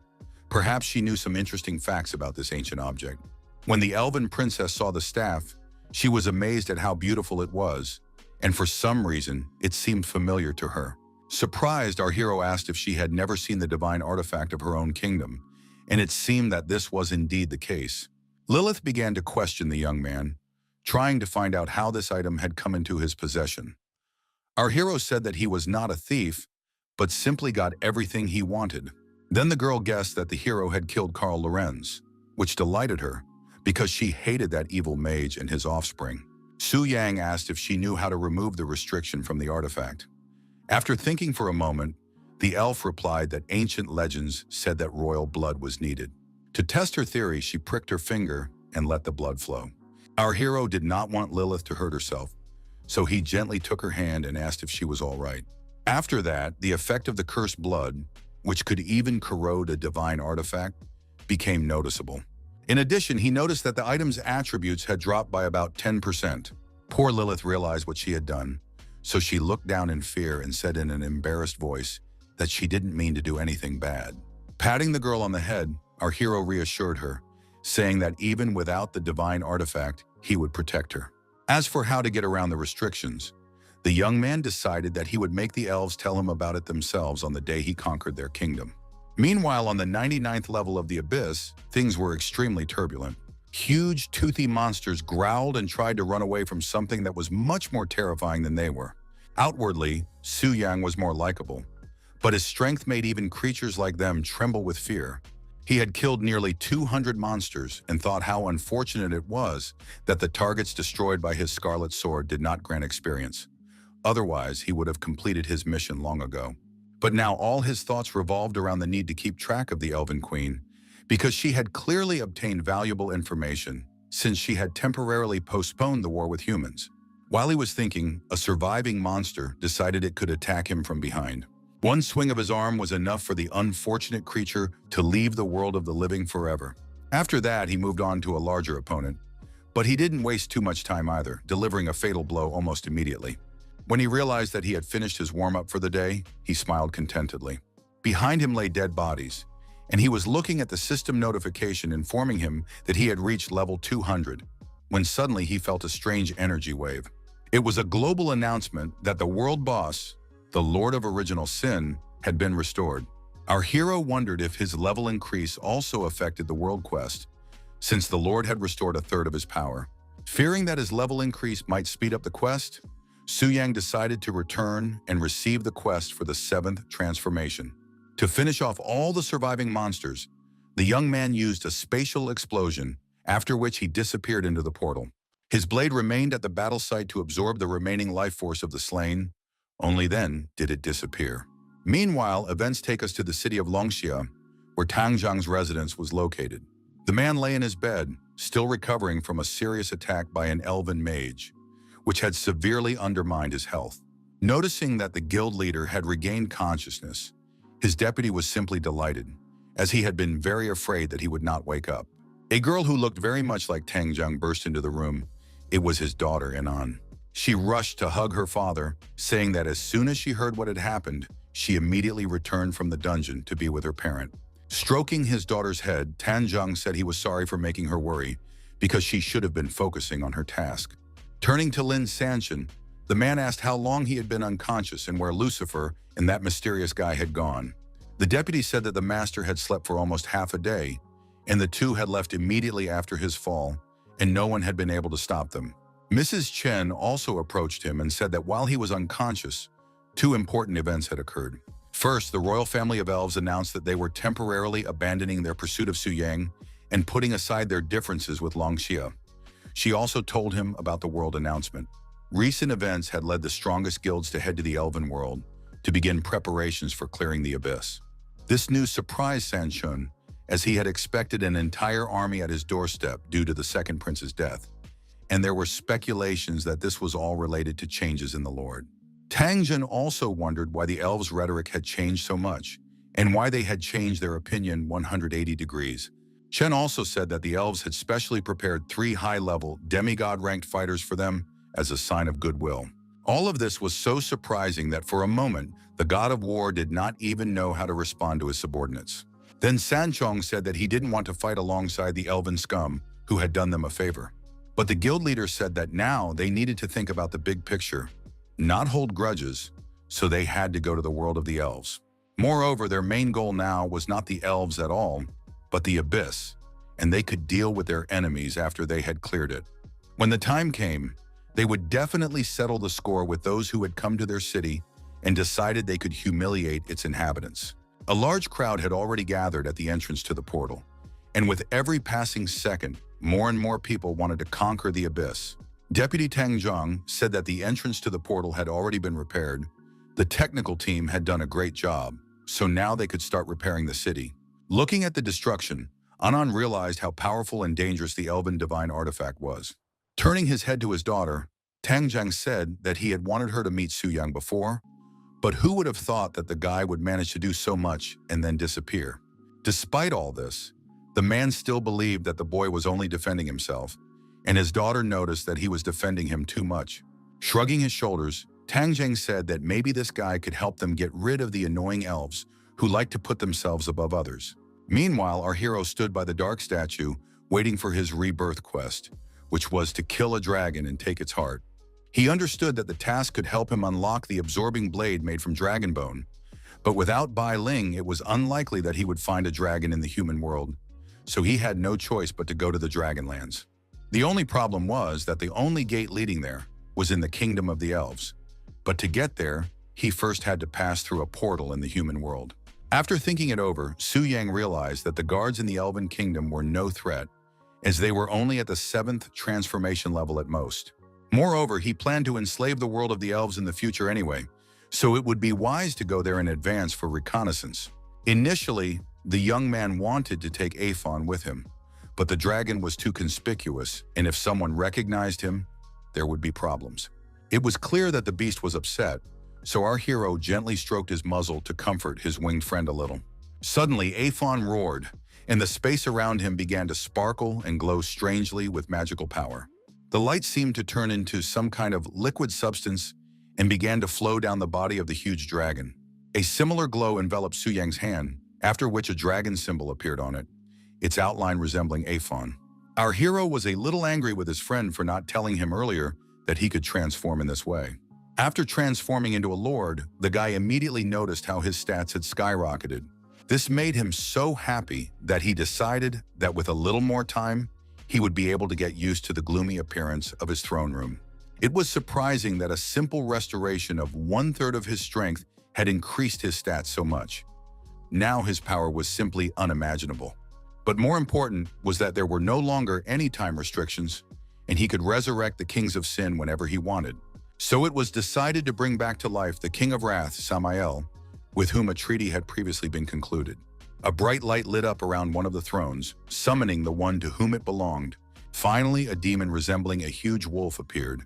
Perhaps she knew some interesting facts about this ancient object. When the elven princess saw the staff, she was amazed at how beautiful it was, and for some reason, it seemed familiar to her. Surprised, our hero asked if she had never seen the divine artifact of her own kingdom, and it seemed that this was indeed the case. Lilith began to question the young man, trying to find out how this item had come into his possession. Our hero said that he was not a thief, but simply got everything he wanted. Then the girl guessed that the hero had killed Karl Lorenz, which delighted her, because she hated that evil mage and his offspring. Su Yang asked if she knew how to remove the restriction from the artifact. After thinking for a moment, the elf replied that ancient legends said that royal blood was needed. To test her theory, she pricked her finger and let the blood flow. Our hero did not want Lilith to hurt herself, so he gently took her hand and asked if she was all right. After that, the effect of the cursed blood, which could even corrode a divine artifact, became noticeable. In addition, he noticed that the item's attributes had dropped by about 10%. Poor Lilith realized what she had done, so she looked down in fear and said in an embarrassed voice that she didn't mean to do anything bad. Patting the girl on the head, our hero reassured her, saying that even without the divine artifact, he would protect her. As for how to get around the restrictions, the young man decided that he would make the elves tell him about it themselves on the day he conquered their kingdom. Meanwhile, on the 99th level of the abyss, things were extremely turbulent. Huge, toothy monsters growled and tried to run away from something that was much more terrifying than they were. Outwardly, Su Yang was more likable, but his strength made even creatures like them tremble with fear. He had killed nearly 200 monsters and thought how unfortunate it was that the targets destroyed by his scarlet sword did not grant experience. Otherwise, he would have completed his mission long ago. But now all his thoughts revolved around the need to keep track of the Elven Queen, because she had clearly obtained valuable information since she had temporarily postponed the war with humans. While he was thinking, a surviving monster decided it could attack him from behind. One swing of his arm was enough for the unfortunate creature to leave the world of the living forever. After that, he moved on to a larger opponent, but he didn't waste too much time either, delivering a fatal blow almost immediately. When he realized that he had finished his warm-up for the day, he smiled contentedly. Behind him lay dead bodies, and he was looking at the system notification informing him that he had reached level 200, when suddenly he felt a strange energy wave. It was a global announcement that the world boss, the Lord of Original Sin, had been restored. Our hero wondered if his level increase also affected the world quest, since the Lord had restored a third of his power. Fearing that his level increase might speed up the quest, Su Yang decided to return and receive the quest for the 7th transformation. To finish off all the surviving monsters, the young man used a spatial explosion, after which he disappeared into the portal. His blade remained at the battle site to absorb the remaining life force of the slain. Only then did it disappear. Meanwhile, events take us to the city of Longxia, where Tang Zhang's residence was located. The man lay in his bed, still recovering from a serious attack by an elven mage, which had severely undermined his health. Noticing that the guild leader had regained consciousness, his deputy was simply delighted, as he had been very afraid that he would not wake up. A girl who looked very much like Tang Zhang burst into the room. It was his daughter, Inan. She rushed to hug her father, saying that as soon as she heard what had happened, she immediately returned from the dungeon to be with her parent. Stroking his daughter's head, Tang Zhang said he was sorry for making her worry, because she should have been focusing on her task. Turning to Lin Sanshin, the man asked how long he had been unconscious and where Lucifer and that mysterious guy had gone. The deputy said that the master had slept for almost half a day, and the two had left immediately after his fall, and no one had been able to stop them. Mrs. Chen also approached him and said that while he was unconscious, 2 important events had occurred. First, the royal family of elves announced that they were temporarily abandoning their pursuit of Su Yang and putting aside their differences with Longxia. She also told him about the world announcement. Recent events had led the strongest guilds to head to the elven world to begin preparations for clearing the abyss. This news surprised Sanshun, as he had expected an entire army at his doorstep due to the second prince's death, and there were speculations that this was all related to changes in the Lord. Tang Zhen also wondered why the elves' rhetoric had changed so much, and why they had changed their opinion 180 degrees. Chen also said that the elves had specially prepared 3 high-level, demigod-ranked fighters for them as a sign of goodwill. All of this was so surprising that for a moment, the god of war did not even know how to respond to his subordinates. Then Sanchong said that he didn't want to fight alongside the elven scum who had done them a favor. But the guild leader said that now they needed to think about the big picture, not hold grudges, so they had to go to the world of the elves. Moreover, their main goal now was not the elves at all, but the abyss, and they could deal with their enemies after they had cleared it. When the time came, they would definitely settle the score with those who had come to their city and decided they could humiliate its inhabitants. A large crowd had already gathered at the entrance to the portal, and with every passing second, more and more people wanted to conquer the abyss. Deputy Tang Zhang said that the entrance to the portal had already been repaired. The technical team had done a great job, so now they could start repairing the city. Looking at the destruction, Anan realized how powerful and dangerous the elven divine artifact was. Turning his head to his daughter, Tang Zhang said that he had wanted her to meet Su Yang before, but who would have thought that the guy would manage to do so much and then disappear? Despite all this, the man still believed that the boy was only defending himself, and his daughter noticed that he was defending him too much. Shrugging his shoulders, Tang Zhang said that maybe this guy could help them get rid of the annoying elves who like to put themselves above others. Meanwhile, our hero stood by the dark statue, waiting for his rebirth quest, which was to kill a dragon and take its heart. He understood that the task could help him unlock the absorbing blade made from dragon bone, but without Bai Ling, it was unlikely that he would find a dragon in the human world, so he had no choice but to go to the Dragonlands. The only problem was that the only gate leading there was in the kingdom of the elves, but to get there, he first had to pass through a portal in the human world. After thinking it over, Su Yang realized that the guards in the elven kingdom were no threat, as they were only at the 7th transformation level at most. Moreover, he planned to enslave the world of the elves in the future anyway, so it would be wise to go there in advance for reconnaissance. Initially, the young man wanted to take Aphon with him, but the dragon was too conspicuous, and if someone recognized him, there would be problems. It was clear that the beast was upset, so our hero gently stroked his muzzle to comfort his winged friend a little. Suddenly, Aphon roared, and the space around him began to sparkle and glow strangely with magical power. The light seemed to turn into some kind of liquid substance and began to flow down the body of the huge dragon. A similar glow enveloped Su Yang's hand, after which a dragon symbol appeared on it, its outline resembling Aphon. Our hero was a little angry with his friend for not telling him earlier that he could transform in this way. After transforming into a lord, the guy immediately noticed how his stats had skyrocketed. This made him so happy that he decided that with a little more time, he would be able to get used to the gloomy appearance of his throne room. It was surprising that a simple restoration of 1/3 of his strength had increased his stats so much. Now his power was simply unimaginable. But more important was that there were no longer any time restrictions, and he could resurrect the kings of sin whenever he wanted. So it was decided to bring back to life the King of Wrath, Samael, with whom a treaty had previously been concluded. A bright light lit up around one of the thrones, summoning the one to whom it belonged. Finally, a demon resembling a huge wolf appeared,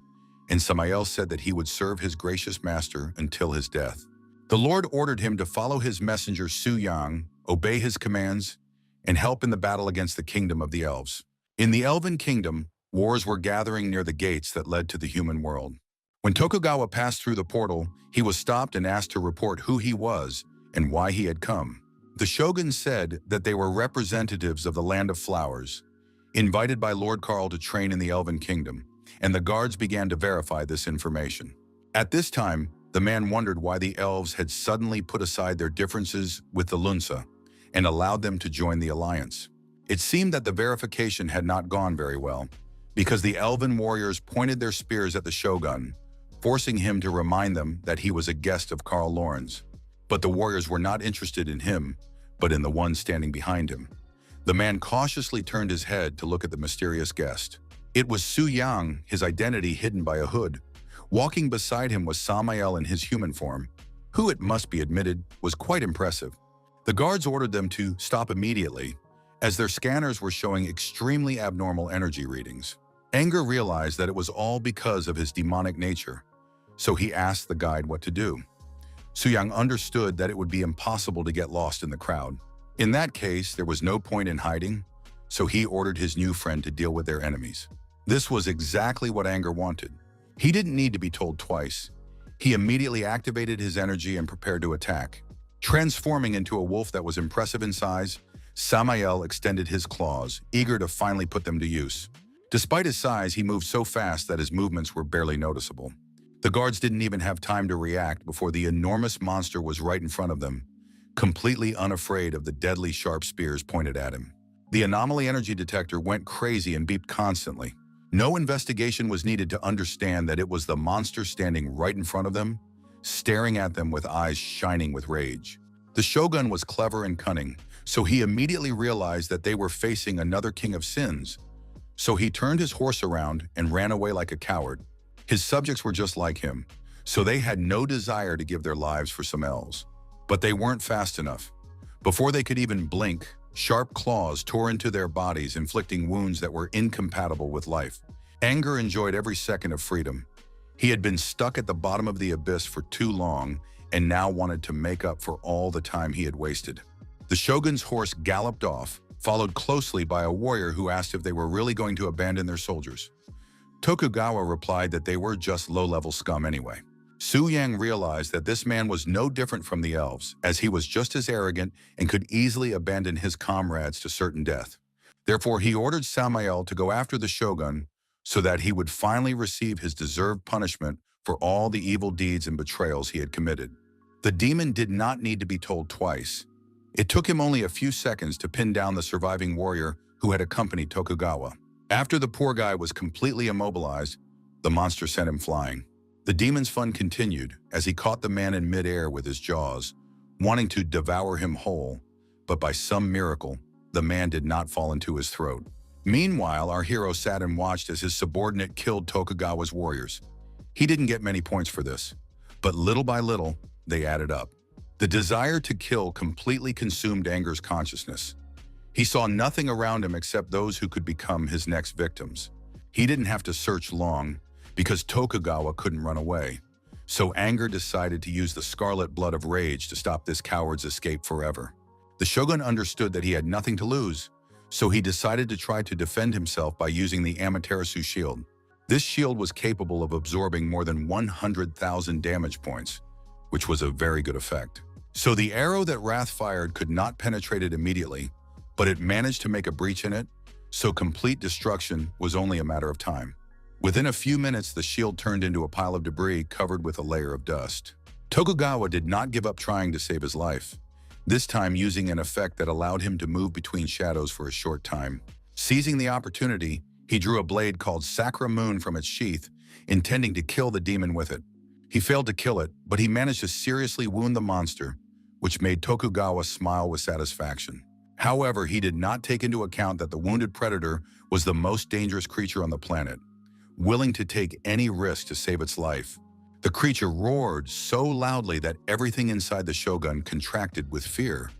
and Samael said that he would serve his gracious master until his death. The Lord ordered him to follow his messenger Su Yang, obey his commands, and help in the battle against the kingdom of the elves. In the elven kingdom, wars were gathering near the gates that led to the human world. When Tokugawa passed through the portal, he was stopped and asked to report who he was and why he had come. The shogun said that they were representatives of the Land of Flowers, invited by Lord Karl to train in the Elven Kingdom, and the guards began to verify this information. At this time, the man wondered why the elves had suddenly put aside their differences with the Lunsa and allowed them to join the alliance. It seemed that the verification had not gone very well, because the elven warriors pointed their spears at the shogun, forcing him to remind them that he was a guest of Karl Lorenz. But the warriors were not interested in him, but in the one standing behind him. The man cautiously turned his head to look at the mysterious guest. It was Su Yang, his identity hidden by a hood. Walking beside him was Samael in his human form, who, it must be admitted, was quite impressive. The guards ordered them to stop immediately, as their scanners were showing extremely abnormal energy readings. Anger realized that it was all because of his demonic nature, so he asked the guide what to do. Su Yang understood that it would be impossible to get lost in the crowd. In that case, there was no point in hiding, so he ordered his new friend to deal with their enemies. This was exactly what Anger wanted. He didn't need to be told twice. He immediately activated his energy and prepared to attack. Transforming into a wolf that was impressive in size, Samael extended his claws, eager to finally put them to use. Despite his size, he moved so fast that his movements were barely noticeable. The guards didn't even have time to react before the enormous monster was right in front of them, completely unafraid of the deadly sharp spears pointed at him. The anomaly energy detector went crazy and beeped constantly. No investigation was needed to understand that it was the monster standing right in front of them, staring at them with eyes shining with rage. The shogun was clever and cunning, so he immediately realized that they were facing another king of sins, So he turned his horse around and ran away like a coward. His subjects were just like him, so they had no desire to give their lives for some elves. But they weren't fast enough. Before they could even blink, sharp claws tore into their bodies, inflicting wounds that were incompatible with life. Anger enjoyed every second of freedom. He had been stuck at the bottom of the abyss for too long and now wanted to make up for all the time he had wasted. The shogun's horse galloped off, followed closely by a warrior who asked if they were really going to abandon their soldiers. Tokugawa replied that they were just low-level scum anyway. Su Yang realized that this man was no different from the elves, as he was just as arrogant and could easily abandon his comrades to certain death. Therefore, he ordered Samael to go after the shogun so that he would finally receive his deserved punishment for all the evil deeds and betrayals he had committed. The demon did not need to be told twice. It took him only a few seconds to pin down the surviving warrior who had accompanied Tokugawa. After the poor guy was completely immobilized, the monster sent him flying. The demon's fun continued as he caught the man in midair with his jaws, wanting to devour him whole, but by some miracle, the man did not fall into his throat. Meanwhile, our hero sat and watched as his subordinate killed Tokugawa's warriors. He didn't get many points for this, but little by little, they added up. The desire to kill completely consumed Anger's consciousness. He saw nothing around him except those who could become his next victims. He didn't have to search long, because Tokugawa couldn't run away. So Anger decided to use the scarlet blood of rage to stop this coward's escape forever. The shogun understood that he had nothing to lose, so he decided to try to defend himself by using the Amaterasu shield. This shield was capable of absorbing more than 100,000 damage points, which was a very good effect. So the arrow that Wrath fired could not penetrate it immediately, but it managed to make a breach in it, so complete destruction was only a matter of time. Within a few minutes, the shield turned into a pile of debris covered with a layer of dust. Tokugawa did not give up trying to save his life, this time using an effect that allowed him to move between shadows for a short time. Seizing the opportunity, he drew a blade called Sakura Moon from its sheath, intending to kill the demon with it. He failed to kill it, but he managed to seriously wound the monster, which made Tokugawa smile with satisfaction. However, he did not take into account that the wounded predator was the most dangerous creature on the planet, willing to take any risk to save its life. The creature roared so loudly that everything inside the shogun contracted with fear,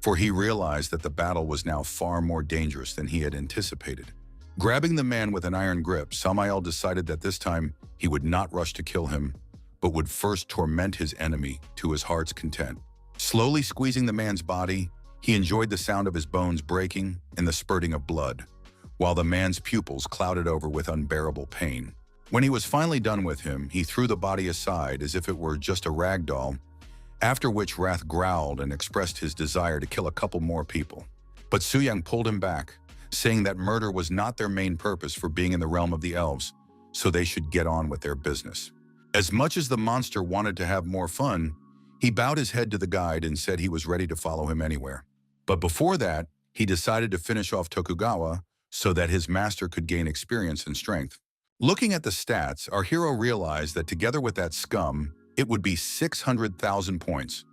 for he realized that the battle was now far more dangerous than he had anticipated. Grabbing the man with an iron grip, Samael decided that this time he would not rush to kill him, but would first torment his enemy to his heart's content. Slowly squeezing the man's body, he enjoyed the sound of his bones breaking and the spurting of blood, while the man's pupils clouded over with unbearable pain. When he was finally done with him, he threw the body aside as if it were just a rag doll, after which Wrath growled and expressed his desire to kill a couple more people. But Su Yang pulled him back, saying that murder was not their main purpose for being in the realm of the elves, so they should get on with their business. As much as the monster wanted to have more fun, he bowed his head to the guide and said he was ready to follow him anywhere. But before that, he decided to finish off Tokugawa so that his master could gain experience and strength. Looking at the stats, our hero realized that together with that scum, it would be 600,000 points.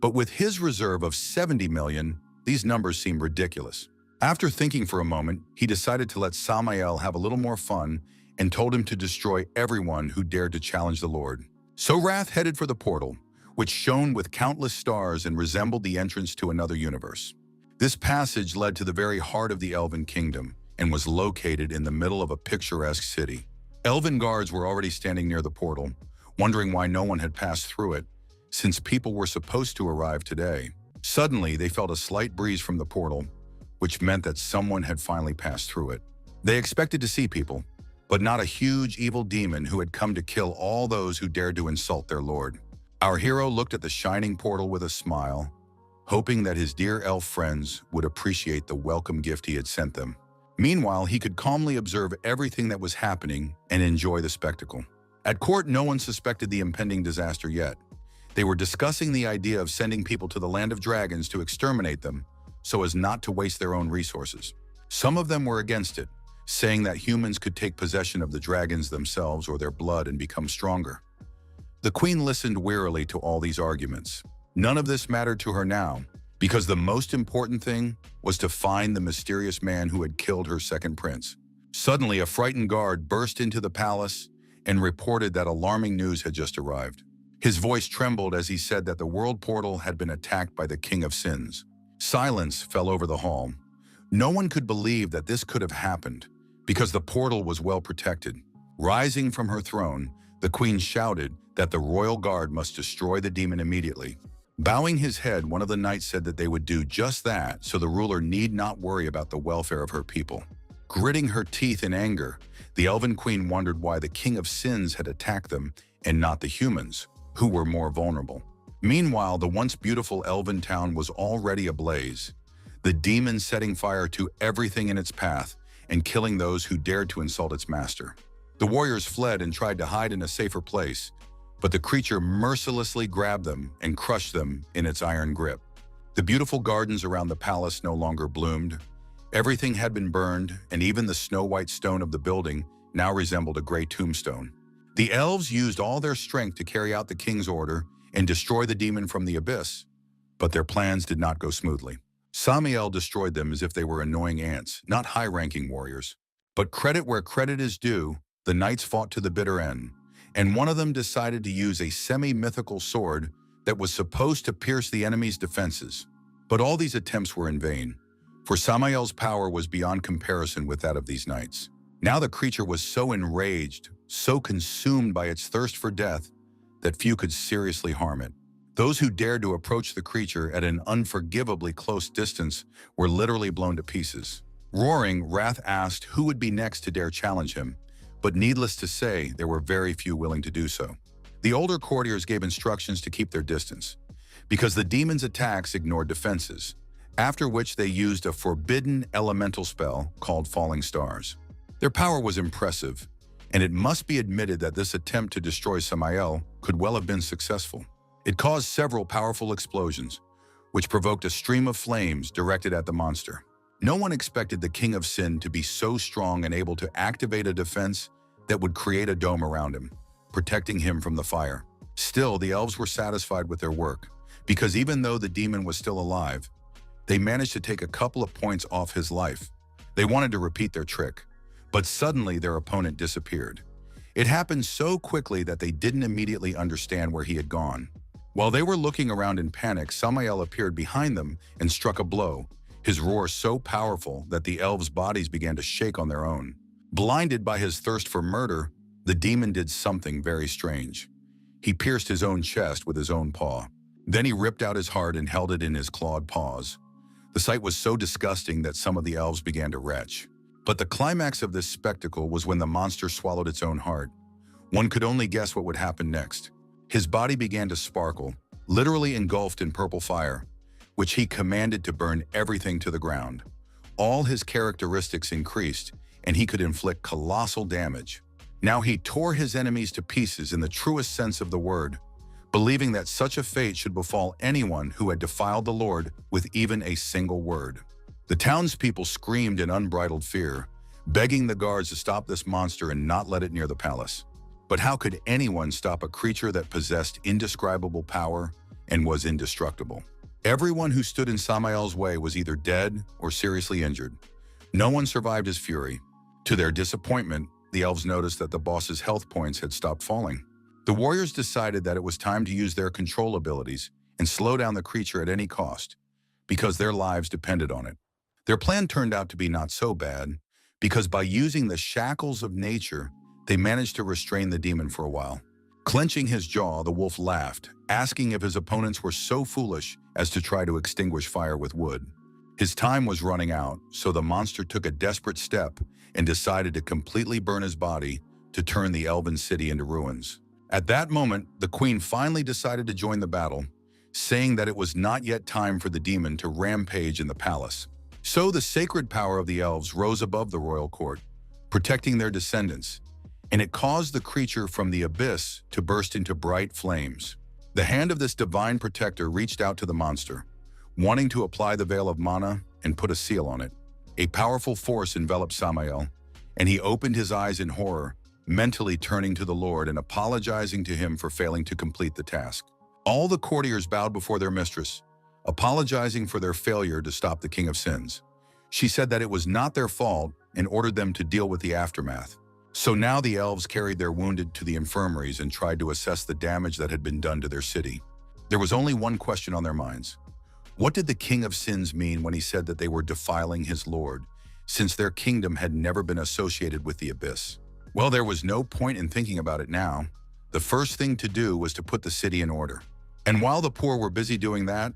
But with his reserve of 70 million, these numbers seem ridiculous. After thinking for a moment, he decided to let Samael have a little more fun and told him to destroy everyone who dared to challenge the Lord. So Wrath headed for the portal, which shone with countless stars and resembled the entrance to another universe. This passage led to the very heart of the Elven Kingdom and was located in the middle of a picturesque city. Elven guards were already standing near the portal, wondering why no one had passed through it, since people were supposed to arrive today. Suddenly, they felt a slight breeze from the portal, which meant that someone had finally passed through it. They expected to see people, but not a huge evil demon who had come to kill all those who dared to insult their lord. Our hero looked at the shining portal with a smile, hoping that his dear elf friends would appreciate the welcome gift he had sent them. Meanwhile, he could calmly observe everything that was happening and enjoy the spectacle. At court, no one suspected the impending disaster yet. They were discussing the idea of sending people to the land of dragons to exterminate them, so as not to waste their own resources. Some of them were against it, saying that humans could take possession of the dragons themselves or their blood and become stronger. The queen listened wearily to all these arguments. None of this mattered to her now, because the most important thing was to find the mysterious man who had killed her second prince. Suddenly, a frightened guard burst into the palace and reported that alarming news had just arrived. His voice trembled as he said that the world portal had been attacked by the King of Sins. Silence fell over the hall. No one could believe that this could have happened because the portal was well protected. Rising from her throne, the queen shouted that the royal guard must destroy the demon immediately. Bowing his head, one of the knights said that they would do just that so the ruler need not worry about the welfare of her people. Gritting her teeth in anger, the elven queen wondered why the King of Sins had attacked them and not the humans, who were more vulnerable. Meanwhile, the once beautiful elven town was already ablaze, the demon setting fire to everything in its path and killing those who dared to insult its master. The warriors fled and tried to hide in a safer place, but the creature mercilessly grabbed them and crushed them in its iron grip. The beautiful gardens around the palace no longer bloomed. Everything had been burned, and even the snow-white stone of the building now resembled a gray tombstone. The elves used all their strength to carry out the king's order and destroy the demon from the abyss, but their plans did not go smoothly. Samael destroyed them as if they were annoying ants, not high-ranking warriors. But credit where credit is due, the knights fought to the bitter end, and one of them decided to use a semi-mythical sword that was supposed to pierce the enemy's defenses. But all these attempts were in vain, for Samael's power was beyond comparison with that of these knights. Now the creature was so enraged, so consumed by its thirst for death, that few could seriously harm it. Those who dared to approach the creature at an unforgivably close distance were literally blown to pieces. Roaring, Wrath asked who would be next to dare challenge him, but needless to say, there were very few willing to do so. The older courtiers gave instructions to keep their distance, because the demon's attacks ignored defenses, after which they used a forbidden elemental spell called Falling Stars. Their power was impressive, and it must be admitted that this attempt to destroy Samael could well have been successful. It caused several powerful explosions, which provoked a stream of flames directed at the monster. No one expected the King of Sin to be so strong and able to activate a defense that would create a dome around him, protecting him from the fire. Still, the elves were satisfied with their work, because even though the demon was still alive, they managed to take a couple of points off his life. They wanted to repeat their trick, but suddenly their opponent disappeared. It happened so quickly that they didn't immediately understand where he had gone. While they were looking around in panic, Samael appeared behind them and struck a blow, his roar so powerful that the elves' bodies began to shake on their own. Blinded by his thirst for murder, the demon did something very strange. He pierced his own chest with his own paw. Then he ripped out his heart and held it in his clawed paws. The sight was so disgusting that some of the elves began to retch. But the climax of this spectacle was when the monster swallowed its own heart. One could only guess what would happen next. His body began to sparkle, literally engulfed in purple fire, which he commanded to burn everything to the ground. All his characteristics increased, and he could inflict colossal damage. Now he tore his enemies to pieces in the truest sense of the word, believing that such a fate should befall anyone who had defiled the Lord with even a single word. The townspeople screamed in unbridled fear, begging the guards to stop this monster and not let it near the palace. But how could anyone stop a creature that possessed indescribable power and was indestructible? Everyone who stood in Samael's way was either dead or seriously injured. No one survived his fury. To their disappointment, the elves noticed that the boss's health points had stopped falling. The warriors decided that it was time to use their control abilities and slow down the creature at any cost, because their lives depended on it. Their plan turned out to be not so bad, because by using the shackles of nature, they managed to restrain the demon for a while. Clenching his jaw, the wolf laughed, asking if his opponents were so foolish as to try to extinguish fire with wood. His time was running out, so the monster took a desperate step and decided to completely burn his body to turn the elven city into ruins. At that moment, the queen finally decided to join the battle, saying that it was not yet time for the demon to rampage in the palace. So the sacred power of the elves rose above the royal court, protecting their descendants, and it caused the creature from the abyss to burst into bright flames. The hand of this divine protector reached out to the monster, wanting to apply the veil of mana and put a seal on it. A powerful force enveloped Samael, and he opened his eyes in horror, mentally turning to the Lord and apologizing to him for failing to complete the task. All the courtiers bowed before their mistress, apologizing for their failure to stop the King of Sins. She said that it was not their fault, and ordered them to deal with the aftermath. So now the elves carried their wounded to the infirmaries and tried to assess the damage that had been done to their city. There was only one question on their minds. What did the King of Sins mean when he said that they were defiling his Lord, since their kingdom had never been associated with the abyss? Well, there was no point in thinking about it now. The first thing to do was to put the city in order. And while the poor were busy doing that,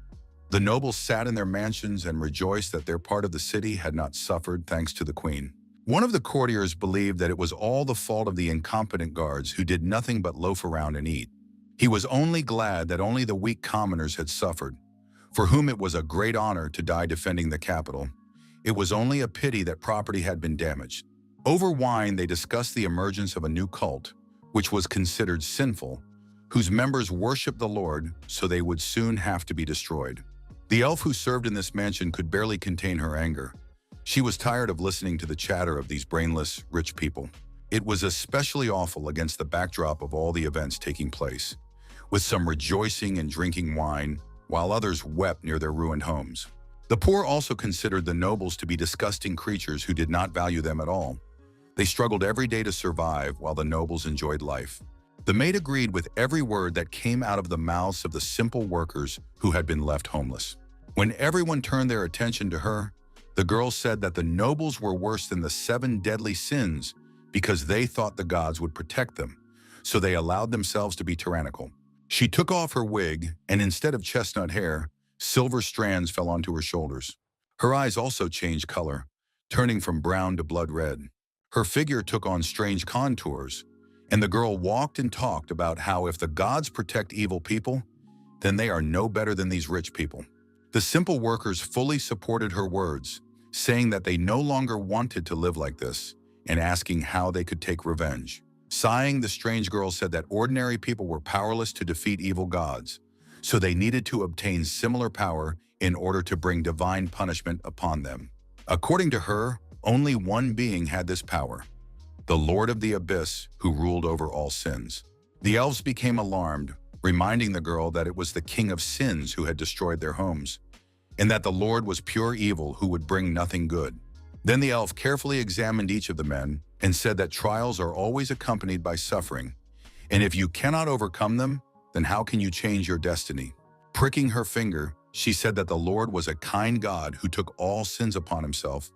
the nobles sat in their mansions and rejoiced that their part of the city had not suffered thanks to the queen. One of the courtiers believed that it was all the fault of the incompetent guards who did nothing but loaf around and eat. He was only glad that only the weak commoners had suffered, for whom it was a great honor to die defending the capital. It was only a pity that property had been damaged. Over wine, they discussed the emergence of a new cult, which was considered sinful, whose members worshiped the Lord, so they would soon have to be destroyed. The elf who served in this mansion could barely contain her anger. She was tired of listening to the chatter of these brainless, rich people. It was especially awful against the backdrop of all the events taking place, with some rejoicing and drinking wine, while others wept near their ruined homes. The poor also considered the nobles to be disgusting creatures who did not value them at all. They struggled every day to survive while the nobles enjoyed life. The maid agreed with every word that came out of the mouths of the simple workers who had been left homeless. When everyone turned their attention to her, the girl said that the nobles were worse than the 7 deadly sins because they thought the gods would protect them, so they allowed themselves to be tyrannical. She took off her wig, and instead of chestnut hair, silver strands fell onto her shoulders. Her eyes also changed color, turning from brown to blood red. Her figure took on strange contours, and the girl walked and talked about how if the gods protect evil people, then they are no better than these rich people. The simple workers fully supported her words, saying that they no longer wanted to live like this, and asking how they could take revenge. Sighing, the strange girl said that ordinary people were powerless to defeat evil gods, so they needed to obtain similar power in order to bring divine punishment upon them. According to her, only one being had this power: the Lord of the Abyss, who ruled over all sins. The elves became alarmed, reminding the girl that it was the King of Sins who had destroyed their homes, and that the Lord was pure evil who would bring nothing good. Then the elf carefully examined each of the men and said that trials are always accompanied by suffering, and if you cannot overcome them, then how can you change your destiny? Pricking her finger, she said that the Lord was a kind God who took all sins upon himself,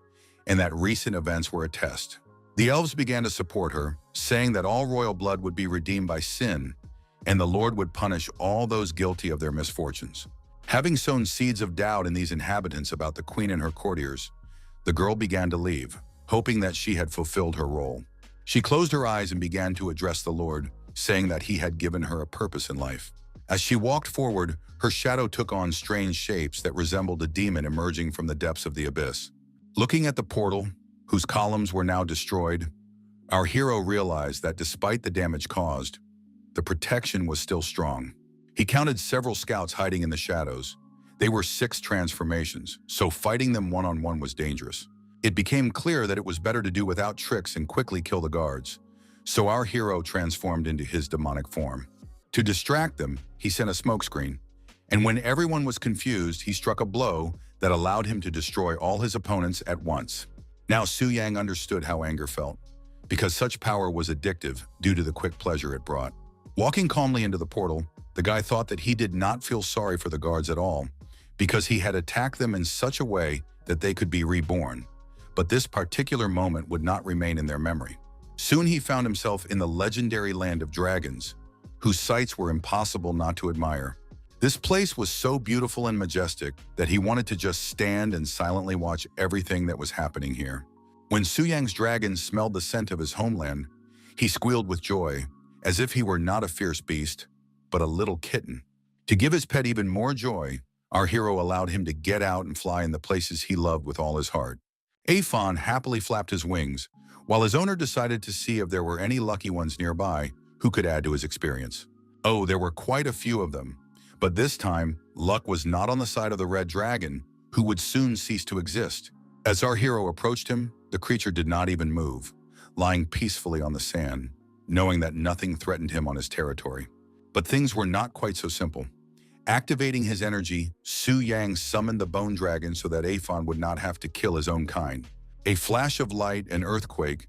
and that recent events were a test. The elves began to support her, saying that all royal blood would be redeemed by sin, and the Lord would punish all those guilty of their misfortunes. Having sown seeds of doubt in these inhabitants about the queen and her courtiers, the girl began to leave, hoping that she had fulfilled her role. She closed her eyes and began to address the Lord, saying that he had given her a purpose in life. As she walked forward, her shadow took on strange shapes that resembled a demon emerging from the depths of the abyss. Looking at the portal, whose columns were now destroyed, our hero realized that despite the damage caused, the protection was still strong. He counted several scouts hiding in the shadows. They were 6 transformations, so fighting them one-on-one was dangerous. It became clear that it was better to do without tricks and quickly kill the guards. So our hero transformed into his demonic form. To distract them, he sent a smokescreen, and when everyone was confused, he struck a blow that allowed him to destroy all his opponents at once. Now Su Yang understood how anger felt, because such power was addictive due to the quick pleasure it brought. Walking calmly into the portal, the guy thought that he did not feel sorry for the guards at all, because he had attacked them in such a way that they could be reborn. But this particular moment would not remain in their memory. Soon he found himself in the legendary land of dragons, whose sights were impossible not to admire. This place was so beautiful and majestic that he wanted to just stand and silently watch everything that was happening here. When Su Yang's dragon smelled the scent of his homeland, he squealed with joy, as if he were not a fierce beast, but a little kitten. To give his pet even more joy, our hero allowed him to get out and fly in the places he loved with all his heart. Aphon happily flapped his wings, while his owner decided to see if there were any lucky ones nearby who could add to his experience. Oh, there were quite a few of them, but this time, luck was not on the side of the red dragon, who would soon cease to exist. As our hero approached him, the creature did not even move, lying peacefully on the sand, knowing that nothing threatened him on his territory. But things were not quite so simple. Activating his energy, Su Yang summoned the bone dragon so that Aphon would not have to kill his own kind. A flash of light, an earthquake,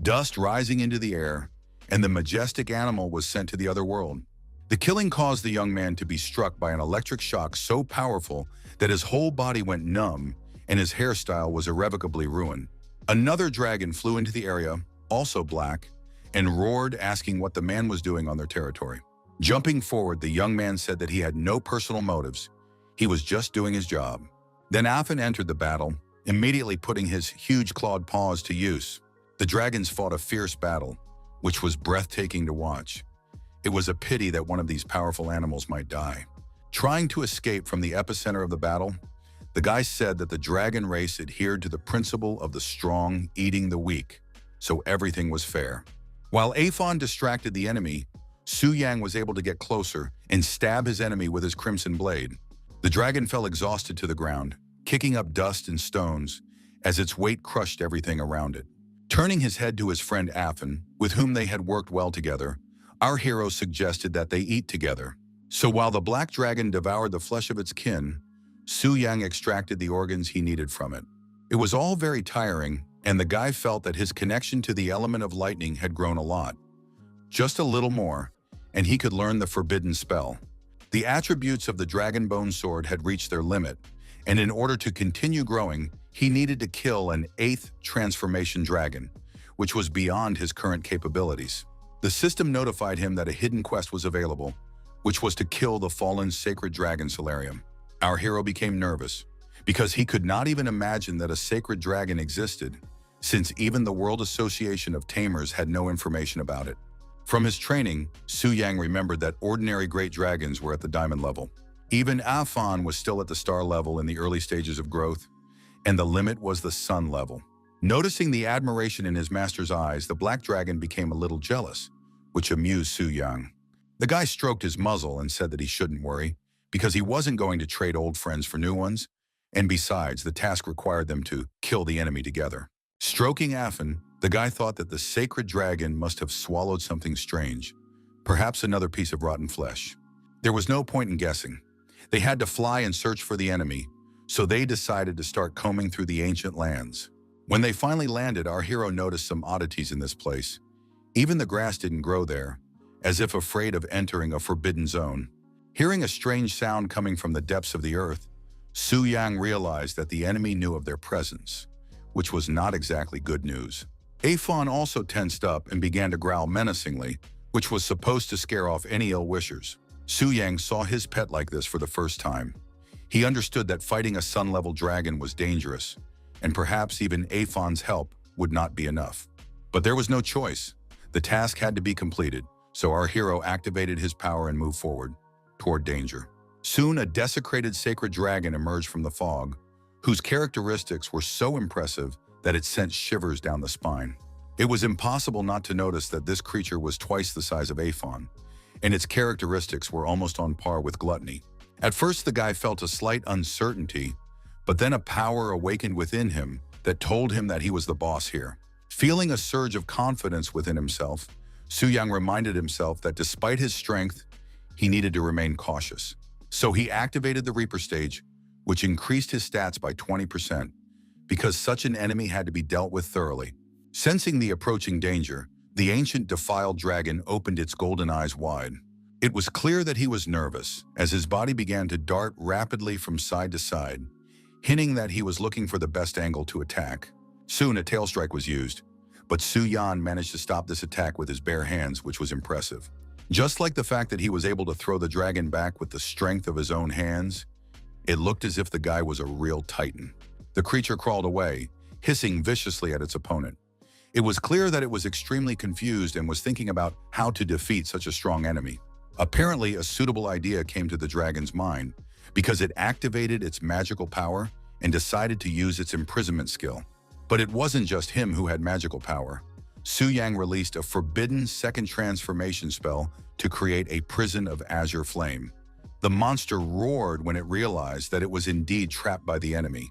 dust rising into the air, and the majestic animal was sent to the other world. The killing caused the young man to be struck by an electric shock so powerful that his whole body went numb and his hairstyle was irrevocably ruined. Another dragon flew into the area, also black, and roared, asking what the man was doing on their territory. Jumping forward, the young man said that he had no personal motives. He was just doing his job. Then Afin entered the battle, immediately putting his huge clawed paws to use. The dragons fought a fierce battle, which was breathtaking to watch. It was a pity that one of these powerful animals might die. Trying to escape from the epicenter of the battle, the guy said that the dragon race adhered to the principle of the strong eating the weak, so everything was fair. While Aphon distracted the enemy, Su Yang was able to get closer and stab his enemy with his crimson blade. The dragon fell exhausted to the ground, kicking up dust and stones as its weight crushed everything around it. Turning his head to his friend Afin, with whom they had worked well together, our hero suggested that they eat together. So while the black dragon devoured the flesh of its kin, Su Yang extracted the organs he needed from it. It was all very tiring, and the guy felt that his connection to the element of lightning had grown a lot. Just a little more, and he could learn the forbidden spell. The attributes of the dragon bone sword had reached their limit, and in order to continue growing, he needed to kill an 8th transformation dragon, which was beyond his current capabilities. The system notified him that a hidden quest was available, which was to kill the fallen sacred dragon Solarium. Our hero became nervous, because he could not even imagine that a sacred dragon existed, since even the World Association of Tamers had no information about it. From his training, Su Yang remembered that ordinary great dragons were at the diamond level. Even Afon was still at the star level in the early stages of growth, and the limit was the sun level. Noticing the admiration in his master's eyes, the black dragon became a little jealous, which amused Su Yang. The guy stroked his muzzle and said that he shouldn't worry, because he wasn't going to trade old friends for new ones, and besides, the task required them to kill the enemy together. Stroking Afin, the guy thought that the sacred dragon must have swallowed something strange, perhaps another piece of rotten flesh. There was no point in guessing. They had to fly and search for the enemy, so they decided to start combing through the ancient lands. When they finally landed, our hero noticed some oddities in this place. Even the grass didn't grow there, as if afraid of entering a forbidden zone. Hearing a strange sound coming from the depths of the earth, Su Yang realized that the enemy knew of their presence, which was not exactly good news. Aphon also tensed up and began to growl menacingly, which was supposed to scare off any ill-wishers. Su Yang saw his pet like this for the first time. He understood that fighting a sun-level dragon was dangerous, and perhaps even Aphon's help would not be enough. But there was no choice. The task had to be completed, so our hero activated his power and moved forward, toward danger. Soon, a desecrated sacred dragon emerged from the fog, whose characteristics were so impressive that it sent shivers down the spine. It was impossible not to notice that this creature was twice the size of Aphon, and its characteristics were almost on par with gluttony. At first, the guy felt a slight uncertainty, but then a power awakened within him that told him that he was the boss here. Feeling a surge of confidence within himself, Su Yang reminded himself that despite his strength, he needed to remain cautious. So he activated the Reaper stage, which increased his stats by 20%, because such an enemy had to be dealt with thoroughly. Sensing the approaching danger, the ancient defiled dragon opened its golden eyes wide. It was clear that he was nervous, as his body began to dart rapidly from side to side, hinting that he was looking for the best angle to attack. Soon a tail strike was used, but Su Yan managed to stop this attack with his bare hands, which was impressive. Just like the fact that he was able to throw the dragon back with the strength of his own hands, it looked as if the guy was a real titan. The creature crawled away, hissing viciously at its opponent. It was clear that it was extremely confused and was thinking about how to defeat such a strong enemy. Apparently, a suitable idea came to the dragon's mind, because it activated its magical power and decided to use its imprisonment skill. But it wasn't just him who had magical power. Su Yang released a forbidden second transformation spell to create a prison of azure flame. The monster roared when it realized that it was indeed trapped by the enemy,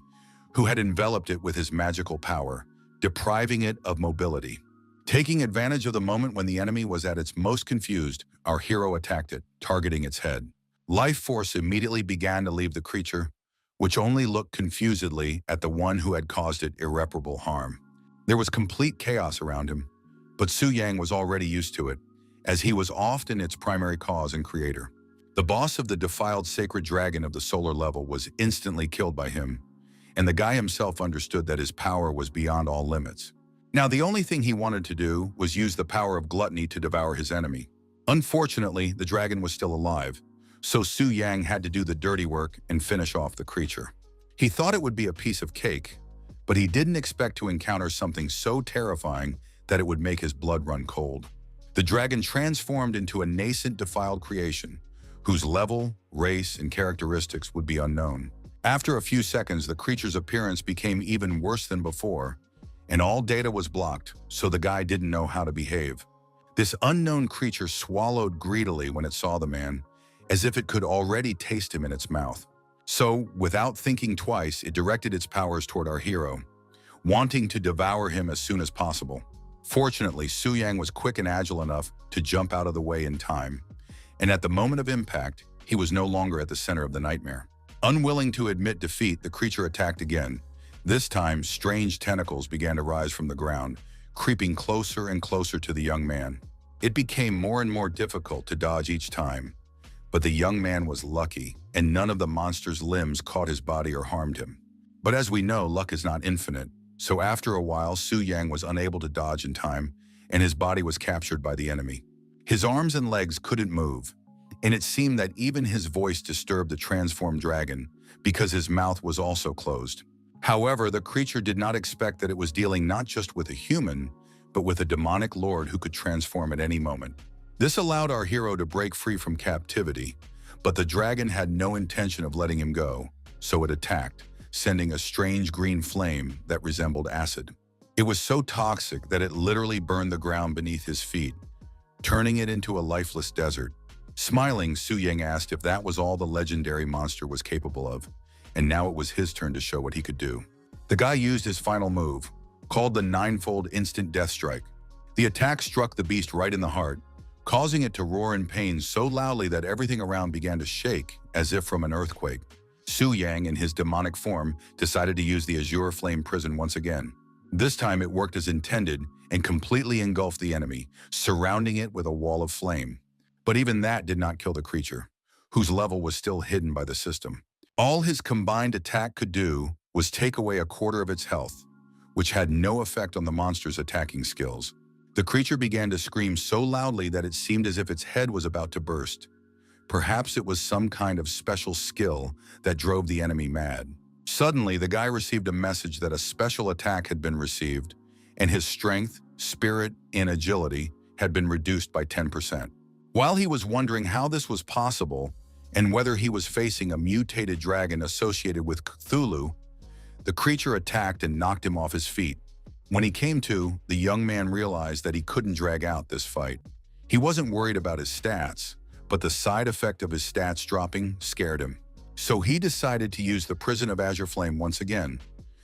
who had enveloped it with his magical power, depriving it of mobility. Taking advantage of the moment when the enemy was at its most confused, our hero attacked it, targeting its head. Life force immediately began to leave the creature, which only looked confusedly at the one who had caused it irreparable harm. There was complete chaos around him, but Su Yang was already used to it, as he was often its primary cause and creator. The boss of the defiled sacred dragon of the solar level was instantly killed by him, and the guy himself understood that his power was beyond all limits. Now, the only thing he wanted to do was use the power of gluttony to devour his enemy. Unfortunately, the dragon was still alive, so Su Yang had to do the dirty work and finish off the creature. He thought it would be a piece of cake, but he didn't expect to encounter something so terrifying that it would make his blood run cold. The dragon transformed into a nascent defiled creation, whose level, race, and characteristics would be unknown. After a few seconds, the creature's appearance became even worse than before, and all data was blocked, so the guy didn't know how to behave. This unknown creature swallowed greedily when it saw the man, as if it could already taste him in its mouth. So, without thinking twice, it directed its powers toward our hero, wanting to devour him as soon as possible. Fortunately, Su Yang was quick and agile enough to jump out of the way in time, and at the moment of impact, he was no longer at the center of the nightmare. Unwilling to admit defeat, the creature attacked again. This time, strange tentacles began to rise from the ground, creeping closer and closer to the young man. It became more and more difficult to dodge each time, but the young man was lucky, and none of the monster's limbs caught his body or harmed him. But as we know, luck is not infinite, so after a while, Su Yang was unable to dodge in time, and his body was captured by the enemy. His arms and legs couldn't move, and it seemed that even his voice disturbed the transformed dragon because his mouth was also closed. However, the creature did not expect that it was dealing not just with a human, but with a demonic lord who could transform at any moment. This allowed our hero to break free from captivity, but the dragon had no intention of letting him go, so it attacked, sending a strange green flame that resembled acid. It was so toxic that it literally burned the ground beneath his feet, turning it into a lifeless desert. Smiling, Su Yang asked if that was all the legendary monster was capable of, and now it was his turn to show what he could do. The guy used his final move, called the ninefold instant death strike. The attack struck the beast right in the heart, causing it to roar in pain so loudly that everything around began to shake as if from an earthquake. Su Yang, in his demonic form, decided to use the Azure Flame Prison once again. This time it worked as intended and completely engulfed the enemy, surrounding it with a wall of flame. But even that did not kill the creature, whose level was still hidden by the system. All his combined attack could do was take away a quarter of its health, which had no effect on the monster's attacking skills. The creature began to scream so loudly that it seemed as if its head was about to burst. Perhaps it was some kind of special skill that drove the enemy mad. Suddenly, the guy received a message that a special attack had been received, and his strength, spirit, and agility had been reduced by 10%. While he was wondering how this was possible, and whether he was facing a mutated dragon associated with Cthulhu, the creature attacked and knocked him off his feet. When he came to, the young man realized that he couldn't drag out this fight. He wasn't worried about his stats, but the side effect of his stats dropping scared him. So he decided to use the Prison of Azure Flame once again,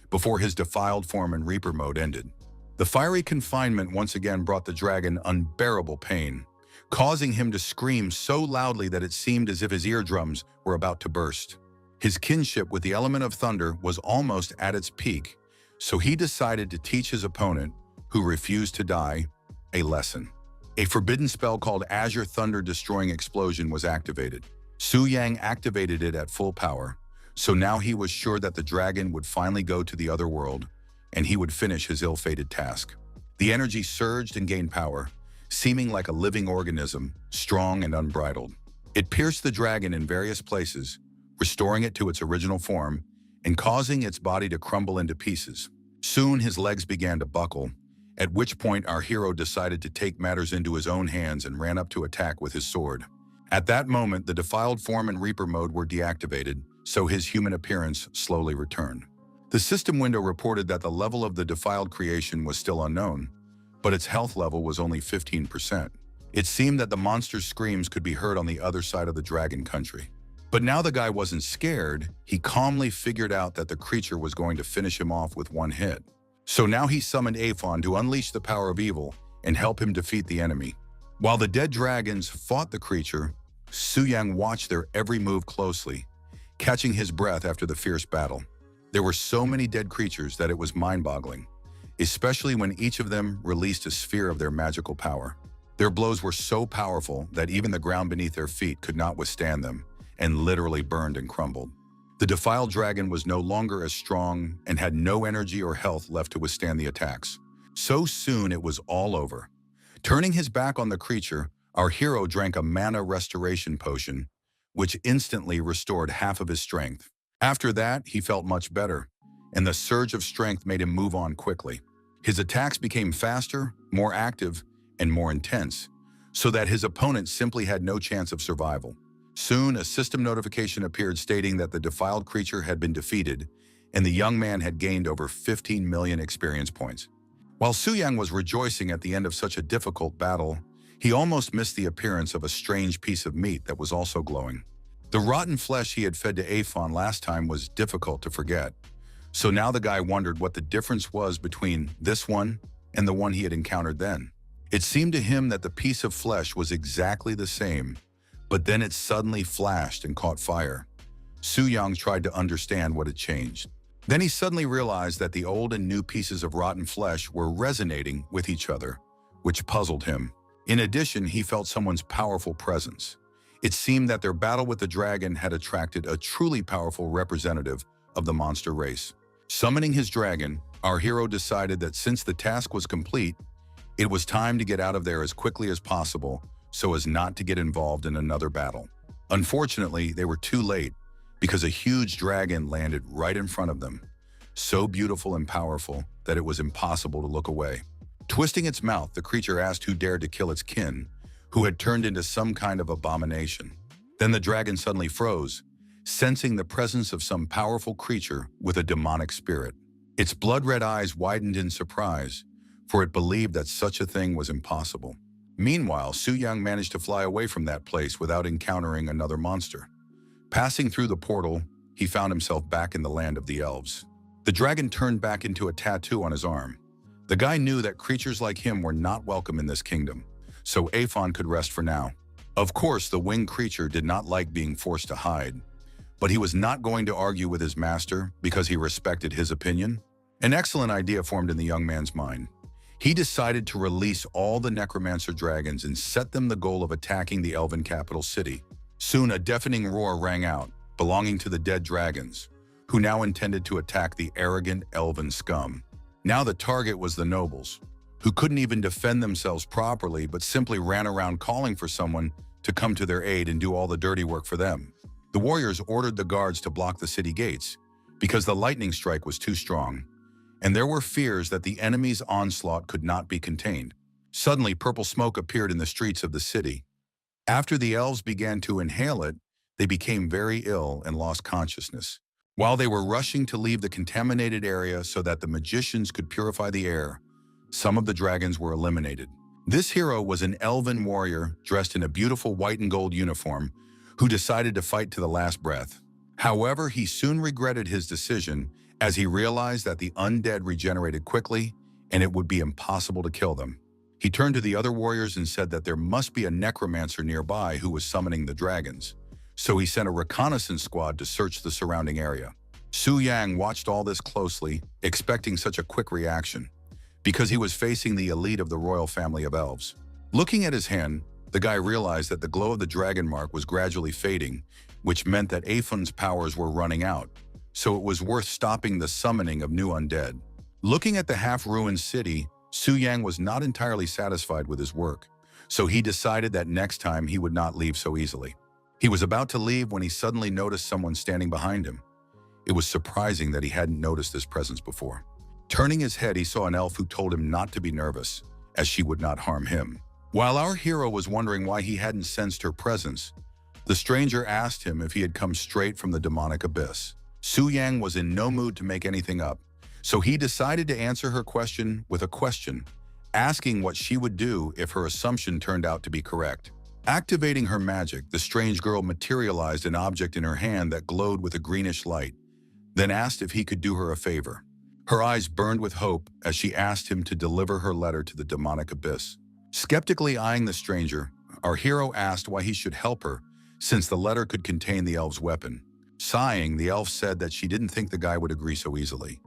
before his defiled form in Reaper mode ended. The fiery confinement once again brought the dragon unbearable pain, causing him to scream so loudly that it seemed as if his eardrums were about to burst. His kinship with the element of thunder was almost at its peak, so he decided to teach his opponent, who refused to die, a lesson. A forbidden spell called Azure Thunder Destroying Explosion was activated. Su Yang activated it at full power, so now he was sure that the dragon would finally go to the other world, and he would finish his ill-fated task. The energy surged and gained power, seeming like a living organism, strong and unbridled. It pierced the dragon in various places, restoring it to its original form and causing its body to crumble into pieces. Soon his legs began to buckle, at which point our hero decided to take matters into his own hands and ran up to attack with his sword. At that moment, the defiled form and Reaper mode were deactivated, so his human appearance slowly returned. The system window reported that the level of the defiled creation was still unknown, but its health level was only 15%. It seemed that the monster's screams could be heard on the other side of the dragon country. But now the guy wasn't scared. He calmly figured out that the creature was going to finish him off with one hit. So now he summoned Aphon to unleash the power of evil and help him defeat the enemy. While the dead dragons fought the creature, Su Yang watched their every move closely, catching his breath after the fierce battle. There were so many dead creatures that it was mind-boggling, especially when each of them released a sphere of their magical power. Their blows were so powerful that even the ground beneath their feet could not withstand them and literally burned and crumbled. The defiled dragon was no longer as strong and had no energy or health left to withstand the attacks. So soon it was all over. Turning his back on the creature, our hero drank a mana restoration potion, which instantly restored half of his strength. After that, he felt much better, and the surge of strength made him move on quickly. His attacks became faster, more active, and more intense, so that his opponent simply had no chance of survival. Soon, a system notification appeared stating that the defiled creature had been defeated, and the young man had gained over 15 million experience points. While Su Yang was rejoicing at the end of such a difficult battle, he almost missed the appearance of a strange piece of meat that was also glowing. The rotten flesh he had fed to Aphon last time was difficult to forget, so now the guy wondered what the difference was between this one and the one he had encountered then. It seemed to him that the piece of flesh was exactly the same, but then it suddenly flashed and caught fire. Su Yang tried to understand what had changed. Then he suddenly realized that the old and new pieces of rotten flesh were resonating with each other, which puzzled him. In addition, he felt someone's powerful presence. It seemed that their battle with the dragon had attracted a truly powerful representative of the monster race. Summoning his dragon, our hero decided that since the task was complete, it was time to get out of there as quickly as possible so as not to get involved in another battle. Unfortunately, they were too late because a huge dragon landed right in front of them, so beautiful and powerful that it was impossible to look away. Twisting its mouth, the creature asked who dared to kill its kin, who had turned into some kind of abomination. Then the dragon suddenly froze, sensing the presence of some powerful creature with a demonic spirit. Its blood-red eyes widened in surprise, for it believed that such a thing was impossible. Meanwhile, Su Yang managed to fly away from that place without encountering another monster. Passing through the portal, he found himself back in the land of the elves. The dragon turned back into a tattoo on his arm. The guy knew that creatures like him were not welcome in this kingdom, so Aphon could rest for now. Of course, the winged creature did not like being forced to hide, but he was not going to argue with his master because he respected his opinion. An excellent idea formed in the young man's mind. He decided to release all the necromancer dragons and set them the goal of attacking the elven capital city. Soon a deafening roar rang out, belonging to the dead dragons, who now intended to attack the arrogant elven scum. Now the target was the nobles, who couldn't even defend themselves properly but simply ran around calling for someone to come to their aid and do all the dirty work for them. The warriors ordered the guards to block the city gates because the lightning strike was too strong, and there were fears that the enemy's onslaught could not be contained. Suddenly, purple smoke appeared in the streets of the city. After the elves began to inhale it, they became very ill and lost consciousness. While they were rushing to leave the contaminated area so that the magicians could purify the air, some of the dragons were eliminated. This hero was an elven warrior dressed in a beautiful white and gold uniform who decided to fight to the last breath. However, he soon regretted his decision as he realized that the undead regenerated quickly and it would be impossible to kill them. He turned to the other warriors and said that there must be a necromancer nearby who was summoning the dragons. So he sent a reconnaissance squad to search the surrounding area. Su Yang watched all this closely, expecting such a quick reaction, because he was facing the elite of the royal family of elves. Looking at his hand, the guy realized that the glow of the dragon mark was gradually fading, which meant that Aphon's powers were running out, so it was worth stopping the summoning of new undead. Looking at the half-ruined city, Su Yang was not entirely satisfied with his work, so he decided that next time he would not leave so easily. He was about to leave when he suddenly noticed someone standing behind him. It was surprising that he hadn't noticed this presence before. Turning his head, he saw an elf who told him not to be nervous, as she would not harm him. While our hero was wondering why he hadn't sensed her presence, the stranger asked him if he had come straight from the demonic abyss. Su Yang was in no mood to make anything up, so he decided to answer her question with a question, asking what she would do if her assumption turned out to be correct. Activating her magic, the strange girl materialized an object in her hand that glowed with a greenish light, then asked if he could do her a favor. Her eyes burned with hope as she asked him to deliver her letter to the demonic abyss. Skeptically eyeing the stranger, our hero asked why he should help her, since the letter could contain the elf's weapon. Sighing, the elf said that she didn't think the guy would agree so easily.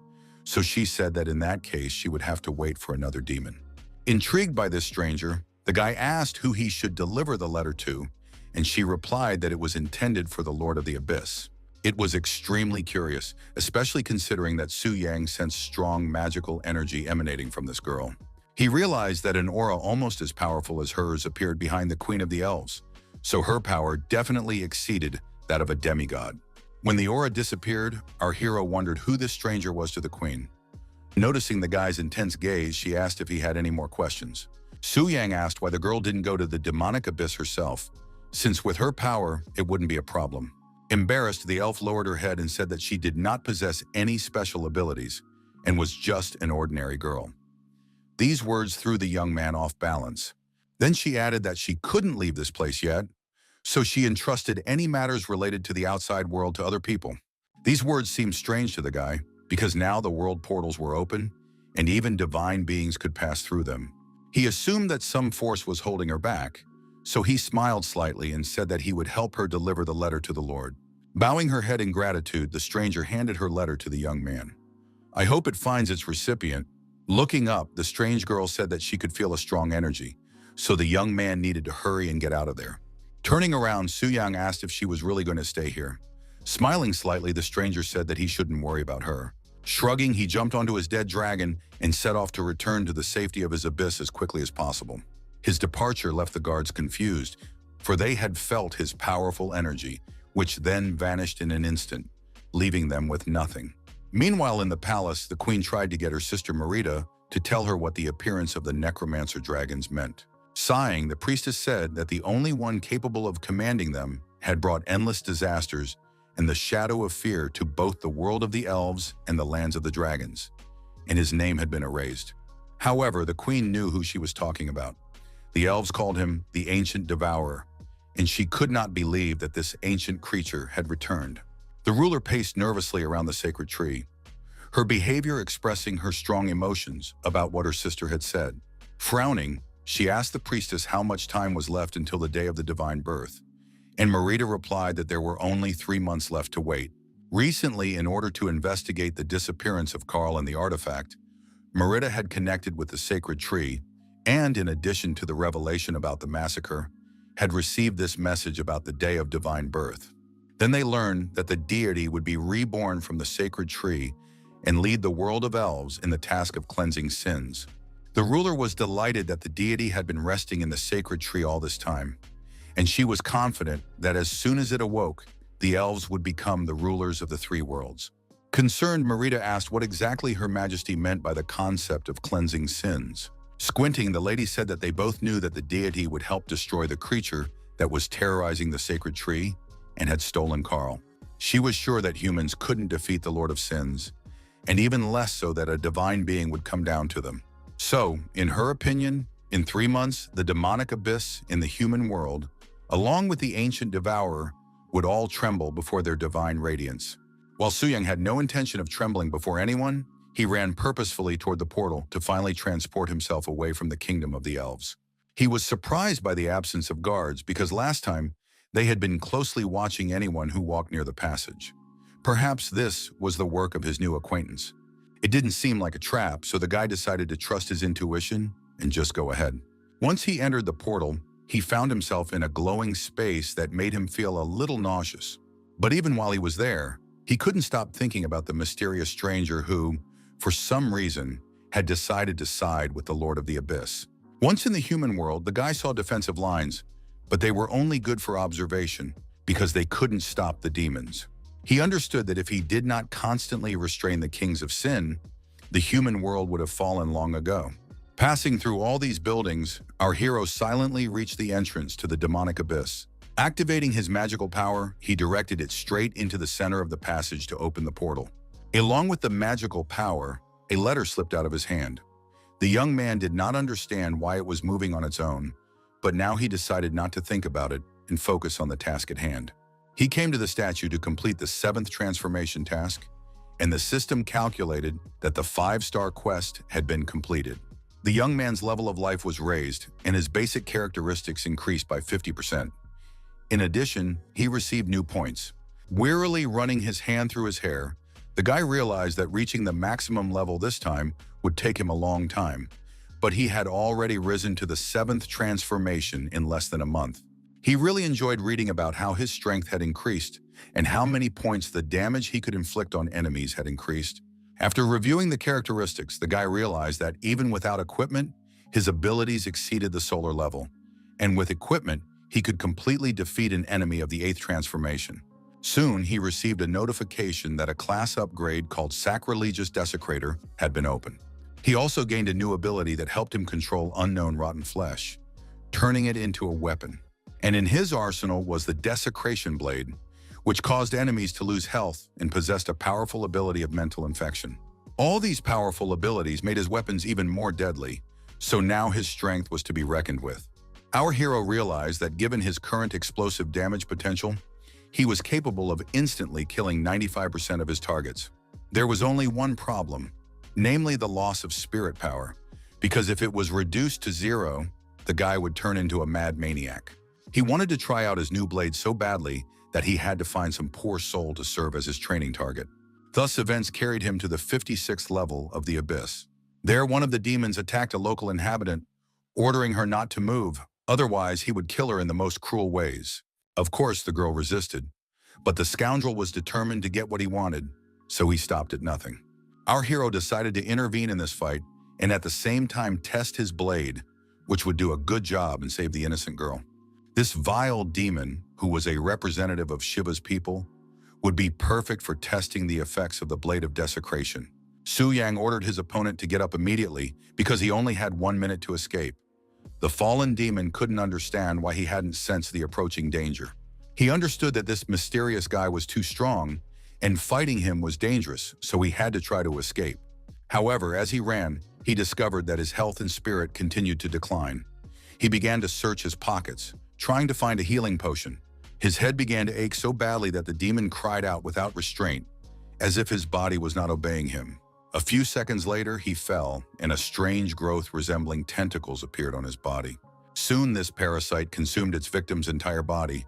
So she said that in that case, she would have to wait for another demon. Intrigued by this stranger, the guy asked who he should deliver the letter to, and she replied that it was intended for the Lord of the Abyss. It was extremely curious, especially considering that Su Yang sensed strong magical energy emanating from this girl. He realized that an aura almost as powerful as hers appeared behind the Queen of the Elves, so her power definitely exceeded that of a demigod. When the aura disappeared, our hero wondered who this stranger was to the Queen. Noticing the guy's intense gaze, she asked if he had any more questions. Su Yang asked why the girl didn't go to the demonic abyss herself, since with her power, it wouldn't be a problem. Embarrassed, the elf lowered her head and said that she did not possess any special abilities and was just an ordinary girl. These words threw the young man off balance. Then she added that she couldn't leave this place yet, so she entrusted any matters related to the outside world to other people. These words seemed strange to the guy, because now the world portals were open, and even divine beings could pass through them. He assumed that some force was holding her back, so he smiled slightly and said that he would help her deliver the letter to the Lord. Bowing her head in gratitude, the stranger handed her letter to the young man. "I hope it finds its recipient." Looking up, the strange girl said that she could feel a strong energy, so the young man needed to hurry and get out of there. Turning around, Su Yang asked if she was really going to stay here. Smiling slightly, the stranger said that he shouldn't worry about her. Shrugging, he jumped onto his dead dragon and set off to return to the safety of his abyss as quickly as possible. His departure left the guards confused, for they had felt his powerful energy, which then vanished in an instant, leaving them with nothing. Meanwhile, in the palace, the queen tried to get her sister Merida to tell her what the appearance of the necromancer dragons meant. Sighing, the priestess said that the only one capable of commanding them had brought endless disasters and the shadow of fear to both the world of the elves and the lands of the dragons, and his name had been erased. However, the queen knew who she was talking about. The elves called him the Ancient Devourer, and she could not believe that this ancient creature had returned. The ruler paced nervously around the sacred tree, her behavior expressing her strong emotions about what her sister had said. Frowning, she asked the priestess how much time was left until the day of the divine birth, and Merida replied that there were only 3 months left to wait. Recently, in order to investigate the disappearance of Carl and the artifact, Merida had connected with the sacred tree, and in addition to the revelation about the massacre, had received this message about the day of divine birth. Then they learned that the deity would be reborn from the sacred tree and lead the world of elves in the task of cleansing sins. The ruler was delighted that the deity had been resting in the sacred tree all this time, and she was confident that as soon as it awoke, the elves would become the rulers of the 3 worlds. Concerned, Merida asked what exactly Her Majesty meant by the concept of cleansing sins. Squinting, the lady said that they both knew that the deity would help destroy the creature that was terrorizing the sacred tree and had stolen Carl. She was sure that humans couldn't defeat the Lord of Sins, and even less so that a divine being would come down to them. So, in her opinion, in 3 months, the demonic abyss in the human world, along with the ancient devourer, would all tremble before their divine radiance. While Su Yang had no intention of trembling before anyone, he ran purposefully toward the portal to finally transport himself away from the kingdom of the elves. He was surprised by the absence of guards because last time they had been closely watching anyone who walked near the passage. Perhaps this was the work of his new acquaintance. It didn't seem like a trap, so the guy decided to trust his intuition and just go ahead. Once he entered the portal, he found himself in a glowing space that made him feel a little nauseous. But even while he was there, he couldn't stop thinking about the mysterious stranger who, for some reason, had decided to side with the Lord of the Abyss. Once in the human world, the guy saw defensive lines, but they were only good for observation because they couldn't stop the demons. He understood that if he did not constantly restrain the kings of sin, the human world would have fallen long ago. Passing through all these buildings, our hero silently reached the entrance to the demonic abyss. Activating his magical power, he directed it straight into the center of the passage to open the portal. Along with the magical power, a letter slipped out of his hand. The young man did not understand why it was moving on its own, but now he decided not to think about it and focus on the task at hand. He came to the statue to complete the 7th transformation task, and the system calculated that the 5-star quest had been completed. The young man's level of life was raised, and his basic characteristics increased by 50%. In addition, he received new points. Wearily running his hand through his hair, the guy realized that reaching the maximum level this time would take him a long time, but he had already risen to the 7th transformation in less than a month. He really enjoyed reading about how his strength had increased and how many points the damage he could inflict on enemies had increased. After reviewing the characteristics, the guy realized that even without equipment, his abilities exceeded the solar level. And with equipment, he could completely defeat an enemy of the 8th transformation. Soon, he received a notification that a class upgrade called Sacrilegious Desecrator had been opened. He also gained a new ability that helped him control unknown rotten flesh, turning it into a weapon. And in his arsenal was the Desecration Blade, which caused enemies to lose health and possessed a powerful ability of mental infection. All these powerful abilities made his weapons even more deadly, so now his strength was to be reckoned with. Our hero realized that given his current explosive damage potential, he was capable of instantly killing 95% of his targets. There was only one problem, namely the loss of spirit power, because if it was reduced to 0, the guy would turn into a mad maniac. He wanted to try out his new blade so badly that he had to find some poor soul to serve as his training target. Thus, events carried him to the 56th level of the Abyss. There, one of the demons attacked a local inhabitant, ordering her not to move, otherwise he would kill her in the most cruel ways. Of course, the girl resisted, but the scoundrel was determined to get what he wanted, so he stopped at nothing. Our hero decided to intervene in this fight and at the same time test his blade, which would do a good job and save the innocent girl. This vile demon, who was a representative of Shiva's people, would be perfect for testing the effects of the Blade of Desecration. Su Yang ordered his opponent to get up immediately because he only had 1 minute to escape. The fallen demon couldn't understand why he hadn't sensed the approaching danger. He understood that this mysterious guy was too strong, and fighting him was dangerous, so he had to try to escape. However, as he ran, he discovered that his health and spirit continued to decline. He began to search his pockets, trying to find a healing potion. His head began to ache so badly that the demon cried out without restraint, as if his body was not obeying him. A few seconds later, he fell, and a strange growth resembling tentacles appeared on his body. Soon, this parasite consumed its victim's entire body,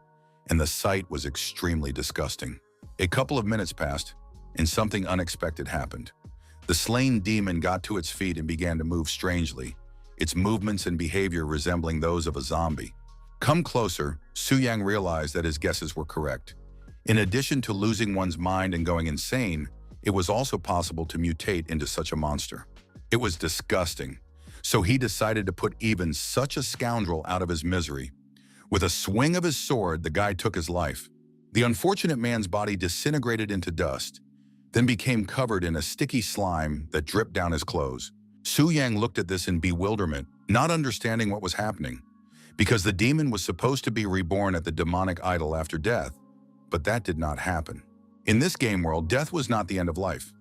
and the sight was extremely disgusting. A couple of minutes passed, and something unexpected happened. The slain demon got to its feet and began to move strangely, its movements and behavior resembling those of a zombie. Come closer, Su Yang realized that his guesses were correct. In addition to losing one's mind and going insane, it was also possible to mutate into such a monster. It was disgusting, so he decided to put even such a scoundrel out of his misery. With a swing of his sword, the guy took his life. The unfortunate man's body disintegrated into dust, then became covered in a sticky slime that dripped down his clothes. Su Yang looked at this in bewilderment, not understanding what was happening, because the demon was supposed to be reborn at the demonic idol after death, but that did not happen. In this game world, death was not the end of life.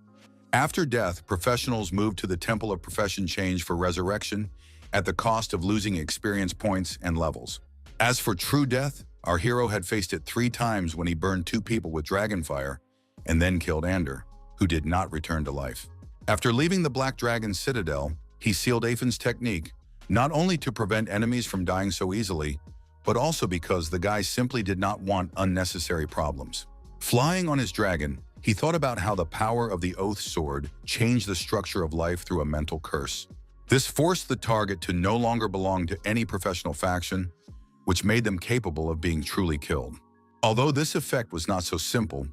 After death, professionals moved to the Temple of Profession Change for resurrection at the cost of losing experience points and levels. As for true death, our hero had faced it 3 times when he burned 2 people with dragonfire and then killed Ander, who did not return to life. After leaving the Black Dragon's citadel, he sealed Aphan's technique, not only to prevent enemies from dying so easily, but also because the guy simply did not want unnecessary problems. Flying on his dragon, he thought about how the power of the Oath Sword changed the structure of life through a mental curse. This forced the target to no longer belong to any professional faction, which made them capable of being truly killed. Although this effect was not so simple,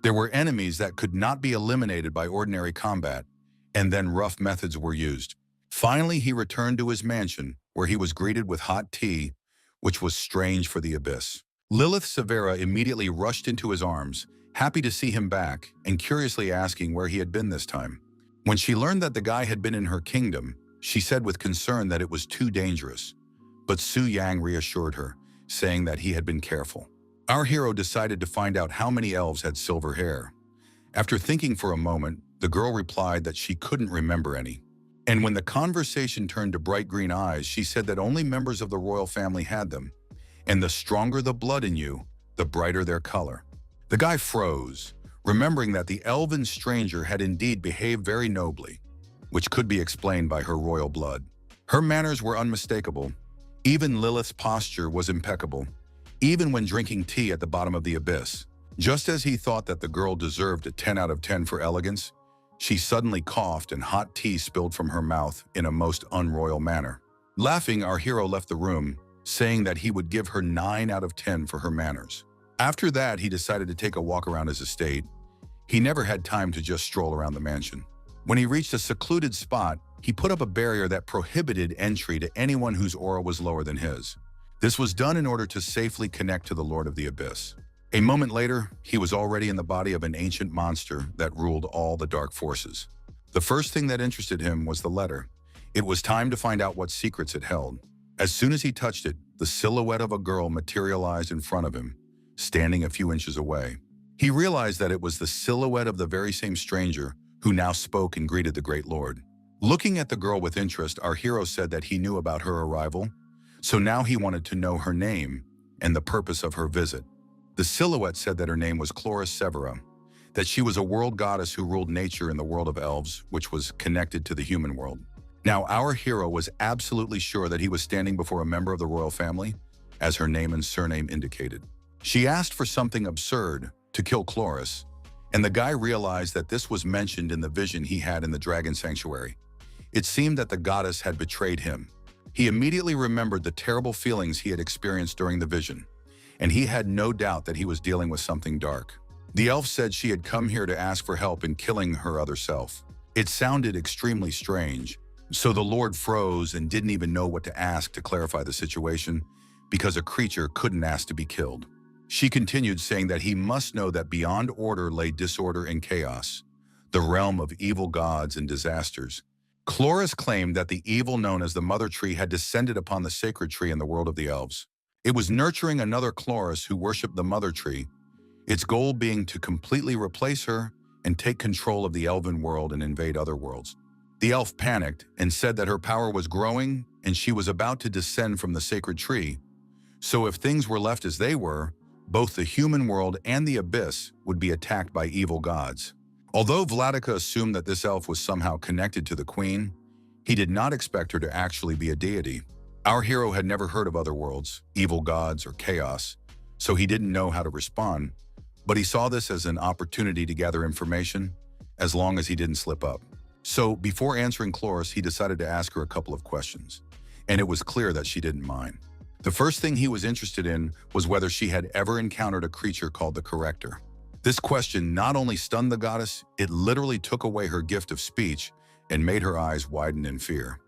there were enemies that could not be eliminated by ordinary combat, and then rough methods were used. Finally, he returned to his mansion, where he was greeted with hot tea, which was strange for the Abyss. Lilith Severa immediately rushed into his arms, happy to see him back and curiously asking where he had been this time. When she learned that the guy had been in her kingdom, she said with concern that it was too dangerous. But Su Yang reassured her, saying that he had been careful. Our hero decided to find out how many elves had silver hair. After thinking for a moment, the girl replied that she couldn't remember any. And when the conversation turned to bright green eyes, she said that only members of the royal family had them, and the stronger the blood in you, the brighter their color. The guy froze, remembering that the elven stranger had indeed behaved very nobly, which could be explained by her royal blood. Her manners were unmistakable. Even Lilith's posture was impeccable, even when drinking tea at the bottom of the Abyss. Just as he thought that the girl deserved a 10 out of 10 for elegance, she suddenly coughed and hot tea spilled from her mouth in a most unroyal manner. Laughing, our hero left the room, saying that he would give her 9 out of 10 for her manners. After that, he decided to take a walk around his estate. He never had time to just stroll around the mansion. When he reached a secluded spot, he put up a barrier that prohibited entry to anyone whose aura was lower than his. This was done in order to safely connect to the Lord of the Abyss. A moment later, he was already in the body of an ancient monster that ruled all the dark forces. The first thing that interested him was the letter. It was time to find out what secrets it held. As soon as he touched it, the silhouette of a girl materialized in front of him, standing a few inches away. He realized that it was the silhouette of the very same stranger who now spoke and greeted the great lord. Looking at the girl with interest, our hero said that he knew about her arrival, so now he wanted to know her name and the purpose of her visit. The silhouette said that her name was Chloris Severa, that she was a world goddess who ruled nature in the world of elves, which was connected to the human world. Now, our hero was absolutely sure that he was standing before a member of the royal family, as her name and surname indicated. She asked for something absurd, to kill Chloris, and the guy realized that this was mentioned in the vision he had in the dragon sanctuary. It seemed that the goddess had betrayed him. He immediately remembered the terrible feelings he had experienced during the vision, and he had no doubt that he was dealing with something dark. The elf said she had come here to ask for help in killing her other self. It sounded extremely strange, so the Lord froze and didn't even know what to ask to clarify the situation, because a creature couldn't ask to be killed. She continued, saying that he must know that beyond order lay disorder and chaos, the realm of evil gods and disasters. Chloris claimed that the evil known as the Mother Tree had descended upon the sacred tree in the world of the elves. It was nurturing another Chloris who worshipped the Mother Tree, its goal being to completely replace her and take control of the elven world and invade other worlds. The elf panicked and said that her power was growing and she was about to descend from the sacred tree. So if things were left as they were, both the human world and the abyss would be attacked by evil gods. Although Vladika assumed that this elf was somehow connected to the queen, he did not expect her to actually be a deity. Our hero had never heard of other worlds, evil gods, or chaos, so he didn't know how to respond, but he saw this as an opportunity to gather information, as long as he didn't slip up. So before answering Chloris, he decided to ask her a couple of questions, and it was clear that she didn't mind. The first thing he was interested in was whether she had ever encountered a creature called the Corrector. This question not only stunned the goddess, it literally took away her gift of speech and made her eyes widen in fear.